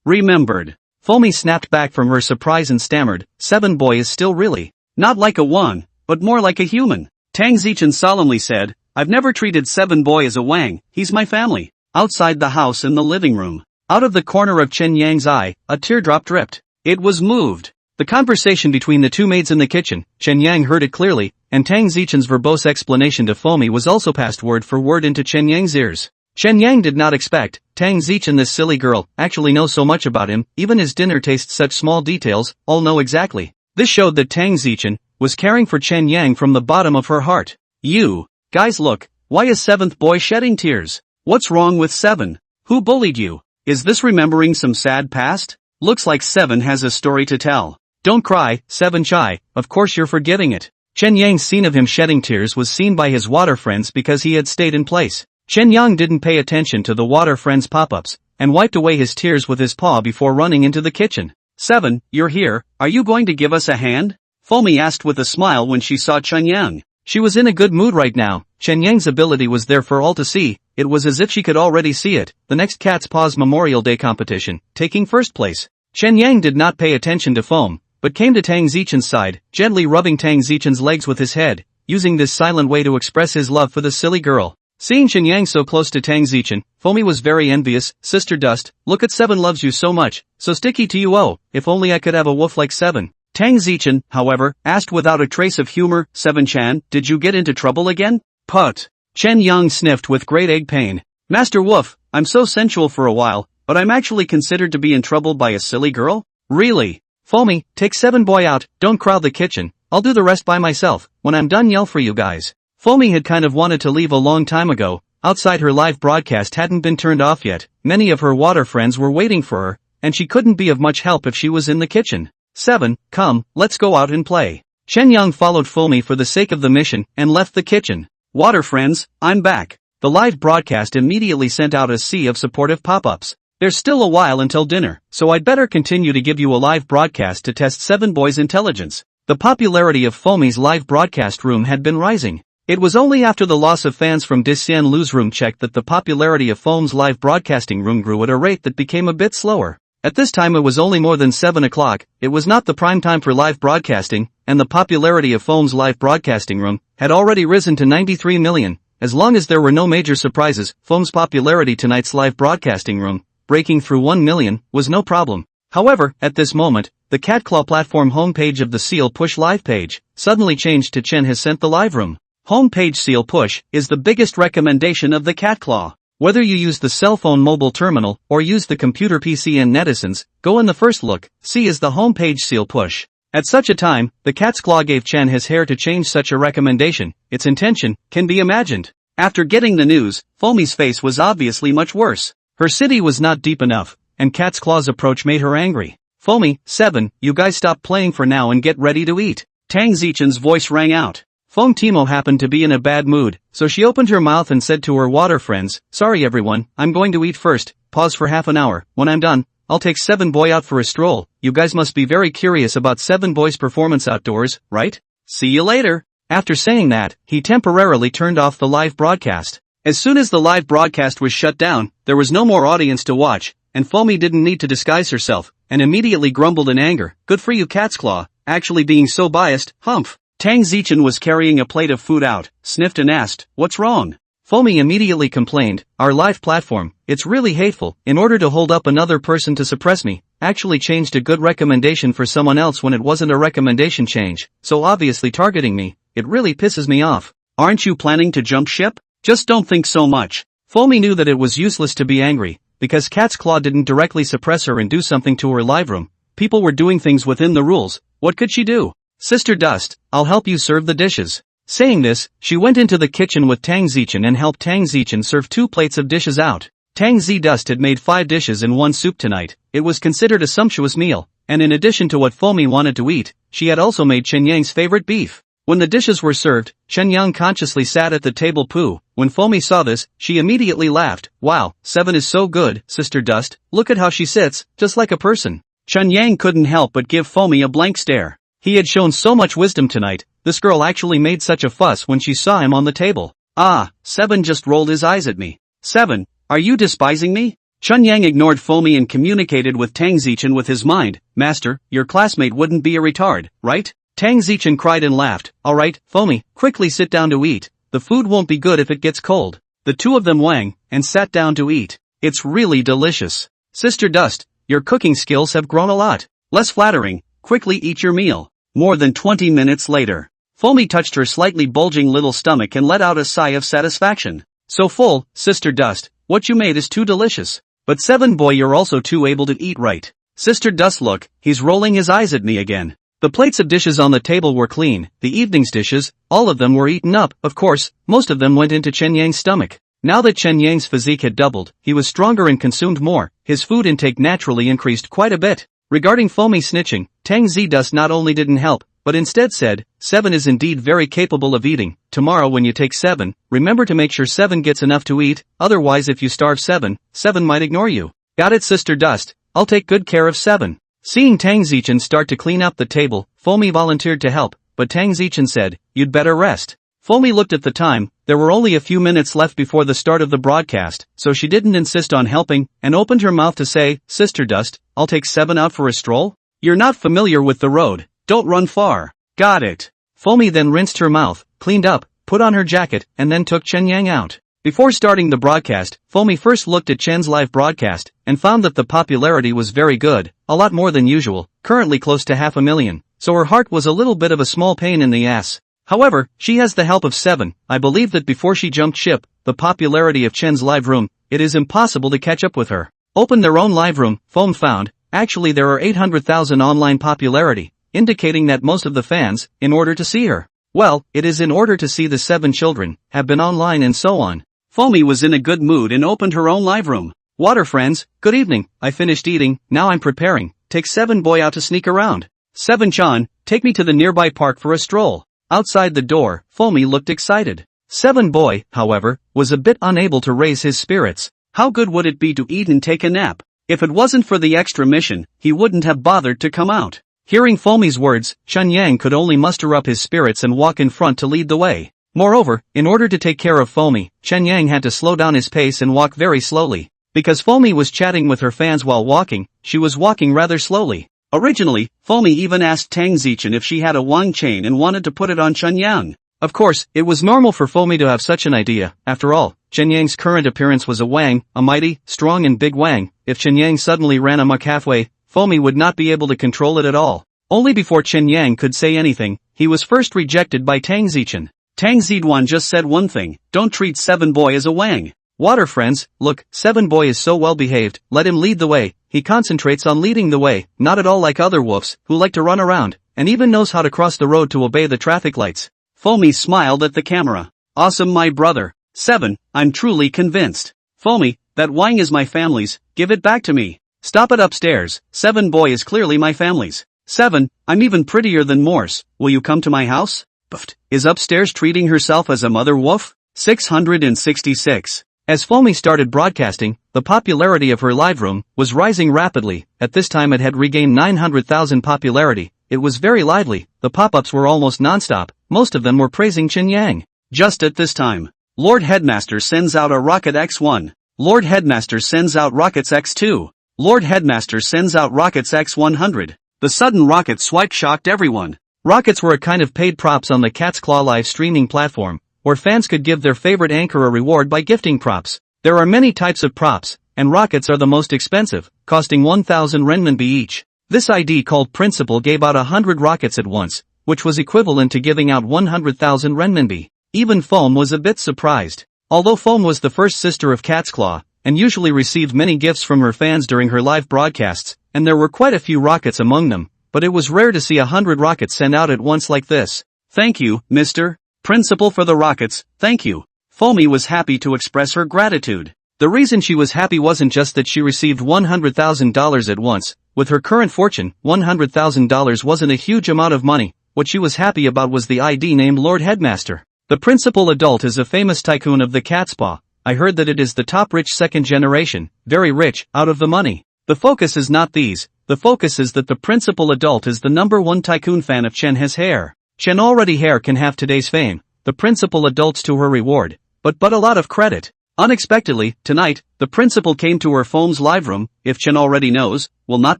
Remembered. Foamy snapped back from her surprise and stammered, 7 boy is still really not like a wang, but more like a human. Tang Zichen solemnly said, I've never treated 7 boy as a wang, he's my family. Outside the house in the living room, out of the corner of Chen Yang's eye, a teardrop dripped. It was moved. The conversation between the two maids in the kitchen, Chen Yang heard it clearly, and Tang Zichen's verbose explanation to Foamy was also passed word for word into Chen Yang's ears. Chen Yang did not expect Tang Zichen, this silly girl, actually knows so much about him, even his dinner tastes such small details, all know exactly. This showed that Tang Zichen was caring for Chen Yang from the bottom of her heart. You guys look, why is 7th boy shedding tears? What's wrong with 7? Who bullied you? Is this remembering some sad past? Looks like 7 has a story to tell. Don't cry, 7 shy, of course you're forgetting it. Chen Yang's scene of him shedding tears was seen by his water friends because he had stayed in place. Chen Yang didn't pay attention to the water friends' pop-ups, and wiped away his tears with his paw before running into the kitchen. 7, you're here, are you going to give us a hand? Foamy asked with a smile when she saw Chen Yang. She was in a good mood right now, Chen Yang's ability was there for all to see, it was as if she could already see it, the next Cat's Paws Memorial Day competition, taking first place. Chen Yang did not pay attention to Foam, but came to Tang Zichen's side, gently rubbing Tang Zichen's legs with his head, using this silent way to express his love for the silly girl. Seeing Chen Yang so close to Tang Zichen, Foamy was very envious. Sister Dust, look at 7 loves you so much, so sticky to you. Oh, if only I could have a wolf like 7. Tang Zichen, however, asked without a trace of humor, 7-chan, did you get into trouble again? Put. Chen Yang sniffed with great egg pain. Master Wolf, I'm so sensual for a while, but I'm actually considered to be in trouble by a silly girl? Really? Foamy, take 7 boy out, don't crowd the kitchen, I'll do the rest by myself, when I'm done yell for you guys. Foamy had kind of wanted to leave a long time ago, outside her live broadcast hadn't been turned off yet, many of her water friends were waiting for her, and she couldn't be of much help if she was in the kitchen. 7, come, let's go out and play. Chen Yang followed Foamy for the sake of the mission, and left the kitchen. Water friends, I'm back. The live broadcast immediately sent out a sea of supportive pop-ups. There's still a while until dinner, so I'd better continue to give you a live broadcast to test 7 boys' intelligence. The popularity of Foamy's live broadcast room had been rising. It was only after the loss of fans from Disian Lu's room check that the popularity of Foam's live broadcasting room grew at a rate that became a bit slower. At this time it was only more than 7 o'clock, it was not the prime time for live broadcasting, and the popularity of Foam's live broadcasting room had already risen to 93 million. As long as there were no major surprises, Foam's popularity tonight's live broadcasting room, breaking through 1 million, was no problem. However, at this moment, the Catclaw platform homepage of the Seal Push live page suddenly changed to Chen has sent the live room. Homepage Seal Push is the biggest recommendation of the Catclaw. Whether you use the cell phone mobile terminal or use the computer PC and netizens, go in the first look, see is the homepage Seal Push. At such a time, the Cat's Claw gave Chen his hair to change such a recommendation, its intention can be imagined. After getting the news, Foamy's face was obviously much worse. Her city was not deep enough, and Cat's Claw's approach made her angry. Foamy, 7, you guys stop playing for now and get ready to eat. Tang Zichen's voice rang out. Foam Timo happened to be in a bad mood, so she opened her mouth and said to her water friends, sorry everyone, I'm going to eat first, pause for half an hour, when I'm done, I'll take 7 boy out for a stroll. You guys must be very curious about 7 boy's performance outdoors, right? See you later. After saying that, he temporarily turned off the live broadcast. As soon as the live broadcast was shut down, there was no more audience to watch, and Foamy didn't need to disguise herself, and immediately grumbled in anger. Good for you, Cat's Claw, actually being so biased, humph. Tang Zichen was carrying a plate of food out, sniffed and asked, what's wrong? Foamy immediately complained, our live platform, it's really hateful, in order to hold up another person to suppress me, actually changed a good recommendation for someone else when it wasn't a recommendation change, so obviously targeting me, it really pisses me off. Aren't you planning to jump ship? Just don't think so much. Foamy knew that it was useless to be angry, because Cat's Claw didn't directly suppress her and do something to her live room. People were doing things within the rules, what could she do? Sister Dust, I'll help you serve the dishes. Saying this, she went into the kitchen with Tang Zichen and helped Tang Zichen serve 2 plates of dishes out. Tang Z Dust had made 5 dishes and 1 soup tonight. It was considered a sumptuous meal, and in addition to what Foamy wanted to eat, she had also made Chen Yang's favorite beef. When the dishes were served, Chen Yang consciously sat at the table. When Foamy saw this, she immediately laughed. Wow, 7 is so good, Sister Dust, look at how she sits, just like a person. Chen Yang couldn't help but give Foamy a blank stare. He had shown so much wisdom tonight, this girl actually made such a fuss when she saw him on the table. Ah, 7 just rolled his eyes at me. 7, are you despising me? Chen Yang ignored Foamy and communicated with Tang Zichen with his mind. Master, your classmate wouldn't be a retard, right? Tang Zichen cried and laughed. Alright, Foamy, quickly sit down to eat. The food won't be good if it gets cold. The 2 of them wang, and sat down to eat. It's really delicious. Sister Dust, your cooking skills have grown a lot. Less flattering, quickly eat your meal. More than 20 minutes later, Foamy touched her slightly bulging little stomach and let out a sigh of satisfaction. So full, Sister Dust, what you made is too delicious. But 7 boy, you're also too able to eat right. Sister Dust, look, he's rolling his eyes at me again. The plates of dishes on the table were clean, the evening's dishes, all of them were eaten up, of course, most of them went into Chen Yang's stomach. Now that Chen Yang's physique had doubled, he was stronger and consumed more, his food intake naturally increased quite a bit. Regarding Foamy snitching, Tang Z Dust not only didn't help, but instead said, 7 is indeed very capable of eating. Tomorrow when you take 7, remember to make sure 7 gets enough to eat, otherwise if you starve 7, 7 might ignore you. Got it, Sister Dust, I'll take good care of 7. Seeing Tang Zichen start to clean up the table, Foamy volunteered to help, but Tang Zichen said, you'd better rest. Foamy looked at the time, there were only a few minutes left before the start of the broadcast, so she didn't insist on helping, and opened her mouth to say, Sister Dust, I'll take 7 out for a stroll? You're not familiar with the road, don't run far. Got it. Foamy then rinsed her mouth, cleaned up, put on her jacket, and then took Chen Yang out. Before starting the broadcast, Foamy first looked at Chen's live broadcast, and found that the popularity was very good, a lot more than usual, currently close to 500,000, so her heart was a little bit of a small pain in the ass. However, she has the help of 7, I believe that before she jumped ship, the popularity of Chen's live room, it is impossible to catch up with her. Open their own live room, Foam found, actually there are 800,000 online popularity, indicating that most of the fans, in order to see her, well, it is in order to see the 7 children, have been online and so on. Foamy was in a good mood and opened her own live room. Water friends, good evening, I finished eating, now I'm preparing, take 7 boy out to sneak around. 7-chan, take me to the nearby park for a stroll. Outside the door, Foamy looked excited. 7 boy, however, was a bit unable to raise his spirits. How good would it be to eat and take a nap? If it wasn't for the extra mission, he wouldn't have bothered to come out. Hearing Foamy's words, Chen Yang could only muster up his spirits and walk in front to lead the way. Moreover, in order to take care of Foamy, Chen Yang had to slow down his pace and walk very slowly. Because Foamy was chatting with her fans while walking, she was walking rather slowly. Originally, Foamy even asked Tang Zichen if she had a wang chain and wanted to put it on Chen Yang. Of course, it was normal for Foamy to have such an idea. After all, Chen Yang's current appearance was a wang, a mighty, strong and big wang. If Chen Yang suddenly ran amok halfway, Foamy would not be able to control it at all. Only before Chen Yang could say anything, he was first rejected by Tang Zichen. Tang Ziduan just said one thing, don't treat 7 boy as a wang. Water friends, look, 7 boy is so well behaved, let him lead the way, he concentrates on leading the way, not at all like other wolves, who like to run around, and even knows how to cross the road to obey the traffic lights. Foamy smiled at the camera. Awesome my brother. 7, I'm truly convinced. Foamy, that wang is my family's, give it back to me. Stop it upstairs, 7 boy is clearly my family's. 7, I'm even prettier than Morse, will you come to my house? Buffed, is upstairs treating herself as a mother wolf? 666. As Foamy started broadcasting, the popularity of her live room was rising rapidly. At this time it had regained 900,000 popularity. it was very lively, the pop-ups were almost non-stop, most of them were praising Chen Yang. Just at this time, Lord Headmaster sends out a rocket X1. Lord Headmaster sends out rockets X2. Lord Headmaster sends out rockets X100. The sudden rocket swipe shocked everyone. Rockets were a kind of paid props on the Cat's Claw live streaming platform, where fans could give their favorite anchor a reward by gifting props. There are many types of props, and rockets are the most expensive, costing 1,000 renminbi each. This ID called Principal gave out 100 rockets at once, which was equivalent to giving out 100,000 renminbi. Even Foam was a bit surprised. Although Foam was the first sister of Cat's Claw, and usually received many gifts from her fans during her live broadcasts, and there were quite a few rockets among them, but it was rare to see 100 rockets sent out at once like this. Thank you, Mr. Principal, for the rockets, thank you. Foamy was happy to express her gratitude. The reason she was happy wasn't just that she received $100,000 at once. With her current fortune, $100,000 wasn't a huge amount of money. What she was happy about was the ID named Lord Headmaster. The principal adult is a famous tycoon of the Cat's Paw. I heard that it is the top rich second generation, very rich, out of the money. The focus is not these, the focus is that the principal adult is the #1 tycoon fan of Chen He's hair. Chen already hair can have today's fame, the principal adults to her reward, but a lot of credit. Unexpectedly, tonight, the principal came to her Foam's live room. If Chen already knows, will not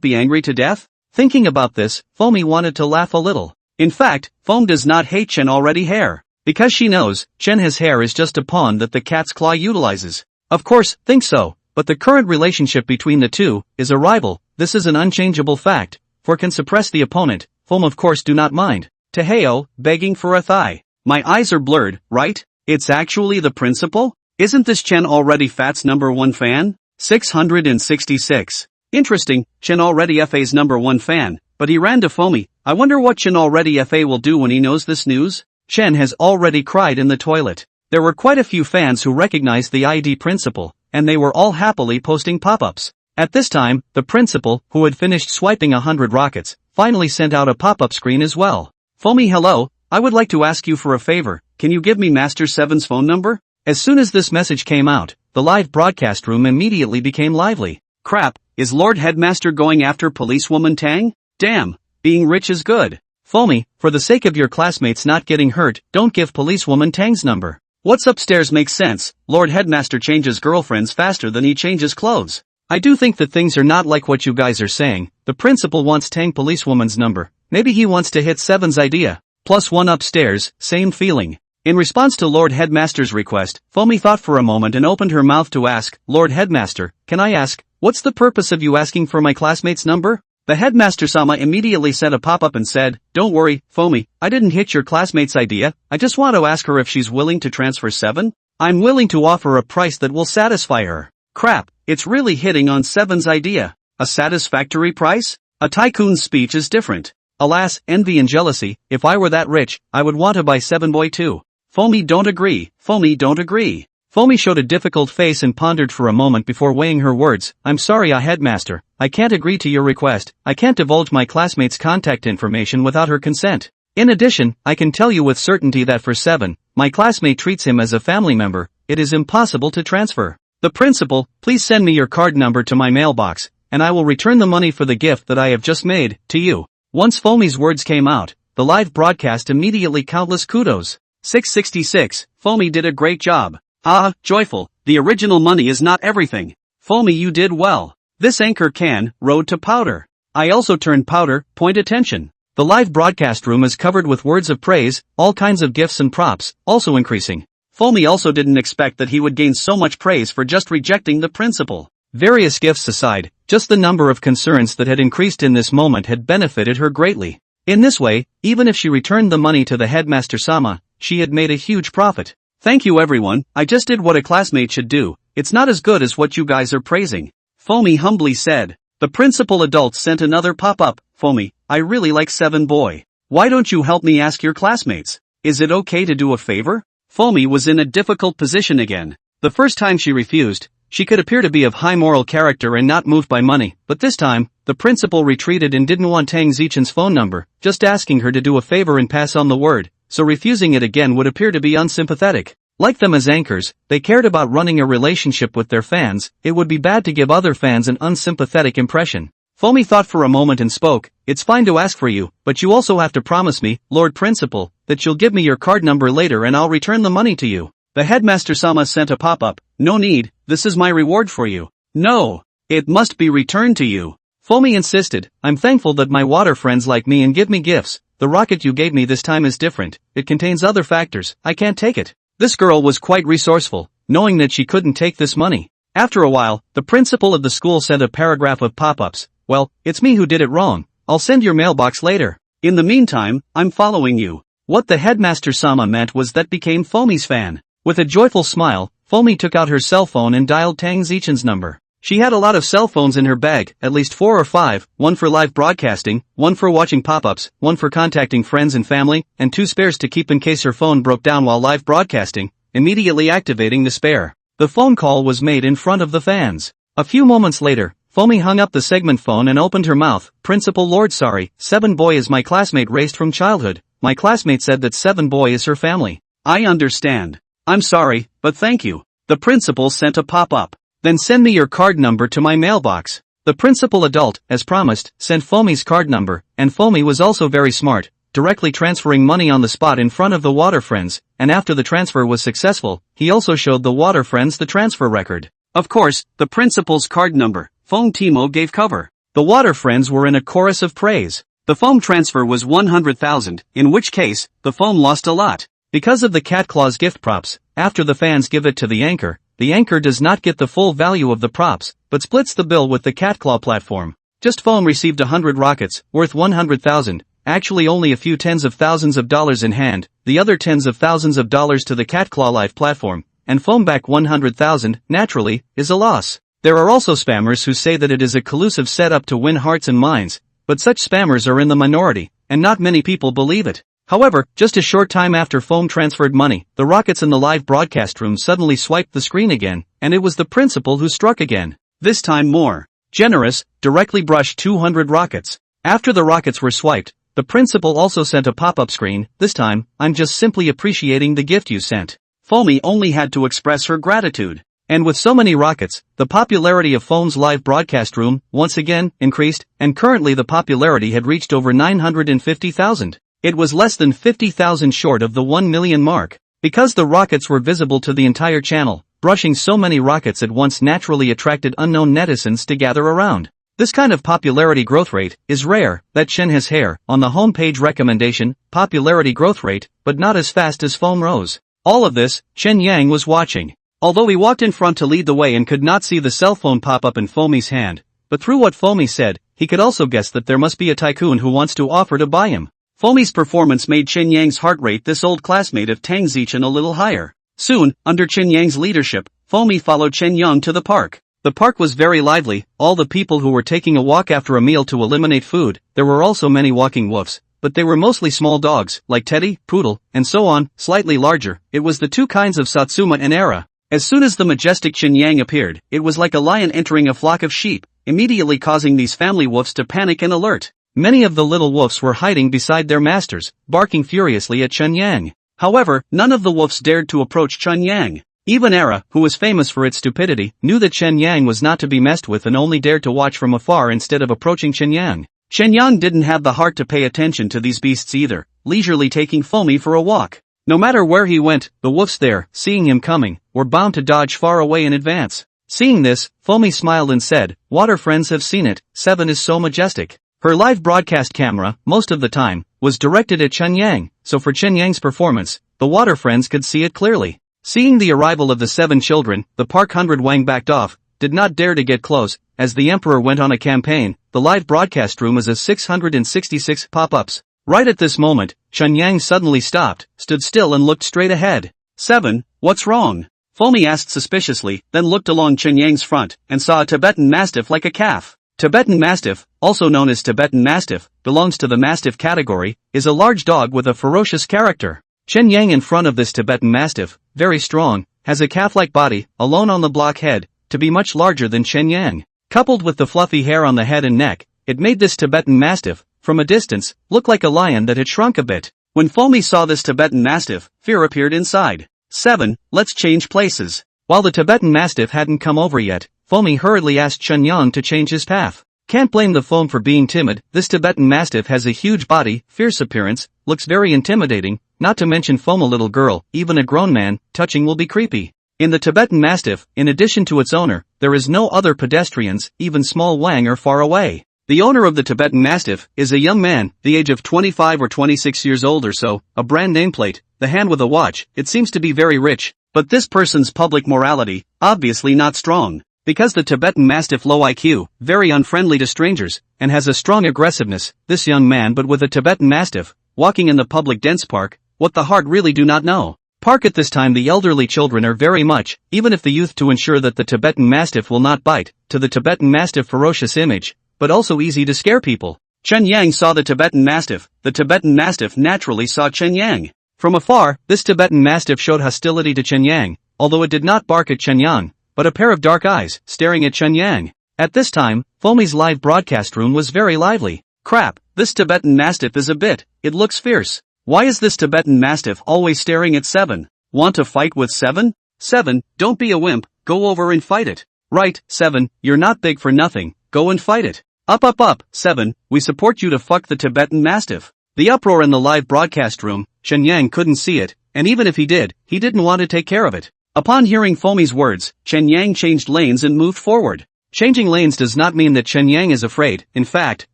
be angry to death? Thinking about this, Foamy wanted to laugh a little. In fact, Foam does not hate Chen already hair, because she knows, Chen He's hair is just a pawn that the Cat's Claw utilizes. Of course, think so, but the current relationship between the two is a rival. This is an unchangeable fact, for can suppress the opponent. Foam of course do not mind. Taheo, begging for a thigh. My eyes are blurred, right? It's actually the principal? Isn't this Chen already Fat's #1 fan? 666. Interesting, Chen already FA's #1 fan, but he ran to Foamy. I wonder what Chen already FA will do when he knows this news? Chen has already cried in the toilet. There were quite a few fans who recognized the ID principal, and they were all happily posting pop-ups. At this time, the principal, who had finished swiping 100 rockets, finally sent out a pop-up screen as well. Foamy, hello, I would like to ask you for a favor. Can you give me Master 7's phone number? As soon as this message came out, the live broadcast room immediately became lively. Crap, is Lord Headmaster going after policewoman Tang? Damn, being rich is good. Foamy, for the sake of your classmates not getting hurt, don't give policewoman Tang's number. What's upstairs makes sense. Lord Headmaster changes girlfriends faster than he changes clothes. I do think that things are not like what you guys are saying. The principal wants Tang policewoman's number. Maybe he wants to hit 7's idea. +1 upstairs, same feeling. In response to Lord Headmaster's request, Foamy thought for a moment and opened her mouth to ask, Lord Headmaster, can I ask, what's the purpose of you asking for my classmate's number? The Headmaster-sama immediately sent a pop-up and said, don't worry, Foamy, I didn't hit your classmate's idea, I just want to ask her if she's willing to transfer 7. I'm willing to offer a price that will satisfy her. Crap, it's really hitting on 7's idea. A satisfactory price? A tycoon's speech is different. Alas, envy and jealousy, if I were that rich, I would want to buy 7 boy too. Foamy don't agree, Foamy don't agree. Foamy showed a difficult face and pondered for a moment before weighing her words. I'm sorry, Headmaster, I can't agree to your request. I can't divulge my classmate's contact information without her consent. In addition, I can tell you with certainty that for 7, my classmate treats him as a family member. It is impossible to transfer. The principal, please send me your card number to my mailbox, and I will return the money for the gift that I have just made, to you. Once Foamy's words came out, the live broadcast immediately countless kudos. 666, Foamy did a great job. Ah, joyful, the original money is not everything. Foamy, you did well. This anchor can, road to powder. I also turned powder, point attention. The live broadcast room is covered with words of praise, all kinds of gifts and props, also increasing. Foamy also didn't expect that he would gain so much praise for just rejecting the principal. Various gifts aside, just the number of concerns that had increased in this moment had benefited her greatly. In this way, even if she returned the money to the Headmaster-sama, she had made a huge profit. Thank you everyone, I just did what a classmate should do. It's not as good as what you guys are praising. Foamy humbly said. The principal adult sent another pop-up. Foamy, I really like 7 boy. Why don't you help me ask your classmates? Is it okay to do a favor? Foamy was in a difficult position again. The first time she refused, she could appear to be of high moral character and not moved by money, but this time, the principal retreated and didn't want Tang Zichen's phone number, just asking her to do a favor and pass on the word, so refusing it again would appear to be unsympathetic. Like them as anchors, they cared about running a relationship with their fans. It would be bad to give other fans an unsympathetic impression. Foamy thought for a moment and spoke, "It's fine to ask for you, but you also have to promise me, Lord Principal, that you'll give me your card number later and I'll return the money to you." The headmaster-sama sent a pop-up, "No need, this is my reward for you." "No, it must be returned to you." Foamy insisted, "I'm thankful that my water friends like me and give me gifts. The rocket you gave me this time is different, it contains other factors, I can't take it." This girl was quite resourceful, knowing that she couldn't take this money. After a while, the principal of the school sent a paragraph of pop-ups, "Well, it's me who did it wrong, I'll send your mailbox later. In the meantime, I'm following you." What the headmaster-sama meant was that became Foamy's fan. With a joyful smile, Foamy took out her cell phone and dialed Tang Zichen's number. She had a lot of cell phones in her bag, at least 4 or 5, one for live broadcasting, one for watching pop-ups, one for contacting friends and family, and 2 spares to keep in case her phone broke down while live broadcasting, immediately activating the spare. The phone call was made in front of the fans. A few moments later, Foamy hung up the segment phone and opened her mouth. "Principal Lord, sorry, 7 boy is my classmate raised from childhood. My classmate said that 7 boy is her family." "I understand. I'm sorry, but thank you." The principal sent a pop-up. "Then send me your card number to my mailbox." The principal adult, as promised, sent Foamy's card number, and Foamy was also very smart, directly transferring money on the spot in front of the water friends, and after the transfer was successful, he also showed the water friends the transfer record. Of course, the principal's card number, Foam Timo gave cover. The water friends were in a chorus of praise. The Foam transfer was 100,000, in which case, the Foam lost a lot. Because of the cat claws gift props, after the fans give it to the anchor does not get the full value of the props, but splits the bill with the cat claw platform. Just Foam received 100 rockets, worth 100,000, actually only a few tens of thousands of dollars in hand, the other tens of thousands of dollars to the cat claw live platform, and Foam back 100,000, naturally, is a loss. There are also spammers who say that it is a collusive setup to win hearts and minds, but such spammers are in the minority, and not many people believe it. However, just a short time after Foam transferred money, the rockets in the live broadcast room suddenly swiped the screen again, and it was the principal who struck again. This time more generous, directly brushed 200 rockets. After the rockets were swiped, the principal also sent a pop-up screen, this time, "I'm just simply appreciating the gift you sent." Foamy only had to express her gratitude. And with so many rockets, the popularity of Foam's live broadcast room, once again, increased, and currently the popularity had reached over 950,000. It was less than 50,000 short of the 1 million mark. Because the rockets were visible to the entire channel, brushing so many rockets at once naturally attracted unknown netizens to gather around. This kind of popularity growth rate is rare. That Chen has hair on the homepage recommendation, popularity growth rate, but not as fast as Foam rose. All of this, Chen Yang was watching. Although he walked in front to lead the way and could not see the cell phone pop up in Foamy's hand, but through what Foamy said, he could also guess that there must be a tycoon who wants to offer to buy him. Foamy's performance made Chen Yang's heart rate this old classmate of Tang Zichen a little higher. Soon, under Chen Yang's leadership, Foamy followed Chen Yang to the park. The park was very lively, all the people who were taking a walk after a meal to eliminate food. There were also many walking wolves, but they were mostly small dogs, like Teddy, Poodle, and so on, slightly larger. It was the 2 kinds of Satsuma and Era. As soon as the majestic Chen Yang appeared, it was like a lion entering a flock of sheep, immediately causing these family wolves to panic and alert. Many of the little wolves were hiding beside their masters, barking furiously at Chen Yang. However, none of the wolves dared to approach Chen Yang. Even Era, who was famous for its stupidity, knew that Chen Yang was not to be messed with and only dared to watch from afar instead of approaching Chen Yang. Chen Yang didn't have the heart to pay attention to these beasts either, leisurely taking Foamy for a walk. No matter where he went, the wolves there, seeing him coming, were bound to dodge far away in advance. Seeing this, Foamy smiled and said, "Water friends have seen it, 7 is so majestic." Her live broadcast camera, most of the time, was directed at Chen Yang, so for Chen Yang's performance, the water friends could see it clearly. Seeing the arrival of the 7 children, the Park 100 Wang backed off, did not dare to get close, as the emperor went on a campaign. The live broadcast room is a 666 pop-ups. Right at this moment, Chen Yang suddenly stopped, stood still and looked straight ahead. 7, what's wrong? Foamy asked suspiciously, then looked along Chen Yang's front, and saw a Tibetan Mastiff like a calf. Tibetan Mastiff, also known as Tibetan Mastiff, belongs to the Mastiff category, is a large dog with a ferocious character. Chen Yang in front of this Tibetan Mastiff, very strong, has a calf-like body, alone on the block head, to be much larger than Chen Yang. Coupled with the fluffy hair on the head and neck, it made this Tibetan Mastiff, from a distance, look like a lion that had shrunk a bit. When Foamy saw this Tibetan Mastiff, fear appeared inside. 7, let's change places. While the Tibetan Mastiff hadn't come over yet, Foamy hurriedly asked Chen Yang to change his path. Can't blame the foam for being timid. This Tibetan Mastiff has a huge body, fierce appearance, looks very intimidating, not to mention foam a little girl, even a grown man, touching will be creepy. In the Tibetan Mastiff, in addition to its owner, there is no other pedestrians, even small Wang are far away. The owner of the Tibetan Mastiff is a young man, the age of 25 or 26 years old or so, a brand nameplate, the hand with a watch, it seems to be very rich, but this person's public morality, obviously not strong. Because the Tibetan Mastiff low IQ, very unfriendly to strangers, and has a strong aggressiveness, this young man but with a Tibetan Mastiff, walking in the public dense park, what the heart really do not know. Park at this time the elderly children are very much, even if the youth to ensure that the Tibetan Mastiff will not bite, to the Tibetan Mastiff ferocious image, but also easy to scare people. Chen Yang saw the Tibetan Mastiff naturally saw Chen Yang. From afar, this Tibetan Mastiff showed hostility to Chen Yang, although it did not bark at Chen Yang, but a pair of dark eyes, staring at Chen Yang. At this time, Foamy's live broadcast room was very lively. Crap, this Tibetan Mastiff is a bit, it looks fierce. Why is this Tibetan Mastiff always staring at 7? Want to fight with 7? 7, don't be a wimp, go over and fight it. Right, 7, you're not big for nothing, go and fight it. Up, 7, we support you to fuck the Tibetan Mastiff. The uproar in the live broadcast room, Chen Yang couldn't see it, and even if he did, he didn't want to take care of it. Upon hearing Foamy's words, Chen Yang changed lanes and moved forward. Changing lanes does not mean that Chen Yang is afraid, in fact,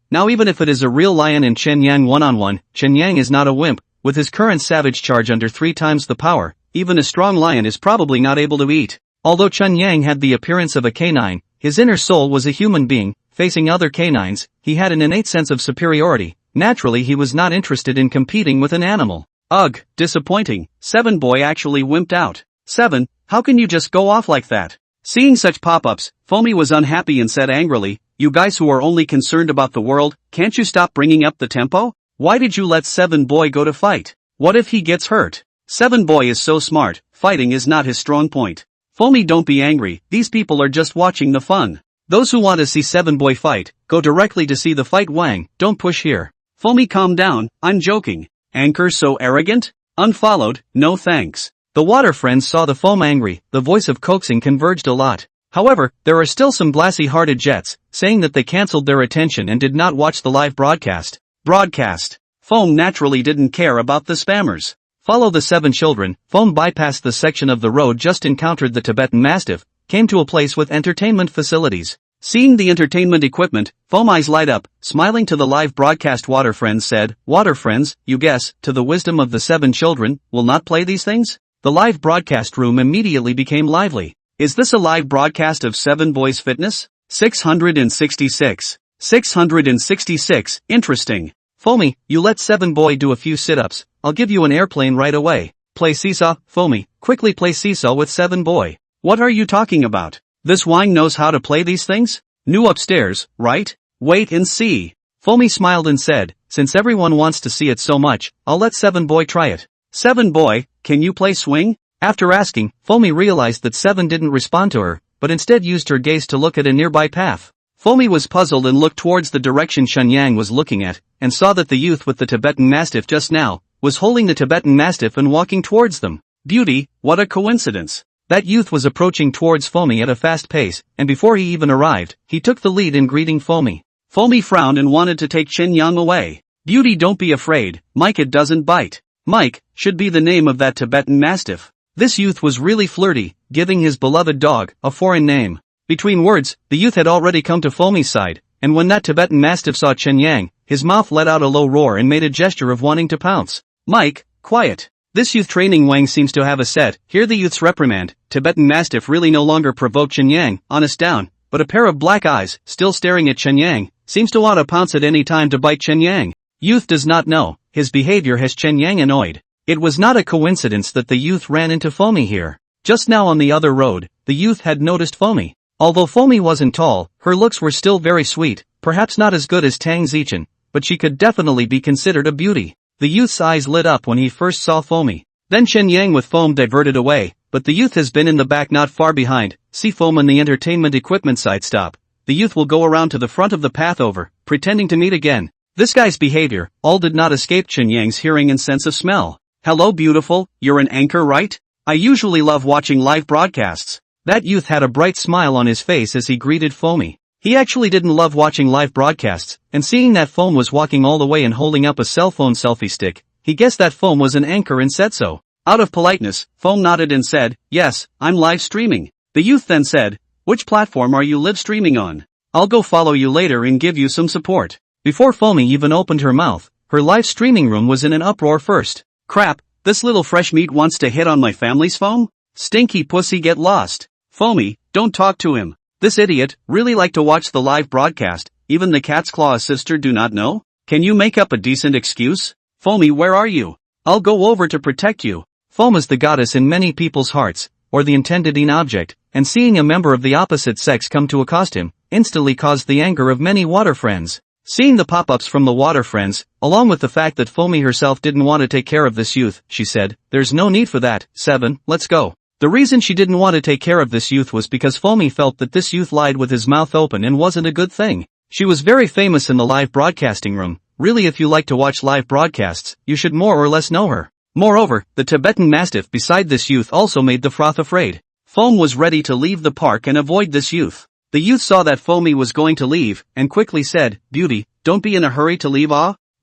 now even if it is a real lion and Chen Yang one-on-one, Chen Yang is not a wimp, with his current savage charge under 3 times the power, even a strong lion is probably not able to eat. Although Chen Yang had the appearance of a canine, his inner soul was a human being. Facing other canines, he had an innate sense of superiority. Naturally he was not interested in competing with an animal. Ugh, disappointing. 7 boy actually wimped out. 7, how can you just go off like that? Seeing such pop-ups, Foamy was unhappy and said angrily, you guys who are only concerned about the world, can't you stop bringing up the tempo? Why did you let 7 boy go to fight? What if he gets hurt? 7 boy is so smart, fighting is not his strong point. Foamy, don't be angry, these people are just watching the fun. Those who want to see 7 boy fight, go directly to see the fight. Wang, don't push here. Foamy, calm down, I'm joking. Anchor so arrogant? Unfollowed, no thanks. The water friends saw the foam angry, the voice of coaxing converged a lot. However, there are still some glassy-hearted jets, saying that they cancelled their attention and did not watch the live broadcast. Foam naturally didn't care about the spammers. Follow the 7 children. Foam bypassed the section of the road just encountered the Tibetan Mastiff, came to a place with entertainment facilities. Seeing the entertainment equipment, Foam eyes light up, smiling to the live broadcast. Water friends said, water friends, you guess, to the wisdom of the 7 children, will not play these things? The live broadcast room immediately became lively. Is this a live broadcast of 7 boys fitness? 666. 666, interesting. Foamy, you let 7 boy do a few sit-ups, I'll give you an airplane right away. Play seesaw. Foamy, quickly play seesaw with 7 boy. What are you talking about? This Wang knows how to play these things? New upstairs, right? Wait and see. Foamy smiled and said, since everyone wants to see it so much, I'll let 7 boy try it. 7 boy, can you play swing? After asking, Foamy realized that 7 didn't respond to her, but instead used her gaze to look at a nearby path. Foamy was puzzled and looked towards the direction Chen Yang was looking at, and saw that the youth with the Tibetan Mastiff just now, was holding the Tibetan Mastiff and walking towards them. Beauty, what a coincidence. That youth was approaching towards Foamy at a fast pace, and before he even arrived, he took the lead in greeting Foamy. Foamy frowned and wanted to take Chen Yang away. Beauty, don't be afraid, Mike, it doesn't bite. Mike, should be the name of that Tibetan Mastiff. This youth was really flirty, giving his beloved dog a foreign name. Between words, the youth had already come to Foamy's side, and when that Tibetan Mastiff saw Chen Yang, his mouth let out a low roar and made a gesture of wanting to pounce. Mike, quiet. This youth training Wang seems to have a set. Hear the youth's reprimand. Tibetan Mastiff really no longer provoked Chen Yang, honest down, but a pair of black eyes, still staring at Chen Yang, seems to want to pounce at any time to bite Chen Yang. Youth does not know, his behavior has Chen Yang annoyed. It was not a coincidence that the youth ran into Foamy here. Just now on the other road, the youth had noticed Foamy. Although Foamy wasn't tall, her looks were still very sweet, perhaps not as good as Tang Zichen, but she could definitely be considered a beauty. The youth's eyes lit up when he first saw Foamy. Then Chen Yang with Foam diverted away, but the youth has been in the back not far behind. See Foam on the entertainment equipment side. Stop. The youth will go around to the front of the path over, pretending to meet again. This guy's behavior, all did not escape Chen Yang's hearing and sense of smell. Hello beautiful, you're an anchor right? I usually love watching live broadcasts. That youth had a bright smile on his face as he greeted Foamy. He actually didn't love watching live broadcasts, and seeing that Foam was walking all the way and holding up a cell phone selfie stick, he guessed that Foam was an anchor and said so. Out of politeness, Foam nodded and said, "Yes, I'm live streaming." The youth then said, "Which platform are you live streaming on? I'll go follow you later and give you some support." Before Foamy even opened her mouth, her live streaming room was in an uproar first. "Crap, this little fresh meat wants to hit on my family's phone? Stinky pussy, get lost. Foamy, don't talk to him. This idiot really like to watch the live broadcast, even the cat's claw sister do not know? Can you make up a decent excuse? Foamy, where are you? I'll go over to protect you." Foam is the goddess in many people's hearts, or the intended object, and seeing a member of the opposite sex come to accost him, instantly caused the anger of many water friends. Seeing the pop-ups from the water friends, along with the fact that Foamy herself didn't want to take care of this youth, she said, "There's no need for that, 7, let's go." The reason she didn't want to take care of this youth was because Foamy felt that this youth lied with his mouth open and wasn't a good thing. She was very famous in the live broadcasting room. Really, if you like to watch live broadcasts, you should more or less know her. Moreover, the Tibetan Mastiff beside this youth also made the froth afraid. Foam was ready to leave the park and avoid this youth. The youth saw that Foamy was going to leave, and quickly said, "Beauty, don't be in a hurry to leave,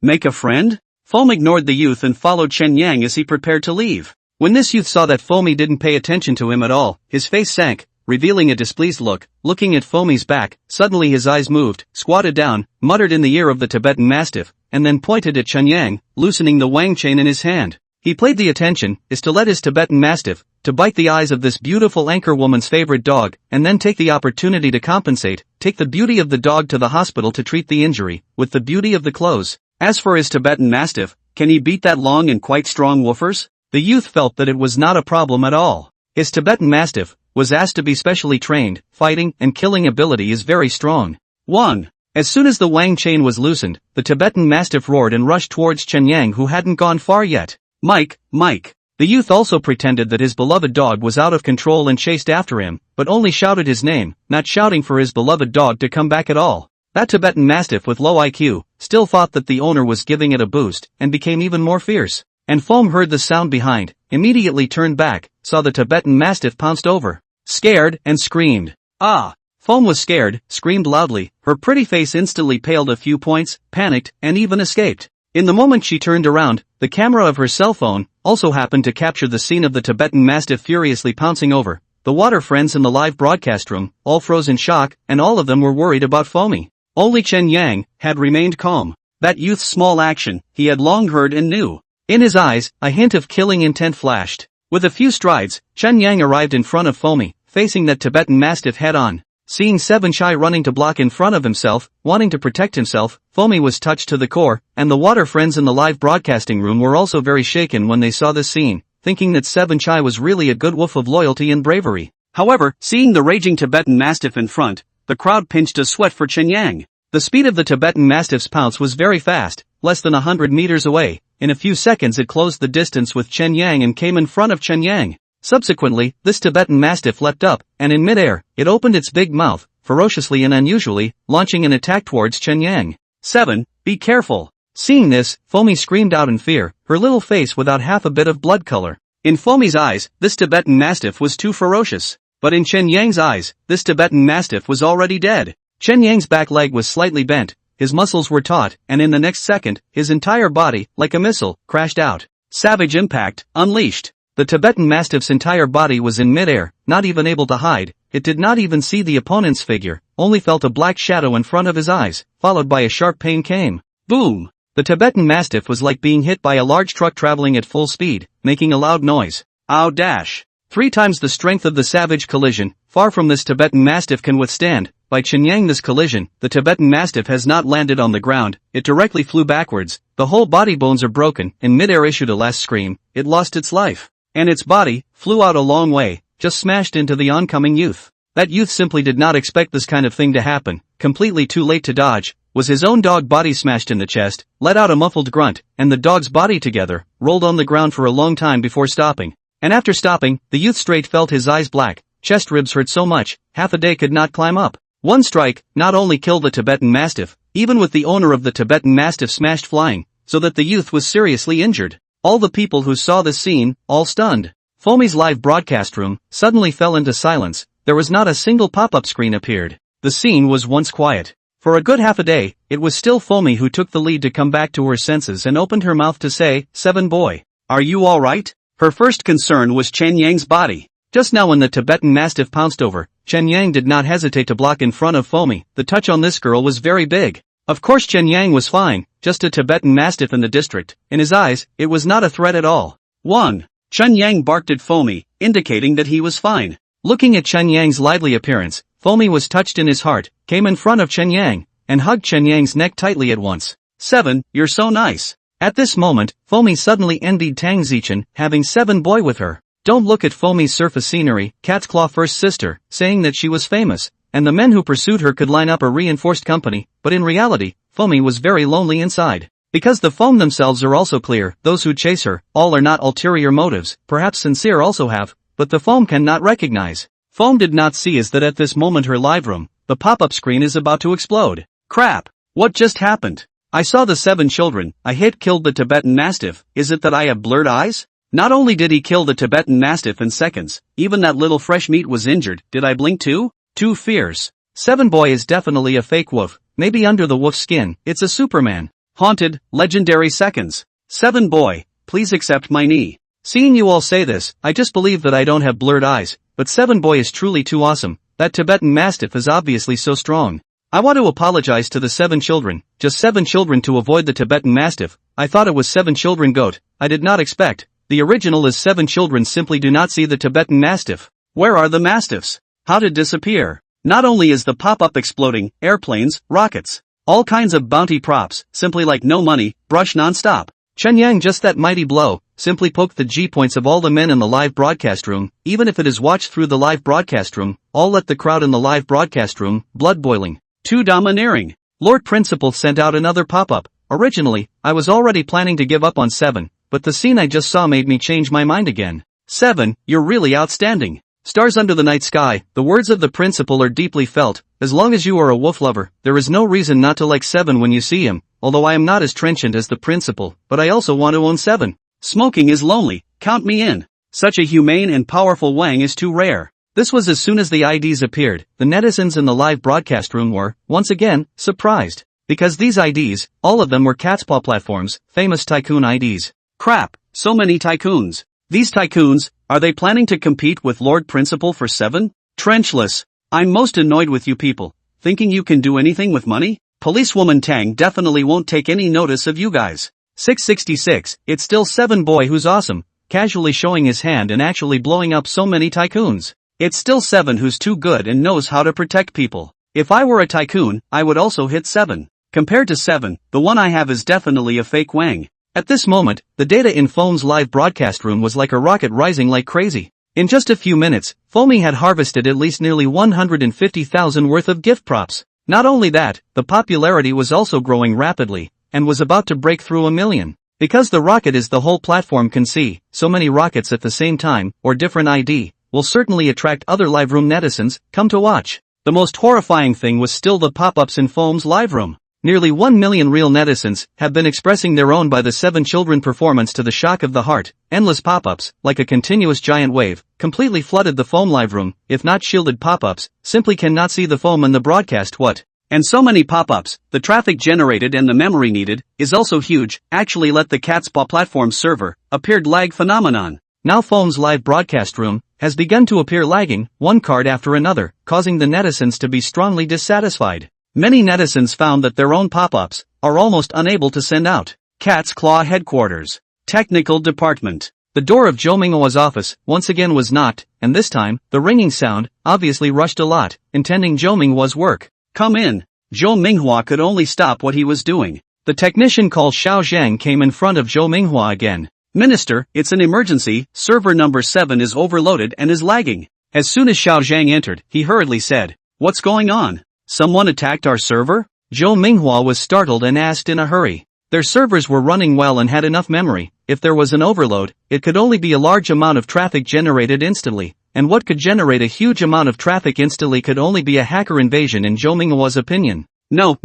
make a friend?" Foam ignored the youth and followed Chen Yang as he prepared to leave. When this youth saw that Foamy didn't pay attention to him at all, his face sank, revealing a displeased look. Looking at Foamy's back, suddenly his eyes moved, squatted down, muttered in the ear of the Tibetan Mastiff, and then pointed at Chen Yang, loosening the wang chain in his hand. He played the attention, is to let his Tibetan Mastiff, to bite the eyes of this beautiful anchor woman's favorite dog, and then take the opportunity to compensate, take the beauty of the dog to the hospital to treat the injury, with the beauty of the clothes. As for his Tibetan Mastiff, can he beat that long and quite strong woofers? The youth felt that it was not a problem at all. His Tibetan Mastiff was asked to be specially trained, fighting and killing ability is very strong. 1. As soon as the wang chain was loosened, the Tibetan Mastiff roared and rushed towards Chen Yang, who hadn't gone far yet. "Mike, Mike." The youth also pretended that his beloved dog was out of control and chased after him, but only shouted his name, not shouting for his beloved dog to come back at all. That Tibetan Mastiff with low IQ still thought that the owner was giving it a boost, and became even more fierce. And Foam heard the sound behind, immediately turned back, saw the Tibetan Mastiff pounced over, scared, and screamed. "Ah!" Foam was scared, screamed loudly, her pretty face instantly paled a few points, panicked, and even escaped. In the moment she turned around, the camera of her cell phone also happened to capture the scene of the Tibetan Mastiff furiously pouncing over the water friends in the live broadcast room, all froze in shock, and all of them were worried about Foamy. Only Chen Yang had remained calm. That youth's small action, he had long heard and knew. In his eyes, a hint of killing intent flashed. With a few strides, Chen Yang arrived in front of Foamy, facing that Tibetan Mastiff head-on. Seeing Seven Shy running to block in front of himself, wanting to protect himself, Foamy was touched to the core, and the water friends in the live broadcasting room were also very shaken when they saw this scene, thinking that Seven Shy was really a good wolf of loyalty and bravery. However, seeing the raging Tibetan Mastiff in front, the crowd pinched a sweat for Chen Yang. The speed of the Tibetan Mastiff's pounce was very fast, less than 100 meters away. In a few seconds it closed the distance with Chen Yang and came in front of Chen Yang. Subsequently, this Tibetan Mastiff leapt up, and in midair, it opened its big mouth, ferociously and unusually, launching an attack towards Chen Yang. 7. Be careful. Seeing this, Foamy screamed out in fear, her little face without half a bit of blood color. In Foamy's eyes, this Tibetan Mastiff was too ferocious. But in Chen Yang's eyes, this Tibetan Mastiff was already dead. Chen Yang's back leg was slightly bent, his muscles were taut, and in the next second, his entire body, like a missile, crashed out. Savage impact, unleashed. The Tibetan Mastiff's entire body was in midair, not even able to hide. It did not even see the opponent's figure, only felt a black shadow in front of his eyes, followed by a sharp pain came. Boom! The Tibetan Mastiff was like being hit by a large truck traveling at full speed, making a loud noise. Ow dash! 3 times the strength of the savage collision, far from this Tibetan Mastiff can withstand. By Chen Yang this collision, the Tibetan Mastiff has not landed on the ground, it directly flew backwards, the whole body bones are broken, in midair issued a last scream, it lost its life. And its body flew out a long way, just smashed into the oncoming youth. That youth simply did not expect this kind of thing to happen, completely too late to dodge, was his own dog body smashed in the chest, let out a muffled grunt, and the dog's body together, rolled on the ground for a long time before stopping. And after stopping, the youth straight felt his eyes black, chest ribs hurt so much, half a day could not climb up. One strike, not only killed the Tibetan Mastiff, even with the owner of the Tibetan Mastiff smashed flying, so that the youth was seriously injured. All the people who saw this scene, all stunned. Foamy's live broadcast room suddenly fell into silence, there was not a single pop-up screen appeared. The scene was once quiet. For a good half a day, it was still Foamy who took the lead to come back to her senses and opened her mouth to say, "Seven boy. Are you alright?" Her first concern was Chen Yang's body. Just now when the Tibetan Mastiff pounced over, Chen Yang did not hesitate to block in front of Foamy. The touch on this girl was very big. Of course Chen Yang was fine, just a Tibetan Mastiff in the district. In his eyes, it was not a threat at all. 1. Chen Yang barked at Foamy, indicating that he was fine. Looking at Chen Yang's lively appearance, Foamy was touched in his heart, came in front of Chen Yang, and hugged Chen Yang's neck tightly at once. 7. You're so nice. At this moment, Foamy suddenly envied Tang Zichen, having Seven boy with her. Don't look at Foamy's surface scenery, Cat's Claw first sister, saying that she was famous, and the men who pursued her could line up a reinforced company, but in reality, Foamy was very lonely inside. Because the foam themselves are also clear, those who chase her, all are not ulterior motives, perhaps sincere also have, but the foam cannot recognize. Foam did not see is that at this moment her live room, the pop-up screen is about to explode. Crap! What just happened? I saw the 7 children, I killed the Tibetan Mastiff, is it that I have blurred eyes? Not only did he kill the Tibetan Mastiff in seconds, even that little fresh meat was injured, did I blink too? 2 fears. Seven boy is definitely a fake wolf, maybe under the wolf's skin, it's a Superman. Haunted, legendary seconds. 7 boy, please accept my knee. Seeing you all say this, I just believe that I don't have blurred eyes, but Seven boy is truly too awesome, that Tibetan Mastiff is obviously so strong. I want to apologize to the 7 children, just 7 children to avoid the Tibetan Mastiff. I thought it was 7 children goat, I did not expect. The original is 7 children simply do not see the Tibetan Mastiff. Where are the Mastiffs? How to disappear? Not only is the pop-up exploding, airplanes, rockets, all kinds of bounty props, simply like no money, brush non-stop. Chen Yang just that mighty blow, simply poked the G-points of all the men in the live broadcast room, even if it is watched through the live broadcast room, all let the crowd in the live broadcast room, blood boiling. Too domineering. Lord Principal sent out another pop-up. Originally, I was already planning to give up on 7, but the scene I just saw made me change my mind again. 7, you're really outstanding. Stars under the night sky, the words of the principal are deeply felt. As long as you are a wolf lover, there is no reason not to like 7 when you see him, although I am not as trenchant as the principal, but I also want to own 7. Smoking is lonely, count me in. Such a humane and powerful Wang is too rare. This was as soon as the IDs appeared, the netizens in the live broadcast room were, once again, surprised. Because these IDs, all of them were Catspaw platforms, famous tycoon IDs. Crap, so many tycoons. These tycoons, are they planning to compete with Lord Principal for 7? Trenchless. I'm most annoyed with you people. Thinking you can do anything with money? Policewoman Tang definitely won't take any notice of you guys. 666, it's still 7 boy who's awesome, casually showing his hand and actually blowing up so many tycoons. It's still 7 who's too good and knows how to protect people. If I were a tycoon, I would also hit 7. Compared to 7, the one I have is definitely a fake Wang. At this moment, the data in Foam's live broadcast room was like a rocket rising like crazy. In just a few minutes, Foamy had harvested at least nearly 150,000 worth of gift props. Not only that, the popularity was also growing rapidly, and was about to break through 1 million. Because the rocket is the whole platform can see, so many rockets at the same time, or different ID, will certainly attract other live room netizens, come to watch. The most horrifying thing was still the pop-ups in Foam's live room. Nearly 1 million real netizens have been expressing their own by the 7 children performance to the shock of the heart. Endless pop-ups, like a continuous giant wave, completely flooded the Foam live room. If not shielded pop-ups, simply cannot see the Foam in the broadcast what. And so many pop-ups, the traffic generated and the memory needed, is also huge, actually let the Catspaw platform server, appeared lag phenomenon. Now Foam's live broadcast room, has begun to appear lagging, one card after another, causing the netizens to be strongly dissatisfied. Many netizens found that their own pop-ups, are almost unable to send out. Cat's Claw Headquarters. Technical Department. The door of Zhou Minghwa's office, once again was knocked, and this time, the ringing sound, obviously rushed a lot, intending Zhou Minghwa's work. Come in. Zhou Minghwa could only stop what he was doing. The technician called Xiao Zhang came in front of Zhou Minghwa again. Minister, it's an emergency, server number 7 is overloaded and is lagging. As soon as Xiao Zhang entered, he hurriedly said, "What's going on? Someone attacked our server?" Zhou Minghwa was startled and asked in a hurry. Their servers were running well and had enough memory. If there was an overload, it could only be a large amount of traffic generated instantly, and what could generate a huge amount of traffic instantly could only be a hacker invasion in Zhou Minghwa's opinion. No,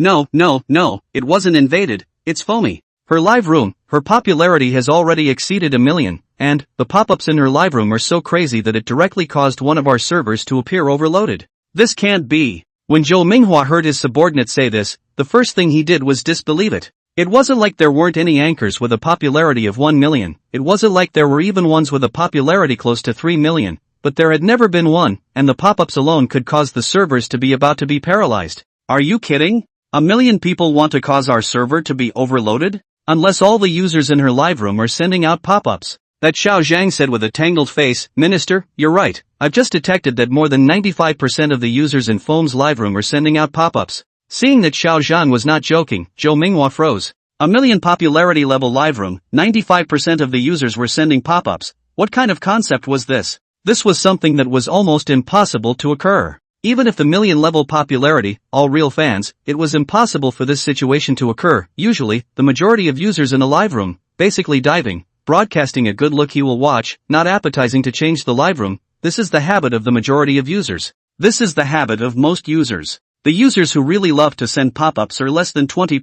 it wasn't invaded, it's Foamy. Her live room, her popularity has already exceeded 1 million, and, the pop-ups in her live room are so crazy that it directly caused one of our servers to appear overloaded. This can't be. When Zhou Minghua heard his subordinate say this, the first thing he did was disbelieve it. It wasn't like there weren't any anchors with a popularity of 1 million, it wasn't like there were even ones with a popularity close to 3 million, but there had never been one, and the pop-ups alone could cause the servers to be about to be paralyzed. Are you kidding? 1 million people want to cause our server to be overloaded? Unless all the users in her live room are sending out pop-ups. That Xiao Zhang said with a tangled face, Minister, you're right, I've just detected that more than 95% of the users in Foam's live room are sending out pop-ups. Seeing that Xiao Zhan was not joking, Zhou Minghua froze. 1 million popularity level live room, 95% of the users were sending pop-ups. What kind of concept was this? This was something that was almost impossible to occur. Even if the million level popularity, all real fans, it was impossible for this situation to occur. Usually, the majority of users in a live room, basically diving, broadcasting a good look he will watch, not appetizing to change the live room. This is the habit of the majority of users. This is the habit of most users. The users who really love to send pop-ups are less than 20%.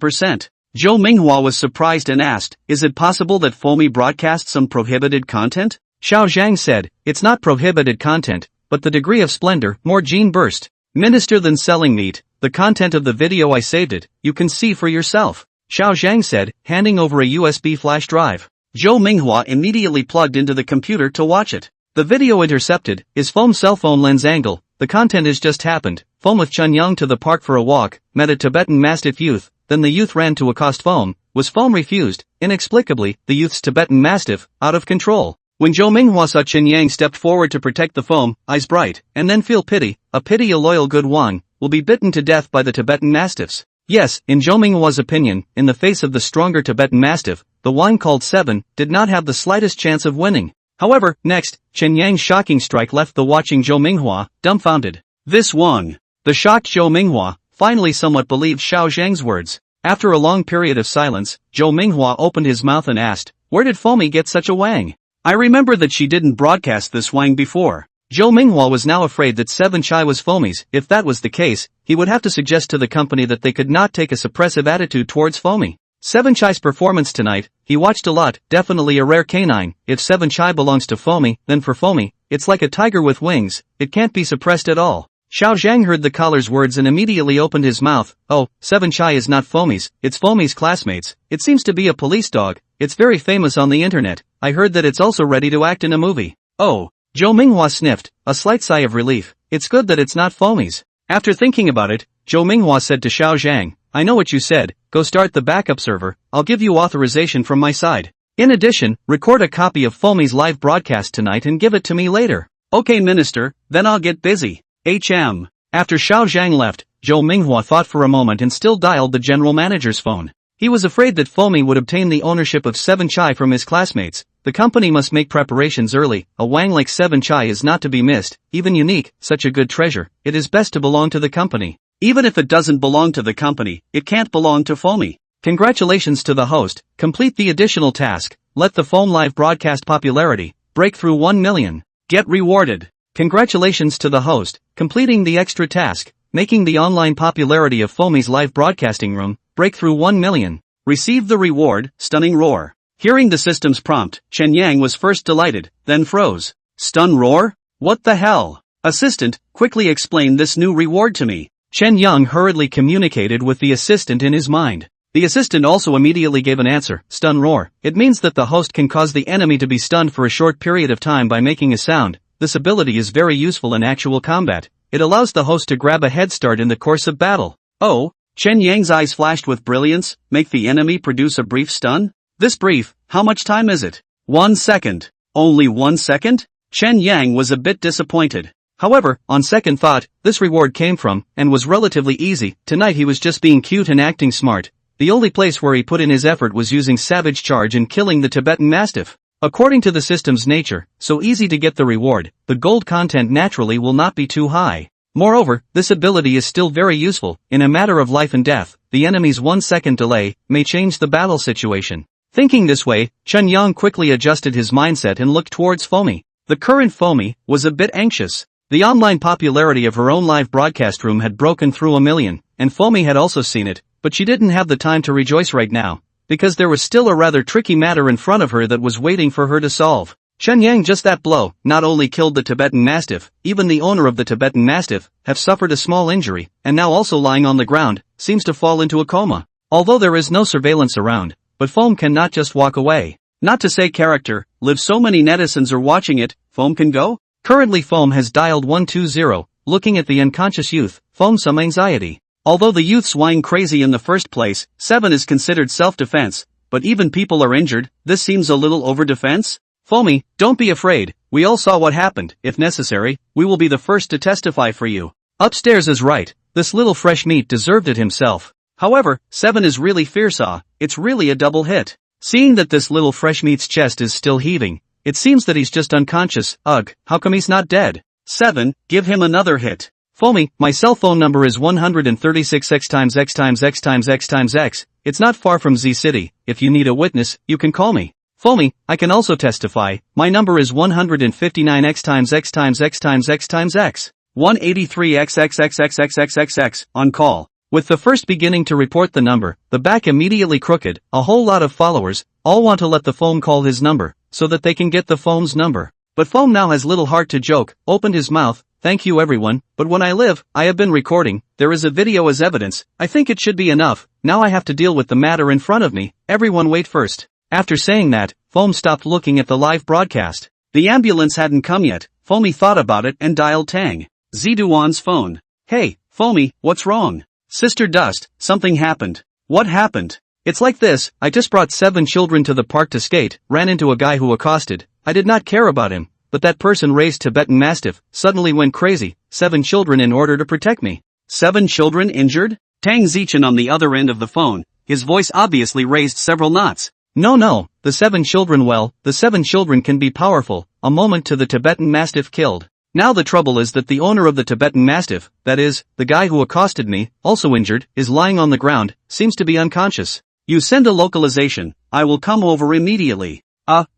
Zhou Minghua was surprised and asked, is it possible that Foamy broadcasts some prohibited content? Xiao Zhang said, it's not prohibited content, but the degree of splendor, more gene burst. Minister than selling meat, the content of the video I saved it, you can see for yourself. Xiao Zhang said, handing over a USB flash drive. Zhou Minghua immediately plugged into the computer to watch it. The video intercepted, is Foam's cell phone lens angle, the content has just happened. Foam with Chun Young to the park for a walk, met a Tibetan Mastiff youth, then the youth ran to accost Foam, was Foam refused, inexplicably, the youth's Tibetan Mastiff, out of control. When Zhou Minghua saw Chen Yang stepped forward to protect the Foam, eyes bright, and then feel pity, a loyal good Wang, will be bitten to death by the Tibetan Mastiffs. Yes, in Zhou Minghua's opinion, in the face of the stronger Tibetan Mastiff, the Wang called 7, did not have the slightest chance of winning. However, next, Chen Yang's shocking strike left the watching Zhou Minghua, dumbfounded. This Wang. The shocked Zhou Minghua, finally somewhat believed Xiao Zhang's words. After a long period of silence, Zhou Minghua opened his mouth and asked, where did Foamy get such a Wang? I remember that she didn't broadcast this Wang before. Zhou Minghua was now afraid that 7 Chai was Foamy's. If that was the case, he would have to suggest to the company that they could not take a suppressive attitude towards Foamy. 7 Chai's performance tonight, he watched a lot, definitely a rare canine. If 7 Chai belongs to Foamy, then for Foamy, it's like a tiger with wings, it can't be suppressed at all. Xiao Zhang heard the caller's words and immediately opened his mouth. Oh, 7 Chai is not Foamy's, it's Foamy's classmates. It seems to be a police dog, it's very famous on the internet. I heard that it's also ready to act in a movie. Oh. Zhou Minghua sniffed, a slight sigh of relief. It's good that it's not Foamy's. After thinking about it, Zhou Minghua said to Xiao Zhang, I know what you said, go start the backup server, I'll give you authorization from my side. In addition, record a copy of Foamy's live broadcast tonight and give it to me later. Okay Minister, then I'll get busy. HM. After Xiao Zhang left, Zhou Minghua thought for a moment and still dialed the general manager's phone. He was afraid that Foamy would obtain the ownership of 7 Chai from his classmates. The company must make preparations early. A Wang like 7 Chai is not to be missed, even unique, such a good treasure. It is best to belong to the company. Even if it doesn't belong to the company, it can't belong to Foamy. Congratulations to the host, complete the additional task, let the Foam live broadcast popularity, break through 1 million. Get rewarded. Congratulations to the host, completing the extra task, making the online popularity of Foamy's live broadcasting room, break through 1 million. Receive the reward, stunning roar. Hearing the system's prompt, Chen Yang was first delighted, then froze. Stun roar? What the hell? Assistant, quickly explain this new reward to me. Chen Yang hurriedly communicated with the assistant in his mind. The assistant also immediately gave an answer, stun roar. It means that the host can cause the enemy to be stunned for a short period of time by making a sound. This ability is very useful in actual combat. It allows the host to grab a head start in the course of battle. Oh, Chen Yang's eyes flashed with brilliance, make the enemy produce a brief stun? This brief, how much time is it? 1 second. Only 1 second? Chen Yang was a bit disappointed. However, on second thought, this reward came from, and was relatively easy. Tonight he was just being cute and acting smart. The only place where he put in his effort was using Savage Charge and killing the Tibetan Mastiff. According to the system's nature, so easy to get the reward, the gold content naturally will not be too high. Moreover, this ability is still very useful. In a matter of life and death, the enemy's 1 second delay may change the battle situation. Thinking this way, Chen Yang quickly adjusted his mindset and looked towards Foamy. The current Foamy was a bit anxious. The online popularity of her own live broadcast room had broken through 1 million, and Foamy had also seen it, but she didn't have the time to rejoice right now, because there was still a rather tricky matter in front of her that was waiting for her to solve. Chen Yang, just that blow not only killed the Tibetan Mastiff, even the owner of the Tibetan Mastiff have suffered a small injury, and now also lying on the ground, seems to fall into a coma. Although there is no surveillance around, but Foam cannot just walk away. Not to say character, live so many netizens are watching it, Foam can go? Currently Foam has dialed 120, looking at the unconscious youth, Foam some anxiety. Although the youth's whine crazy in the first place, 7 is considered self-defense, but even people are injured, this seems a little over-defense? Foamy, don't be afraid, we all saw what happened, if necessary, we will be the first to testify for you. Upstairs is right, this little fresh meat deserved it himself. However, 7 is really fierce, it's really a double hit. Seeing that this little fresh meat's chest is still heaving, it seems that he's just unconscious. Ugh, how come he's not dead? 7, give him another hit. Foamy, my cell phone number is 136x times x times x times x times x, it's not far from Z City, if you need a witness, you can call me. Foamy, I can also testify, my number is 159x times x times x times x times x, 183xxxxxxxxx, on call. With the first beginning to report the number, the back immediately crooked, a whole lot of followers, all want to let the Foam call his number, so that they can get the Foam's number. But Foam now has little heart to joke, opened his mouth, thank you everyone, but when I live, I have been recording, there is a video as evidence, I think it should be enough, now I have to deal with the matter in front of me, everyone wait first. After saying that, Foam stopped looking at the live broadcast. The ambulance hadn't come yet, Foamy thought about it and dialed Tang Ziduan's phone. Hey, Foamy, what's wrong? Sister Dust, something happened. What happened? It's like this, I just brought 7 children to the park to skate, ran into a guy who accosted, I did not care about him, but that person raised Tibetan Mastiff, suddenly went crazy, 7 children in order to protect me. 7 children injured? Tang Zichen on the other end of the phone, his voice obviously raised several knots. No, the 7 children, well, the 7 children can be powerful, a moment to the Tibetan Mastiff killed. Now the trouble is that the owner of the Tibetan Mastiff, that is, the guy who accosted me, also injured, is lying on the ground, seems to be unconscious. You send a localization, I will come over immediately.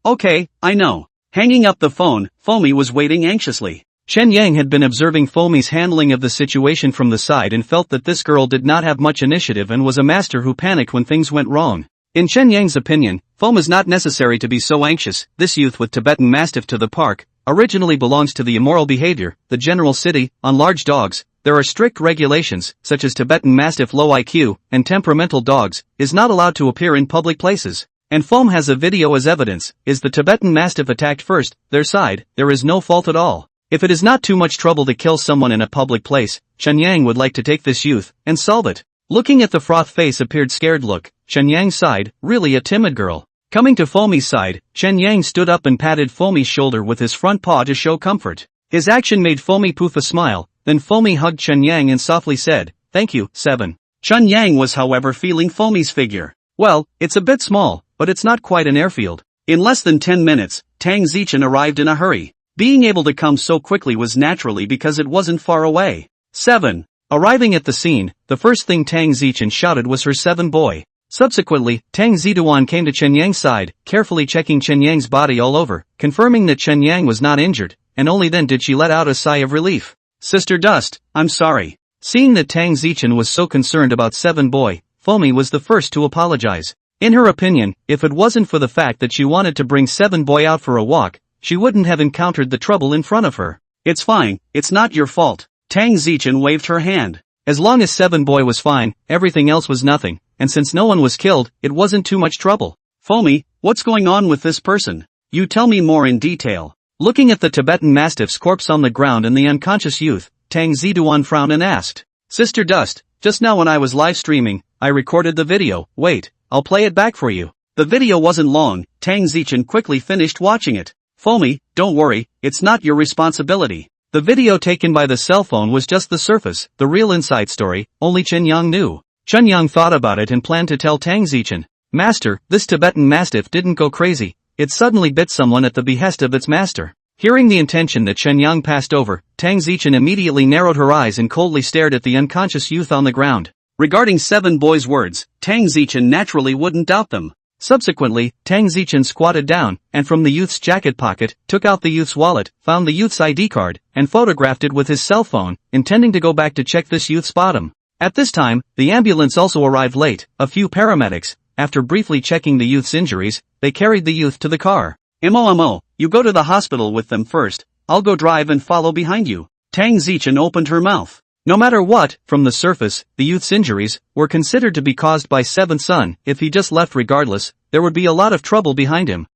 Okay, I know. Hanging up the phone, Foamy was waiting anxiously. Chen Yang had been observing Foamy's handling of the situation from the side and felt that this girl did not have much initiative and was a master who panicked when things went wrong. In Chen Yang's opinion, Foam is not necessary to be so anxious, this youth with Tibetan Mastiff to the park, originally belongs to the immoral behavior, the general city, on large dogs, there are strict regulations, such as Tibetan Mastiff low IQ, and temperamental dogs, is not allowed to appear in public places. And Foam has a video as evidence, is the Tibetan Mastiff attacked first, their side, there is no fault at all. If it is not too much trouble to kill someone in a public place, Chen Yang would like to take this youth, and solve it. Looking at the froth face appeared scared look, Chen Yang sighed, really a timid girl. Coming to Foamy's side, Chen Yang stood up and patted Foamy's shoulder with his front paw to show comfort. His action made Foamy poof a smile, then Foamy hugged Chen Yang and softly said, thank you, 7. Chen Yang was however feeling Foamy's figure. Well, it's a bit small, but it's not quite an airfield. In less than 10 minutes, Tang Zichen arrived in a hurry. Being able to come so quickly was naturally because it wasn't far away. 7. Arriving at the scene, the first thing Tang Zichen shouted was her 7 boy. Subsequently, Tang Ziduan came to Chen Yang's side, carefully checking Chen Yang's body all over, confirming that Chen Yang was not injured, and only then did she let out a sigh of relief. Sister Dust, I'm sorry. Seeing that Tang Zichen was so concerned about 7 boy, Foamy was the first to apologize. In her opinion, if it wasn't for the fact that she wanted to bring 7 boy out for a walk, she wouldn't have encountered the trouble in front of her. It's fine, it's not your fault. Tang Zichen waved her hand. As long as 7 boy was fine, everything else was nothing, and since no one was killed, it wasn't too much trouble. Foamy, what's going on with this person? You tell me more in detail. Looking at the Tibetan Mastiff's corpse on the ground and the unconscious youth, Tang Ziduan frowned and asked. Sister Dust, just now when I was live streaming, I recorded the video, wait, I'll play it back for you. The video wasn't long, Tang Zichen quickly finished watching it. Foamy, don't worry, it's not your responsibility. The video taken by the cell phone was just the surface, the real inside story, only Chen Yang knew. Chen Yang thought about it and planned to tell Tang Zichen. Master, this Tibetan Mastiff didn't go crazy, it suddenly bit someone at the behest of its master. Hearing the intention that Chen Yang passed over, Tang Zichen immediately narrowed her eyes and coldly stared at the unconscious youth on the ground. Regarding 7 boys' words, Tang Zichen naturally wouldn't doubt them. Subsequently, Tang Zichen squatted down, and from the youth's jacket pocket, took out the youth's wallet, found the youth's ID card, and photographed it with his cell phone, intending to go back to check this youth's bottom. At this time, the ambulance also arrived late, a few paramedics, after briefly checking the youth's injuries, they carried the youth to the car. You go to the hospital with them first, I'll go drive and follow behind you. Tang Zichen opened her mouth. No matter what, from the surface, the youth's injuries were considered to be caused by seventh son. If he just left regardless, there would be a lot of trouble behind him.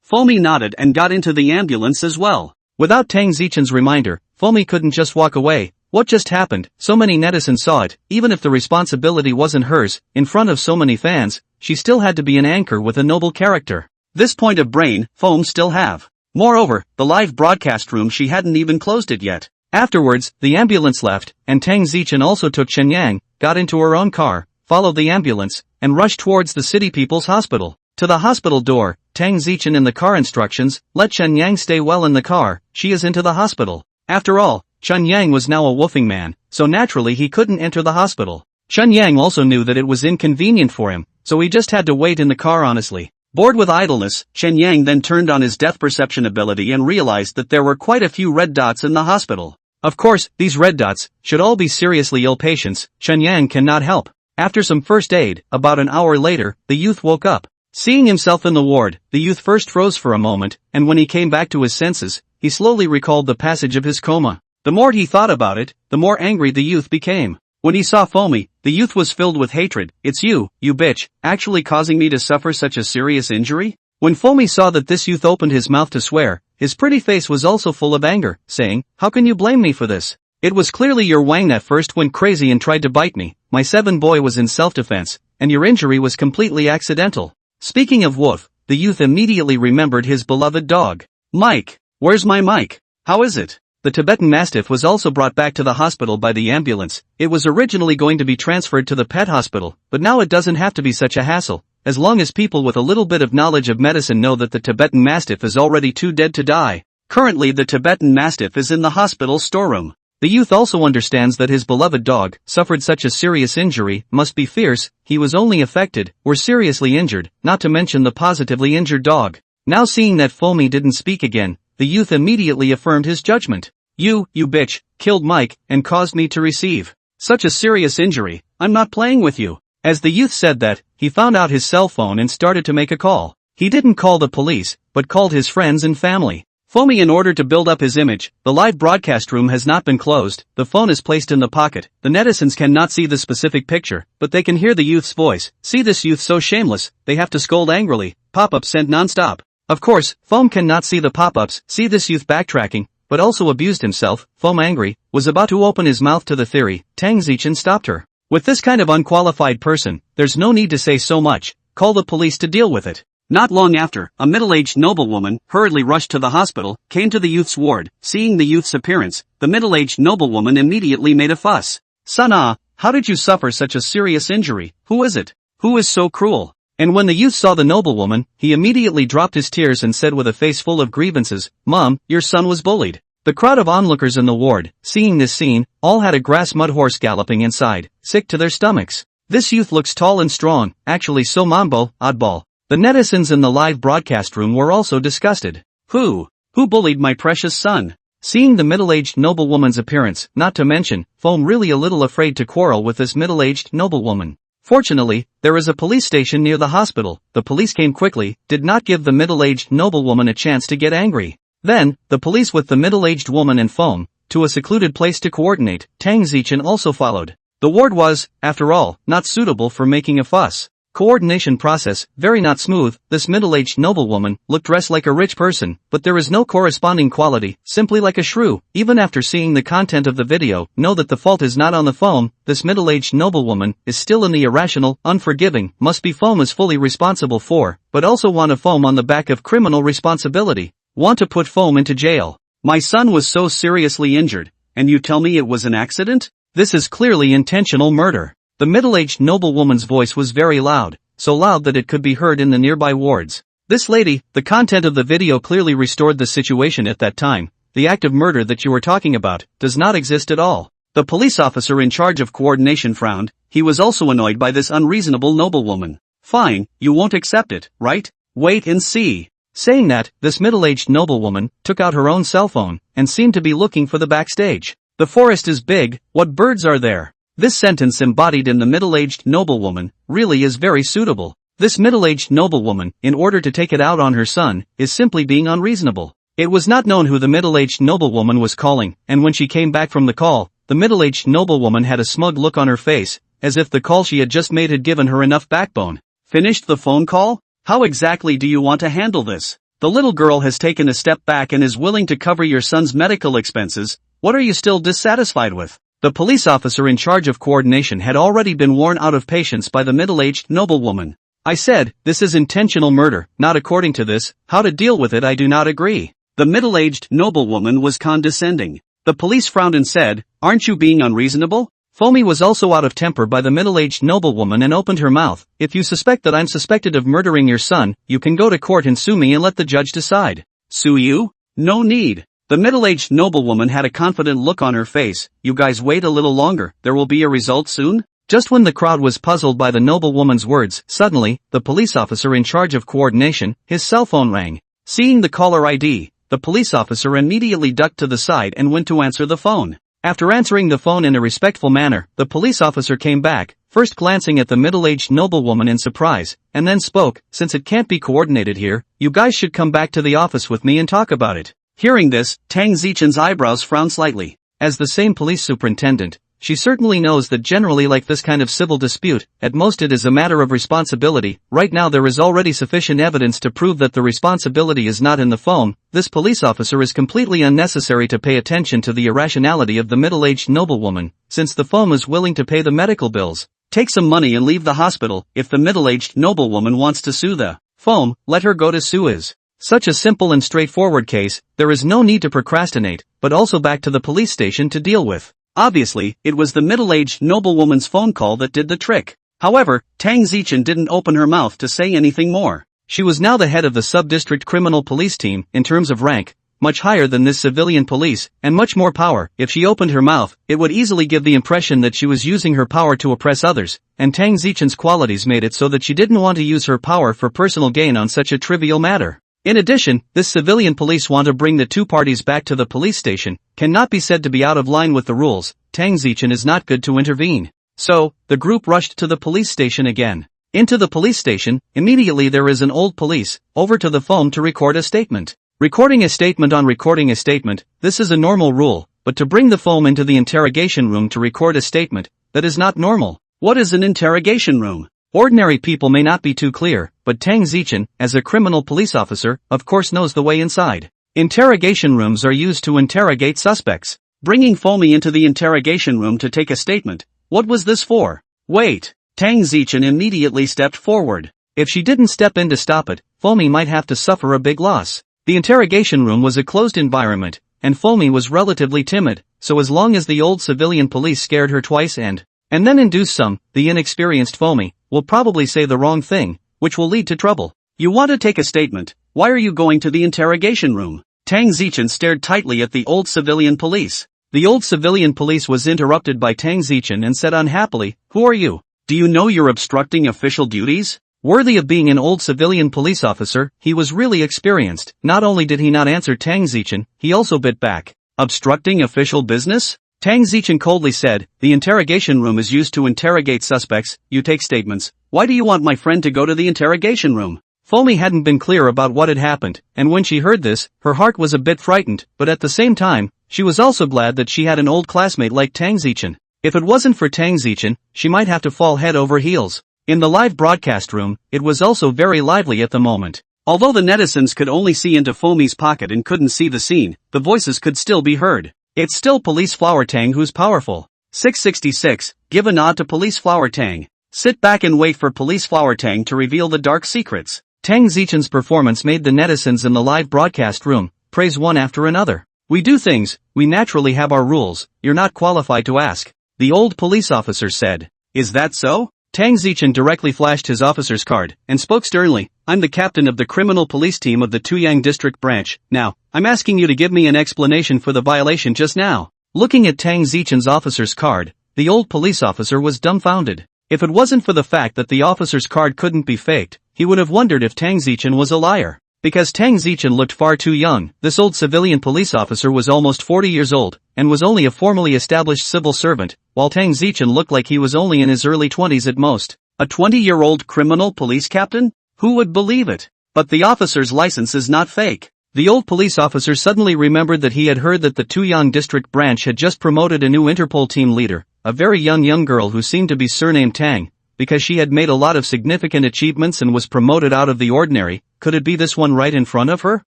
Foamy nodded and got into the ambulance as well. Without Tang Zichen's reminder, Foamy couldn't just walk away. What just happened? So many netizens saw it. Even if the responsibility wasn't hers, in front of so many fans, she still had to be an anchor with a noble character. This point of brain, Foam still have. Moreover, the live broadcast room, she hadn't even closed it yet. Afterwards, the ambulance left, and Tang Zichen also took Shenyang, got into her own car, followed the ambulance, and rushed towards the City People's Hospital. To the hospital door, Tang Zichen in the car instructions, let Shenyang stay well in the car, she is into the hospital. After all, Shenyang was now a woofing man, so naturally he couldn't enter the hospital. Shenyang also knew that it was inconvenient for him, so he just had to wait in the car honestly. Bored with idleness, Shenyang then turned on his depth perception ability and realized that there were quite a few red dots in the hospital. Of course, these red dots should all be seriously ill patients. Shenyang cannot help. After some first aid, about an hour later, the youth woke up. Seeing himself in the ward, the youth first froze for a moment, and when he came back to his senses, he slowly recalled the passage of his coma. The more he thought about it, the more angry the youth became. When he saw Foamy, the youth was filled with hatred. It's you bitch, actually causing me to suffer such a serious injury? When Foamy saw that this youth opened his mouth to swear, his pretty face was also full of anger, saying, how can you blame me for this? It was clearly your Wang that first went crazy and tried to bite me. My 7 boy was in self-defense, and your injury was completely accidental. Speaking of woof, the youth immediately remembered his beloved dog. Mike. Where's my Mike? How is it? The Tibetan Mastiff was also brought back to the hospital by the ambulance. It was originally going to be transferred to the pet hospital, but now it doesn't have to be such a hassle, as long as people with a little bit of knowledge of medicine know that the Tibetan Mastiff is already too dead to die. Currently the Tibetan Mastiff is in the hospital storeroom. The youth also understands that his beloved dog suffered such a serious injury, must be fierce. He was only affected, or seriously injured, not to mention the positively injured dog. Now seeing that Foamy didn't speak again, the youth immediately affirmed his judgment. You bitch, killed Mike, and caused me to receive such a serious injury. I'm not playing with you. As the youth said that, he found out his cell phone and started to make a call. He didn't call the police, but called his friends and family. Foamy in order to build up his image. The live broadcast room has not been closed, the phone is placed in the pocket. The netizens cannot see the specific picture, but they can hear the youth's voice. See this youth so shameless, they have to scold angrily. Pop-ups sent non-stop. Of course, Foam cannot see the pop-ups. See this youth backtracking, but also abused himself. Foam angry, was about to open his mouth to the theory. Tang Zichen stopped her. With this kind of unqualified person, there's no need to say so much. Call the police to deal with it. Not long after, a middle-aged noblewoman hurriedly rushed to the hospital, came to the youth's ward. Seeing the youth's appearance, the middle-aged noblewoman immediately made a fuss. Son, how did you suffer such a serious injury? Who is it? Who is so cruel? And when the youth saw the noblewoman, he immediately dropped his tears and said with a face full of grievances, Mom, your son was bullied. The crowd of onlookers in the ward, seeing this scene, all had a grass mud horse galloping inside, sick to their stomachs. This youth looks tall and strong, actually so mambo, oddball. The netizens in the live broadcast room were also disgusted. Who bullied my precious son? Seeing the middle-aged noblewoman's appearance, not to mention, Foam really a little afraid to quarrel with this middle-aged noblewoman. Fortunately, there is a police station near the hospital. The police came quickly, did not give the middle-aged noblewoman a chance to get angry. Then, the police with the middle-aged woman and Foam, to a secluded place to coordinate. Tang Zichen also followed. The ward was, after all, not suitable for making a fuss. Coordination process, very not smooth. This middle-aged noblewoman looked dressed like a rich person, but there is no corresponding quality, simply like a shrew. Even after seeing the content of the video, know that the fault is not on the Foam. This middle-aged noblewoman is still in the irrational, unforgiving, must be Foam is fully responsible for, but also want a Foam on the back of criminal responsibility. Want to put Foam into jail. My son was so seriously injured, and you tell me it was an accident? This is clearly intentional murder. The middle-aged noblewoman's voice was very loud, so loud that it could be heard in the nearby wards. This lady, the content of the video clearly restored the situation at that time. The act of murder that you were talking about does not exist at all. The police officer in charge of coordination frowned. He was also annoyed by this unreasonable noblewoman. Fine, you won't accept it, right? Wait and see. Saying that, this middle-aged noblewoman took out her own cell phone and seemed to be looking for the backstage. The forest is big, what birds are there? This sentence embodied in the middle-aged noblewoman really is very suitable. This middle-aged noblewoman, in order to take it out on her son, is simply being unreasonable. It was not known who the middle-aged noblewoman was calling, and when she came back from the call, the middle-aged noblewoman had a smug look on her face, as if the call she had just made had given her enough backbone. Finished the phone call? How exactly do you want to handle this? The little girl has taken a step back and is willing to cover your son's medical expenses. What are you still dissatisfied with? The police officer in charge of coordination had already been worn out of patience by the middle-aged noblewoman. I said, this is intentional murder, not according to this. How to deal with it I do not agree. The middle-aged noblewoman was condescending. The police frowned and said, aren't you being unreasonable? Fomi was also out of temper by the middle-aged noblewoman and opened her mouth. If you suspect that I'm suspected of murdering your son, you can go to court and sue me and let the judge decide. Sue you? No need. The middle-aged noblewoman had a confident look on her face. You guys wait a little longer, there will be a result soon? Just when the crowd was puzzled by the noblewoman's words, suddenly, the police officer in charge of coordination, his cell phone rang. Seeing the caller ID, the police officer immediately ducked to the side and went to answer the phone. After answering the phone in a respectful manner, the police officer came back, first glancing at the middle-aged noblewoman in surprise, and then spoke, since it can't be coordinated here, you guys should come back to the office with me and talk about it. Hearing this, Tang Zichen's eyebrows frowned slightly. As the same police superintendent, she certainly knows that generally like this kind of civil dispute, at most it is a matter of responsibility. Right now there is already sufficient evidence to prove that the responsibility is not in the phone. This police officer is completely unnecessary to pay attention to the irrationality of the middle-aged noblewoman, since the phone is willing to pay the medical bills. Take some money and leave the hospital. If the middle-aged noblewoman wants to sue the phone, let her go to sue is. Such a simple and straightforward case, there is no need to procrastinate, but also back to the police station to deal with. Obviously, it was the middle-aged noblewoman's phone call that did the trick. However, Tang Zichen didn't open her mouth to say anything more. She was now the head of the sub-district criminal police team, in terms of rank, much higher than this civilian police, and much more power. If she opened her mouth, it would easily give the impression that she was using her power to oppress others, and Tang Zichen's qualities made it so that she didn't want to use her power for personal gain on such a trivial matter. In addition, this civilian police want to bring the two parties back to the police station, cannot be said to be out of line with the rules. Tang Zichen is not good to intervene. So, the group rushed to the police station again. Into the police station, immediately there is an old police, over to the phone to record a statement. Recording a statement on recording a statement, this is a normal rule, but to bring the phone into the interrogation room to record a statement, that is not normal. What is an interrogation room? Ordinary people may not be too clear, but Tang Zichen, as a criminal police officer, of course knows the way inside. Interrogation rooms are used to interrogate suspects. Bringing Fomi into the interrogation room to take a statement, what was this for? Wait, Tang Zichen immediately stepped forward. If she didn't step in to stop it, Fomi might have to suffer a big loss. The interrogation room was a closed environment, and Fomi was relatively timid, so as long as the old civilian police scared her twice and then induced some, the inexperienced Fomi will probably say the wrong thing, which will lead to trouble. You want to take a statement, why are you going to the interrogation room? Tang Zichen stared tightly at the old civilian police. The old civilian police was interrupted by Tang Zichen and said unhappily, who are you? Do you know you're obstructing official duties? Worthy of being an old civilian police officer, he was really experienced. Not only did he not answer Tang Zichen, he also bit back. Obstructing official business? Tang Zichen coldly said, the interrogation room is used to interrogate suspects, you take statements. Why do you want my friend to go to the interrogation room? Fomi hadn't been clear about what had happened, and when she heard this, her heart was a bit frightened, but at the same time, she was also glad that she had an old classmate like Tang Zichen. If it wasn't for Tang Zichen, she might have to fall head over heels. In the live broadcast room, it was also very lively at the moment. Although the netizens could only see into Fomi's pocket and couldn't see the scene, the voices could still be heard. It's still Police Flower Tang who's powerful. 666, give a nod to Police Flower Tang. Sit back and wait for Police Flower Tang to reveal the dark secrets. Tang Zichen's performance made the netizens in the live broadcast room praise one after another. We do things, we naturally have our rules, you're not qualified to ask. The old police officer said. Is that so? Tang Zichen directly flashed his officer's card and spoke sternly. I'm the captain of the criminal police team of the Tuyang district branch. Now, I'm asking you to give me an explanation for the violation just now. Looking at Tang Zichen's officer's card, the old police officer was dumbfounded. If it wasn't for the fact that the officer's card couldn't be faked, he would have wondered if Tang Zichen was a liar. Because Tang Zichen looked far too young, this old civilian police officer was almost 40 years old, and was only a formally established civil servant, while Tang Zichen looked like he was only in his early 20s at most. A 20-year-old criminal police captain? Who would believe it? But the officer's license is not fake. The old police officer suddenly remembered that he had heard that the Tuyang district branch had just promoted a new Interpol team leader, a very young girl who seemed to be surnamed Tang, because she had made a lot of significant achievements and was promoted out of the ordinary. Could it be this one right in front of her?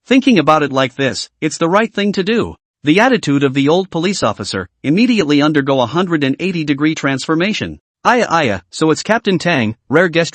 Thinking about it like this, it's the right thing to do. The attitude of the old police officer, immediately undergo a 180-degree transformation. Aya, so it's Captain Tang, rare guest,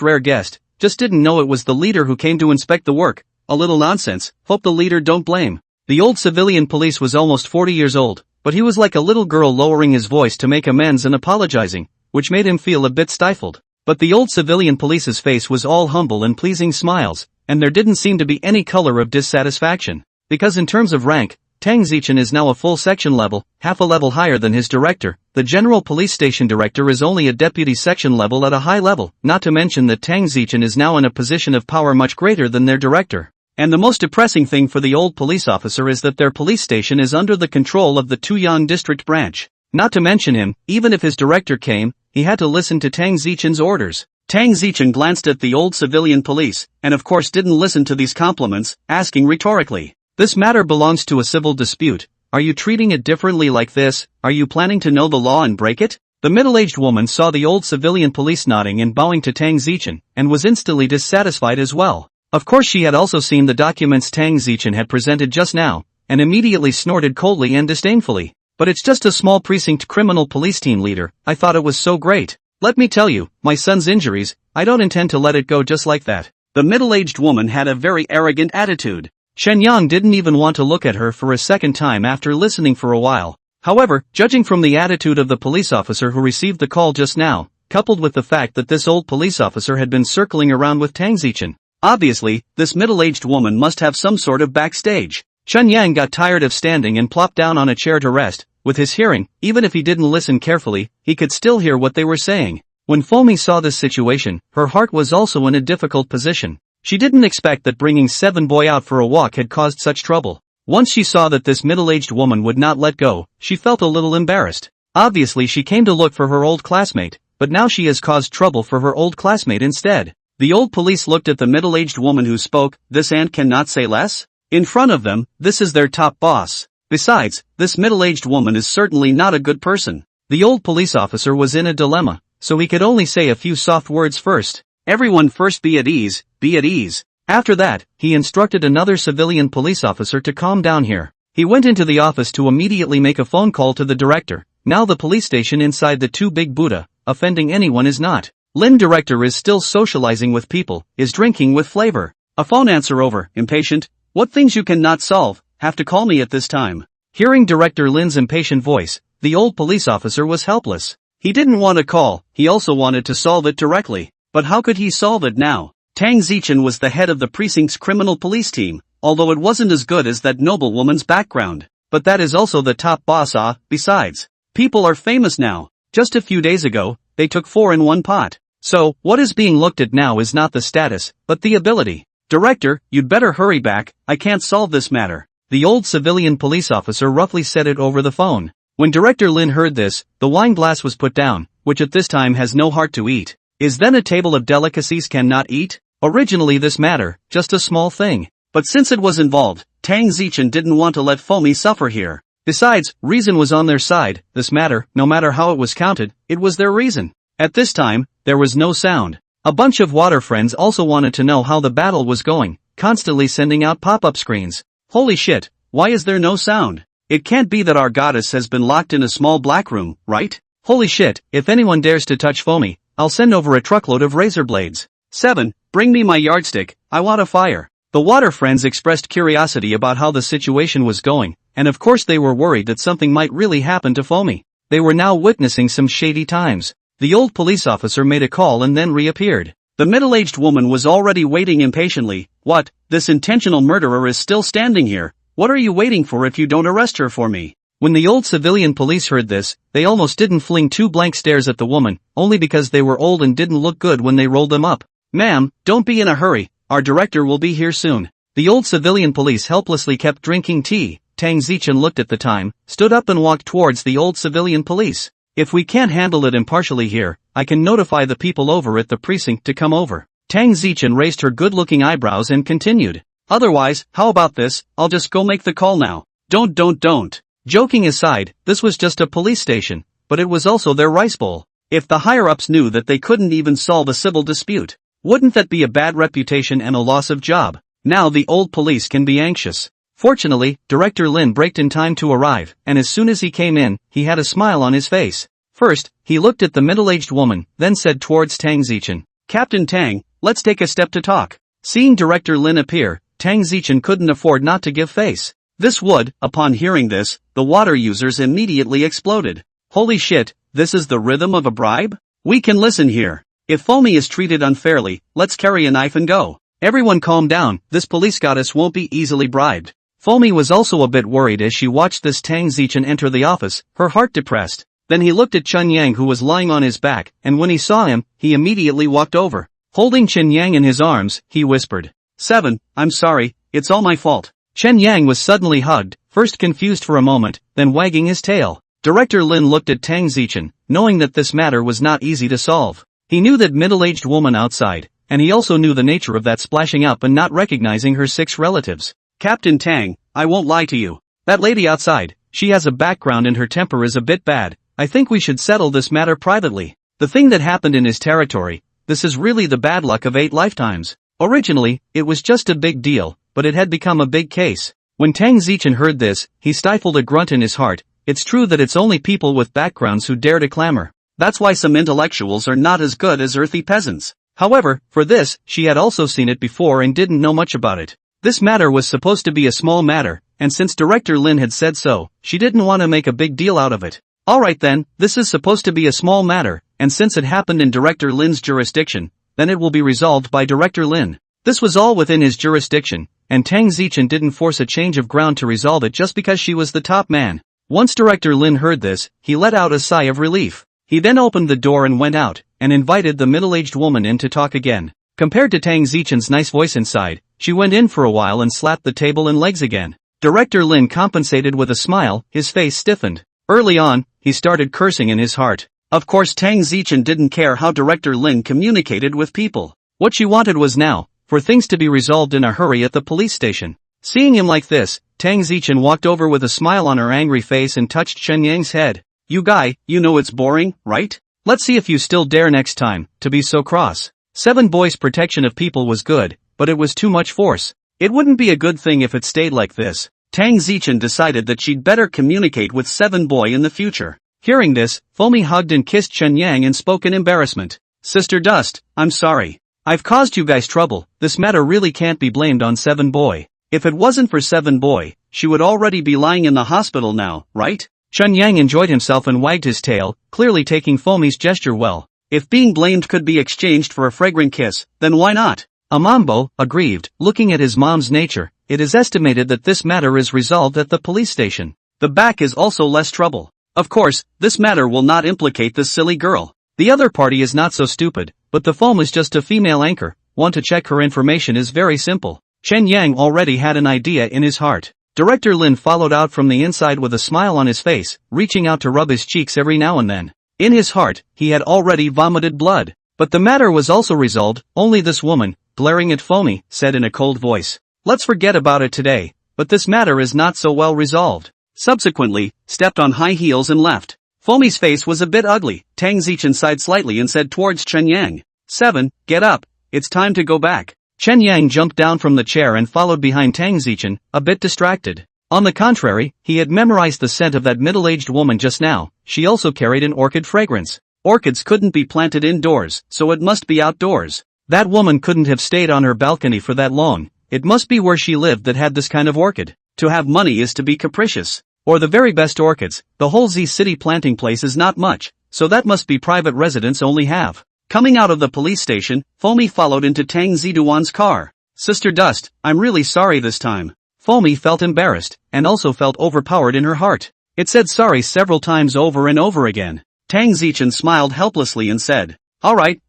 just didn't know it was the leader who came to inspect the work. A little nonsense, hope the leader don't blame. The old civilian police was almost 40 years old, but he was like a little girl lowering his voice to make amends and apologizing, which made him feel a bit stifled. But the old civilian police's face was all humble and pleasing smiles, and there didn't seem to be any color of dissatisfaction. Because in terms of rank, Tang Zichen is now a full section level, half a level higher than his director. The general police station director is only a deputy section level at a high level, not to mention that Tang Zichen is now in a position of power much greater than their director. And the most depressing thing for the old police officer is that their police station is under the control of the Tuyang district branch. Not to mention him, even if his director came, he had to listen to Tang Zichen's orders. Tang Zichen glanced at the old civilian police, and of course didn't listen to these compliments, asking rhetorically, "This matter belongs to a civil dispute. Are you treating it differently like this? Are you planning to know the law and break it?" The middle-aged woman saw the old civilian police nodding and bowing to Tang Zichen, and was instantly dissatisfied as well. Of course she had also seen the documents Tang Zichen had presented just now, and immediately snorted coldly and disdainfully. "But it's just a small precinct criminal police team leader, I thought it was so great. Let me tell you, my son's injuries, I don't intend to let it go just like that." The middle-aged woman had a very arrogant attitude. Chen Yang didn't even want to look at her for a second time after listening for a while. However, judging from the attitude of the police officer who received the call just now, coupled with the fact that this old police officer had been circling around with Tang Zichen, obviously, this middle-aged woman must have some sort of backstage. Chen Yang got tired of standing and plopped down on a chair to rest. With his hearing, even if he didn't listen carefully, he could still hear what they were saying. When Fomi saw this situation, her heart was also in a difficult position. She didn't expect that bringing Seven Boy out for a walk had caused such trouble. Once she saw that this middle-aged woman would not let go, she felt a little embarrassed. Obviously she came to look for her old classmate, but now she has caused trouble for her old classmate instead. The old police looked at the middle-aged woman who spoke. This aunt cannot say less? In front of them, this is their top boss. Besides, this middle-aged woman is certainly not a good person. The old police officer was in a dilemma, so he could only say a few soft words first. "Everyone first be at ease, be at ease." After that, he instructed another civilian police officer to calm down here. He went into the office to immediately make a phone call to the director. Now the police station inside the Two Big Buddha, offending anyone is not. Lin director is still socializing with people, is drinking with flavor. A phone answer over, impatient. "What things you cannot solve, have to call me at this time." Hearing Director Lin's impatient voice, the old police officer was helpless. He didn't want a call, he also wanted to solve it directly. But how could he solve it now? Tang Zichen was the head of the precinct's criminal police team, although it wasn't as good as that noblewoman's background. But that is also the top boss. Besides, people are famous now. Just a few days ago, they took 4 in one pot. So, what is being looked at now is not the status, but the ability. "Director, you'd better hurry back, I can't solve this matter." The old civilian police officer roughly said it over the phone. When Director Lin heard this, the wine glass was put down, which at this time has no heart to eat. Is then a table of delicacies cannot eat? Originally this matter, just a small thing. But since it was involved, Tang Zichen didn't want to let Fomi suffer here. Besides, reason was on their side. This matter, no matter how it was counted, it was their reason. At this time, there was no sound. A bunch of water friends also wanted to know how the battle was going, constantly sending out pop-up screens. Holy shit, why is there no sound? It can't be that our goddess has been locked in a small black room, right? Holy shit, if anyone dares to touch Fomi, I'll send over a truckload of razor blades. 7. Bring me my yardstick, I want a fire. The water friends expressed curiosity about how the situation was going, and of course they were worried that something might really happen to Fomi. They were now witnessing some shady times. The old police officer made a call and then reappeared. The middle-aged woman was already waiting impatiently. "What, this intentional murderer is still standing here? What are you waiting for if you don't arrest her for me?" When the old civilian police heard this, they almost didn't fling 2 blank stares at the woman, only because they were old and didn't look good when they rolled them up. "Ma'am, don't be in a hurry, our director will be here soon." The old civilian police helplessly kept drinking tea. Tang Zichen looked at the time, stood up and walked towards the old civilian police. If we can't handle it impartially here, I can notify the people over at the precinct to come over. Tang Zichen raised her good-looking eyebrows and continued. Otherwise, how about this, I'll just go make the call now. Don't. Joking aside, this was just a police station, but it was also their rice bowl. If the higher-ups knew that they couldn't even solve a civil dispute, wouldn't that be a bad reputation and a loss of job? Now the old police can be anxious. Fortunately, Director Lin braked in time to arrive, and as soon as he came in, he had a smile on his face. First, he looked at the middle-aged woman, then said towards Tang Zichen, Captain Tang, let's take a step to talk. Seeing Director Lin appear, Tang Zichen couldn't afford not to give face. This would, upon hearing this, the water users immediately exploded. Holy shit, this is the rhythm of a bribe? We can listen here. If Foamy is treated unfairly, let's carry a knife and go. Everyone calm down, this police goddess won't be easily bribed. Foamy was also a bit worried as she watched this Tang Zichen enter the office, her heart depressed. Then he looked at Chen Yang who was lying on his back, and when he saw him, he immediately walked over. Holding Chen Yang in his arms, he whispered, 7, I'm sorry, it's all my fault. Chen Yang was suddenly hugged, first confused for a moment, then wagging his tail. Director Lin looked at Tang Zichen, knowing that this matter was not easy to solve. He knew that middle-aged woman outside, and he also knew the nature of that splashing up and not recognizing her 6 relatives. Captain Tang, I won't lie to you. That lady outside, she has a background and her temper is a bit bad. I think we should settle this matter privately. The thing that happened in his territory, this is really the bad luck of 8 lifetimes. Originally, it was just a big deal, but it had become a big case. When Tang Zichen heard this, he stifled a grunt in his heart. It's true that it's only people with backgrounds who dare to clamor. That's why some intellectuals are not as good as earthy peasants. However, for this, she had also seen it before and didn't know much about it. This matter was supposed to be a small matter, and since Director Lin had said so, she didn't want to make a big deal out of it. Alright then, this is supposed to be a small matter, and since it happened in Director Lin's jurisdiction, then it will be resolved by Director Lin. This was all within his jurisdiction, and Tang Zichen didn't force a change of ground to resolve it just because she was the top man. Once Director Lin heard this, he let out a sigh of relief. He then opened the door and went out, and invited the middle-aged woman in to talk again. Compared to Tang Zichen's nice voice inside, she went in for a while and slapped the table and legs again. Director Lin compensated with a smile, his face stiffened. Early on, he started cursing in his heart. Of course Tang Zichen didn't care how Director Lin communicated with people. What she wanted was now, for things to be resolved in a hurry at the police station. Seeing him like this, Tang Zichen walked over with a smile on her angry face and touched Chen Yang's head. You guy, you know it's boring, right? Let's see if you still dare next time, to be so cross. 7 Boys' protection of people was good, but it was too much force. It wouldn't be a good thing if it stayed like this. Tang Zichen decided that she'd better communicate with 7 Boy in the future. Hearing this, Foamy hugged and kissed Chen Yang and spoke in embarrassment. Sister Dust, I'm sorry. I've caused you guys trouble. This matter really can't be blamed on 7 Boy. If it wasn't for 7 Boy, she would already be lying in the hospital now, right? Chen Yang enjoyed himself and wagged his tail, clearly taking Foamy's gesture well. If being blamed could be exchanged for a fragrant kiss, then why not? Amambo, aggrieved, looking at his mom's nature, it is estimated that this matter is resolved at the police station. The back is also less trouble. Of course, this matter will not implicate this silly girl. The other party is not so stupid, but the foam is just a female anchor. Want to check her information is very simple. Chen Yang already had an idea in his heart. Director Lin followed out from the inside with a smile on his face, reaching out to rub his cheeks every now and then. In his heart, he had already vomited blood. But the matter was also resolved. Only this woman, glaring at Foamy, said in a cold voice, "Let's forget about it today, but this matter is not so well resolved." Subsequently, stepped on high heels and left. Foamy's face was a bit ugly. Tang Zichen sighed slightly and said towards Chen Yang, 7, get up, it's time to go back. Chen Yang jumped down from the chair and followed behind Tang Zichen, a bit distracted. On the contrary, he had memorized the scent of that middle-aged woman just now. She also carried an orchid fragrance. Orchids couldn't be planted indoors, so it must be outdoors. That woman couldn't have stayed on her balcony for that long. It must be where she lived that had this kind of orchid. To have money is to be capricious. Or the very best orchids. The whole Z city planting place is not much, so that must be private residents only have. Coming out of the police station, Foamy followed into Tang Ziduan's car. Sister Dust, I'm really sorry this time. Foamy felt embarrassed, and also felt overpowered in her heart. It said sorry several times over and over again. Tang Zichen smiled helplessly and said, Alright,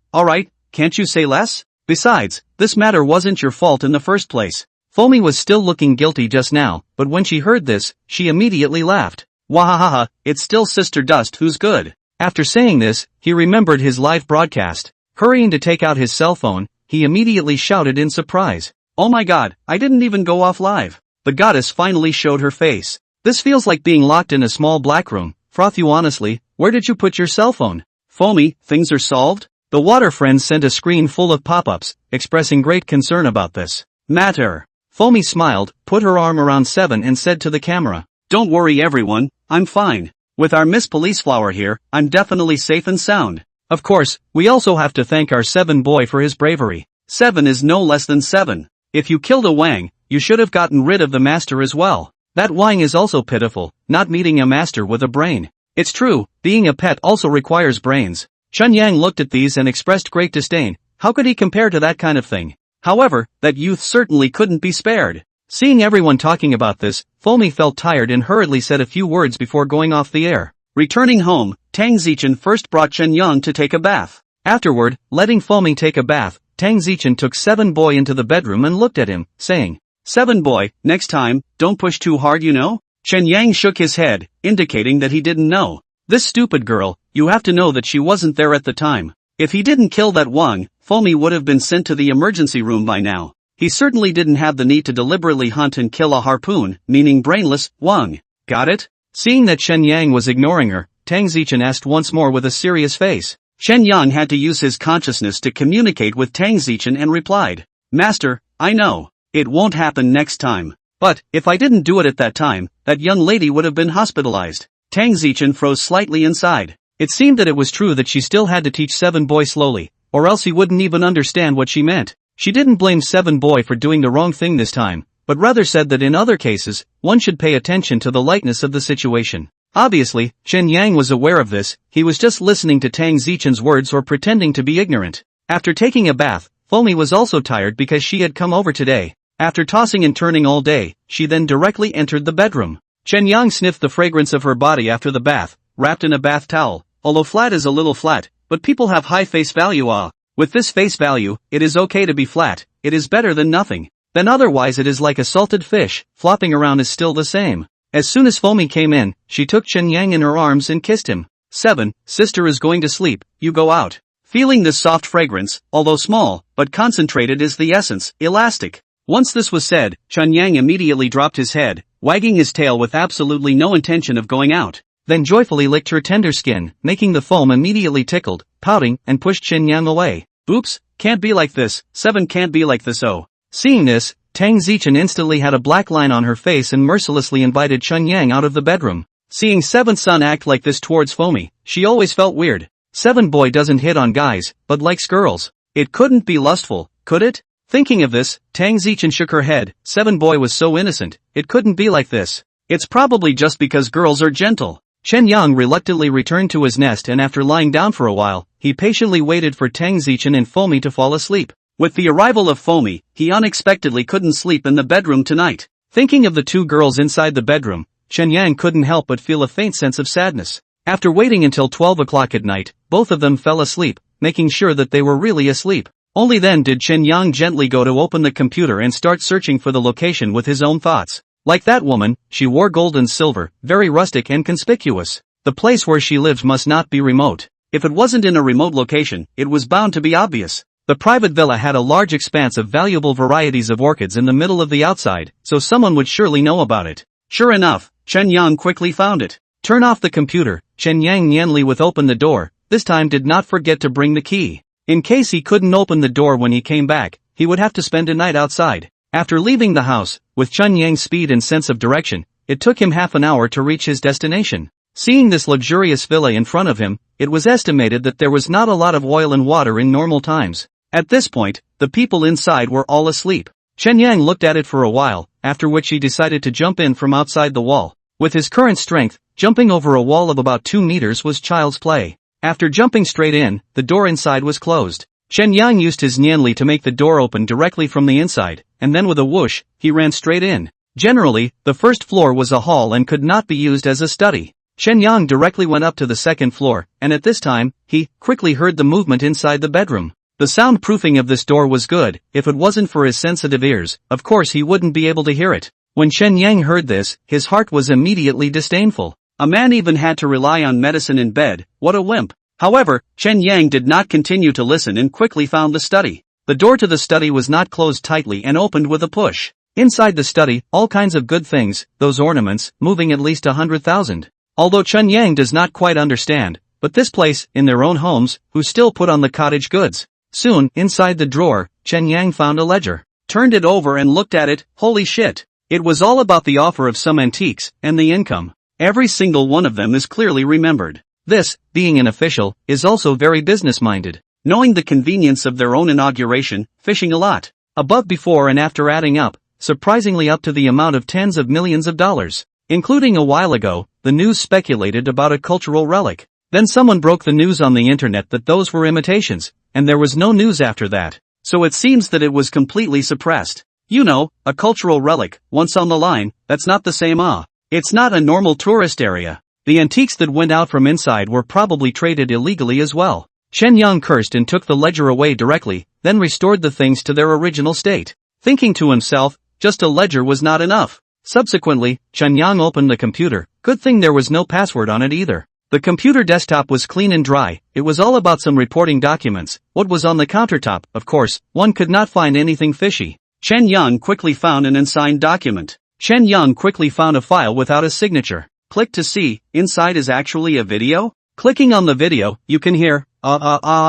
can't you say less? Besides, this matter wasn't your fault in the first place. Foamy was still looking guilty just now, but when she heard this, she immediately laughed. Wahahaha, it's still Sister Dust who's good. After saying this, he remembered his live broadcast. Hurrying to take out his cell phone, he immediately shouted in surprise. Oh my god, I didn't even go off live. The goddess finally showed her face. This feels like being locked in a small black room. Froth you honestly, where did you put your cell phone? Foamy, things are solved? The water friends sent a screen full of pop-ups, expressing great concern about this matter. Foamy smiled, put her arm around Seven and said to the camera. Don't worry everyone, I'm fine. With our Miss Police Flower here, I'm definitely safe and sound. Of course, we also have to thank our Seven boy for his bravery. Seven is no less than seven. If you killed a Wang, you should have gotten rid of the master as well. That Wang is also pitiful, not meeting a master with a brain. It's true, being a pet also requires brains. Chun Yang looked at these and expressed great disdain. How could he compare to that kind of thing? However, that youth certainly couldn't be spared. Seeing everyone talking about this, Foamy felt tired and hurriedly said a few words before going off the air. Returning home, Tang Zichen first brought Chen Yang to take a bath. Afterward, letting Foamy take a bath, Tang Zichen took Seven boy into the bedroom and looked at him, saying, Seven boy, next time, don't push too hard you know? Chen Yang shook his head, indicating that he didn't know. This stupid girl, you have to know that she wasn't there at the time. If he didn't kill that Wang, Foamy would have been sent to the emergency room by now. He certainly didn't have the need to deliberately hunt and kill a harpoon, meaning brainless, Wang. Got it? Seeing that Chen Yang was ignoring her, Tang Zichen asked once more with a serious face. Chen Yang had to use his consciousness to communicate with Tang Zichen and replied, Master, I know. It won't happen next time. But, if I didn't do it at that time, that young lady would have been hospitalized. Tang Zichen froze slightly inside. It seemed that it was true that she still had to teach Seven boy slowly, or else he wouldn't even understand what she meant. She didn't blame Seven boy for doing the wrong thing this time, but rather said that in other cases, one should pay attention to the lightness of the situation. Obviously, Chen Yang was aware of this, he was just listening to Tang Zichen's words or pretending to be ignorant. After taking a bath, Foamy was also tired because she had come over today. After tossing and turning all day, she then directly entered the bedroom. Chen Yang sniffed the fragrance of her body after the bath, wrapped in a bath towel. Although flat is a little flat, but people have high face value with this face value, it is okay to be flat, it is better than nothing. Then otherwise it is like a salted fish, flopping around is still the same. As soon as Foamy came in, she took Chen Yang in her arms and kissed him. Seven, sister is going to sleep, you go out. Feeling this soft fragrance, although small, but concentrated is the essence, elastic. Once this was said, Chen Yang immediately dropped his head, wagging his tail with absolutely no intention of going out. Then joyfully licked her tender skin, making the foam immediately tickled, pouting, and pushed Chen Yang away. Oops, can't be like this, Seven can't be like this oh. Seeing this, Tang Zichen instantly had a black line on her face and mercilessly invited Chen Yang out of the bedroom. Seeing Seven's son act like this towards Foamy, she always felt weird. Seven boy doesn't hit on guys, but likes girls. It couldn't be lustful, could it? Thinking of this, Tang Zichen shook her head. Seven boy was so innocent, it couldn't be like this. It's probably just because girls are gentle. Chen Yang reluctantly returned to his nest and after lying down for a while, he patiently waited for Tang Zichen and Foamy to fall asleep. With the arrival of Foamy, he unexpectedly couldn't sleep in the bedroom tonight. Thinking of the two girls inside the bedroom, Chen Yang couldn't help but feel a faint sense of sadness. After waiting until 12 o'clock at night, both of them fell asleep, making sure that they were really asleep. Only then did Chen Yang gently go to open the computer and start searching for the location with his own thoughts. Like that woman, she wore gold and silver, very rustic and conspicuous. The place where she lived must not be remote. If it wasn't in a remote location, it was bound to be obvious. The private villa had a large expanse of valuable varieties of orchids in the middle of the outside, so someone would surely know about it. Sure enough, Chen Yang quickly found it. Turn off the computer, Chen Yang Nianli with opened the door, this time did not forget to bring the key. In case he couldn't open the door when he came back, he would have to spend a night outside. After leaving the house, with Chen Yang's speed and sense of direction, it took him half an hour to reach his destination. Seeing this luxurious villa in front of him, it was estimated that there was not a lot of oil and water in normal times. At this point, the people inside were all asleep. Chen Yang looked at it for a while, after which he decided to jump in from outside the wall. With his current strength, jumping over a wall of about 2 meters was child's play. After jumping straight in, the door inside was closed. Chen Yang used his Nianli to make the door open directly from the inside, and then with a whoosh, he ran straight in. Generally, the first floor was a hall and could not be used as a study. Chen Yang directly went up to the second floor, and at this time, he quickly heard the movement inside the bedroom. The soundproofing of this door was good, if it wasn't for his sensitive ears, of course he wouldn't be able to hear it. When Chen Yang heard this, his heart was immediately disdainful. A man even had to rely on medicine in bed, what a wimp. However, Chen Yang did not continue to listen and quickly found the study. The door to the study was not closed tightly and opened with a push. Inside the study, all kinds of good things, those ornaments, moving at least 100,000. Although Chen Yang does not quite understand, but this place, in their own homes, who still put on the cottage goods. Soon, inside the drawer, Chen Yang found a ledger. Turned it over and looked at it, holy shit. It was all about the offer of some antiques, and the income. Every single one of them is clearly remembered. This, being an official, is also very business-minded. Knowing the convenience of their own inauguration, fishing a lot. Above before and after adding up, surprisingly up to the amount of tens of millions of dollars. Including a while ago, the news speculated about a cultural relic. Then someone broke the news on the internet that those were imitations, and there was no news after that. So it seems that it was completely suppressed. You know, a cultural relic, once on the line, that's not the same It's not a normal tourist area. The antiques that went out from inside were probably traded illegally as well. Chen Yang cursed and took the ledger away directly, then restored the things to their original state. Thinking to himself, just a ledger was not enough. Subsequently, Chen Yang opened the computer, good thing there was no password on it either. The computer desktop was clean and dry, it was all about some reporting documents. What was on the countertop, of course, one could not find anything fishy. Chen Yang quickly found an unsigned document. Chen Yang quickly found a file without a signature. Click to see, inside is actually a video? Clicking on the video, you can hear,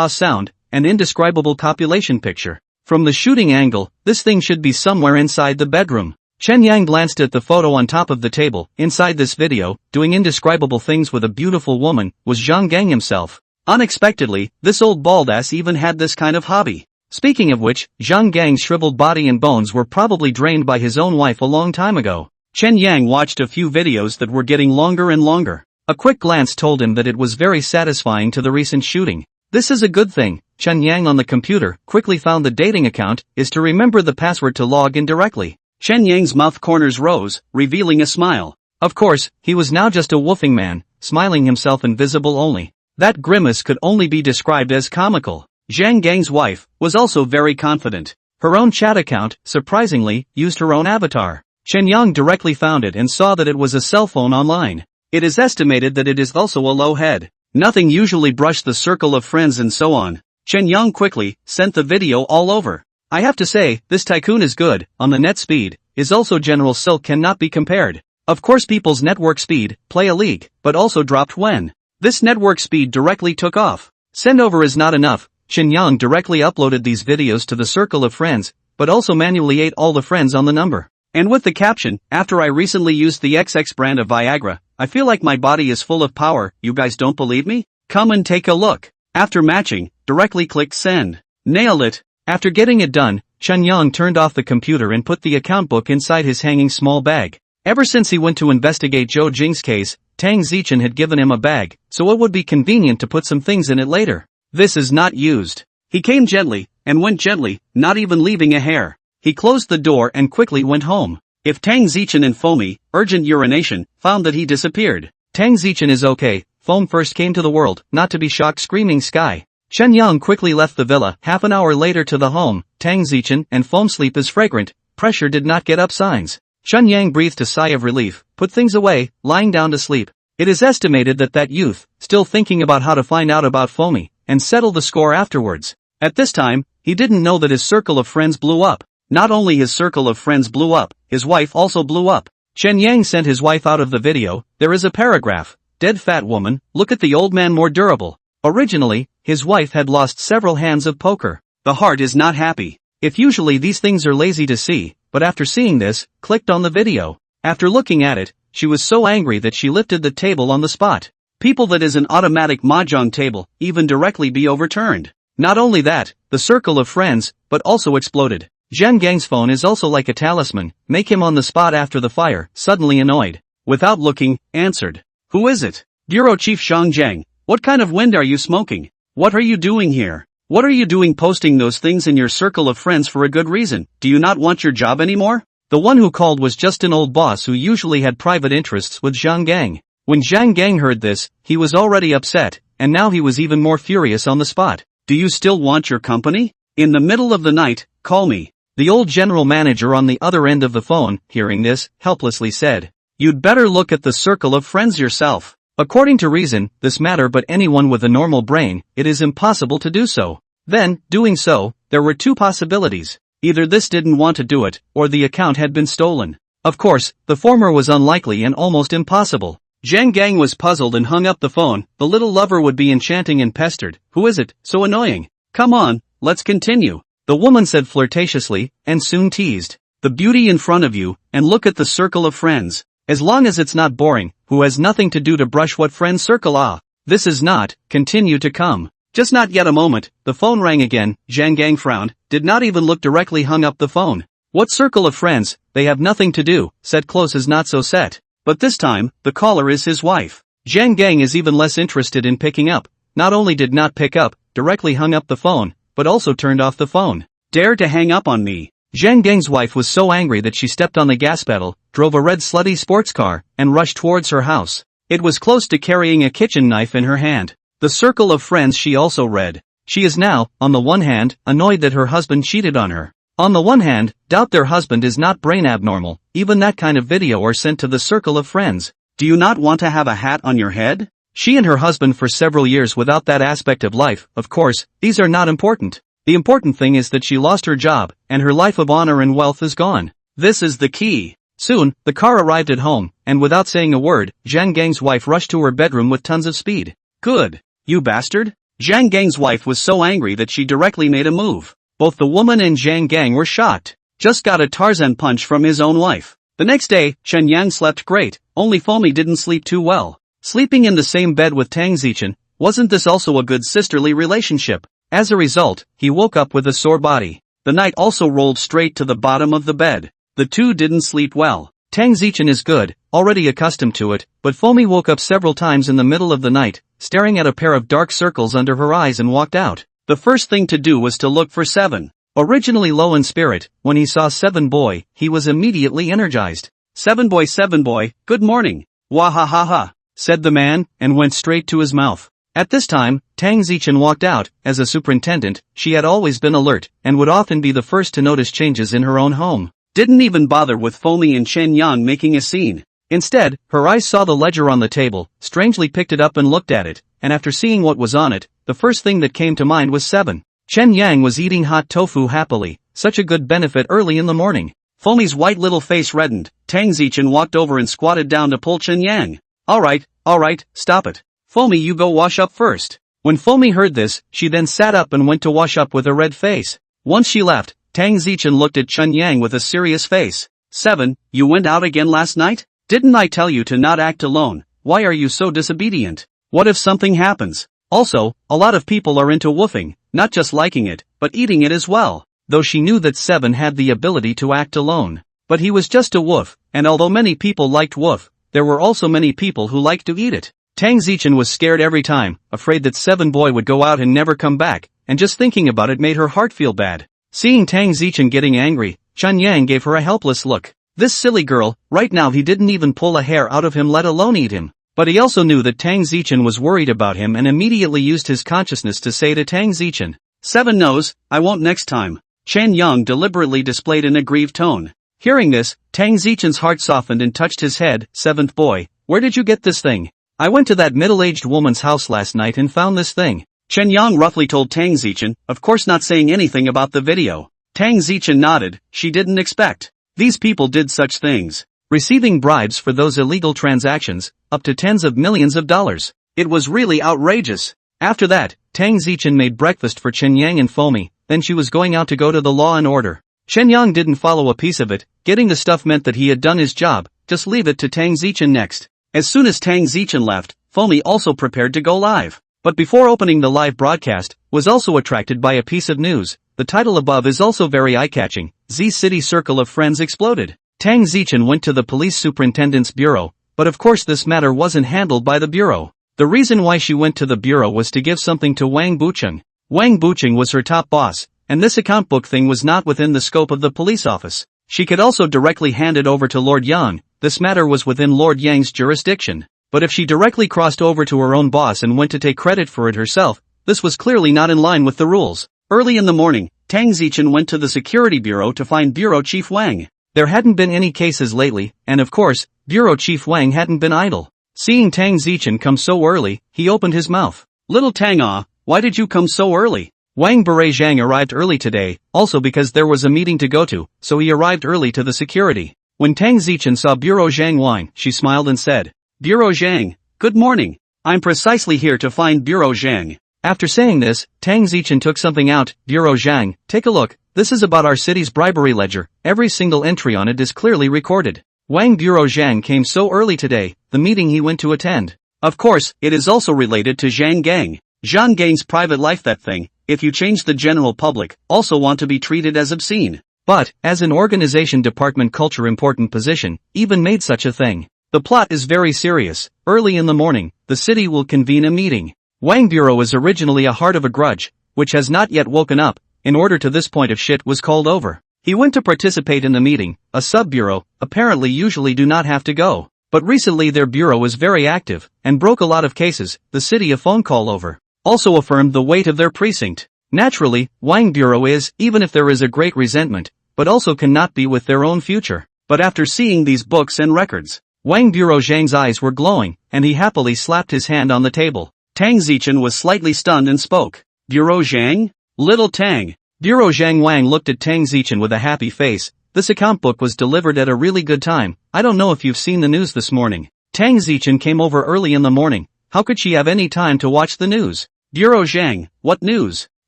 sound, an indescribable copulation picture. From the shooting angle, this thing should be somewhere inside the bedroom. Chen Yang glanced at the photo on top of the table. Inside this video, doing indescribable things with a beautiful woman, was Zhang Gang himself. Unexpectedly, this old bald ass even had this kind of hobby. Speaking of which, Zhang Gang's shriveled body and bones were probably drained by his own wife a long time ago. Chen Yang watched a few videos that were getting longer and longer. A quick glance told him that it was very satisfying to the recent shooting. This is a good thing. Chen Yang on the computer quickly found the dating account, is to remember the password to log in directly. Chen Yang's mouth corners rose, revealing a smile. Of course, he was now just a woofing man, smiling himself invisible only. That grimace could only be described as comical. Zhang Gang's wife was also very confident. Her own chat account, surprisingly, used her own avatar. Chen Yang directly found it and saw that it was a cell phone online. It is estimated that it is also a low head. Nothing usually brushed the circle of friends and so on. Chen Yang quickly sent the video all over. I have to say, this tycoon is good, on the net speed, is also General Silk cannot be compared. Of course people's network speed, play a league, but also dropped when this network speed directly took off. Send over is not enough. Chen Yang directly uploaded these videos to the circle of friends, but also manually ate all the friends on the number. And with the caption, after I recently used the XX brand of Viagra, I feel like my body is full of power, you guys don't believe me? Come and take a look. After matching, directly click send. Nailed it. After getting it done, Chen Yang turned off the computer and put the account book inside his hanging small bag. Ever since he went to investigate Zhou Jing's case, Tang Zichen had given him a bag, so it would be convenient to put some things in it later. This is not used. He came gently, and went gently, not even leaving a hair. He closed the door and quickly went home. If Tang Zichen and Foamy, urgent urination, found that he disappeared. Tang Zichen is okay, Foam first came to the world, not to be shocked screaming sky. Chen Yang quickly left the villa, half an hour later to the home, Tang Zichen and Foam sleep is fragrant, pressure did not get up signs. Chen Yang breathed a sigh of relief, put things away, lying down to sleep. It is estimated that that youth, still thinking about how to find out about Foamy, and settle the score afterwards. At this time, he didn't know that his circle of friends blew up. Not only his circle of friends blew up, his wife also blew up. Chen Yang sent his wife out of the video. There is a paragraph. Dead fat woman, look at the old man more durable. Originally, his wife had lost several hands of poker. The heart is not happy. If usually these things are lazy to see, but after seeing this, clicked on the video. After looking at it, she was so angry that she lifted the table on the spot. People that is an automatic mahjong table, even directly be overturned. Not only that, the circle of friends, but also exploded. Zhang Gang's phone is also like a talisman, make him on the spot after the fire, suddenly annoyed. Without looking, answered. Who is it? Bureau Chief Zhang Jiang. What kind of wind are you smoking? What are you doing here? What are you doing posting those things in your circle of friends for a good reason? Do you not want your job anymore? The one who called was just an old boss who usually had private interests with Zhang Gang. When Zhang Gang heard this, he was already upset, and now he was even more furious on the spot. Do you still want your company? In the middle of the night, call me. The old general manager on the other end of the phone, hearing this, helplessly said. You'd better look at the circle of friends yourself. According to reason, this matter, but anyone with a normal brain, it is impossible to do so. Then, doing so, there were two possibilities. Either this didn't want to do it, or the account had been stolen. Of course, the former was unlikely and almost impossible. Zhang Gang was puzzled and hung up the phone. The little lover would be enchanting and pestered. Who is it? So annoying. Come on, let's continue. The woman said flirtatiously, and soon teased. The beauty in front of you, and look at the circle of friends. As long as it's not boring, who has nothing to do to brush what friend circle this is not, continue to come. Just not yet a moment, the phone rang again. Zhang Gang frowned, did not even look directly, hung up the phone. What circle of friends? They have nothing to do, said close is not so set. But this time, the caller is his wife. Zhang Gang is even less interested in picking up. Not only did not pick up, directly hung up the phone, but also turned off the phone. Dare to hang up on me. Zhang Gang's wife was so angry that she stepped on the gas pedal, drove a red slutty sports car, and rushed towards her house. It was close to carrying a kitchen knife in her hand. The circle of friends she also read. She is now, on the one hand, annoyed that her husband cheated on her. On the one hand, doubt their husband is not brain abnormal, even that kind of video are sent to the circle of friends. Do you not want to have a hat on your head? She and her husband for several years without that aspect of life, of course, these are not important. The important thing is that she lost her job, and her life of honor and wealth is gone. This is the key. Soon, the car arrived at home, and without saying a word, Zhang Gang's wife rushed to her bedroom with tons of speed. Good. You bastard? Zhang Gang's wife was so angry that she directly made a move. Both the woman and Zhang Gang were shocked. Just got a Tarzan punch from his own wife. The next day, Chen Yang slept great, only Fomi didn't sleep too well. Sleeping in the same bed with Tang Zichen, wasn't this also a good sisterly relationship? As a result, he woke up with a sore body. The night also rolled straight to the bottom of the bed. The two didn't sleep well. Tang Zichen is good, already accustomed to it, but Fomi woke up several times in the middle of the night, staring at a pair of dark circles under her eyes and walked out. The first thing to do was to look for Seven. Originally low in spirit, when he saw Seven Boy, he was immediately energized. Seven Boy, good morning. Wahahaha, said the man, and went straight to his mouth. At this time, Tang Zichen walked out. As a superintendent, she had always been alert, and would often be the first to notice changes in her own home. Didn't even bother with Fomi and Chen Yang making a scene. Instead, her eyes saw the ledger on the table, strangely picked it up and looked at it, and after seeing what was on it, the first thing that came to mind was Seven. Chen Yang was eating hot tofu happily, such a good benefit early in the morning. Fomi's white little face reddened. Tang Zichen walked over and squatted down to pull Chen Yang. Alright, stop it. Fomi, you go wash up first. When Fomi heard this, she then sat up and went to wash up with a red face. Once she left, Tang Zichen looked at Chen Yang with a serious face. Seven, you went out again last night? Didn't I tell you to not act alone? Why are you so disobedient? What if something happens? Also, a lot of people are into woofing, not just liking it, but eating it as well. Though she knew that Seven had the ability to act alone. But he was just a woof, and although many people liked woof, there were also many people who liked to eat it. Tang Zichen was scared every time, afraid that Seven Boy would go out and never come back, and just thinking about it made her heart feel bad. Seeing Tang Zichen getting angry, Chen Yang gave her a helpless look. This silly girl, right now he didn't even pull a hair out of him, let alone eat him. But he also knew that Tang Zichen was worried about him and immediately used his consciousness to say to Tang Zichen, Seven knows, I won't next time. Chen Yang deliberately displayed an aggrieved tone. Hearing this, Tang Zichen's heart softened and touched his head. Seventh Boy, where did you get this thing? I went to that middle-aged woman's house last night and found this thing. Chen Yang roughly told Tang Zichen, of course not saying anything about the video. Tang Zichen nodded. She didn't expect these people did such things. Receiving bribes for those illegal transactions, up to tens of millions of dollars. It was really outrageous. After that, Tang Zichen made breakfast for Chen Yang and Fomi, then she was going out to go to the Law and Order. Chen Yang didn't follow a piece of it. Getting the stuff meant that he had done his job, just leave it to Tang Zichen next. As soon as Tang Zichen left, Fomi also prepared to go live. But before opening the live broadcast, was also attracted by a piece of news. The title above is also very eye-catching. Z City Circle of Friends exploded. Tang Zichen went to the police superintendent's bureau, but of course this matter wasn't handled by the bureau. The reason why she went to the bureau was to give something to Wang Bucheng. Wang Bucheng was her top boss, and this account book thing was not within the scope of the police office. She could also directly hand it over to Lord Yang. This matter was within Lord Yang's jurisdiction. But if she directly crossed over to her own boss and went to take credit for it herself, this was clearly not in line with the rules. Early in the morning, Tang Zichen went to the security bureau to find Bureau Chief Wang. There hadn't been any cases lately, and of course, Bureau Chief Wang hadn't been idle. Seeing Tang Zichen come so early, he opened his mouth. Little Tang, why did you come so early? Wang Beret Zhang arrived early today, also because there was a meeting to go to, so he arrived early to the security. When Tang Zichen saw Bureau Zhang Wang, she smiled and said, Bureau Zhang, good morning. I'm precisely here to find Bureau Zhang. After saying this, Tang Zichen took something out. Bureau Zhang, take a look, this is about our city's bribery ledger, every single entry on it is clearly recorded. Wang Bureau Zhang came so early today, the meeting he went to attend. Of course, it is also related to Zhang Gang. Zhang Gang's private life, that thing, if you change the general public, also want to be treated as obscene. But, as an organization department culture important position, even made such a thing. The plot is very serious. Early in the morning, the city will convene a meeting. Wang Bureau is originally a heart of a grudge, which has not yet woken up, in order to this point of shit was called over. He went to participate in the meeting, a sub-bureau, apparently usually do not have to go. But recently their bureau is very active, and broke a lot of cases, the city a phone call over. Also affirmed the weight of their precinct. Naturally, Wang Bureau is, even if there is a great resentment, but also cannot be with their own future. But after seeing these books and records, Wang Bureau Zhang's eyes were glowing, and he happily slapped his hand on the table. Tang Zichen was slightly stunned and spoke. Bureau Zhang? Little Tang. Bureau Zhang Wang looked at Tang Zichen with a happy face. This account book was delivered at a really good time. I don't know if you've seen the news this morning. Tang Zichen came over early in the morning. How could she have any time to watch the news? Bureau Zhang, what news?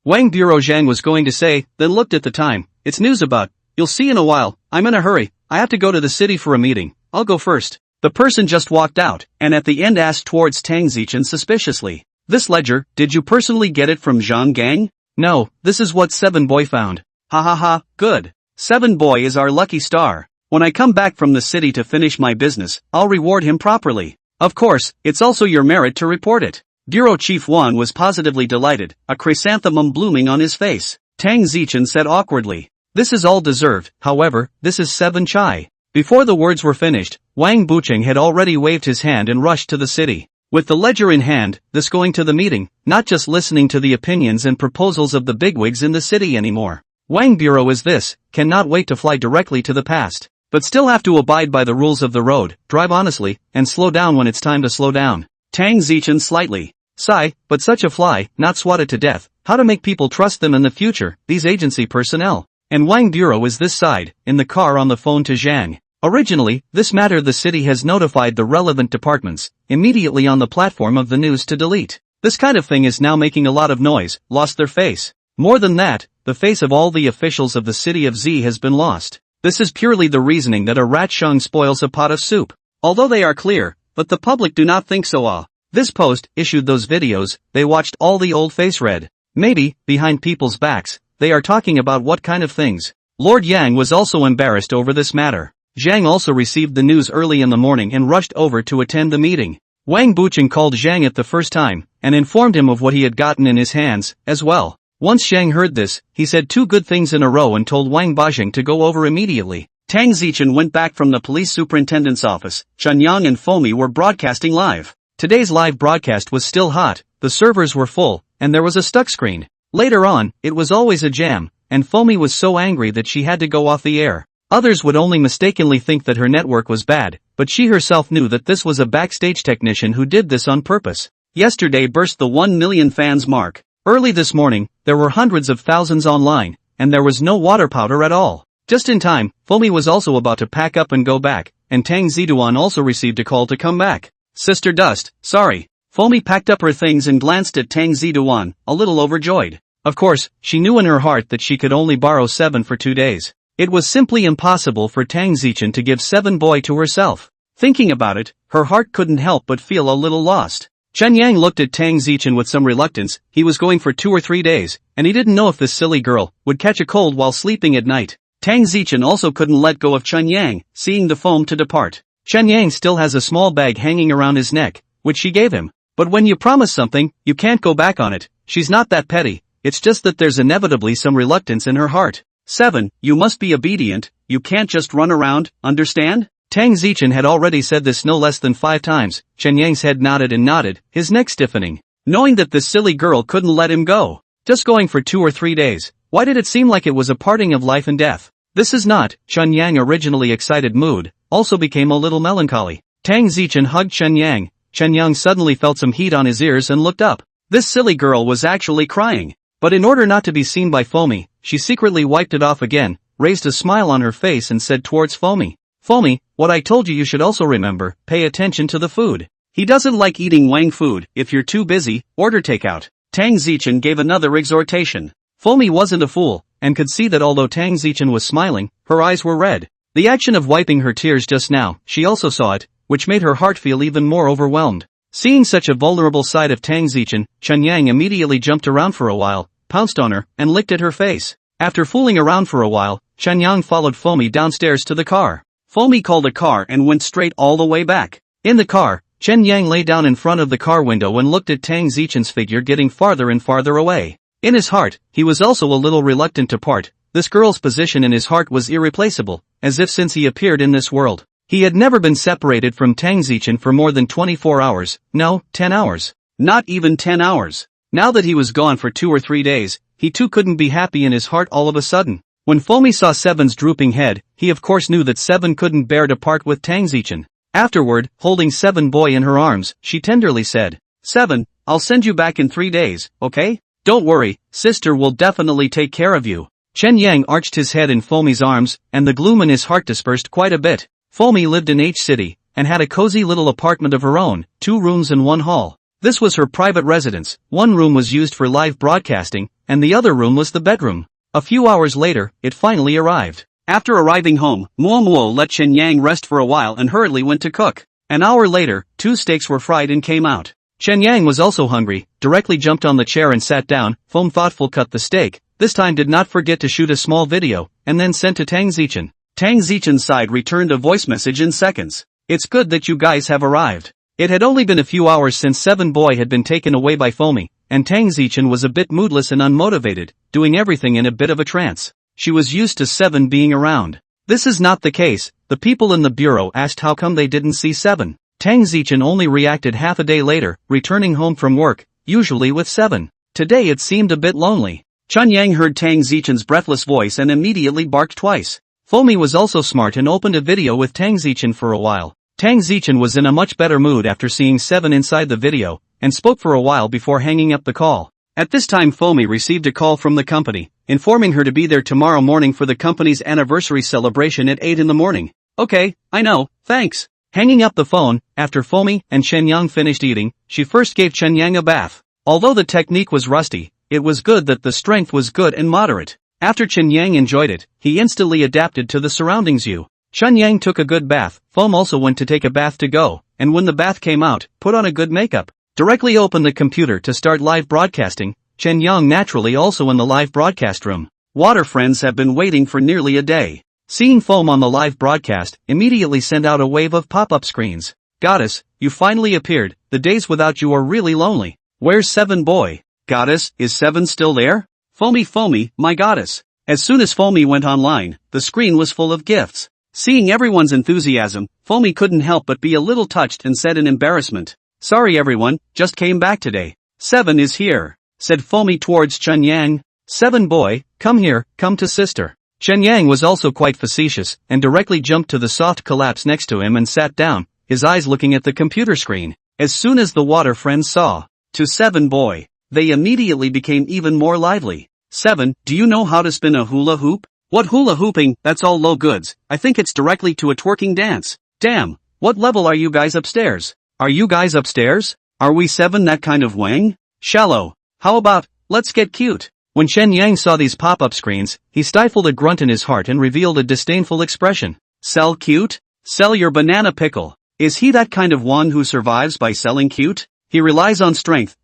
Wang Bureau Zhang was going to say, then looked at the time. It's news about. You'll see in a while. I'm in a hurry. I have to go to the city for a meeting. I'll go first. The person just walked out, and at the end asked towards Tang Zichen suspiciously. This ledger, did you personally get it from Zhang Gang? No, this is what 7 Boy found. Ha ha ha, good. 7 Boy is our lucky star. When I come back from the city to finish my business, I'll reward him properly. Of course, it's also your merit to report it. Bureau Chief Wan was positively delighted, a chrysanthemum blooming on his face. Tang Zichen said awkwardly. This is all deserved, however, this is 7 chai. Before the words were finished, Wang Bucheng had already waved his hand and rushed to the city. With the ledger in hand, this going to the meeting, not just listening to the opinions and proposals of the bigwigs in the city anymore. Wang Bureau is this, cannot wait to fly directly to the past. But still have to abide by the rules of the road, drive honestly, and slow down when it's time to slow down. Tang Zichen slightly. Sigh, but such a fly, not swatted to death, how to make people trust them in the future, these agency personnel. And Wang Bureau is this side, in the car on the phone to Zhang. Originally, this matter the city has notified the relevant departments, immediately on the platform of the news to delete. This kind of thing is now making a lot of noise, lost their face. More than that, the face of all the officials of the city of Z has been lost. This is purely the reasoning that a rat shung spoils a pot of soup. Although they are clear, but the public do not think so. This post issued those videos, they watched all the old face read. Maybe, behind people's backs, they are talking about what kind of things. Lord Yang was also embarrassed over this matter. Zhang also received the news early in the morning and rushed over to attend the meeting. Wang Bucheng called Zhang at the first time, and informed him of what he had gotten in his hands, as well. Once Zhang heard this, he said 2 good things in a row and told Wang Bucheng to go over immediately. Tang Zichen went back from the police superintendent's office. Chunyang and Fomi were broadcasting live. Today's live broadcast was still hot, the servers were full, and there was a stuck screen. Later on, it was always a jam, and Fomi was so angry that she had to go off the air. Others would only mistakenly think that her network was bad, but she herself knew that this was a backstage technician who did this on purpose. Yesterday burst the 1 million fans mark. Early this morning, there were hundreds of thousands online, and there was no water powder at all. Just in time, Fomi was also about to pack up and go back, and Tang Ziduan also received a call to come back. Sister Dust, sorry. Fomi packed up her things and glanced at Tang Ziduan, a little overjoyed. Of course, she knew in her heart that she could only borrow 7 for 2 days. It was simply impossible for Tang Zichen to give 7 boy to herself. Thinking about it, her heart couldn't help but feel a little lost. Chen Yang looked at Tang Zichen with some reluctance. He was going for 2 or 3 days, and he didn't know if this silly girl would catch a cold while sleeping at night. Tang Zichen also couldn't let go of Chen Yang, seeing the foam to depart. Chen Yang still has a small bag hanging around his neck, which she gave him. But when you promise something, you can't go back on it. She's not that petty, it's just that there's inevitably some reluctance in her heart. 7. You must be obedient, you can't just run around, understand? Tang Zichen had already said this no less than 5 times. Chen Yang's head nodded and nodded, his neck stiffening. Knowing that this silly girl couldn't let him go. Just going for 2 or 3 days. Why did it seem like it was a parting of life and death? This is not, Chun Yang originally excited mood, also became a little melancholy. Tang Zichen hugged Chen Yang. Chen Yang suddenly felt some heat on his ears and looked up. This silly girl was actually crying. But in order not to be seen by Foamy, she secretly wiped it off again, raised a smile on her face and said towards Foamy, "Foamy, what I told you should also remember, pay attention to the food. He doesn't like eating Wang food, if you're too busy, order takeout." Tang Zichen gave another exhortation. Foamy wasn't a fool, and could see that although Tang Zichen was smiling, her eyes were red. The action of wiping her tears just now, she also saw it, which made her heart feel even more overwhelmed. Seeing such a vulnerable side of Tang Zichen, Chen Yang immediately jumped around for a while, pounced on her, and licked at her face. After fooling around for a while, Chen Yang followed Foamy downstairs to the car. Foamy called a car and went straight all the way back. In the car, Chen Yang lay down in front of the car window and looked at Tang Zichen's figure getting farther and farther away. In his heart, he was also a little reluctant to part. This girl's position in his heart was irreplaceable, as if since he appeared in this world, he had never been separated from Tang Zichen for more than 24 hours, no, 10 hours. Not even 10 hours. Now that he was gone for 2 or 3 days, he too couldn't be happy in his heart all of a sudden. When Foamy saw Seven's drooping head, he of course knew that Seven couldn't bear to part with Tang Zichen. Afterward, holding Seven boy in her arms, she tenderly said, "Seven, I'll send you back in 3 days, okay? Don't worry, sister will definitely take care of you." Chen Yang arched his head in Foamy's arms, and the gloom in his heart dispersed quite a bit. Foamy lived in H City, and had a cozy little apartment of her own, 2 rooms and 1 hall. This was her private residence. 1 room was used for live broadcasting, and the other room was the bedroom. A few hours later, it finally arrived. After arriving home, Muo let Chen Yang rest for a while and hurriedly went to cook. An hour later, 2 steaks were fried and came out. Chen Yang was also hungry, directly jumped on the chair and sat down. Foam thoughtful cut the steak, this time did not forget to shoot a small video, and then sent to Tang Zichen. Tang Zichen's side returned a voice message in seconds. "It's good that you guys have arrived." It had only been a few hours since Seven Boy had been taken away by Foamy, and Tang Zichen was a bit moodless and unmotivated, doing everything in a bit of a trance. She was used to Seven being around. This is not the case. The people in the bureau asked how come they didn't see Seven. Tang Zichen only reacted half a day later, returning home from work, usually with Seven. Today it seemed a bit lonely. Chun Yang heard Tang Zichen's breathless voice and immediately barked twice. Foamy was also smart and opened a video with Tang Zichen for a while. Tang Zichen was in a much better mood after seeing Seven inside the video, and spoke for a while before hanging up the call. At this time Foamy received a call from the company, informing her to be there tomorrow morning for the company's anniversary celebration at 8 in the morning. "Okay, I know, thanks." Hanging up the phone, after Foamy and Chen Yang finished eating, she first gave Chen Yang a bath. Although the technique was rusty, it was good that the strength was good and moderate. After Chen Yang enjoyed it, he instantly adapted to the surroundings. Chen Yang took a good bath. Foam also went to take a bath to go, and when the bath came out, put on a good makeup. Directly opened the computer to start live broadcasting. Chen Yang naturally also in the live broadcast room. Water friends have been waiting for nearly a day. Seeing Foam on the live broadcast, immediately sent out a wave of pop-up screens. "Goddess, you finally appeared. The days without you are really lonely. Where's Seven Boy? Goddess, is Seven still there? Foamy, my goddess." As soon as Foamy went online, the screen was full of gifts. Seeing everyone's enthusiasm, Foamy couldn't help but be a little touched and said in embarrassment, "Sorry everyone, just came back today." "Seven is here," said Foamy towards Chen Yang. "Seven Boy, come here, come to sister." Chen Yang was also quite facetious, and directly jumped to the soft collapse next to him and sat down, his eyes looking at the computer screen. As soon as the water friends saw to Seven Boy, they immediately became even more lively. "Seven, do you know how to spin a hula hoop?" "What hula hooping, that's all low goods, I think it's directly to a twerking dance." "Damn, what level are you guys upstairs?" "Are you guys upstairs? Are we Seven that kind of wang?" "Shallow. How about, let's get cute?" When Chen Yang saw these pop-up screens, he stifled a grunt in his heart and revealed a disdainful expression. "Sell cute? Sell your banana pickle. Is he that kind of one who survives by selling cute? He relies on strength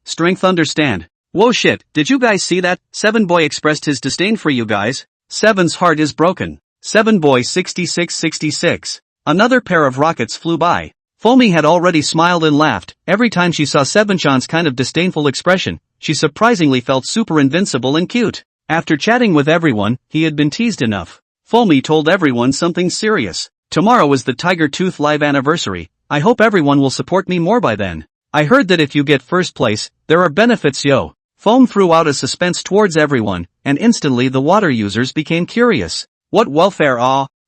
understand." "Whoa shit, did you guys see that? Seven Boy expressed his disdain for you guys. Seven's heart is broken." Seven Boy 6666. Another pair of rockets flew by. Foamy had already smiled and laughed. Every time she saw Seven-chan's kind of disdainful expression, she surprisingly felt super invincible and cute. After chatting with everyone, he had been teased enough. Foamy told everyone something serious. "Tomorrow is the Tiger Tooth live anniversary. I hope everyone will support me more by then. I heard that if you get first place, there are benefits yo." Foam threw out a suspense towards everyone, and instantly the water users became curious. What welfare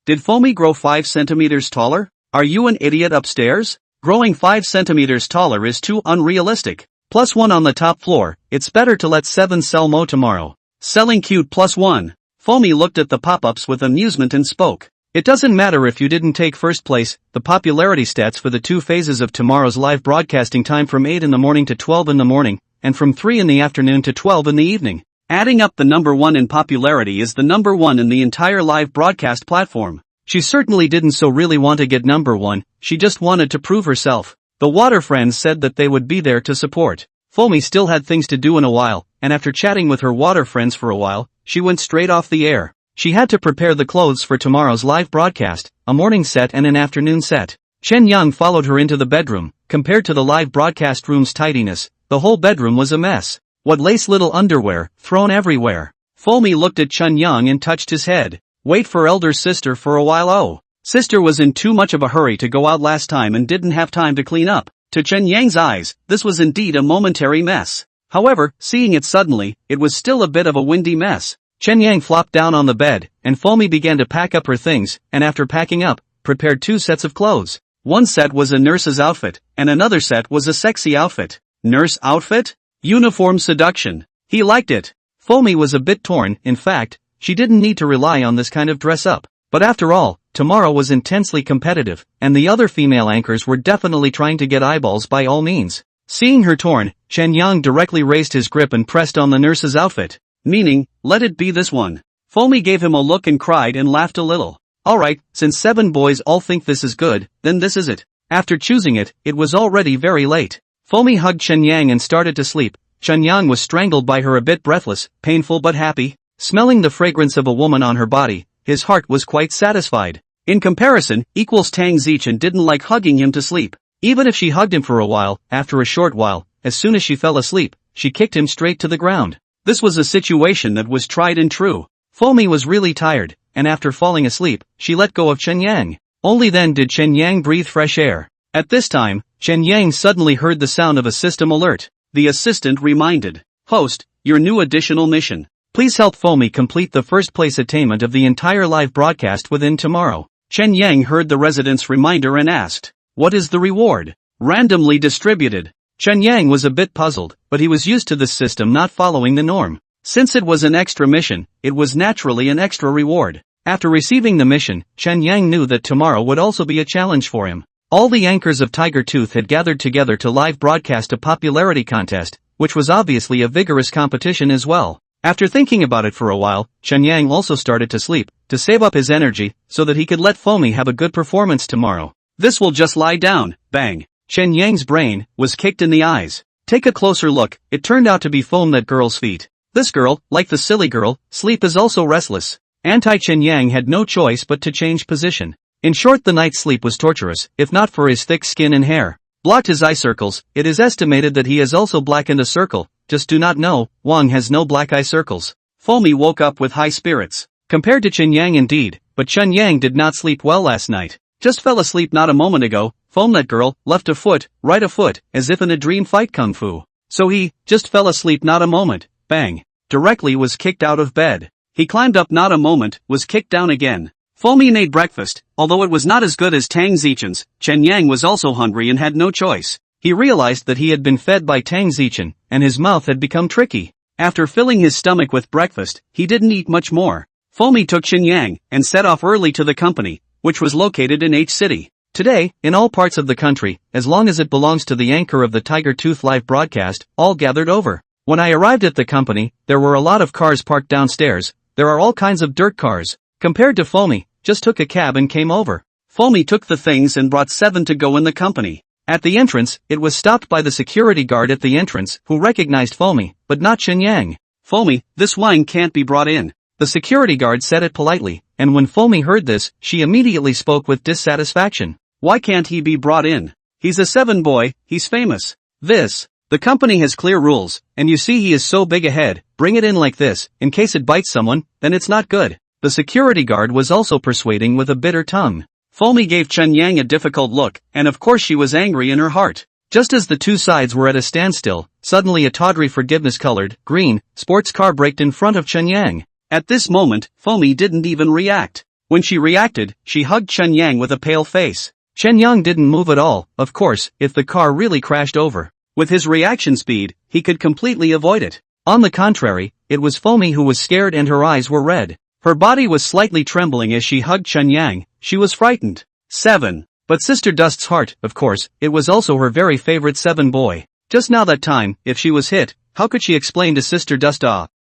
Did Foamy grow 5 centimeters taller? Are you an idiot upstairs? Growing 5 centimeters taller is too unrealistic. +1 on the top floor, it's better to let 7 sell mo tomorrow. Selling cute +1. Foamy looked at the pop-ups with amusement and spoke. It doesn't matter if you didn't take first place, the popularity stats for the 2 phases of tomorrow's live broadcasting time from 8 in the morning to 12 in the morning, and from 3 in the afternoon to 12 in the evening. Adding up the number 1 in popularity is the number 1 in the entire live broadcast platform. She certainly didn't so really want to get number 1, she just wanted to prove herself. The water friends said that they would be there to support. Foamy still had things to do in a while, and after chatting with her water friends for a while, she went straight off the air. She had to prepare the clothes for tomorrow's live broadcast, a morning set and an afternoon set. Chen Yang followed her into the bedroom. Compared to the live broadcast room's tidiness, the whole bedroom was a mess. What lace little underwear, thrown everywhere. Foamy looked at Chen Yang and touched his head. Wait for elder sister for a while. Sister was in too much of a hurry to go out last time and didn't have time to clean up. To Chen Yang's eyes, this was indeed a momentary mess. However, seeing it suddenly, it was still a bit of a windy mess. Chen Yang flopped down on the bed, and Foamy began to pack up her things, and after packing up, prepared 2 sets of clothes. One set was a nurse's outfit, and another set was a sexy outfit. Nurse outfit? Uniform seduction. He liked it. Foamy was a bit torn, in fact, she didn't need to rely on this kind of dress up. But after all, tomorrow was intensely competitive, and the other female anchors were definitely trying to get eyeballs by all means. Seeing her torn, Chen Yang directly raised his grip and pressed on the nurse's outfit. Meaning, let it be this one. Foamy gave him a look and cried and laughed a little. Alright, since 7 boys all think this is good, then this is it. After choosing it, it was already very late. Foamy hugged Chen Yang and started to sleep. Chen Yang was strangled by her, a bit breathless, painful but happy. Smelling the fragrance of a woman on her body, his heart was quite satisfied. In comparison, Tang Zichen didn't like hugging him to sleep. Even if she hugged him for a while, after a short while, as soon as she fell asleep, she kicked him straight to the ground. This was a situation that was tried and true. Foamy was really tired, and after falling asleep, she let go of Chen Yang. Only then did Chen Yang breathe fresh air. At this time, Chen Yang suddenly heard the sound of a system alert. The assistant reminded, "Host, your new additional mission. Please help Foamy complete the first place attainment of the entire live broadcast within tomorrow." Chen Yang heard the resident's reminder and asked, "What is the reward?" "Randomly distributed." Chen Yang was a bit puzzled, but he was used to this system not following the norm. Since it was an extra mission, it was naturally an extra reward. After receiving the mission, Chen Yang knew that tomorrow would also be a challenge for him. All the anchors of Tiger Tooth had gathered together to live broadcast a popularity contest, which was obviously a vigorous competition as well. After thinking about it for a while, Chen Yang also started to sleep, to save up his energy, so that he could let Foamy have a good performance tomorrow. This will just lie down, bang. Chen Yang's brain was kicked in the eyes. Take a closer look, it turned out to be Foam, that girl's feet. This girl, like the silly girl, sleep is also restless. Chen Yang had no choice but to change position. In short, the night's sleep was torturous, if not for his thick skin and hair. Blocked his eye circles. It is estimated that he has also blackened a circle. Just do not know, Wang has no black eye circles. Foamy woke up with high spirits. Compared to Chen Yang indeed, but Chen Yang did not sleep well last night. Just fell asleep not a moment ago. Foam, that girl, left a foot, right a foot, as if in a dream fight kung fu. So he, just fell asleep not a moment, bang. Directly was kicked out of bed. He climbed up not a moment, was kicked down again. Foamy ate breakfast. Although it was not as good as Tang Zichen's, Chen Yang was also hungry and had no choice. He realized that he had been fed by Tang Zichen, and his mouth had become tricky. After filling his stomach with breakfast, he didn't eat much more. Foamy took Chen Yang, and set off early to the company, which was located in H City. Today, in all parts of the country, as long as it belongs to the anchor of the Tiger Tooth live broadcast, all gathered over. When I arrived at the company, there were a lot of cars parked downstairs. There are all kinds of dirt cars. Compared to Foamy, just took a cab and came over. Foamy took the things and brought 7 to go in the company. At the entrance, it was stopped by the security guard at the entrance, who recognized Foamy, but not Chen Yang. "Foamy, this wine can't be brought in." The security guard said it politely, and when Foamy heard this, she immediately spoke with dissatisfaction. "Why can't he be brought in? He's a 7 boy, he's famous." The company has clear rules, and you see he is so big a head, bring it in like this, in case it bites someone, then it's not good. The security guard was also persuading with a bitter tongue. Foamy gave Chen Yang a difficult look, and of course she was angry in her heart. Just as the two sides were at a standstill, suddenly a tawdry forgiveness-colored, green, sports car braked in front of Chen Yang. At this moment, Fomi didn't even react. When she reacted, she hugged Chen Yang with a pale face. Chen Yang didn't move at all, of course, if the car really crashed over. With his reaction speed, he could completely avoid it. On the contrary, it was Fomi who was scared and her eyes were red. Her body was slightly trembling as she hugged Chen Yang. She was frightened. 7. But Sister Dust's heart, of course, it was also her very favorite 7 boy. Just now that time, if she was hit, how could she explain to Sister Dust?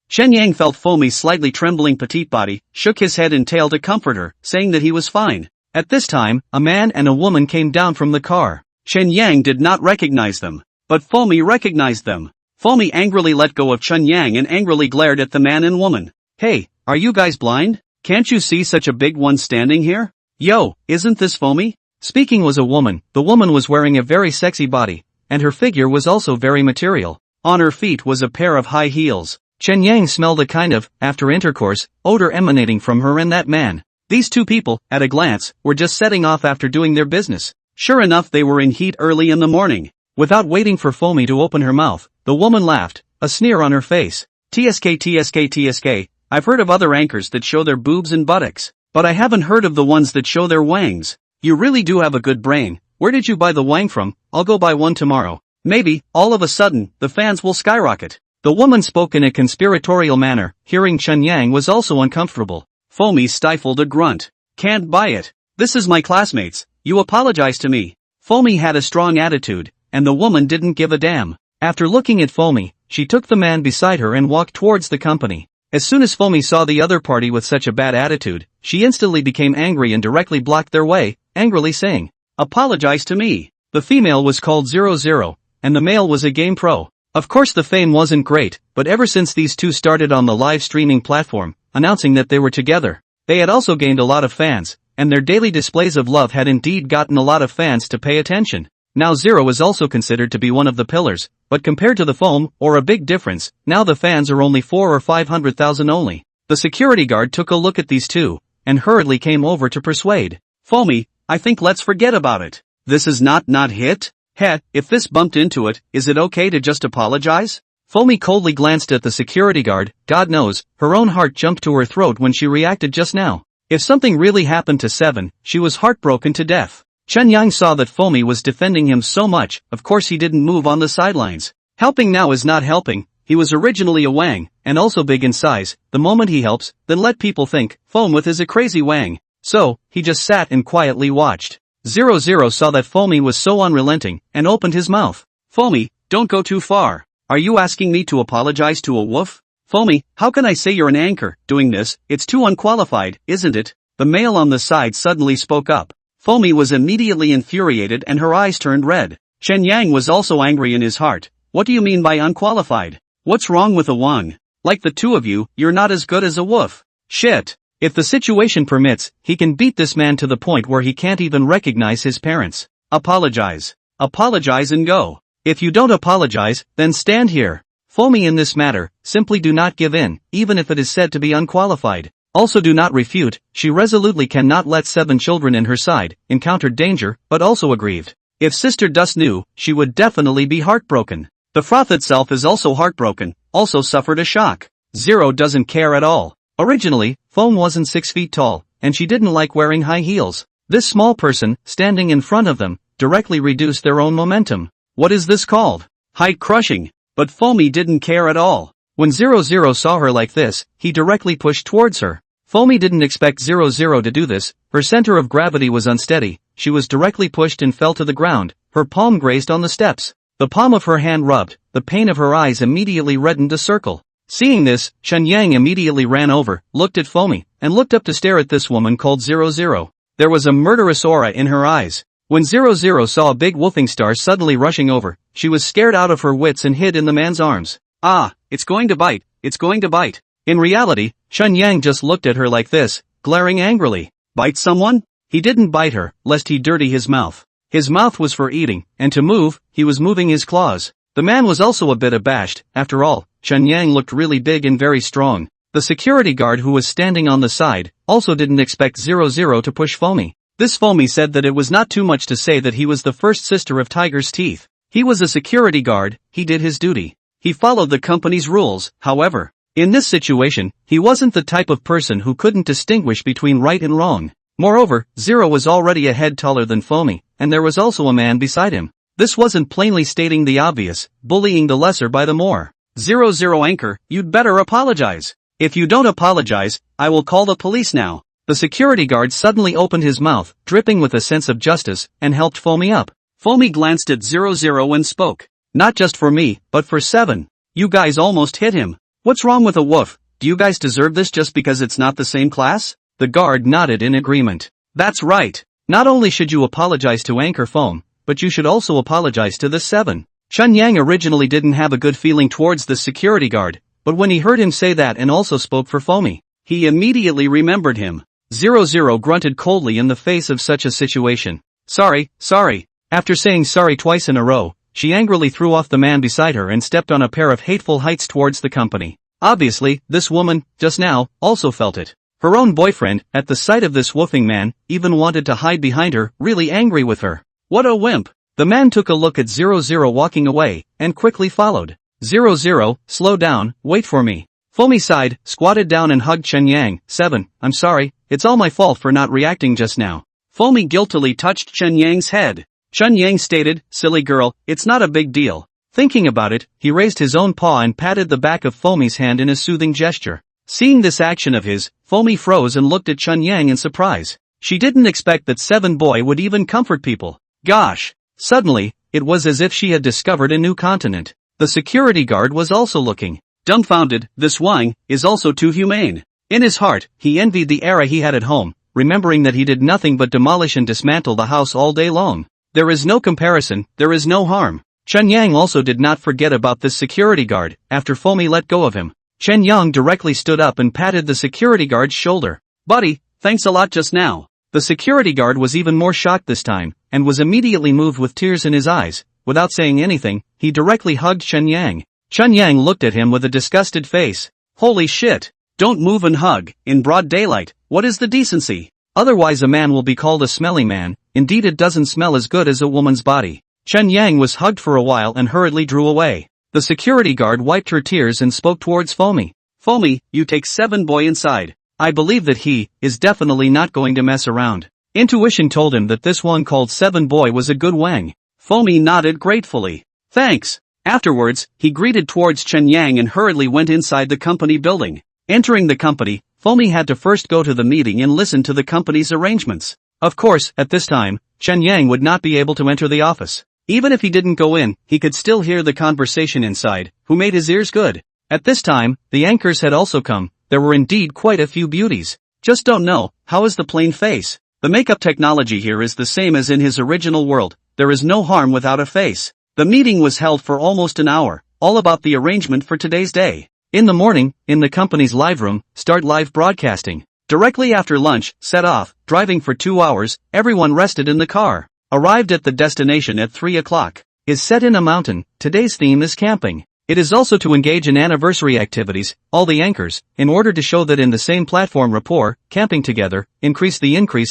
Chen Yang felt Fomi's slightly trembling petite body, shook his head and tail to comfort her, saying that he was fine. At this time, a man and a woman came down from the car. Chen Yang did not recognize them. But Fomi recognized them. Fomi angrily let go of Chen Yang and angrily glared at the man and woman. Hey, are you guys blind? Can't you see such a big one standing here? Yo, isn't this Fomi? Speaking was a woman. The woman was wearing a very sexy body, and her figure was also very material. On her feet was a pair of high heels. Chen Yang smelled a kind of, after intercourse, odor emanating from her and that man. These two people, at a glance, were just setting off after doing their business. Sure enough, they were in heat early in the morning. Without waiting for Fomi to open her mouth, the woman laughed, a sneer on her face. TSK, I've heard of other anchors that show their boobs and buttocks, but I haven't heard of the ones that show their wangs. You really do have a good brain. Where did you buy the wang from? I'll go buy one tomorrow. Maybe, all of a sudden, the fans will skyrocket. The woman spoke in a conspiratorial manner. Hearing Chen Yang was also uncomfortable. Fomi stifled a grunt. Can't buy it. This is my classmates. You apologize to me. Fomi had a strong attitude, and the woman didn't give a damn. After looking at Fomi, she took the man beside her and walked towards the company. As soon as Fomi saw the other party with such a bad attitude, she instantly became angry and directly blocked their way, angrily saying, "Apologize to me." The female was called 00, and the male was a game pro. Of course the fame wasn't great, but ever since these two started on the live streaming platform, announcing that they were together, they had also gained a lot of fans, and their daily displays of love had indeed gotten a lot of fans to pay attention. Now 0 is also considered to be one of the pillars, but compared to the foam, or a big difference, now the fans are only 4 or 500,000 only. The security guard took a look at these two, and hurriedly came over to persuade. Fomi, I think let's forget about it. This is not hit? Heh, if this bumped into it, is it okay to just apologize? Fomi coldly glanced at the security guard. God knows, her own heart jumped to her throat when she reacted just now. If something really happened to 7, she was heartbroken to death. Chen Yang saw that Fomi was defending him so much, of course he didn't move on the sidelines. Helping now is not helping. He was originally a wang, and also big in size. The moment he helps, then let people think, Foam with is a crazy wang. So, he just sat and quietly watched. 00 saw that Fomi was so unrelenting, and opened his mouth. Fomi, don't go too far. Are you asking me to apologize to a wolf? Fomi, how can I say you're an anchor, doing this? It's too unqualified, isn't it? The male on the side suddenly spoke up. Fomi was immediately infuriated and her eyes turned red. Chen Yang was also angry in his heart. What do you mean by unqualified? What's wrong with a wang? Like the two of you, you're not as good as a wolf. Shit. If the situation permits, he can beat this man to the point where he can't even recognize his parents. Apologize. Apologize and go. If you don't apologize, then stand here. Fomi in this matter, simply do not give in, even if it is said to be unqualified. Also do not refute. She resolutely cannot let 7 children in her side, encountered danger, but also aggrieved. If Sister Dust knew, she would definitely be heartbroken. The froth itself is also heartbroken, also suffered a shock. 0 doesn't care at all. Originally, Foam wasn't 6 feet tall, and she didn't like wearing high heels. This small person, standing in front of them, directly reduced their own momentum. What is this called? Height crushing. But Fomi didn't care at all. When 00 saw her like this, he directly pushed towards her. Fomi didn't expect 00 to do this. Her center of gravity was unsteady. She was directly pushed and fell to the ground. Her palm grazed on the steps. The palm of her hand rubbed. The pain of her eyes immediately reddened a circle. Seeing this, Chen Yang immediately ran over, looked at Fomi, and looked up to stare at this woman called 00. There was a murderous aura in her eyes. When 00 saw a big wolfing star suddenly rushing over, she was scared out of her wits and hid in the man's arms. Ah, it's going to bite, it's going to bite. In reality, Chen Yang just looked at her like this, glaring angrily. Bite someone? He didn't bite her, lest he dirty his mouth. His mouth was for eating, and to move, he was moving his claws. The man was also a bit abashed. After all, Chen Yang looked really big and very strong. The security guard who was standing on the side, also didn't expect 00 to push Fomi. This Fomi said that it was not too much to say that he was the first sister of Tiger's Teeth. He was a security guard, he did his duty. He followed the company's rules. However, In this situation, he wasn't the type of person who couldn't distinguish between right and wrong. Moreover, Zero was already a head taller than Foamy, and there was also a man beside him. This wasn't plainly stating the obvious, bullying the lesser by the more. 00 Anchor, you'd better apologize. If you don't apologize, I will call the police now. The security guard suddenly opened his mouth, dripping with a sense of justice, and helped Foamy up. Foamy glanced at 00 and spoke. Not just for me, but for 7. You guys almost hit him. What's wrong with a woof? Do you guys deserve this just because it's not the same class? The guard nodded in agreement. That's right. Not only should you apologize to Anchor Foam, but you should also apologize to the 7. Chun Yang originally didn't have a good feeling towards the security guard, but when he heard him say that and also spoke for Foamy, he immediately remembered him. 00 grunted coldly in the face of such a situation. Sorry. After saying sorry twice in a row, she angrily threw off the man beside her and stepped on a pair of hateful heights towards the company. Obviously, this woman, just now, also felt it. Her own boyfriend, at the sight of this woofing man, even wanted to hide behind her, really angry with her. What a wimp! The man took a look at 00 walking away, and quickly followed. 00, slow down, wait for me. Foamy sighed, squatted down and hugged Chun Yang. 7, I'm sorry, it's all my fault for not reacting just now. Foamy guiltily touched Chun Yang's head. Chun Yang stated, silly girl, it's not a big deal. Thinking about it, he raised his own paw and patted the back of Foamy's hand in a soothing gesture. Seeing this action of his, Foamy froze and looked at Chun Yang in surprise. She didn't expect that 7 boy would even comfort people. Gosh! Suddenly, it was as if she had discovered a new continent. The security guard was also looking. Dumbfounded, this Wang is also too humane. In his heart, he envied the era he had at home, remembering that he did nothing but demolish and dismantle the house all day long. There is no comparison, there is no harm. Chun Yang also did not forget about this security guard. After Foamy let go of him, Chen Yang directly stood up and patted the security guard's shoulder. Buddy, thanks a lot just now. The security guard was even more shocked this time, and was immediately moved with tears in his eyes. Without saying anything, he directly hugged Chun Yang. Chun Yang looked at him with a disgusted face. Holy shit! Don't move and hug, in broad daylight, what is the decency? Otherwise a man will be called a smelly man. Indeed it doesn't smell as good as a woman's body. Chun Yang was hugged for a while and hurriedly drew away. The security guard wiped her tears and spoke towards Foamy. Foamy, you take 7 boy inside. I believe that he is definitely not going to mess around. Intuition told him that this one called 7 boy was a good Wang. Foamy nodded gratefully. Thanks. Afterwards, he greeted towards Chun Yang and hurriedly went inside the company building. Entering the company, Foamy had to first go to the meeting and listen to the company's arrangements. Of course, at this time, Chun Yang would not be able to enter the office. Even if he didn't go in, he could still hear the conversation inside, who made his ears good. At this time, the anchors had also come. There were indeed quite a few beauties. Just don't know, how is the plain face? The makeup technology here is the same as in his original world. There is no harm without a face. The meeting was held for almost an hour, all about the arrangement for today's day. In the morning, in the company's live room, start live broadcasting. Directly after lunch, set off, driving for 2 hours, everyone rested in the car. Arrived at the destination at 3 o'clock. Is set in a mountain. Today's theme is camping. It is also to engage in anniversary activities, all the anchors, in order to show that in the same platform rapport, camping together, increase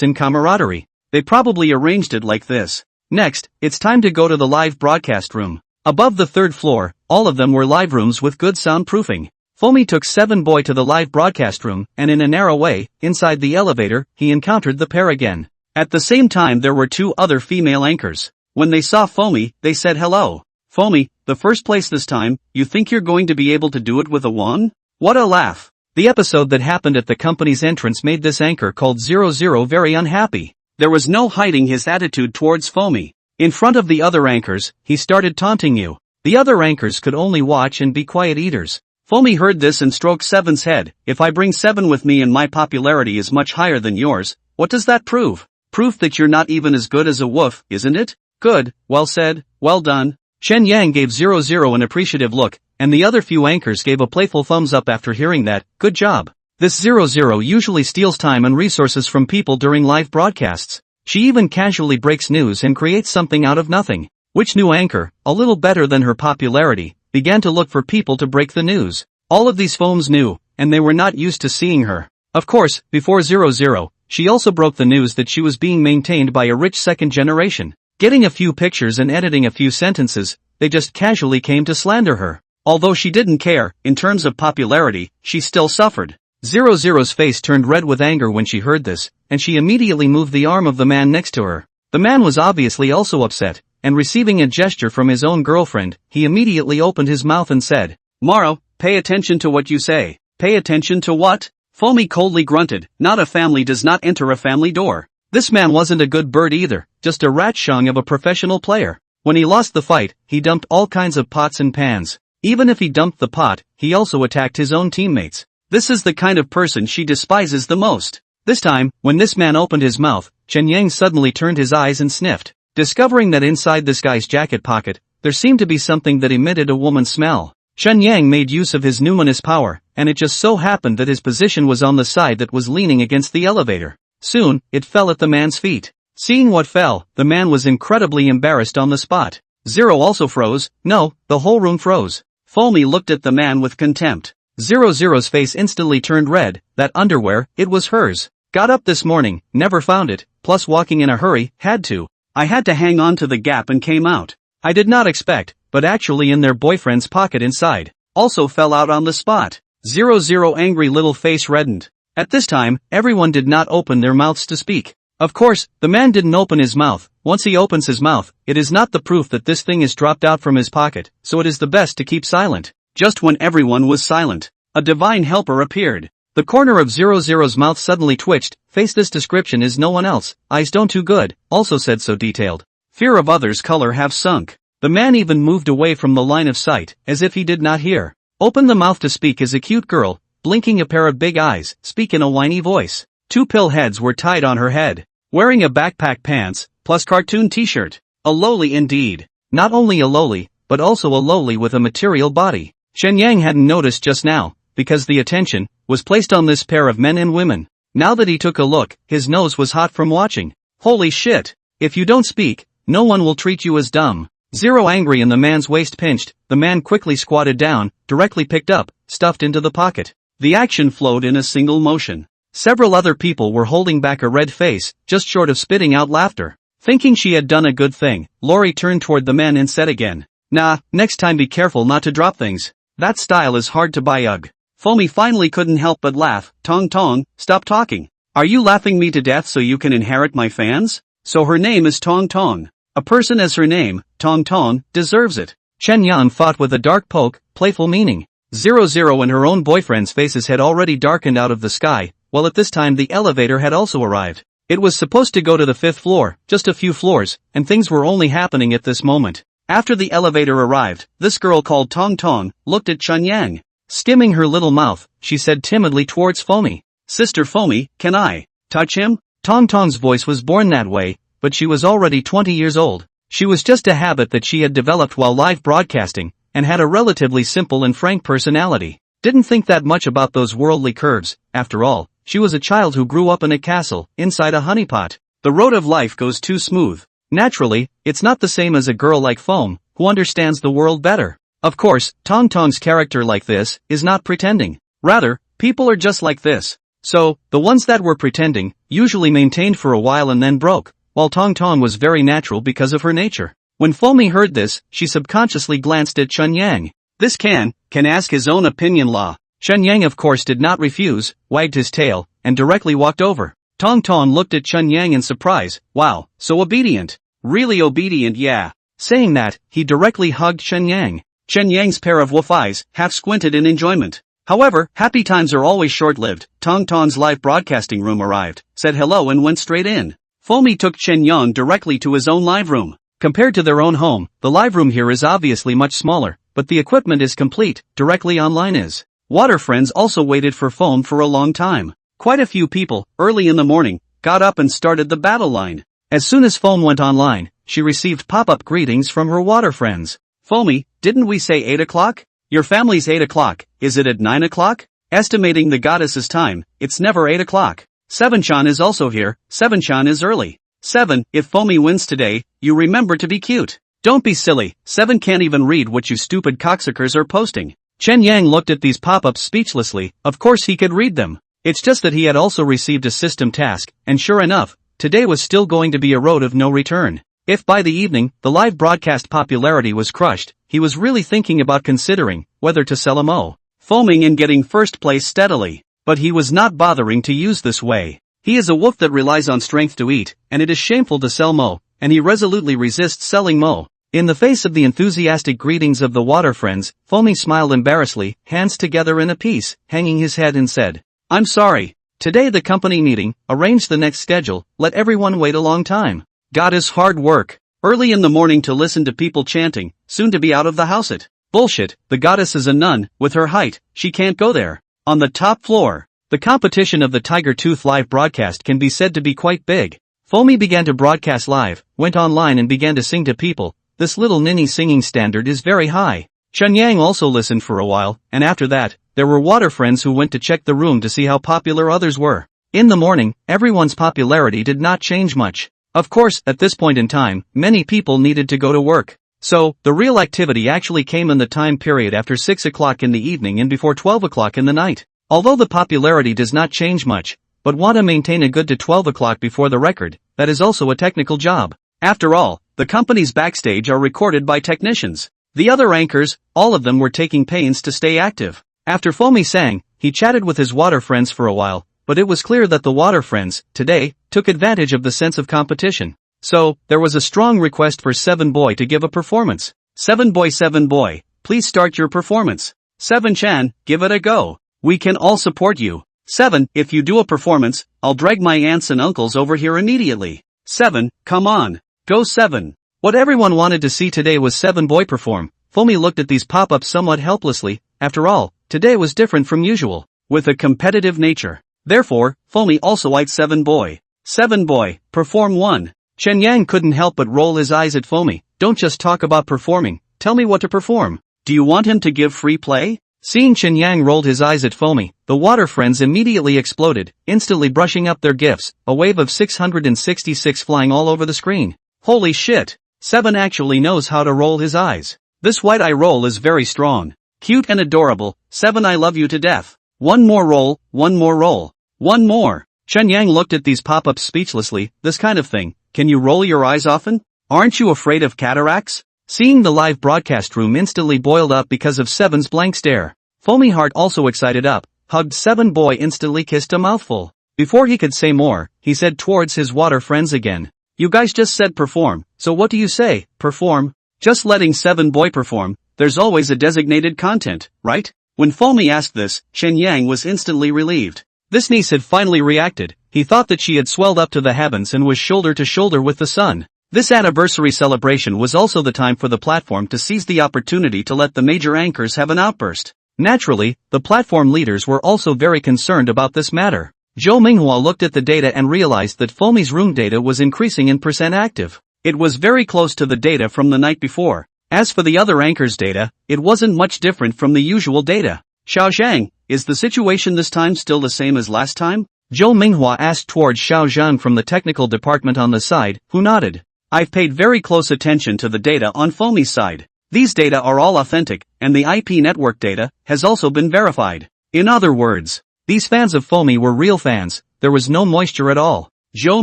in camaraderie. They probably arranged it like this. Next, it's time to go to the live broadcast room. Above the 3rd floor, all of them were live rooms with good soundproofing. Foamy took 7 boy to the live broadcast room, and in a narrow way, inside the elevator, he encountered the pair again. At the same time there were 2 other female anchors. When they saw Foamy, they said hello. Foamy, the first place this time, you think you're going to be able to do it with a wand? What a laugh. The episode that happened at the company's entrance made this anchor called 00 very unhappy. There was no hiding his attitude towards Foamy. In front of the other anchors, he started taunting you. The other anchors could only watch and be quiet eaters. Foamy heard this and stroked 7's head. If I bring 7 with me and my popularity is much higher than yours, what does that prove? Proof that you're not even as good as a woof, isn't it? Good, well said, well done. Chen Yang gave 00 an appreciative look, and the other few anchors gave a playful thumbs up after hearing that. Good job. This 00 usually steals time and resources from people during live broadcasts. She even casually breaks news and creates something out of nothing. Which new anchor, a little better than her popularity, began to look for people to break the news. All of these foams knew, and they were not used to seeing her. Of course, before 00, she also broke the news that she was being maintained by a rich second generation. Getting a few pictures and editing a few sentences, they just casually came to slander her. Although she didn't care, in terms of popularity, she still suffered. 00's face turned red with anger when she heard this, and she immediately moved the arm of the man next to her. The man was obviously also upset, and receiving a gesture from his own girlfriend, he immediately opened his mouth and said, "Maro, pay attention to what you say." "Pay attention to what?" Foamy coldly grunted. "Not a family does not enter a family door." This man wasn't a good bird either, just a rat shong of a professional player. When he lost the fight, he dumped all kinds of pots and pans. Even if he dumped the pot, he also attacked his own teammates. This is the kind of person she despises the most. This time, when this man opened his mouth, Chen Yang suddenly turned his eyes and sniffed. Discovering that inside this guy's jacket pocket, there seemed to be something that emitted a woman's smell. Chen Yang made use of his numinous power, and it just so happened that his position was on the side that was leaning against the elevator. Soon, it fell at the man's feet. Seeing what fell, the man was incredibly embarrassed on the spot. 0 also froze. No, the whole room froze. Foamy looked at the man with contempt. 00's face instantly turned red. That underwear, it was hers. Got up this morning, never found it, plus walking in a hurry, had to. I had to hang on to the gap and came out. I did not expect, but actually in their boyfriend's pocket inside. Also fell out on the spot. 00 angry little face reddened. At this time, everyone did not open their mouths to speak. Of course, the man didn't open his mouth. Once he opens his mouth, it is not the proof that this thing is dropped out from his pocket, so it is the best to keep silent. Just when everyone was silent, a divine helper appeared. The corner of 00's mouth suddenly twitched. Face, this description is no one else. Eyes don't too good, also said so detailed. Fear of others' color have sunk. The man even moved away from the line of sight, as if he did not hear. Open the mouth to speak is a cute girl, blinking a pair of big eyes, speak in a whiny voice. 2 pill heads were tied on her head. Wearing a backpack pants, plus cartoon t-shirt. A lowly indeed. Not only a lowly, but also a lowly with a material body. Chen Yang hadn't noticed just now, because the attention was placed on this pair of men and women. Now that he took a look, his nose was hot from watching. Holy shit! If you don't speak, no one will treat you as dumb. 0 angry and the man's waist pinched, the man quickly squatted down, directly picked up, stuffed into the pocket. The action flowed in a single motion. Several other people were holding back a red face, just short of spitting out laughter. Thinking she had done a good thing, Lori turned toward the men and said again, "Nah, next time be careful not to drop things. That style is hard to buy, ugh." Foamy finally couldn't help but laugh. Tong Tong, stop talking. Are you laughing me to death so you can inherit my fans? So her name is Tong Tong. A person as her name, Tong Tong, deserves it. Chen Yan thought with a dark poke, playful meaning. 00 and her own boyfriend's faces had already darkened out of the sky, while at this time the elevator had also arrived. It was supposed to go to the 5th floor, just a few floors, and things were only happening at this moment. After the elevator arrived, this girl called Tong Tong looked at Chen Yang. Stimming her little mouth, she said timidly towards Foamy, "Sister Foamy, can I touch him?" Tong Tong's voice was born that way, but she was already 20 years old. She was just a habit that she had developed while live broadcasting, and had a relatively simple and frank personality. Didn't think that much about those worldly curves. After all, she was a child who grew up in a castle, inside a honeypot. The road of life goes too smooth. Naturally, it's not the same as a girl like Foam, who understands the world better. Of course, Tong Tong's character like this is not pretending. Rather, people are just like this. So, the ones that were pretending, usually maintained for a while and then broke, while Tong Tong was very natural because of her nature. When Foamy heard this, she subconsciously glanced at Chen Yang. This can ask his own opinion law. Chen Yang of course did not refuse, wagged his tail, and directly walked over. Tong Tong looked at Chen Yang in surprise. Wow, so obedient. Really obedient, yeah. Saying that, he directly hugged Chen Yang. Chen Yang's pair of wolf eyes half squinted in enjoyment. However, happy times are always short-lived. Tong Tong's live broadcasting room arrived, said hello and went straight in. Foamy took Chen Yang directly to his own live room. Compared to their own home, the live room here is obviously much smaller, but the equipment is complete. Directly online is. Water friends also waited for Foam for a long time. Quite a few people, early in the morning, got up and started the battle line. As soon as Foam went online, she received pop-up greetings from her water friends. Foamy, didn't we say 8 o'clock? Your family's 8 o'clock, is it at 9 o'clock? Estimating the goddess's time, it's never 8 o'clock. 7chan is also here, 7chan is early. 7, if Foamy wins today, you remember to be cute. Don't be silly, 7 can't even read what you stupid cocksuckers are posting. Chen Yang looked at these pop-ups speechlessly. Of course he could read them. It's just that he had also received a system task, and sure enough, today was still going to be a road of no return. If by the evening, the live broadcast popularity was crushed, he was really thinking about considering whether to sell a mo, foaming and getting first place steadily. But he was not bothering to use this way. He is a wolf that relies on strength to eat, and it is shameful to sell mo, and he resolutely resists selling mo. In the face of the enthusiastic greetings of the water friends, Foamy smiled embarrassedly, hands together in a peace, hanging his head and said, "I'm sorry. Today the company meeting, arranged the next schedule, let everyone wait a long time. Goddess hard work. Early in the morning to listen to people chanting, soon to be out of the house it. Bullshit, the goddess is a nun, with her height, she can't go there. On the top floor." The competition of the Tiger Tooth live broadcast can be said to be quite big. Foamy began to broadcast live, went online and began to sing to people. This little ninny singing standard is very high. Chunyang also listened for a while, and after that, there were water friends who went to check the room to see how popular others were. In the morning, everyone's popularity did not change much. Of course, at this point in time, many people needed to go to work. So, the real activity actually came in the time period after 6 o'clock in the evening and before 12 o'clock in the night. Although the popularity does not change much, but want to maintain a good to 12 o'clock before the record, that is also a technical job. After all, the company's backstage are recorded by technicians. The other anchors, all of them were taking pains to stay active. After Foamy sang, he chatted with his water friends for a while, but it was clear that the water friends, today, took advantage of the sense of competition. So, there was a strong request for 7boy to give a performance. 7boy, please start your performance. 7chan, give it a go. We can all support you. 7, if you do a performance, I'll drag my aunts and uncles over here immediately. 7, come on. Go 7. What everyone wanted to see today was 7boy perform. Foamy looked at these pop-ups somewhat helplessly. After all, today was different from usual, with a competitive nature. Therefore, Foamy also eyed 7boy. 7boy, perform 1. Chunyang couldn't help but roll his eyes at Foamy. Don't just talk about performing, tell me what to perform. Do you want him to give free play? Seeing Chunyang rolled his eyes at Foamy, the water friends immediately exploded, instantly brushing up their gifts, a wave of 666 flying all over the screen. Holy shit! 7 actually knows how to roll his eyes. This white eye roll is very strong. Cute and adorable. 7, I love you to death. One more roll, one more roll. One more. Chunyang looked at these pop-ups speechlessly. This kind of thing, can you roll your eyes often? Aren't you afraid of cataracts? Seeing the live broadcast room instantly boiled up because of 7's blank stare. Foamy heart also excited up, hugged 7boy, instantly kissed a mouthful. Before he could say more, he said towards his water friends again. You guys just said perform, so what do you say, perform? Just letting 7boy perform, there's always a designated content, right? When Foamy asked this, Chunyang was instantly relieved. This niece had finally reacted. He thought that she had swelled up to the heavens and was shoulder to shoulder with the sun. This anniversary celebration was also the time for the platform to seize the opportunity to let the major anchors have an outburst. Naturally, the platform leaders were also very concerned about this matter. Zhou Minghua looked at the data and realized that Foamy's room data was increasing in % active. It was very close to the data from the night before. As for the other anchors' data, it wasn't much different from the usual data. Xiaozhang, is the situation this time still the same as last time? Zhou Minghua asked towards Xiaozhang from the technical department on the side, who nodded. I've paid very close attention to the data on Foamy's side. These data are all authentic, and the IP network data has also been verified. In other words, these fans of Foamy were real fans, there was no moisture at all. Zhou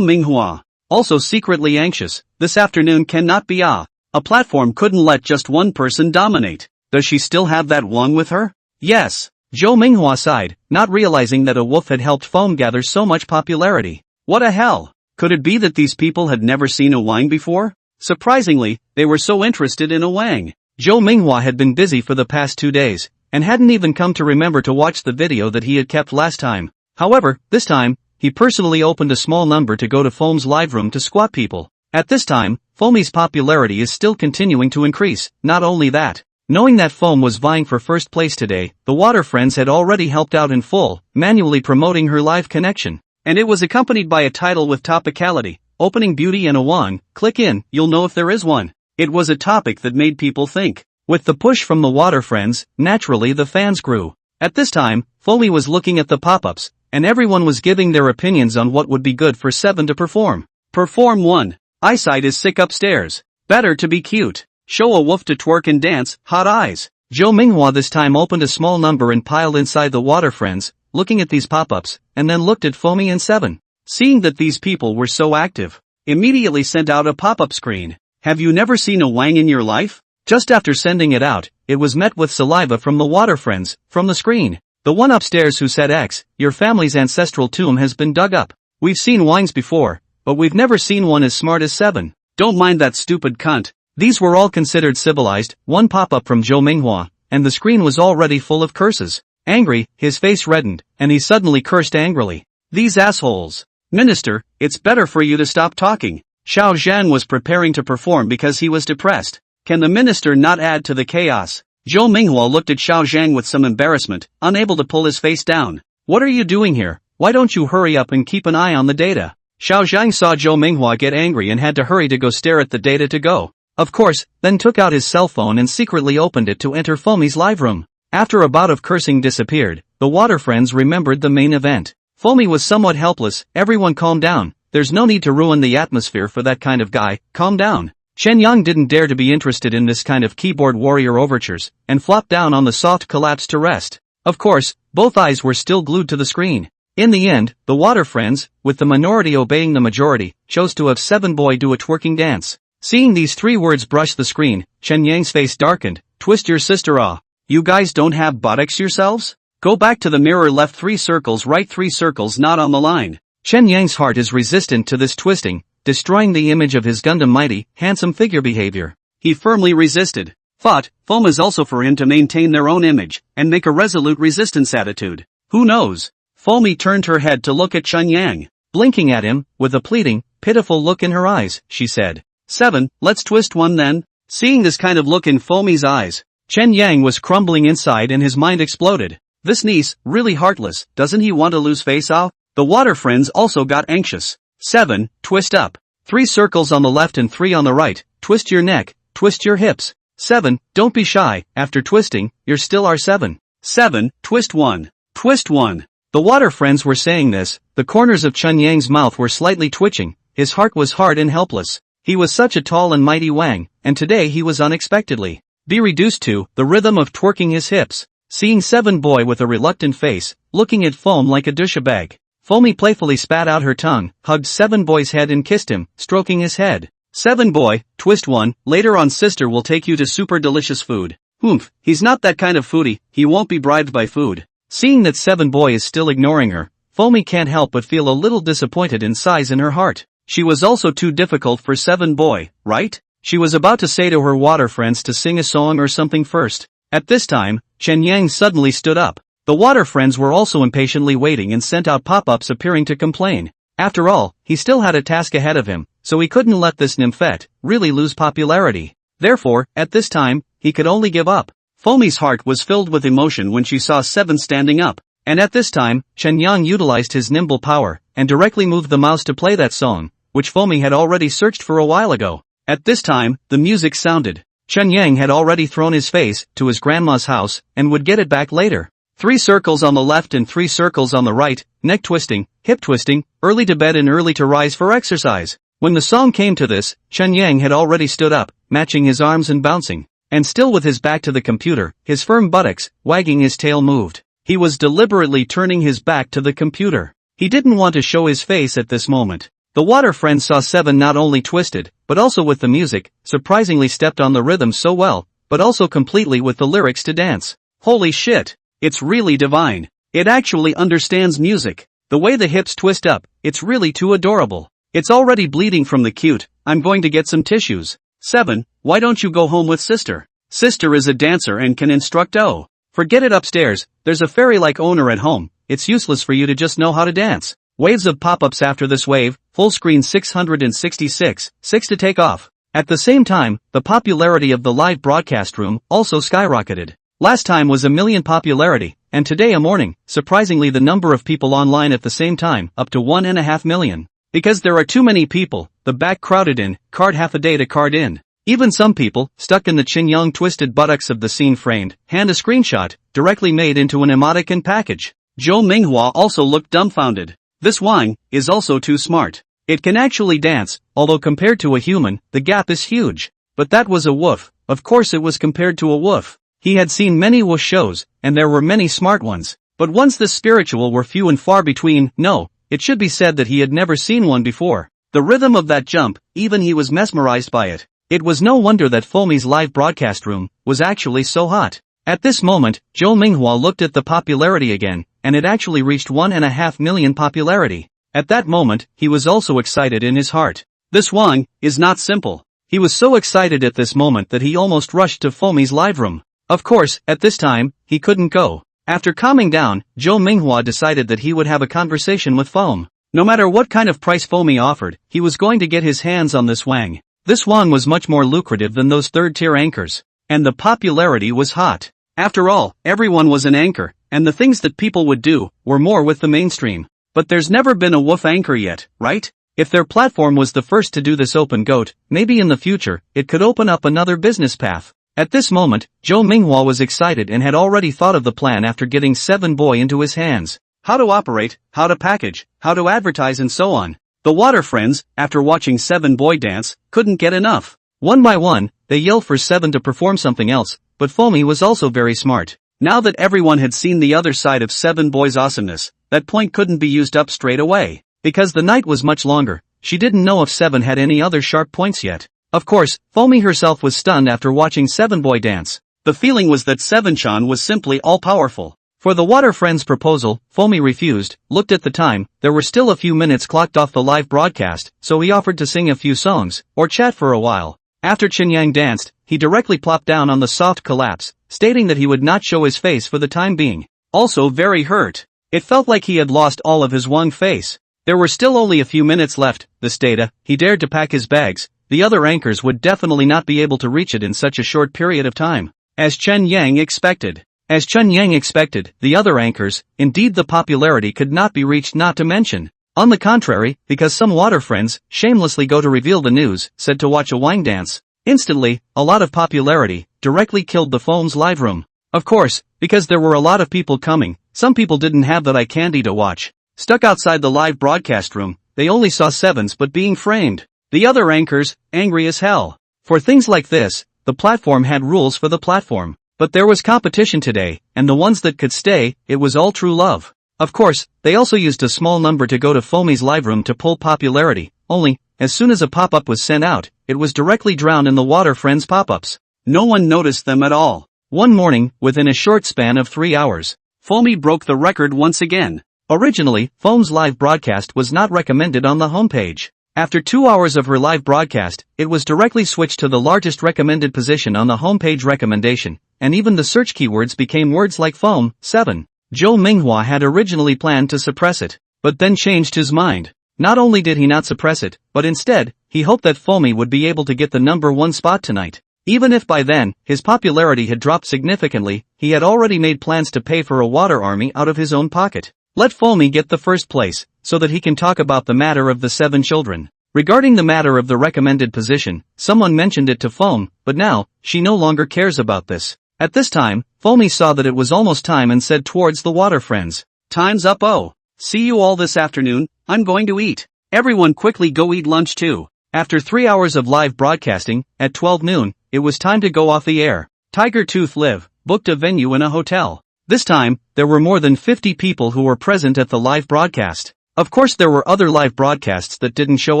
Minghua, also secretly anxious, this afternoon cannot be a platform couldn't let just one person dominate. Does she still have that Wang with her? Yes. Zhou Minghua sighed, not realizing that a wolf had helped Foam gather so much popularity. What a hell! Could it be that these people had never seen a Wang before? Surprisingly, they were so interested in a Wang. Zhou Minghua had been busy for the past 2 days, and hadn't even come to remember to watch the video that he had kept last time. However, this time, he personally opened a small number to go to Foam's live room to squat people. At this time, Foamy's popularity is still continuing to increase. Not only that, knowing that Foam was vying for first place today, the water friends had already helped out in full, manually promoting her live connection. And it was accompanied by a title with topicality, opening beauty and a Wang. Click in, you'll know if there is one. It was a topic that made people think. With the push from the water friends, naturally the fans grew. At this time, Foamy was looking at the pop-ups, and everyone was giving their opinions on what would be good for 7 to perform. Perform 1. Eyesight is sick upstairs. Better to be cute. Show a wolf to twerk and dance, hot eyes. Zhou Minghua this time opened a small number and piled inside the water friends, looking at these pop-ups, and then looked at Foamy and 7. Seeing that these people were so active, immediately sent out a pop-up screen. Have you never seen a wang in your life? Just after sending it out, it was met with saliva from the water friends, from the screen. The one upstairs who said X, your family's ancestral tomb has been dug up. We've seen wangs before, but we've never seen one as smart as 7. Don't mind that stupid cunt. These were all considered civilized. One pop-up from Zhou Minghua, and the screen was already full of curses. Angry, his face reddened, and he suddenly cursed angrily. These assholes. Minister, it's better for you to stop talking. Xiao Zhan was preparing to perform because he was depressed. Can the minister not add to the chaos? Zhou Minghua looked at Xiao Zhang with some embarrassment, unable to pull his face down. What are you doing here? Why don't you hurry up and keep an eye on the data? Xiao Zhang saw Zhou Minghua get angry and had to hurry to go stare at the data to go. Of course, then took out his cell phone and secretly opened it to enter Fomi's live room. After a bout of cursing disappeared, the water friends remembered the main event. Fomi was somewhat helpless. Everyone calm down. There's no need to ruin the atmosphere for that kind of guy. Calm down. Chen Yang didn't dare to be interested in this kind of keyboard warrior overtures, and flopped down on the soft collapse to rest. Of course, both eyes were still glued to the screen. In the end, the water friends, with the minority obeying the majority, chose to have 7 boy do a twerking dance. Seeing these 3 words brush the screen, Chen Yang's face darkened. Twist your sister ah. You guys don't have buttocks yourselves? Go back to the mirror, left 3 circles, right 3 circles, not on the line. Chen Yang's heart is resistant to this twisting, destroying the image of his Gundam mighty, handsome figure behavior. He firmly resisted. Fought, foam is also for him to maintain their own image, and make a resolute resistance attitude. Who knows? Fomi turned her head to look at Chen Yang. Blinking at him, with a pleading, pitiful look in her eyes, she said. 7, let's twist one then. Seeing this kind of look in Fomi's eyes, Chen Yang was crumbling inside and his mind exploded. This niece, really heartless, doesn't he want to lose face off? The water friends also got anxious. 7, twist up. 3 circles on the left and 3 on the right, twist your neck, twist your hips. 7, don't be shy, after twisting, you're still our 7. 7, twist 1. Twist 1. The water friends were saying this, the corners of Chen Yang's mouth were slightly twitching, his heart was hard and helpless. He was such a tall and mighty wang, and today he was unexpectedly be reduced to the rhythm of twerking his hips. Seeing 7 boy with a reluctant face, looking at Foam like a douchebag. Fomi playfully spat out her tongue, hugged 7 boy's head and kissed him, stroking his head. 7 boy, twist 1, later on sister will take you to super delicious food. Oomph, he's not that kind of foodie, he won't be bribed by food. Seeing that 7 boy is still ignoring her, Fomi can't help but feel a little disappointed in size in her heart. She was also too difficult for 7 boy, right? She was about to say to her water friends to sing a song or something first. At this time, Chen Yang suddenly stood up. The water friends were also impatiently waiting and sent out pop-ups appearing to complain. After all, he still had a task ahead of him, so he couldn't let this nymphette really lose popularity. Therefore, at this time, he could only give up. Fomi's heart was filled with emotion when she saw 7 standing up. And at this time, Chen Yang utilized his nimble power, and directly moved the mouse to play that song, which Fomi had already searched for a while ago. At this time, the music sounded. Chen Yang had already thrown his face to his grandma's house, and would get it back later. 3 circles on the left and 3 circles on the right, neck twisting, hip twisting, early to bed and early to rise for exercise. When the song came to this, Chen Yang had already stood up, matching his arms and bouncing. And still with his back to the computer, his firm buttocks, wagging his tail moved. He was deliberately turning his back to the computer. He didn't want to show his face at this moment. The water friends saw 7 not only twisted, but also with the music, surprisingly stepped on the rhythm so well, but also completely with the lyrics to dance. Holy shit! It's really divine. It actually understands music. The way the hips twist up, it's really too adorable. It's already bleeding from the cute, I'm going to get some tissues. 7, why don't you go home with sister? Sister is a dancer and can instruct oh. Forget it upstairs, there's a fairy-like owner at home, it's useless for you to just know how to dance. Waves of pop-ups after this wave, full screen 666, 6 to take off. At the same time, the popularity of the live broadcast room also skyrocketed. Last time was 1 million popularity, and today a morning, surprisingly the number of people online at the same time, up to 1.5 million. Because there are too many people, the back crowded in, card half a day to card in. Even some people, stuck in the Chin-Young twisted buttocks of the scene framed, hand a screenshot, directly made into an emoticon package. Zhou Minghua also looked dumbfounded. This Wang is also too smart. It can actually dance, although compared to a human, the gap is huge. But that was a woof, of course it was compared to a woof. He had seen many woof shows, and there were many smart ones. But ones this spiritual were few and far between. No, it should be said that he had never seen one before. The rhythm of that jump, even he was mesmerized by it. It was no wonder that Fomi's live broadcast room was actually so hot. At this moment, Zhou Minghua looked at the popularity again, and it actually reached 1.5 million popularity. At that moment, he was also excited in his heart. This Wang is not simple. He was so excited at this moment that he almost rushed to Fomi's live room. Of course, at this time, he couldn't go. After calming down, Zhou Minghua decided that he would have a conversation with Fom. No matter what kind of price Fomi offered, he was going to get his hands on this Wang. This Wang was much more lucrative than those third-tier anchors. And the popularity was hot. After all, everyone was an anchor, and the things that people would do were more with the mainstream. But there's never been a wolf anchor yet, right? If their platform was the first to do this open goat, maybe in the future, it could open up another business path. At this moment, Zhou Minghua was excited and had already thought of the plan after getting 7 Boy into his hands. How to operate, how to package, how to advertise and so on. The water friends, after watching 7 Boy dance, couldn't get enough. One by one, they yelled for 7 to perform something else, but Fomi was also very smart. Now that everyone had seen the other side of 7 Boy's awesomeness, that point couldn't be used up straight away. Because the night was much longer, she didn't know if 7 had any other sharp points yet. Of course, Fomi herself was stunned after watching 7 Boy dance. The feeling was that 7chan was simply all-powerful. For the water friend's proposal, Fomi refused, looked at the time, there were still a few minutes clocked off the live broadcast, so he offered to sing a few songs, or chat for a while. After Qinyang danced, he directly plopped down on the soft collapse, stating that he would not show his face for the time being. Also very hurt. It felt like he had lost all of his Wang face. There were still only a few minutes left, this data, he dared to pack his bags. The other anchors would definitely not be able to reach it in such a short period of time. As Chen Yang expected. The other anchors, indeed the popularity could not be reached, not to mention. On the contrary, because some water friends, shamelessly go to reveal the news, said to watch a wine dance. Instantly, a lot of popularity, directly killed the Foam's live room. Of course, because there were a lot of people coming, some people didn't have that eye candy to watch. Stuck outside the live broadcast room, they only saw 7s but being framed. The other anchors, angry as hell. For things like this, the platform had rules for the platform. But there was competition today, and the ones that could stay, it was all true love. Of course, they also used a small number to go to Fomi's live room to pull popularity, only, as soon as a pop-up was sent out, it was directly drowned in the water friends' pop-ups. No one noticed them at all. One morning, within a short span of 3 hours, Fomi broke the record once again. Originally, Foam's live broadcast was not recommended on the homepage. After 2 hours of her live broadcast, it was directly switched to the largest recommended position on the homepage recommendation, and even the search keywords became words like Foam, 7. Zhou Minghua had originally planned to suppress it, but then changed his mind. Not only did he not suppress it, but instead, he hoped that Fomi would be able to get the number 1 spot tonight. Even if by then, his popularity had dropped significantly, he had already made plans to pay for a water army out of his own pocket. Let Fomi get the first place, so that he can talk about the matter of the 7 children. Regarding the matter of the recommended position, someone mentioned it to Foam, but now, she no longer cares about this. At this time, Fomi saw that it was almost time and said towards the water friends, "Time's up, oh. See you all this afternoon, I'm going to eat. Everyone quickly go eat lunch too." After 3 hours of live broadcasting, at 12 noon, it was time to go off the air. Tiger Tooth Live booked a venue in a hotel. This time, there were more than 50 people who were present at the live broadcast. Of course there were other live broadcasts that didn't show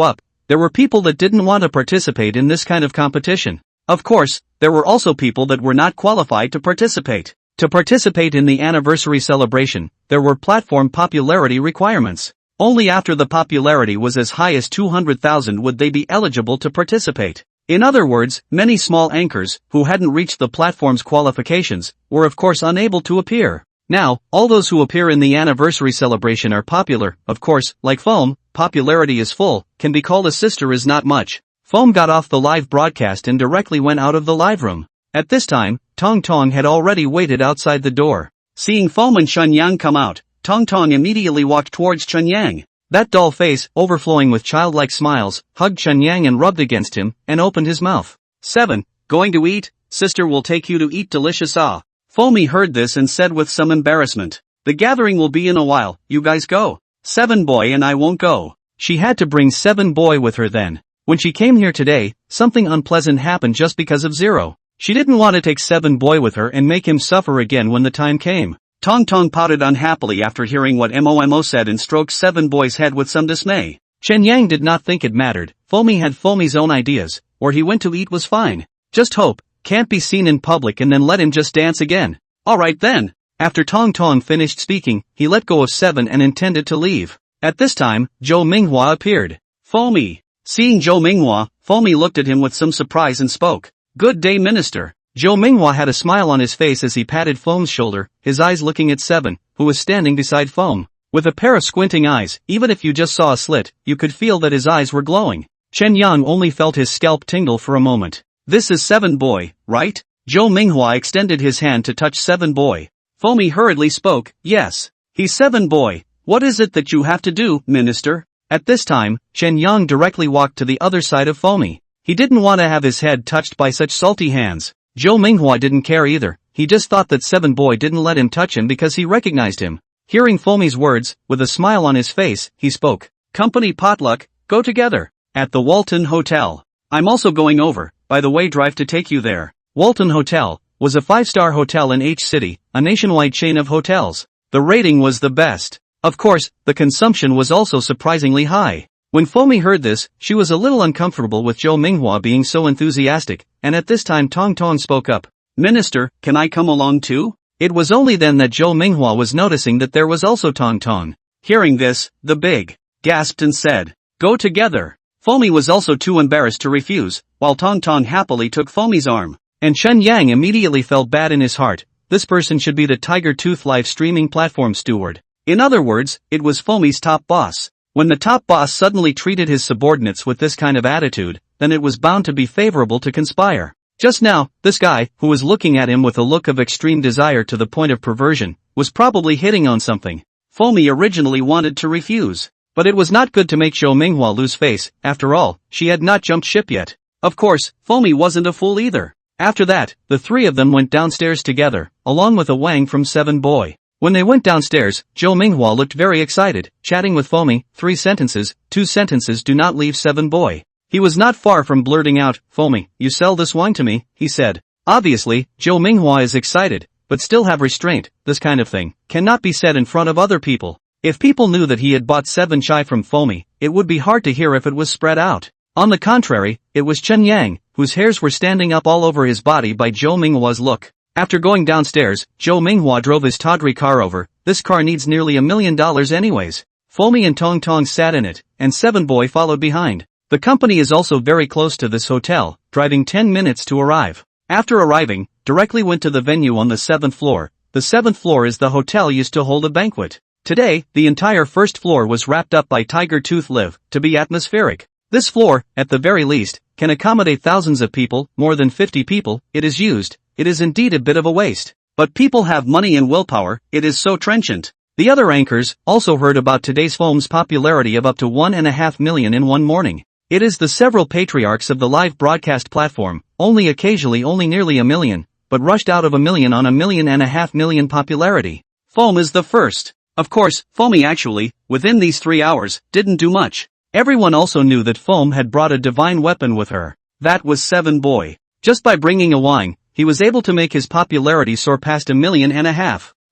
up. There were people that didn't want to participate in this kind of competition. Of course, there were also people that were not qualified to participate. To participate in the anniversary celebration, there were platform popularity requirements. Only after the popularity was as high as 200,000 would they be eligible to participate. In other words, many small anchors, who hadn't reached the platform's qualifications, were of course unable to appear. Now, all those who appear in the anniversary celebration are popular, of course, like Foam, popularity is full, can be called a sister is not much. Foam got off the live broadcast and directly went out of the live room. At this time, Tong Tong had already waited outside the door. Seeing Foam and Chunyang come out, Tong Tong immediately walked towards Chunyang. That doll face, overflowing with childlike smiles, hugged Chunyang and rubbed against him, and opened his mouth. 7. Going to eat? Sister will take you to eat delicious ah. Fomi heard this and said with some embarrassment. The gathering will be in a while, you guys go. 7 Boy and I won't go. She had to bring 7 Boy with her then. When she came here today, something unpleasant happened just because of 0. She didn't want to take 7 Boy with her and make him suffer again when the time came. Tong Tong pouted unhappily after hearing what Momo said and stroked 7 Boy's head with some dismay. Chen Yang did not think it mattered. Foamy had Foamy's own ideas. Where he went to eat was fine. Just hope, can't be seen in public and then let him just dance again. Alright then. After Tong Tong finished speaking, he let go of Seven and intended to leave. At this time, Zhou Minghua appeared. Foamy. Seeing Zhou Minghua, Foamy looked at him with some surprise and spoke. Good day, Minister. Zhou Minghua had a smile on his face as he patted Foam's shoulder, his eyes looking at Seven, who was standing beside Foam. With a pair of squinting eyes, even if you just saw a slit, you could feel that his eyes were glowing. Chen Yang only felt his scalp tingle for a moment. This is Seven Boy, right? Zhou Minghua extended his hand to touch Seven Boy. Foamy hurriedly spoke, yes. He's Seven Boy. What is it that you have to do, Minister? At this time, Chen Yang directly walked to the other side of Foamy. He didn't want to have his head touched by such salty hands. Zhou Minghua didn't care either. He just thought that Seven Boy didn't let him touch him because he recognized him. Hearing Foamy's words, with a smile on his face, he spoke. Company potluck, go together. At the Walton Hotel. I'm also going over, by the way, drive to take you there. Walton Hotel was a 5-star hotel in H City, a nationwide chain of hotels. The rating was the best. Of course, the consumption was also surprisingly high. When Foamy heard this, she was a little uncomfortable with Zhou Minghua being so enthusiastic, and at this time Tong Tong spoke up. Minister, can I come along too? It was only then that Zhou Minghua was noticing that there was also Tong Tong. Hearing this, the big gasped and said, go together. Foamy was also too embarrassed to refuse, while Tong Tong happily took Foamy's arm. And Chen Yang immediately felt bad in his heart. This person should be the Tiger Tooth live streaming platform steward. In other words, it was Foamy's top boss. When the top boss suddenly treated his subordinates with this kind of attitude, then it was bound to be favorable to conspire. Just now, this guy, who was looking at him with a look of extreme desire to the point of perversion, was probably hitting on something. Foamy originally wanted to refuse. But it was not good to make Zhou Minghua lose face. After all, she had not jumped ship yet. Of course, Foamy wasn't a fool either. After that, the three of them went downstairs together, along with a Wang from Seven Boy. When they went downstairs, Zhou Minghua looked very excited, chatting with Foamy. 3 sentences, 2 sentences do not leave Seven Boy. He was not far from blurting out, Foamy, you sell this wine to me, he said. Obviously, Zhou Minghua is excited, but still have restraint. This kind of thing cannot be said in front of other people. If people knew that he had bought 7 chai from Foamy, it would be hard to hear if it was spread out. On the contrary, it was Chen Yang, whose hairs were standing up all over his body by Zhou Minghua's look. After going downstairs, Zhou Minghua drove his tawdry car over. This car needs nearly $1 million anyways. Foamy and Tong Tong sat in it, and Seven Boy followed behind. The company is also very close to this hotel, driving 10 minutes to arrive. After arriving, directly went to the venue on the 7th floor. The 7th floor is the hotel used to hold a banquet. Today, the entire first floor was wrapped up by Tiger Tooth Live, to be atmospheric. This floor, at the very least, can accommodate thousands of people, more than 50 people. It is used. It is indeed a bit of a waste. But people have money and willpower, it is so trenchant. The other anchors also heard about today's Foam's popularity of up to 1.5 million in one morning. It is the several patriarchs of the live broadcast platform, only occasionally only nearly 1 million, but rushed out of 1 million on 1.5 million popularity. Foam is the first. Of course, Foamy actually, within these 3 hours, didn't do much. Everyone also knew that Foam had brought a divine weapon with her. That was Seven Boy. Just by bringing a wine, he was able to make his popularity soar past 1.5 million.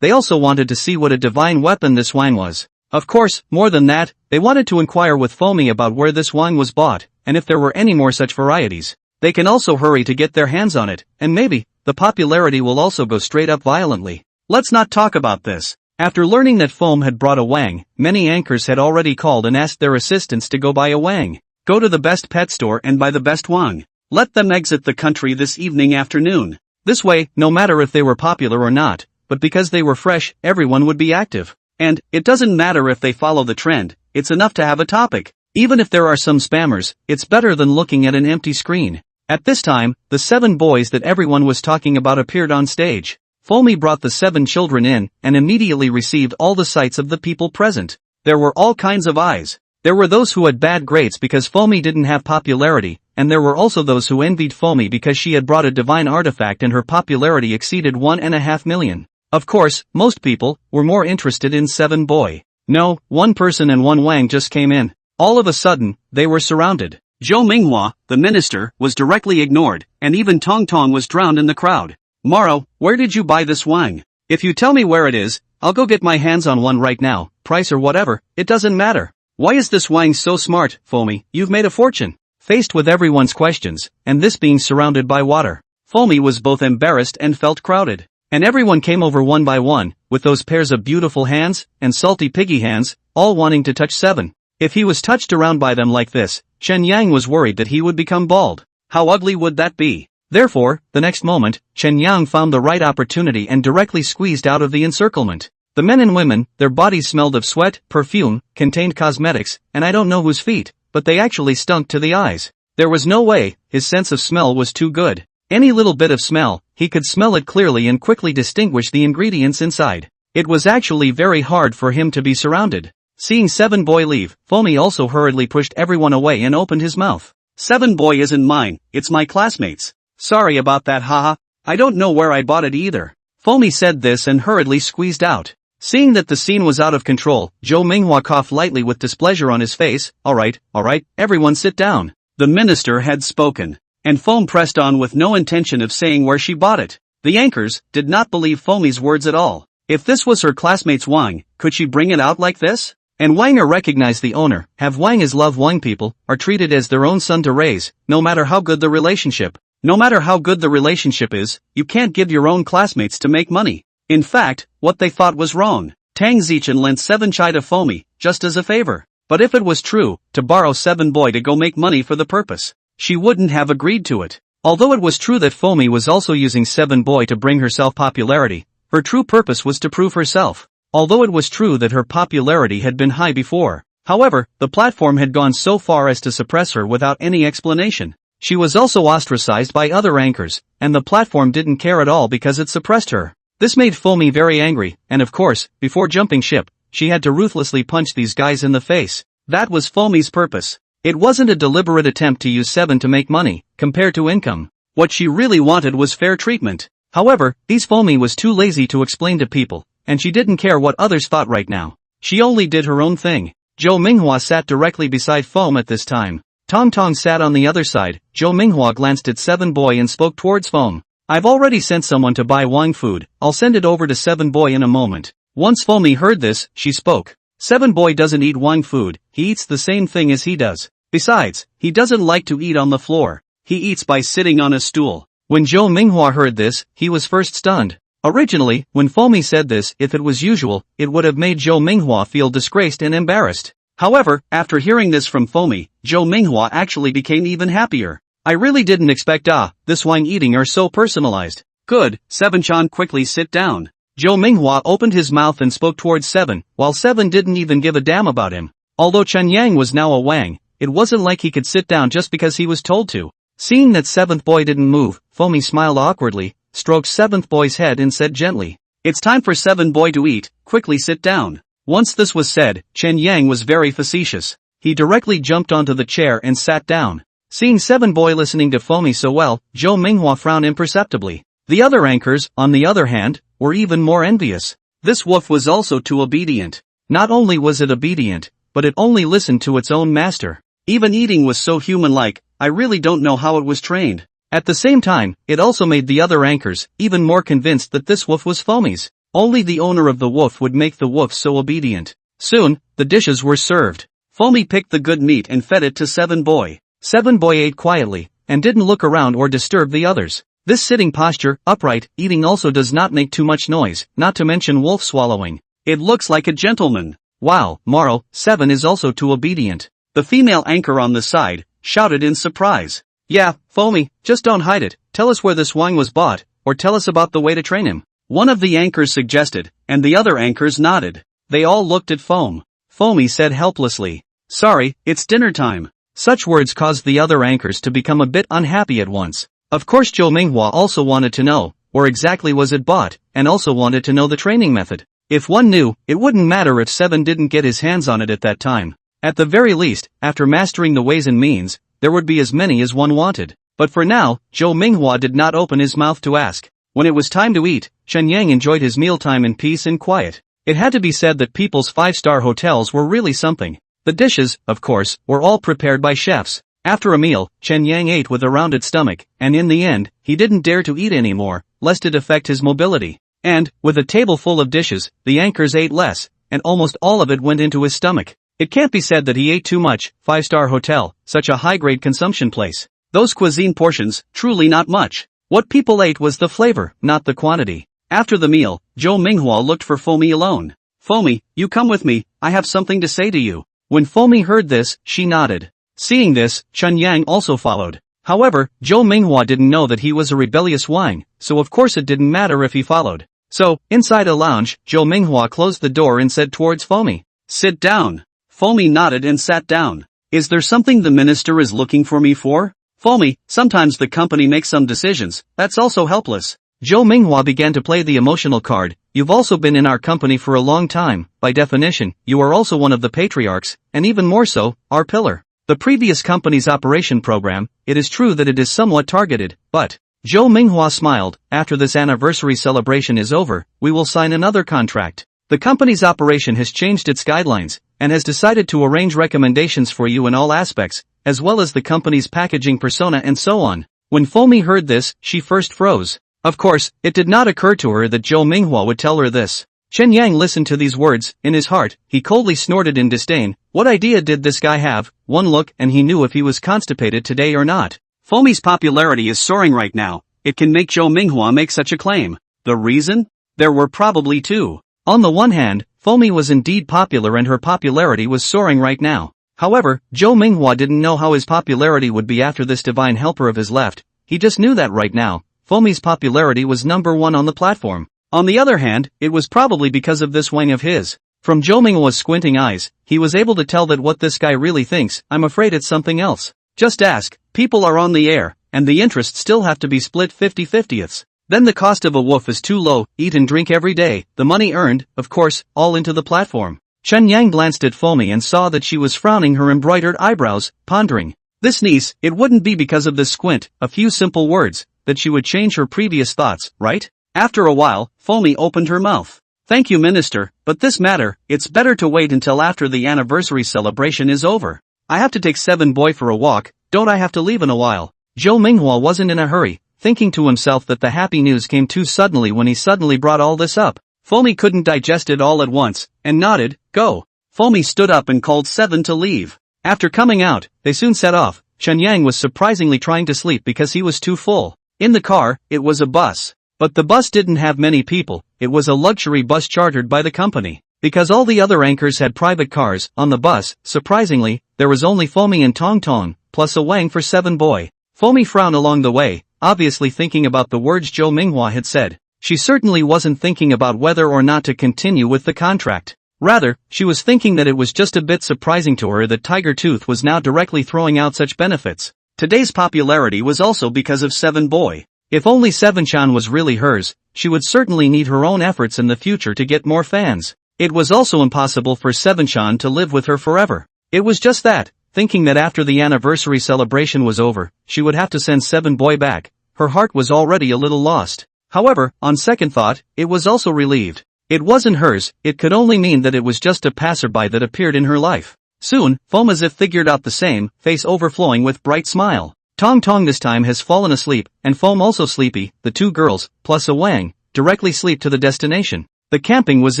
They also wanted to see what a divine weapon this wine was. Of course, more than that, they wanted to inquire with Foamy about where this wine was bought, and if there were any more such varieties. They can also hurry to get their hands on it, and maybe, the popularity will also go straight up violently. Let's not talk about this. After learning that Foam had brought a Wang, many anchors had already called and asked their assistants to go buy a Wang. Go to the best pet store and buy the best Wang. Let them exit the country this evening afternoon. This way, no matter if they were popular or not, but because they were fresh, everyone would be active. And, it doesn't matter if they follow the trend, it's enough to have a topic. Even if there are some spammers, it's better than looking at an empty screen. At this time, the 7 boys that everyone was talking about appeared on stage. Foamy brought the 7 children in, and immediately received all the sights of the people present. There were all kinds of eyes. There were those who had bad grades because Foamy didn't have popularity, and there were also those who envied Foamy because she had brought a divine artifact and her popularity exceeded 1.5 million. Of course, most people were more interested in 7 boy. No, 1 person and 1 Wang just came in. All of a sudden, they were surrounded. Zhou Minghua, the minister, was directly ignored, and even Tong Tong was drowned in the crowd. Maro, where did you buy this Wang? If you tell me where it is, I'll go get my hands on one right now, price or whatever, it doesn't matter. Why is this Wang so smart, Foamy? You've made a fortune. Faced with everyone's questions, and this being surrounded by water, Foamy was both embarrassed and felt crowded. And everyone came over one by one, with those pairs of beautiful hands, and salty piggy hands, all wanting to touch Seven. If he was touched around by them like this, Chen Yang was worried that he would become bald. How ugly would that be? Therefore, the next moment, Chen Yang found the right opportunity and directly squeezed out of the encirclement. The men and women, their bodies smelled of sweat, perfume, contained cosmetics, and I don't know whose feet, but they actually stunk to the eyes. There was no way, his sense of smell was too good. Any little bit of smell, he could smell it clearly and quickly distinguish the ingredients inside. It was actually very hard for him to be surrounded. Seeing Seven Boy leave, Foamy also hurriedly pushed everyone away and opened his mouth. Seven Boy isn't mine, it's my classmate's. Sorry about that, haha. I don't know where I bought it either. Foamy said this and hurriedly squeezed out. Seeing that the scene was out of control, Zhou Minghua coughed lightly with displeasure on his face. Alright, everyone sit down. The minister had spoken. And Foam pressed on with no intention of saying where she bought it. The anchors did not believe Foamy's words at all. If this was her classmate's Wang, could she bring it out like this? And Wanger recognized the owner, have Wang as love Wang people, are treated as their own son to raise, no matter how good the relationship. No matter how good the relationship is, you can't give your own classmates to make money. In fact, what they thought was wrong. Tang Zichen lent 7 chai to Foamy, just as a favor. But if it was true, to borrow 7 boy to go make money for the purpose, she wouldn't have agreed to it. Although it was true that Foamy was also using 7 boy to bring herself popularity, her true purpose was to prove herself. Although it was true that her popularity had been high before, however, the platform had gone so far as to suppress her without any explanation. She was also ostracized by other anchors, and the platform didn't care at all because it suppressed her. This made Foamy very angry, and of course, before jumping ship, she had to ruthlessly punch these guys in the face. That was Foamy's purpose. It wasn't a deliberate attempt to use 7 to make money, compared to income. What she really wanted was fair treatment. However, these Foamy was too lazy to explain to people, and she didn't care what others thought right now. She only did her own thing. Zhou Minghua sat directly beside Foam at this time. Tong Tong sat on the other side. Zhou Minghua glanced at 7 boy and spoke towards Foam. I've already sent someone to buy Wang food, I'll send it over to 7 boy in a moment. Once Foamy heard this, she spoke. 7 boy doesn't eat Wang food, he eats the same thing as he does. Besides, he doesn't like to eat on the floor. He eats by sitting on a stool. When Zhou Minghua heard this, he was first stunned. Originally, when Foamy said this, if it was usual, it would have made Zhou Minghua feel disgraced and embarrassed. However, after hearing this from Foamy, Zhou Minghua actually became even happier. I really didn't expect this wine eating are so personalized. Good, 7-chan quickly sit down. Zhou Minghua opened his mouth and spoke towards 7, while 7 didn't even give a damn about him. Although Chen Yang was now a Wang, it wasn't like he could sit down just because he was told to. Seeing that 7th boy didn't move, Foamy smiled awkwardly, stroked 7th boy's head and said gently, "It's time for 7 boy to eat, quickly sit down." Once this was said, Chen Yang was very facetious. He directly jumped onto the chair and sat down. Seeing 7 boy listening to Foamy so well, Zhou Minghua frowned imperceptibly. The other anchors, on the other hand, were even more envious. This wolf was also too obedient. Not only was it obedient, but it only listened to its own master. Even eating was so human-like, I really don't know how it was trained. At the same time, it also made the other anchors even more convinced that this wolf was Foamy's. Only the owner of the wolf would make the wolf so obedient. Soon, the dishes were served. Foamy picked the good meat and fed it to 7 boy. 7 boy ate quietly, and didn't look around or disturb the others. This sitting posture, upright, eating also does not make too much noise, not to mention wolf swallowing. It looks like a gentleman. Wow, Morrow, 7 is also too obedient. The female anchor on the side shouted in surprise. Yeah, Foamy, just don't hide it, tell us where this wine was bought, or tell us about the way to train him. One of the anchors suggested, and the other anchors nodded. They all looked at Foamy said helplessly, "Sorry, it's dinner time." Such words caused the other anchors to become a bit unhappy at once. Of course Zhou Minghua also wanted to know, where exactly was it bought, and also wanted to know the training method. If one knew, it wouldn't matter if 7 didn't get his hands on it at that time. At the very least, after mastering the ways and means, there would be as many as one wanted. But for now, Zhou Minghua did not open his mouth to ask. When it was time to eat, Chen Yang enjoyed his mealtime in peace and quiet. It had to be said that people's 5-star hotels were really something. The dishes, of course, were all prepared by chefs. After a meal, Chen Yang ate with a rounded stomach, and in the end, he didn't dare to eat anymore, lest it affect his mobility. And, with a table full of dishes, the anchors ate less, and almost all of it went into his stomach. It can't be said that he ate too much. 5-star hotel, such a high-grade consumption place. Those cuisine portions, truly not much. What people ate was the flavor, not the quantity. After the meal, Zhou Minghua looked for Fomi alone. Fomi, you come with me, I have something to say to you. When Fomi heard this, she nodded. Seeing this, Chen Yang also followed. However, Zhou Minghua didn't know that he was a rebellious Wang, so of course it didn't matter if he followed. So, inside a lounge, Zhou Minghua closed the door and said towards Fomi, "Sit down." Fomi nodded and sat down. "Is there something the minister is looking for me for?" "Fomi, sometimes the company makes some decisions, that's also helpless." Zhou Minghua began to play the emotional card. You've also been in our company for a long time, by definition, you are also one of the patriarchs, and even more so, our pillar. The previous company's operation program, it is true that it is somewhat targeted, but... Zhou Minghua smiled, after this anniversary celebration is over, we will sign another contract. The company's operation has changed its guidelines, and has decided to arrange recommendations for you in all aspects, as well as the company's packaging persona and so on. When Fomi heard this, she first froze. Of course, it did not occur to her that Zhou Minghua would tell her this. Chen Yang listened to these words. In his heart, he coldly snorted in disdain. What idea did this guy have? One look and he knew if he was constipated today or not. Fomi's popularity is soaring right now. It can make Zhou Minghua make such a claim. The reason? There were probably two. On the one hand, Fomi was indeed popular and her popularity was soaring right now. However, Zhou Minghua didn't know how his popularity would be after this divine helper of his left. He just knew that right now, Fomi's popularity was number one on the platform. On the other hand, it was probably because of this wang of his. From Zhou Minghua's squinting eyes, he was able to tell that what this guy really thinks. I'm afraid it's something else. Just ask, people are on the air, and the interests still have to be split 50-50ths. Then the cost of a wolf is too low, eat and drink every day, the money earned, of course, all into the platform. Chen Yang glanced at Fomi and saw that she was frowning her embroidered eyebrows, pondering. This niece, it wouldn't be because of this squint, a few simple words, that she would change her previous thoughts, right? After a while, Fomi opened her mouth. Thank you, Minister, but this matter, it's better to wait until after the anniversary celebration is over. I have to take 7 boy for a walk, don't I have to leave in a while? Zhou Minghua wasn't in a hurry, thinking to himself that the happy news came too suddenly when he suddenly brought all this up. Fomi couldn't digest it all at once, and nodded, go. Fomi stood up and called 7 to leave. After coming out, they soon set off. Chen Yang was surprisingly trying to sleep because he was too full. In the car, it was a bus. But the bus didn't have many people, it was a luxury bus chartered by the company. Because all the other anchors had private cars, on the bus, surprisingly, there was only Fomi and Tong Tong, plus a wang for 7 boy. Fomi frowned along the way, obviously thinking about the words Zhou Minghua had said. She certainly wasn't thinking about whether or not to continue with the contract. Rather, she was thinking that it was just a bit surprising to her that Tiger Tooth was now directly throwing out such benefits. Today's popularity was also because of 7 boy. If only 7chan was really hers, she would certainly need her own efforts in the future to get more fans. It was also impossible for 7chan to live with her forever. It was just that, thinking that after the anniversary celebration was over, she would have to send 7 boy back, her heart was already a little lost. However, on second thought, it was also relieved. It wasn't hers, it could only mean that it was just a passerby that appeared in her life. Soon, Foam as if figured out the same, face overflowing with bright smile. Tong Tong this time has fallen asleep, and Foam also sleepy, the 2 girls, plus a wang, directly sleep to the destination. The camping was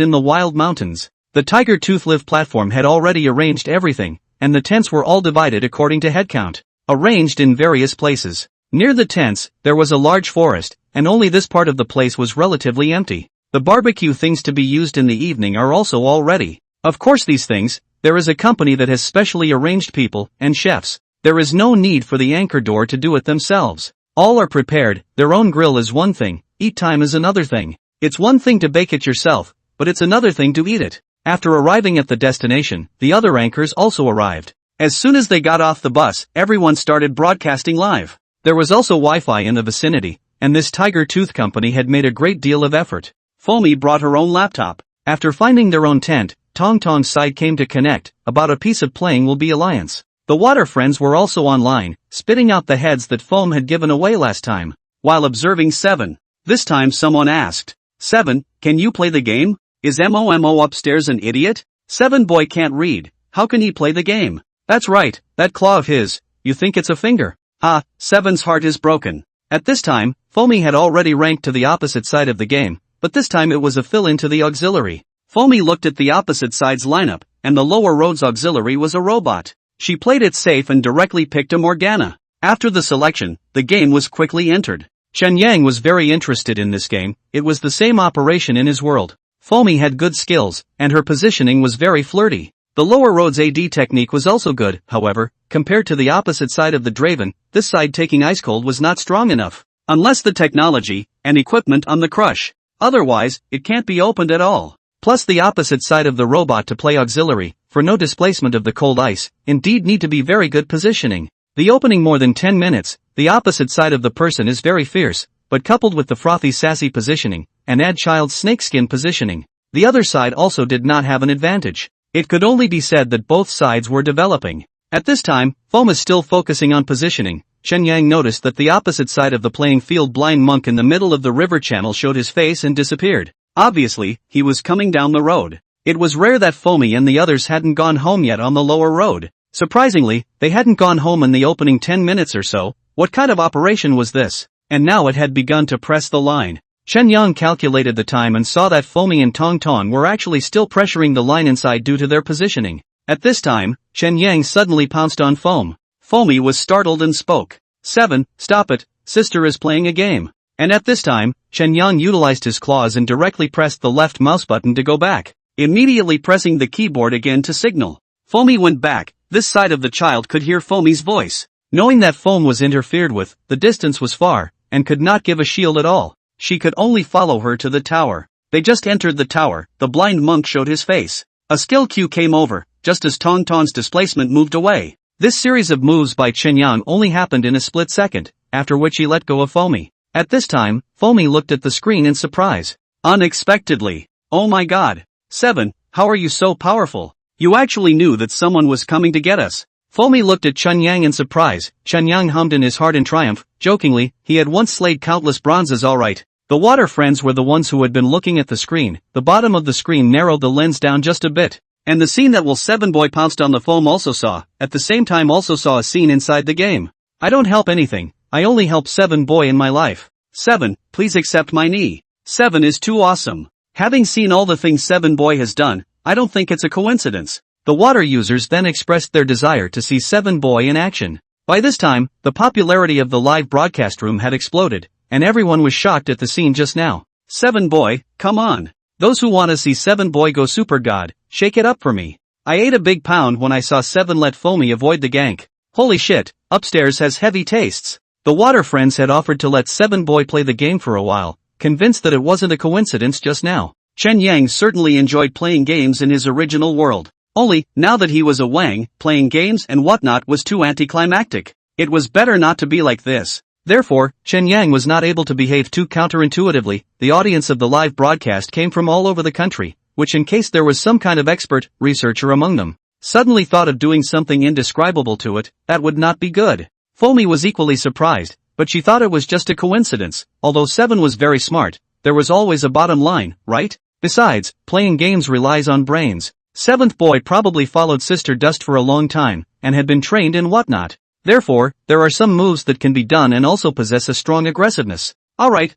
in the wild mountains. The Tiger Tooth Live platform had already arranged everything, and the tents were all divided according to headcount, arranged in various places. Near the tents, there was a large forest, and only this part of the place was relatively empty. The barbecue things to be used in the evening are also all ready. Of course these things, there is a company that has specially arranged people, and chefs. There is no need for the anchor door to do it themselves. All are prepared, their own grill is one thing, eat time is another thing. It's one thing to bake it yourself, but it's another thing to eat it. After arriving at the destination, the other anchors also arrived. As soon as they got off the bus, everyone started broadcasting live. There was also Wi-Fi in the vicinity, and this Tiger Tooth company had made a great deal of effort. Foamy brought her own laptop. After finding their own tent, Tong Tong's side came to connect, about a piece of playing will be alliance. The water friends were also online, spitting out the heads that Foam had given away last time. While observing 7. This time someone asked, 7, can you play the game? Is Momo upstairs an idiot? 7 boy can't read, how can he play the game? That's right, that claw of his, you think it's a finger? Ah, 7's heart is broken. At this time, Foamy had already ranked to the opposite side of the game, but this time it was a fill-in to the auxiliary. Foamy looked at the opposite side's lineup, and the lower road's auxiliary was a robot. She played it safe and directly picked a Morgana. After the selection, the game was quickly entered. Chen Yang was very interested in this game. It was the same operation in his world. Foamy had good skills, and her positioning was very flirty. The lower road's AD technique was also good, however, compared to the opposite side of the Draven, this side taking ice cold was not strong enough. Unless the technology and equipment on the crush. Otherwise, it can't be opened at all. Plus the opposite side of the robot to play auxiliary, for no displacement of the cold ice, indeed need to be very good positioning. The opening more than 10 minutes, the opposite side of the person is very fierce, but coupled with the frothy sassy positioning, and add child's snakeskin positioning, the other side also did not have an advantage. It could only be said that both sides were developing. At this time, Foam is still focusing on positioning. Chen Yang noticed that the opposite side of the playing field blind monk in the middle of the river channel showed his face and disappeared. Obviously, he was coming down the road. It was rare that Foamy and the others hadn't gone home yet on the lower road. Surprisingly, they hadn't gone home in the opening 10 minutes or so. What kind of operation was this? And now it had begun to press the line. Chen Yang calculated the time and saw that Foamy and Tong Tong were actually still pressuring the line inside due to their positioning. At this time, Chen Yang suddenly pounced on Foam. Foamy was startled and spoke. 7, stop it, sister is playing a game. And at this time, Chen Yang utilized his claws and directly pressed the left mouse button to go back, immediately pressing the keyboard again to signal. Foamy went back. This side of the child could hear Foamy's voice. Knowing that Foam was interfered with, the distance was far, and could not give a shield at all. She could only follow her to the tower. They just entered the tower, the blind monk showed his face. A skill cue came over, just as Tong Tong's displacement moved away. This series of moves by Chen Yang only happened in a split second, after which he let go of Foamy. At this time, Foamy looked at the screen in surprise. Unexpectedly. Oh my god. 7, how are you so powerful? You actually knew that someone was coming to get us. Foamy looked at Chen Yang in surprise. Chen Yang hummed in his heart in triumph. Jokingly, he had once slayed countless bronzes alright. The water friends were the ones who had been looking at the screen. The bottom of the screen narrowed the lens down just a bit. And the scene that Seven Boy pounced on the Foam also saw, at the same time also saw a scene inside the game. I don't help anything, I only help 7 Boy in my life. 7, please accept my knee. 7 is too awesome. Having seen all the things 7 Boy has done, I don't think it's a coincidence. The water users then expressed their desire to see 7 Boy in action. By this time, the popularity of the live broadcast room had exploded, and everyone was shocked at the scene just now. 7 Boy, come on. Those who want to see 7 Boy go super god, shake it up for me. I ate a big pound when I saw 7 let Foamy avoid the gank. Holy shit, upstairs has heavy tastes. The water friends had offered to let 7 Boy play the game for a while, convinced that it wasn't a coincidence just now. Chen Yang certainly enjoyed playing games in his original world. Only, now that he was a Wang, playing games and whatnot was too anticlimactic. It was better not to be like this. Therefore, Chen Yang was not able to behave too counterintuitively. The audience of the live broadcast came from all over the country, which in case there was some kind of expert, researcher among them, suddenly thought of doing something indescribable to it, that would not be good. Foamy was equally surprised, but she thought it was just a coincidence. Although 7 was very smart, there was always a bottom line, right? Besides, playing games relies on brains. 7th Boy probably followed Sister Dust for a long time, and had been trained in whatnot. Therefore, there are some moves that can be done and also possess a strong aggressiveness. Alright,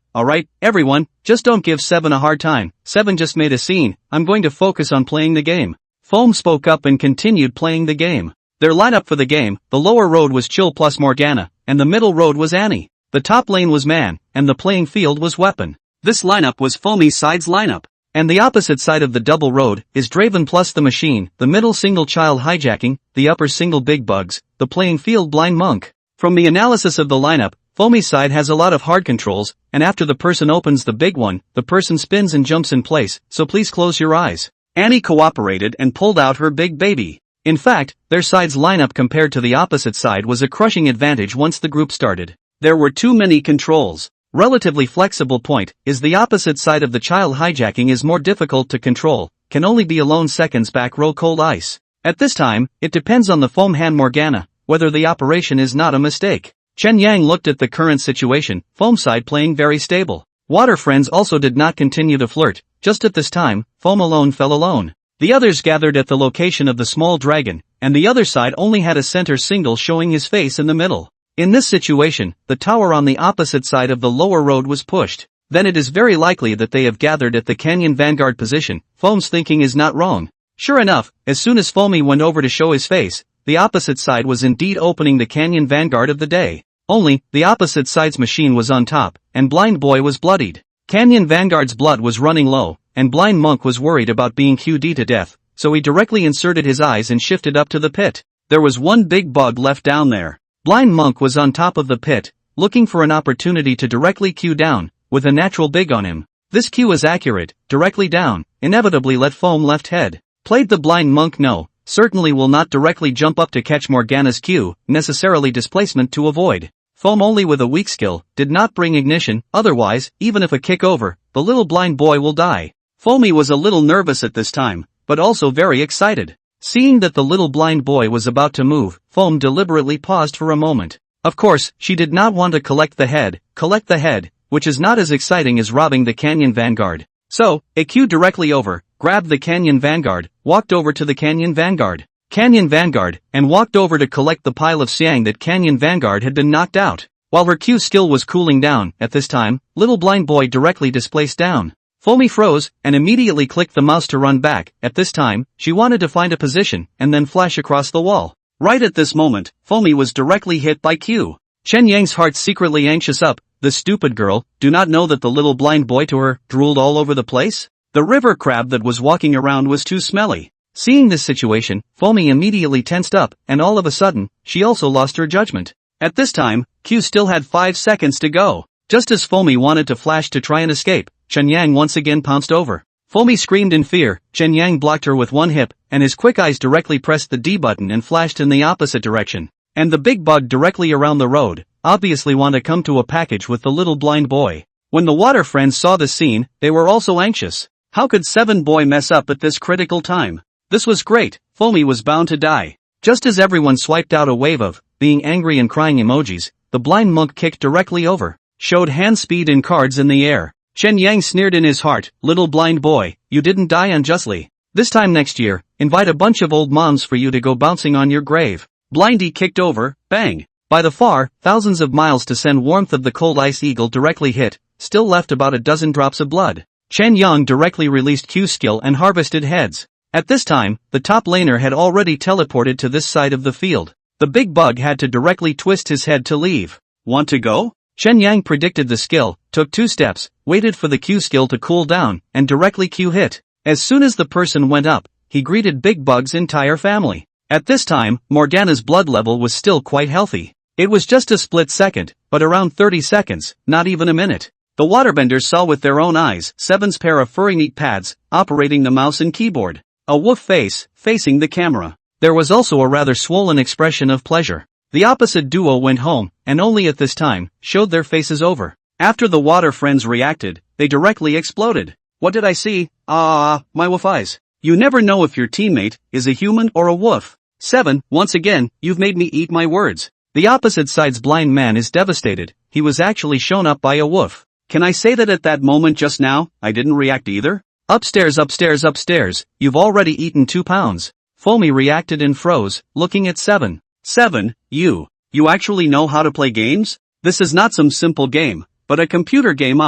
everyone, just don't give 7 a hard time. 7 just made a scene, I'm going to focus on playing the game. Foam spoke up and continued playing the game. Their lineup for the game, the lower road was Chill plus Morgana, and the middle road was Annie. The top lane was Man, and the playing field was Weapon. This lineup was Foamy's side's lineup. And the opposite side of the double road is Draven plus the Machine, the middle single Child hijacking, the upper single Big Bugs, the playing field Blind Monk. From the analysis of the lineup, Foamy's side has a lot of hard controls, and after the person opens the big one, the person spins and jumps in place, so please close your eyes. Annie cooperated and pulled out her big baby. In fact, their side's lineup compared to the opposite side was a crushing advantage once the group started. There were too many controls. Relatively flexible point is the opposite side of the Child hijacking is more difficult to control, can only be alone seconds back row cold ice. At this time, it depends on the Foam hand Morgana, whether the operation is not a mistake. Chen Yang looked at the current situation, Foam side playing very stable. Water friends also did not continue to flirt, just at this time, Foam alone fell alone. The others gathered at the location of the small dragon, and the other side only had a center single showing his face in the middle. In this situation, the tower on the opposite side of the lower road was pushed. Then it is very likely that they have gathered at the canyon vanguard position. Foam's thinking is not wrong. Sure enough, as soon as Foamy went over to show his face, the opposite side was indeed opening the canyon vanguard of the day. Only, the opposite side's machine was on top, and Blind Boy was bloodied. Canyon Vanguard's blood was running low, and Blind Monk was worried about being QD to death, so he directly inserted his eyes and shifted up to the pit. There was one big bug left down there. Blind Monk was on top of the pit, looking for an opportunity to directly Q down, with a natural big on him. This Q is accurate, directly down, inevitably let Foam left head. Played the Blind Monk no, certainly will not directly jump up to catch Morgana's Q, necessarily displacement to avoid. Foam only with a weak skill, did not bring ignition, otherwise, even if a kick over, the little blind boy will die. Foamy was a little nervous at this time, but also very excited. Seeing that the little blind boy was about to move, Foam deliberately paused for a moment. Of course, she did not want to collect the head, which is not as exciting as robbing the Canyon Vanguard. So, a Q directly over, grabbed the Canyon Vanguard, walked over to the Canyon Vanguard, and walked over to collect the pile of Siang that Canyon Vanguard had been knocked out. While her Q skill was cooling down, at this time, little blind boy directly displaced down. Foamy froze, and immediately clicked the mouse to run back. At this time, she wanted to find a position, and then flash across the wall. Right at this moment, Foamy was directly hit by Q. Chen Yang's heart secretly anxious up, the stupid girl, do not know that the little blind boy to her, drooled all over the place? The river crab that was walking around was too smelly. Seeing this situation, Foamy immediately tensed up, and all of a sudden, she also lost her judgment. At this time, Q still had 5 seconds to go. Just as Foamy wanted to flash to try and escape, Chen Yang once again pounced over. Foamy screamed in fear, Chen Yang blocked her with one hip, and his quick eyes directly pressed the D button and flashed in the opposite direction. And the big bug directly around the road, obviously want to come to a package with the little blind boy. When the water friends saw the scene, they were also anxious. How could 7 boy mess up at this critical time? This was great, Foamy was bound to die. Just as everyone swiped out a wave of, being angry and crying emojis, the blind monk kicked directly over, showed hand speed and cards in the air. Chen Yang sneered in his heart, little blind boy, you didn't die unjustly. This time next year, invite a bunch of old moms for you to go bouncing on your grave. Blindy kicked over, bang. By the far, thousands of miles to send warmth of the cold ice eagle directly hit, still left about a dozen drops of blood. Chen Yang directly released Q skill and harvested heads. At this time, the top laner had already teleported to this side of the field. The big bug had to directly twist his head to leave. Want to go? Chen Yang predicted the skill, took 2 steps, waited for the Q skill to cool down, and directly Q hit. As soon as the person went up, he greeted Big Bug's entire family. At this time, Morgana's blood level was still quite healthy. It was just a split second, but around 30 seconds, not even a minute. The waterbenders saw with their own eyes 7's pair of furry neat pads, operating the mouse and keyboard. A wolf face, facing the camera. There was also a rather swollen expression of pleasure. The opposite duo went home, and only at this time, showed their faces over. After the water friends reacted, they directly exploded. What did I see? My wolf eyes. You never know if your teammate is a human or a wolf. 7, once again, you've made me eat my words. The opposite side's blind man is devastated, he was actually shown up by a wolf. Can I say that at that moment just now, I didn't react either? Upstairs, you've already eaten 2 pounds. Foamy reacted and froze, looking at 7. 7, you actually know how to play games? This is not some simple game, but a computer game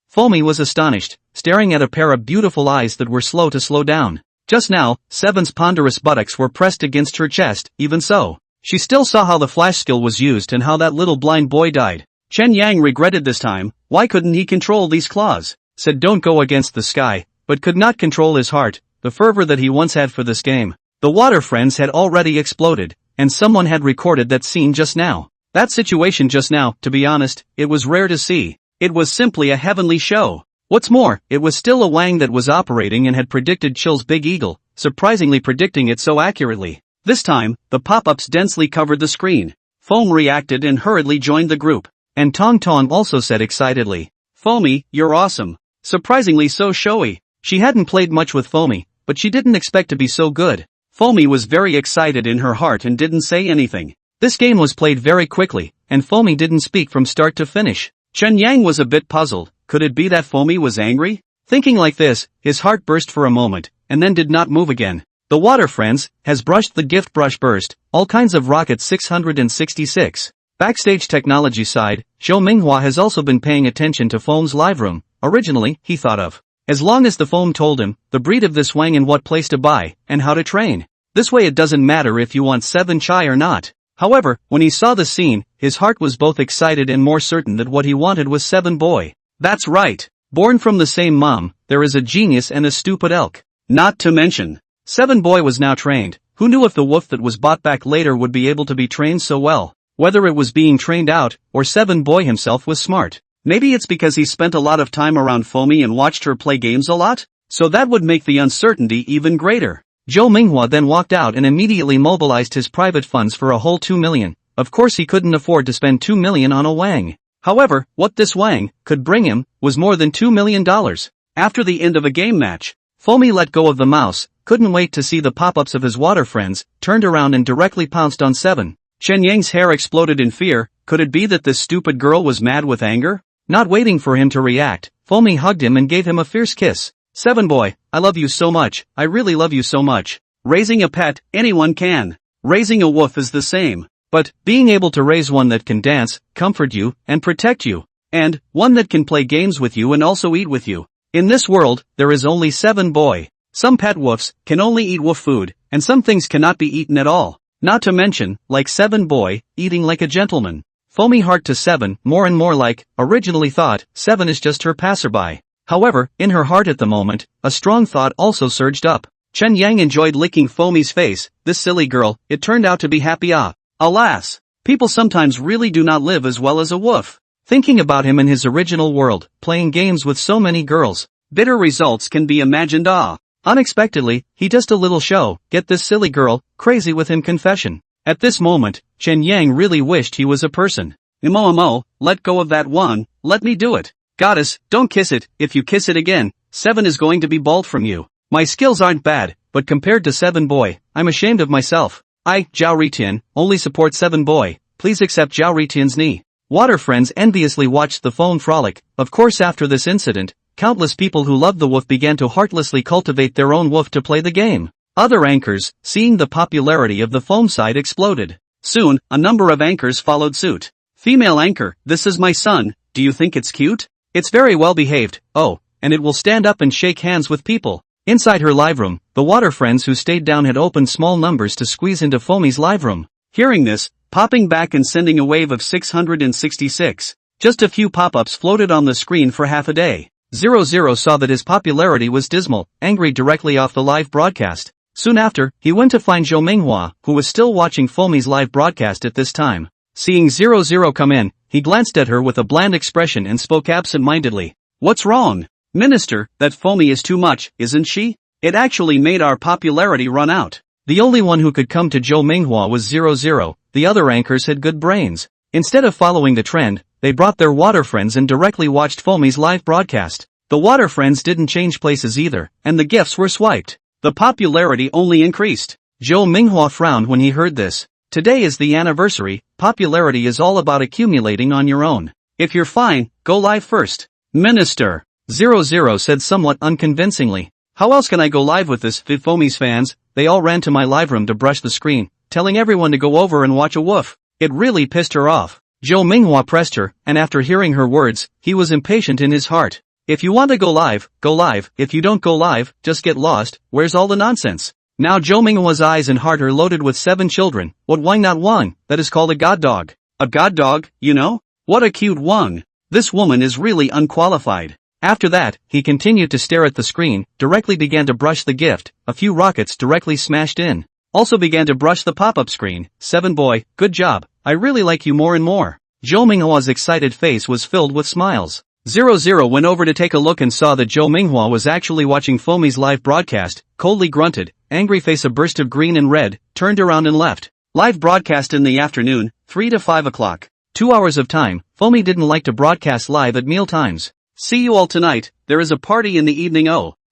Foamy was astonished, staring at a pair of beautiful eyes that were slow to slow down. Just now, 7's ponderous buttocks were pressed against her chest, even so. She still saw how the flash skill was used and how that little blind boy died. Chen Yang regretted this time, why couldn't he control these claws? Said don't go against the sky, but could not control his heart, the fervor that he once had for this game. The water friends had already exploded, and someone had recorded that scene just now. That situation just now, to be honest, it was rare to see. It was simply a heavenly show. What's more, it was still a Wang that was operating and had predicted Chill's Big Eagle, surprisingly predicting it so accurately. This time, the pop-ups densely covered the screen. Foam reacted and hurriedly joined the group. And Tong Tong also said excitedly, Foamy, you're awesome. Surprisingly so showy. She hadn't played much with Foamy, but she didn't expect to be so good. Foamy was very excited in her heart and didn't say anything. This game was played very quickly, and Foamy didn't speak from start to finish. Chen Yang was a bit puzzled, could it be that Foamy was angry? Thinking like this, his heart burst for a moment, and then did not move again. The water friends, has brushed the gift brush burst, all kinds of rockets 666. Backstage technology side, Zhou Minghua has also been paying attention to Foam's live room. Originally, he thought of As long as the phone told him the breed of this wang and what place to buy, and how to train. This way it doesn't matter if you want 7 chai or not. However, when he saw the scene, his heart was both excited and more certain that what he wanted was 7 boy. That's right. Born from the same mom, there is a genius and a stupid elk. Not to mention, 7 boy was now trained. Who knew if the wolf that was bought back later would be able to be trained so well? Whether it was being trained out, or 7 boy himself was smart. Maybe it's because he spent a lot of time around Fomi and watched her play games a lot? So that would make the uncertainty even greater. Zhou Minghua then walked out and immediately mobilized his private funds for a whole 2 million. Of course he couldn't afford to spend 2 million on a wang. However, what this wang could bring him was more than $2 million. After the end of a game match, Fomi let go of the mouse, couldn't wait to see the pop-ups of his water friends, turned around and directly pounced on 7. Chen Yang's hair exploded in fear. Could it be that this stupid girl was mad with anger? Not waiting for him to react, Fomi hugged him and gave him a fierce kiss. 7 boy, I love you so much, I really love you so much. Raising a pet, anyone can. Raising a wolf is the same. But, being able to raise one that can dance, comfort you, and protect you. And, one that can play games with you and also eat with you. In this world, there is only 7 boy. Some pet wolves can only eat wolf food, and some things cannot be eaten at all. Not to mention, like 7 boy, eating like a gentleman. Fomi heart to 7, more and more like, originally thought, 7 is just her passerby. However, in her heart at the moment, a strong thought also surged up. Chen Yang enjoyed licking Fomi's face. This silly girl, it turned out to be happy. Alas, people sometimes really do not live as well as a wolf. Thinking about him in his original world, playing games with so many girls, bitter results can be imagined. Unexpectedly, he just a little show, get this silly girl, crazy with him confession. At this moment, Chen Yang really wished he was a person. Imo, let go of that one, let me do it. Goddess, don't kiss it, if you kiss it again, 7 is going to be bald from you. My skills aren't bad, but compared to 7 boy, I'm ashamed of myself. I, Zhao Ritian, only support 7 boy, please accept Zhao Ritian's knee. Water friends enviously watched the phone frolic. Of course after this incident, countless people who loved the wolf began to heartlessly cultivate their own wolf to play the game. Other anchors, seeing the popularity of the foam site exploded. Soon, a number of anchors followed suit. Female anchor, this is my son, do you think it's cute? It's very well behaved, and it will stand up and shake hands with people. Inside her live room, the water friends who stayed down had opened small numbers to squeeze into Fomi's live room. Hearing this, popping back and sending a wave of 666. Just a few pop-ups floated on the screen for half a day. 00 saw that his popularity was dismal, angry directly off the live broadcast. Soon after, he went to find Zhou Minghua, who was still watching Fomi's live broadcast at this time. Seeing 00 come in, he glanced at her with a bland expression and spoke absent-mindedly. What's wrong? Minister, that Fomi is too much, isn't she? It actually made our popularity run out. The only one who could come to Zhou Minghua was 00, the other anchors had good brains. Instead of following the trend, they brought their water friends and directly watched Fomi's live broadcast. The water friends didn't change places either, and the gifts were swiped. The popularity only increased. Zhou Minghua frowned when he heard this. Today is the anniversary, popularity is all about accumulating on your own. If you're fine, go live first. Minister. 00 said somewhat unconvincingly. How else can I go live with this? Fomi's fans, they all ran to my live room to brush the screen, telling everyone to go over and watch a wolf. It really pissed her off. Zhou Minghua pressed her, and after hearing her words, he was impatient in his heart. If you want to go live, if you don't go live, just get lost, where's all the nonsense? Now Zhou Minghua's eyes and heart are loaded with 7 children. What wang not wang, that is called a god dog. A god dog, you know? What a cute wang. This woman is really unqualified. After that, he continued to stare at the screen, directly began to brush the gift, a few rockets directly smashed in. Also began to brush the pop-up screen. 7 boy, good job, I really like you more and more. Zhou Minghua's excited face was filled with smiles. 00 went over to take a look and saw that Zhou Minghua was actually watching Fomi's live broadcast, coldly grunted, angry face a burst of green and red, turned around and left. Live broadcast in the afternoon, 3 to 5 o'clock. 2 hours of time. Fomi didn't like to broadcast live at meal times. See you all tonight, there is a party in the evening.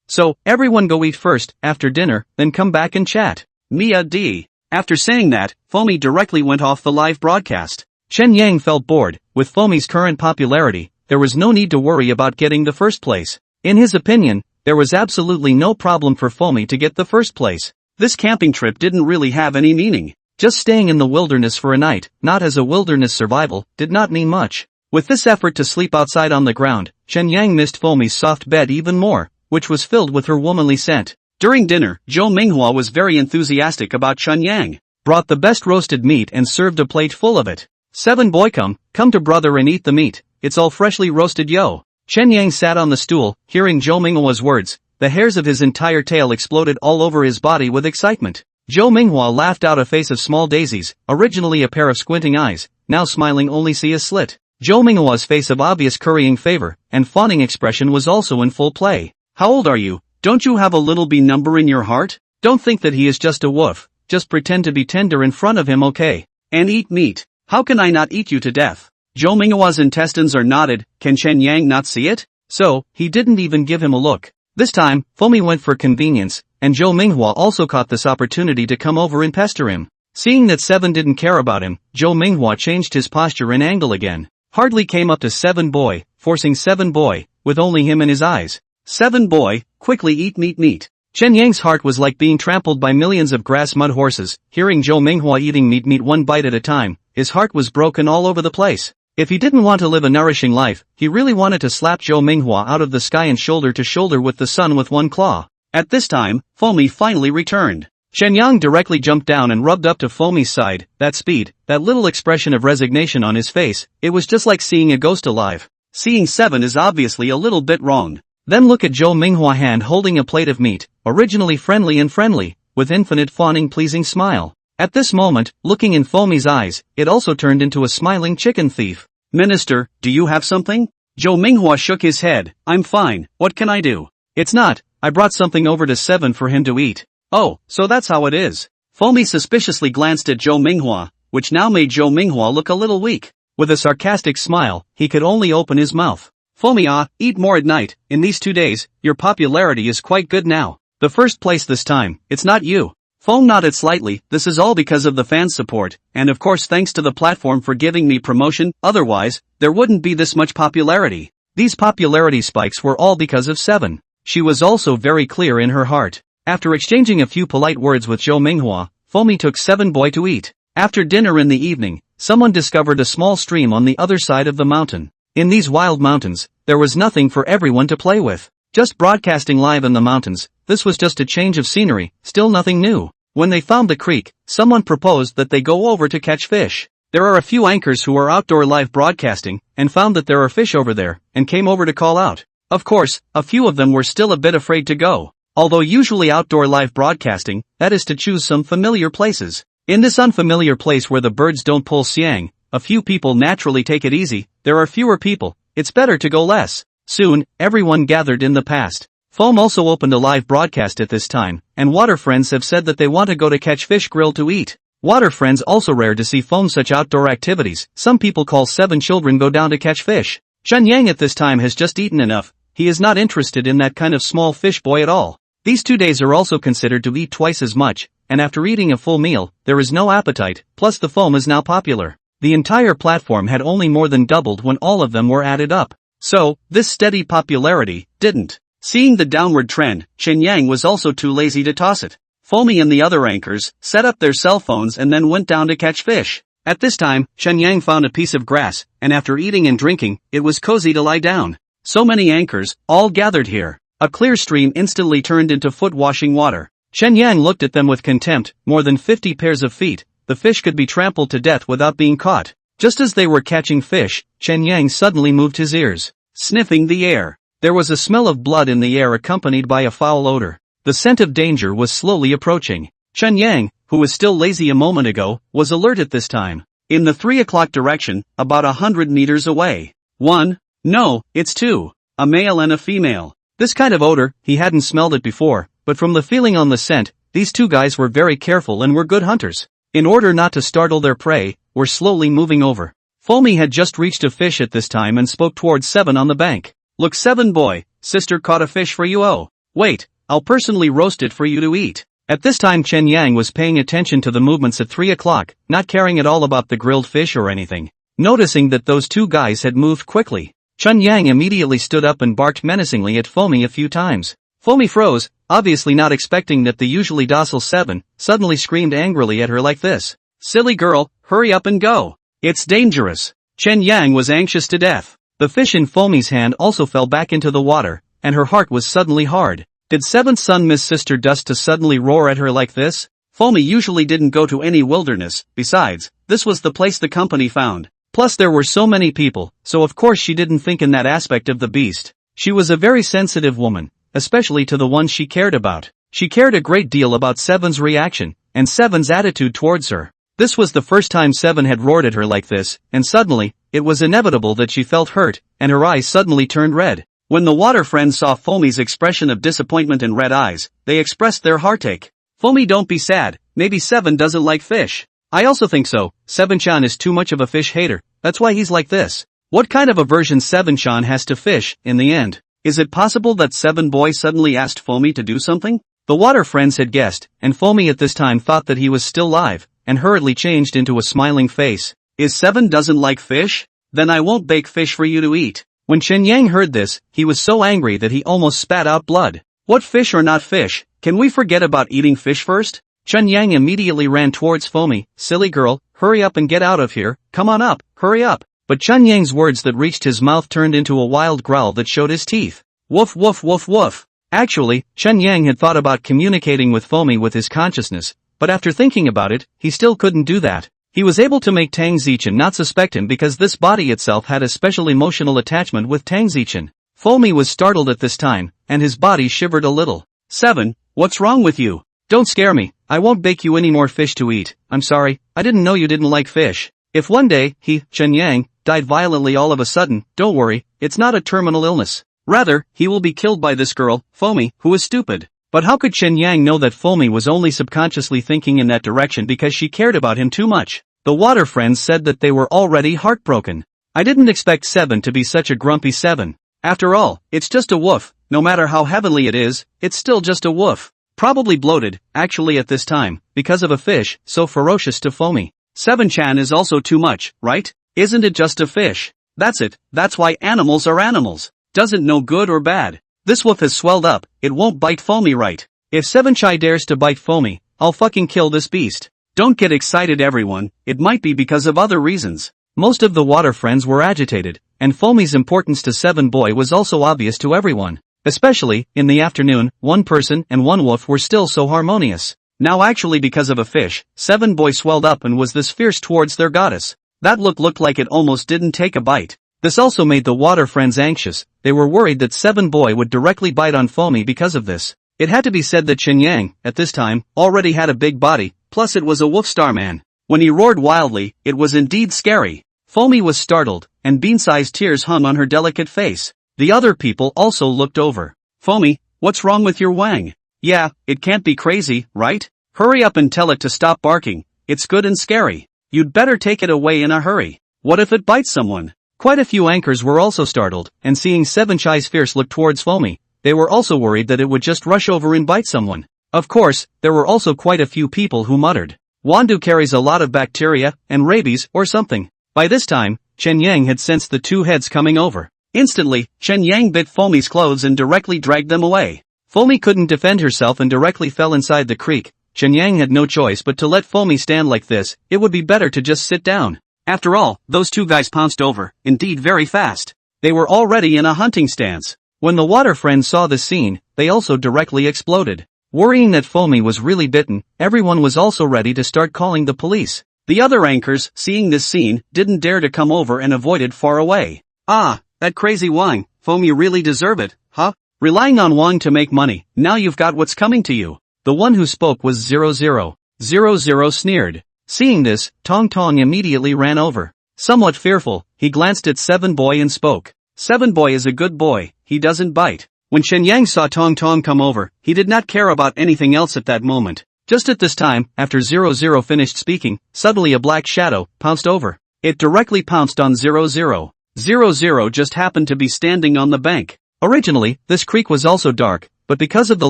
So, everyone go eat first, after dinner, then come back and chat. Mia D. After saying that, Fomi directly went off the live broadcast. Chen Yang felt bored. With Fomi's current popularity, there was no need to worry about getting the first place. In his opinion, there was absolutely no problem for Fomi to get the first place. This camping trip didn't really have any meaning. Just staying in the wilderness for a night, not as a wilderness survival, did not mean much. With this effort to sleep outside on the ground, Chen Yang missed Fomi's soft bed even more. which was filled with her womanly scent. During dinner, Zhou Minghua was very enthusiastic about Chen Yang. Brought the best roasted meat and served a plate full of it. 7 boy come to brother and eat the meat, it's all freshly roasted yo. Chen Yang sat on the stool, hearing Zhou Minghua's words, the hairs of his entire tail exploded all over his body with excitement. Zhou Minghua laughed out a face of small daisies, originally a pair of squinting eyes, now smiling only see a slit. Zhou Minghua's face of obvious currying favor and fawning expression was also in full play. How old are you? Don't you have a little B number in your heart? Don't think that he is just a wolf, just pretend to be tender in front of him, okay? And eat meat. How can I not eat you to death? Zhou Minghua's intestines are knotted, can Chen Yang not see it? So, he didn't even give him a look. This time, Fomi went for convenience, and Zhou Minghua also caught this opportunity to come over and pester him. Seeing that 7 didn't care about him, Zhou Minghua changed his posture and angle again. Hardly came up to 7 boy, forcing 7 boy, with only him in his eyes. 7 boy, quickly eat meat. Chen Yang's heart was like being trampled by millions of grass mud horses, hearing Zhou Minghua eating meat one bite at a time, his heart was broken all over the place. If he didn't want to live a nourishing life, he really wanted to slap Zhou Minghua out of the sky and shoulder to shoulder with the sun with one claw. At this time, Fomi finally returned. Chen Yang directly jumped down and rubbed up to Fomi's side, that speed, that little expression of resignation on his face, it was just like seeing a ghost alive. Seeing 7 is obviously a little bit wrong. Then look at Zhou Minghua hand holding a plate of meat, originally friendly, with infinite fawning pleasing smile. At this moment, looking in Fomi's eyes, it also turned into a smiling chicken thief. Minister, do you have something? Zhou Minghua shook his head, I'm fine, what can I do? It's not, I brought something over to 7 for him to eat. Oh, so that's how it is. Fomi suspiciously glanced at Zhou Minghua, which now made Zhou Minghua look a little weak. With a sarcastic smile, he could only open his mouth. Fomi, eat more at night, in these 2 days, your popularity is quite good now. The first place this time, it's not you. Foam nodded slightly, this is all because of the fans' support, and of course thanks to the platform for giving me promotion, otherwise, there wouldn't be this much popularity. These popularity spikes were all because of 7. She was also very clear in her heart. After exchanging a few polite words with Zhou Minghua, Fomi took 7 boy to eat. After dinner in the evening, someone discovered a small stream on the other side of the mountain. In these wild mountains, there was nothing for everyone to play with. Just broadcasting live in the mountains, this was just a change of scenery, still nothing new. When they found the creek, someone proposed that they go over to catch fish. There are a few anchors who are outdoor live broadcasting, and found that there are fish over there, and came over to call out. Of course, a few of them were still a bit afraid to go. Although usually outdoor live broadcasting, that is to choose some familiar places. In this unfamiliar place where the birds don't pull siang, a few people naturally take it easy, there are fewer people, it's better to go less. Soon, everyone gathered in the past. Foam also opened a live broadcast at this time, and water friends have said that they want to go to catch fish grilled to eat. Water friends also rare to see Foam such outdoor activities, some people call 7 children go down to catch fish. Chen Yang at this time has just eaten enough, he is not interested in that kind of small fish boy at all. These 2 days are also considered to eat twice as much, and after eating a full meal, there is no appetite, plus the Foam is now popular. The entire platform had only more than doubled when all of them were added up. So, this steady popularity didn't. Seeing the downward trend, Chen Yang was also too lazy to toss it. Fomi and the other anchors set up their cell phones and then went down to catch fish. At this time, Chen Yang found a piece of grass, and after eating and drinking, it was cozy to lie down. So many anchors, all gathered here. A clear stream instantly turned into foot-washing water. Chen Yang looked at them with contempt, more than 50 pairs of feet, the fish could be trampled to death without being caught. Just as they were catching fish, Chen Yang suddenly moved his ears, sniffing the air. There was a smell of blood in the air accompanied by a foul odor. The scent of danger was slowly approaching. Chen Yang, who was still lazy a moment ago, was alert at this time. In the 3 o'clock direction, about 100 meters away. 1. No, it's 2. A male and a female. This kind of odor, he hadn't smelled it before, but from the feeling on the scent, these 2 guys were very careful and were good hunters. In order not to startle their prey, were slowly moving over. Fomi had just reached a fish at this time and spoke towards 7 on the bank. Look 7 boy, sister caught a fish for you wait, I'll personally roast it for you to eat. At this time Chen Yang was paying attention to the movements at 3 o'clock, not caring at all about the grilled fish or anything. Noticing that those 2 guys had moved quickly, Chen Yang immediately stood up and barked menacingly at Fomi a few times. Fomi froze, obviously not expecting that the usually docile 7, suddenly screamed angrily at her like this. Silly girl, hurry up and go. It's dangerous. Chen Yang was anxious to death. The fish in Fomi's hand also fell back into the water, and her heart was suddenly hard. Did Seven's son miss Sister Dust to suddenly roar at her like this? Foamy usually didn't go to any wilderness, besides, this was the place the company found. Plus there were so many people, so of course she didn't think in that aspect of the beast. She was a very sensitive woman, especially to the ones she cared about. She cared a great deal about Seven's reaction, and Seven's attitude towards her. This was the first time Seven had roared at her like this, and suddenly, it was inevitable that she felt hurt, and her eyes suddenly turned red. When the water friends saw Foamy's expression of disappointment and red eyes, they expressed their heartache. Foamy, don't be sad, maybe Seven doesn't like fish. I also think so, Seven-chan is too much of a fish hater, that's why he's like this. What kind of aversion Seven-chan has to fish, in the end? Is it possible that Seven Boy suddenly asked Foamy to do something? The water friends had guessed, and Foamy at this time thought that he was still live, and hurriedly changed into a smiling face. Is Seven doesn't like fish? Then I won't bake fish for you to eat. When Chen Yang heard this, he was so angry that he almost spat out blood. What, fish or not fish, can we forget about eating fish first? Chen Yang immediately ran towards Foamy. Silly girl, hurry up and get out of here, come on up, hurry up. But Chen Yang's words that reached his mouth turned into a wild growl that showed his teeth. Woof woof woof woof. Actually, Chen Yang had thought about communicating with Foamy with his consciousness, but after thinking about it, he still couldn't do that. He was able to make Tang Zichen not suspect him because this body itself had a special emotional attachment with Tang Zichen. Foamy was startled at this time, and his body shivered a little. Seven, what's wrong with you? Don't scare me, I won't bake you any more fish to eat, I'm sorry, I didn't know you didn't like fish. If one day, he, Chen Yang, died violently all of a sudden, don't worry, it's not a terminal illness. Rather, he will be killed by this girl, Foamy, who is stupid. But how could Chen Yang know that Foamy was only subconsciously thinking in that direction because she cared about him too much? The water friends said that they were already heartbroken. I didn't expect Seven to be such a grumpy Seven. After all, it's just a wolf, no matter how heavenly it is, it's still just a wolf. Probably bloated, actually at this time, because of a fish so ferocious to Foamy. Seven-chan is also too much, right? Isn't it just a fish? That's it, that's why animals are animals. Doesn't know good or bad. This wolf has swelled up, it won't bite Foamy, right? If Seven-chai dares to bite Foamy, I'll fucking kill this beast. Don't get excited everyone, it might be because of other reasons. Most of the water friends were agitated, and Foamy's importance to Seven Boy was also obvious to everyone. Especially, in the afternoon, one person and one wolf were still so harmonious. Now actually because of a fish, Seven Boy swelled up and was this fierce towards their goddess. That looked like it almost didn't take a bite. This also made the water friends anxious, they were worried that Seven Boy would directly bite on Foamy because of this. It had to be said that Chen Yang, at this time, already had a big body, plus it was a wolf star man. When he roared wildly, it was indeed scary. Foamy was startled, and bean-sized tears hung on her delicate face. The other people also looked over. Foamy, what's wrong with your wang? Yeah, it can't be crazy, right? Hurry up and tell it to stop barking, it's good and scary. You'd better take it away in a hurry. What if it bites someone? Quite a few anchors were also startled, and seeing Seven Chai's fierce look towards Foamy, they were also worried that it would just rush over and bite someone. Of course, there were also quite a few people who muttered, Wandu carries a lot of bacteria, and rabies, or something. By this time, Chen Yang had sensed the two heads coming over. Instantly, Chen Yang bit Foamy's clothes and directly dragged them away. Foamy couldn't defend herself and directly fell inside the creek. Chen Yang had no choice but to let Foamy stand like this, it would be better to just sit down. After all, those two guys pounced over, indeed very fast. They were already in a hunting stance. When the water friends saw this scene, they also directly exploded. Worrying that Foamy was really bitten, everyone was also ready to start calling the police. The other anchors, seeing this scene, didn't dare to come over and avoided far away. Ah, that crazy Wang, Foamy really deserve it, huh? Relying on Wang to make money, now you've got what's coming to you. The one who spoke was 00. 00 sneered. Seeing this, Tong Tong immediately ran over. Somewhat fearful, he glanced at Seven Boy and spoke. Seven Boy is a good boy, he doesn't bite. When Chen Yang saw Tong Tong come over, he did not care about anything else at that moment. Just at this time, after 00 finished speaking, suddenly a black shadow pounced over. It directly pounced on 00. 00 just happened to be standing on the bank. Originally, this creek was also dark, but because of the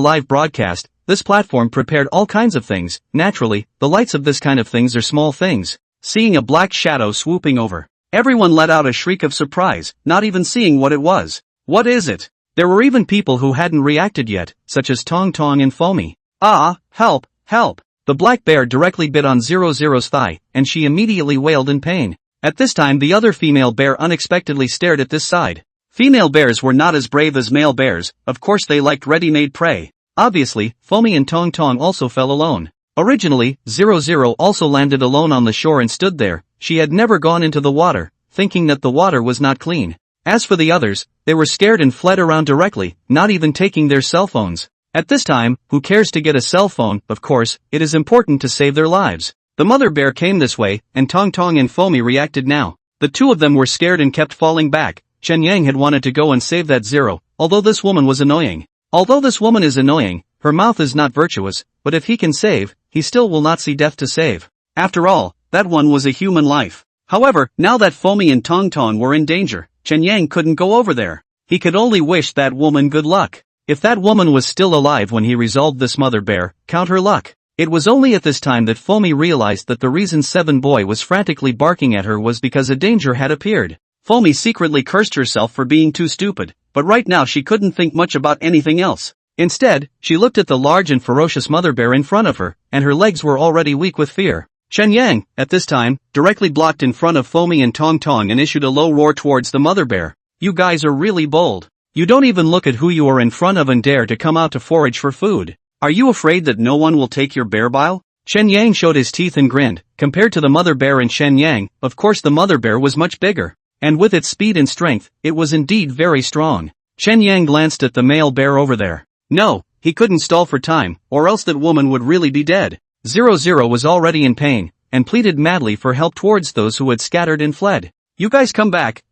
live broadcast, this platform prepared all kinds of things. Naturally, the lights of this kind of things are small things. Seeing a black shadow swooping over, everyone let out a shriek of surprise, not even seeing what it was. What is it? There were even people who hadn't reacted yet, such as Tong Tong and Foamy. Ah, help, help. The black bear directly bit on 00's thigh, and she immediately wailed in pain. At this time the other female bear unexpectedly stared at this side. Female bears were not as brave as male bears, of course they liked ready-made prey. Obviously, Foamy and Tong Tong also fell alone. Originally, 00 also landed alone on the shore and stood there. She had never gone into the water, thinking that the water was not clean. As for the others, they were scared and fled around directly, not even taking their cell phones. At this time, who cares to get a cell phone? Of course, it is important to save their lives. The mother bear came this way, and Tong Tong and Foamy reacted now. The two of them were scared and kept falling back. Chen Yang had wanted to go and save that Zero, although this woman was annoying. Although this woman is annoying, her mouth is not virtuous, but if he can save, he still will not see death to save. After all, that one was a human life. However, now that Foamy and Tong Tong were in danger, Chen Yang couldn't go over there. He could only wish that woman good luck. If that woman was still alive when he resolved this mother bear, count her luck. It was only at this time that Foamy realized that the reason Seven Boy was frantically barking at her was because a danger had appeared. Foamy secretly cursed herself for being too stupid, but right now she couldn't think much about anything else. Instead, she looked at the large and ferocious mother bear in front of her, and her legs were already weak with fear. Chen Yang, at this time, directly blocked in front of Foamy and Tong Tong and issued a low roar towards the mother bear. You guys are really bold. You don't even look at who you are in front of and dare to come out to forage for food. Are you afraid that no one will take your bear bile? Chen Yang showed his teeth and grinned. Compared to the mother bear and Chen Yang, of course the mother bear was much bigger. And with its speed and strength, it was indeed very strong. Chen Yang glanced at the male bear over there. No, he couldn't stall for time, or else that woman would really be dead. 00 was already in pain, and pleaded madly for help towards those who had scattered and fled. You guys come back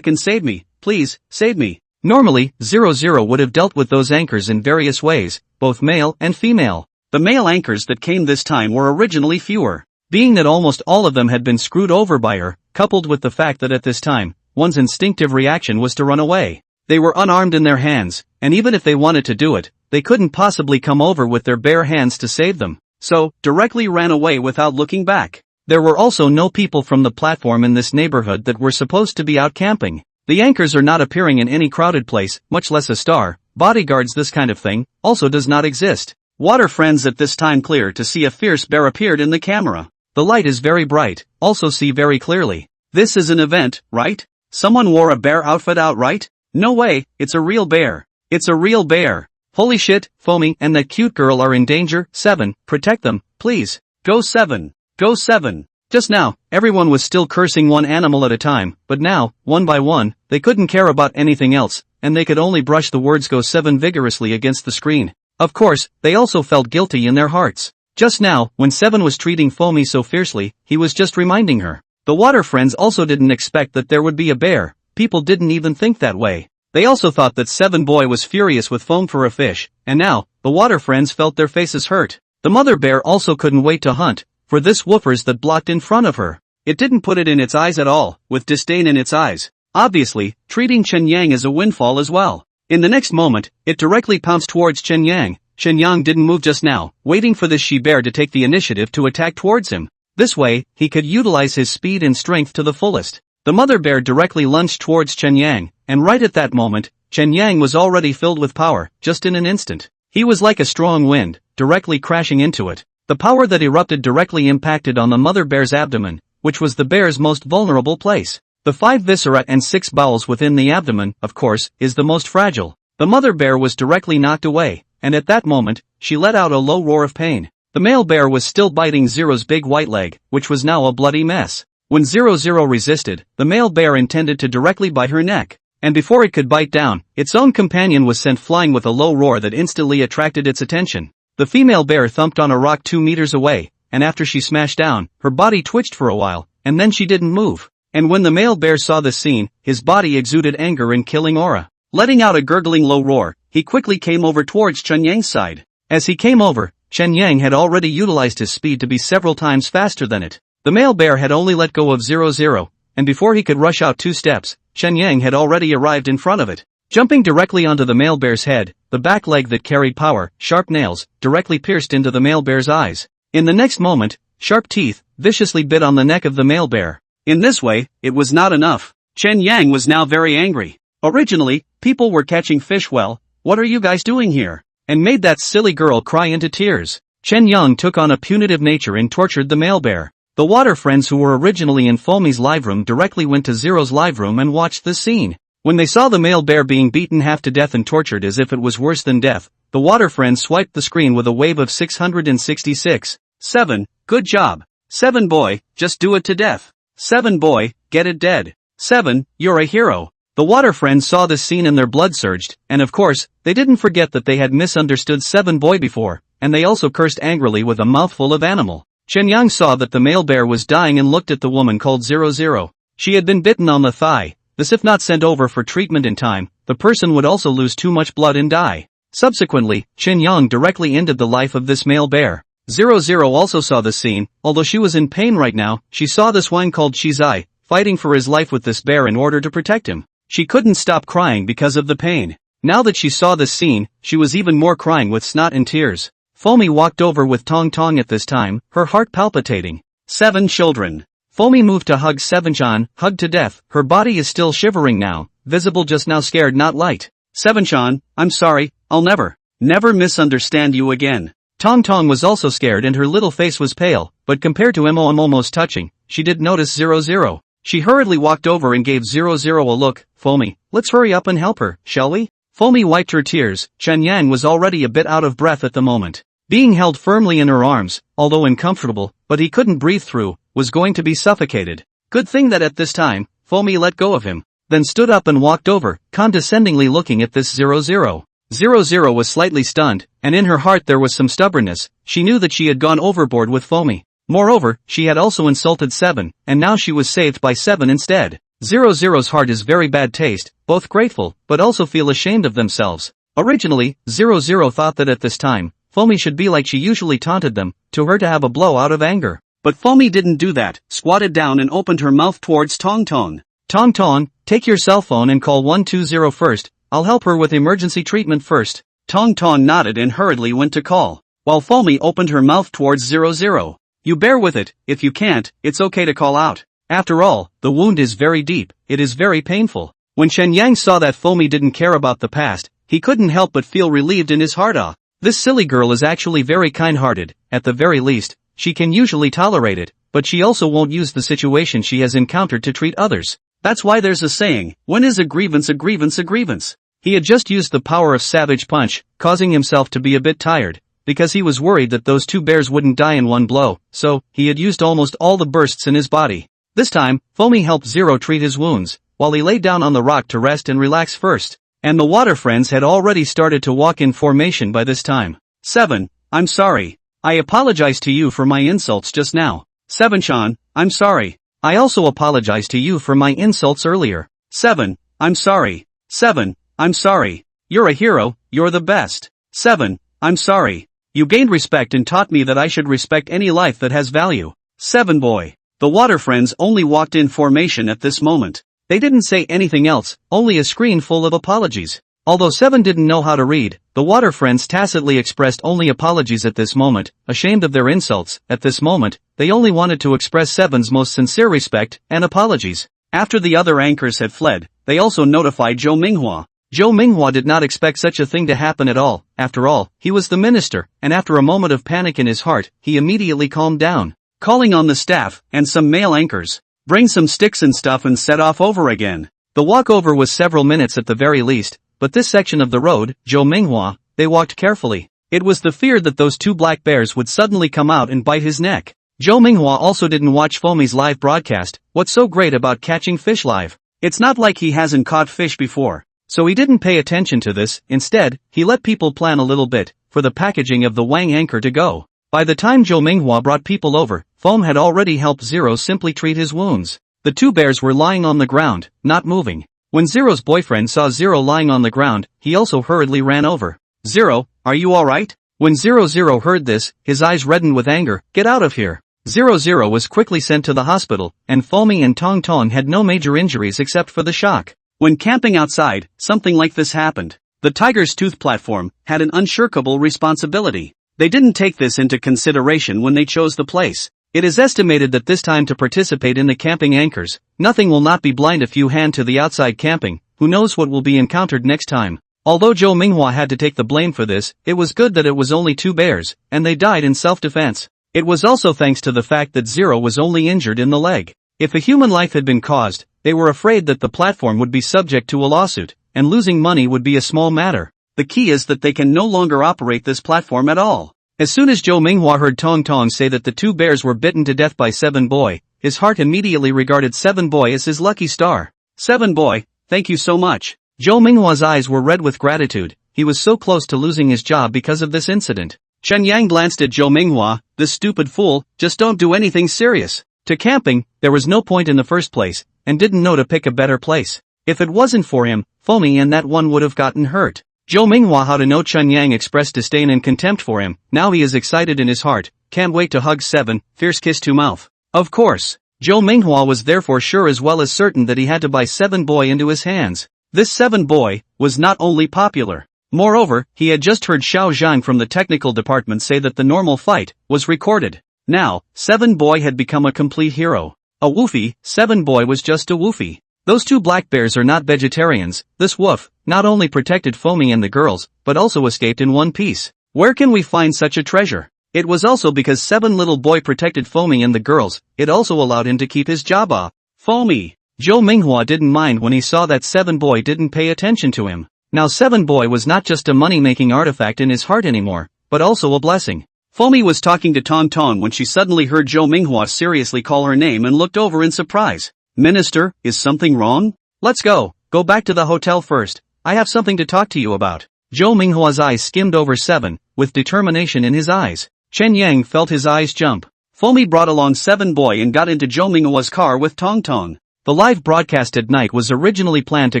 and save me, please, save me. Normally, 00 would have dealt with those anchors in various ways, both male and female. The male anchors that came this time were originally fewer. Being that almost all of them had been screwed over by her, coupled with the fact that at this time, one's instinctive reaction was to run away. They were unarmed in their hands, and even if they wanted to do it, they couldn't possibly come over with their bare hands to save them, so, directly ran away without looking back. There were also no people from the platform in this neighborhood that were supposed to be out camping. The anchors are not appearing in any crowded place, much less a star. Bodyguards, this kind of thing, also does not exist. Water friends, at this time clear to see a fierce bear appeared in the camera. The light is very bright, also see very clearly. This is an event, right? Someone wore a bear outfit out, right? No way, it's a real bear. It's a real bear. Holy shit, Foamy and that cute girl are in danger. 7, protect them, please. Go 7. Go 7. Just now, everyone was still cursing one animal at a time, but now, one by one, they couldn't care about anything else, and they could only brush the words Go 7 vigorously against the screen. Of course, they also felt guilty in their hearts. Just now, when 7 was treating Foamy so fiercely, he was just reminding her. The water friends also didn't expect that there would be a bear. People didn't even think that way. They also thought that 7 Boy was furious with Foam for a fish, and now, the water friends felt their faces hurt. The mother bear also couldn't wait to hunt for this woofers that blocked in front of her. It didn't put it in its eyes at all, with disdain in its eyes. Obviously, treating Chen Yang as a windfall as well. In the next moment, it directly pounced towards Chen Yang. Chen Yang didn't move just now, waiting for this she-bear to take the initiative to attack towards him. This way, he could utilize his speed and strength to the fullest. The mother bear directly lunged towards Chen Yang, and right at that moment, Chen Yang was already filled with power, just in an instant. He was like a strong wind, directly crashing into it. The power that erupted directly impacted on the mother bear's abdomen, which was the bear's most vulnerable place. The 5 viscera and 6 bowels within the abdomen, of course, is the most fragile. The mother bear was directly knocked away, and at that moment, she let out a low roar of pain. The male bear was still biting Zero's big white leg, which was now a bloody mess. When 00 resisted, the male bear intended to directly bite her neck. And before it could bite down, its own companion was sent flying with a low roar that instantly attracted its attention. The female bear thumped on a rock 2 meters away, and after she smashed down, her body twitched for a while, and then she didn't move. And when the male bear saw this scene, his body exuded anger and killing aura. Letting out a gurgling low roar, he quickly came over towards Chen Yang's side. As he came over, Chen Yang had already utilized his speed to be several times faster than it. The male bear had only let go of 00, and before he could rush out 2 steps, Chen Yang had already arrived in front of it. Jumping directly onto the male bear's head, the back leg that carried power, sharp nails, directly pierced into the male bear's eyes. In the next moment, sharp teeth viciously bit on the neck of the male bear. In this way, it was not enough. Chen Yang was now very angry. Originally, people were catching fish. Well, what are you guys doing here? And made that silly girl cry into tears. Chen Yang took on a punitive nature and tortured the male bear. The water friends who were originally in Foamy's live room directly went to Zero's live room and watched this scene. When they saw the male bear being beaten half to death and tortured as if it was worse than death, the water friends swiped the screen with a wave of 666. 7. Good job. 7 boy, just do it to death. 7 boy, get it dead. 7, you're a hero. The water friends saw this scene and their blood surged, and of course, they didn't forget that they had misunderstood 7 boy before, and they also cursed angrily with a mouthful of animal. Chen Yang saw that the male bear was dying and looked at the woman called 00. She had been bitten on the thigh. This if not sent over for treatment in time, the person would also lose too much blood and die. Subsequently, Chen Yang directly ended the life of this male bear. 00 also saw this scene. Although she was in pain right now, she saw this swine called Shizai, fighting for his life with this bear in order to protect him. She couldn't stop crying because of the pain. Now that she saw this scene, she was even more crying with snot and tears. Fomi walked over with Tong Tong at this time, her heart palpitating. 7 children. Fomi moved to hug 7chan, hugged to death. Her body is still shivering now, visible just now, scared not light. 7chan, I'm sorry, I'll never misunderstand you again. Tong Tong was also scared and her little face was pale, but compared to MOM almost touching, she did notice 00. She hurriedly walked over and gave 00 a look. Fomi, let's hurry up and help her, shall we? Fomi wiped her tears. Chen Yang was already a bit out of breath at the moment. Being held firmly in her arms, although uncomfortable, but he couldn't breathe through, was going to be suffocated. Good thing that at this time, Fomi let go of him, then stood up and walked over, condescendingly looking at this 00. 00 was slightly stunned, and in her heart there was some stubbornness. She knew that she had gone overboard with Fomi. Moreover, she had also insulted 7, and now she was saved by 7 instead. 00's heart is very bad taste, both grateful, but also feel ashamed of themselves. Originally, 00 thought that at this time, Fomi should be like she usually taunted them, to her to have a blow out of anger. But Fomi didn't do that, squatted down and opened her mouth towards Tong Tong. Tong Tong, take your cell phone and call 120 first, I'll help her with emergency treatment first. Tong Tong nodded and hurriedly went to call, while Fomi opened her mouth towards 00. You bear with it, if you can't, it's okay to call out. After all, the wound is very deep, it is very painful. When Chen Yang saw that Fomi didn't care about the past, he couldn't help but feel relieved in his heart. This silly girl is actually very kind-hearted. At the very least, she can usually tolerate it, but she also won't use the situation she has encountered to treat others. That's why there's a saying, when is a grievance a grievance a grievance? He had just used the power of Savage Punch, causing himself to be a bit tired, because he was worried that those 2 bears wouldn't die in one blow, so he had used almost all the bursts in his body. This time, Fomi helped 0 treat his wounds, while he lay down on the rock to rest and relax first. And the water friends had already started to walk in formation by this time. 7, I'm sorry. I apologize to you for my insults just now. 7chan, I'm sorry. I also apologize to you for my insults earlier. 7, I'm sorry. 7, I'm sorry. You're a hero, you're the best. 7, I'm sorry. You gained respect and taught me that I should respect any life that has value. 7 boy. The water friends only walked in formation at this moment. They didn't say anything else, only a screen full of apologies. Although 7 didn't know how to read, the water friends tacitly expressed only apologies at this moment, ashamed of their insults. At this moment, they only wanted to express 7's most sincere respect and apologies. After the other anchors had fled, they also notified Zhou Minghua. Zhou Minghua did not expect such a thing to happen at all. After all, he was the minister, and after a moment of panic in his heart, he immediately calmed down. Calling on the staff, and some male anchors, bring some sticks and stuff and set off over again. The walkover was several minutes at the very least, but this section of the road, Zhou Minghua, they walked carefully. It was the fear that those 2 black bears would suddenly come out and bite his neck. Zhou Minghua also didn't watch Fomi's live broadcast. What's so great about catching fish live? It's not like he hasn't caught fish before. So he didn't pay attention to this. Instead, he let people plan a little bit, for the packaging of the Wang anchor to go. By the time Zhou Minghua brought people over, Foam had already helped 0 simply treat his wounds. The 2 bears were lying on the ground, not moving. When 0's boyfriend saw 0 lying on the ground, he also hurriedly ran over. 0, are you alright? When 00 heard this, his eyes reddened with anger. Get out of here. 00 was quickly sent to the hospital, and Fomi and Tong Tong had no major injuries except for the shock. When camping outside, something like this happened. The Tiger's Tooth platform had an unshirkable responsibility. They didn't take this into consideration when they chose the place. It is estimated that this time to participate in the camping anchors, nothing will not be blind if you hand to the outside camping. Who knows what will be encountered next time. Although Zhou Minghua had to take the blame for this, it was good that it was only 2 bears, and they died in self-defense. It was also thanks to the fact that 0 was only injured in the leg. If a human life had been caused, they were afraid that the platform would be subject to a lawsuit, and losing money would be a small matter. The key is that they can no longer operate this platform at all. As soon as Zhou Minghua heard Tong Tong say that the two bears were bitten to death by Seven Boy, his heart immediately regarded Seven Boy as his lucky star. Seven Boy, thank you so much. Zhou Minghua's eyes were red with gratitude. He was so close to losing his job because of this incident. Chen Yang glanced at Zhou Minghua. This stupid fool, just don't do anything serious. To camping, there was no point in the first place, and didn't know to pick a better place. If it wasn't for him, Foamy and that one would have gotten hurt. Zhou Minghua how to know Chen Yang expressed disdain and contempt for him. Now he is excited in his heart, can't wait to hug Seven, fierce kiss to mouth. Of course, Zhou Minghua was therefore sure as well as certain that he had to buy Seven Boy into his hands. This Seven Boy was not only popular. Moreover, he had just heard Xiao Zhang from the technical department say that the normal fight was recorded. Now, Seven Boy had become a complete hero. A woofie, Seven Boy was just a woofie. Those two black bears are not vegetarians. This woof not only protected Foamy and the girls, but also escaped in one piece. Where can we find such a treasure? It was also because Seven Little Boy protected Foamy and the girls, it also allowed him to keep his job off. Foamy. Zhou Minghua didn't mind when he saw that Seven Boy didn't pay attention to him. Now Seven Boy was not just a money-making artifact in his heart anymore, but also a blessing. Foamy was talking to Tong Tong when she suddenly heard Zhou Minghua seriously call her name and looked over in surprise. Minister, is something wrong? Let's go back to the hotel first. I have something to talk to you about. Zhou Minghua's eyes skimmed over Seven, with determination in his eyes. Chen Yang felt his eyes jump. Foamy brought along Seven Boy and got into Zhou Minghua's car with Tong Tong. The live broadcast at night was originally planned to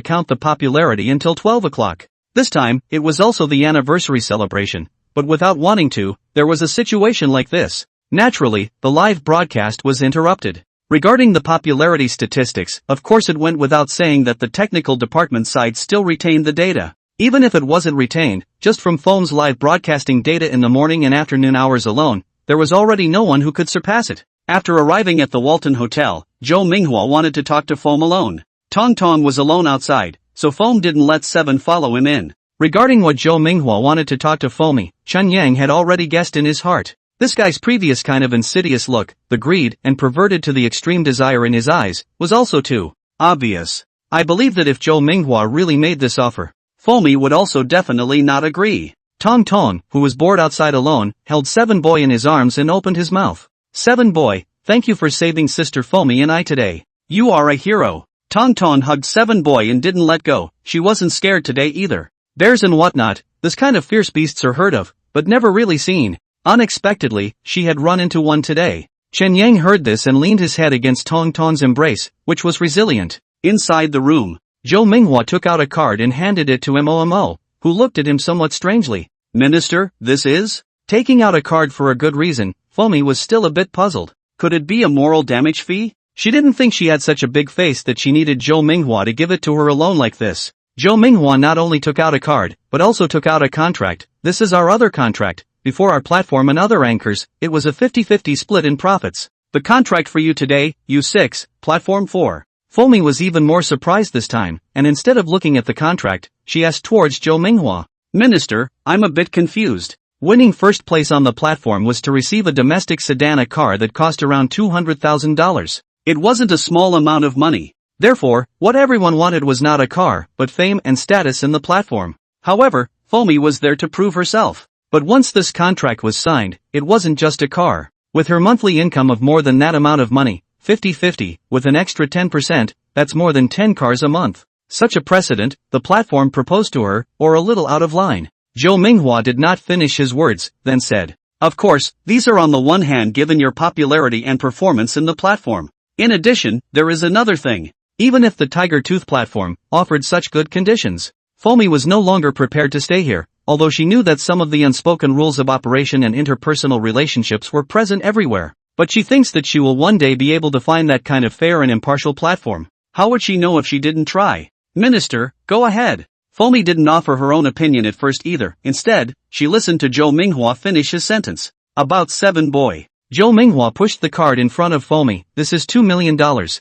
count the popularity until 12 o'clock. This time, it was also the anniversary celebration, but without wanting to, there was a situation like this. Naturally, the live broadcast was interrupted. Regarding the popularity statistics, of course it went without saying that the technical department side still retained the data. Even if it wasn't retained, just from Foam's live broadcasting data in the morning and afternoon hours alone, there was already no one who could surpass it. After arriving at the Walton Hotel, Zhou Minghua wanted to talk to Foam alone. Tong Tong was alone outside, so Foam didn't let Seven follow him in. Regarding what Zhou Minghua wanted to talk to Foamy, Chen Yang had already guessed in his heart. This guy's previous kind of insidious look, the greed and perverted to the extreme desire in his eyes, was also too obvious. I believe that if Zhou Minghua really made this offer, Foamy would also definitely not agree. Tong Tong, who was bored outside alone, held Seven Boy in his arms and opened his mouth. Seven Boy, thank you for saving Sister Foamy and I today. You are a hero. Tong Tong hugged Seven Boy and didn't let go. She wasn't scared today either. Bears and whatnot, this kind of fierce beasts are heard of, but never really seen. Unexpectedly, she had run into one today. Chen Yang heard this and leaned his head against Tong Tong's embrace, which was resilient. Inside the room, Zhou Minghua took out a card and handed it to Mo, who looked at him somewhat strangely. Minister, this is? Taking out a card for a good reason, Foamy was still a bit puzzled. Could it be a moral damage fee? She didn't think she had such a big face that she needed Zhou Minghua to give it to her alone like this. Zhou Minghua not only took out a card, but also took out a contract. This is our other contract. Before our platform and other anchors, it was a 50-50 split in profits. The contract for you today, U6, Platform 4. Foamy was even more surprised this time, and instead of looking at the contract, she asked towards Zhou Minghua. Minister, I'm a bit confused. Winning first place on the platform was to receive a domestic sedan car that cost around $200,000. It wasn't a small amount of money. Therefore, what everyone wanted was not a car, but fame and status in the platform. However, Foamy was there to prove herself. But once this contract was signed, it wasn't just a car. With her monthly income of more than that amount of money, 50-50, with an extra 10%, that's more than 10 cars a month. Such a precedent, the platform proposed to her, or a little out of line. Zhou Minghua did not finish his words, then said, of course, these are on the one hand given your popularity and performance in the platform. In addition, there is another thing. Even if the Tiger Tooth platform offered such good conditions, Foamy was no longer prepared to stay here. Although she knew that some of the unspoken rules of operation and interpersonal relationships were present everywhere. But she thinks that she will one day be able to find that kind of fair and impartial platform. How would she know if she didn't try? Minister, go ahead. Foamy didn't offer her own opinion at first either. Instead, she listened to Zhou Minghua finish his sentence. About Seven Boy. Zhou Minghua pushed the card in front of Foamy. This is $2 million,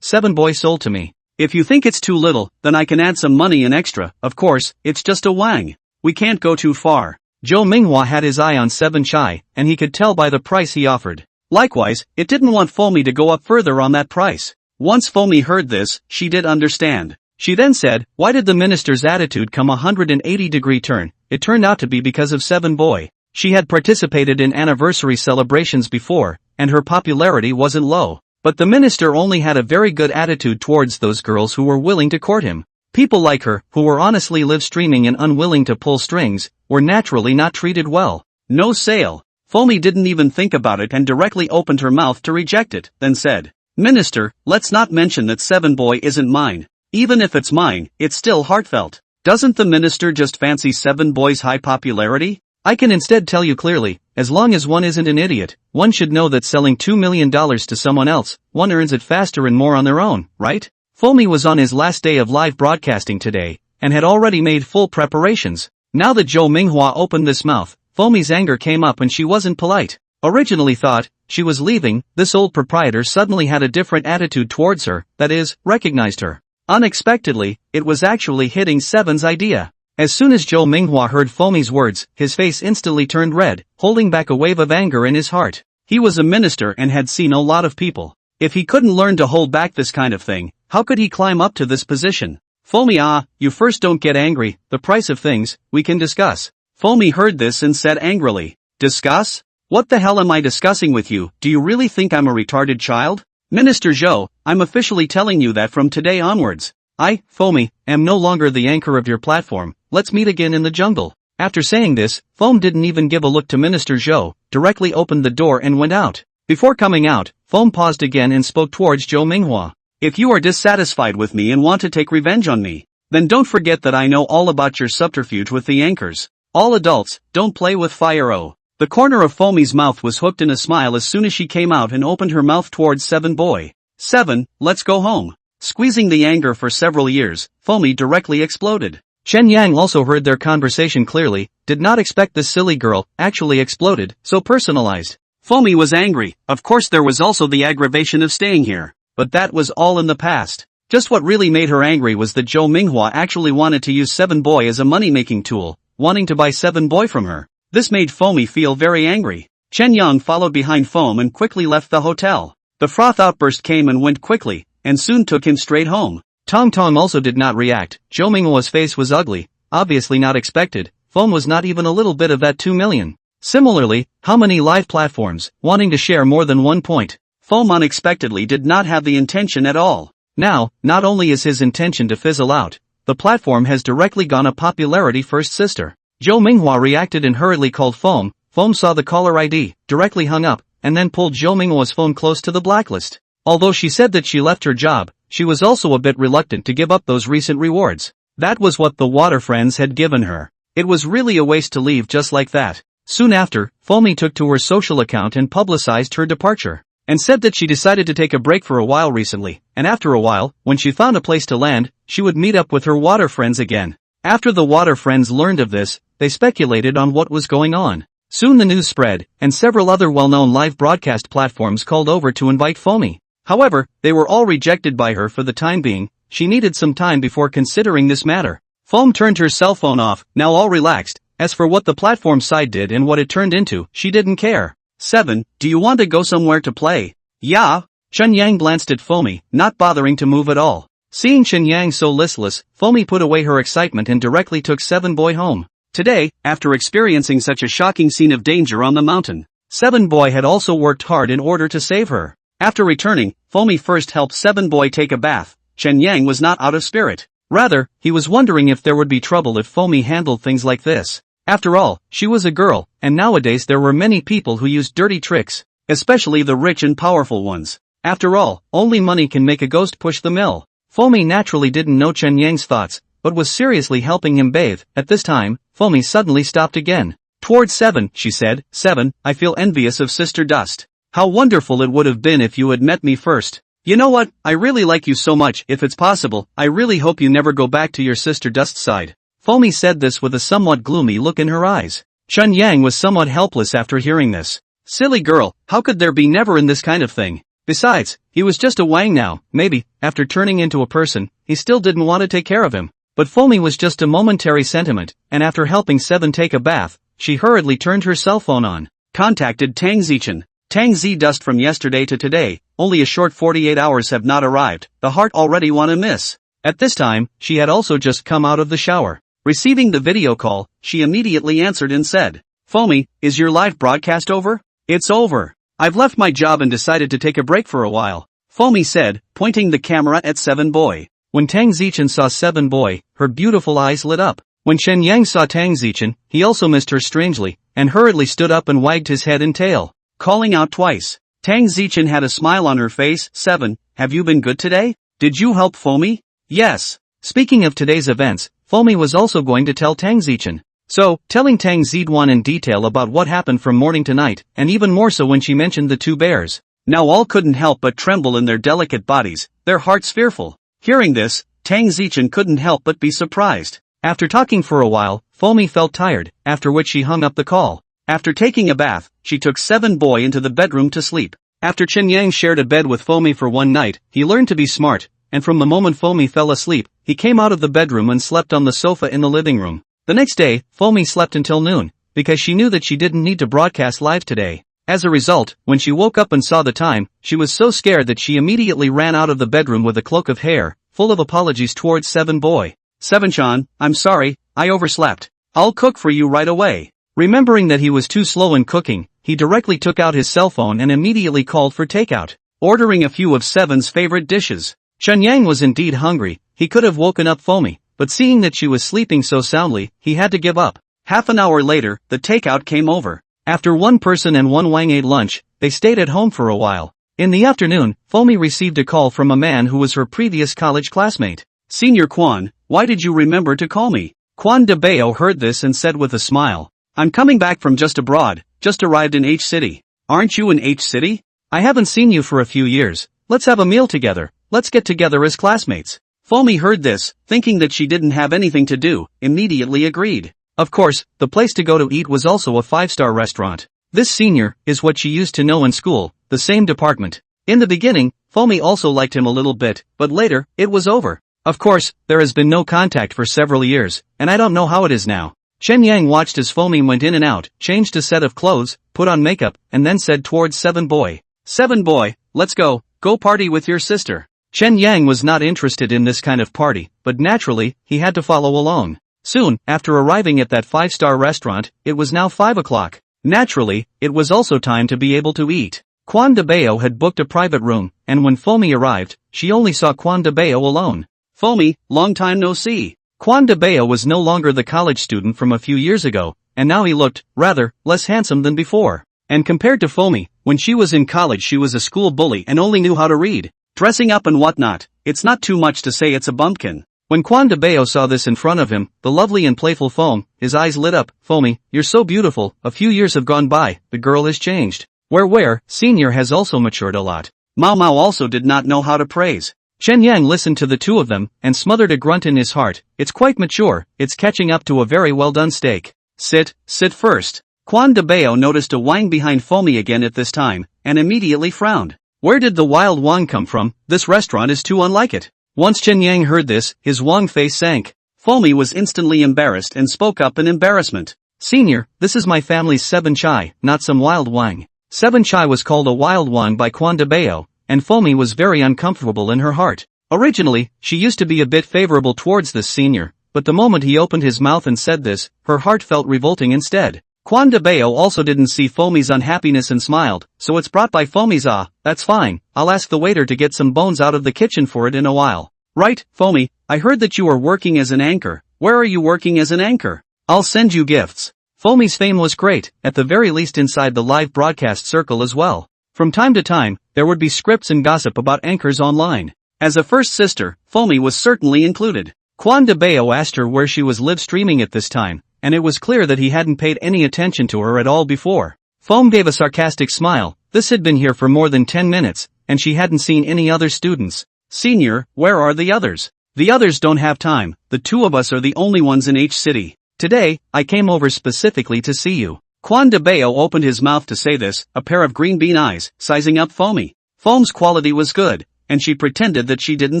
Seven Boy sold to me. If you think it's too little, then I can add some money in extra. Of course, it's just a wang. We can't go too far. Zhou Minghua had his eye on Seven Chai, and he could tell by the price he offered. Likewise, it didn't want Foamy to go up further on that price. Once Fomi heard this, she did understand. She then said, why did the minister's attitude come 180-degree turn? It turned out to be because of Seven Boy. She had participated in anniversary celebrations before, and her popularity wasn't low. But the minister only had a very good attitude towards those girls who were willing to court him. People like her, who were honestly live streaming and unwilling to pull strings, were naturally not treated well. No sale. Fomi didn't even think about it and directly opened her mouth to reject it, then said, Minister, let's not mention that Seven Boy isn't mine. Even if it's mine, it's still heartfelt. Doesn't the minister just fancy Seven Boy's high popularity? I can instead tell you clearly, as long as one isn't an idiot, one should know that selling $2 million to someone else, one earns it faster and more on their own, right? Fomi was on his last day of live broadcasting today, and had already made full preparations. Now that Zhou Minghua opened this mouth, Fomi's anger came up and she wasn't polite. Originally thought she was leaving, this old proprietor suddenly had a different attitude towards her, that is, recognized her. Unexpectedly, it was actually hitting Seven's idea. As soon as Zhou Minghua heard Fomi's words, his face instantly turned red, holding back a wave of anger in his heart. He was a minister and had seen a lot of people. If he couldn't learn to hold back this kind of thing, how could he climb up to this position? Fomi, you first don't get angry, the price of things, we can discuss. Fomi heard this and said angrily, discuss? What the hell am I discussing with you? Do you really think I'm a retarded child? Minister Zhou, I'm officially telling you that from today onwards, I, Fomi, am no longer the anchor of your platform, let's meet again in the jungle. After saying this, Foam didn't even give a look to Minister Zhou, directly opened the door and went out. Before coming out, Foam paused again and spoke towards Zhou Minghua. If you are dissatisfied with me and want to take revenge on me, then don't forget that I know all about your subterfuge with the anchors. All adults, don't play with fire. Oh. The corner of Fomi's mouth was hooked in a smile as soon as she came out and opened her mouth towards Seven Boy. Seven, let's go home. Squeezing the anger for several years, Fomi directly exploded. Chen Yang also heard their conversation clearly, did not expect this silly girl, actually exploded, so personalized. Fomi was angry, of course there was also the aggravation of staying here, but that was all in the past. Just what really made her angry was that Zhou Minghua actually wanted to use Seven Boy as a money-making tool, wanting to buy Seven Boy from her. This made Fomi feel very angry. Chen Yang followed behind Foam and quickly left the hotel. The froth outburst came and went quickly, and soon took him straight home. Tong Tong also did not react. Zhou Minghua's face was ugly, obviously not expected. Foam was not even a little bit of that 2 million. Similarly, how many live platforms, wanting to share more than 1 point. Foam unexpectedly did not have the intention at all. Now, not only is his intention to fizzle out, the platform has directly gone a popularity first sister. Zhou Minghua reacted and hurriedly called Foam. Foam saw the caller ID, directly hung up, and then pulled Zhou Minghua's phone close to the blacklist. Although she said that she left her job, she was also a bit reluctant to give up those recent rewards. That was what the water friends had given her. It was really a waste to leave just like that. Soon after, Fomi took to her social account and publicized her departure, and said that she decided to take a break for a while recently, and after a while, when she found a place to land, she would meet up with her water friends again. After the water friends learned of this, they speculated on what was going on. Soon the news spread, and several other well-known live broadcast platforms called over to invite Fomi. However, they were all rejected by her for the time being. She needed some time before considering this matter. Foam turned her cell phone off, now all relaxed. As for what the platform side did and what it turned into, she didn't care. 7. Do you want to go somewhere to play? Yeah. Chen Yang glanced at Fomi, not bothering to move at all. Seeing Chen Yang so listless, Fomi put away her excitement and directly took Seven Boy home. Today, after experiencing such a shocking scene of danger on the mountain, Seven Boy had also worked hard in order to save her. After returning, Fomi first helped Seven Boy take a bath. Chen Yang was not out of spirit. Rather, he was wondering if there would be trouble if Fomi handled things like this. After all, she was a girl, and nowadays there were many people who used dirty tricks, especially the rich and powerful ones. After all, only money can make a ghost push the mill. Fomi naturally didn't know Chen Yang's thoughts, but was seriously helping him bathe. At this time, Fomi suddenly stopped again. Towards 7, she said, 7, I feel envious of Sister Dust. How wonderful it would have been if you had met me first. You know what, I really like you so much. If it's possible, I really hope you never go back to your Sister Dust's side. Fomi said this with a somewhat gloomy look in her eyes. Chen Yang was somewhat helpless after hearing this. Silly girl, how could there be never in this kind of thing? Besides, he was just a Wang now. Maybe, after turning into a person, he still didn't want to take care of him. But Fomi was just a momentary sentiment, and after helping 7 take a bath, she hurriedly turned her cell phone on. Contacted Tang Zichen. Tang Z dust from yesterday to today, only a short 48 hours have not arrived, the heart already wanna miss. At this time, she had also just come out of the shower. Receiving the video call, she immediately answered and said, "Foamy, is your live broadcast over?" "It's over. I've left my job and decided to take a break for a while," Foamy said, pointing the camera at Seven Boy. When Tang Zichen saw Seven Boy, her beautiful eyes lit up. When Chen Yang saw Tang Zichen, he also missed her strangely, and hurriedly stood up and wagged his head and tail. Calling out twice. Tang Zichen had a smile on her face. "Seven, have you been good today? Did you help Foamy?" "Yes." Speaking of today's events, Foamy was also going to tell Tang Zichen. So, telling Tang Zichen in detail about what happened from morning to night, and even more so when she mentioned the two bears. Now all couldn't help but tremble in their delicate bodies, their hearts fearful. Hearing this, Tang Zichen couldn't help but be surprised. After talking for a while, Foamy felt tired, after which she hung up the call. After taking a bath, she took Seven Boy into the bedroom to sleep. After Chen Yang shared a bed with Foamy for one night, he learned to be smart, and from the moment Foamy fell asleep, he came out of the bedroom and slept on the sofa in the living room. The next day, Foamy slept until noon, because she knew that she didn't need to broadcast live today. As a result, when she woke up and saw the time, she was so scared that she immediately ran out of the bedroom with a cloak of hair, full of apologies towards Seven Boy. "Seven-chan, I'm sorry, I overslept. I'll cook for you right away." Remembering that he was too slow in cooking, he directly took out his cell phone and immediately called for takeout, ordering a few of Seven's favorite dishes. Chen Yang was indeed hungry. He could have woken up Foamy, but seeing that she was sleeping so soundly, he had to give up. Half an hour later, the takeout came over. After one person and one Wang ate lunch, they stayed at home for a while. In the afternoon, Foamy received a call from a man who was her previous college classmate. "Senior Quan, why did you remember to call me?" Quan de Bao heard this and said with a smile, "I'm coming back from just abroad, just arrived in H City." "Aren't you in H City?" "I haven't seen you for a few years. Let's have a meal together. Let's get together as classmates." Foamy heard this, thinking that she didn't have anything to do, immediately agreed. Of course, the place to go to eat was also a 5-star restaurant. This senior is what she used to know in school, the same department. In the beginning, Foamy also liked him a little bit, but later, it was over. Of course, there has been no contact for several years, and I don't know how it is now. Chen Yang watched as Foamy went in and out, changed a set of clothes, put on makeup, and then said towards Seven Boy, "Seven Boy, let's go party with your sister." Chen Yang was not interested in this kind of party, but naturally, he had to follow along. Soon, after arriving at that 5-star restaurant, it was now 5 o'clock. Naturally, it was also time to be able to eat. Quan de Bao had booked a private room, and when Foamy arrived, she only saw Quan de Bao alone. "Foamy, long time no see." Quan de Bao was no longer the college student from a few years ago, and now he looked, rather, less handsome than before. And compared to Foamy, when she was in college she was a school bully and only knew how to read. Dressing up and whatnot, it's not too much to say it's a bumpkin. When Quan de Bao saw this in front of him, the lovely and playful Foam, his eyes lit up. "Foamy, you're so beautiful, a few years have gone by, the girl has changed. Where, senior has also matured a lot." Mao Mao also did not know how to praise. Chen Yang listened to the two of them, and smothered a grunt in his heart. "It's quite mature, it's catching up to a very well done steak." Sit first." Quan de Bao noticed a Wang behind Foamy again at this time, and immediately frowned. Where did the wild Wang come from? This restaurant is too unlike it. Once Chen Yang heard this, his Wang face sank. Foamy was instantly embarrassed and spoke up in embarrassment. "Senior, this is my family's Seven Chai, not some wild Wang." Seven Chai was called a wild Wang by Quan de Bao, and Foamy was very uncomfortable in her heart. Originally, she used to be a bit favorable towards this senior, but the moment he opened his mouth and said this, her heart felt revolting instead. Quan de Bao also didn't see Foamy's unhappiness and smiled, "So it's brought by Foamy's that's fine, I'll ask the waiter to get some bones out of the kitchen for it in a while." "Right, Foamy, I heard that you are working as an anchor. Where are you working as an anchor?" "I'll send you gifts." Foamy's fame was great, at the very least inside the live broadcast circle as well. From time to time, there would be scripts and gossip about anchors online. As a first sister, Foamy was certainly included. Quan de Bao asked her where she was live streaming at this time, and it was clear that he hadn't paid any attention to her at all before. Foam gave a sarcastic smile. This had been here for more than 10 minutes, and she hadn't seen any other students. "Senior, where are the others?" "The others don't have time, the two of us are the only ones in H City. Today, I came over specifically to see you." Quan de Bao opened his mouth to say this, a pair of green bean eyes, sizing up Foamy. Foam's quality was good, and she pretended that she didn't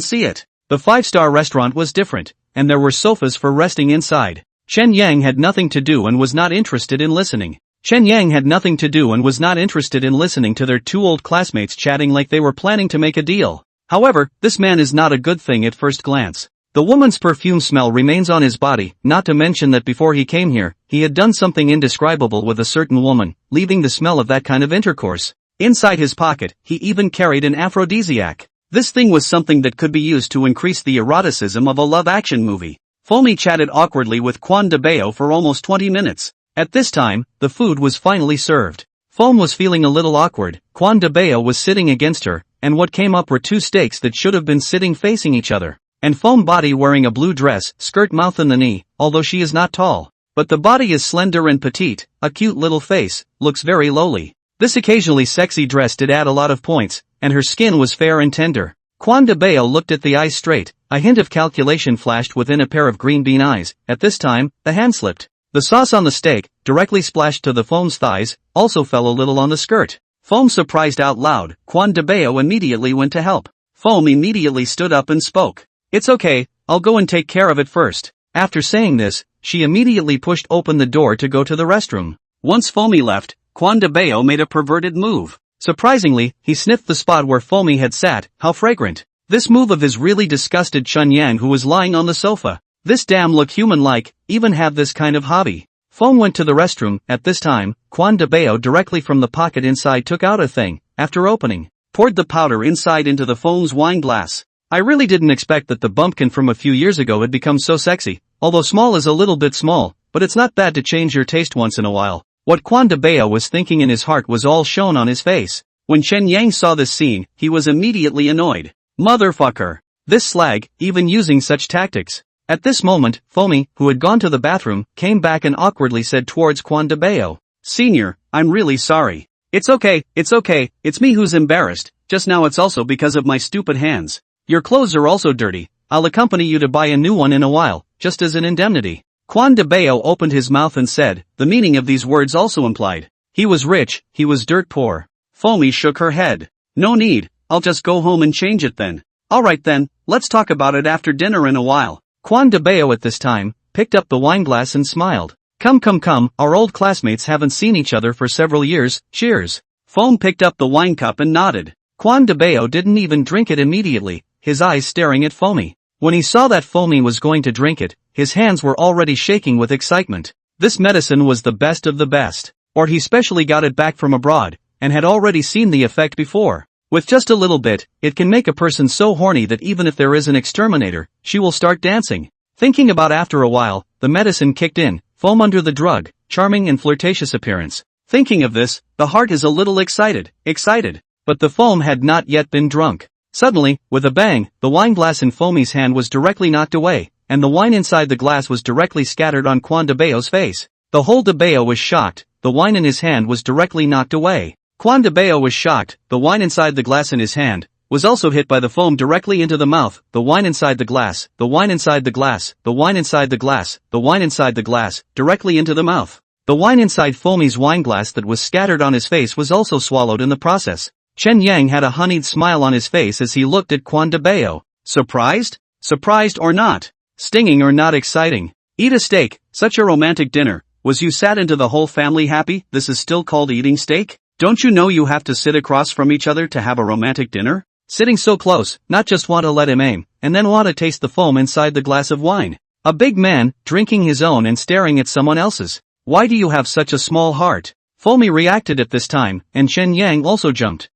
see it. The 5-star restaurant was different, and there were sofas for resting inside. Chen Yang had nothing to do and was not interested in listening. Chen Yang had nothing to do and was not interested in listening to their two old classmates chatting like they were planning to make a deal. However, this man is not a good thing at first glance. The woman's perfume smell remains on his body, not to mention that before he came here, he had done something indescribable with a certain woman, leaving the smell of that kind of intercourse. Inside his pocket, he even carried an aphrodisiac. This thing was something that could be used to increase the eroticism of a love-action movie. Foamy chatted awkwardly with Quan de Bao for almost 20 minutes. At this time, the food was finally served. Foam was feeling a little awkward. Quan de Bao was sitting against her, and what came up were two steaks that should have been sitting facing each other. And Foam body wearing a blue dress, skirt mouth in the knee, although she is not tall. But the body is slender and petite, a cute little face, looks very lowly. This occasionally sexy dress did add a lot of points, and her skin was fair and tender. Quan de Bao looked at the eyes straight, a hint of calculation flashed within a pair of green bean eyes. At this time, the hand slipped. The sauce on the steak, directly splashed to the Foam's thighs, also fell a little on the skirt. Foam surprised out loud. Quan de Bao immediately went to help. Foam immediately stood up and spoke. "It's okay, I'll go and take care of it first." After saying this, she immediately pushed open the door to go to the restroom. Once Foamy left, Quan de Bao made a perverted move. Surprisingly, he sniffed the spot where Foamy had sat. How fragrant. This move of his really disgusted Chun Yang, who was lying on the sofa. This damn look human-like, even have this kind of hobby. Foam went to the restroom. At this time, Quan de Bao directly from the pocket inside took out a thing, after opening, poured the powder inside into the Foam's wine glass. I really didn't expect that the bumpkin from a few years ago had become so sexy, although small is a little bit small, but it's not bad to change your taste once in a while. What Quan de Bao was thinking in his heart was all shown on his face. When Chen Yang saw this scene, he was immediately annoyed. Motherfucker. This slag, even using such tactics. At this moment, Foamy, who had gone to the bathroom, came back and awkwardly said towards Quan de Bao, "Senior, I'm really sorry." It's okay, it's me who's embarrassed, just now it's also because of my stupid hands. Your clothes are also dirty, I'll accompany you to buy a new one in a while, just as an indemnity. Quan de Bao opened his mouth and said, the meaning of these words also implied. He was rich, he was dirt poor. Foamy shook her head. No need, I'll just go home and change it then. Alright then, let's talk about it after dinner in a while. Quan de Bao at this time, picked up the wineglass and smiled. Come, our old classmates haven't seen each other for several years, cheers. Foam picked up the wine cup and nodded. Quan de Bao didn't even drink it immediately, his eyes staring at Foamy. When he saw that Foamy was going to drink it, his hands were already shaking with excitement. This medicine was the best of the best. Or he specially got it back from abroad, and had already seen the effect before. With just a little bit, it can make a person so horny that even if there is an exterminator, she will start dancing. Thinking about after a while, the medicine kicked in, Foam under the drug, charming and flirtatious appearance. Thinking of this, the heart is a little excited. But the Foam had not yet been drunk. Suddenly, with a bang, the wineglass in Foamy's hand was directly knocked away, and the wine inside the glass was directly scattered on Quan de Bao's face. The whole de Bao was shocked, the wine in his hand was directly knocked away. Quan de Bao was shocked, the wine inside the glass in his hand, was also hit by the foam directly into the mouth, the wine inside the glass, the wine inside the glass, the wine inside the glass, the wine inside the glass, directly into the mouth. The wine inside Foamy's wineglass that was scattered on his face was also swallowed in the process. Chen Yang had a honeyed smile on his face as he looked at Quan de Bao. Surprised? Surprised or not? Stinging or not exciting? Eat a steak, such a romantic dinner. Was you sat into the whole family happy? This is still called eating steak? Don't you know you have to sit across from each other to have a romantic dinner? Sitting so close, not just want to let him aim, and then want to taste the foam inside the glass of wine. A big man, drinking his own and staring at someone else's. Why do you have such a small heart? Foamy reacted at this time, and Chen Yang also jumped.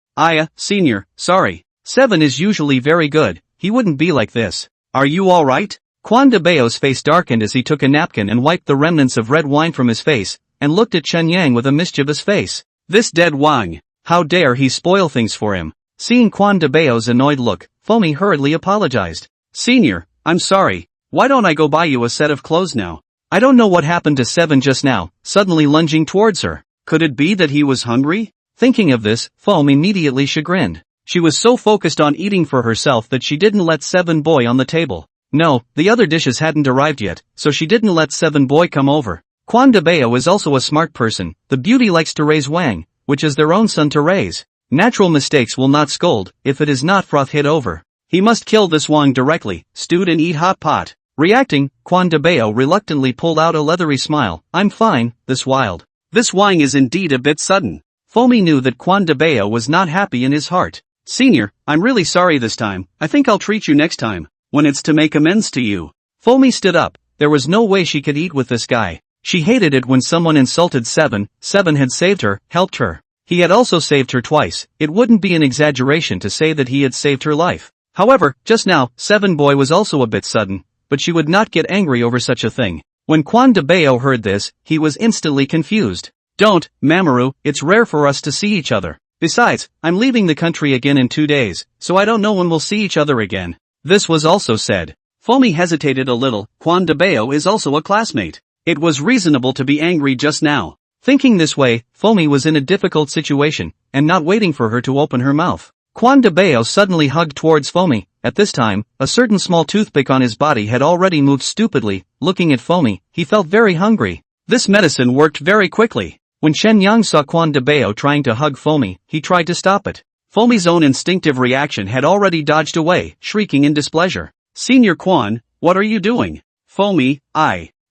Senior, sorry. 7 is usually very good, he wouldn't be like this. Are you alright? Quan de Bao's face darkened as he took a napkin and wiped the remnants of red wine from his face, and looked at Chen Yang with a mischievous face. This dead Wang. How dare he spoil things for him? Seeing Quan de Bao's annoyed look, Foamy hurriedly apologized. Senior, I'm sorry. Why don't I go buy you a set of clothes now? I don't know what happened to 7 just now, suddenly lunging towards her. Could it be that he was hungry? Thinking of this, Foam immediately chagrined. She was so focused on eating for herself that she didn't let 7 boy on the table. No, the other dishes hadn't arrived yet, so she didn't let 7 boy come over. Quan de Bao is also a smart person. The beauty likes to raise Wang, which is their own son to raise. Natural mistakes will not scold, if it is not froth hit over. He must kill this Wang directly, stewed and eat hot pot. Reacting, Quan de Bao reluctantly pulled out a leathery smile. I'm fine, this wild This wine is indeed a bit sudden. Fomi knew that Quan de Bao was not happy in his heart. Senior, I'm really sorry this time. I think I'll treat you next time, when it's to make amends to you. Fomi stood up. There was no way she could eat with this guy. She hated it when someone insulted Seven. Seven had saved her, helped her. He had also saved her twice. It wouldn't be an exaggeration to say that he had saved her life. However, just now, Seven Boy was also a bit sudden, but she would not get angry over such a thing. When Quan de Bao heard this, he was instantly confused. Don't, Mamoru, it's rare for us to see each other. Besides, I'm leaving the country again in 2 days, so I don't know when we'll see each other again. This was also said. Fomi hesitated a little. Quan de Bao is also a classmate. It was reasonable to be angry just now. Thinking this way, Fomi was in a difficult situation, and not waiting for her to open her mouth. Quan de Bao suddenly hugged towards Fomi. At this time, a certain small toothpick on his body had already moved stupidly. Looking at Fomi, he felt very hungry. This medicine worked very quickly. When Chen Yang saw Quan de Bao trying to hug Fomi, he tried to stop it. Fomi's own instinctive reaction had already dodged away, shrieking in displeasure. Senior Quan, what are you doing? Fomi,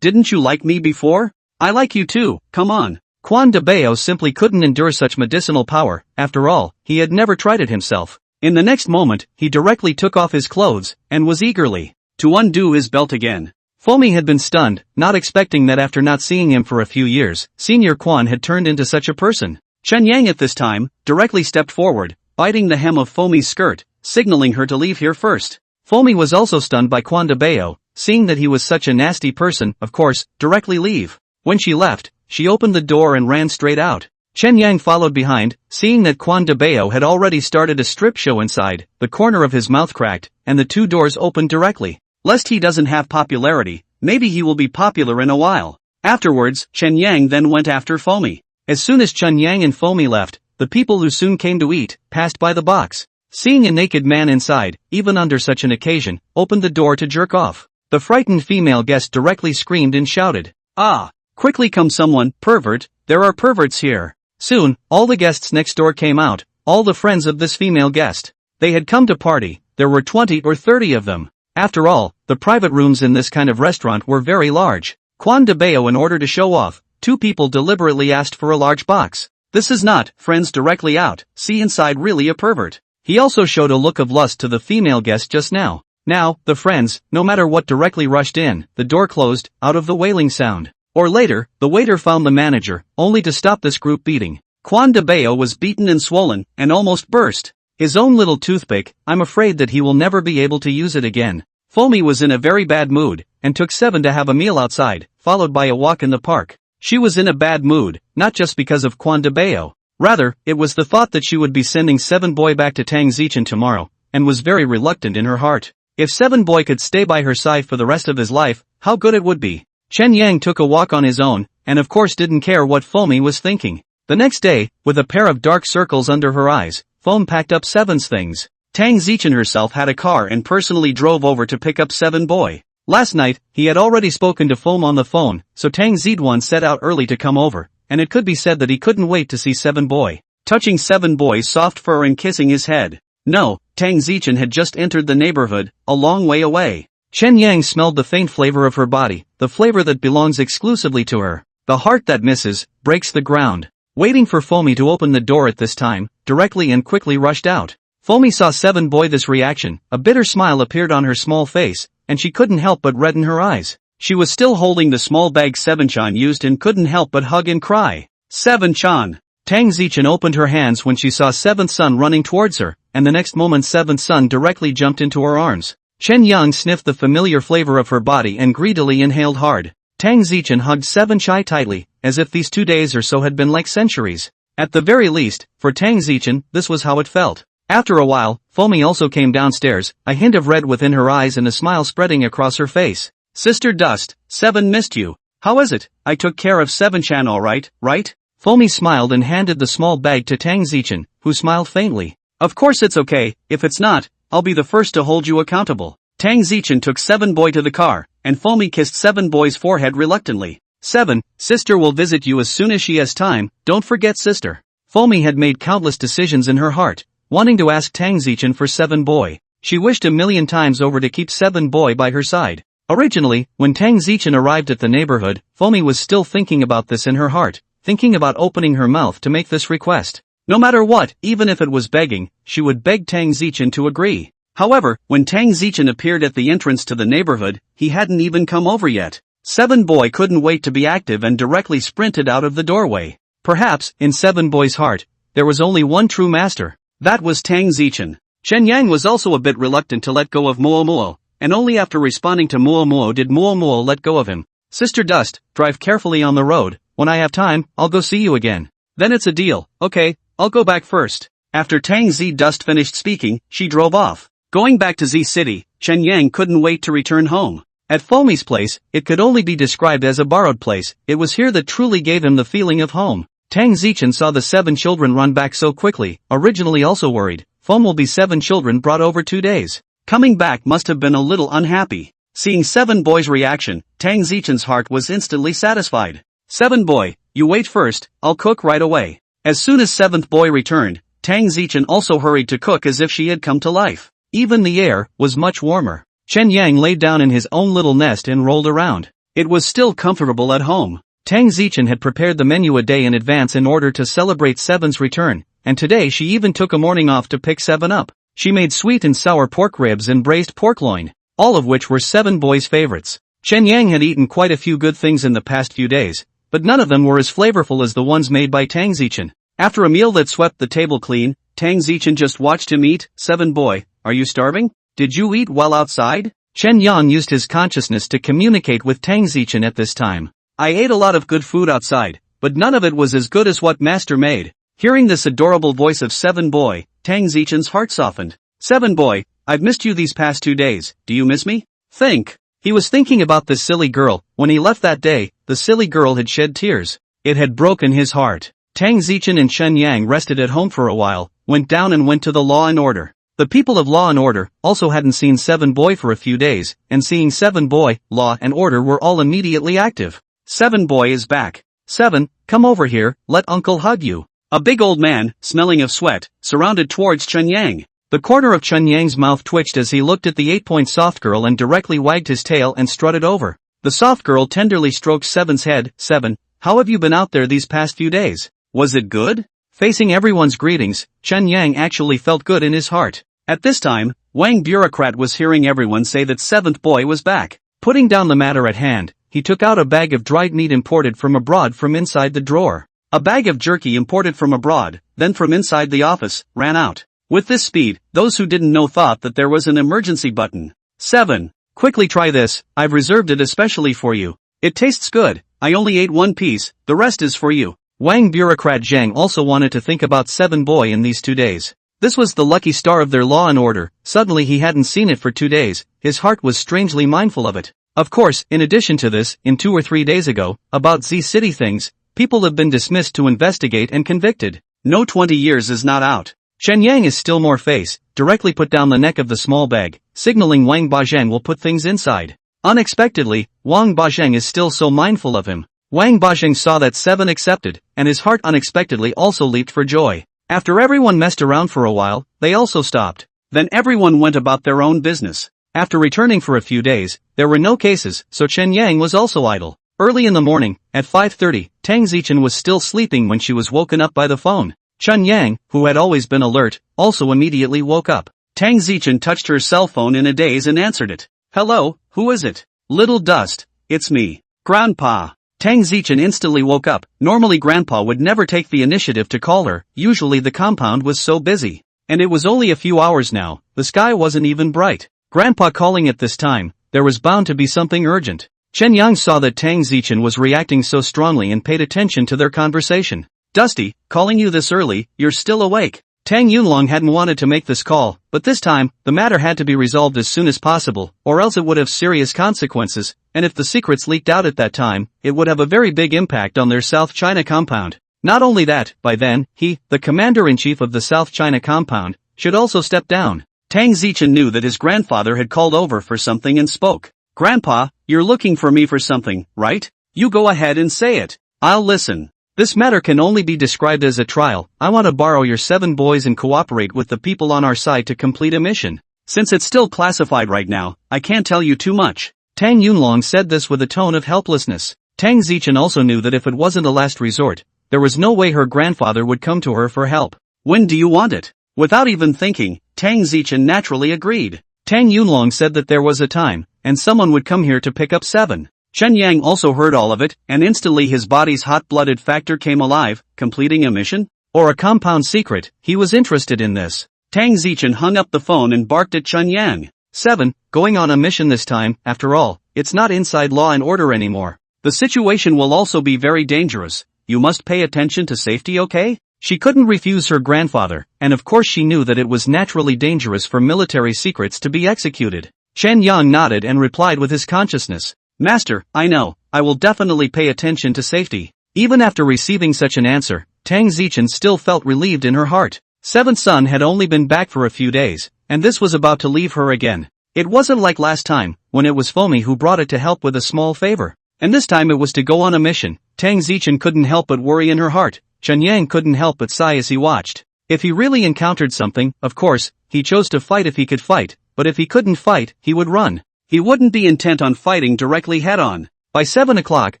didn't you like me before? I like you too, come on. Quan de Bao simply couldn't endure such medicinal power. After all, he had never tried it himself. In the next moment, he directly took off his clothes, and was eagerly to undo his belt again. Fomi had been stunned, not expecting that after not seeing him for a few years, Senior Quan had turned into such a person. Chen Yang at this time, directly stepped forward, biting the hem of Fomi's skirt, signaling her to leave here first. Fomi was also stunned by Quan de Bao, seeing that he was such a nasty person, of course, directly leave. When she left, she opened the door and ran straight out. Chen Yang followed behind, seeing that Quan de Bao had already started a strip show inside. The corner of his mouth cracked, and the 2 doors opened directly. Lest he doesn't have popularity, maybe he will be popular in a while. Afterwards, Chen Yang then went after Fomi. As soon as Chen Yang and Fomi left, the people who soon came to eat, passed by the box. Seeing a naked man inside, even under such an occasion, opened the door to jerk off. The frightened female guest directly screamed and shouted, "Ah! Quickly come someone, pervert, there are perverts here." Soon, all the guests next door came out, all the friends of this female guest. They had come to party, there were 20 or 30 of them. After all, the private rooms in this kind of restaurant were very large. Quan de Bao, in order to show off, 2 people deliberately asked for a large box. This is not, friends directly out, see inside really a pervert. He also showed a look of lust to the female guest just now. Now, the friends, no matter what, directly rushed in, the door closed, out of the wailing sound. Or later, the waiter found the manager, only to stop this group beating. Quan de Bao was beaten and swollen, and almost burst. His own little toothpick, I'm afraid that he will never be able to use it again. Fomi was in a very bad mood, and took Seven to have a meal outside, followed by a walk in the park. She was in a bad mood, not just because of Quan de Bao. Rather, it was the thought that she would be sending Seven Boy back to Tang Zichen tomorrow, and was very reluctant in her heart. If Seven Boy could stay by her side for the rest of his life, how good it would be. Chen Yang took a walk on his own, and of course didn't care what Fomi was thinking. The next day, with a pair of dark circles under her eyes, Fomi packed up Seven's things. Tang Zichen herself had a car and personally drove over to pick up Seven Boy. Last night, he had already spoken to Fomi on the phone, so Tang Zichen set out early to come over, and it could be said that he couldn't wait to see Seven Boy, touching Seven Boy's soft fur and kissing his head. No, Tang Zichen had just entered the neighborhood, a long way away. Chen Yang smelled the faint flavor of her body, the flavor that belongs exclusively to her. The heart that misses, breaks the ground. Waiting for Fomi to open the door at this time, directly and quickly rushed out. Fomi saw Seven Boy this reaction, a bitter smile appeared on her small face, and she couldn't help but redden her eyes. She was still holding the small bag Seven-chan used and couldn't help but hug and cry. Seven-chan! Tang Zichen opened her hands when she saw Seventh Son running towards her, and the next moment Seventh Son directly jumped into her arms. Chen Yang sniffed the familiar flavor of her body and greedily inhaled hard. Tang Zichen hugged Seven-chan tightly, as if these 2 days or so had been like centuries. At the very least, for Tang Zichen, this was how it felt. After a while, Fomi also came downstairs, a hint of red within her eyes and a smile spreading across her face. Sister Dust, Seven missed you. How is it? I took care of Seven-chan alright, right? Fomi smiled and handed the small bag to Tang Zichen, who smiled faintly. Of course it's okay, if it's not, I'll be the first to hold you accountable. Tang Zichen took Seven Boy to the car, and Fomi kissed Seven Boy's forehead reluctantly. Seven, sister will visit you as soon as she has time, don't forget sister. Fomi had made countless decisions in her heart, wanting to ask Tang Zichen for Seven Boy. She wished a million times over to keep Seven Boy by her side. Originally, when Tang Zichen arrived at the neighborhood, Fomi was still thinking about this in her heart, thinking about opening her mouth to make this request. No matter what, even if it was begging, she would beg Tang Zichen to agree. However, when Tang Zichen appeared at the entrance to the neighborhood, he hadn't even come over yet. Seven Boy couldn't wait to be active and directly sprinted out of the doorway. Perhaps, in Seven Boy's heart, there was only one true master. That was Tang Zichen. Chen Yang was also a bit reluctant to let go of Muo Muo, and only after responding to Muo Muo did Muo Muo let go of him. Sister Dust, drive carefully on the road. When I have time, I'll go see you again. Then it's a deal. Okay, I'll go back first. After Tang Z Dust finished speaking, she drove off. Going back to Z City, Chen Yang couldn't wait to return home. At Fomi's place, it could only be described as a borrowed place. It was here that truly gave him the feeling of home. Tang Zichen saw the 7 children run back so quickly, originally also worried. Fom will be 7 children brought over 2 days. Coming back must have been a little unhappy. Seeing 7 Boy's reaction, Tang Zichen's heart was instantly satisfied. 7 Boy, you wait first, I'll cook right away. As soon as 7th Boy returned, Tang Zichen also hurried to cook as if she had come to life. Even the air was much warmer. Chen Yang laid down in his own little nest and rolled around. It was still comfortable at home. Tang Zichen had prepared the menu a day in advance in order to celebrate 7's return, and today she even took a morning off to pick 7 up. She made sweet and sour pork ribs and braised pork loin, all of which were 7 Boy's favorites. Chen Yang had eaten quite a few good things in the past few days, but none of them were as flavorful as the ones made by Tang Zichen. After a meal that swept the table clean, Tang Zichen just watched him eat. 7 Boy, are you starving? Did you eat while outside? Chen Yang used his consciousness to communicate with Tang Zichen at this time. I ate a lot of good food outside, but none of it was as good as what Master made. Hearing this adorable voice of 7 Boy, Tang Zichen's heart softened. 7 Boy, I've missed you these past 2 days, do you miss me? Think. He was thinking about this silly girl. When he left that day, the silly girl had shed tears. It had broken his heart. Tang Zichen and Chen Yang rested at home for a while, went down and went to the Law and Order. The people of Law and Order also hadn't seen 7 Boy for a few days, and seeing 7 Boy, Law and Order were all immediately active. 7 Boy is back. 7, come over here, let Uncle hug you. A big old man, smelling of sweat, surrounded towards Chen Yang. The corner of Chen Yang's mouth twitched as he looked at the 8-point soft girl and directly wagged his tail and strutted over. The soft girl tenderly stroked 7's head. 7, how have you been out there these past few days? Was it good? Facing everyone's greetings, Chen Yang actually felt good in his heart. At this time, Wang Bureaucrat was hearing everyone say that 7th Boy was back. Putting down the matter at hand, he took out a bag of dried meat imported from abroad from inside the drawer. A bag of jerky imported from abroad, then from inside the office, ran out. With this speed, those who didn't know thought that there was an emergency button. 7. Quickly try this, I've reserved it especially for you. It tastes good, I only ate 1 piece, the rest is for you. Wang Bureaucrat Zhang also wanted to think about 7 Boy in these 2 days. This was the lucky star of their Law and Order. Suddenly he hadn't seen it for 2 days, his heart was strangely mindful of it. Of course, in addition to this, in 2 or 3 days ago, about Z City things, people have been dismissed to investigate and convicted. No 20 years is not out. Chen Yang is still more face, directly put down the neck of the small bag, signaling Wang Bajang will put things inside. Unexpectedly, Wang Bajang is still so mindful of him. Wang Bajang saw that 7 accepted, and his heart unexpectedly also leaped for joy. After everyone messed around for a while, they also stopped. Then everyone went about their own business. After returning for a few days, there were no cases, so Chen Yang was also idle. Early in the morning, at 5:30, Tang Zichen was still sleeping when she was woken up by the phone. Chen Yang, who had always been alert, also immediately woke up. Tang Zichen touched her cell phone in a daze and answered it. Hello, who is it? Little Dust, it's me. Grandpa. Tang Zichen instantly woke up. Normally Grandpa would never take the initiative to call her, usually the compound was so busy. And it was only a few hours now, the sky wasn't even bright. Grandpa calling at this time, there was bound to be something urgent. Chen Yang saw that Tang Zichen was reacting so strongly and paid attention to their conversation. Dusty, calling you this early, you're still awake. Tang Yunlong hadn't wanted to make this call, but this time, the matter had to be resolved as soon as possible, or else it would have serious consequences, and if the secrets leaked out at that time, it would have a very big impact on their South China compound. Not only that, by then, he, the commander-in-chief of the South China compound, should also step down. Tang Zichen knew that his grandfather had called over for something and spoke. Grandpa, you're looking for me for something, right? You go ahead and say it. I'll listen. This matter can only be described as a trial. I want to borrow your 7 boys and cooperate with the people on our side to complete a mission. Since it's still classified right now, I can't tell you too much. Tang Yunlong said this with a tone of helplessness. Tang Zichen also knew that if it wasn't a last resort, there was no way her grandfather would come to her for help. When do you want it? Without even thinking, Tang Zichen naturally agreed. Tang Yunlong said that there was a time, and someone would come here to pick up 7. Chen Yang also heard all of it, and instantly his body's hot-blooded factor came alive, completing a mission? Or a compound secret, he was interested in this. Tang Zichen hung up the phone and barked at Chen Yang. 7, going on a mission this time, after all, it's not inside law and order anymore. The situation will also be very dangerous. You must pay attention to safety, okay? She couldn't refuse her grandfather, and of course she knew that it was naturally dangerous for military secrets to be executed. Chen Yang nodded and replied with his consciousness. Master, I know, I will definitely pay attention to safety. Even after receiving such an answer, Tang Zichen still felt relieved in her heart. 7's son had only been back for a few days, and this was about to leave her again. It wasn't like last time, when it was Fomi who brought it to help with a small favor. And this time it was to go on a mission. Tang Zichen couldn't help but worry in her heart. Chen Yang couldn't help but sigh as he watched. If he really encountered something, of course, he chose to fight if he could fight, but if he couldn't fight, he would run. He wouldn't be intent on fighting directly head-on. By 7 o'clock,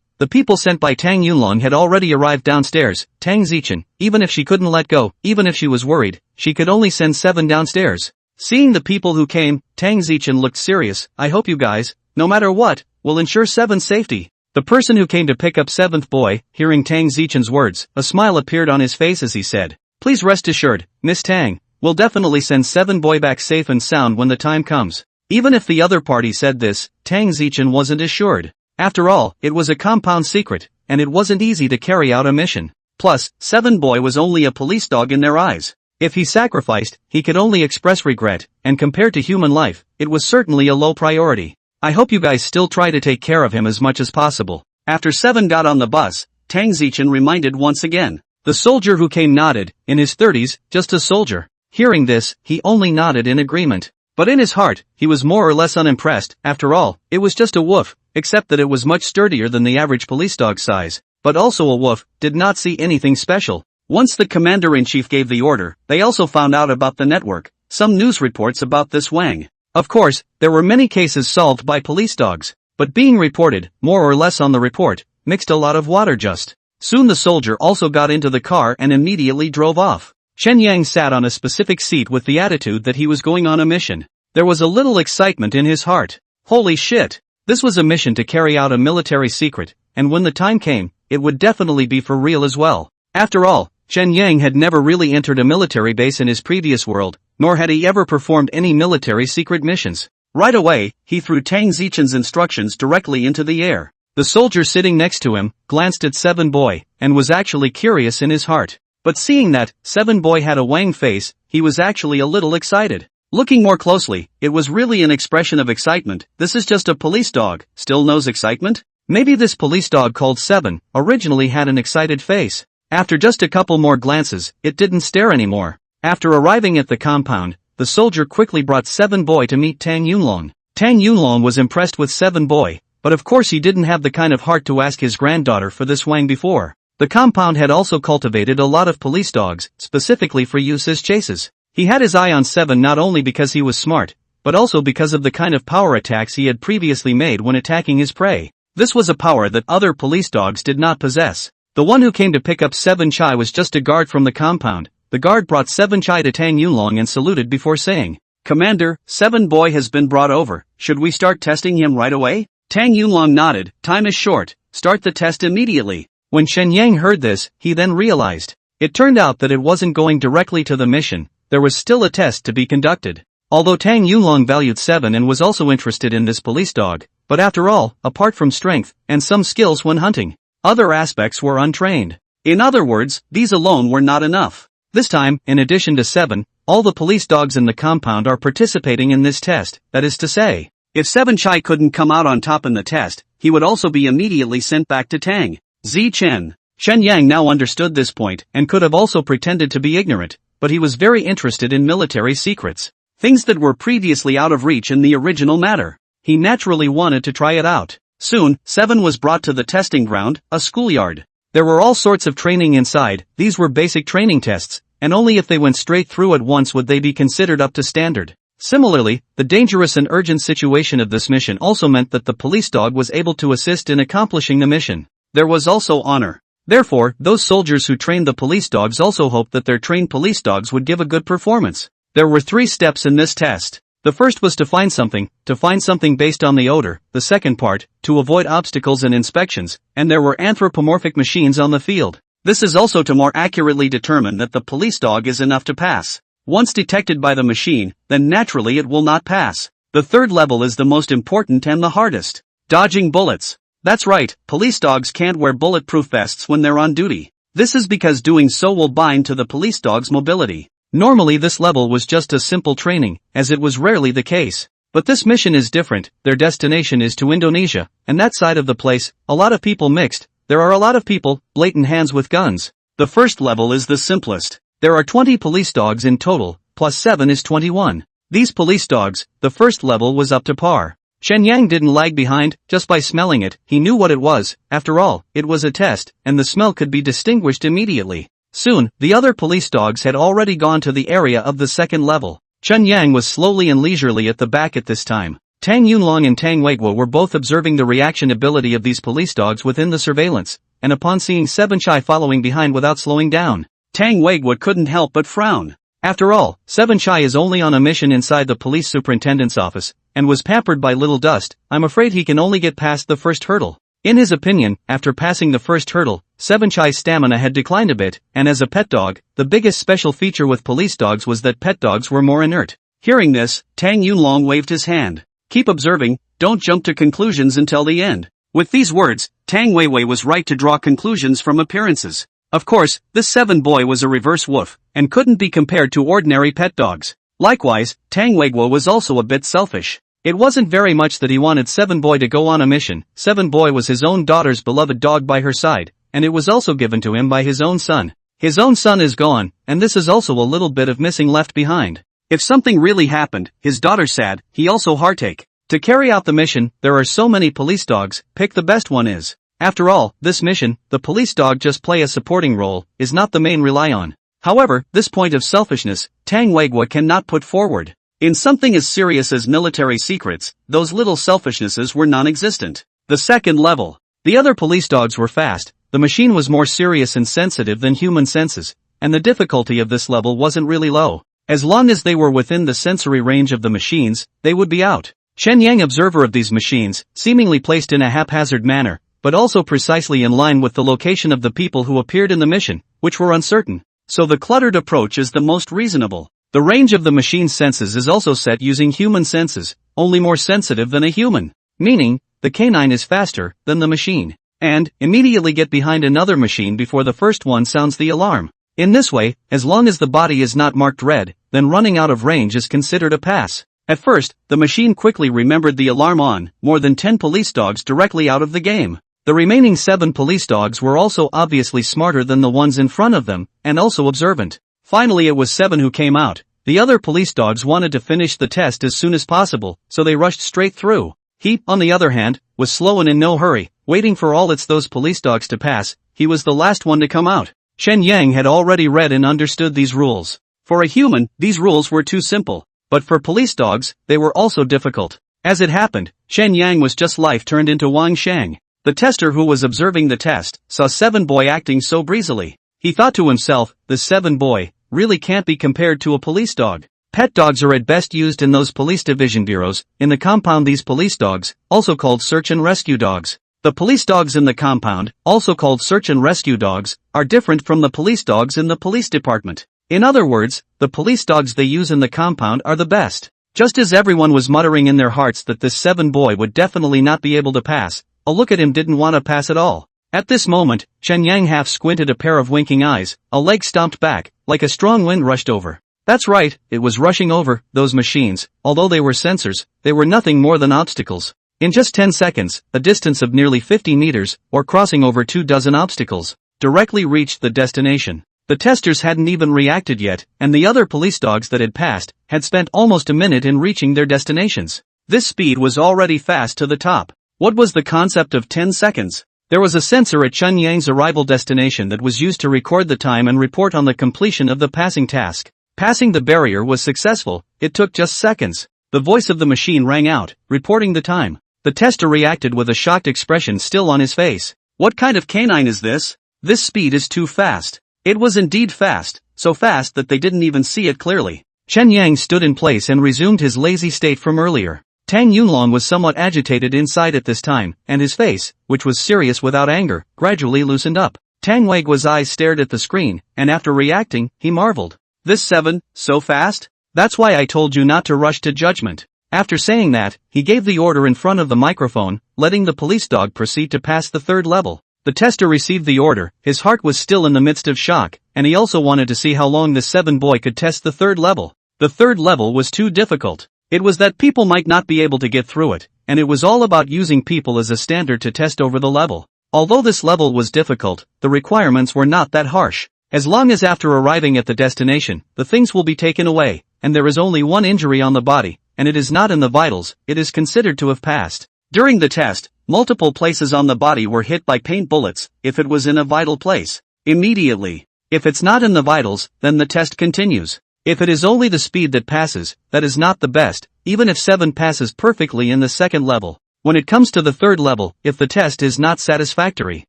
the people sent by Tang Yunlong had already arrived downstairs. Tang Zichen, even if she couldn't let go, even if she was worried, she could only send 7 downstairs. Seeing the people who came, Tang Zichen looked serious. I hope you guys, no matter what, will ensure 7's safety. The person who came to pick up 7th boy, hearing Tang Zichen's words, a smile appeared on his face as he said, "Please rest assured, Miss Tang, we'll definitely send 7 boy back safe and sound when the time comes." Even if the other party said this, Tang Zichen wasn't assured. After all, it was a compound secret, and it wasn't easy to carry out a mission. Plus, 7 boy was only a police dog in their eyes. If he sacrificed, he could only express regret, and compared to human life, it was certainly a low priority. I hope you guys still try to take care of him as much as possible. After 7 got on the bus, Tang Zichen reminded once again. The soldier who came nodded, in his 30s, just a soldier. Hearing this, he only nodded in agreement. But in his heart, he was more or less unimpressed. After all, it was just a wolf, except that it was much sturdier than the average police dog size. But also a wolf, did not see anything special. Once the commander-in-chief gave the order, they also found out about the network, some news reports about this Wang. Of course, there were many cases solved by police dogs, but being reported, more or less on the report, mixed a lot of water just. Soon the soldier also got into the car and immediately drove off. Chen Yang sat on a specific seat with the attitude that he was going on a mission. There was a little excitement in his heart. Holy shit! This was a mission to carry out a military secret, and when the time came, it would definitely be for real as well. After all, Chen Yang had never really entered a military base in his previous world, nor had he ever performed any military secret missions. Right away, he threw Tang Zichen's instructions directly into the air. The soldier sitting next to him glanced at 7 boy, and was actually curious in his heart. But seeing that 7 boy had a Wang face, he was actually a little excited. Looking more closely, it was really an expression of excitement. This is just a police dog, still knows excitement? Maybe this police dog called 7 originally had an excited face. After just a couple more glances, it didn't stare anymore. After arriving at the compound, the soldier quickly brought 7 boy to meet Tang Yunlong. Tang Yunlong was impressed with 7 boy, but of course he didn't have the kind of heart to ask his granddaughter for this Wang before. The compound had also cultivated a lot of police dogs, specifically for use as chases. He had his eye on 7 not only because he was smart, but also because of the kind of power attacks he had previously made when attacking his prey. This was a power that other police dogs did not possess. The one who came to pick up 7 Chai was just a guard from the compound. The guard brought 7 Chai to Tang Yunlong and saluted before saying, "Commander, 7 boy has been brought over. Should we start testing him right away?" Tang Yunlong nodded. "Time is short. Start the test immediately." When Chen Yang heard this, he then realized. It turned out that it wasn't going directly to the mission, there was still a test to be conducted. Although Tang Yunlong valued 7 and was also interested in this police dog, but after all, apart from strength, and some skills when hunting, other aspects were untrained. In other words, these alone were not enough. This time, in addition to 7, all the police dogs in the compound are participating in this test, that is to say, if 7 Chai couldn't come out on top in the test, he would also be immediately sent back to Tang Zichen. Chen Yang now understood this point and could have also pretended to be ignorant, but he was very interested in military secrets. Things that were previously out of reach in the original matter. He naturally wanted to try it out. Soon, 7 was brought to the testing ground, a schoolyard. There were all sorts of training inside. These were basic training tests, and only if they went straight through at once would they be considered up to standard. Similarly, the dangerous and urgent situation of this mission also meant that the police dog was able to assist in accomplishing the mission. There was also honor. Therefore, those soldiers who trained the police dogs also hoped that their trained police dogs would give a good performance. There were 3 steps in this test. The first was to find something based on the odor, the second part, to avoid obstacles and inspections, and there were anthropomorphic machines on the field. This is also to more accurately determine that the police dog is enough to pass. Once detected by the machine, then naturally it will not pass. The third level is the most important and the hardest. Dodging bullets. That's right, police dogs can't wear bulletproof vests when they're on duty. This is because doing so will bind to the police dog's mobility. Normally this level was just a simple training, as it was rarely the case. But this mission is different. Their destination is to Indonesia, and that side of the place, a lot of people mixed. There are a lot of people, blatant hands with guns. The first level is the simplest. There are 20 police dogs in total, plus 7 is 21. These police dogs, the first level was up to par. Chen Yang didn't lag behind, just by smelling it, he knew what it was. After all, it was a test, and the smell could be distinguished immediately. Soon, the other police dogs had already gone to the area of the second level. Chen Yang was slowly and leisurely at the back at this time. Tang Yunlong and Tang Weiguo were both observing the reaction ability of these police dogs within the surveillance, and upon seeing Seven Chai following behind without slowing down, Tang Weiguo couldn't help but frown. After all, Seven Chai is only on a mission inside the police superintendent's office, and was pampered by little dust. I'm afraid he can only get past the first hurdle. In his opinion, after passing the first hurdle, Seven Chai's stamina had declined a bit, and as a pet dog, the biggest special feature with police dogs was that pet dogs were more inert. Hearing this, Tang Yunlong waved his hand. Keep observing, don't jump to conclusions until the end. With these words, Tang Weiwei was right to draw conclusions from appearances. Of course, this 7 boy was a reverse wolf, and couldn't be compared to ordinary pet dogs. Likewise, Tang Weiguo was also a bit selfish. It wasn't very much that he wanted 7 boy to go on a mission. 7 boy was his own daughter's beloved dog by her side, and it was also given to him by his own son. His own son is gone, and this is also a little bit of missing left behind. If something really happened, his daughter's sad, he also heartache. To carry out the mission, there are so many police dogs, pick the best one is. After all, this mission, the police dog just play a supporting role, is not the main rely on. However, this point of selfishness, Tang Weiguo cannot put forward. In something as serious as military secrets, those little selfishnesses were non-existent. The second level. The other police dogs were fast, the machine was more serious and sensitive than human senses, and the difficulty of this level wasn't really low. As long as they were within the sensory range of the machines, they would be out. Chen Yang, observer of these machines, seemingly placed in a haphazard manner, but also precisely in line with the location of the people who appeared in the mission, which were uncertain. So the cluttered approach is the most reasonable. The range of the machine's senses is also set using human senses, only more sensitive than a human. Meaning, the canine is faster than the machine. And, immediately get behind another machine before the first one sounds the alarm. In this way, as long as the body is not marked red, then running out of range is considered a pass. At first, the machine quickly remembered the alarm on, more than 10 police dogs directly out of the game. The remaining 7 police dogs were also obviously smarter than the ones in front of them, and also observant. Finally it was 7 who came out. The other police dogs wanted to finish the test as soon as possible, so they rushed straight through. He, on the other hand, was slow and in no hurry, waiting for those police dogs to pass. He was the last one to come out. Chen Yang had already read and understood these rules. For a human, these rules were too simple. But for police dogs, they were also difficult. As it happened, Chen Yang was just life turned into Wang Shang. The tester who was observing the test, saw 7 boy acting so breezily. He thought to himself, this 7 boy, really can't be compared to a police dog. Pet dogs are at best used in those police division bureaus. In the compound, these police dogs, also called search and rescue dogs. The police dogs in the compound, also called search and rescue dogs, are different from the police dogs in the police department. In other words, the police dogs they use in the compound are the best. Just as everyone was muttering in their hearts that this 7 boy would definitely not be able to pass, a look at him didn't want to pass at all. At this moment, Chen Yang half squinted a pair of winking eyes, a leg stomped back, like a strong wind rushed over. That's right, it was rushing over. Those machines, although they were sensors, they were nothing more than obstacles. In just 10 seconds, a distance of nearly 50 meters, or crossing over 24 obstacles, directly reached the destination. The testers hadn't even reacted yet, and the other police dogs that had passed, had spent almost a minute in reaching their destinations. This speed was already fast to the top. What was the concept of 10 seconds? There was a sensor at Chen Yang's arrival destination that was used to record the time and report on the completion of the passing task. Passing the barrier was successful, it took just seconds. The voice of the machine rang out, reporting the time. The tester reacted with a shocked expression still on his face. What kind of canine is this? This speed is too fast. It was indeed fast, so fast that they didn't even see it clearly. Chen Yang stood in place and resumed his lazy state from earlier. Tang Yunlong was somewhat agitated inside at this time, and his face, which was serious without anger, gradually loosened up. Tang Weiguo's eyes stared at the screen, and after reacting, he marveled. This 7, so fast? That's why I told you not to rush to judgment. After saying that, he gave the order in front of the microphone, letting the police dog proceed to pass the third level. The tester received the order, his heart was still in the midst of shock, and he also wanted to see how long this 7 boy could test the third level. The third level was too difficult. It was that people might not be able to get through it, and it was all about using people as a standard to test over the level. Although this level was difficult, the requirements were not that harsh. As long as after arriving at the destination, the things will be taken away, and there is only one injury on the body, and it is not in the vitals, it is considered to have passed. During the test, multiple places on the body were hit by paint bullets, if it was in a vital place. Immediately. If it's not in the vitals, then the test continues. If it is only the speed that passes, that is not the best, even if 7 passes perfectly in the second level. When it comes to the third level, if the test is not satisfactory,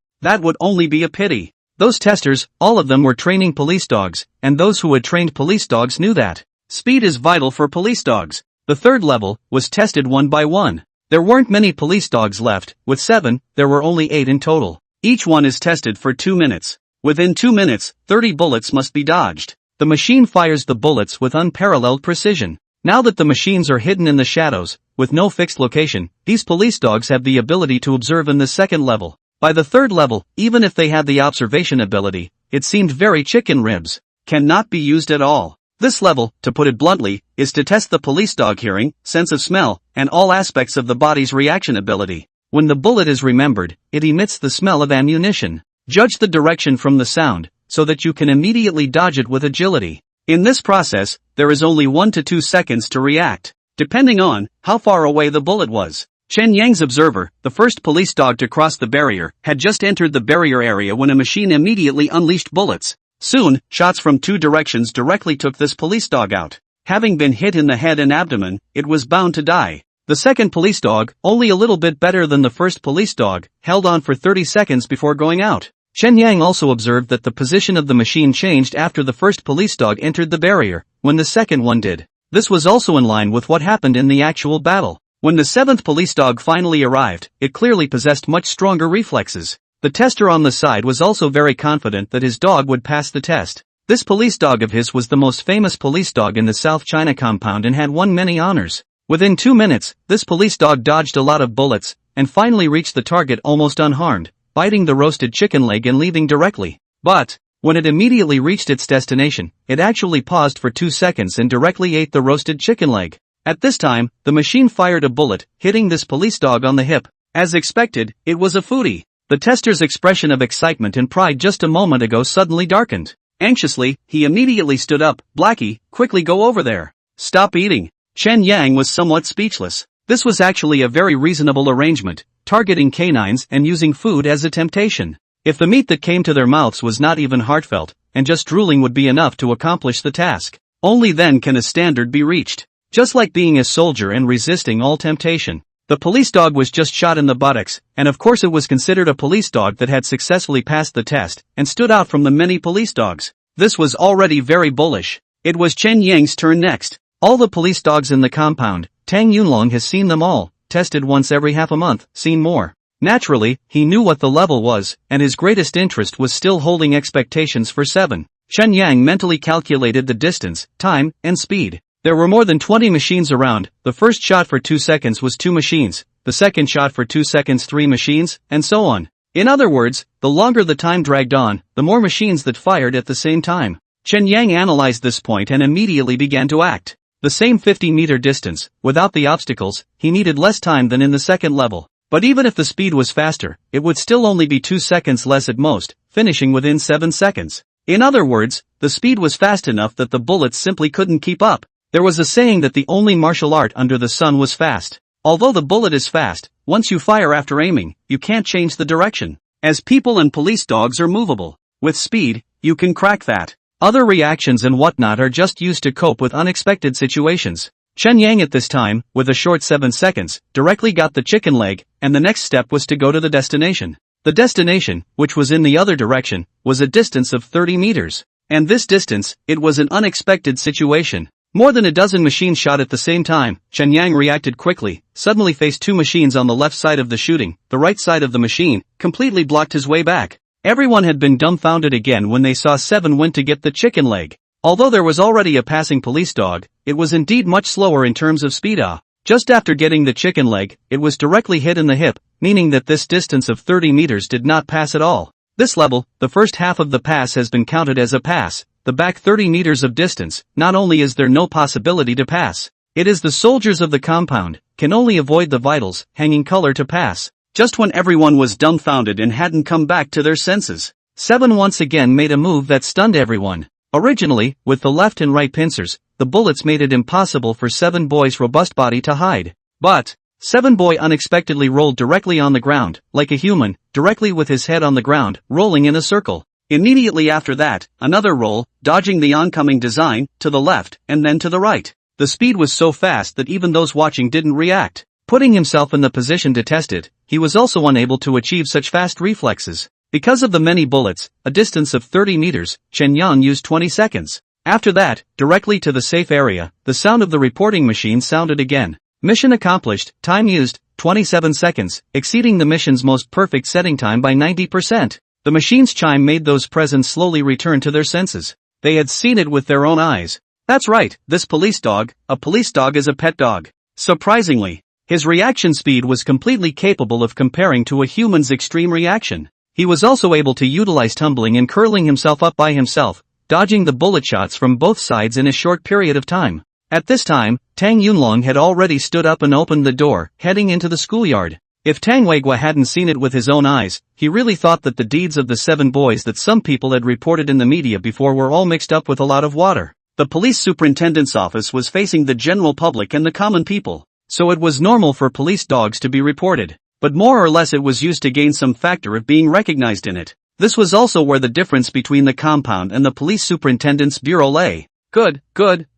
that would only be a pity. Those testers, all of them were training police dogs, and those who had trained police dogs knew that speed is vital for police dogs. The third level was tested one by one. There weren't many police dogs left, with 7, there were only 8 in total. Each one is tested for 2 minutes. Within 2 minutes, 30 bullets must be dodged. The machine fires the bullets with unparalleled precision. Now that the machines are hidden in the shadows, with no fixed location, these police dogs have the ability to observe in the second level. By the third level, even if they had the observation ability, it seemed very chicken ribs. Cannot be used at all. This level, to put it bluntly, is to test the police dog hearing, sense of smell, and all aspects of the body's reaction ability. When the bullet is remembered, it emits the smell of ammunition. Judge the direction from the sound, so that you can immediately dodge it with agility. In this process, there is only 1 to 2 seconds to react, depending on how far away the bullet was. Chen Yang's observer, the first police dog to cross the barrier, had just entered the barrier area when a machine immediately unleashed bullets. Soon, shots from 2 directions directly took this police dog out. Having been hit in the head and abdomen, it was bound to die. The second police dog, only a little bit better than the first police dog, held on for 30 seconds before going out. Chen Yang also observed that the position of the machine changed after the first police dog entered the barrier, when the second one did. This was also in line with what happened in the actual battle. When the 7th police dog finally arrived, it clearly possessed much stronger reflexes. The tester on the side was also very confident that his dog would pass the test. This police dog of his was the most famous police dog in the South China compound and had won many honors. Within 2 minutes, this police dog dodged a lot of bullets, and finally reached the target almost unharmed, biting the roasted chicken leg and leaving directly. But, when it immediately reached its destination, it actually paused for 2 seconds and directly ate the roasted chicken leg. At this time, the machine fired a bullet, hitting this police dog on the hip. As expected, it was a foodie. The tester's expression of excitement and pride just a moment ago suddenly darkened. Anxiously, he immediately stood up. Blackie, quickly go over there. Stop eating. Chen Yang was somewhat speechless. This was actually a very reasonable arrangement, targeting canines and using food as a temptation. If the meat that came to their mouths was not even heartfelt, and just drooling would be enough to accomplish the task, only then can a standard be reached. Just like being a soldier and resisting all temptation. The police dog was just shot in the buttocks, and of course it was considered a police dog that had successfully passed the test, and stood out from the many police dogs. This was already very bullish. It was Chen Yang's turn next. All the police dogs in the compound, Tang Yunlong has seen them all, tested once every half a month, seen more. Naturally, he knew what the level was, and his greatest interest was still holding expectations for 7. Chen Yang mentally calculated the distance, time, and speed. There were more than 20 machines around. The first shot for 2 seconds was 2 machines, the second shot for 2 seconds 3 machines, and so on. In other words, the longer the time dragged on, the more machines that fired at the same time. Chen Yang analyzed this point and immediately began to act. The same 50-meter distance, without the obstacles, he needed less time than in the second level. But even if the speed was faster, it would still only be 2 seconds less at most, finishing within 7 seconds. In other words, the speed was fast enough that the bullets simply couldn't keep up. There was a saying that the only martial art under the sun was fast. Although the bullet is fast, once you fire after aiming, you can't change the direction. As people and police dogs are movable. With speed, you can crack that. Other reactions and whatnot are just used to cope with unexpected situations. Chen Yang at this time, with a short 7 seconds, directly got the chicken leg, and the next step was to go to the destination. The destination, which was in the other direction, was a distance of 30 meters. And this distance, it was an unexpected situation. More than a dozen machines shot at the same time. Chen Yang reacted quickly, suddenly faced two machines on the left side of the shooting. The right side of the machine completely blocked his way back. Everyone had been dumbfounded again when they saw Seven went to get the chicken leg. Although there was already a passing police dog, it was indeed much slower in terms of speed. Just after getting the chicken leg, it was directly hit in the hip, meaning that this distance of 30 meters did not pass at all. This level, the first half of the pass has been counted as a pass. The back 30 meters of distance, not only is there no possibility to pass, it is the soldiers of the compound, can only avoid the vitals, hanging color to pass. Just when everyone was dumbfounded and hadn't come back to their senses, Seven once again made a move that stunned everyone. Originally, with the left and right pincers, the bullets made it impossible for Seven Boy's robust body to hide. But Seven Boy unexpectedly rolled directly on the ground, like a human, directly with his head on the ground, rolling in a circle. Immediately after that, another roll, dodging the oncoming design, to the left, and then to the right. The speed was so fast that even those watching didn't react. Putting himself in the position to test it, he was also unable to achieve such fast reflexes. Because of the many bullets, a distance of 30 meters, Chen Yang used 20 seconds. After that, directly to the safe area, the sound of the reporting machine sounded again. Mission accomplished, time used, 27 seconds, exceeding the mission's most perfect setting time by 90%. The machine's chime made those present slowly return to their senses. They had seen it with their own eyes. That's right, this police dog, a police dog is a pet dog. Surprisingly, his reaction speed was completely capable of comparing to a human's extreme reaction. He was also able to utilize tumbling and curling himself up by himself, dodging the bullet shots from both sides in a short period of time. At this time, Tang Yunlong had already stood up and opened the door, heading into the schoolyard. If Tang Weigua hadn't seen it with his own eyes, he really thought that the deeds of the 7 boys that some people had reported in the media before were all mixed up with a lot of water. The police superintendent's office was facing the general public and the common people, so it was normal for police dogs to be reported, but more or less it was used to gain some factor of being recognized in it. This was also where the difference between the compound and the police superintendent's bureau lay. Good,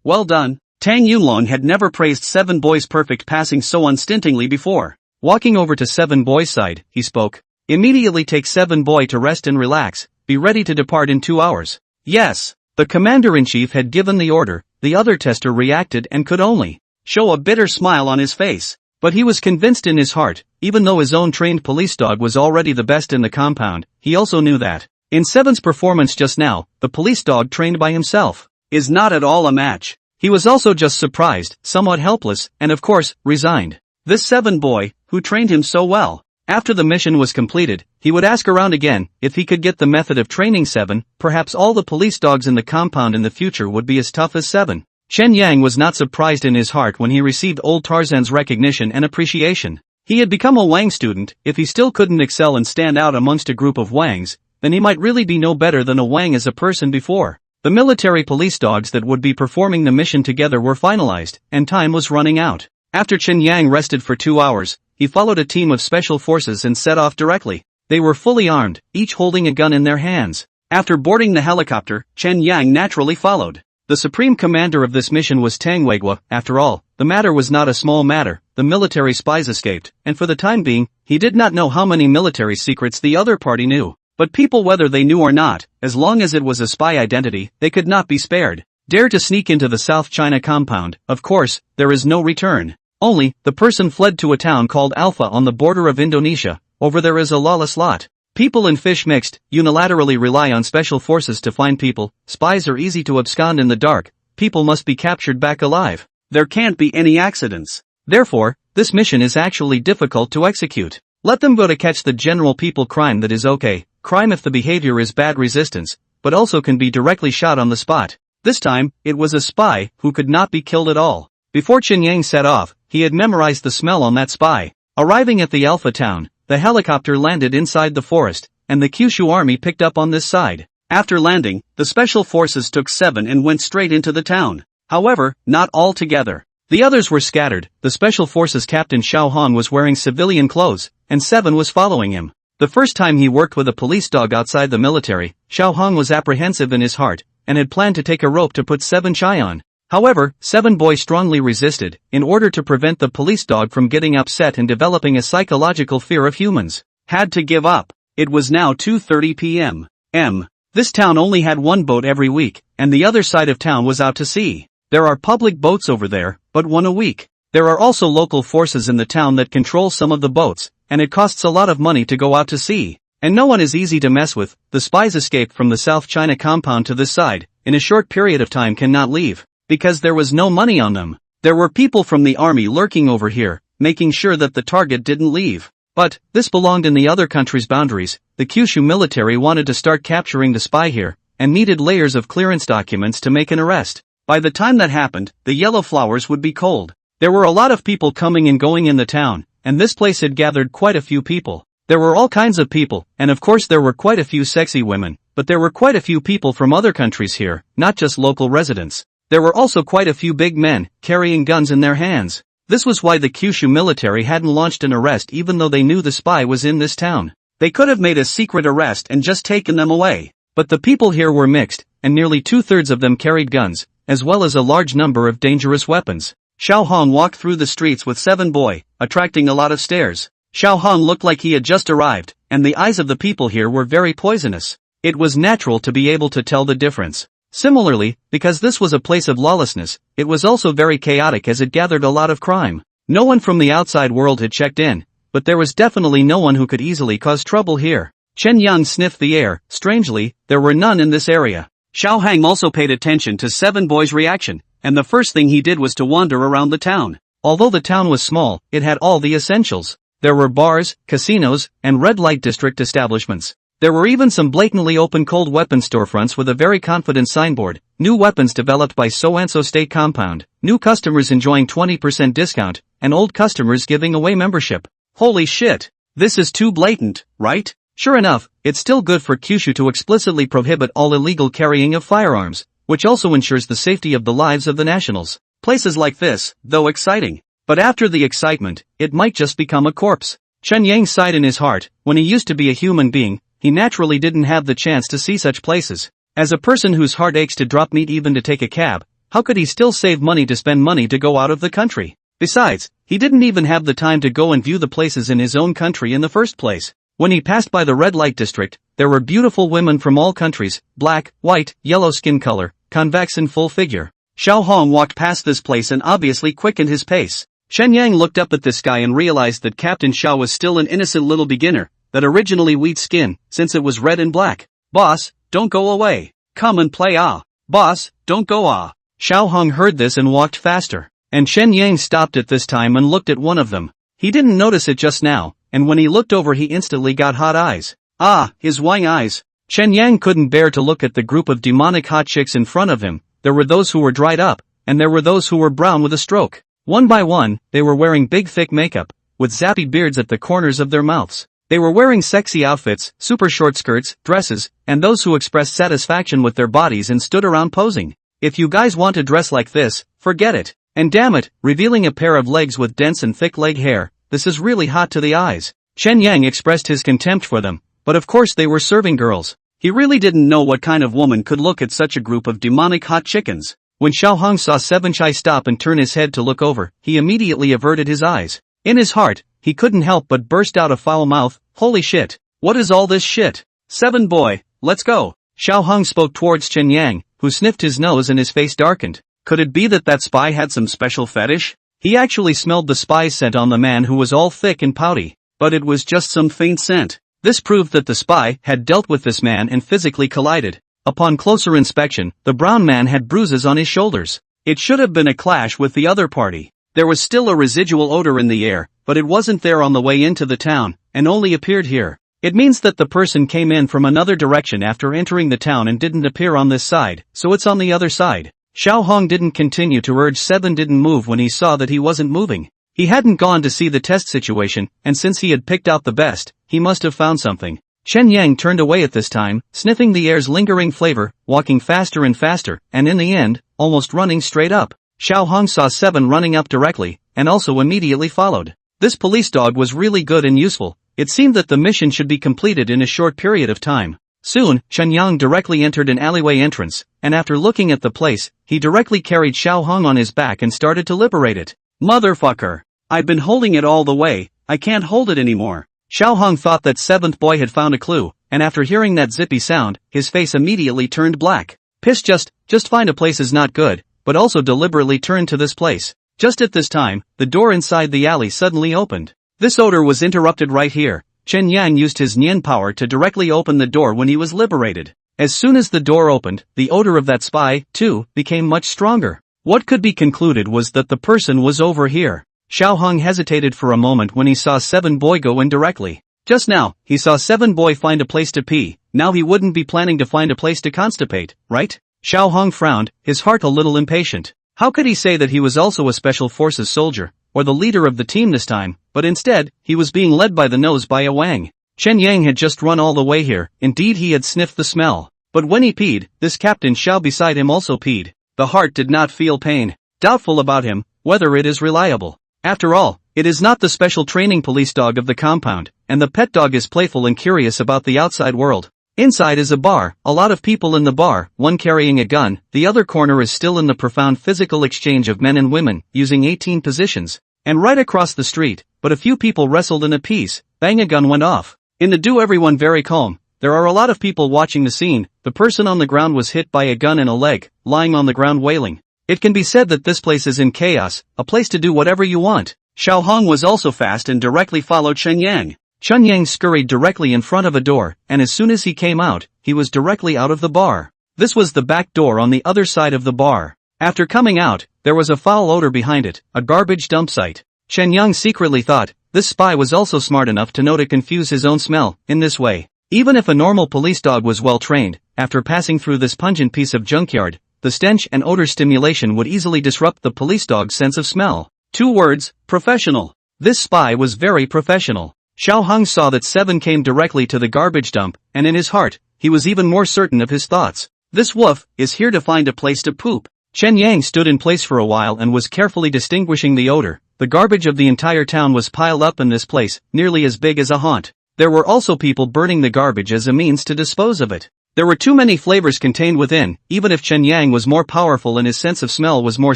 well done. Tang Yunlong had never praised 7 boys' perfect passing so unstintingly before. Walking over to 7 Boy's side, he spoke. Immediately take 7 Boy to rest and relax, be ready to depart in 2 hours. Yes, the commander-in-chief had given the order. The other tester reacted and could only show a bitter smile on his face. But he was convinced in his heart, even though his own trained police dog was already the best in the compound, he also knew that, in 7's performance just now, the police dog trained by himself is not at all a match. He was also just surprised, somewhat helpless, and of course, resigned. This 7 Boy, who trained him so well. After the mission was completed, he would ask around again if he could get the method of training 7, perhaps all the police dogs in the compound in the future would be as tough as 7. Chen Yang was not surprised in his heart when he received old Tarzan's recognition and appreciation. He had become a Wang student. If he still couldn't excel and stand out amongst a group of Wangs, then he might really be no better than a Wang as a person before. The military police dogs that would be performing the mission together were finalized, and time was running out. After Chen Yang rested for 2 hours, he followed a team of special forces and set off directly. They were fully armed, each holding a gun in their hands. After boarding the helicopter, Chen Yang naturally followed. The supreme commander of this mission was Tang Weigua. After all, the matter was not a small matter. The military spies escaped, and for the time being, he did not know how many military secrets the other party knew. But people, whether they knew or not, as long as it was a spy identity, they could not be spared. Dare to sneak into the South China compound, of course, there is no return. Only, the person fled to a town called Alpha on the border of Indonesia. Over there is a lawless lot. People and fish mixed, unilaterally rely on special forces to find people. Spies are easy to abscond in the dark. People must be captured back alive. There can't be any accidents. Therefore, this mission is actually difficult to execute. Let them go to catch the general people. Crime that is okay. Crime if the behavior is bad resistance, but also can be directly shot on the spot. This time, it was a spy who could not be killed at all. Before Chen Yang set off, he had memorized the smell on that spy. Arriving at the Alpha town, the helicopter landed inside the forest, and the Kyushu army picked up on this side. After landing, the special forces took 7 and went straight into the town. However, not all together. The others were scattered. The special forces captain Xiao Han was wearing civilian clothes, and 7 was following him. The first time he worked with a police dog outside the military, Xiao Han was apprehensive in his heart, and had planned to take a rope to put 7 shy on. However, 7 Boy strongly resisted, in order to prevent the police dog from getting upset and developing a psychological fear of humans. Had to give up. It was now 2:30 p.m. This town only had one boat every week, and the other side of town was out to sea. There are public boats over there, but one a week. There are also local forces in the town that control some of the boats, and it costs a lot of money to go out to sea. And no one is easy to mess with. The spies escaped from the South China compound to this side, in a short period of time cannot leave, because there was no money on them. There were people from the army lurking over here, making sure that the target didn't leave. But, this belonged in the other country's boundaries. The Kyushu military wanted to start capturing the spy here, and needed layers of clearance documents to make an arrest. By the time that happened, the yellow flowers would be cold. There were a lot of people coming and going in the town, and this place had gathered quite a few people. There were all kinds of people, and of course there were quite a few sexy women, but there were quite a few people from other countries here, not just local residents. There were also quite a few big men, carrying guns in their hands. This was why the Kyushu military hadn't launched an arrest even though they knew the spy was in this town. They could have made a secret arrest and just taken them away. But the people here were mixed, and nearly 2/3 of them carried guns, as well as a large number of dangerous weapons. Xiao Hong walked through the streets with 7 boy, attracting a lot of stares. Xiao Hong looked like he had just arrived, and the eyes of the people here were very poisonous. It was natural to be able to tell the difference. Similarly, because this was a place of lawlessness, it was also very chaotic as it gathered a lot of crime. No one from the outside world had checked in, but there was definitely no one who could easily cause trouble here. Chen Yang sniffed the air. Strangely, there were none in this area. Xiao Hang also paid attention to 7 boys' reaction, and the first thing he did was to wander around the town. Although the town was small, it had all the essentials. There were bars, casinos, and red light district establishments. There were even some blatantly open cold weapon storefronts with a very confident signboard, new weapons developed by so-and-so state compound, new customers enjoying 20% discount, and old customers giving away membership. Holy shit! This is too blatant, right? Sure enough, it's still good for Kyushu to explicitly prohibit all illegal carrying of firearms, which also ensures the safety of the lives of the nationals. Places like this, though exciting. But after the excitement, it might just become a corpse. Chen Yang sighed in his heart. When he used to be a human being, he naturally didn't have the chance to see such places. As a person whose heart aches to drop meat even to take a cab, how could he still save money to spend money to go out of the country? Besides, he didn't even have the time to go and view the places in his own country in the first place. When he passed by the red light district, there were beautiful women from all countries, black, white, yellow skin color, convex and full figure. Xiao Hong walked past this place and obviously quickened his pace. Shen Yang looked up at this guy and realized that Captain Xiao was still an innocent little beginner, that originally wheat skin, since it was red and black. Boss, don't go away. Come and play ah. Boss, don't go ah. Xiao Hong heard this and walked faster. And Shen Yang stopped at this time and looked at one of them. He didn't notice it just now, and when he looked over he instantly got hot eyes. Ah, his wine eyes. Shen Yang couldn't bear to look at the group of demonic hot chicks in front of him. There were those who were dried up, and there were those who were brown with a stroke. One by one, they were wearing big thick makeup, with zappy beards at the corners of their mouths. They were wearing sexy outfits, super short skirts, dresses, and those who expressed satisfaction with their bodies and stood around posing. If you guys want to dress like this, forget it. And damn it, revealing a pair of legs with dense and thick leg hair, this is really hot to the eyes. Chen Yang expressed his contempt for them, but of course they were serving girls. He really didn't know what kind of woman could look at such a group of demonic hot chickens. When Xiao Hong saw Seven Chai stop and turn his head to look over, he immediately averted his eyes. In his heart, he couldn't help but burst out a foul mouth. Holy shit, what is all this shit? Seven boy, let's go. Xiao Hong spoke towards Chen Yang, who sniffed his nose and his face darkened. Could it be that that spy had some special fetish? He actually smelled the spy's scent on the man who was all thick and pouty, but it was just some faint scent. This proved that the spy had dealt with this man and physically collided. Upon closer inspection, the brown man had bruises on his shoulders. It should have been a clash with the other party. There was still a residual odor in the air, but it wasn't there on the way into the town, and only appeared here. It means that the person came in from another direction after entering the town and didn't appear on this side, so it's on the other side. Xiao Hong didn't continue to urge. Seven didn't move when he saw that he wasn't moving. He hadn't gone to see the test situation, and since he had picked out the best, he must have found something. Chen Yang turned away at this time, sniffing the air's lingering flavor, walking faster and faster, and in the end, almost running straight up. Xiao Hong saw Seven running up directly, and also immediately followed. This police dog was really good and useful. It seemed that the mission should be completed in a short period of time. Soon, Chen Yang directly entered an alleyway entrance, and after looking at the place, he directly carried Xiao Hong on his back and started to liberate it. Motherfucker! I've been holding it all the way, I can't hold it anymore. Xiao Hong thought that seventh boy had found a clue, and after hearing that zippy sound, his face immediately turned black. Piss, just find a place is not good, but also deliberately turn to this place. Just at this time, the door inside the alley suddenly opened. This odor was interrupted right here. Chen Yang used his Nian power to directly open the door when he was liberated. As soon as the door opened, the odor of that spy, too, became much stronger. What could be concluded was that the person was over here. Xiao Hong hesitated for a moment when he saw Seven Boy go in directly. Just now, he saw Seven Boy find a place to pee, now he wouldn't be planning to find a place to constipate, right? Xiao Hong frowned, his heart a little impatient. How could he say that he was also a special forces soldier, or the leader of the team this time, but instead, he was being led by the nose by a Wang. Chen Yang had just run all the way here, indeed he had sniffed the smell. But when he peed, this Captain Xiao beside him also peed. The heart did not feel pain. Doubtful about him, whether it is reliable. After all, it is not the special training police dog of the compound, and the pet dog is playful and curious about the outside world. Inside is a bar, a lot of people in the bar, one carrying a gun, the other corner is still in the profound physical exchange of men and women, using 18 positions. And right across the street, but a few people wrestled in a piece, bang a gun went off. In the do everyone very calm. There are a lot of people watching the scene, the person on the ground was hit by a gun in a leg, lying on the ground wailing. It can be said that this place is in chaos, a place to do whatever you want. Xiao Hong was also fast and directly followed Chen Yang. Chen Yang scurried directly in front of a door, and as soon as he came out, he was directly out of the bar. This was the back door on the other side of the bar. After coming out, there was a foul odor behind it, a garbage dump site. Chen Yang secretly thought, this spy was also smart enough to know to confuse his own smell, in this way. Even if a normal police dog was well trained, after passing through this pungent piece of junkyard, the stench and odor stimulation would easily disrupt the police dog's sense of smell. 2 words, professional. This spy was very professional. Xiao Hong saw that Seven came directly to the garbage dump, and in his heart, he was even more certain of his thoughts. This wolf is here to find a place to poop. Chen Yang stood in place for a while and was carefully distinguishing the odor. The garbage of the entire town was piled up in this place, nearly as big as a haunt. There were also people burning the garbage as a means to dispose of it. There were too many flavors contained within, even if Chen Yang was more powerful and his sense of smell was more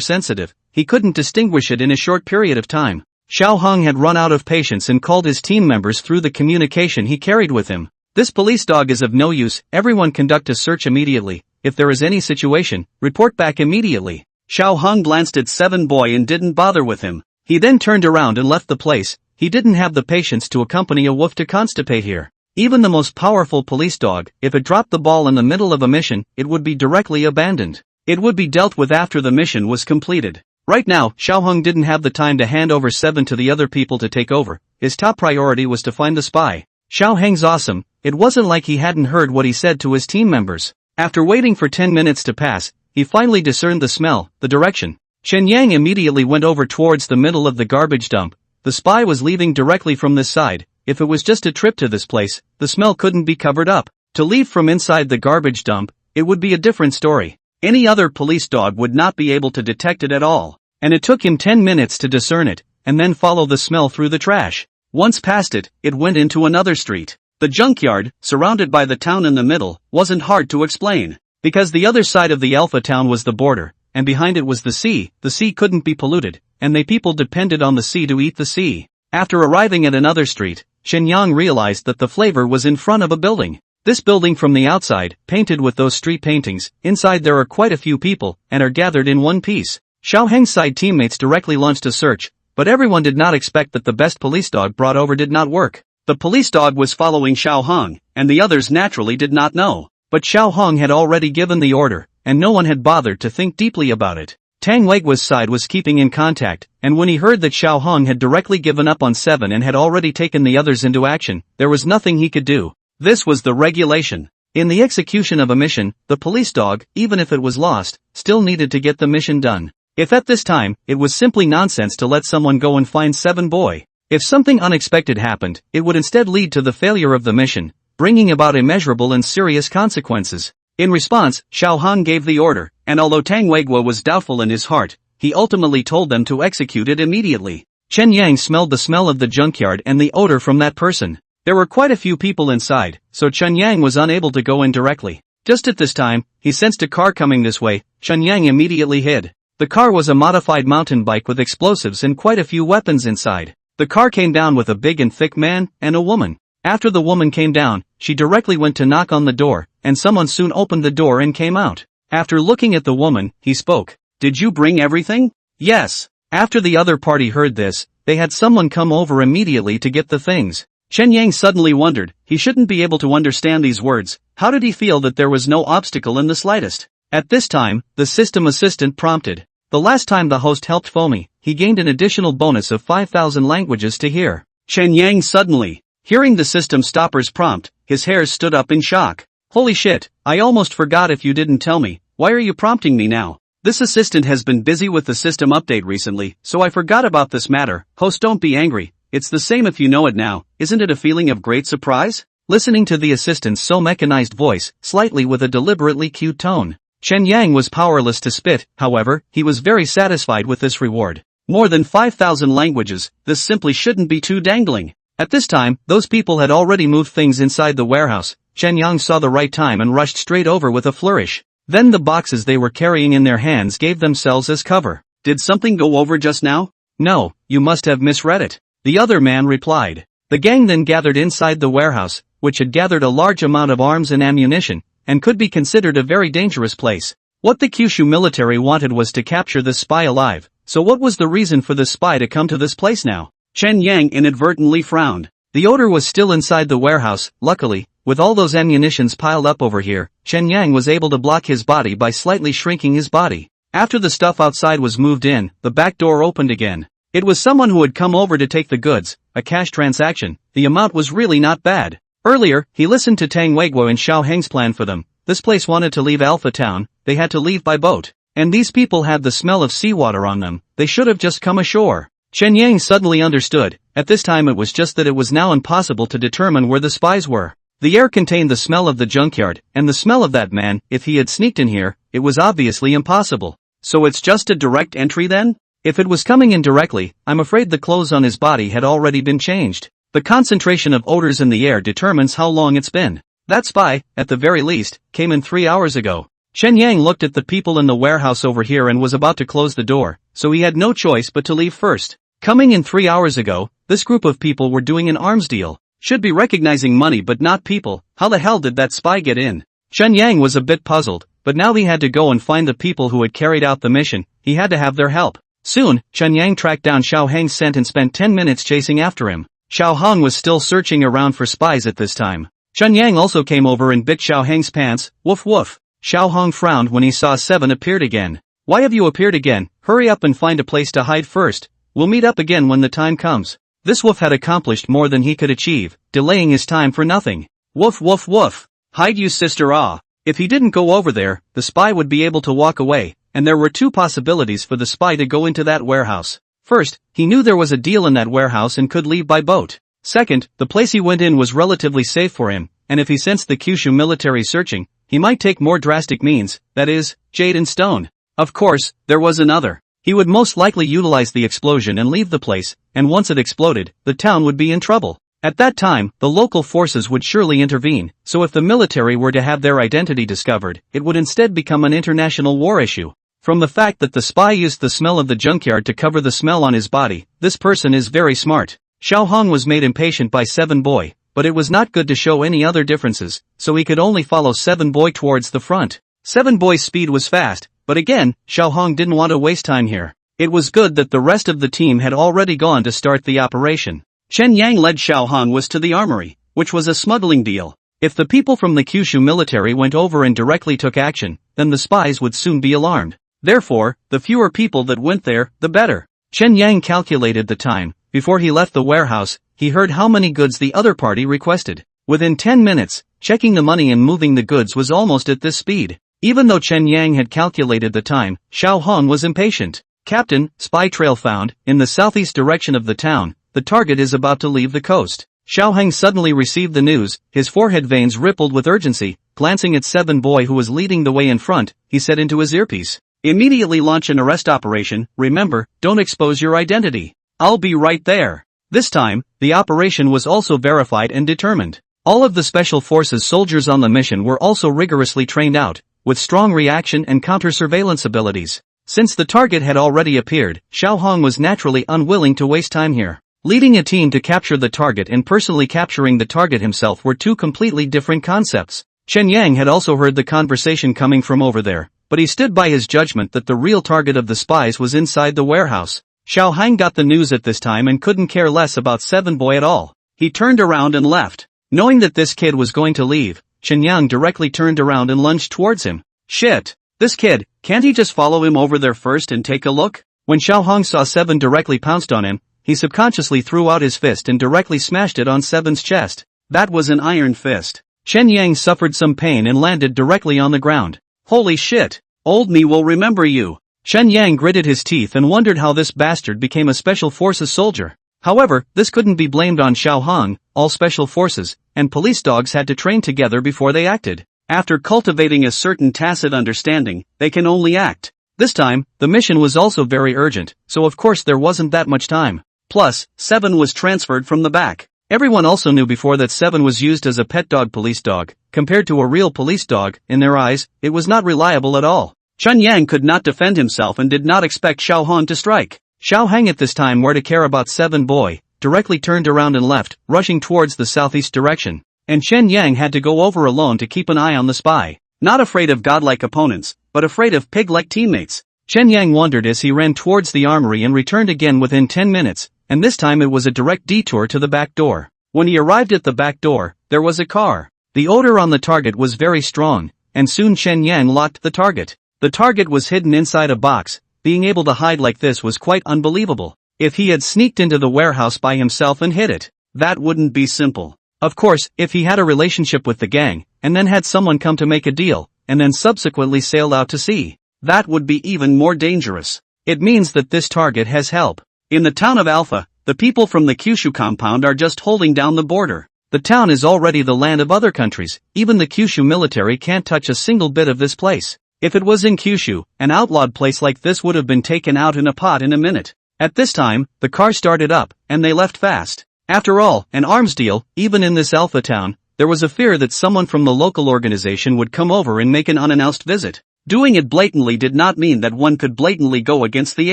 sensitive, he couldn't distinguish it in a short period of time. Xiao Hong had run out of patience and called his team members through the communication he carried with him. This police dog is of no use, everyone conduct a search immediately. If there is any situation, report back immediately. Xiao Hong glanced at Seven Boy and didn't bother with him. He then turned around and left the place. He didn't have the patience to accompany a wolf to constipate here. Even the most powerful police dog, if it dropped the ball in the middle of a mission, it would be directly abandoned. It would be dealt with after the mission was completed. Right now, Xiao Hong didn't have the time to hand over Seven to the other people to take over. His top priority was to find the spy. Xiao Hong's awesome. It wasn't like he hadn't heard what he said to his team members. After waiting for 10 minutes to pass, he finally discerned the smell, the direction. Chen Yang immediately went over towards the middle of the garbage dump. The spy was leaving directly from this side. If it was just a trip to this place, the smell couldn't be covered up. To leave from inside the garbage dump, it would be a different story. Any other police dog would not be able to detect it at all. And it took him 10 minutes to discern it, and then follow the smell through the trash. Once past it, it went into another street. The junkyard, surrounded by the town in the middle, wasn't hard to explain. Because the other side of the Alpha town was the border, and behind it was the sea couldn't be polluted, and the people depended on the sea to eat the sea. After arriving at another street, Shen Yang realized that the flavor was in front of a building. This building from the outside, painted with those street paintings, inside there are quite a few people, and are gathered in one piece. Xiao Heng's side teammates directly launched a search, but everyone did not expect that the best police dog brought over did not work. The police dog was following Xiao Hong, and the others naturally did not know. But Xiao Hong had already given the order, and no one had bothered to think deeply about it. Tang Legwa's side was keeping in contact, and when he heard that Xiao Hong had directly given up on Seven and had already taken the others into action, there was nothing he could do. This was the regulation. In the execution of a mission, the police dog, even if it was lost, still needed to get the mission done. If at this time, it was simply nonsense to let someone go and find Seven Boy. If something unexpected happened, it would instead lead to the failure of the mission, bringing about immeasurable and serious consequences. In response, Xiao Hong gave the order, and although Tang Weigua was doubtful in his heart, he ultimately told them to execute it immediately. Chen Yang smelled the smell of the junkyard and the odor from that person. There were quite a few people inside, so Chen Yang was unable to go in directly. Just at this time, he sensed a car coming this way. Chen Yang immediately hid. The car was a modified mountain bike with explosives and quite a few weapons inside. The car came down with a big and thick man and a woman. After the woman came down, she directly went to knock on the door, and someone soon opened the door and came out. After looking at the woman, he spoke. "Did you bring everything?" "Yes." After the other party heard this, they had someone come over immediately to get the things. Chen Yang suddenly wondered, he shouldn't be able to understand these words. How did he feel that there was no obstacle in the slightest? At this time, the system assistant prompted. The last time the host helped Fomi, he gained an additional bonus of 5,000 languages to hear. Chen Yang suddenly, hearing the system stopper's prompt, his hairs stood up in shock. Holy shit, I almost forgot if you didn't tell me, why are you prompting me now? This assistant has been busy with the system update recently, so I forgot about this matter. Host, don't be angry, it's the same if you know it now, isn't it a feeling of great surprise? Listening to the assistant's so mechanized voice, slightly with a deliberately cute tone, Chen Yang was powerless to spit. However, he was very satisfied with this reward. More than 5,000 languages, this simply shouldn't be too dangling. At this time, those people had already moved things inside the warehouse. Chen Yang saw the right time and rushed straight over with a flourish. Then the boxes they were carrying in their hands gave themselves as cover. Did something go over just now? No, you must have misread it. The other man replied. The gang then gathered inside the warehouse, which had gathered a large amount of arms and ammunition, and could be considered a very dangerous place. What the Kyushu military wanted was to capture this spy alive, so what was the reason for this spy to come to this place now? Chen Yang inadvertently frowned. The odor was still inside the warehouse. Luckily, with all those ammunitions piled up over here, Chen Yang was able to block his body by slightly shrinking his body. After the stuff outside was moved in, the back door opened again. It was someone who had come over to take the goods, a cash transaction. The amount was really not bad. Earlier, he listened to Tang Weiguo and Xiao Heng's plan for them. This place wanted to leave Alpha Town, they had to leave by boat. And these people had the smell of seawater on them, they should have just come ashore. Chen Yang suddenly understood. At this time it was just that it was now impossible to determine where the spies were. The air contained the smell of the junkyard, and the smell of that man. If he had sneaked in here, it was obviously impossible. So it's just a direct entry then? If it was coming in directly, I'm afraid the clothes on his body had already been changed. The concentration of odors in the air determines how long it's been. That spy, at the very least, came in 3 hours ago. Chen Yang looked at the people in the warehouse over here and was about to close the door, so he had no choice but to leave first. Coming in 3 hours ago, this group of people were doing an arms deal. Should be recognizing money but not people. How the hell did that spy get in? Chen Yang was a bit puzzled, but now he had to go and find the people who had carried out the mission. He had to have their help. Soon, Chen Yang tracked down Xiao Heng's scent and spent 10 minutes chasing after him. Xiao Hong was still searching around for spies at this time. Chen Yang also came over and bit Xiao Heng's pants. Woof woof. Xiao Hong frowned when he saw Seven appeared again. Why have you appeared again? Hurry up and find a place to hide first. We'll meet up again when the time comes. This wolf had accomplished more than he could achieve, delaying his time for nothing. Woof woof woof. Hide you sister ah. If he didn't go over there, the spy would be able to walk away, and there were two possibilities for the spy to go into that warehouse. First, he knew there was a deal in that warehouse and could leave by boat. Second, the place he went in was relatively safe for him, and if he sensed the Kyushu military searching, he might take more drastic means, that is, jade and stone. Of course, there was another. He would most likely utilize the explosion and leave the place, and once it exploded, the town would be in trouble. At that time, the local forces would surely intervene, so if the military were to have their identity discovered, it would instead become an international war issue. From the fact that the spy used the smell of the junkyard to cover the smell on his body, this person is very smart. Xiao Hong was made impatient by Seven Boy, but it was not good to show any other differences, so he could only follow Seven Boy towards the front. Seven Boy's speed was fast, but again, Xiao Hong didn't want to waste time here. It was good that the rest of the team had already gone to start the operation. Chen Yang led Xiao Hong was to the armory, which was a smuggling deal. If the people from the Kyushu military went over and directly took action, then the spies would soon be alarmed. Therefore, the fewer people that went there, the better. Chen Yang calculated the time. Before he left the warehouse, he heard how many goods the other party requested. Within 10 minutes, checking the money and moving the goods was almost at this speed. Even though Chen Yang had calculated the time, Xiao Hong was impatient. Captain, spy trail found, in the southeast direction of the town. The target is about to leave the coast. Xiao Heng suddenly received the news, his forehead veins rippled with urgency. Glancing at Seven Boy who was leading the way in front, he said into his earpiece, "Immediately launch an arrest operation. Remember, don't expose your identity. I'll be right there." This time, the operation was also verified and determined. All of the Special Forces soldiers on the mission were also rigorously trained out, with strong reaction and counter-surveillance abilities. Since the target had already appeared, Xiao Hong was naturally unwilling to waste time here. Leading a team to capture the target and personally capturing the target himself were two completely different concepts. Chen Yang had also heard the conversation coming from over there, but he stood by his judgment that the real target of the spies was inside the warehouse. Xiao Hang got the news at this time and couldn't care less about Seven Boy at all. He turned around and left. Knowing that this kid was going to leave, Chen Yang directly turned around and lunged towards him. Shit! This kid, can't he just follow him over there first and take a look? When Xiao Hang saw Seven directly pounced on him, he subconsciously threw out his fist and directly smashed it on Seven's chest. That was an iron fist. Chen Yang suffered some pain and landed directly on the ground. Holy shit! Old me will remember you. Chen Yang gritted his teeth and wondered how this bastard became a special forces soldier. However, this couldn't be blamed on Xiao Hang. All special forces and police dogs had to train together before they acted. After cultivating a certain tacit understanding, they can only act. This time, the mission was also very urgent, so of course there wasn't that much time. Plus, Seven was transferred from the back. Everyone also knew before that Seven was used as a pet dog police dog. Compared to a real police dog, in their eyes, it was not reliable at all. Chen Yang could not defend himself and did not expect Xiao Hang to strike. Xiao Hang at this time were to care about Seven Boy, directly turned around and left, rushing towards the southeast direction. And Chen Yang had to go over alone to keep an eye on the spy. Not afraid of godlike opponents, but afraid of pig-like teammates. Chen Yang wondered as he ran towards the armory and returned again within 10 minutes, and this time it was a direct detour to the back door. When he arrived at the back door, there was a car. The odor on the target was very strong, and soon Chen Yang locked the target. The target was hidden inside a box. Being able to hide like this was quite unbelievable. If he had sneaked into the warehouse by himself and hid it, that wouldn't be simple. Of course, if he had a relationship with the gang, and then had someone come to make a deal, and then subsequently sailed out to sea, that would be even more dangerous. It means that this target has help. In the town of Alpha, the people from the Kyushu compound are just holding down the border. The town is already the land of other countries. Even the Kyushu military can't touch a single bit of this place. If it was in Kyushu, an outlawed place like this would have been taken out in a pot in a minute. At this time, the car started up, and they left fast. After all, an arms deal, even in this Alpha town, there was a fear that someone from the local organization would come over and make an unannounced visit. Doing it blatantly did not mean that one could blatantly go against the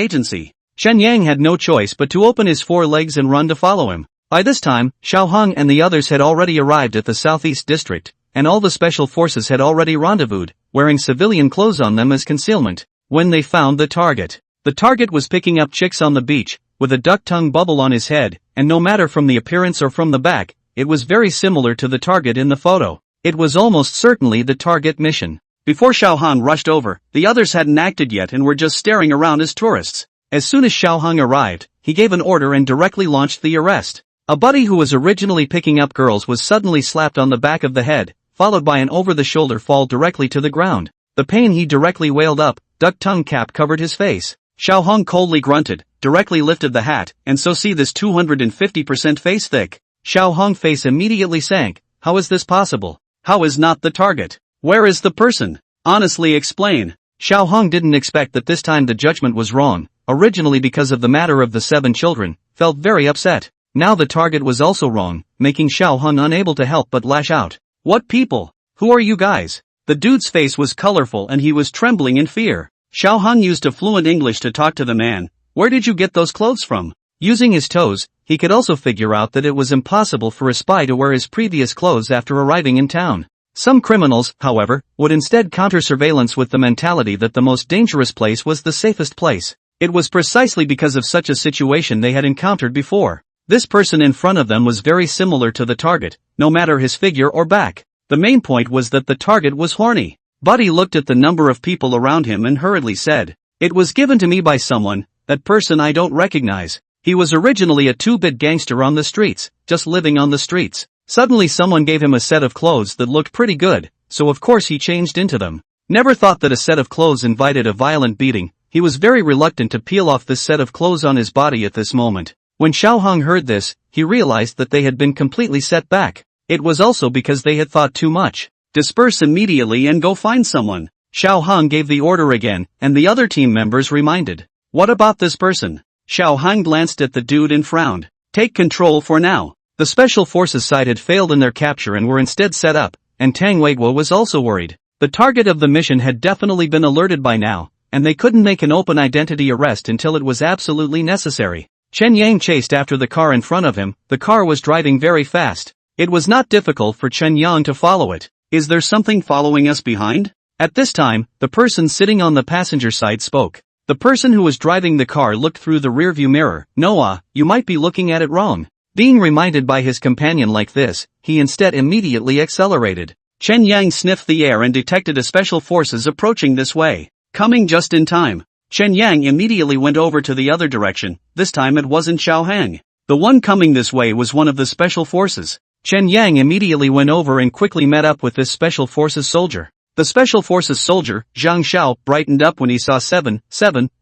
agency. Chen Yang had no choice but to open his four legs and run to follow him. By this time, Xiao Hang and the others had already arrived at the southeast district, and all the special forces had already rendezvoused, wearing civilian clothes on them as concealment. When they found the target was picking up chicks on the beach, with a duck tongue bubble on his head, and no matter from the appearance or from the back, it was very similar to the target in the photo. It was almost certainly the target mission. Before Xiao Hang rushed over, the others hadn't acted yet and were just staring around as tourists. As soon as Xiao Hang arrived, he gave an order and directly launched the arrest. A buddy who was originally picking up girls was suddenly slapped on the back of the head, followed by an over-the-shoulder fall directly to the ground. The pain he directly wailed up, duck tongue cap covered his face. Xiao Hang coldly grunted, directly lifted the hat, and so see this 250% face thick. Xiao Hang face immediately sank. How is this possible? How is not the target? Where is the person? Honestly explain. Xiao Hang didn't expect that this time the judgment was wrong, originally because of the matter of the 7 children, felt very upset. Now the target was also wrong, making Xiao Hang unable to help but lash out. What people? Who are you guys? The dude's face was colorful and he was trembling in fear. Xiao Hang used a fluent English to talk to the man. Where did you get those clothes from? Using his toes, he could also figure out that it was impossible for a spy to wear his previous clothes after arriving in town. Some criminals, however, would instead counter surveillance with the mentality that the most dangerous place was the safest place. It was precisely because of such a situation they had encountered before. This person in front of them was very similar to the target, no matter his figure or back. The main point was that the target was horny. Buddy looked at the number of people around him and hurriedly said, "It was given to me by someone, that person I don't recognize. He was originally a 2-bit gangster on the streets, just living on the streets. Suddenly someone gave him a set of clothes that looked pretty good, so of course he changed into them. Never thought that a set of clothes invited a violent beating. He was very reluctant to peel off this set of clothes on his body at this moment." When Xiao Hang heard this, he realized that they had been completely set back. It was also because they had thought too much. Disperse immediately and go find someone. Xiao Hang gave the order again, and the other team members reminded. What about this person? Xiao Hang glanced at the dude and frowned. Take control for now. The special forces side had failed in their capture and were instead set up, and Tang Zichen was also worried. The target of the mission had definitely been alerted by now, and they couldn't make an open identity arrest until it was absolutely necessary. Chen Yang chased after the car in front of him. The car was driving very fast. It was not difficult for Chen Yang to follow it. Is there something following us behind? At this time, the person sitting on the passenger side spoke. The person who was driving the car looked through the rearview mirror. Noah, you might be looking at it wrong. Being reminded by his companion like this, he instead immediately accelerated. Chen Yang sniffed the air and detected a special forces approaching this way. Coming just in time. Chen Yang immediately went over to the other direction. This time it wasn't Xiao Hang. The one coming this way was one of the special forces. Chen Yang immediately went over and quickly met up with this special forces soldier. The special forces soldier, Zhang Xiao, brightened up when he saw Seven.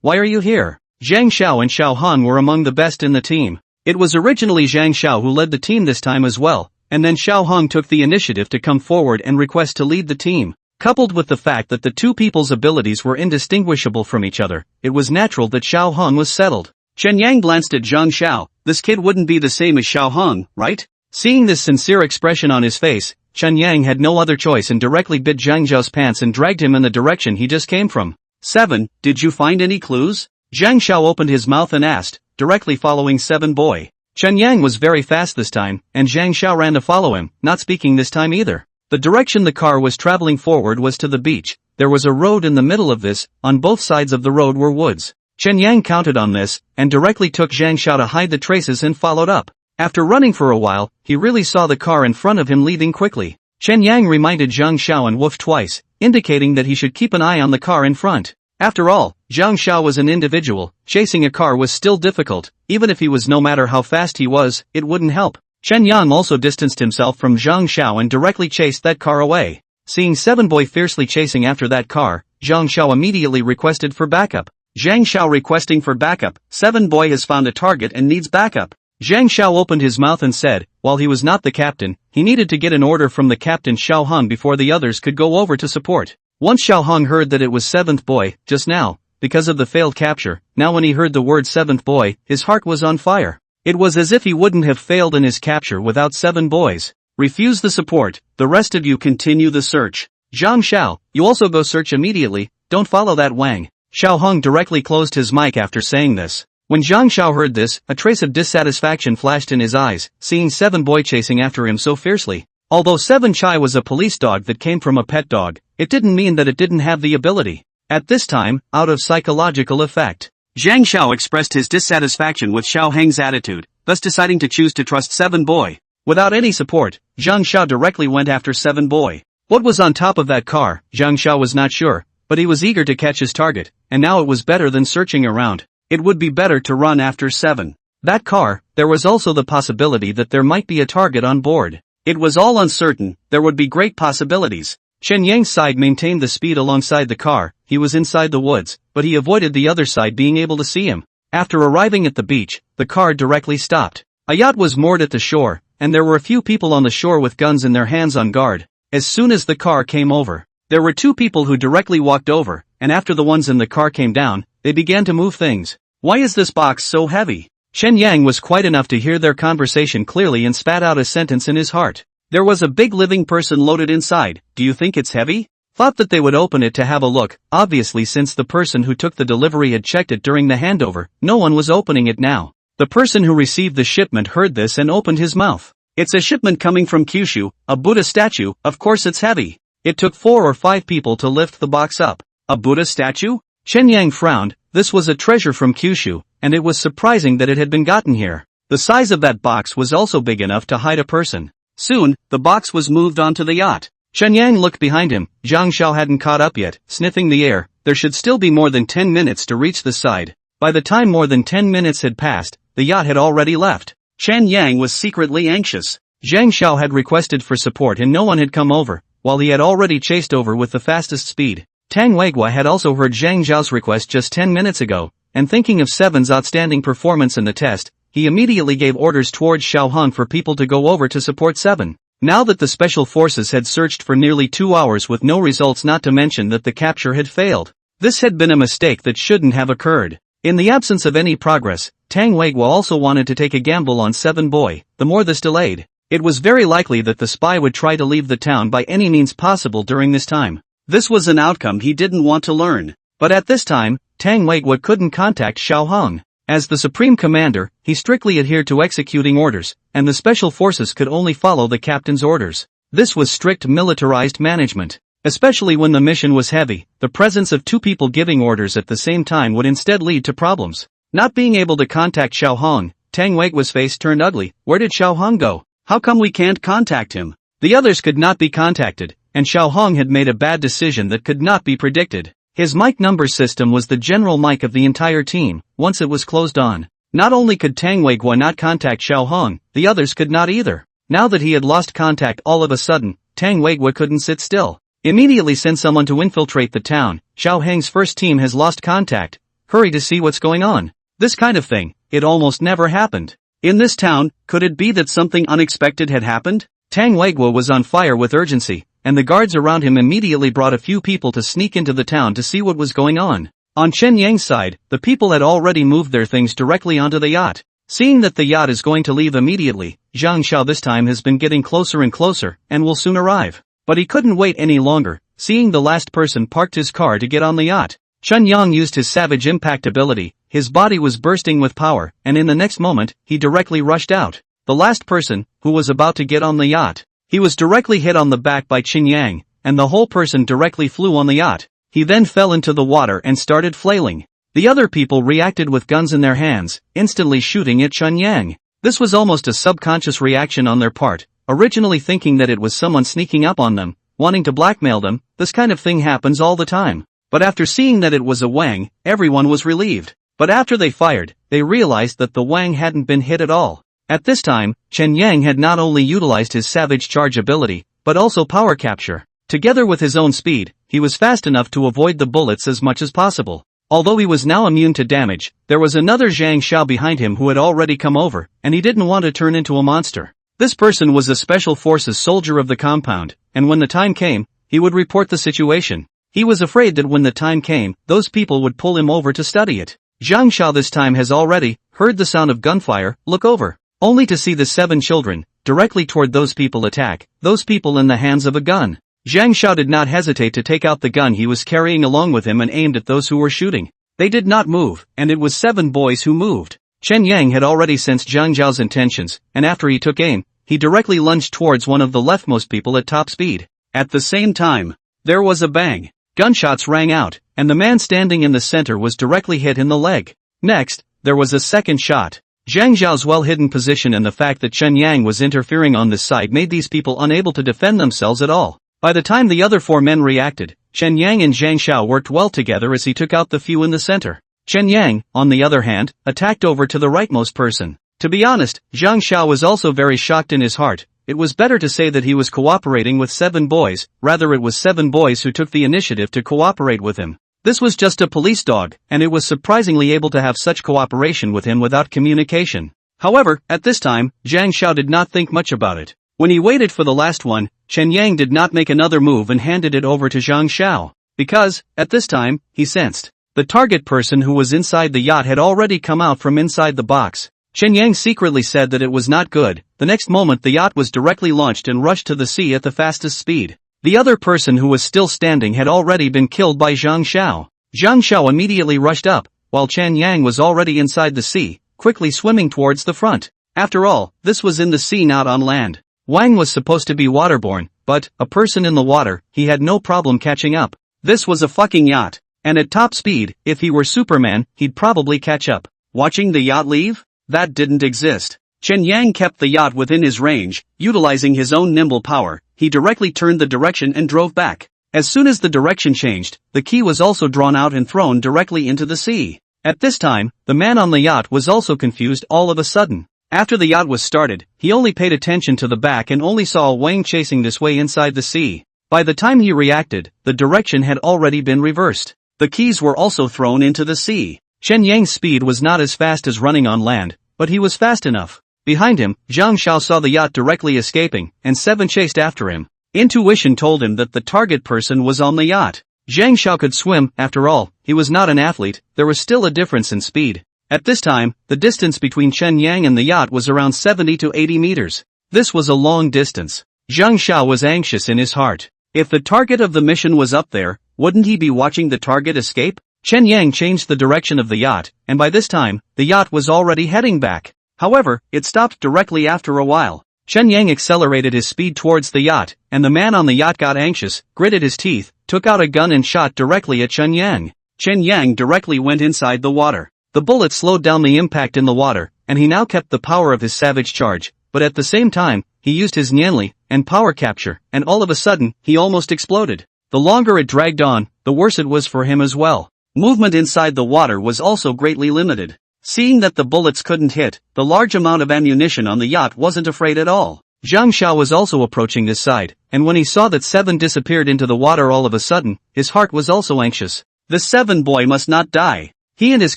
Why are you here? Zhang Xiao and Xiao Han were among the best in the team. It was originally Zhang Xiao who led the team this time as well, and then Xiao Hong took the initiative to come forward and request to lead the team. Coupled with the fact that the two people's abilities were indistinguishable from each other, it was natural that Xiao Hong was settled. Chen Yang glanced at Zhang Xiao. This kid wouldn't be the same as Xiao Hong, right? Seeing this sincere expression on his face, Chen Yang had no other choice and directly bit Zhang Xiao's pants and dragged him in the direction he just came from. 7. Did you find any clues? Zhang Xiao opened his mouth and asked, directly following Seven Boy. Chen Yang was very fast this time, and Zhang Xiao ran to follow him, not speaking this time either. The direction the car was traveling forward was to the beach. There was a road in the middle of this, on both sides of the road were woods. Chen Yang counted on this, and directly took Zhang Xiao to hide the traces and followed up. After running for a while, he really saw the car in front of him leaving quickly. Chen Yang reminded Zhang Xiao and woofed twice, indicating that he should keep an eye on the car in front. After all, Zhang Xiao was an individual. Chasing a car was still difficult. Even if he was, no matter how fast he was, it wouldn't help. Chen Yang also distanced himself from Zhang Xiao and directly chased that car away. Seeing Seven Boy fiercely chasing after that car, Zhang Xiao immediately requested for backup. Zhang Xiao requesting for backup. Seven Boy has found a target and needs backup. Zhang Xiao opened his mouth and said, while he was not the captain, he needed to get an order from the captain Xiao Hong before the others could go over to support. Once Xiao Hong heard that it was Seventh Boy, just now, because of the failed capture, now when he heard the word Seventh Boy, his heart was on fire. It was as if he wouldn't have failed in his capture without 7 boys. Refuse the support, the rest of you continue the search. Zhang Xiao, you also go search immediately, don't follow that Wang. Xiao Hong directly closed his mic after saying this. When Zhang Xiao heard this, a trace of dissatisfaction flashed in his eyes, seeing 7 boy chasing after him so fiercely. Although 7 Chai was a police dog that came from a pet dog, it didn't mean that it didn't have the ability. At this time, out of psychological effect, Zhang Xiao expressed his dissatisfaction with Xiao Heng's attitude, thus deciding to choose to trust 7 boy. Without any support, Zhang Xiao directly went after 7 boy. What was on top of that car, Zhang Xiao was not sure, but he was eager to catch his target, and now it was better than searching around. It would be better to run after 7. That car, there was also the possibility that there might be a target on board. It was all uncertain, there would be great possibilities. Chen Yang's side maintained the speed alongside the car, he was inside the woods, but he avoided the other side being able to see him. After arriving at the beach, the car directly stopped. A yacht was moored at the shore, and there were a few people on the shore with guns in their hands on guard. As soon as the car came over, there were 2 people who directly walked over, and after the ones in the car came down, they began to move things. Why is this box so heavy? Chen Yang was quiet enough to hear their conversation clearly and spat out a sentence in his heart. There was a big living person loaded inside. Do you think it's heavy? Thought that they would open it to have a look. Obviously, since the person who took the delivery had checked it during the handover, no one was opening it now. The person who received the shipment heard this and opened his mouth. It's a shipment coming from Kyushu, a Buddha statue, of course it's heavy. It took 4 or 5 people to lift the box up. A Buddha statue? Chen Yang frowned. This was a treasure from Kyushu, and it was surprising that it had been gotten here. The size of that box was also big enough to hide a person. Soon, the box was moved onto the yacht. Chen Yang looked behind him. Zhang Xiao hadn't caught up yet, sniffing the air. There should still be more than 10 minutes to reach the side. By the time more than 10 minutes had passed, the yacht had already left. Chen Yang was secretly anxious. Zhang Xiao had requested for support and no one had come over, while he had already chased over with the fastest speed. Tang Weigua had also heard Zhang Xiao's request just 10 minutes ago, and thinking of 7's outstanding performance in the test, he immediately gave orders towards Xiao Han for people to go over to support 7. Now that the special forces had searched for nearly 2 hours with no results, not to mention that the capture had failed. This had been a mistake that shouldn't have occurred. In the absence of any progress, Tang Weigua also wanted to take a gamble on 7 boy. The more this delayed, it was very likely that the spy would try to leave the town by any means possible during this time. This was an outcome he didn't want to learn. But at this time, Tang Weigua couldn't contact Xiao Hong. As the Supreme Commander, he strictly adhered to executing orders, and the special forces could only follow the captain's orders. This was strict militarized management. Especially when the mission was heavy, the presence of two people giving orders at the same time would instead lead to problems. Not being able to contact Xiao Hong, Tang Wei's face turned ugly. Where did Xiao Hong go? How come we can't contact him? The others could not be contacted, and Xiao Hong had made a bad decision that could not be predicted. His mic number system was the general mic of the entire team. Once it was closed on, not only could Tang Wei not contact Xiao Hong, the others could not either. Now that he had lost contact all of a sudden, Tang Wei couldn't sit still. Immediately send someone to infiltrate the town. Xiao Heng's first team has lost contact. Hurry to see what's going on. This kind of thing, it almost never happened. In this town, could it be that something unexpected had happened? Tang Wei was on fire with urgency, and the guards around him immediately brought a few people to sneak into the town to see what was going on. On Chen Yang's side, the people had already moved their things directly onto the yacht. Seeing that the yacht is going to leave immediately, Zhang Xiao this time has been getting closer and closer, and will soon arrive. But he couldn't wait any longer. Seeing the last person parked his car to get on the yacht, Chen Yang used his savage impact ability. His body was bursting with power, and in the next moment, he directly rushed out. The last person, who was about to get on the yacht, he was directly hit on the back by Qin Yang, and the whole person directly flew on the yacht. He then fell into the water and started flailing. The other people reacted with guns in their hands, instantly shooting at Chen Yang. This was almost a subconscious reaction on their part, originally thinking that it was someone sneaking up on them, wanting to blackmail them. This kind of thing happens all the time. But after seeing that it was a Wang, everyone was relieved. But after they fired, they realized that the Wang hadn't been hit at all. At this time, Chen Yang had not only utilized his savage charge ability, but also power capture. Together with his own speed, he was fast enough to avoid the bullets as much as possible. Although he was now immune to damage, there was another Zhang Xiao behind him who had already come over, and he didn't want to turn into a monster. This person was a special forces soldier of the compound, and when the time came, he would report the situation. He was afraid that when the time came, those people would pull him over to study it. Zhang Xiao this time has already heard the sound of gunfire, look over, only to see the 7 children directly toward those people attack, those people in the hands of a gun. Zhang Xiao did not hesitate to take out the gun he was carrying along with him and aimed at those who were shooting. They did not move, and it was 7 boys who moved. Chen Yang had already sensed Zhang Xiao's intentions, and after he took aim, he directly lunged towards one of the leftmost people at top speed. At the same time, there was a bang. Gunshots rang out, and the man standing in the center was directly hit in the leg. Next, there was a second shot. Zhang Xiao's well-hidden position and the fact that Chen Yang was interfering on this side made these people unable to defend themselves at all. By the time the other 4 men reacted, Chen Yang and Zhang Xiao worked well together as he took out the few in the center. Chen Yang, on the other hand, attacked over to the rightmost person. To be honest, Zhang Xiao was also very shocked in his heart. It was better to say that he was cooperating with 7 boys, rather it was 7 boys who took the initiative to cooperate with him. This was just a police dog, and it was surprisingly able to have such cooperation with him without communication. However, at this time, Zhang Xiao did not think much about it. When he waited for the last one, Chen Yang did not make another move and handed it over to Zhang Xiao. Because, at this time, he sensed the target person who was inside the yacht had already come out from inside the box. Chen Yang secretly said that it was not good. The next moment the yacht was directly launched and rushed to the sea at the fastest speed. The other person who was still standing had already been killed by Zhang Xiao. Zhang Xiao immediately rushed up, while Chen Yang was already inside the sea, quickly swimming towards the front. After all, this was in the sea, not on land. Wang was supposed to be waterborne, but, a person in the water, he had no problem catching up. This was a fucking yacht, and at top speed, if he were Superman, he'd probably catch up. Watching the yacht leave? That didn't exist. Chen Yang kept the yacht within his range, utilizing his own nimble power. He directly turned the direction and drove back. As soon as the direction changed, the key was also drawn out and thrown directly into the sea. At this time, the man on the yacht was also confused all of a sudden. After the yacht was started, he only paid attention to the back and only saw Wang chasing this way inside the sea. By the time he reacted, the direction had already been reversed. The keys were also thrown into the sea. Chen Yang's speed was not as fast as running on land, but he was fast enough. Behind him, Zhang Xiao saw the yacht directly escaping, and 7 chased after him. Intuition told him that the target person was on the yacht. Zhang Xiao could swim, after all, he was not an athlete, there was still a difference in speed. At this time, the distance between Chen Yang and the yacht was around 70 to 80 meters. This was a long distance. Zhang Xiao was anxious in his heart. If the target of the mission was up there, wouldn't he be watching the target escape? Chen Yang changed the direction of the yacht, and by this time, the yacht was already heading back. However, it stopped directly after a while. Chen Yang accelerated his speed towards the yacht, and the man on the yacht got anxious, gritted his teeth, took out a gun and shot directly at Chen Yang. Chen Yang directly went inside the water. The bullet slowed down the impact in the water, and he now kept the power of his savage charge, but at the same time, he used his Nianli and power capture, and all of a sudden, he almost exploded. The longer it dragged on, the worse it was for him as well. Movement inside the water was also greatly limited. Seeing that the bullets couldn't hit, the large amount of ammunition on the yacht wasn't afraid at all. Zhang Xiao was also approaching this side, and when he saw that Seven disappeared into the water all of a sudden, his heart was also anxious. The Seven boy must not die. He and his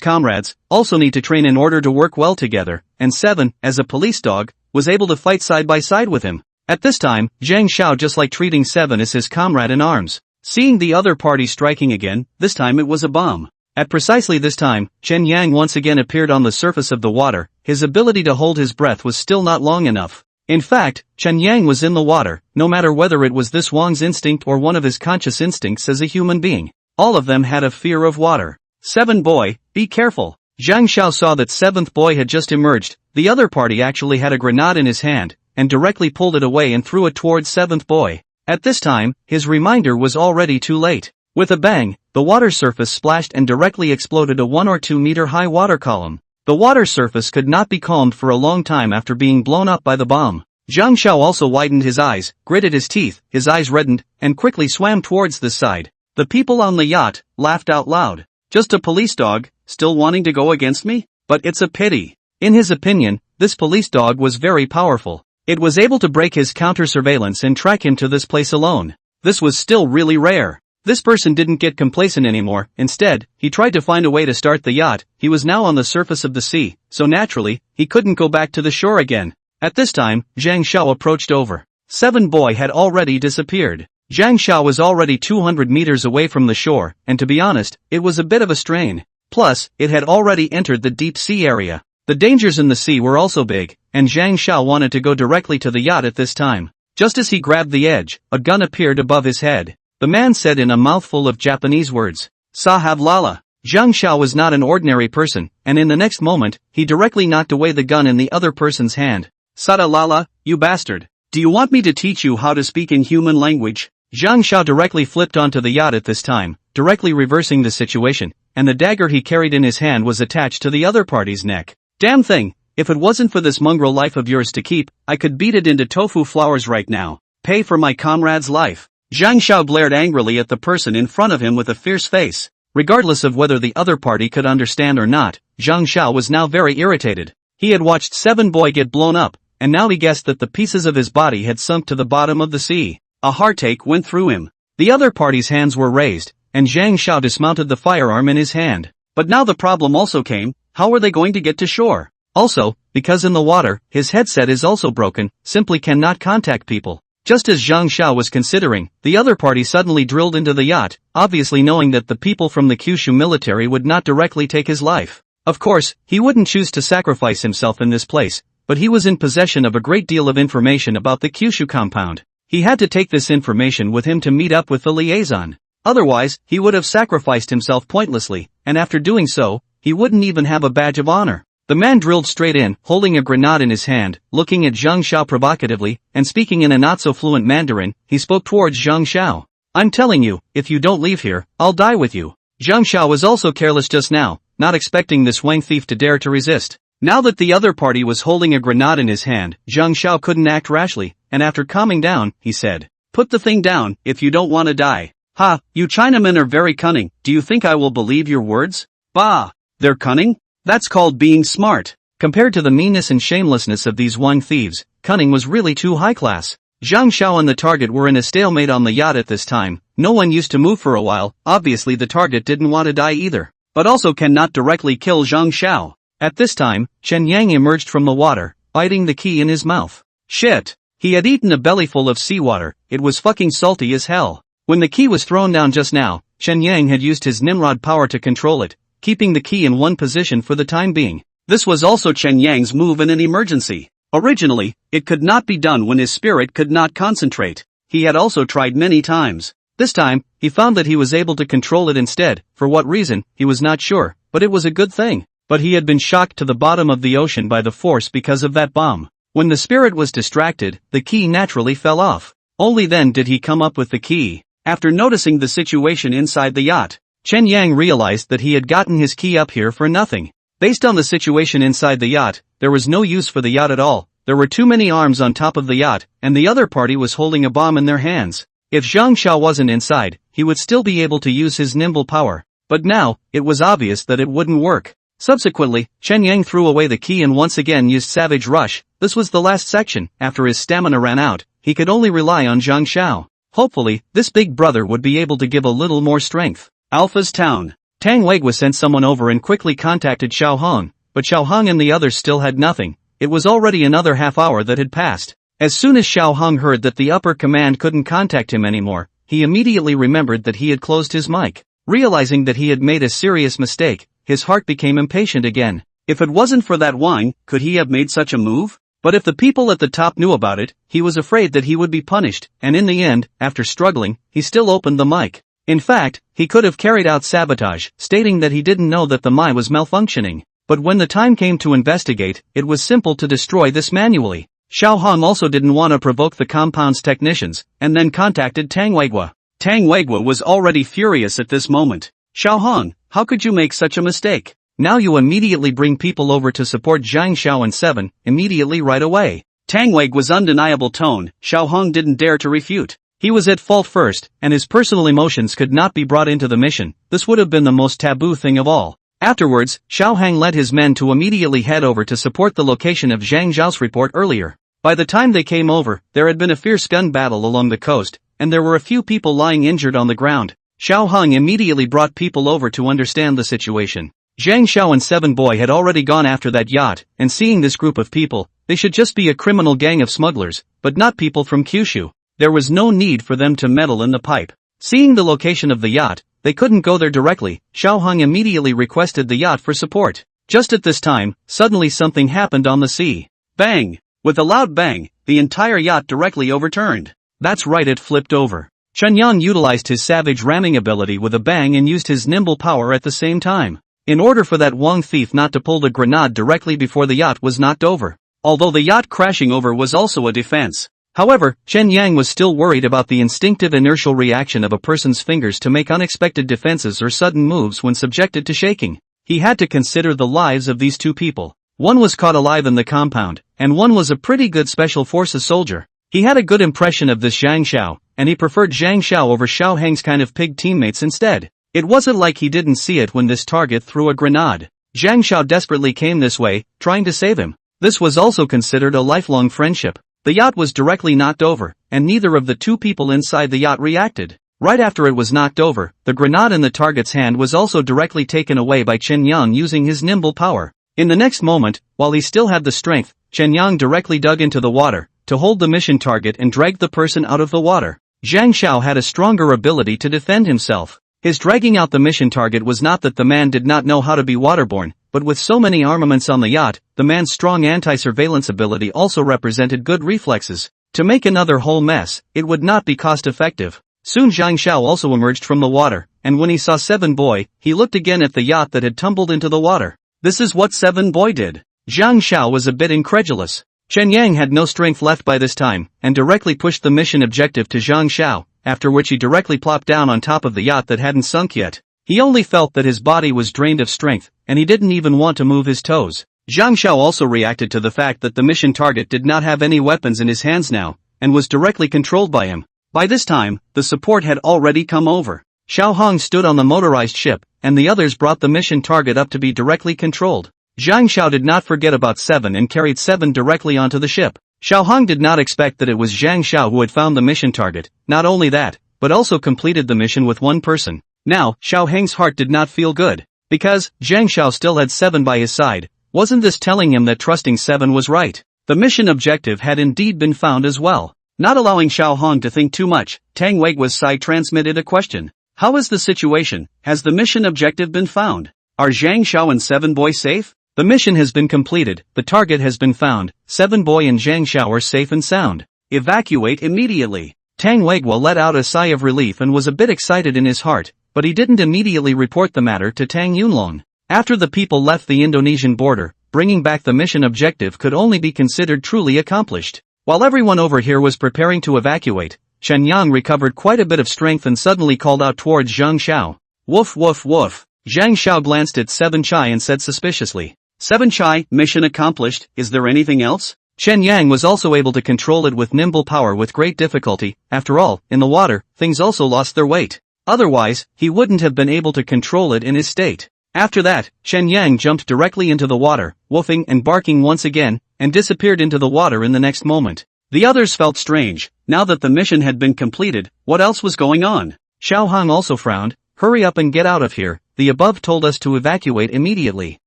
comrades also need to train in order to work well together, and Seven, as a police dog, was able to fight side by side with him. At this time, Zhang Xiao just like treating Seven as his comrade in arms. Seeing the other party striking again, this time it was a bomb. At precisely this time, Chen Yang once again appeared on the surface of the water. His ability to hold his breath was still not long enough. In fact, Chen Yang was in the water, no matter whether it was this Wang's instinct or one of his conscious instincts as a human being. All of them had a fear of water. Seven boy, be careful. Zhang Xiao saw that seventh boy had just emerged. The other party actually had a grenade in his hand, and directly pulled it away and threw it towards seventh boy. At this time, his reminder was already too late. With a bang, the water surface splashed and directly exploded a 1 or 2 meter high water column. The water surface could not be calmed for a long time after being blown up by the bomb. Zhang Xiao also widened his eyes, gritted his teeth, his eyes reddened, and quickly swam towards this side. The people on the yacht laughed out loud. Just a police dog, still wanting to go against me? But it's a pity. In his opinion, this police dog was very powerful. It was able to break his counter-surveillance and track him to this place alone. This was still really rare. This person didn't get complacent anymore. Instead, he tried to find a way to start the yacht. He was now on the surface of the sea, so naturally, he couldn't go back to the shore again. At this time, Zhang Xiao approached over. Seven boy had already disappeared. Zhang Xiao was already 200 meters away from the shore, and to be honest, it was a bit of a strain. Plus, it had already entered the deep sea area. The dangers in the sea were also big, and Zhang Xiao wanted to go directly to the yacht at this time. Just as he grabbed the edge, a gun appeared above his head. The man said in a mouthful of Japanese words, "Sahab Lala." Zhang Xiao was not an ordinary person, and in the next moment, he directly knocked away the gun in the other person's hand. "Sada Lala, you bastard. Do you want me to teach you how to speak in human language?" Zhang Xiao directly flipped onto the yacht at this time, directly reversing the situation, and the dagger he carried in his hand was attached to the other party's neck. Damn thing, if it wasn't for this mongrel life of yours to keep, I could beat it into tofu flowers right now. Pay for my comrade's life. Zhang Xiao glared angrily at the person in front of him with a fierce face. Regardless of whether the other party could understand or not, Zhang Xiao was now very irritated. He had watched Seven Boy get blown up, and now he guessed that the pieces of his body had sunk to the bottom of the sea. A heartache went through him. The other party's hands were raised, and Zhang Xiao dismounted the firearm in his hand. But now the problem also came, how were they going to get to shore? Also, because in the water, his headset is also broken, simply cannot contact people. Just as Zhang Xiao was considering, the other party suddenly drilled into the yacht, obviously knowing that the people from the Kyushu military would not directly take his life. Of course, he wouldn't choose to sacrifice himself in this place, but he was in possession of a great deal of information about the Kyushu compound. He had to take this information with him to meet up with the liaison. Otherwise, he would have sacrificed himself pointlessly, and after doing so, he wouldn't even have a badge of honor. The man drilled straight in, holding a grenade in his hand, looking at Zhang Xiao provocatively, and speaking in a not-so-fluent Mandarin, he spoke towards Zhang Xiao. "I'm telling you, if you don't leave here, I'll die with you." Zhang Xiao was also careless just now, not expecting this Wang thief to dare to resist. Now that the other party was holding a grenade in his hand, Zhang Xiao couldn't act rashly, and after calming down, he said, "Put the thing down, if you don't want to die." "Ha, you Chinamen are very cunning, do you think I will believe your words?" "Bah, they're cunning? That's called being smart." Compared to the meanness and shamelessness of these Wang thieves, cunning was really too high class. Zhang Xiao and the target were in a stalemate on the yacht at this time. No one used to move for a while. Obviously the target didn't want to die either, but also cannot directly kill Zhang Xiao. At this time, Chen Yang emerged from the water, biting the key in his mouth. Shit! He had eaten a bellyful of seawater. It was fucking salty as hell. When the key was thrown down just now, Chen Yang had used his Nimrod power to control it, keeping the key in one position for the time being. This was also Chen Yang's move in an emergency. Originally, it could not be done when his spirit could not concentrate. He had also tried many times, This time, he found that he was able to control it instead. For what reason, he was not sure, but it was a good thing. But he had been shocked to the bottom of the ocean by the force because of that bomb. When the spirit was distracted, the key naturally fell off. Only then did he come up with the key. After noticing the situation inside the yacht, Chen Yang realized that he had gotten his key up here for nothing. Based on the situation inside the yacht, there was no use for the yacht at all. There were too many arms on top of the yacht, and the other party was holding a bomb in their hands. If Zhang Xiao wasn't inside, he would still be able to use his nimble power. But now, it was obvious that it wouldn't work. Subsequently, Chen Yang threw away the key and once again used Savage Rush. This was the last section. After his stamina ran out, he could only rely on Zhang Xiao. Hopefully, this big brother would be able to give a little more strength. Alpha's town. Tang Weigua sent someone over and quickly contacted Xiao Hong, but Xiao Hong and the others still had nothing. It was already another half hour that had passed. As soon as Xiao Hong heard that the upper command couldn't contact him anymore, he immediately remembered that he had closed his mic. Realizing that he had made a serious mistake, his heart became impatient again. If it wasn't for that wine, could he have made such a move? But if the people at the top knew about it, he was afraid that he would be punished, and in the end, after struggling, he still opened the mic. In fact, he could have carried out sabotage, stating that he didn't know that the mic was malfunctioning. But when the time came to investigate, it was simple to destroy this manually. Xiao Hong also didn't want to provoke the compound's technicians, and then contacted Tang Weigua. Tang Weigua was already furious at this moment. Xiao Hong, how could you make such a mistake? Now you immediately bring people over to support Zhang Xiao and Seven, immediately right away. Tang Weigua's undeniable tone, Xiao Hong didn't dare to refute. He was at fault first, and his personal emotions could not be brought into the mission. This would have been the most taboo thing of all. Afterwards, Xiao Hang led his men to immediately head over to support the location of Zhang Zhao's report earlier. By the time they came over, there had been a fierce gun battle along the coast, and there were a few people lying injured on the ground. Xiao Hang immediately brought people over to understand the situation. Zhang Xiao and Seven Boy had already gone after that yacht, and seeing this group of people, they should just be a criminal gang of smugglers, but not people from Kyushu. There was no need for them to meddle in the pipe. Seeing the location of the yacht, they couldn't go there directly. Xiao Hang immediately requested the yacht for support. Just at this time, suddenly something happened on the sea. Bang! With a loud bang, the entire yacht directly overturned. That's right, it flipped over. Chen Yang utilized his savage ramming ability with a bang and used his nimble power at the same time. In order for that Wang thief not to pull the grenade directly before the yacht was knocked over. Although the yacht crashing over was also a defense. However, Chen Yang was still worried about the instinctive inertial reaction of a person's fingers to make unexpected defenses or sudden moves when subjected to shaking. He had to consider the lives of these two people. One was caught alive in the compound, and one was a pretty good special forces soldier. He had a good impression of this Zhang Xiao, and he preferred Zhang Xiao over Xiao Hang's kind of pig teammates instead. It wasn't like he didn't see it when this target threw a grenade. Zhang Xiao desperately came this way, trying to save him. This was also considered a lifelong friendship. The yacht was directly knocked over, and neither of the two people inside the yacht reacted. Right after it was knocked over, the grenade in the target's hand was also directly taken away by Chen Yang using his nimble power. In the next moment, while he still had the strength, Chen Yang directly dug into the water, to hold the mission target and dragged the person out of the water. Zhang Xiao had a stronger ability to defend himself. His dragging out the mission target was not that the man did not know how to be waterborne, but with so many armaments on the yacht, the man's strong anti-surveillance ability also represented good reflexes. To make another whole mess, it would not be cost-effective. Soon Zhang Xiao also emerged from the water, and when he saw Seven Boy, he looked again at the yacht that had tumbled into the water. This is what Seven Boy did. Zhang Xiao was a bit incredulous. Chen Yang had no strength left by this time, and directly pushed the mission objective to Zhang Xiao, after which he directly plopped down on top of the yacht that hadn't sunk yet. He only felt that his body was drained of strength, and he didn't even want to move his toes. Zhang Xiao also reacted to the fact that the mission target did not have any weapons in his hands now, and was directly controlled by him. By this time, the support had already come over. Xiao Hong stood on the motorized ship, and the others brought the mission target up to be directly controlled. Zhang Xiao did not forget about Seven and carried Seven directly onto the ship. Xiao Hong did not expect that it was Zhang Xiao who had found the mission target. Not only that, but also completed the mission with one person. Now, Xiao Heng's heart did not feel good. Because, Zhang Xiao still had Seven by his side. Wasn't this telling him that trusting Seven was right? The mission objective had indeed been found as well. Not allowing Xiao Hong to think too much, Tang Weigua's side transmitted a question. How is the situation? Has the mission objective been found? Are Zhang Xiao and Seven Boy safe? The mission has been completed, the target has been found, Seven Boy and Zhang Xiao are safe and sound. Evacuate immediately. Tang Weiguo let out a sigh of relief and was a bit excited in his heart, but he didn't immediately report the matter to Tang Yunlong. After the people left the Indonesian border, bringing back the mission objective could only be considered truly accomplished. While everyone over here was preparing to evacuate, Shen Yang recovered quite a bit of strength and suddenly called out towards Zhang Xiao. Woof woof woof. Zhang Xiao glanced at Seven Chai and said suspiciously. Seven Chai, mission accomplished, is there anything else? Shen Yang was also able to control it with nimble power with great difficulty. After all, in the water, things also lost their weight. Otherwise, he wouldn't have been able to control it in his state. After that, Shen Yang jumped directly into the water, woofing and barking once again, and disappeared into the water in the next moment. The others felt strange. Now that the mission had been completed, what else was going on? Xiao Hong also frowned. Hurry up and get out of here, the above told us to evacuate immediately.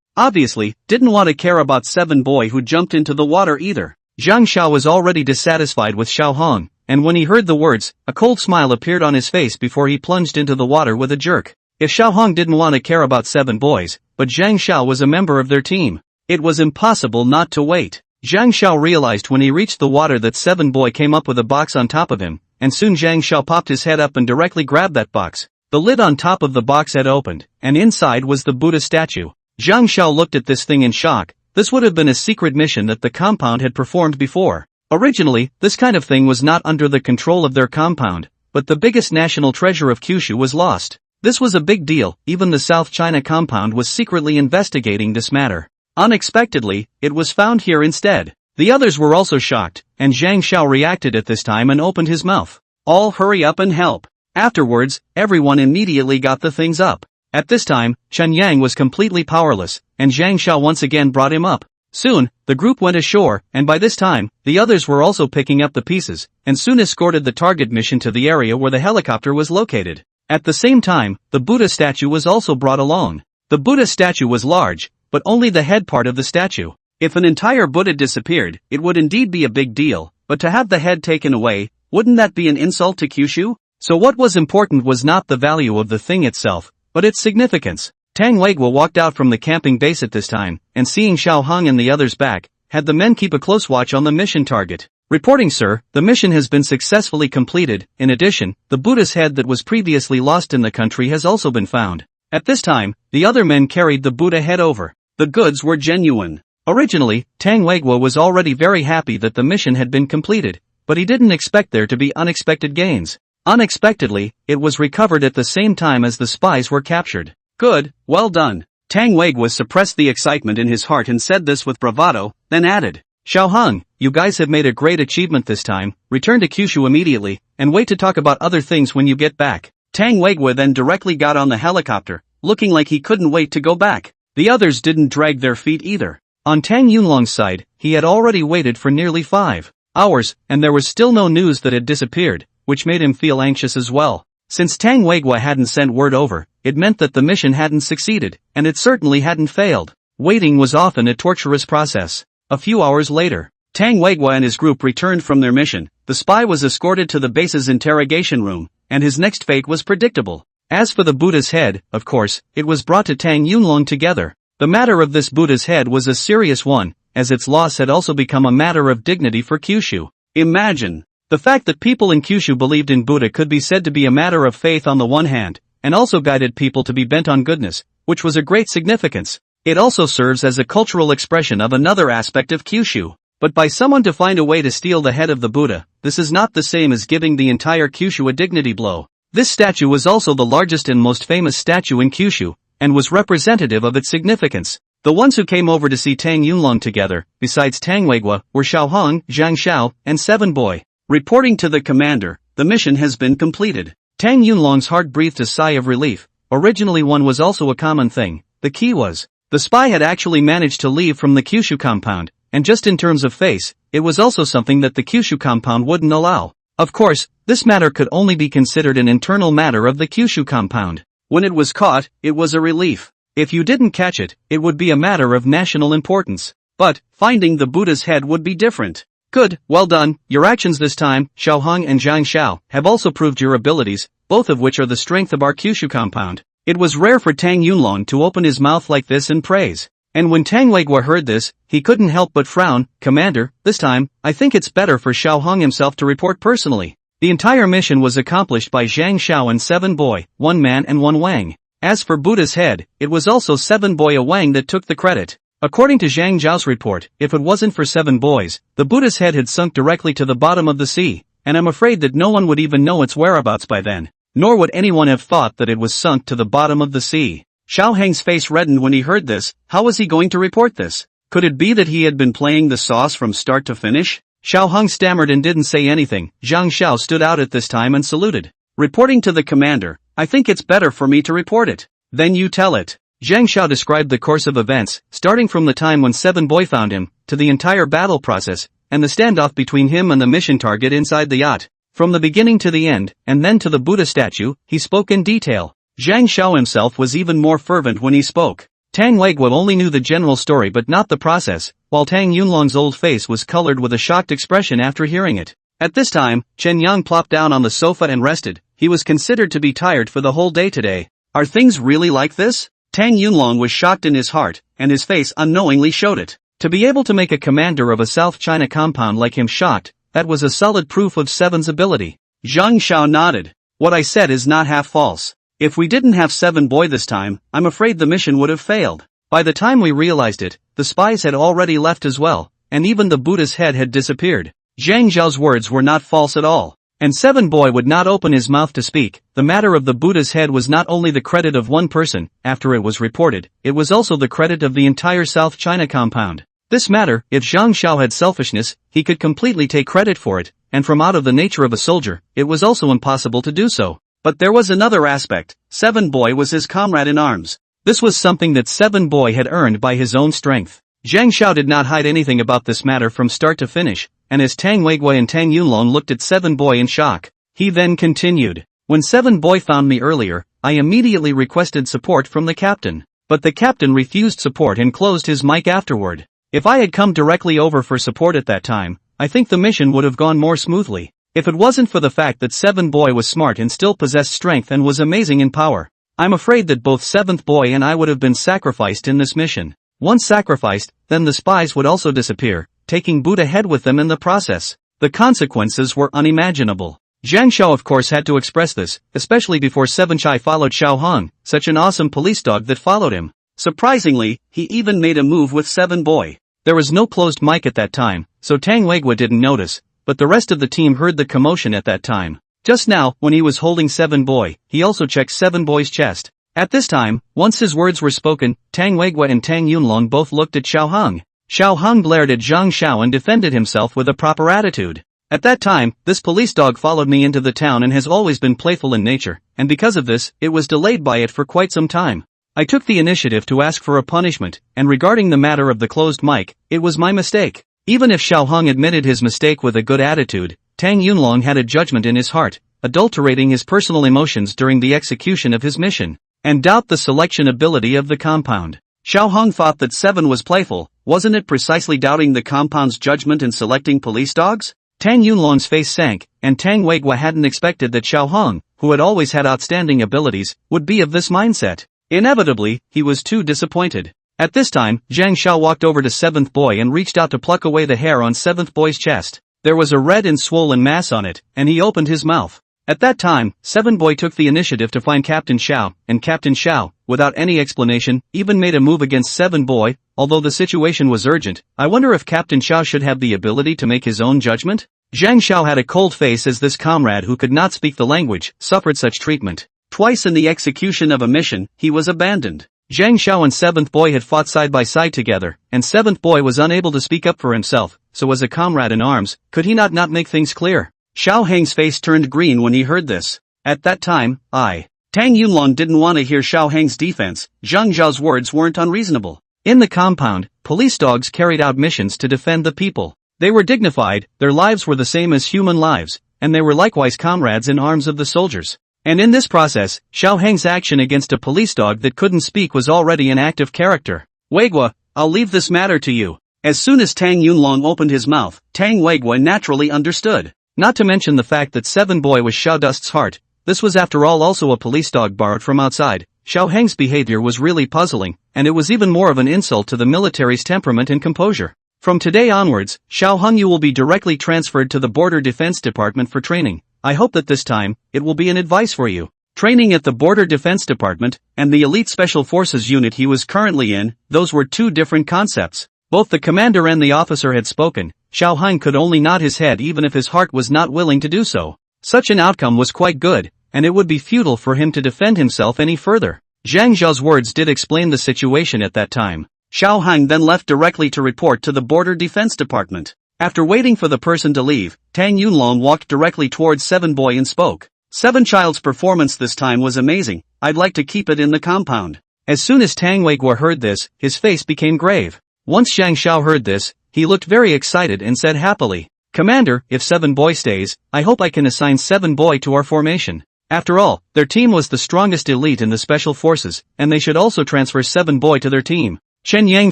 Obviously, didn't want to care about Seven Boy who jumped into the water either. Zhang Xiao was already dissatisfied with Xiao Hong, and when he heard the words, a cold smile appeared on his face before he plunged into the water with a jerk. If Xiao Hong didn't want to care about Seven Boys, but Zhang Xiao was a member of their team, it was impossible not to wait. Zhang Xiao realized when he reached the water that Seven Boy came up with a box on top of him, and soon Zhang Xiao popped his head up and directly grabbed that box. The lid on top of the box had opened, and inside was the Buddha statue. Zhang Xiao looked at this thing in shock. This would have been a secret mission that the compound had performed before. Originally, this kind of thing was not under the control of their compound, but the biggest national treasure of Kyushu was lost. This was a big deal. Even the South China compound was secretly investigating this matter. Unexpectedly, it was found here instead. The others were also shocked, and Zhang Xiao reacted at this time and opened his mouth. All hurry up and help. Afterwards, everyone immediately got the things up. At this time, Chen Yang was completely powerless, and Zhang Xiao once again brought him up. Soon, the group went ashore, and by this time, the others were also picking up the pieces, and soon escorted the target mission to the area where the helicopter was located. At the same time, the Buddha statue was also brought along. The Buddha statue was large, but only the head part of the statue. If an entire Buddha disappeared, it would indeed be a big deal, but to have the head taken away, wouldn't that be an insult to Kyushu? So what was important was not the value of the thing itself, but its significance. Tang Weiguo walked out from the camping base at this time, and seeing Xiao Hong and the others back, had the men keep a close watch on the mission target. Reporting, sir, the mission has been successfully completed. In addition, the Buddha's head that was previously lost in the country has also been found. At this time, the other men carried the Buddha head over. The goods were genuine. Originally, Tang Weiguo was already very happy that the mission had been completed, but he didn't expect there to be unexpected gains. Unexpectedly, it was recovered at the same time as the spies were captured. Good, well done. Tang Weiguo suppressed the excitement in his heart and said this with bravado, then added, Xiao Hong, you guys have made a great achievement this time. Return to Kyushu immediately, and wait to talk about other things when you get back. Tang Weiguo then directly got on the helicopter, looking like he couldn't wait to go back. The others didn't drag their feet either. On Tang Yunlong's side, he had already waited for nearly 5 hours, and there was still no news that had disappeared, which made him feel anxious as well. Since Tang Weiguo hadn't sent word over, it meant that the mission hadn't succeeded, and it certainly hadn't failed. Waiting was often a torturous process. A few hours later, Tang Weiguo and his group returned from their mission. The spy was escorted to the base's interrogation room, and his next fate was predictable. As for the Buddha's head, of course, it was brought to Tang Yunlong together. The matter of this Buddha's head was a serious one, as its loss had also become a matter of dignity for Kyushu. Imagine. The fact that people in Kyushu believed in Buddha could be said to be a matter of faith on the one hand, and also guided people to be bent on goodness, which was a great significance. It also serves as a cultural expression of another aspect of Kyushu. But by someone to find a way to steal the head of the Buddha, this is not the same as giving the entire Kyushu a dignity blow. This statue was also the largest and most famous statue in Kyushu, and was representative of its significance. The ones who came over to see Tang Yunlong together, besides Tang Weiguo, were Xiao Hong, Zhang Xiao, and Seven Boy. Reporting to the commander, the mission has been completed. Tang Yunlong's heart breathed a sigh of relief. Originally one was also a common thing. The key was, the spy had actually managed to leave from the Kyushu compound, and just in terms of face, it was also something that the Kyushu compound wouldn't allow. Of course, this matter could only be considered an internal matter of the Kyushu compound. When it was caught, it was a relief. If you didn't catch it, it would be a matter of national importance. But, finding the Buddha's head would be different. Good, well done. Your actions this time, Xiao Hong and Zhang Xiao, have also proved your abilities, both of which are the strength of our Kyushu compound. It was rare for Tang Yunlong to open his mouth like this in praise. And when Tang Weiguo heard this, he couldn't help but frown. Commander, this time, I think it's better for Xiao Hong himself to report personally. The entire mission was accomplished by Zhang Xiao and 7 boy, 1 man and 1 Wang. As for Buddha's head, it was also 7 boy a Wang that took the credit. According to Zhang Zhao's report, if it wasn't for 7 boys, the Buddha's head had sunk directly to the bottom of the sea, and I'm afraid that no one would even know its whereabouts by then. Nor would anyone have thought that it was sunk to the bottom of the sea. Xiao Heng's face reddened when he heard this. How was he going to report this? Could it be that he had been playing the sauce from start to finish? Xiao Heng stammered and didn't say anything. Zhang Xiao stood out at this time and saluted. Reporting to the commander, I think it's better for me to report it. Then you tell it. Zhang Xiao described the course of events, starting from the time when 7 boy found him, to the entire battle process, and the standoff between him and the mission target inside the yacht. From the beginning to the end, and then to the Buddha statue, he spoke in detail. Zhang Xiao himself was even more fervent when he spoke. Tang Weiguo only knew the general story but not the process, while Tang Yunlong's old face was colored with a shocked expression after hearing it. At this time, Chen Yang plopped down on the sofa and rested. He was considered to be tired for the whole day today. Are things really like this? Tang Yunlong was shocked in his heart, and his face unknowingly showed it. To be able to make a commander of a South China compound like him shocked, that was a solid proof of Seven's ability. Zhang Xiao nodded. What I said is not half false. If we didn't have 7 boy this time, I'm afraid the mission would have failed. By the time we realized it, the spies had already left as well, and even the Buddha's head had disappeared. Zhang Zhao's words were not false at all. And 7 boy would not open his mouth to speak. The matter of the Buddha's head was not only the credit of one person, after it was reported, it was also the credit of the entire South China compound. This matter, if Zhang Xiao had selfishness, he could completely take credit for it, and from out of the nature of a soldier, it was also impossible to do so. But there was another aspect. 7 boy was his comrade in arms. This was something that 7 boy had earned by his own strength. Zhang Xiao did not hide anything about this matter from start to finish, and as Tang Weiguo and Tang Yunlong looked at 7 boy in shock, he then continued. When 7 boy found me earlier, I immediately requested support from the captain. But the captain refused support and closed his mic afterward. If I had come directly over for support at that time, I think the mission would have gone more smoothly. If it wasn't for the fact that 7 boy was smart and still possessed strength and was amazing in power, I'm afraid that both 7th boy and I would have been sacrificed in this mission. Once sacrificed, then the spies would also disappear, taking Buddha head with them in the process. The consequences were unimaginable. Zhang Xiao of course had to express this, especially before 7 Chai followed Xiao Heng, such an awesome police dog that followed him. Surprisingly, he even made a move with 7 boy. There was no closed mic at that time, so Tang Weiguo didn't notice, but the rest of the team heard the commotion at that time. Just now, when he was holding 7 boy, he also checked 7 boy's chest. At this time, once his words were spoken, Tang Weiguo and Tang Yunlong both looked at Xiao Heng. Xiao Heng glared at Zhang Xiao and defended himself with a proper attitude. At that time, this police dog followed me into the town and has always been playful in nature, and because of this, it was delayed by it for quite some time. I took the initiative to ask for a punishment, and regarding the matter of the closed mic, it was my mistake. Even if Xiao Heng admitted his mistake with a good attitude, Tang Yunlong had a judgment in his heart, adulterating his personal emotions during the execution of his mission, and doubt the selection ability of the compound. Xiao Heng thought that 7 was playful. Wasn't it precisely doubting the compound's judgment in selecting police dogs? Tang Yunlong's face sank, and Tang Weiguo hadn't expected that Xiao Heng, who had always had outstanding abilities, would be of this mindset. Inevitably, he was too disappointed. At this time, Zhang Xiao walked over to 7th boy and reached out to pluck away the hair on 7th boy's chest. There was a red and swollen mass on it, and he opened his mouth. At that time, 7 boy took the initiative to find Captain Xiao, and Captain Xiao, without any explanation, even made a move against 7 boy. Although the situation was urgent, I wonder if Captain Xiao should have the ability to make his own judgment? Zhang Xiao had a cold face as this comrade who could not speak the language suffered such treatment. Twice in the execution of a mission, he was abandoned. Zhang Xiao and 7th boy had fought side by side together, and 7th boy was unable to speak up for himself, so as a comrade in arms, could he not make things clear? Xiao Heng's face turned green when he heard this. At that time, Tang Yunlong didn't want to hear Xiao Heng's defense. Zhang Zhao's words weren't unreasonable. In the compound, police dogs carried out missions to defend the people. They were dignified, their lives were the same as human lives, and they were likewise comrades in arms of the soldiers. And in this process, Xiao Heng's action against a police dog that couldn't speak was already an act of character. Weiguo, I'll leave this matter to you. As soon as Tang Yunlong opened his mouth, Tang Weiguo naturally understood. Not to mention the fact that 7 boy was Xiao Dust's heart. This was after all also a police dog borrowed from outside. Xiao Heng's behavior was really puzzling, and it was even more of an insult to the military's temperament and composure. From today onwards, Xiao Heng you will be directly transferred to the Border Defense Department for training. I hope that this time, it will be an advice for you. Training at the Border Defense Department, and the elite Special Forces unit he was currently in, those were two different concepts. Both the commander and the officer had spoken. Xiao Hang could only nod his head even if his heart was not willing to do so. Such an outcome was quite good, and it would be futile for him to defend himself any further. Zhang Zhao's words did explain the situation at that time. Xiao Hang then left directly to report to the Border Defense Department. After waiting for the person to leave, Tang Yunlong walked directly towards Seven Boy and spoke. Seven Child's performance this time was amazing. I'd like to keep it in the compound. As soon as Tang Weiguo heard this, his face became grave. Once Zhang Xiao heard this, he looked very excited and said happily, Commander, if Seven Boy stays, I hope I can assign Seven Boy to our formation. After all, their team was the strongest elite in the Special Forces, and they should also transfer Seven Boy to their team. Chen Yang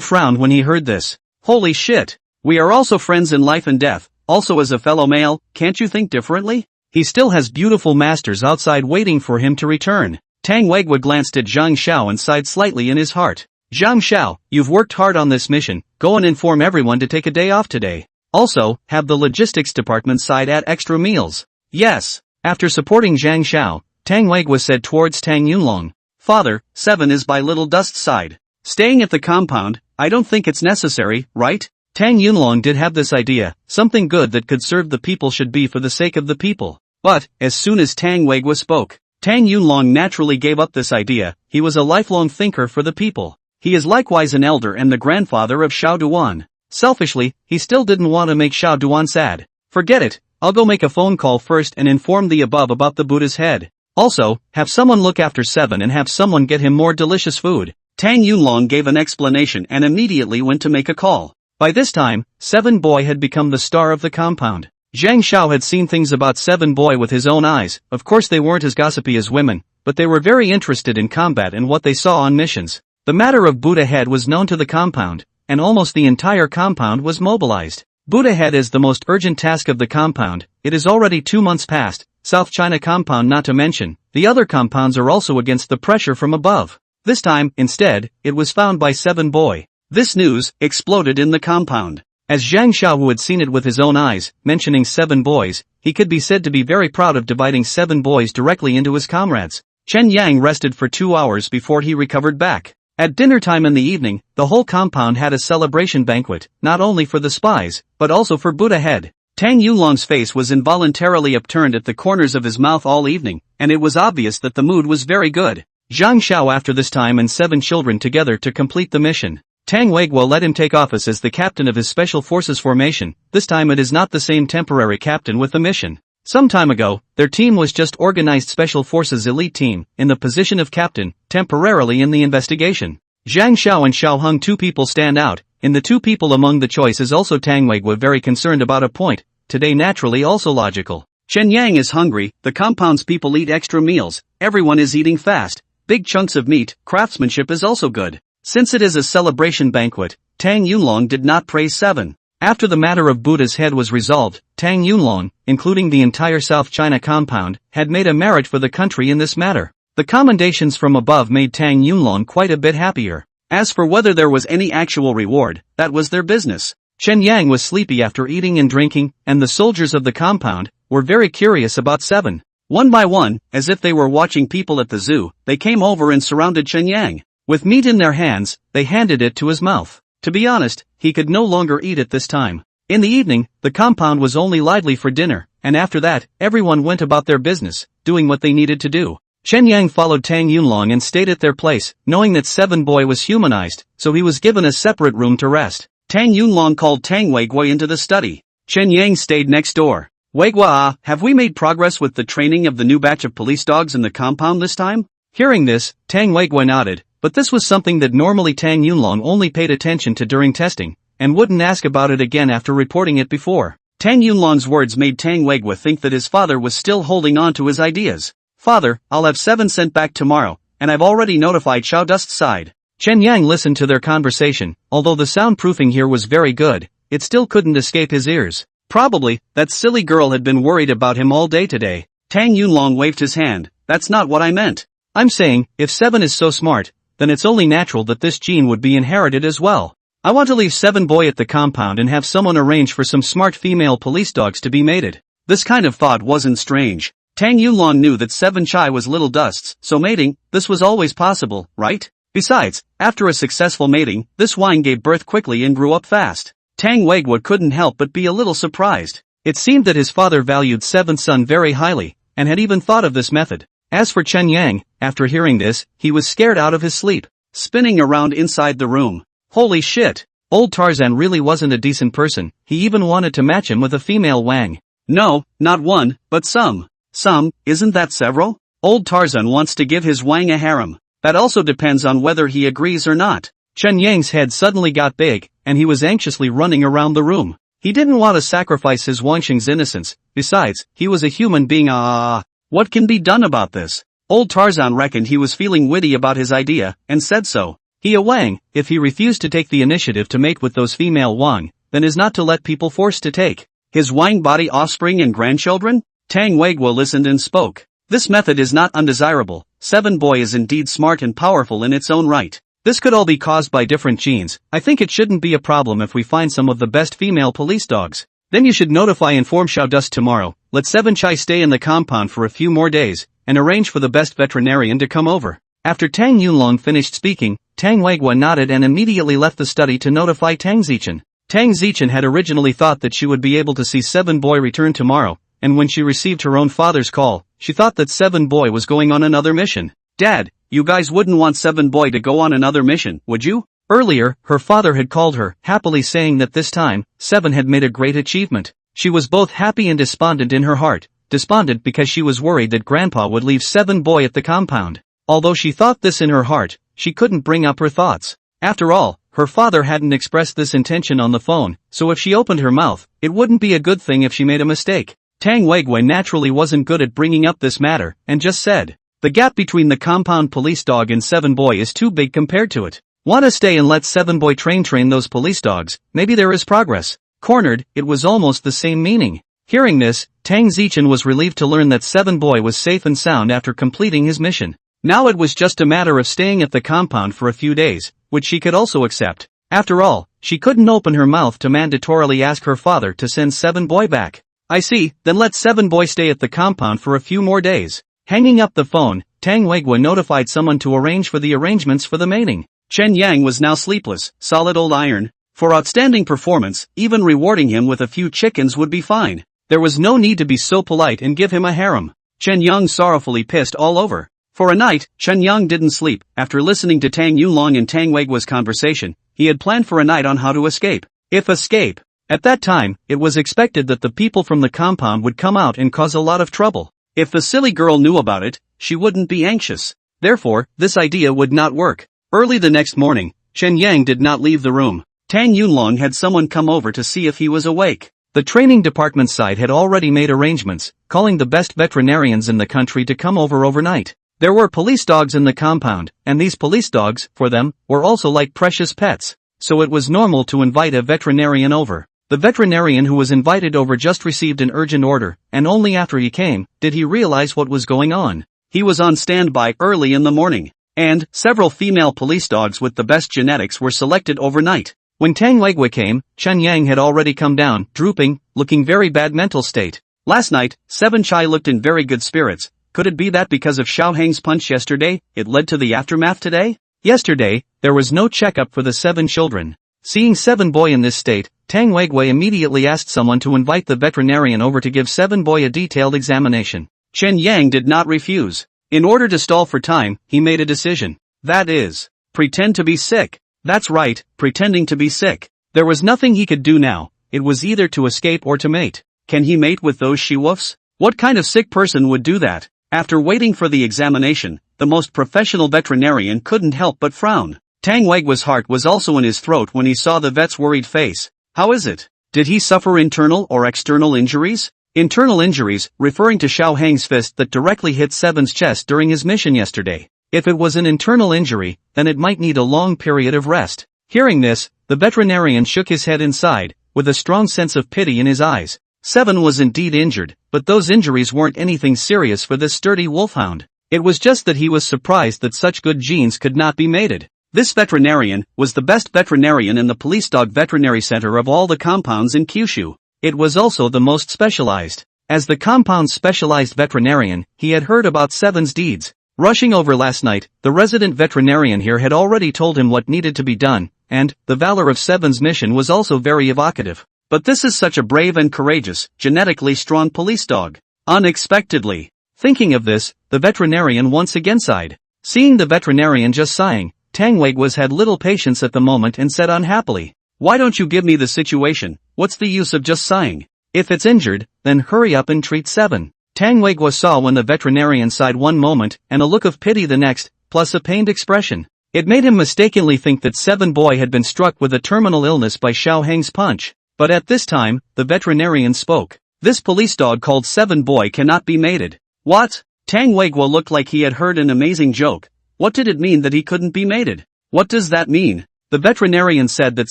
frowned when he heard this. Holy shit! We are also friends in life and death, also as a fellow male, can't you think differently? He still has beautiful masters outside waiting for him to return. Tang Weiguo glanced at Zhang Xiao and sighed slightly in his heart. Zhang Xiao, you've worked hard on this mission, go and inform everyone to take a day off today. Also, have the logistics department side add extra meals. Yes. After supporting Zhang Xiao, Tang Weiguo said towards Tang Yunlong. Father, Seven is by Little Dust's side. Staying at the compound, I don't think it's necessary, right? Tang Yunlong did have this idea, something good that could serve the people should be for the sake of the people. But, as soon as Tang Weiguo spoke, Tang Yunlong naturally gave up this idea. He was a lifelong thinker for the people. He is likewise an elder and the grandfather of Xiao Duan. Selfishly, he still didn't want to make Xiao Duan sad. Forget it, I'll go make a phone call first and inform the above about the Buddha's head. Also, have someone look after Seven and have someone get him more delicious food. Tang Yunlong gave an explanation and immediately went to make a call. By this time, Seven Boy had become the star of the compound. Zhang Xiao had seen things about Seven Boy with his own eyes. Of course they weren't as gossipy as women, but they were very interested in combat and what they saw on missions. The matter of Buddha Head was known to the compound, and almost the entire compound was mobilized. Buddha Head is the most urgent task of the compound. It is already 2 months past, South China compound not to mention. The other compounds are also against the pressure from above. This time, instead, it was found by Seven Boy. This news exploded in the compound. As Zhang Xiao, who had seen it with his own eyes, mentioning 7 boys, he could be said to be very proud of dividing 7 boys directly into his comrades. Chen Yang rested for 2 hours before he recovered back. At dinner time in the evening, the whole compound had a celebration banquet, not only for the spies, but also for Buddha Head. Tang Yunlong's face was involuntarily upturned at the corners of his mouth all evening, and it was obvious that the mood was very good. Zhang Xiao after this time and 7 children together to complete the mission. Tang Weiguo let him take office as the captain of his Special Forces formation. This time it is not the same temporary captain with the mission. Some time ago, their team was just organized Special Forces elite team, in the position of captain, temporarily in the investigation. Zhang Xiao and Xiao Hung, 2 people stand out. In the 2 people among the choice is also Tang Weiguo very concerned about a point, today naturally also logical. Chen Yang is hungry, the compound's people eat extra meals, everyone is eating fast, big chunks of meat, craftsmanship is also good. Since it is a celebration banquet, Tang Yunlong did not praise 7. After the matter of Buddha's head was resolved, Tang Yunlong, including the entire South China compound, had made a merit for the country in this matter. The commendations from above made Tang Yunlong quite a bit happier. As for whether there was any actual reward, that was their business. Chen Yang was sleepy after eating and drinking, and the soldiers of the compound were very curious about 7. One by one, as if they were watching people at the zoo, they came over and surrounded Chen Yang. With meat in their hands, they handed it to his mouth. To be honest, he could no longer eat it this time. In the evening, the compound was only lively for dinner, and after that, everyone went about their business, doing what they needed to do. Chen Yang followed Tang Yunlong and stayed at their place, knowing that 7 Boy was humanized, so he was given a separate room to rest. Tang Yunlong called Tang Weiguo into the study. Chen Yang stayed next door. Weiguo, have we made progress with the training of the new batch of police dogs in the compound this time? Hearing this, Tang Weiguo nodded. But this was something that normally Tang Yunlong only paid attention to during testing, and wouldn't ask about it again after reporting it before. Tang Yunlong's words made Tang Weiguo think that his father was still holding on to his ideas. Father, I'll have 7 sent back tomorrow, and I've already notified Xiao Dust's side. Chen Yang listened to their conversation. Although the soundproofing here was very good, it still couldn't escape his ears. Probably, that silly girl had been worried about him all day today. Tang Yunlong waved his hand. That's not what I meant. I'm saying, if 7 is so smart, then it's only natural that this gene would be inherited as well. I want to leave 7 Boy at the compound and have someone arrange for some smart female police dogs to be mated. This kind of thought wasn't strange. Tang Yulong knew that 7 chai was little dusts, so mating, this was always possible, right? Besides, after a successful mating, this wine gave birth quickly and grew up fast. Tang Weiguo couldn't help but be a little surprised. It seemed that his father valued 7th son very highly, and had even thought of this method. As for Chen Yang, after hearing this, he was scared out of his sleep, spinning around inside the room. Holy shit! Old Tarzan really wasn't a decent person, he even wanted to match him with a female Wang. No, not one, but some. Some, isn't that several? Old Tarzan wants to give his Wang a harem. That also depends on whether he agrees or not. Chen Yang's head suddenly got big, and he was anxiously running around the room. He didn't want to sacrifice his Wangxing's innocence, besides, he was a human being. What can be done about this? Old Tarzan reckoned he was feeling witty about his idea, and said so. He a Wang, if he refused to take the initiative to mate with those female Wang, then is not to let people force to take his Wang body offspring and grandchildren? Tang Weiguo listened and spoke. This method is not undesirable. 7 boy is indeed smart and powerful in its own right. This could all be caused by different genes. I think it shouldn't be a problem if we find some of the best female police dogs. Then you should inform Xiao Dust tomorrow, let 7 chai stay in the compound for a few more days, and arrange for the best veterinarian to come over. After Tang Yunlong finished speaking, Tang Weiguo nodded and immediately left the study to notify Tang Zichen. Tang Zichen had originally thought that she would be able to see 7 boy return tomorrow, and when she received her own father's call, she thought that 7 boy was going on another mission. Dad, you guys wouldn't want 7 boy to go on another mission, would you? Earlier, her father had called her, happily saying that this time, 7 had made a great achievement. She was both happy and despondent in her heart, despondent because she was worried that Grandpa would leave 7 boy at the compound. Although she thought this in her heart, she couldn't bring up her thoughts. After all, her father hadn't expressed this intention on the phone, so if she opened her mouth, it wouldn't be a good thing if she made a mistake. Tang Weiguo naturally wasn't good at bringing up this matter, and just said, the gap between the compound police dog and 7 boy is too big compared to it. Wanna stay and let 7 boy train those police dogs, maybe there is progress. Cornered, it was almost the same meaning. Hearing this, Tang Zichen was relieved to learn that 7 boy was safe and sound after completing his mission. Now it was just a matter of staying at the compound for a few days, which she could also accept. After all, she couldn't open her mouth to mandatorily ask her father to send 7 boy back. I see, then let 7 boy stay at the compound for a few more days. Hanging up the phone, Tang Weiguo notified someone to arrange for the arrangements for the mating. Chen Yang was now sleepless, solid old iron. For outstanding performance, even rewarding him with a few chickens would be fine. There was no need to be so polite and give him a harem. Chen Yang sorrowfully pissed all over. For a night, Chen Yang didn't sleep. After listening to Tang Yulong and Tang Weiguo's conversation, he had planned for a night on how to escape. If escape. At that time, it was expected that the people from the compound would come out and cause a lot of trouble. If the silly girl knew about it, she wouldn't be anxious. Therefore, this idea would not work. Early the next morning, Chen Yang did not leave the room. Tang Yunlong had someone come over to see if he was awake. The training department side had already made arrangements, calling the best veterinarians in the country to come over overnight. There were police dogs in the compound, and these police dogs, for them, were also like precious pets. So it was normal to invite a veterinarian over. The veterinarian who was invited over just received an urgent order, and only after he came, did he realize what was going on. He was on standby early in the morning, and several female police dogs with the best genetics were selected overnight. When Tang Weiguo came, Chen Yang had already come down, drooping, looking very bad mental state. Last night, 7 chai looked in very good spirits. Could it be that because of Xiao Heng's punch yesterday, it led to the aftermath today? Yesterday, there was no checkup for the 7 children. Seeing 7 boy in this state, Tang Weiguo immediately asked someone to invite the veterinarian over to give 7 boy a detailed examination. Chen Yang did not refuse. In order to stall for time, he made a decision. That is, pretend to be sick. That's right, pretending to be sick. There was nothing he could do now. It was either to escape or to mate. Can he mate with those she-wolves? What kind of sick person would do that? After waiting for the examination, the most professional veterinarian couldn't help but frown. Tang Weiguo's heart was also in his throat when he saw the vet's worried face. How is it? Did he suffer internal or external injuries? Internal injuries, referring to Xiao Heng's fist that directly hit 7's chest during his mission yesterday. If it was an internal injury, then it might need a long period of rest. Hearing this, the veterinarian shook his head inside, with a strong sense of pity in his eyes. 7 was indeed injured, but those injuries weren't anything serious for this sturdy wolfhound. It was just that he was surprised that such good genes could not be mated. This veterinarian was the best veterinarian in the police dog veterinary center of all the compounds in Kyushu. It was also the most specialized. As the compound's specialized veterinarian, he had heard about Seven's deeds. Rushing over last night, the resident veterinarian here had already told him what needed to be done, and the valor of Seven's mission was also very evocative. But this is such a brave and courageous, genetically strong police dog. Unexpectedly. Thinking of this, the veterinarian once again sighed. Seeing the veterinarian just sighing, Tang Zichen had little patience at the moment and said unhappily, "Why don't you give me the situation? What's the use of just sighing? If it's injured, then hurry up and treat Seven." Tang Zichen saw when the veterinarian sighed one moment and a look of pity the next, plus a pained expression. It made him mistakenly think that Seven Boy had been struck with a terminal illness by Xiao Heng's punch. But at this time, the veterinarian spoke. "This police dog called Seven Boy cannot be mated." What? Tang Zichen looked like he had heard an amazing joke. What did it mean that he couldn't be mated? What does that mean? The veterinarian said that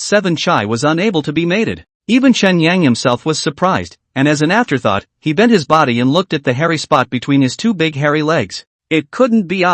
Seven Chai was unable to be mated. Even Chen Yang himself was surprised, and as an afterthought, he bent his body and looked at the hairy spot between his two big hairy legs. It couldn't be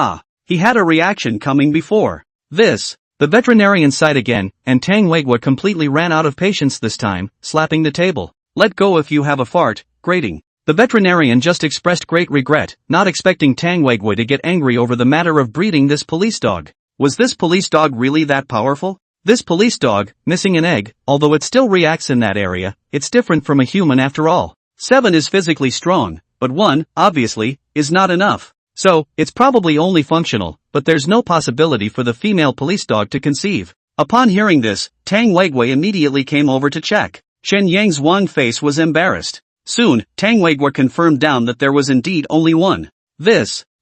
He had a reaction coming before this. The veterinarian sighed again, and Tang Zichen completely ran out of patience this time, slapping the table. "Let go if you have a fart," grating. The veterinarian just expressed great regret, not expecting Tang Zichen to get angry over the matter of breeding this police dog. Was this police dog really that powerful? This police dog, missing an egg, although it still reacts in that area, it's different from a human after all. Seven is physically strong, but one, obviously, is not enough. So, it's probably only functional, but there's no possibility for the female police dog to conceive. Upon hearing this, Tang Zichen immediately came over to check. Chen Yang's wan face was embarrassed. Soon, Tang Zichen confirmed down that there was indeed only one.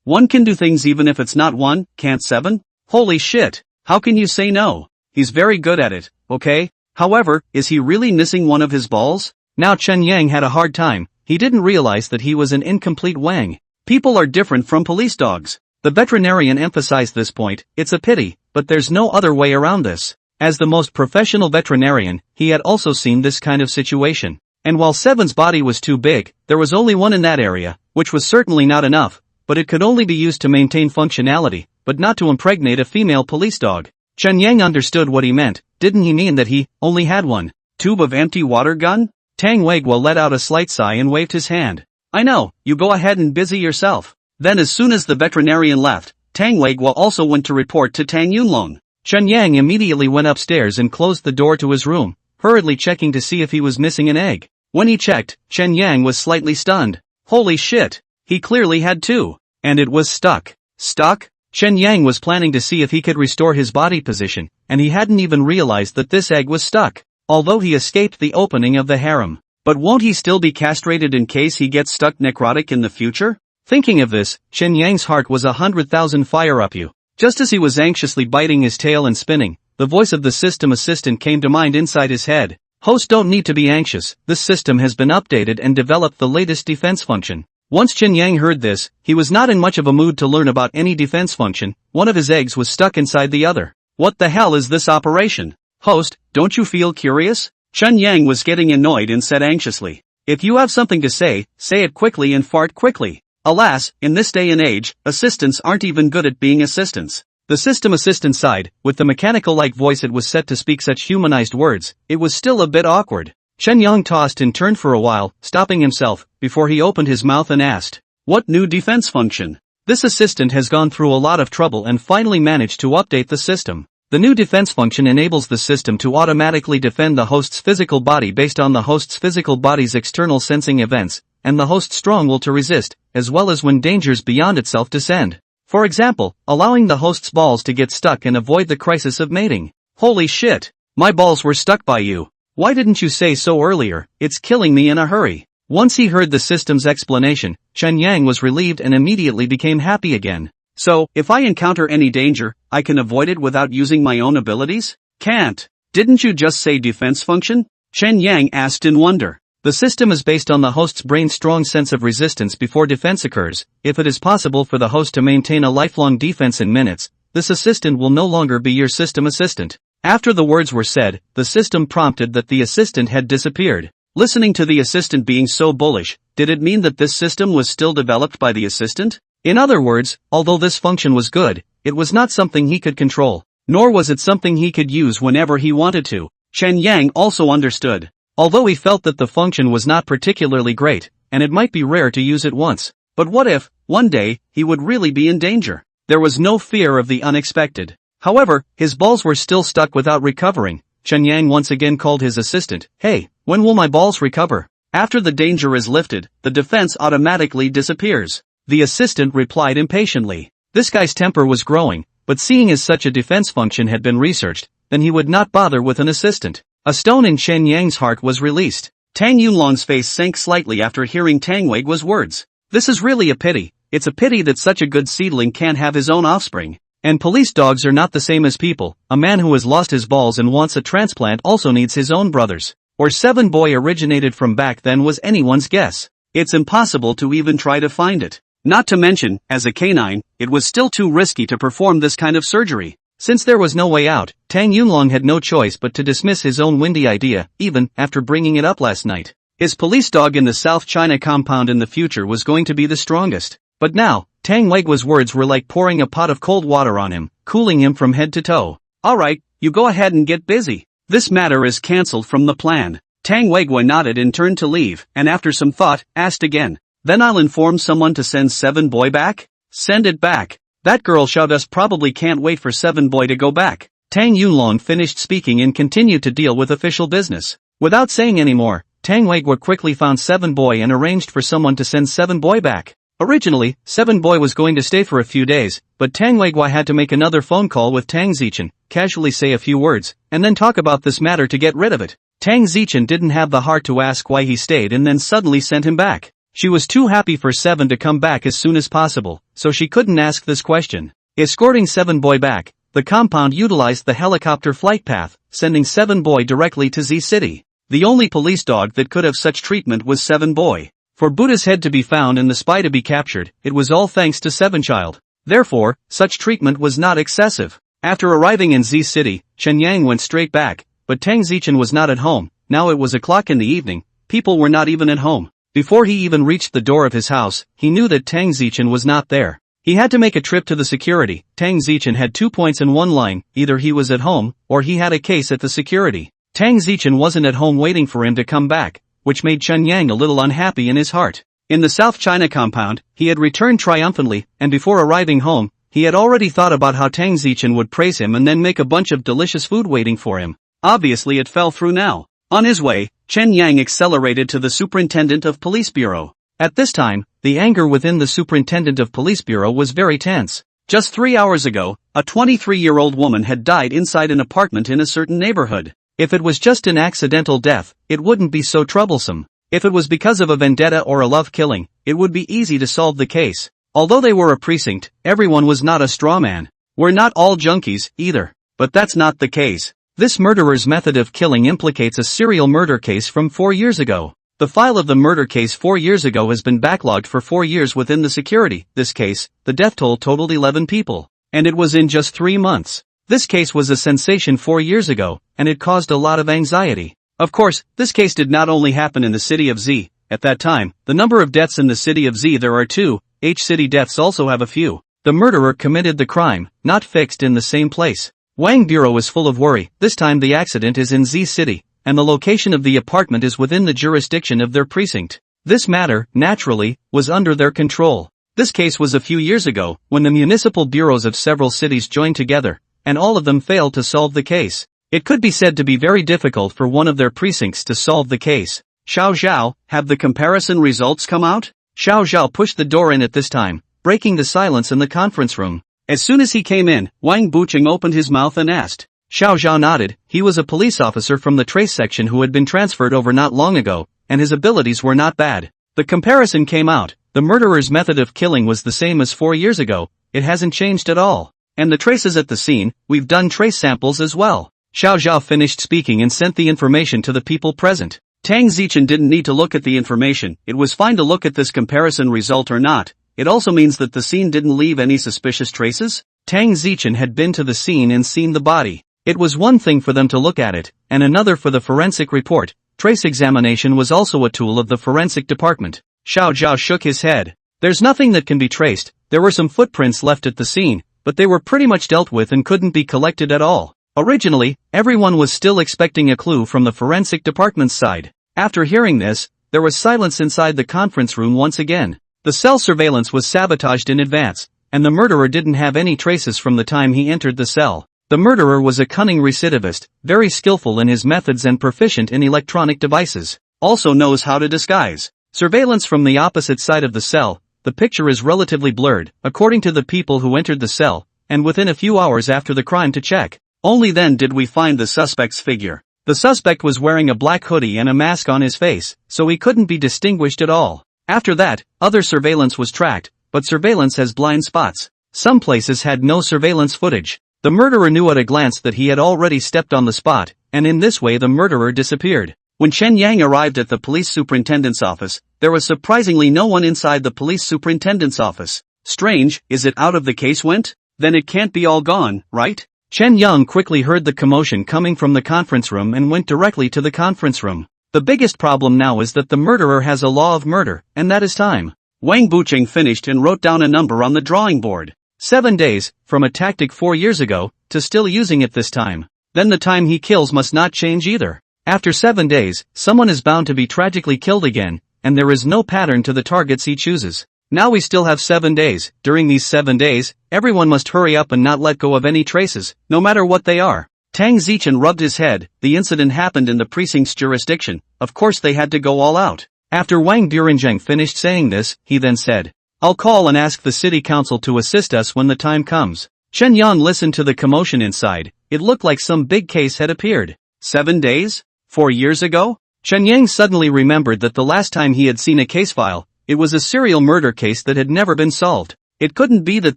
One can do things even if it's not one, can't Seven? Holy shit, how can you say no? He's very good at it, okay? However, is he really missing one of his balls? Now Chen Yang had a hard time. He didn't realize that he was an incomplete Wang. People are different from police dogs. The veterinarian emphasized this point. It's a pity, but there's no other way around this. As the most professional veterinarian, he had also seen this kind of situation. And while Seven's body was too big, there was only one in that area, which was certainly not enough, but it could only be used to maintain functionality, but not to impregnate a female police dog. Chen Yang understood what he meant. Didn't he mean that he only had one tube of empty water gun? Tang Zichen let out a slight sigh and waved his hand. "I know, you go ahead and busy yourself." Then as soon as the veterinarian left, Tang Zichen also went to report to Tang Yunlong. Chen Yang immediately went upstairs and closed the door to his room, hurriedly checking to see if he was missing an egg. When he checked, Chen Yang was slightly stunned. Holy shit, he clearly had two. And it was stuck. Stuck? Chen Yang was planning to see if he could restore his body position, and he hadn't even realized that this egg was stuck. Although he escaped the opening of the harem. But won't he still be castrated in case he gets stuck necrotic in the future? Thinking of this, Chen Yang's heart was 100,000 fire up you. Just as he was anxiously biting his tail and spinning, the voice of the system assistant came to mind inside his head. Host don't need to be anxious, this system has been updated and developed the latest defense function. Once Chen Yang heard this, he was not in much of a mood to learn about any defense function. One of his eggs was stuck inside the other. What the hell is this operation? Host, don't you feel curious? Chen Yang was getting annoyed and said anxiously. If you have something to say it quickly and fart quickly. Alas, in this day and age, assistants aren't even good at being assistants. The system assistant sighed. With the mechanical-like voice it was set to speak such humanized words, it was still a bit awkward. Chen Yang tossed and turned for a while, stopping himself, before he opened his mouth and asked, "What new defense function?" This assistant has gone through a lot of trouble and finally managed to update the system. The new defense function enables the system to automatically defend the host's physical body based on the host's physical body's external sensing events, and the host's strong will to resist, as well as when dangers beyond itself descend. For example, allowing the host's balls to get stuck and avoid the crisis of mating. Holy shit! My balls were stuck by you. Why didn't you say so earlier? It's killing me in a hurry. Once he heard the system's explanation, Chen Yang was relieved and immediately became happy again. So, if I encounter any danger, I can avoid it without using my own abilities? Can't. Didn't you just say defense function? Chen Yang asked in wonder. The system is based on the host's brain's strong sense of resistance before defense occurs. If it is possible for the host to maintain a lifelong defense in minutes, this assistant will no longer be your system assistant. After the words were said, the system prompted that the assistant had disappeared. Listening to the assistant being so bullish, did it mean that this system was still developed by the assistant? In other words, although this function was good, it was not something he could control, nor was it something he could use whenever he wanted to. Chen Yang also understood. Although he felt that the function was not particularly great, and it might be rare to use it once. But what if, one day, he would really be in danger? There was no fear of the unexpected. However, his balls were still stuck without recovering. Chen Yang once again called his assistant. Hey, when will my balls recover? After the danger is lifted, the defense automatically disappears. The assistant replied impatiently. This guy's temper was growing, but seeing as such a defense function had been researched, then he would not bother with an assistant. A stone in Chen Yang's heart was released. Tang Yunlong's face sank slightly after hearing Tang Weiguo's words. This is really a pity. It's a pity that such a good seedling can't have his own offspring. And police dogs are not the same as people. A man who has lost his balls and wants a transplant also needs his own brothers. Or Seven Boy originated from back then was anyone's guess. It's impossible to even try to find it. Not to mention, as a canine, it was still too risky to perform this kind of surgery. Since there was no way out, Tang Yunlong had no choice but to dismiss his own windy idea, even after bringing it up last night. His police dog in the South China compound in the future was going to be the strongest. But now, Tang Weiguo's words were like pouring a pot of cold water on him, cooling him from head to toe. Alright, you go ahead and get busy. This matter is cancelled from the plan. Tang Weiguo nodded and turned to leave, and after some thought, asked again. Then I'll inform someone to send Seven Boy back? Send it back. That girl Xiaodus probably can't wait for Seven Boy to go back. Tang Yunlong finished speaking and continued to deal with official business. Without saying any more, Tang Weiguo quickly found Seven Boy and arranged for someone to send Seven Boy back. Originally, Seven Boy was going to stay for a few days, but Tang Weiguo had to make another phone call with Tang Zichen, casually say a few words, and then talk about this matter to get rid of it. Tang Zichen didn't have the heart to ask why he stayed and then suddenly sent him back. She was too happy for Seven to come back as soon as possible, so she couldn't ask this question. Escorting Seven Boy back, the compound utilized the helicopter flight path, sending Seven Boy directly to Z City. The only police dog that could have such treatment was Seven Boy. For Buddha's head to be found and the spy to be captured, it was all thanks to Seven Child. Therefore, such treatment was not excessive. After arriving in Z City, Chen Yang went straight back, but Tang Zichen was not at home. Now it was o'clock in the evening, people were not even at home. Before he even reached the door of his house, he knew that Tang Zichen was not there. He had to make a trip to the security. Tang Zichen had 2 points in one line, either he was at home, or he had a case at the security. Tang Zichen wasn't at home waiting for him to come back, which made Chen Yang a little unhappy in his heart. In the South China compound, he had returned triumphantly, and before arriving home, he had already thought about how Tang Zichen would praise him and then make a bunch of delicious food waiting for him. Obviously it fell through now. On his way, Chen Yang accelerated to the Superintendent of Police Bureau. At this time, the anger within the Superintendent of Police Bureau was very tense. Just 3 hours ago, a 23-year-old woman had died inside an apartment in a certain neighborhood. If it was just an accidental death, it wouldn't be so troublesome. If it was because of a vendetta or a love killing, it would be easy to solve the case. Although they were a precinct, everyone was not a straw man. We're not all junkies, either. But that's not the case. This murderer's method of killing implicates a serial murder case from 4 years ago. The file of the murder case 4 years ago has been backlogged for 4 years within the security. This case, the death toll totaled 11 people. And it was in just 3 months. This case was a sensation 4 years ago, and it caused a lot of anxiety. Of course, this case did not only happen in the city of Z. At that time, the number of deaths in the city of Z there are 2, H-city deaths also have a few. The murderer committed the crime, not fixed in the same place. Wang Bureau is full of worry. This time the accident is in Z City, and the location of the apartment is within the jurisdiction of their precinct. This matter, naturally, was under their control. This case was a few years ago, when the municipal bureaus of several cities joined together, and all of them failed to solve the case. It could be said to be very difficult for one of their precincts to solve the case. Xiao Zhao, have the comparison results come out? Xiao Zhao pushed the door in at this time, breaking the silence in the conference room. As soon as he came in, Wang Bucheng opened his mouth and asked. Xiao Zhao nodded. He was a police officer from the trace section who had been transferred over not long ago, and his abilities were not bad. The comparison came out. The murderer's method of killing was the same as 4 years ago. It hasn't changed at all. And the traces at the scene, we've done trace samples as well. Xiao Zhao finished speaking and sent the information to the people present. Tang Zichen didn't need to look at the information. It was fine to look at this comparison result or not. It also means that the scene didn't leave any suspicious traces. Tang Zichen had been to the scene and seen the body. It was one thing for them to look at it, and another for the forensic report. Trace examination was also a tool of the forensic department. Xiao Zhao shook his head. There's nothing that can be traced. There were some footprints left at the scene, but they were pretty much dealt with and couldn't be collected at all. Originally, everyone was still expecting a clue from the forensic department's side. After hearing this, there was silence inside the conference room once again. The cell surveillance was sabotaged in advance, and the murderer didn't have any traces from the time he entered the cell. The murderer was a cunning recidivist, very skillful in his methods and proficient in electronic devices. Also knows how to disguise. Surveillance from the opposite side of the cell, the picture is relatively blurred, according to the people who entered the cell, and within a few hours after the crime to check. Only then did we find the suspect's figure. The suspect was wearing a black hoodie and a mask on his face, so he couldn't be distinguished at all. After that, other surveillance was tracked, but surveillance has blind spots. Some places had no surveillance footage. The murderer knew at a glance that he had already stepped on the spot, and in this way the murderer disappeared. When Chen Yang arrived at the police superintendent's office, there was surprisingly no one inside the police superintendent's office. Strange, is it out of the case went? Then it can't be all gone, right? Chen Yang quickly heard the commotion coming from the conference room and went directly to the conference room. The biggest problem now is that the murderer has a law of murder, and that is time. Wang Bucheng finished and wrote down a number on the drawing board. 7 days, from a tactic 4 years ago, to still using it this time. Then the time he kills must not change either. After 7 days, someone is bound to be tragically killed again, and there is no pattern to the targets he chooses. Now we still have 7 days. During these 7 days, everyone must hurry up and not let go of any traces, no matter what they are. Tang Zichen rubbed his head. The incident happened in the precinct's jurisdiction. Of course they had to go all out. After Wang Bucheng finished saying this, he then said, "I'll call and ask the city council to assist us when the time comes." Chen Yang listened to the commotion inside. It looked like some big case had appeared. 7 days? 4 years ago? Chen Yang suddenly remembered that the last time he had seen a case file, it was a serial murder case that had never been solved. It couldn't be that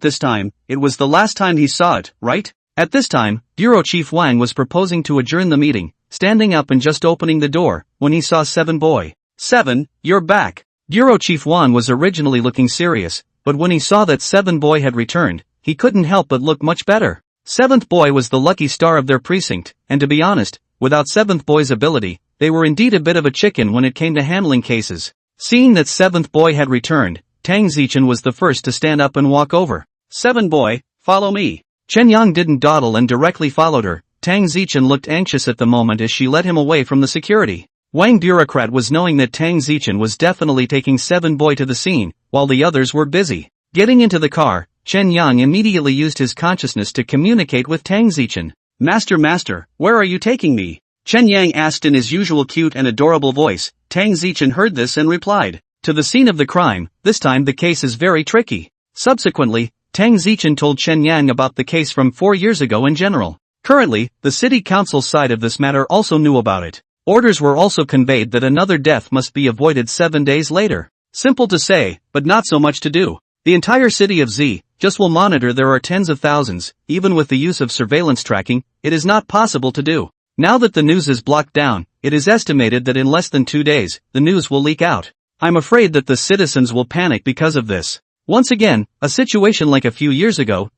this time, it was the last time he saw it, right? At this time, Bureau Chief Wang was proposing to adjourn the meeting, standing up and just opening the door, when he saw 7 boy. 7, you're back. Bureau Chief Wang was originally looking serious, but when he saw that 7 boy had returned, he couldn't help but look much better. 7th boy was the lucky star of their precinct, and to be honest, without 7th boy's ability, they were indeed a bit of a chicken when it came to handling cases. Seeing that 7th boy had returned, Tang Zichen was the first to stand up and walk over. 7 boy, follow me. Chen Yang didn't dawdle and directly followed her. Tang Zichen looked anxious at the moment as she led him away from the security. Wang bureaucrat was knowing that Tang Zichen was definitely taking 7 boy to the scene, while the others were busy. Getting into the car, Chen Yang immediately used his consciousness to communicate with Tang Zichen. Master, where are you taking me? Chen Yang asked in his usual cute and adorable voice. Tang Zichen heard this and replied, to the scene of the crime. This time the case is very tricky. Subsequently, Tang Zichen told Chen Yang about the case from 4 years ago in general. Currently, the city council side of this matter also knew about it. Orders were also conveyed that another death must be avoided 7 days later. Simple to say, but not so much to do. The entire city of Z just will monitor. There are tens of thousands. Even with the use of surveillance tracking, it is not possible to do. Now that the news is blocked down, it is estimated that in less than 2 days, the news will leak out. I'm afraid that the citizens will panic because of this. Once again, a situation like a few years ago,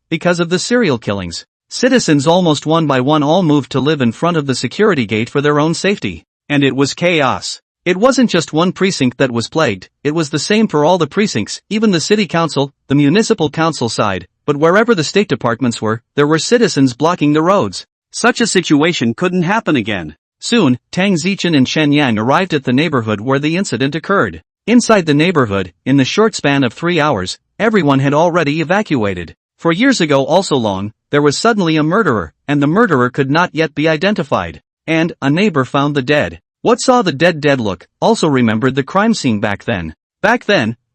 because of the serial killings. Citizens almost one by one all moved to live in front of the security gate for their own safety. And it was chaos. It wasn't just one precinct that was plagued, it was the same for all the precincts, even the city council, the municipal council side, but wherever the state departments were, there were citizens blocking the roads. Such a situation couldn't happen again. Soon, Tang Zichen and Chen Yang arrived at the neighborhood where the incident occurred. Inside the neighborhood, in the short span of 3 hours, everyone had already evacuated. 4 years ago also long, there was suddenly a murderer, and the murderer could not yet be identified. And, a neighbor found the dead. What saw the dead look, also remembered the crime scene back then.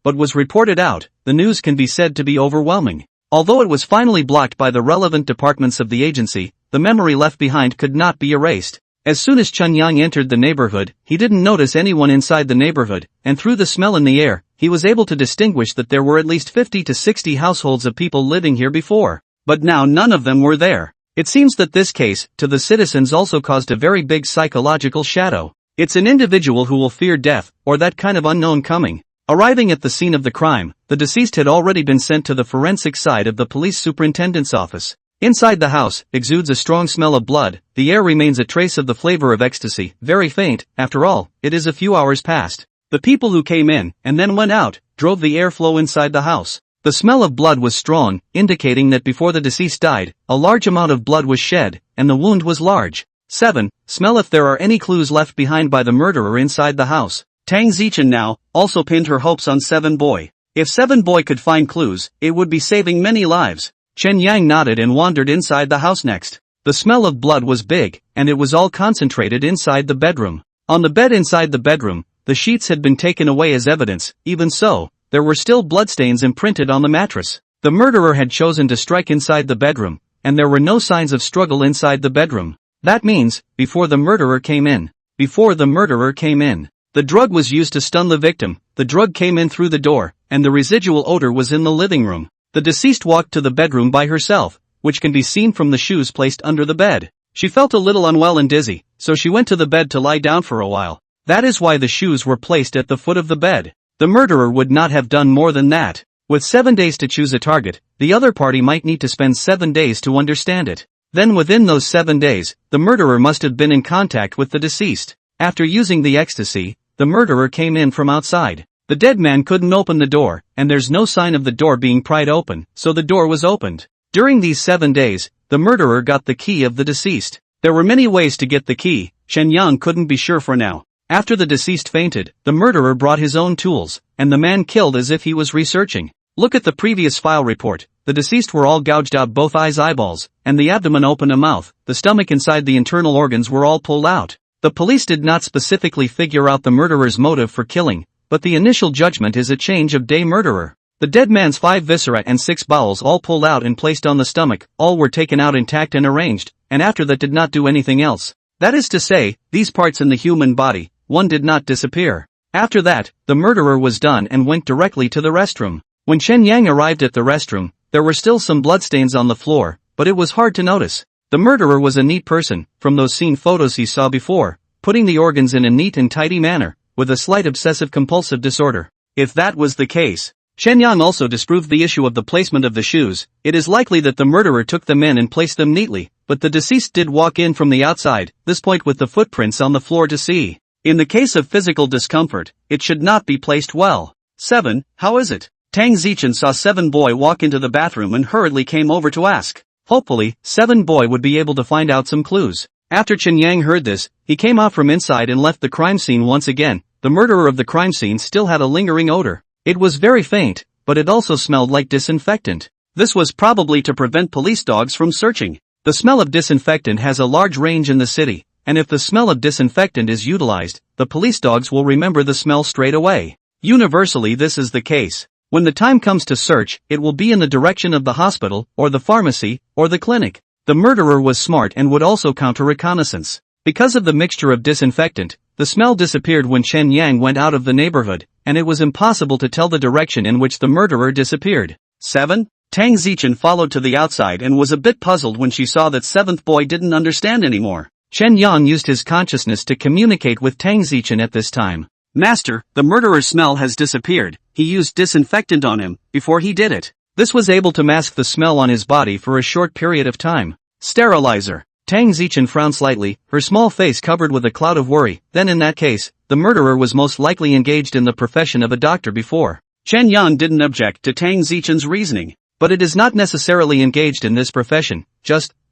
But was reported out, the news can be said to be overwhelming. Although it was finally blocked by the relevant departments of the agency, the memory left behind could not be erased. As soon as Chen Yang entered the neighborhood, he didn't notice anyone inside the neighborhood, and through the smell in the air, he was able to distinguish that there were at least 50 to 60 households of people living here before. But now none of them were there. It seems that this case, to the citizens also caused a very big psychological shadow. It's an individual who will fear death, or that kind of unknown coming. Arriving at the scene of the crime, the deceased had already been sent to the forensic side of the police superintendent's office. Inside the house, exudes a strong smell of blood. The air remains a trace of the flavor of ecstasy, very faint. After all, it is a few hours past. The people who came in, and then went out, drove the airflow inside the house. The smell of blood was strong, indicating that before the deceased died, a large amount of blood was shed, and the wound was large. 7. Smell if there are any clues left behind by the murderer inside the house. Tang Zichen now also pinned her hopes on 7 Boy. If 7 Boy could find clues, it would be saving many lives. Chen Yang nodded and wandered inside the house next. The smell of blood was big, and it was all concentrated inside the bedroom. On the bed inside the bedroom, the sheets had been taken away as evidence. Even so, there were still bloodstains imprinted on the mattress. The murderer had chosen to strike inside the bedroom, and there were no signs of struggle inside the bedroom. That means, before the murderer came in. Before the murderer came in. The drug was used to stun the victim, the drug came in through the door, and the residual odor was in the living room. The deceased walked to the bedroom by herself, which can be seen from the shoes placed under the bed. She felt a little unwell and dizzy, so she went to the bed to lie down for a while. That is why the shoes were placed at the foot of the bed. The murderer would not have done more than that. With 7 days to choose a target, the other party might need to spend 7 days to understand it. Then within those 7 days, the murderer must have been in contact with the deceased. After using the ecstasy, the murderer came in from outside. The dead man couldn't open the door, and there's no sign of the door being pried open, so the door was opened. During these 7 days, the murderer got the key of the deceased. There were many ways to get the key, Chen Yang couldn't be sure for now. After the deceased fainted, the murderer brought his own tools, and the man killed as if he was researching. Look at the previous file report. The deceased were all gouged out both eyes, eyeballs, and the abdomen open a mouth. The stomach inside the internal organs were all pulled out. The police did not specifically figure out the murderer's motive for killing, but the initial judgment is a change of day murderer. The dead man's 5 viscera and 6 bowels all pulled out and placed on the stomach, all were taken out intact and arranged, and after that did not do anything else. That is to say, these parts in the human body, one did not disappear. After that, the murderer was done and went directly to the restroom. When Chen Yang arrived at the restroom, there were still some bloodstains on the floor, but it was hard to notice. The murderer was a neat person, from those seen photos he saw before, putting the organs in a neat and tidy manner, with a slight obsessive-compulsive disorder. If that was the case, Chen Yang also disproved the issue of the placement of the shoes. It is likely that the murderer took them in and placed them neatly, but the deceased did walk in from the outside, this point with the footprints on the floor to see. In the case of physical discomfort, it should not be placed well. 7. How is it? Tang Zichen saw 7 Boy walk into the bathroom and hurriedly came over to ask. Hopefully, 7 Boy would be able to find out some clues. After Chen Yang heard this, he came out from inside and left the crime scene once again. The murderer of the crime scene still had a lingering odor. It was very faint, but it also smelled like disinfectant. This was probably to prevent police dogs from searching. The smell of disinfectant has a large range in the city, and if the smell of disinfectant is utilized, the police dogs will remember the smell straight away. Universally this is the case. When the time comes to search, it will be in the direction of the hospital, or the pharmacy, or the clinic. The murderer was smart and would also counter reconnaissance. Because of the mixture of disinfectant, the smell disappeared when Chen Yang went out of the neighborhood, and it was impossible to tell the direction in which the murderer disappeared. 7. Tang Zichen followed to the outside and was a bit puzzled when she saw that 7th Boy didn't understand anymore. Chen Yang used his consciousness to communicate with Tang Zichen at this time. Master, the murderer's smell has disappeared. He used disinfectant on him before he did it. This was able to mask the smell on his body for a short period of time. Sterilizer. Tang Zichen frowned slightly, her small face covered with a cloud of worry. Then in that case, the murderer was most likely engaged in the profession of a doctor before. Chen Yang didn't object to Tang Zichen's reasoning. But it is not necessarily engaged in this profession,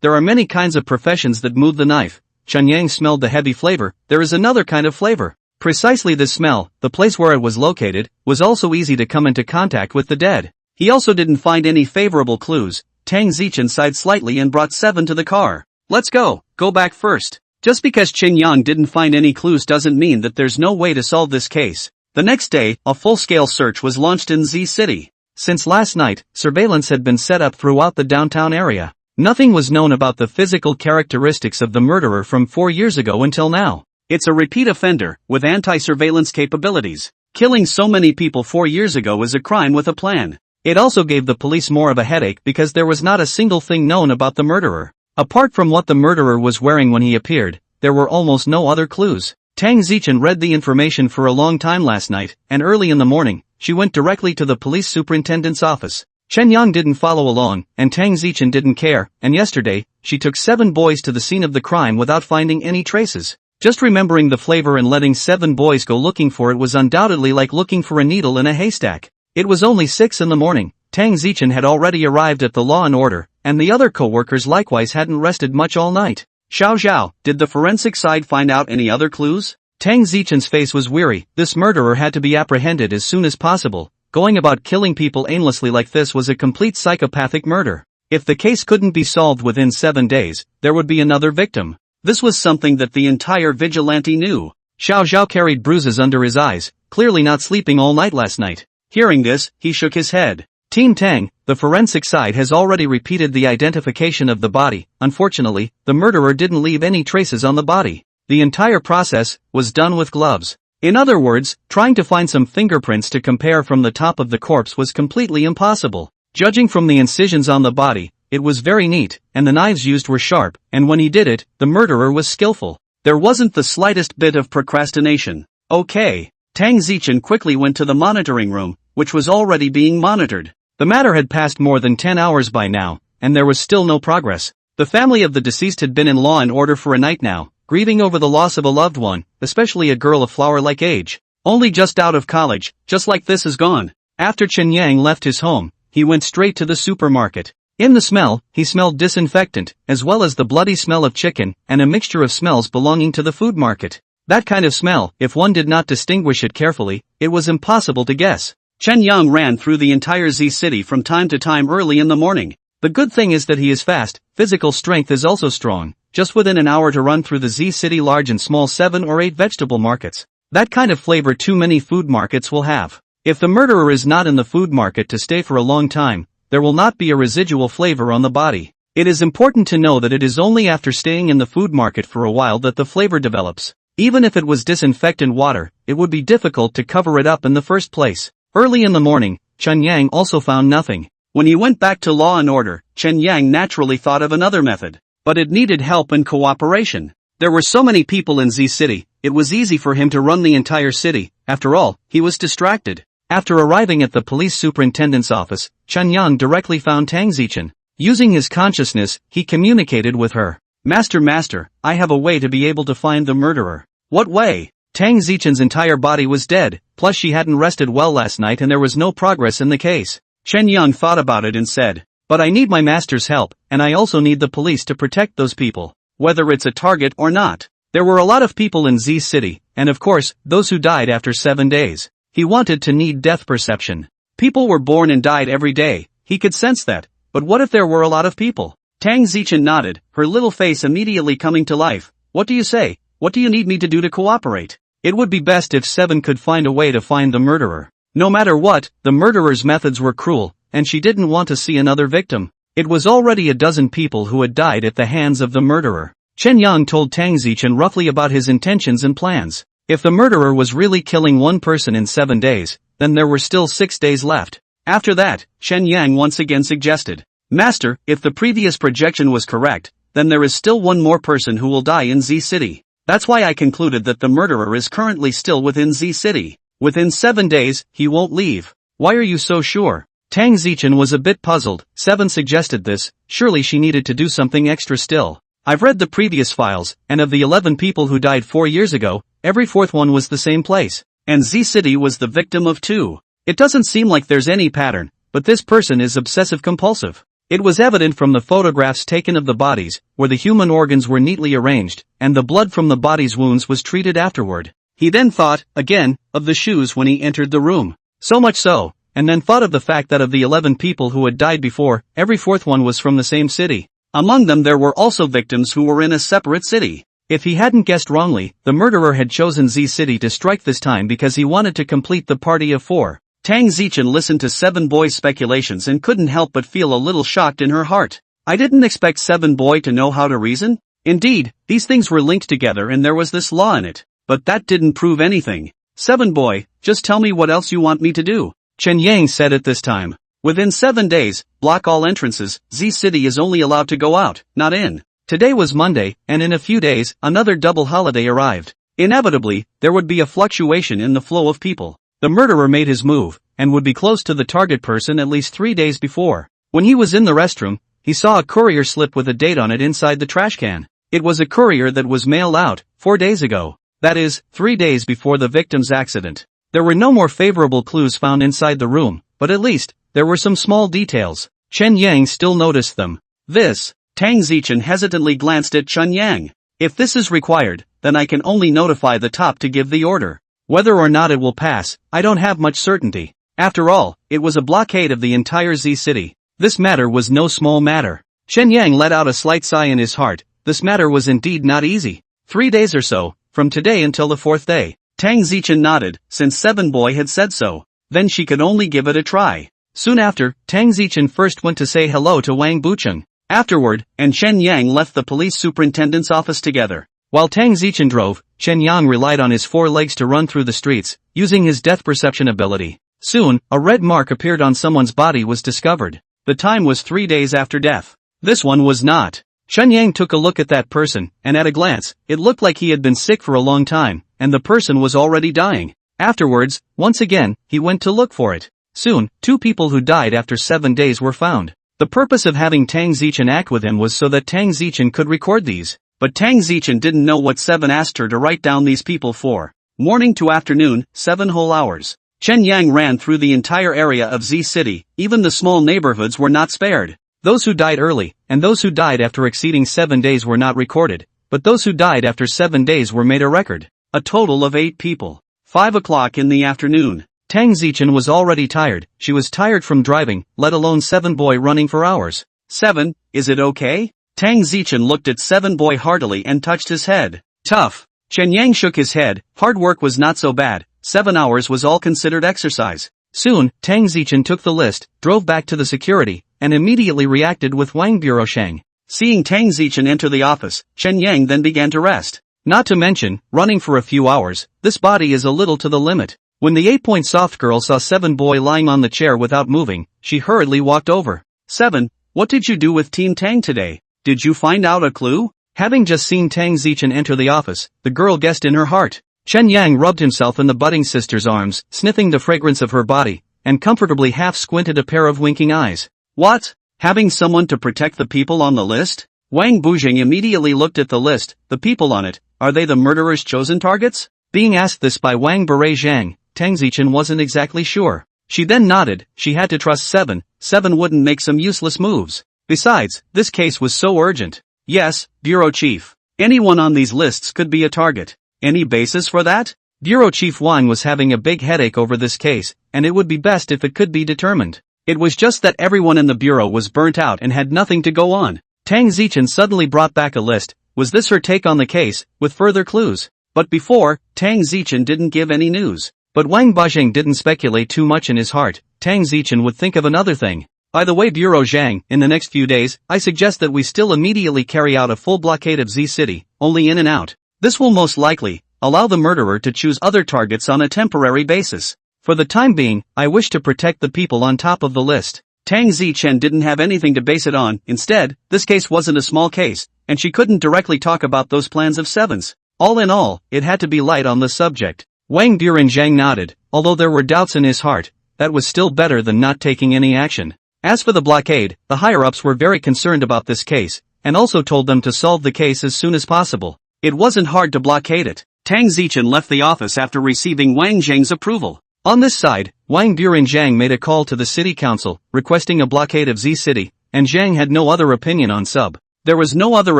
there are many kinds of professions that move the knife. Chen Yang smelled the heavy flavor. There is another kind of flavor. Precisely this smell, the place where it was located, was also easy to come into contact with the dead. He also didn't find any favorable clues. Tang Zichen sighed slightly and brought 7 to the car. Let's go back first. Just because Chen Yang didn't find any clues doesn't mean that there's no way to solve this case. The next day, a full-scale search was launched in Z City. Since last night, surveillance had been set up throughout the downtown area. Nothing was known about the physical characteristics of the murderer from 4 years ago until now. It's a repeat offender, with anti-surveillance capabilities. Killing so many people 4 years ago is a crime with a plan. It also gave the police more of a headache because there was not a single thing known about the murderer. Apart from what the murderer was wearing when he appeared, there were almost no other clues. Tang Zichen read the information for a long time last night, and early in the morning, she went directly to the police superintendent's office. Chen Yang didn't follow along, and Tang Zichen didn't care, and yesterday, she took 7 boys to the scene of the crime without finding any traces. Just remembering the flavor and letting 7 boys go looking for it was undoubtedly like looking for a needle in a haystack. It was only 6 in the morning. Tang Zichen had already arrived at the Law and Order, and the other co-workers likewise hadn't rested much all night. Xiao Zhao, did the forensic side find out any other clues? Tang Zichen's face was weary. This murderer had to be apprehended as soon as possible. Going about killing people aimlessly like this was a complete psychopathic murder. If the case couldn't be solved within 7 days, there would be another victim. This was something that the entire vigilante knew. Xiao Zhao carried bruises under his eyes, clearly not sleeping all night last night. Hearing this, he shook his head. Team Tang, the forensic side has already repeated the identification of the body. Unfortunately, the murderer didn't leave any traces on the body. The entire process was done with gloves. In other words, trying to find some fingerprints to compare from the top of the corpse was completely impossible. Judging from the incisions on the body, it was very neat, and the knives used were sharp, and when he did it, the murderer was skillful. There wasn't the slightest bit of procrastination. Okay. Tang Zichen quickly went to the monitoring room, which was already being monitored. The matter had passed more than 10 hours by now, and there was still no progress. The family of the deceased had been in law and order for a night now, grieving over the loss of a loved one, especially a girl of flower-like age. Only just out of college, just like this is gone. After Chen Yang left his home, he went straight to the supermarket. In the smell, he smelled disinfectant, as well as the bloody smell of chicken, and a mixture of smells belonging to the food market. That kind of smell, if one did not distinguish it carefully, it was impossible to guess. Chen Yang ran through the entire Z city from time to time early in the morning. The good thing is that he is fast, physical strength is also strong, just within an hour to run through the Z city large and small 7 or 8 vegetable markets. That kind of flavor too many food markets will have. If the murderer is not in the food market to stay for a long time, there will not be a residual flavor on the body. It is important to know that it is only after staying in the food market for a while that the flavor develops. Even if it was disinfectant water, it would be difficult to cover it up in the first place. Early in the morning, Chen Yang also found nothing. When he went back to law and order, Chen Yang naturally thought of another method. But it needed help and cooperation. There were so many people in Z City, it was easy for him to run the entire city. After all, he was distracted. After arriving at the police superintendent's office, Chen Yang directly found Tang Zichen. Using his consciousness, he communicated with her. Master, I have a way to be able to find the murderer. What way? Tang Zichen's entire body was dead, plus she hadn't rested well last night and there was no progress in the case. Chen Yang thought about it and said, but I need my master's help, and I also need the police to protect those people. Whether it's a target or not. There were a lot of people in Z City, and of course, those who died after 7 days. He wanted to need death perception. People were born and died every day, he could sense that, but what if there were a lot of people? Tang Zichen nodded, her little face immediately coming to life. What do you say? What do you need me to do to cooperate? It would be best if Seven could find a way to find the murderer. No matter what, the murderer's methods were cruel, and she didn't want to see another victim. It was already a dozen people who had died at the hands of the murderer. Chen Yang told Tang Zichen roughly about his intentions and plans. If the murderer was really killing one person in 7 days, then there were still 6 days left. After that, Chen Yang once again suggested, Master, if the previous projection was correct, then there is still one more person who will die in Z City. That's why I concluded that the murderer is currently still within Z City. Within 7 days, he won't leave. Why are you so sure? Tang Zichen was a bit puzzled. Seven suggested this, surely she needed to do something extra still. I've read the previous files, and of the 11 people who died 4 years ago, every fourth one was the same place. And Z City was the victim of 2. It doesn't seem like there's any pattern, but this person is obsessive-compulsive. It was evident from the photographs taken of the bodies, where the human organs were neatly arranged, and the blood from the body's wounds was treated afterward. He then thought, again, of the shoes when he entered the room. So much so, and then thought of the fact that of the 11 people who had died before, every fourth one was from the same city. Among them there were also victims who were in a separate city. If he hadn't guessed wrongly, the murderer had chosen Z City to strike this time because he wanted to complete the party of 4. Tang Zichen listened to Seven Boy's speculations and couldn't help but feel a little shocked in her heart. I didn't expect Seven Boy to know how to reason. Indeed, these things were linked together and there was this law in it. But that didn't prove anything. Seven Boy, just tell me what else you want me to do. Chen Yang said at this time. Within 7 days, block all entrances. Z City is only allowed to go out, not in. Today was Monday, and in a few days, another double holiday arrived. Inevitably, there would be a fluctuation in the flow of people. The murderer made his move, and would be close to the target person at least 3 days before. When he was in the restroom, he saw a courier slip with a date on it inside the trash can. It was a courier that was mailed out 4 days ago. That is, 3 days before the victim's accident. There were no more favorable clues found inside the room, but at least, there were some small details. Chen Yang still noticed them. This Tang Zichen hesitantly glanced at Chun Yang. If this is required, then I can only notify the top to give the order. Whether or not it will pass, I don't have much certainty. After all, it was a blockade of the entire Z city. This matter was no small matter. Shen Yang let out a slight sigh in his heart. This matter was indeed not easy. 3 days or so, from today until the 4th day. Tang Zichen nodded, since Seven Boy had said so. Then she could only give it a try. Soon after, Tang Zichen first went to say hello to Wang Bucheng. Afterward, and Shen Yang left the police superintendent's office together. While Tang Zichen drove, Shen Yang relied on his 4 legs to run through the streets, using his depth perception ability. Soon, a red mark appeared on someone's body was discovered. The time was 3 days after death. This one was not. Shen Yang took a look at that person, and at a glance, it looked like he had been sick for a long time, and the person was already dying. Afterwards, once again, he went to look for it. Soon, 2 people who died after 7 days were found. The purpose of having Tang Zichen act with him was so that Tang Zichen could record these. But Tang Zichen didn't know what Seven asked her to write down these people for. Morning to afternoon, 7 whole hours. Chen Yang ran through the entire area of Z City, even the small neighborhoods were not spared. Those who died early, and those who died after exceeding 7 days were not recorded, but those who died after 7 days were made a record. A total of 8 people. 5 o'clock in the afternoon. Tang Zichen was already tired. She was tired from driving, let alone Seven Boy running for hours. Seven, is it okay? Tang Zichen looked at Seven Boy heartily and touched his head. Tough. Chen Yang shook his head. Hard work was not so bad. 7 hours was all considered exercise. Soon, Tang Zichen took the list, drove back to the security, and immediately reacted with Wang Burosheng. Seeing Tang Zichen enter the office, Chen Yang then began to rest. Not to mention, running for a few hours, this body is a little to the limit. When the 8-point soft girl saw Seven Boy lying on the chair without moving, she hurriedly walked over. Seven, what did you do with Team Tang today? Did you find out a clue? Having just seen Tang Zichen enter the office, the girl guessed in her heart. Chen Yang rubbed himself in the budding sister's arms, sniffing the fragrance of her body, and comfortably half-squinted a pair of winking eyes. What? Having someone to protect the people on the list? Wang Bujing immediately looked at the list. The people on it, are they the murderer's chosen targets? Being asked this by Wang Zhang, Tang Zichen wasn't exactly sure. She then nodded. She had to trust Seven. Seven wouldn't make some useless moves. Besides, this case was so urgent. Yes, Bureau Chief. Anyone on these lists could be a target. Any basis for that? Bureau Chief Wang was having a big headache over this case, and it would be best if it could be determined. It was just that everyone in the bureau was burnt out and had nothing to go on. Tang Zichen suddenly brought back a list. Was this her take on the case, with further clues? But before, Tang Zichen didn't give any news. But Wang Bajing didn't speculate too much in his heart. Tang Zichen would think of another thing. By the way, Bureau Zhang, in the next few days, I suggest that we still immediately carry out a full blockade of Z City, only in and out. This will most likely allow the murderer to choose other targets on a temporary basis. For the time being, I wish to protect the people on top of the list. Tang Zichen didn't have anything to base it on. Instead, this case wasn't a small case, and she couldn't directly talk about those plans of Seven's. All in all, it had to be light on the subject. Wang Zhang nodded. Although there were doubts in his heart, that was still better than not taking any action. As for the blockade, the higher-ups were very concerned about this case, and also told them to solve the case as soon as possible. It wasn't hard to blockade it. Tang Zichen left the office after receiving Wang Zhang's approval. On this side, Wang Zhang made a call to the city council, requesting a blockade of Z City, and Zhang had no other opinion on sub. There was no other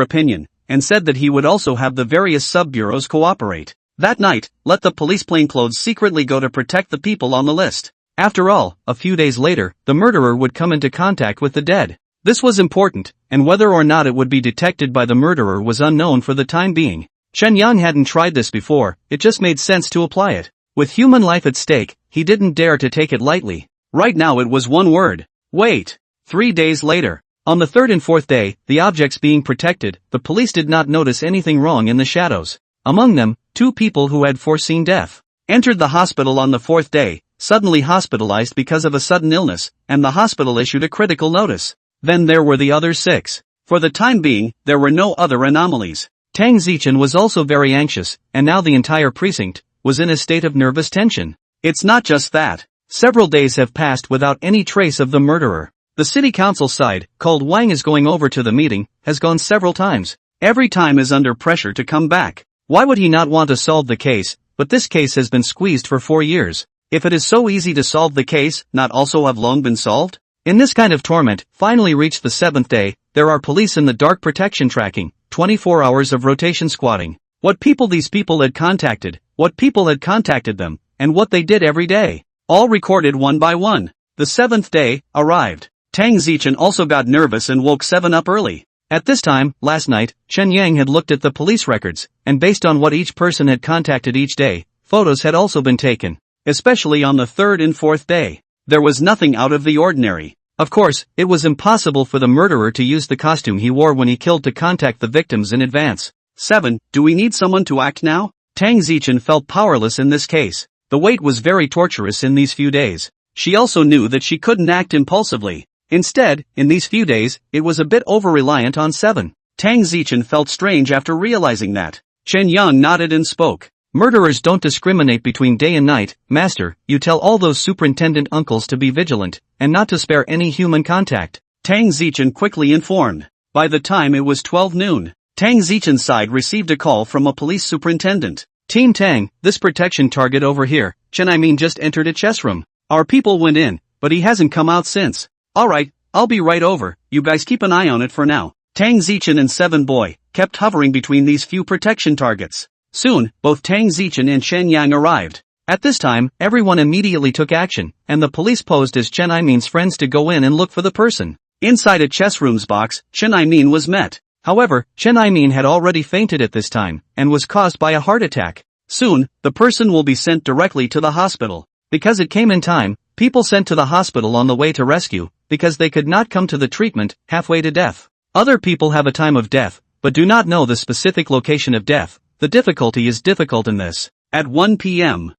opinion, and said that he would also have the various sub-bureaus cooperate. That night, let the police plainclothes secretly go to protect the people on the list. After all, a few days later, the murderer would come into contact with the dead. This was important, and whether or not it would be detected by the murderer was unknown for the time being. Shen Yang hadn't tried this before, it just made sense to apply it. With human life at stake, he didn't dare to take it lightly. Right now it was one word. Wait. 3 days later. On the 3rd and 4th day, the objects being protected, the police did not notice anything wrong in the shadows. Among them, 2 people who had foreseen death entered the hospital on the 4th day, suddenly hospitalized because of a sudden illness, and the hospital issued a critical notice. Then there were the other 6. For the time being, there were no other anomalies. Tang Zichen was also very anxious, and now the entire precinct was in a state of nervous tension. It's not just that. Several days have passed without any trace of the murderer. The city council side, called Wang is going over to the meeting, has gone several times. Every time is under pressure to come back. Why would he not want to solve the case? But this case has been squeezed for 4 years. If it is so easy to solve the case, not also have long been solved? In this kind of torment, finally reached the 7th day, there are police in the dark protection tracking, 24 hours of rotation squatting. What people these people had contacted, what people had contacted them, and what they did every day. All recorded one by one. The 7th day arrived. Tang Zichen also got nervous and woke 7 up early. At this time, last night, Chen Yang had looked at the police records, and based on what each person had contacted each day, photos had also been taken. Especially on the 3rd and 4th day. There was nothing out of the ordinary. Of course, it was impossible for the murderer to use the costume he wore when he killed to contact the victims in advance. 7. Do we need someone to act now? Tang Zichen felt powerless in this case. The wait was very torturous in these few days. She also knew that she couldn't act impulsively. Instead, in these few days, it was a bit over-reliant on 7. Tang Zichen felt strange after realizing that. Chen Yang nodded and spoke. Murderers don't discriminate between day and night, master, you tell all those superintendent uncles to be vigilant, and not to spare any human contact. Tang Zichen quickly informed. By the time it was 12 noon, Tang Zichen's side received a call from a police superintendent. Team Tang, this protection target over here, Chen just entered a chess room. Our people went in, but he hasn't come out since. Alright, I'll be right over, you guys keep an eye on it for now. Tang Zichen and 7 Boy kept hovering between these few protection targets. Soon, both Tang Zichen and Chen Yang arrived. At this time, everyone immediately took action, and the police posed as Chen Imin's friends to go in and look for the person. Inside a chess room's box, Chen Imin was met. However, Chen Imin had already fainted at this time, and was caused by a heart attack. Soon, the person will be sent directly to the hospital. Because it came in time, people sent to the hospital on the way to rescue, because they could not come to the treatment, halfway to death. Other people have a time of death, but do not know the specific location of death. The difficulty is difficult in this. At 1 p.m.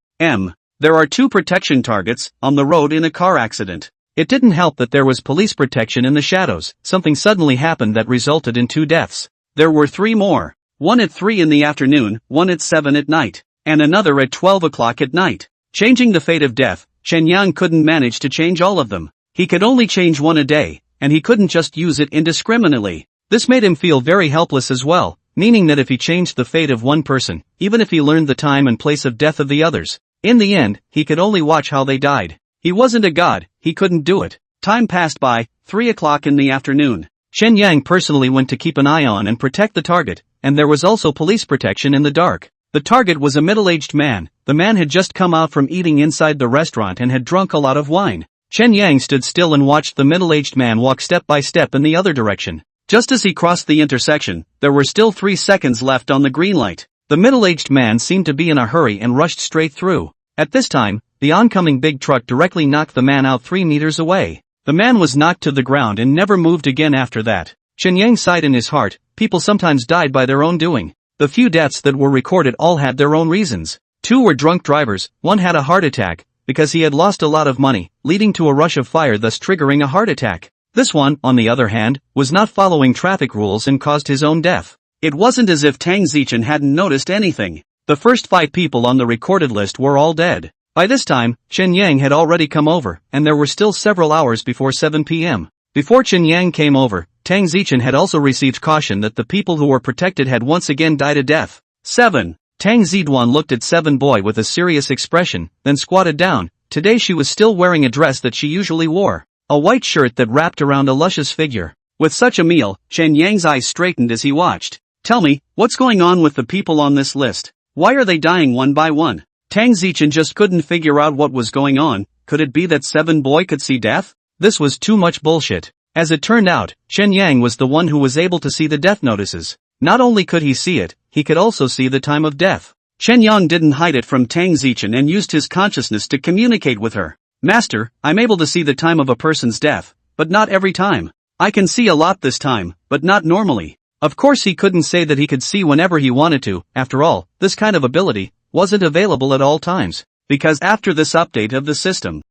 There are 2 protection targets on the road in a car accident. It didn't help that there was police protection in the shadows. Something suddenly happened that resulted in 2 deaths. There were 3 more. One at 3 in the afternoon, one at 7 at night, and another at 12 o'clock at night. Changing the fate of death, Chen Yang couldn't manage to change all of them. He could only change one a day, and he couldn't just use it indiscriminately. This made him feel very helpless as well, meaning that if he changed the fate of one person, even if he learned the time and place of death of the others, in the end, he could only watch how they died. He wasn't a god, he couldn't do it. Time passed by, 3 o'clock in the afternoon. Chen Yang personally went to keep an eye on and protect the target, and there was also police protection in the dark. The target was a middle-aged man. The man had just come out from eating inside the restaurant and had drunk a lot of wine. Chen Yang stood still and watched the middle-aged man walk step by step in the other direction. Just as he crossed the intersection, there were still 3 seconds left on the green light. The middle-aged man seemed to be in a hurry and rushed straight through. At this time, the oncoming big truck directly knocked the man out 3 meters away. The man was knocked to the ground and never moved again after that. Chen Yang sighed in his heart. People sometimes died by their own doing. The few deaths that were recorded all had their own reasons. 2 were drunk drivers, 1 had a heart attack, because he had lost a lot of money, leading to a rush of fire thus triggering a heart attack. This one, on the other hand, was not following traffic rules and caused his own death. It wasn't as if Tang Zichen hadn't noticed anything. The first 5 people on the recorded list were all dead. By this time, Chen Yang had already come over, and there were still several hours before 7 p.m. Before Chen Yang came over, Tang Zichen had also received caution that the people who were protected had once again died a death. 7. Tang Ziduan looked at 7 Boy with a serious expression, then squatted down. Today she was still wearing a dress that she usually wore. A white shirt that wrapped around a luscious figure. With such a meal, Chen Yang's eyes straightened as he watched. Tell me, what's going on with the people on this list? Why are they dying one by one? Tang Zichen just couldn't figure out what was going on. Could it be that 7 Boy could see death? This was too much bullshit. As it turned out, Chen Yang was the one who was able to see the death notices. Not only could he see it, he could also see the time of death. Chen Yang didn't hide it from Tang Zichen and used his consciousness to communicate with her. Master, I'm able to see the time of a person's death, but not every time. I can see a lot this time, but not normally. Of course he couldn't say that he could see whenever he wanted to. After all, this kind of ability wasn't available at all times. Because after this update of the system,